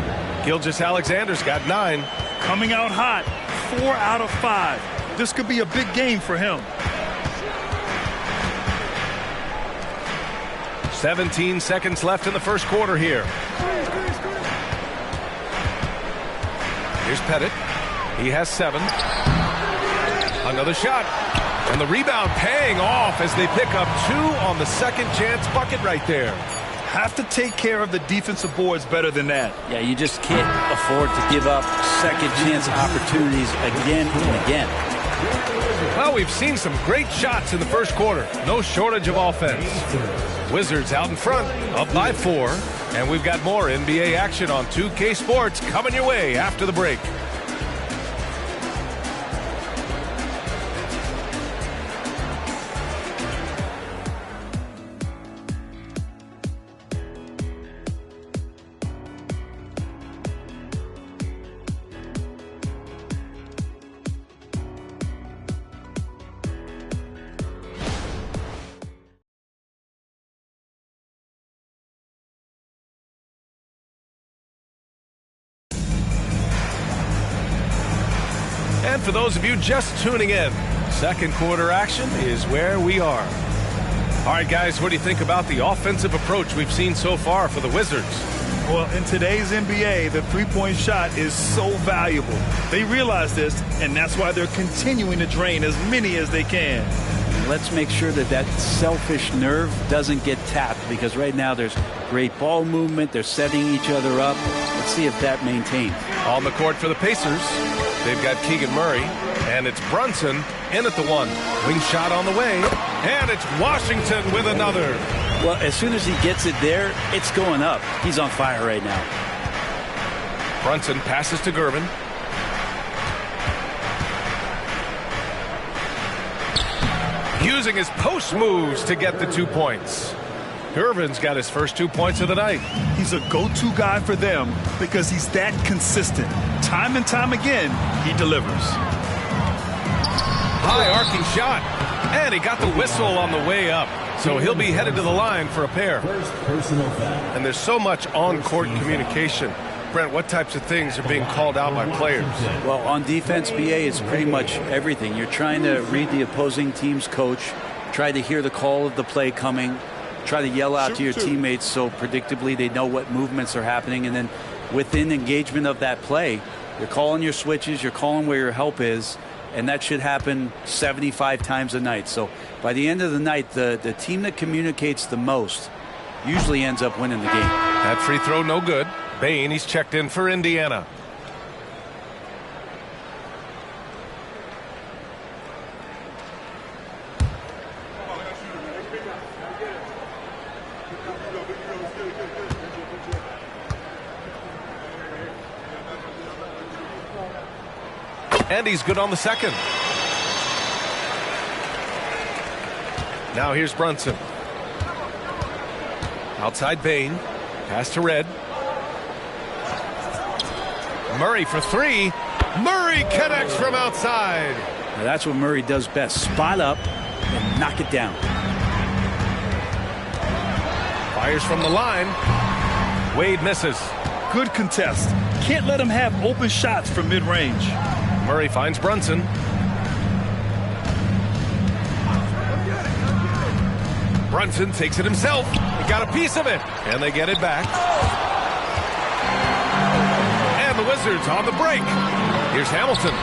Gilgeous-Alexander's got 9. Coming out hot, 4 out of 5. This could be a big game for him. 17 seconds left in the first quarter here. Here's Pettit. He has 7. Another shot. And the rebound paying off as they pick up 2 on the second chance bucket right there. Have to take care of the defensive boards better than that. Yeah, you just can't afford to give up second chance opportunities again and again. Well, we've seen some great shots in the first quarter. No shortage of offense. Wizards out in front, up by 4. And we've got more NBA action on 2K Sports coming your way after the break. And for those of you just tuning in, second quarter action is where we are. All right, guys, what do you think about the offensive approach we've seen so far for the Wizards? Well, in today's NBA, the three-point shot is so valuable. They realize this, and that's why they're continuing to drain as many as they can. Let's make sure that that selfish nerve doesn't get tapped, because right now there's great ball movement. They're setting each other up. Let's see if that maintains. On the court for the Pacers, they've got Keegan Murray, and it's Brunson in at the 1. Wing shot on the way, and it's Washington with another. Well, as soon as he gets it there, it's going up. He's on fire right now. Brunson passes to Gervin. Using his post moves to get the 2 points. Gervin's got his first 2 points of the night. He's a go-to guy for them because he's that consistent. Time and time again, he delivers. High arcing shot, and he got the whistle on the way up. So he'll be headed to the line for a pair. And there's so much on-court communication. Brent, what types of things are being called out by players? Well, on defense, BA, it's pretty much everything. You're trying to read the opposing team's coach, try to hear the call of the play coming, try to yell out to your teammates so predictably they know what movements are happening. And then within engagement of that play, you're calling your switches, you're calling where your help is, and that should happen 75 times a night. So by the end of the night, the team that communicates the most usually ends up winning the game. That free throw no good. Bane, he's checked in for Indiana. And he's good on the second. Now here's Brunson. Outside Bane. Pass to Red. Murray for 3. Murray connects from outside. Now that's what Murray does best. Spot up and knock it down. Fires from the line. Wade misses. Good contest. Can't let him have open shots from mid-range. Murray finds Brunson. Brunson takes it himself. He got a piece of it, and they get it back. And the Wizards on the break. Here's Hamilton.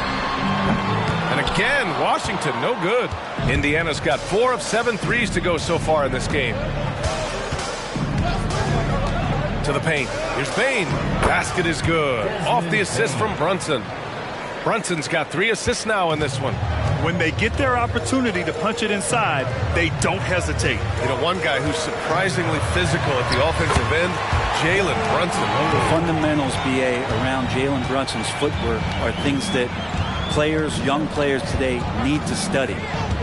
And again, Washington, no good. Indiana's got 4 of 7 threes to go so far in this game. To the paint. Here's Bane. Basket is good. Off the assist from Brunson. Brunson's got 3 assists now in this one. When they get their opportunity to punch it inside, they don't hesitate. You know, one guy who's surprisingly physical at the offensive end, Jalen Brunson. The fundamentals, BA, around Jalen Brunson's footwork are things that young players today need to study.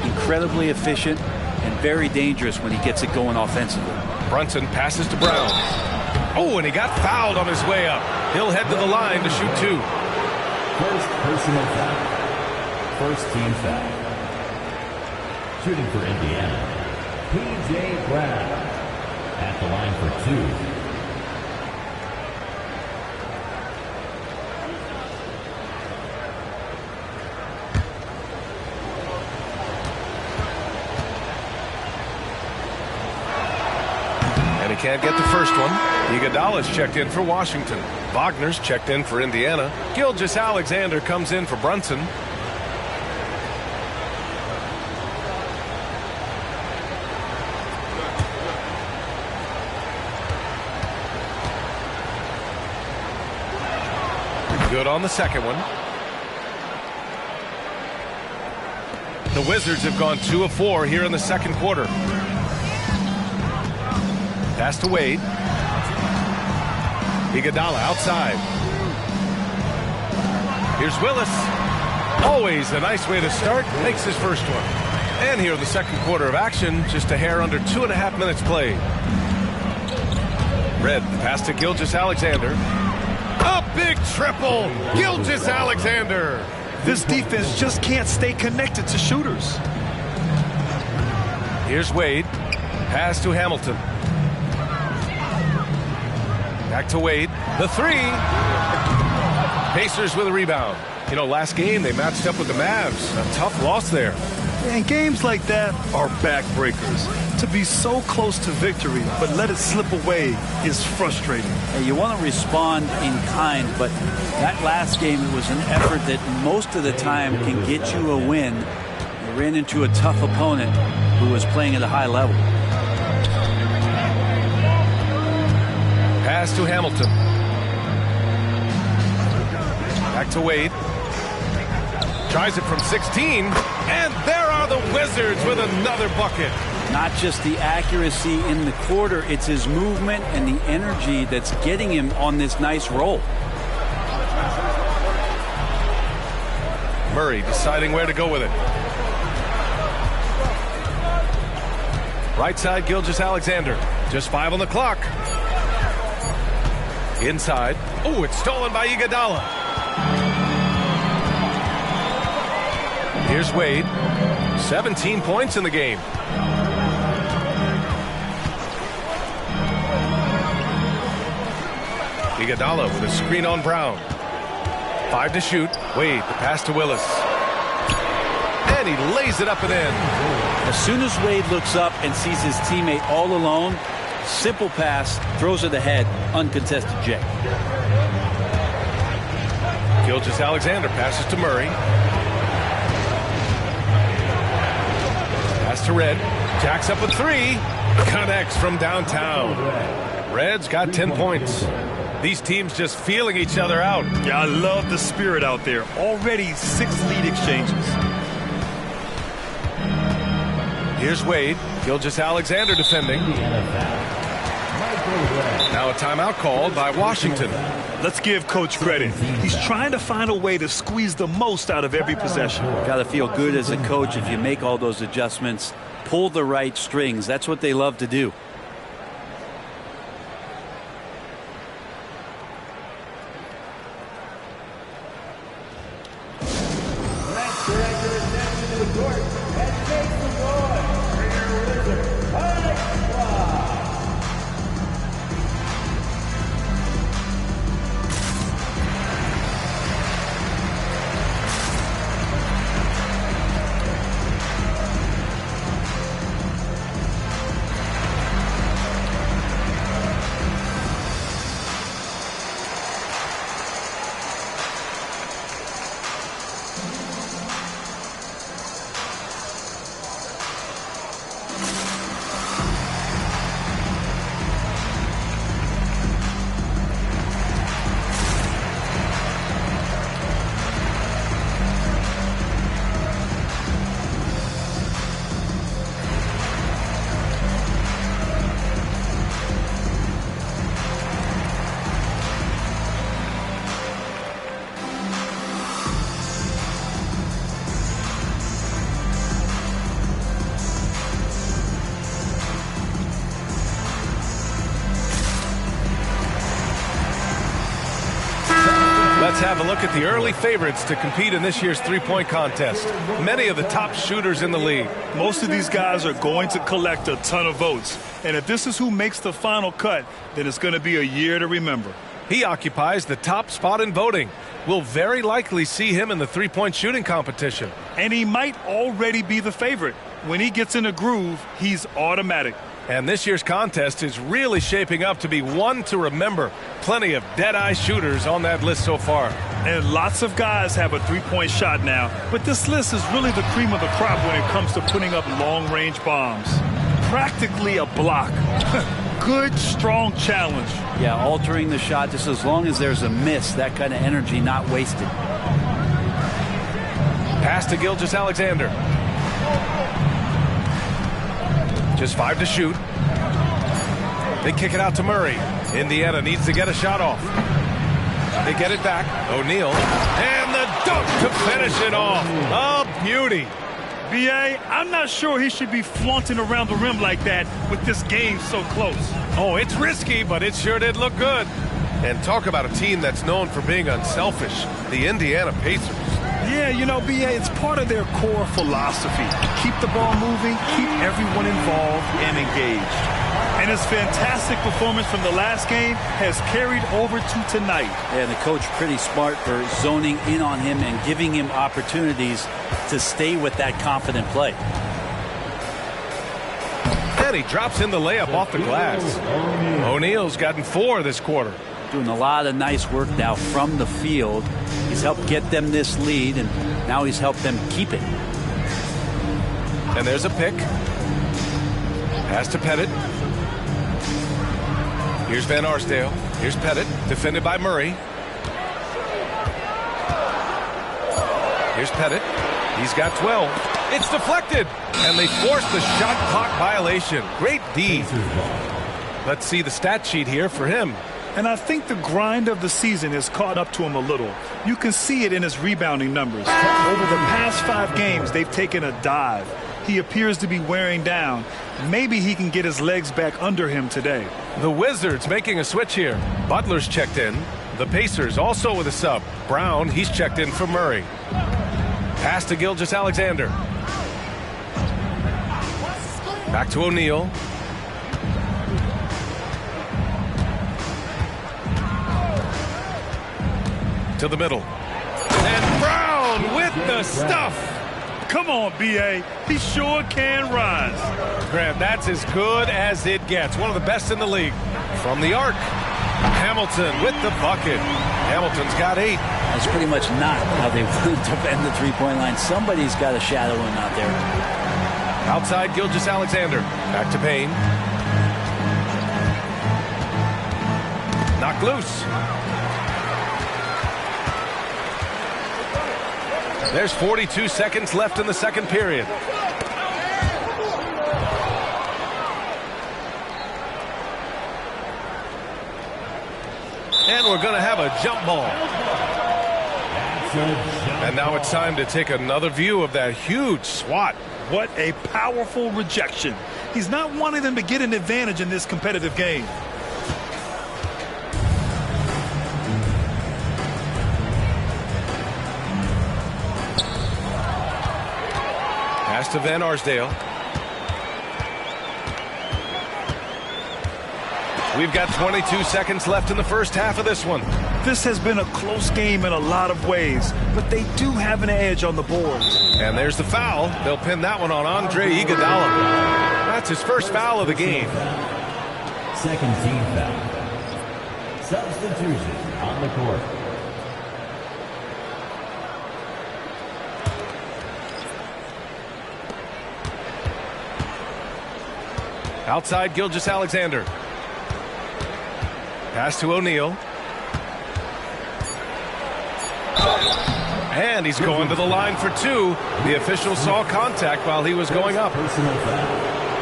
Incredibly efficient and very dangerous when he gets it going offensively. Brunson passes to Brown. Oh, and he got fouled on his way up. He'll head to the line to shoot 2. First personal foul. First team foul. Shooting for Indiana, P.J. Brown at the line for 2. And he can't get the first one. Iguodala's checked in for Washington. Wagner's checked in for Indiana. Gilgeous-Alexander comes in for Brunson. Good on the second one. The Wizards have gone 2 of 4 here in the second quarter. Pass to Wade. Iguodala outside. Here's Willis. Always a nice way to start. Makes his first one. And here in the second quarter of action, just a hair under 2.5 minutes played. Red, the pass to Gilgeous-Alexander. A big triple. Gilgeous-Alexander. This defense just can't stay connected to shooters. Here's Wade. Pass to Hamilton. Back to Wade. The 3. Pacers with a rebound. You know, last game they matched up with the Mavs. A tough loss there. And games like that are backbreakers. To be so close to victory, but let it slip away is frustrating. Hey, you want to respond in kind, but that last game, it was an effort that most of the time can get you a win. You ran into a tough opponent who was playing at a high level. Pass to Hamilton. Back to Wade. Tries it from 16, and there are the Wizards with another bucket. Not just the accuracy in the quarter, it's his movement and the energy that's getting him on this nice roll. Murray deciding where to go with it. Right side, Gilgeous-Alexander. Just 5 on the clock. Inside. Oh, it's stolen by Iguodala. Here's Wade. 17 points in the game. Iguodala with a screen on Brown. 5 to shoot. Wade, the pass to Willis. And he lays it up and in. As soon as Wade looks up and sees his teammate all alone, simple pass, throws it ahead, uncontested J. Gilgeous-Alexander passes to Murray. Pass to Red. Jacks up a 3. Connects from downtown. Red's got 10 points. These teams just feeling each other out. Yeah, I love the spirit out there. Already 6 lead exchanges. Here's Wade. Gilgeous-Alexander defending. Now a timeout called by Washington. Let's give Coach credit. He's trying to find a way to squeeze the most out of every possession. Got to feel good as a coach if you make all those adjustments, pull the right strings. That's what they love to do. Let's have a look at the early favorites to compete in this year's three-point contest. Many of the top shooters in the league. Most of these guys are going to collect a ton of votes. And if this is who makes the final cut, then it's going to be a year to remember. He occupies the top spot in voting. We'll very likely see him in the three-point shooting competition. And he might already be the favorite. When he gets in a groove, he's automatic. And this year's contest is really shaping up to be one to remember. Plenty of dead-eye shooters on that list so far. And lots of guys have a three-point shot now. But this list is really the cream of the crop when it comes to putting up long-range bombs. Practically a block. Good, strong challenge. Yeah, altering the shot just as long as there's a miss. That kind of energy not wasted. Pass to Gilgeous-Alexander. Just 5 to shoot. They kick it out to Murray. Indiana needs to get a shot off. They get it back. O'Neal. And the dunk to finish it off. A beauty. B.A., I'm not sure he should be flaunting around the rim like that with this game so close. Oh, it's risky, but it sure did look good. And talk about a team that's known for being unselfish. The Indiana Pacers. Yeah, you know, B.A., it's part of their core philosophy. Keep the ball moving, keep everyone involved and engaged. And his fantastic performance from the last game has carried over to tonight. And the coach pretty smart for zoning in on him and giving him opportunities to stay with that confident play. And he drops in the layup off the glass. O'Neal's gotten 4 this quarter. Doing a lot of nice work now from the field. He's helped get them this lead, and now he's helped them keep it. And there's a pick. Pass to Pettit. Here's Van Arsdale. Here's Pettit, defended by Murray. Here's Pettit. He's got 12. It's deflected. And they force the shot clock violation. Great D. Let's see the stat sheet here for him. And I think the grind of the season has caught up to him a little. You can see it in his rebounding numbers. Over the past 5 games, they've taken a dive. He appears to be wearing down. Maybe he can get his legs back under him today. The Wizards making a switch here. Butler's checked in. The Pacers also with a sub. Brown, he's checked in for Murray. Pass to Gilgeous-Alexander. Back to O'Neal. To the middle. And Brown with the stuff. Come on, B.A. He sure can rise. Grant, that's as good as it gets. One of the best in the league. From the arc. Hamilton with the bucket. Hamilton's got 8. That's pretty much not how they want to defend the three-point line. Somebody's got a shadow in out there. Outside Gilgeous-Alexander. Back to Payne. Knocked loose. There's 42 seconds left in the second period. And we're going to have a jump ball. And now it's time to take another view of that huge swat. What a powerful rejection. He's not wanting them to get an advantage in this competitive game. Pass to Van Arsdale. We've got 22 seconds left in the first half of this one. This has been a close game in a lot of ways, but they do have an edge on the boards. And there's the foul. They'll pin that one on Andre Iguodala. That's his first foul of the game. Second team foul. Substitution on the court. Outside Gilgeous-Alexander. Pass to O'Neal. And he's going to the line for 2. The official saw contact while he was going up.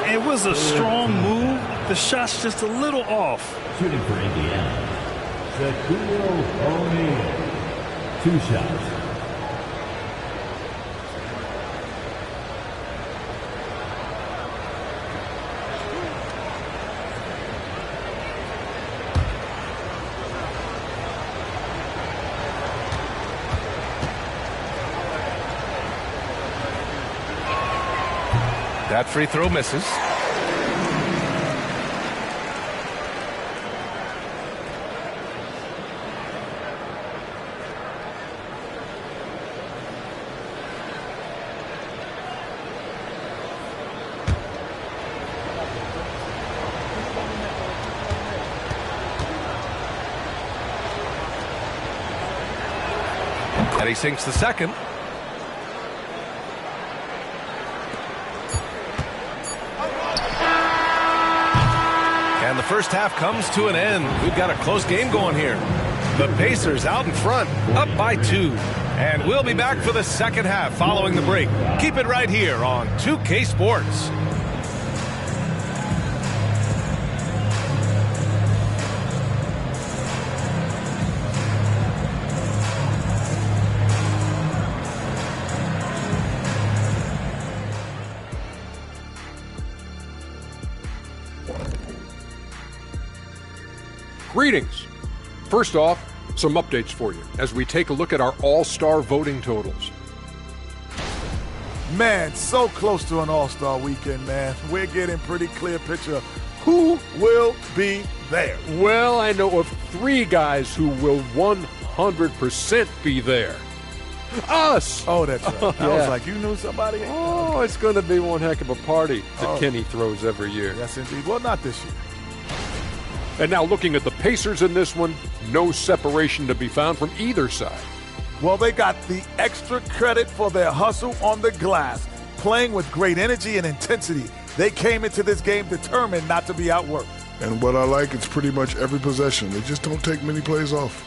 It was a strong move. The shot's just a little off. Shooting for Indiana, Shaquille O'Neal. 2 shots. That free throw misses. And he sinks the second. And the first half comes to an end. We've got a close game going here. The Pacers out in front, up by 2. And we'll be back for the second half following the break. Keep it right here on 2K Sports. Greetings. First off, some updates for you as we take a look at our all-star voting totals. Man, so close to an all-star weekend, man. We're getting pretty clear picture of who will be there. Well, I know of 3 guys who will 100% be there. Us! Oh, that's right. I Yeah. was like, you knew somebody? Oh, it's going to be one heck of a party that Kenny throws every year. Yes, indeed. Well, not this year. And now looking at the Pacers in this one, no separation to be found from either side. Well, they got the extra credit for their hustle on the glass, playing with great energy and intensity. They came into this game determined not to be outworked. And what I like, it's pretty much every possession. They just don't take many plays off.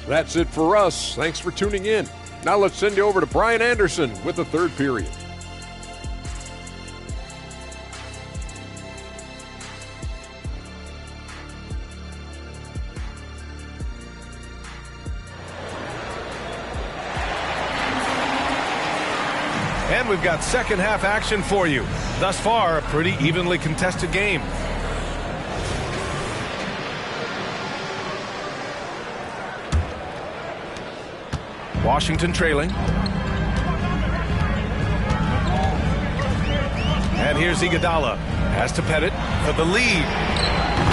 That's it for us. Thanks for tuning in. Now let's send you over to Brian Anderson with the third period. And we've got second half action for you. Thus far, a pretty evenly contested game. Washington trailing. And here's Iguodala. Pass to Pettit for the lead.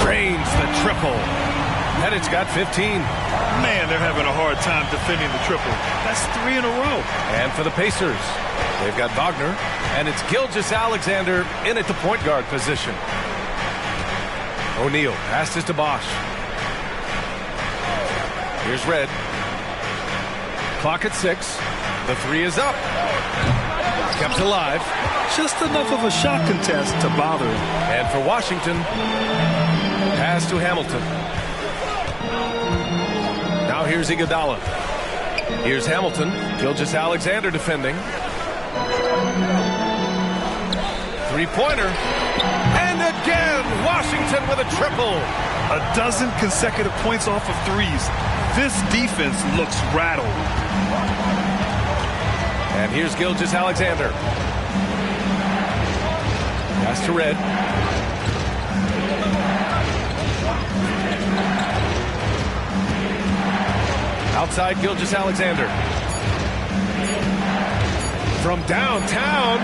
Drains the triple. Pettit's got 15. Man, they're having a hard time defending the triple. That's 3 in a row. And for the Pacers, they've got Wagner, and it's Gilgeous-Alexander in at the point guard position. O'Neal passes to Bosch. Here's Red. Clock at 6. The 3 is up. Kept alive. Just enough of a shot contest to bother him. And for Washington, pass to Hamilton. Now here's Iguodala. Here's Hamilton. Gilgeous-Alexander defending. Three-pointer. And again, Washington with a triple. A dozen consecutive points off of threes. This defense looks rattled. And here's Gilgeous-Alexander. Pass to Red. Outside Gilgeous-Alexander. From downtown.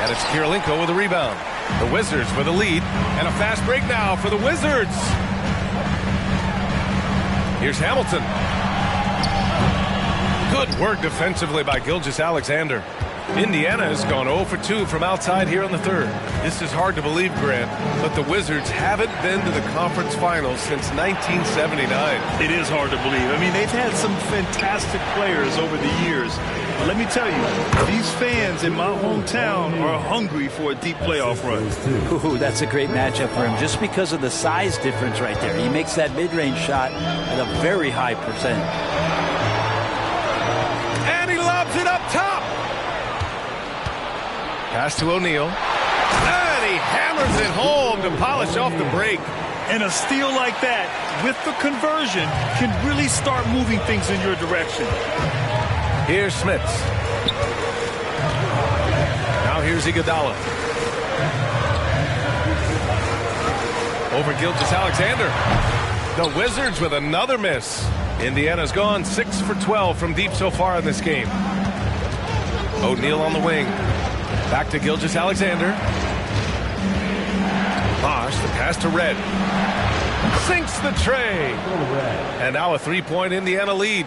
And it's Kirilenko with a rebound. The Wizards with a lead. And a fast break now for the Wizards. Here's Hamilton. Good work defensively by Gilgeous-Alexander. Indiana has gone 0 for 2 from outside here in the third. This is hard to believe, Grant, but the Wizards haven't been to the conference finals since 1979. It is hard to believe. I mean, they've had some fantastic players over the years. But let me tell you, these fans in my hometown are hungry for a deep playoff run. Ooh, that's a great matchup for him just because of the size difference right there. He makes that mid-range shot at a very high percent. And he lobs it up top. Pass to O'Neal. And he hammers it home to polish off the break. And a steal like that, with the conversion, can really start moving things in your direction. Here's Smits. Now here's Iguodala. Over Gilgeous-Alexander. The Wizards with another miss. Indiana's gone 6 for 12 from deep so far in this game. O'Neal on the wing. Back to Gilgeous-Alexander. Bosch, the pass to Red. Sinks the tray. And now a three-point Indiana lead.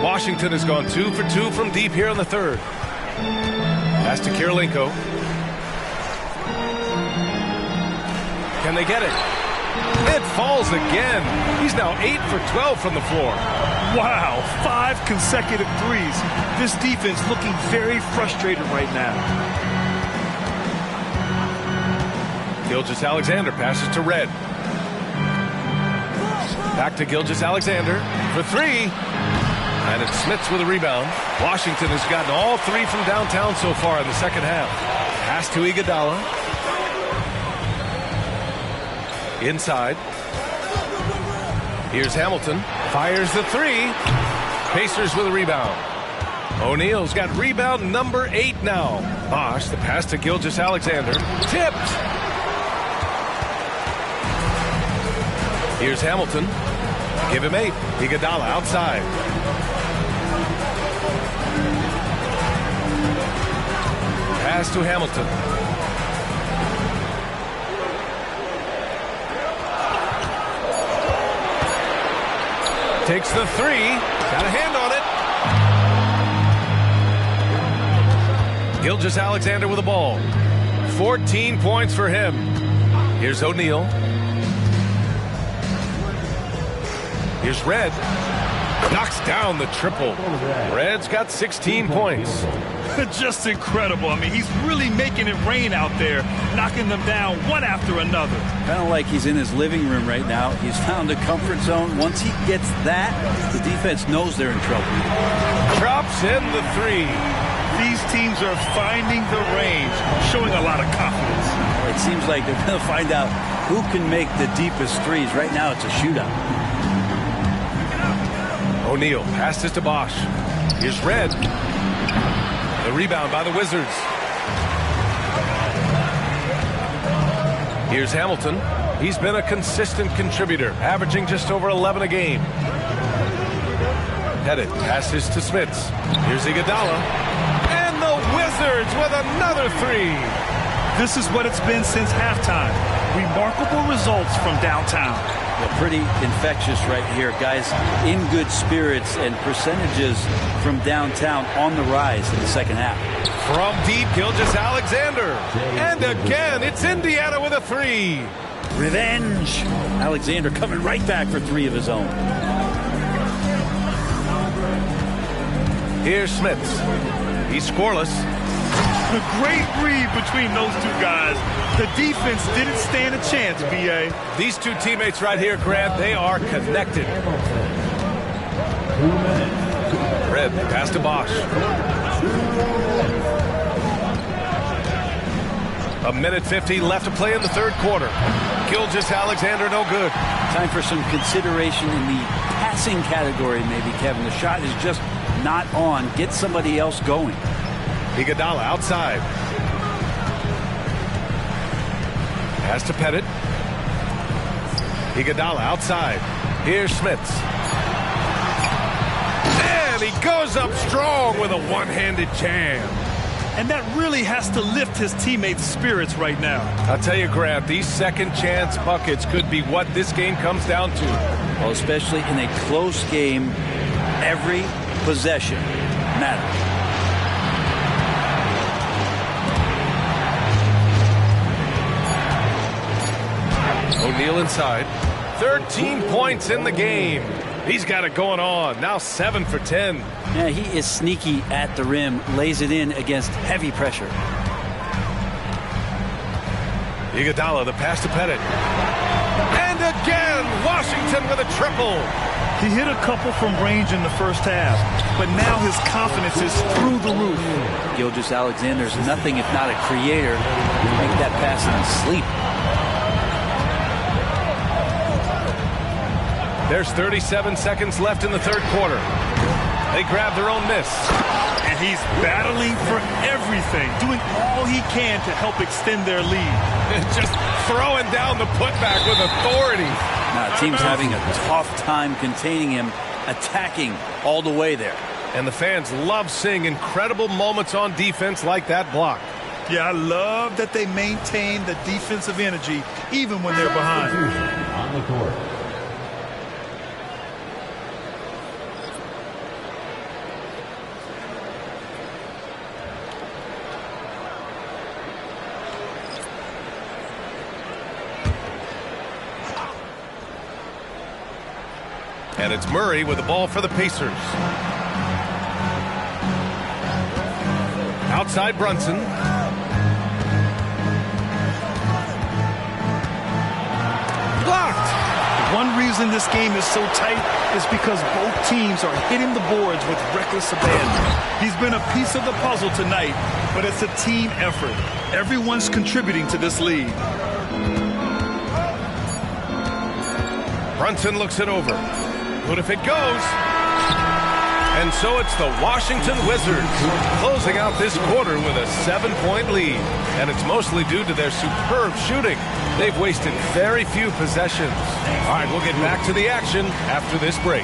Washington has gone 2 for 2 from deep here in the third. Pass to Kirilenko. Can they get it? It falls again. He's now 8 for 12 from the floor. Wow, 5 consecutive threes. This defense looking very frustrated right now. Gilgeous-Alexander passes to Red. Back to Gilgeous-Alexander for 3. And it's Smits with a rebound. Washington has gotten all 3 from downtown so far in the second half. Pass to Iguodala. Inside. Here's Hamilton. Fires the 3. Pacers with a rebound. O'Neal's got rebound number 8 now. Bosch, the pass to Gilgeous-Alexander. Tipped. Here's Hamilton. Give him 8. Iguodala outside. Pass to Hamilton. Takes the 3. Got a hand on it. Gilgeous-Alexander with the ball. 14 points for him. Here's O'Neal. Here's Red. Knocks down the triple. Red's got 16 points. Just incredible. I mean, he's really making it rain out there, knocking them down one after another. Kind of like he's in his living room right now. He's found a comfort zone. Once he gets that, the defense knows they're in trouble. Drops in the 3. These teams are finding the range, showing a lot of confidence. It seems like they're going to find out who can make the deepest threes. Right now, it's a shootout. O'Neal passes to Bosch. Here's Red. The rebound by the Wizards. Here's Hamilton. He's been a consistent contributor, averaging just over 11 a game. Pettit passes to Smits. Here's Iguodala. And the Wizards with another 3. This is what it's been since halftime. Remarkable results from downtown. Well, pretty infectious right here. Guys in good spirits and percentages from downtown on the rise in the second half. From deep, Gilgeous-Alexander. And again, it's Indiana with a 3. Revenge. Alexander coming right back for 3 of his own. Here's Smits. He's scoreless. A great read between those two guys. The defense didn't stand a chance, B.A. These two teammates right here, Grant, they are connected. Red, pass to Bosch. A minute 50 left to play in the third quarter. Gilgeous-Alexander no good. Time for some consideration in the passing category, maybe, Kevin. The shot is just not on. Get somebody else going. Iguodala outside. Pass to Pettit. Iguodala outside. Here's Smits. And he goes up strong with a one-handed jam. And that really has to lift his teammates' spirits right now. I'll tell you, Grant, these second-chance buckets could be what this game comes down to. Well, especially in a close game, every possession matters. O'Neal inside. 13 points in the game. He's got it going on. Now 7 for 10. Yeah, he is sneaky at the rim. Lays it in against heavy pressure. Iguodala, the pass to Pettit. And again, Washington with a triple. He hit a couple from range in the first half, but now his confidence is through the roof. Gilgeous-Alexander's nothing if not a creator. Make that pass in his sleep. There's 37 seconds left in the third quarter. They grab their own miss. And he's battling for everything, doing all he can to help extend their lead. Just throwing down the putback with authority. Now, the team's having a tough time containing him, attacking all the way there. And the fans love seeing incredible moments on defense like that block. Yeah, I love that they maintain the defensive energy even when they're behind. On the court. And it's Murray with the ball for the Pacers. Outside Brunson. Blocked. One reason this game is so tight is because both teams are hitting the boards with reckless abandon. He's been a piece of the puzzle tonight, but it's a team effort. Everyone's contributing to this lead. Brunson looks it over. But if it goes, and so it's the Washington Wizards closing out this quarter with a 7-point lead. And it's mostly due to their superb shooting. They've wasted very few possessions. All right, we'll get back to the action after this break.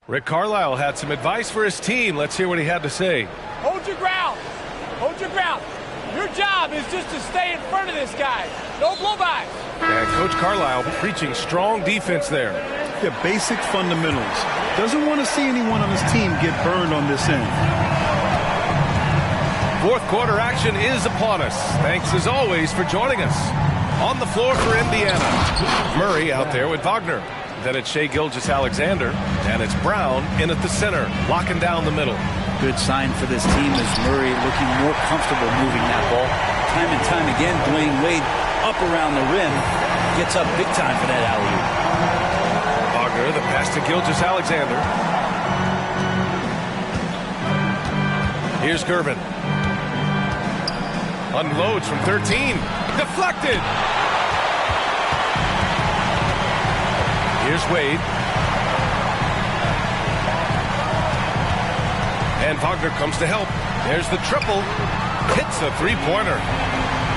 Rick Carlisle had some advice for his team. Let's hear what he had to say. Hold your ground. Hold your ground. Your job is just to stay in front of this guy. No blow-bys. And Coach Carlisle preaching strong defense there. Yeah, basic fundamentals. Doesn't want to see anyone on his team get burned on this end. Fourth quarter action is upon us. Thanks as always for joining us. On the floor for Indiana, Murray out there with Wagner. Then it's Shai Gilgeous-Alexander, and it's Brown in at the center, locking down the middle. Good sign for this team as Murray looking more comfortable moving that ball. Time and time again, Dwayne Wade up around the rim, gets up big time for that alley-oop. Wagner, the pass to Gilgeous-Alexander. Here's Gervin. Unloads from 13. Deflected. Here's Wade. And Wagner comes to help. There's the triple. Hits a three-pointer.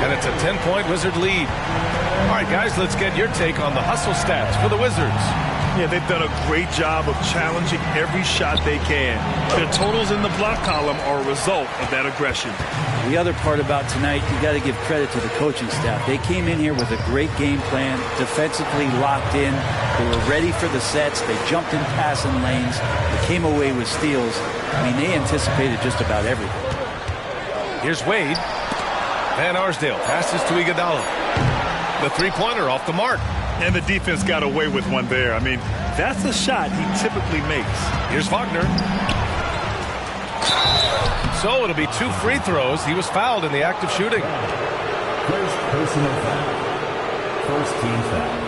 And it's a 10-point Wizard lead. All right, guys, let's get your take on the hustle stats for the Wizards. Yeah, they've done a great job of challenging every shot they can. Their totals in the block column are a result of that aggression. The other part about tonight, you got to give credit to the coaching staff. They came in here with a great game plan, defensively locked in. They were ready for the sets. They jumped in passing lanes. They came away with steals. I mean, they anticipated just about everything. Here's Wade. Van Arsdale passes to Iguodala. The three-pointer off the mark. And the defense got away with one there. I mean, that's a shot he typically makes. Here's Wagner. So it'll be 2 free throws. He was fouled in the act of shooting. First personal foul. First team foul.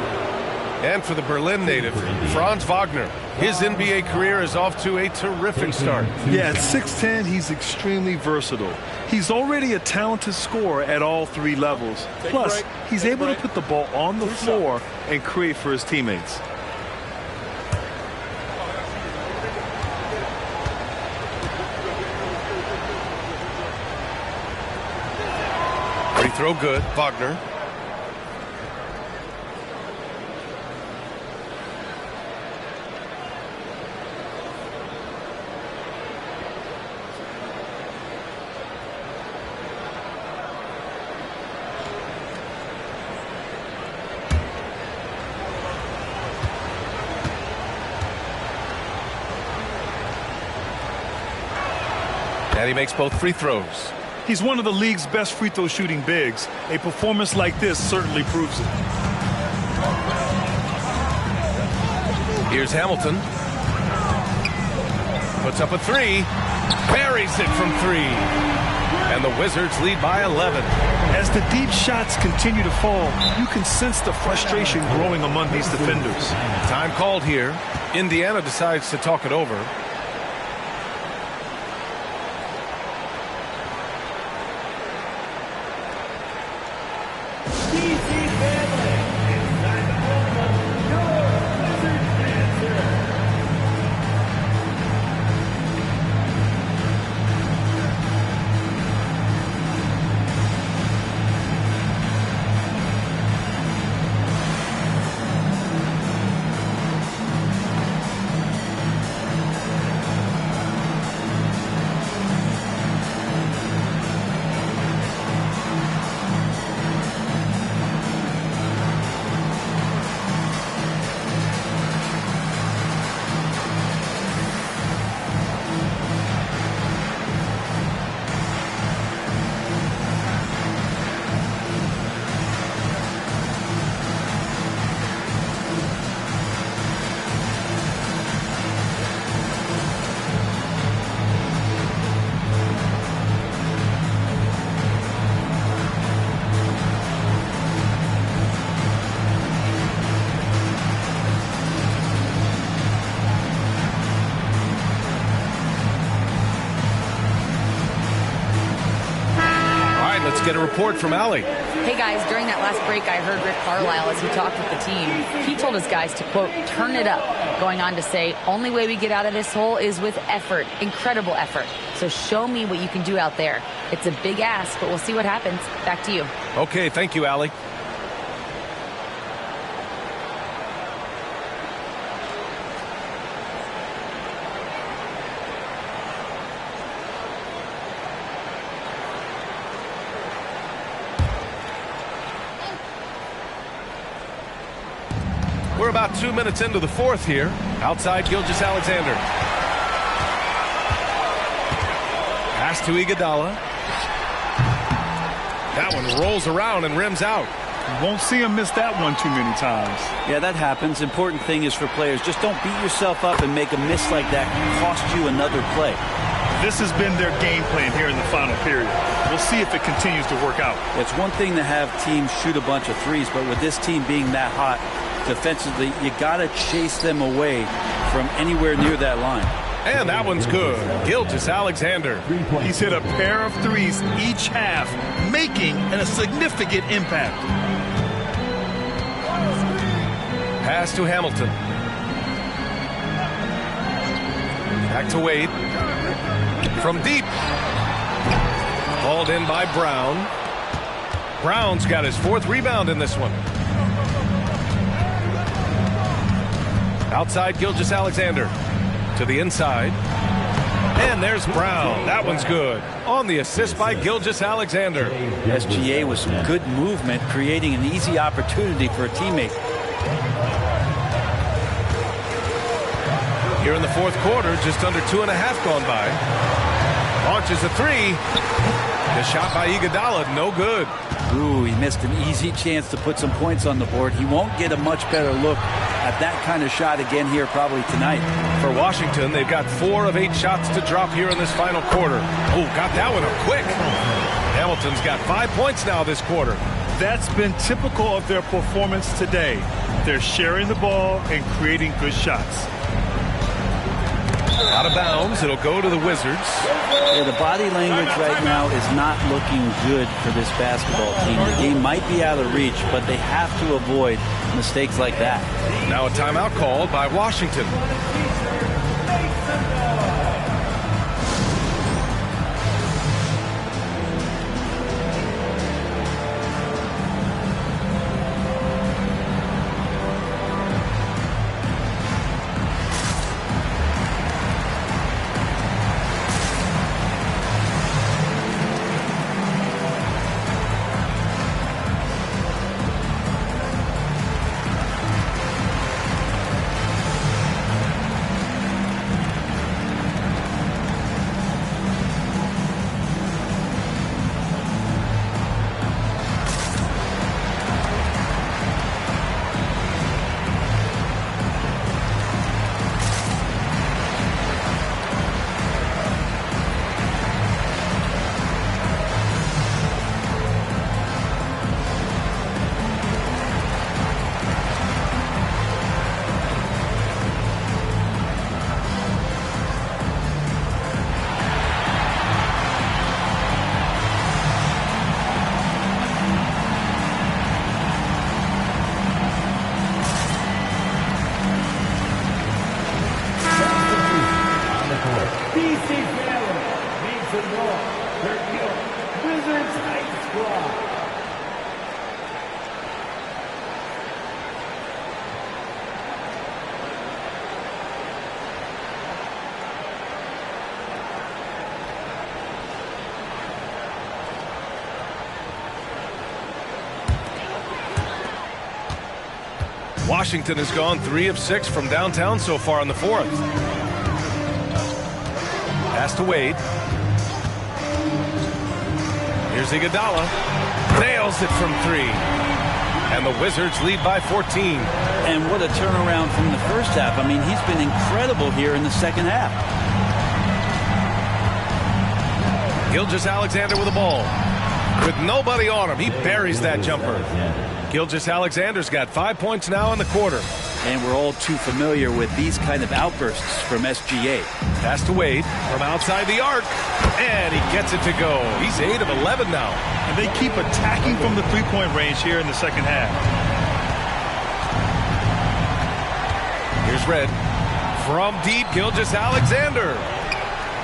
And for the Berlin native, Franz Wagner. His NBA career is off to a terrific start. Yeah, at 6'10", he's extremely versatile. He's already a talented scorer at all 3 levels. Plus, he's able to put the ball on the floor and create for his teammates. Free throw good, Wagner. And he makes both free throws. He's one of the league's best free throw shooting bigs. A performance like this certainly proves it. Here's Hamilton. Puts up a 3. Buries it from 3. And the the Wizards lead by 11. As the deep shots continue to fall, you can sense the frustration growing among these defenders. Time called here. Indiana decides to talk it over. Let's get a report from Allie. Hey guys, during that last break I heard Rick Carlisle as he talked with the team. He told his guys to, quote, turn it up, going on to say, only way we get out of this hole is with effort, incredible effort. So show me what you can do out there. It's a big ask, but we'll see what happens. Back to you. Okay, thank you, Allie. We're about 2 minutes into the fourth here. Outside Gilgeous-Alexander. Pass to Iguodala. That one rolls around and rims out. You won't see him miss that one too many times. Yeah, that happens. Important thing is for players, just don't beat yourself up and make a miss like that cost you another play. This has been their game plan here in the final period. We'll see if it continues to work out. It's one thing to have teams shoot a bunch of threes, but with this team being that hot defensively, you got to chase them away from anywhere near that line. And that one's good. Gilgeous-Alexander. He's hit a pair of threes each half, making a significant impact. Pass to Hamilton. Back to Wade. From deep. Hauled in by Brown. Brown's got his fourth rebound in this one. Outside Gilgeous-Alexander. To the inside. And there's Brown. That one's good. On the assist by Gilgeous-Alexander. SGA with some good movement, creating an easy opportunity for a teammate. Here in the fourth quarter, just under 2.5 gone by. Launches a three. The shot by Iguodala, no good. Ooh, he missed an easy chance to put some points on the board. He won't get a much better look at that kind of shot again here probably tonight. For Washington, they've got 4 of 8 shots to drop here in this final quarter. Oh, got that one up quick. Hamilton's got 5 points now this quarter. That's been typical of their performance today. They're sharing the ball and creating good shots. Out of bounds, it'll go to the Wizards. Yeah, the body language right now is not looking good for this basketball team. The game might be out of reach, but they have to avoid mistakes like that. Now a timeout called by Washington. Wizards Ice Squad. Washington has gone 3 of 6 from downtown so far in the fourth. Pass to Wade. Here's Iguodala. Nails it from 3. And the Wizards lead by 14. And what a turnaround from the first half. I mean, he's been incredible here in the second half. Gilgeous-Alexander with the ball. With nobody on him, he buries that jumper. Gilgeous-Alexander's got 5 points now in the quarter. And we're all too familiar with these kind of outbursts from SGA. Pass to Wade from outside the arc. And he gets it to go. He's 8 of 11 now. And they keep attacking from the three-point range here in the second half. Here's Red. From deep, Gilgeous-Alexander.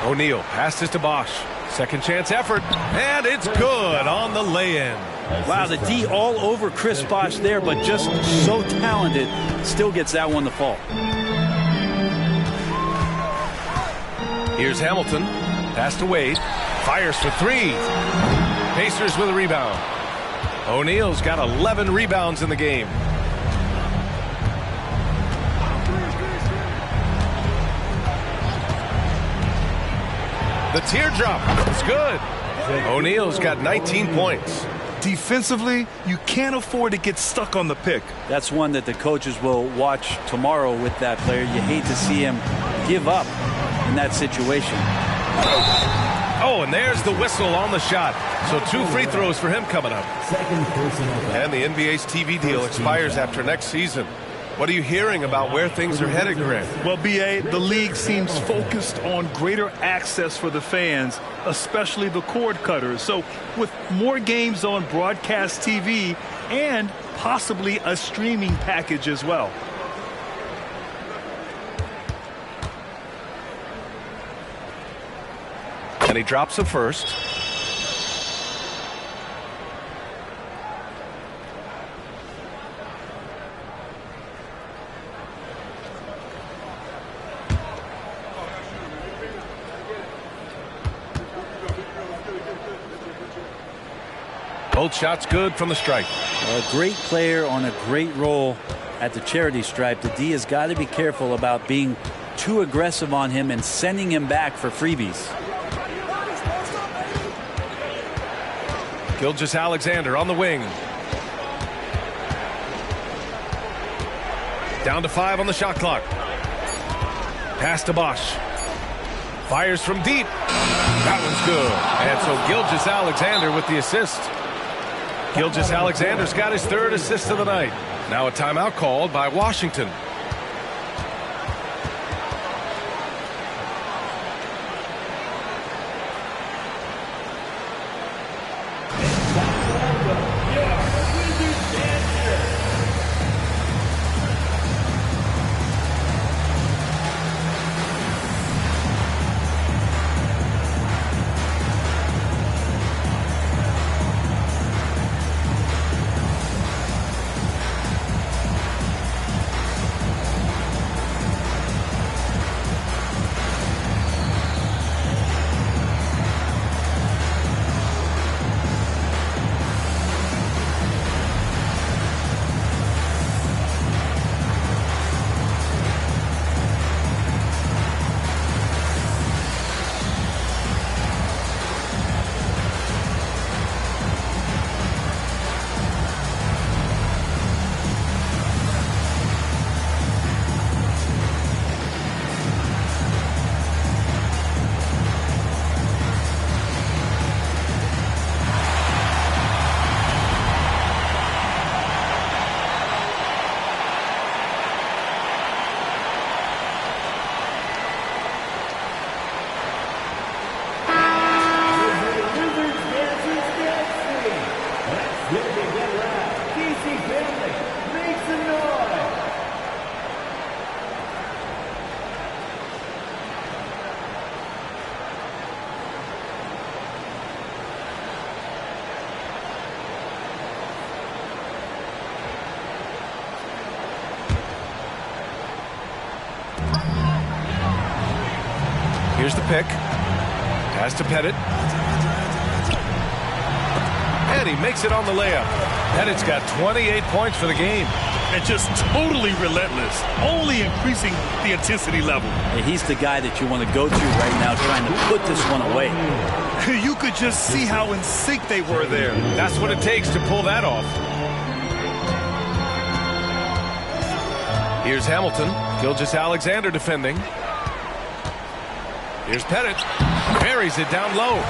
O'Neal passes to Bosch. Second chance effort. And it's good on the lay-in. Wow, the D all over Chris Bosh there, but just so talented, still gets that one to fall. Here's Hamilton. Pass to Wade. Fires for 3. Pacers with a rebound. O'Neal's got 11 rebounds in the game. The teardrop. It's good. O'Neal's got 19 points. Defensively, you can't afford to get stuck on the pick. That's one that the coaches will watch tomorrow with that player. You hate to see him give up in that situation. Oh, and there's the whistle on the shot. So 2 free throws for him coming up. And the NBA's TV deal expires after next season. What are you hearing about where things are headed, Grant? Well, B.A., the league seems focused on greater access for the fans, especially the cord cutters. So with more games on broadcast TV and possibly a streaming package as well. And he drops the first. Both shots good from the stripe. A great player on a great role at the charity stripe. The D has got to be careful about being too aggressive on him and sending him back for freebies. Gilgeous-Alexander on the wing. Down to 5 on the shot clock. Pass to Bosch. Fires from deep. That one's good. And so Gilgeous-Alexander with the assist. Gilgeous-Alexander's got his 3rd assist of the night. Now a timeout called by Washington. Here's the pick. Pass to Pettit. And he makes it on the layup. Pettit's got 28 points for the game. And just totally relentless, only increasing the intensity level. Hey, he's the guy that you want to go to right now trying to put this one away. You could just see how in sync they were there. That's what it takes to pull that off. Here's Hamilton. Gilgeous-Alexander defending. Here's Pettit. Buries it down low.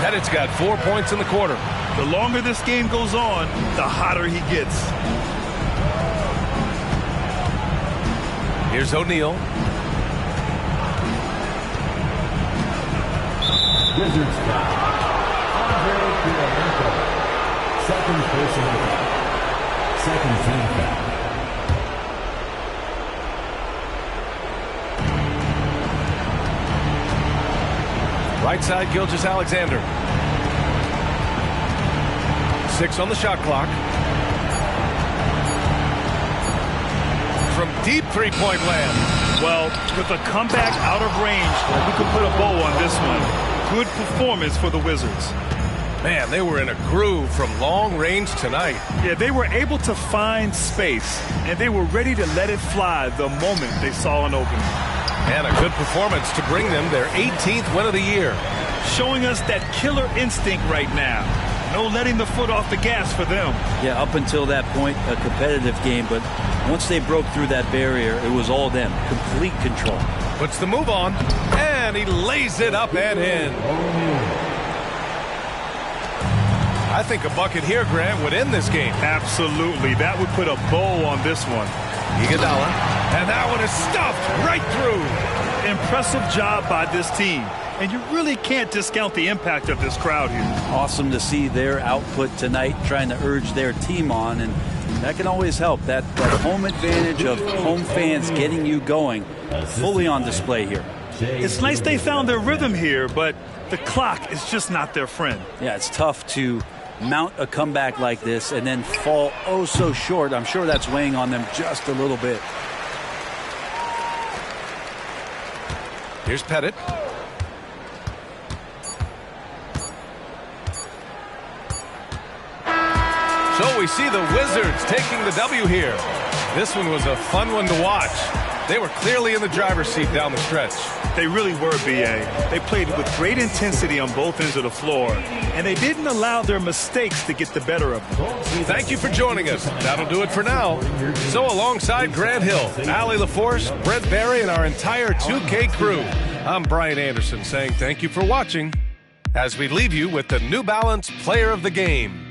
Pettit's got 4 points in the quarter. The longer this game goes on, the hotter he gets. Here's O'Neal. Wizards foul. Andre Kirilenko. Second personal foul. Second team foul. Right side, Gilgeous-Alexander. 6 on the shot clock. From deep three-point land. Well, with a comeback out of range, we could put a bow on this one. Good performance for the Wizards. Man, they were in a groove from long range tonight. Yeah, they were able to find space, and they were ready to let it fly the moment they saw an opening. And a good performance to bring them their 18th win of the year. Showing us that killer instinct right now. No letting the foot off the gas for them. Yeah, up until that point, a competitive game, but once they broke through that barrier, it was all them. Complete control. Puts the move on, and he lays it up and in. I think a bucket here, Grant, would end this game. Absolutely. That would put a bow on this one. Iguodala, and that one is stuffed right through. Impressive job by this team. And you really can't discount the impact of this crowd here. Awesome to see their output tonight, trying to urge their team on, and that can always help. That home advantage of home fans getting you going, fully on display here. It's nice they found their rhythm here, but the clock is just not their friend. Yeah, it's tough to mount a comeback like this and then fall oh so short. I'm sure that's weighing on them just a little bit. Here's Pettit. So we see the Wizards taking the W here. This one was a fun one to watch. They were clearly in the driver's seat down the stretch. They really were, B.A. They played with great intensity on both ends of the floor, and they didn't allow their mistakes to get the better of them. Thank you for joining us. That'll do it for now. So alongside Grant Hill, Allie LaForce, Brent Barry, and our entire 2K crew, I'm Brian Anderson saying thank you for watching as we leave you with the New Balance Player of the Game.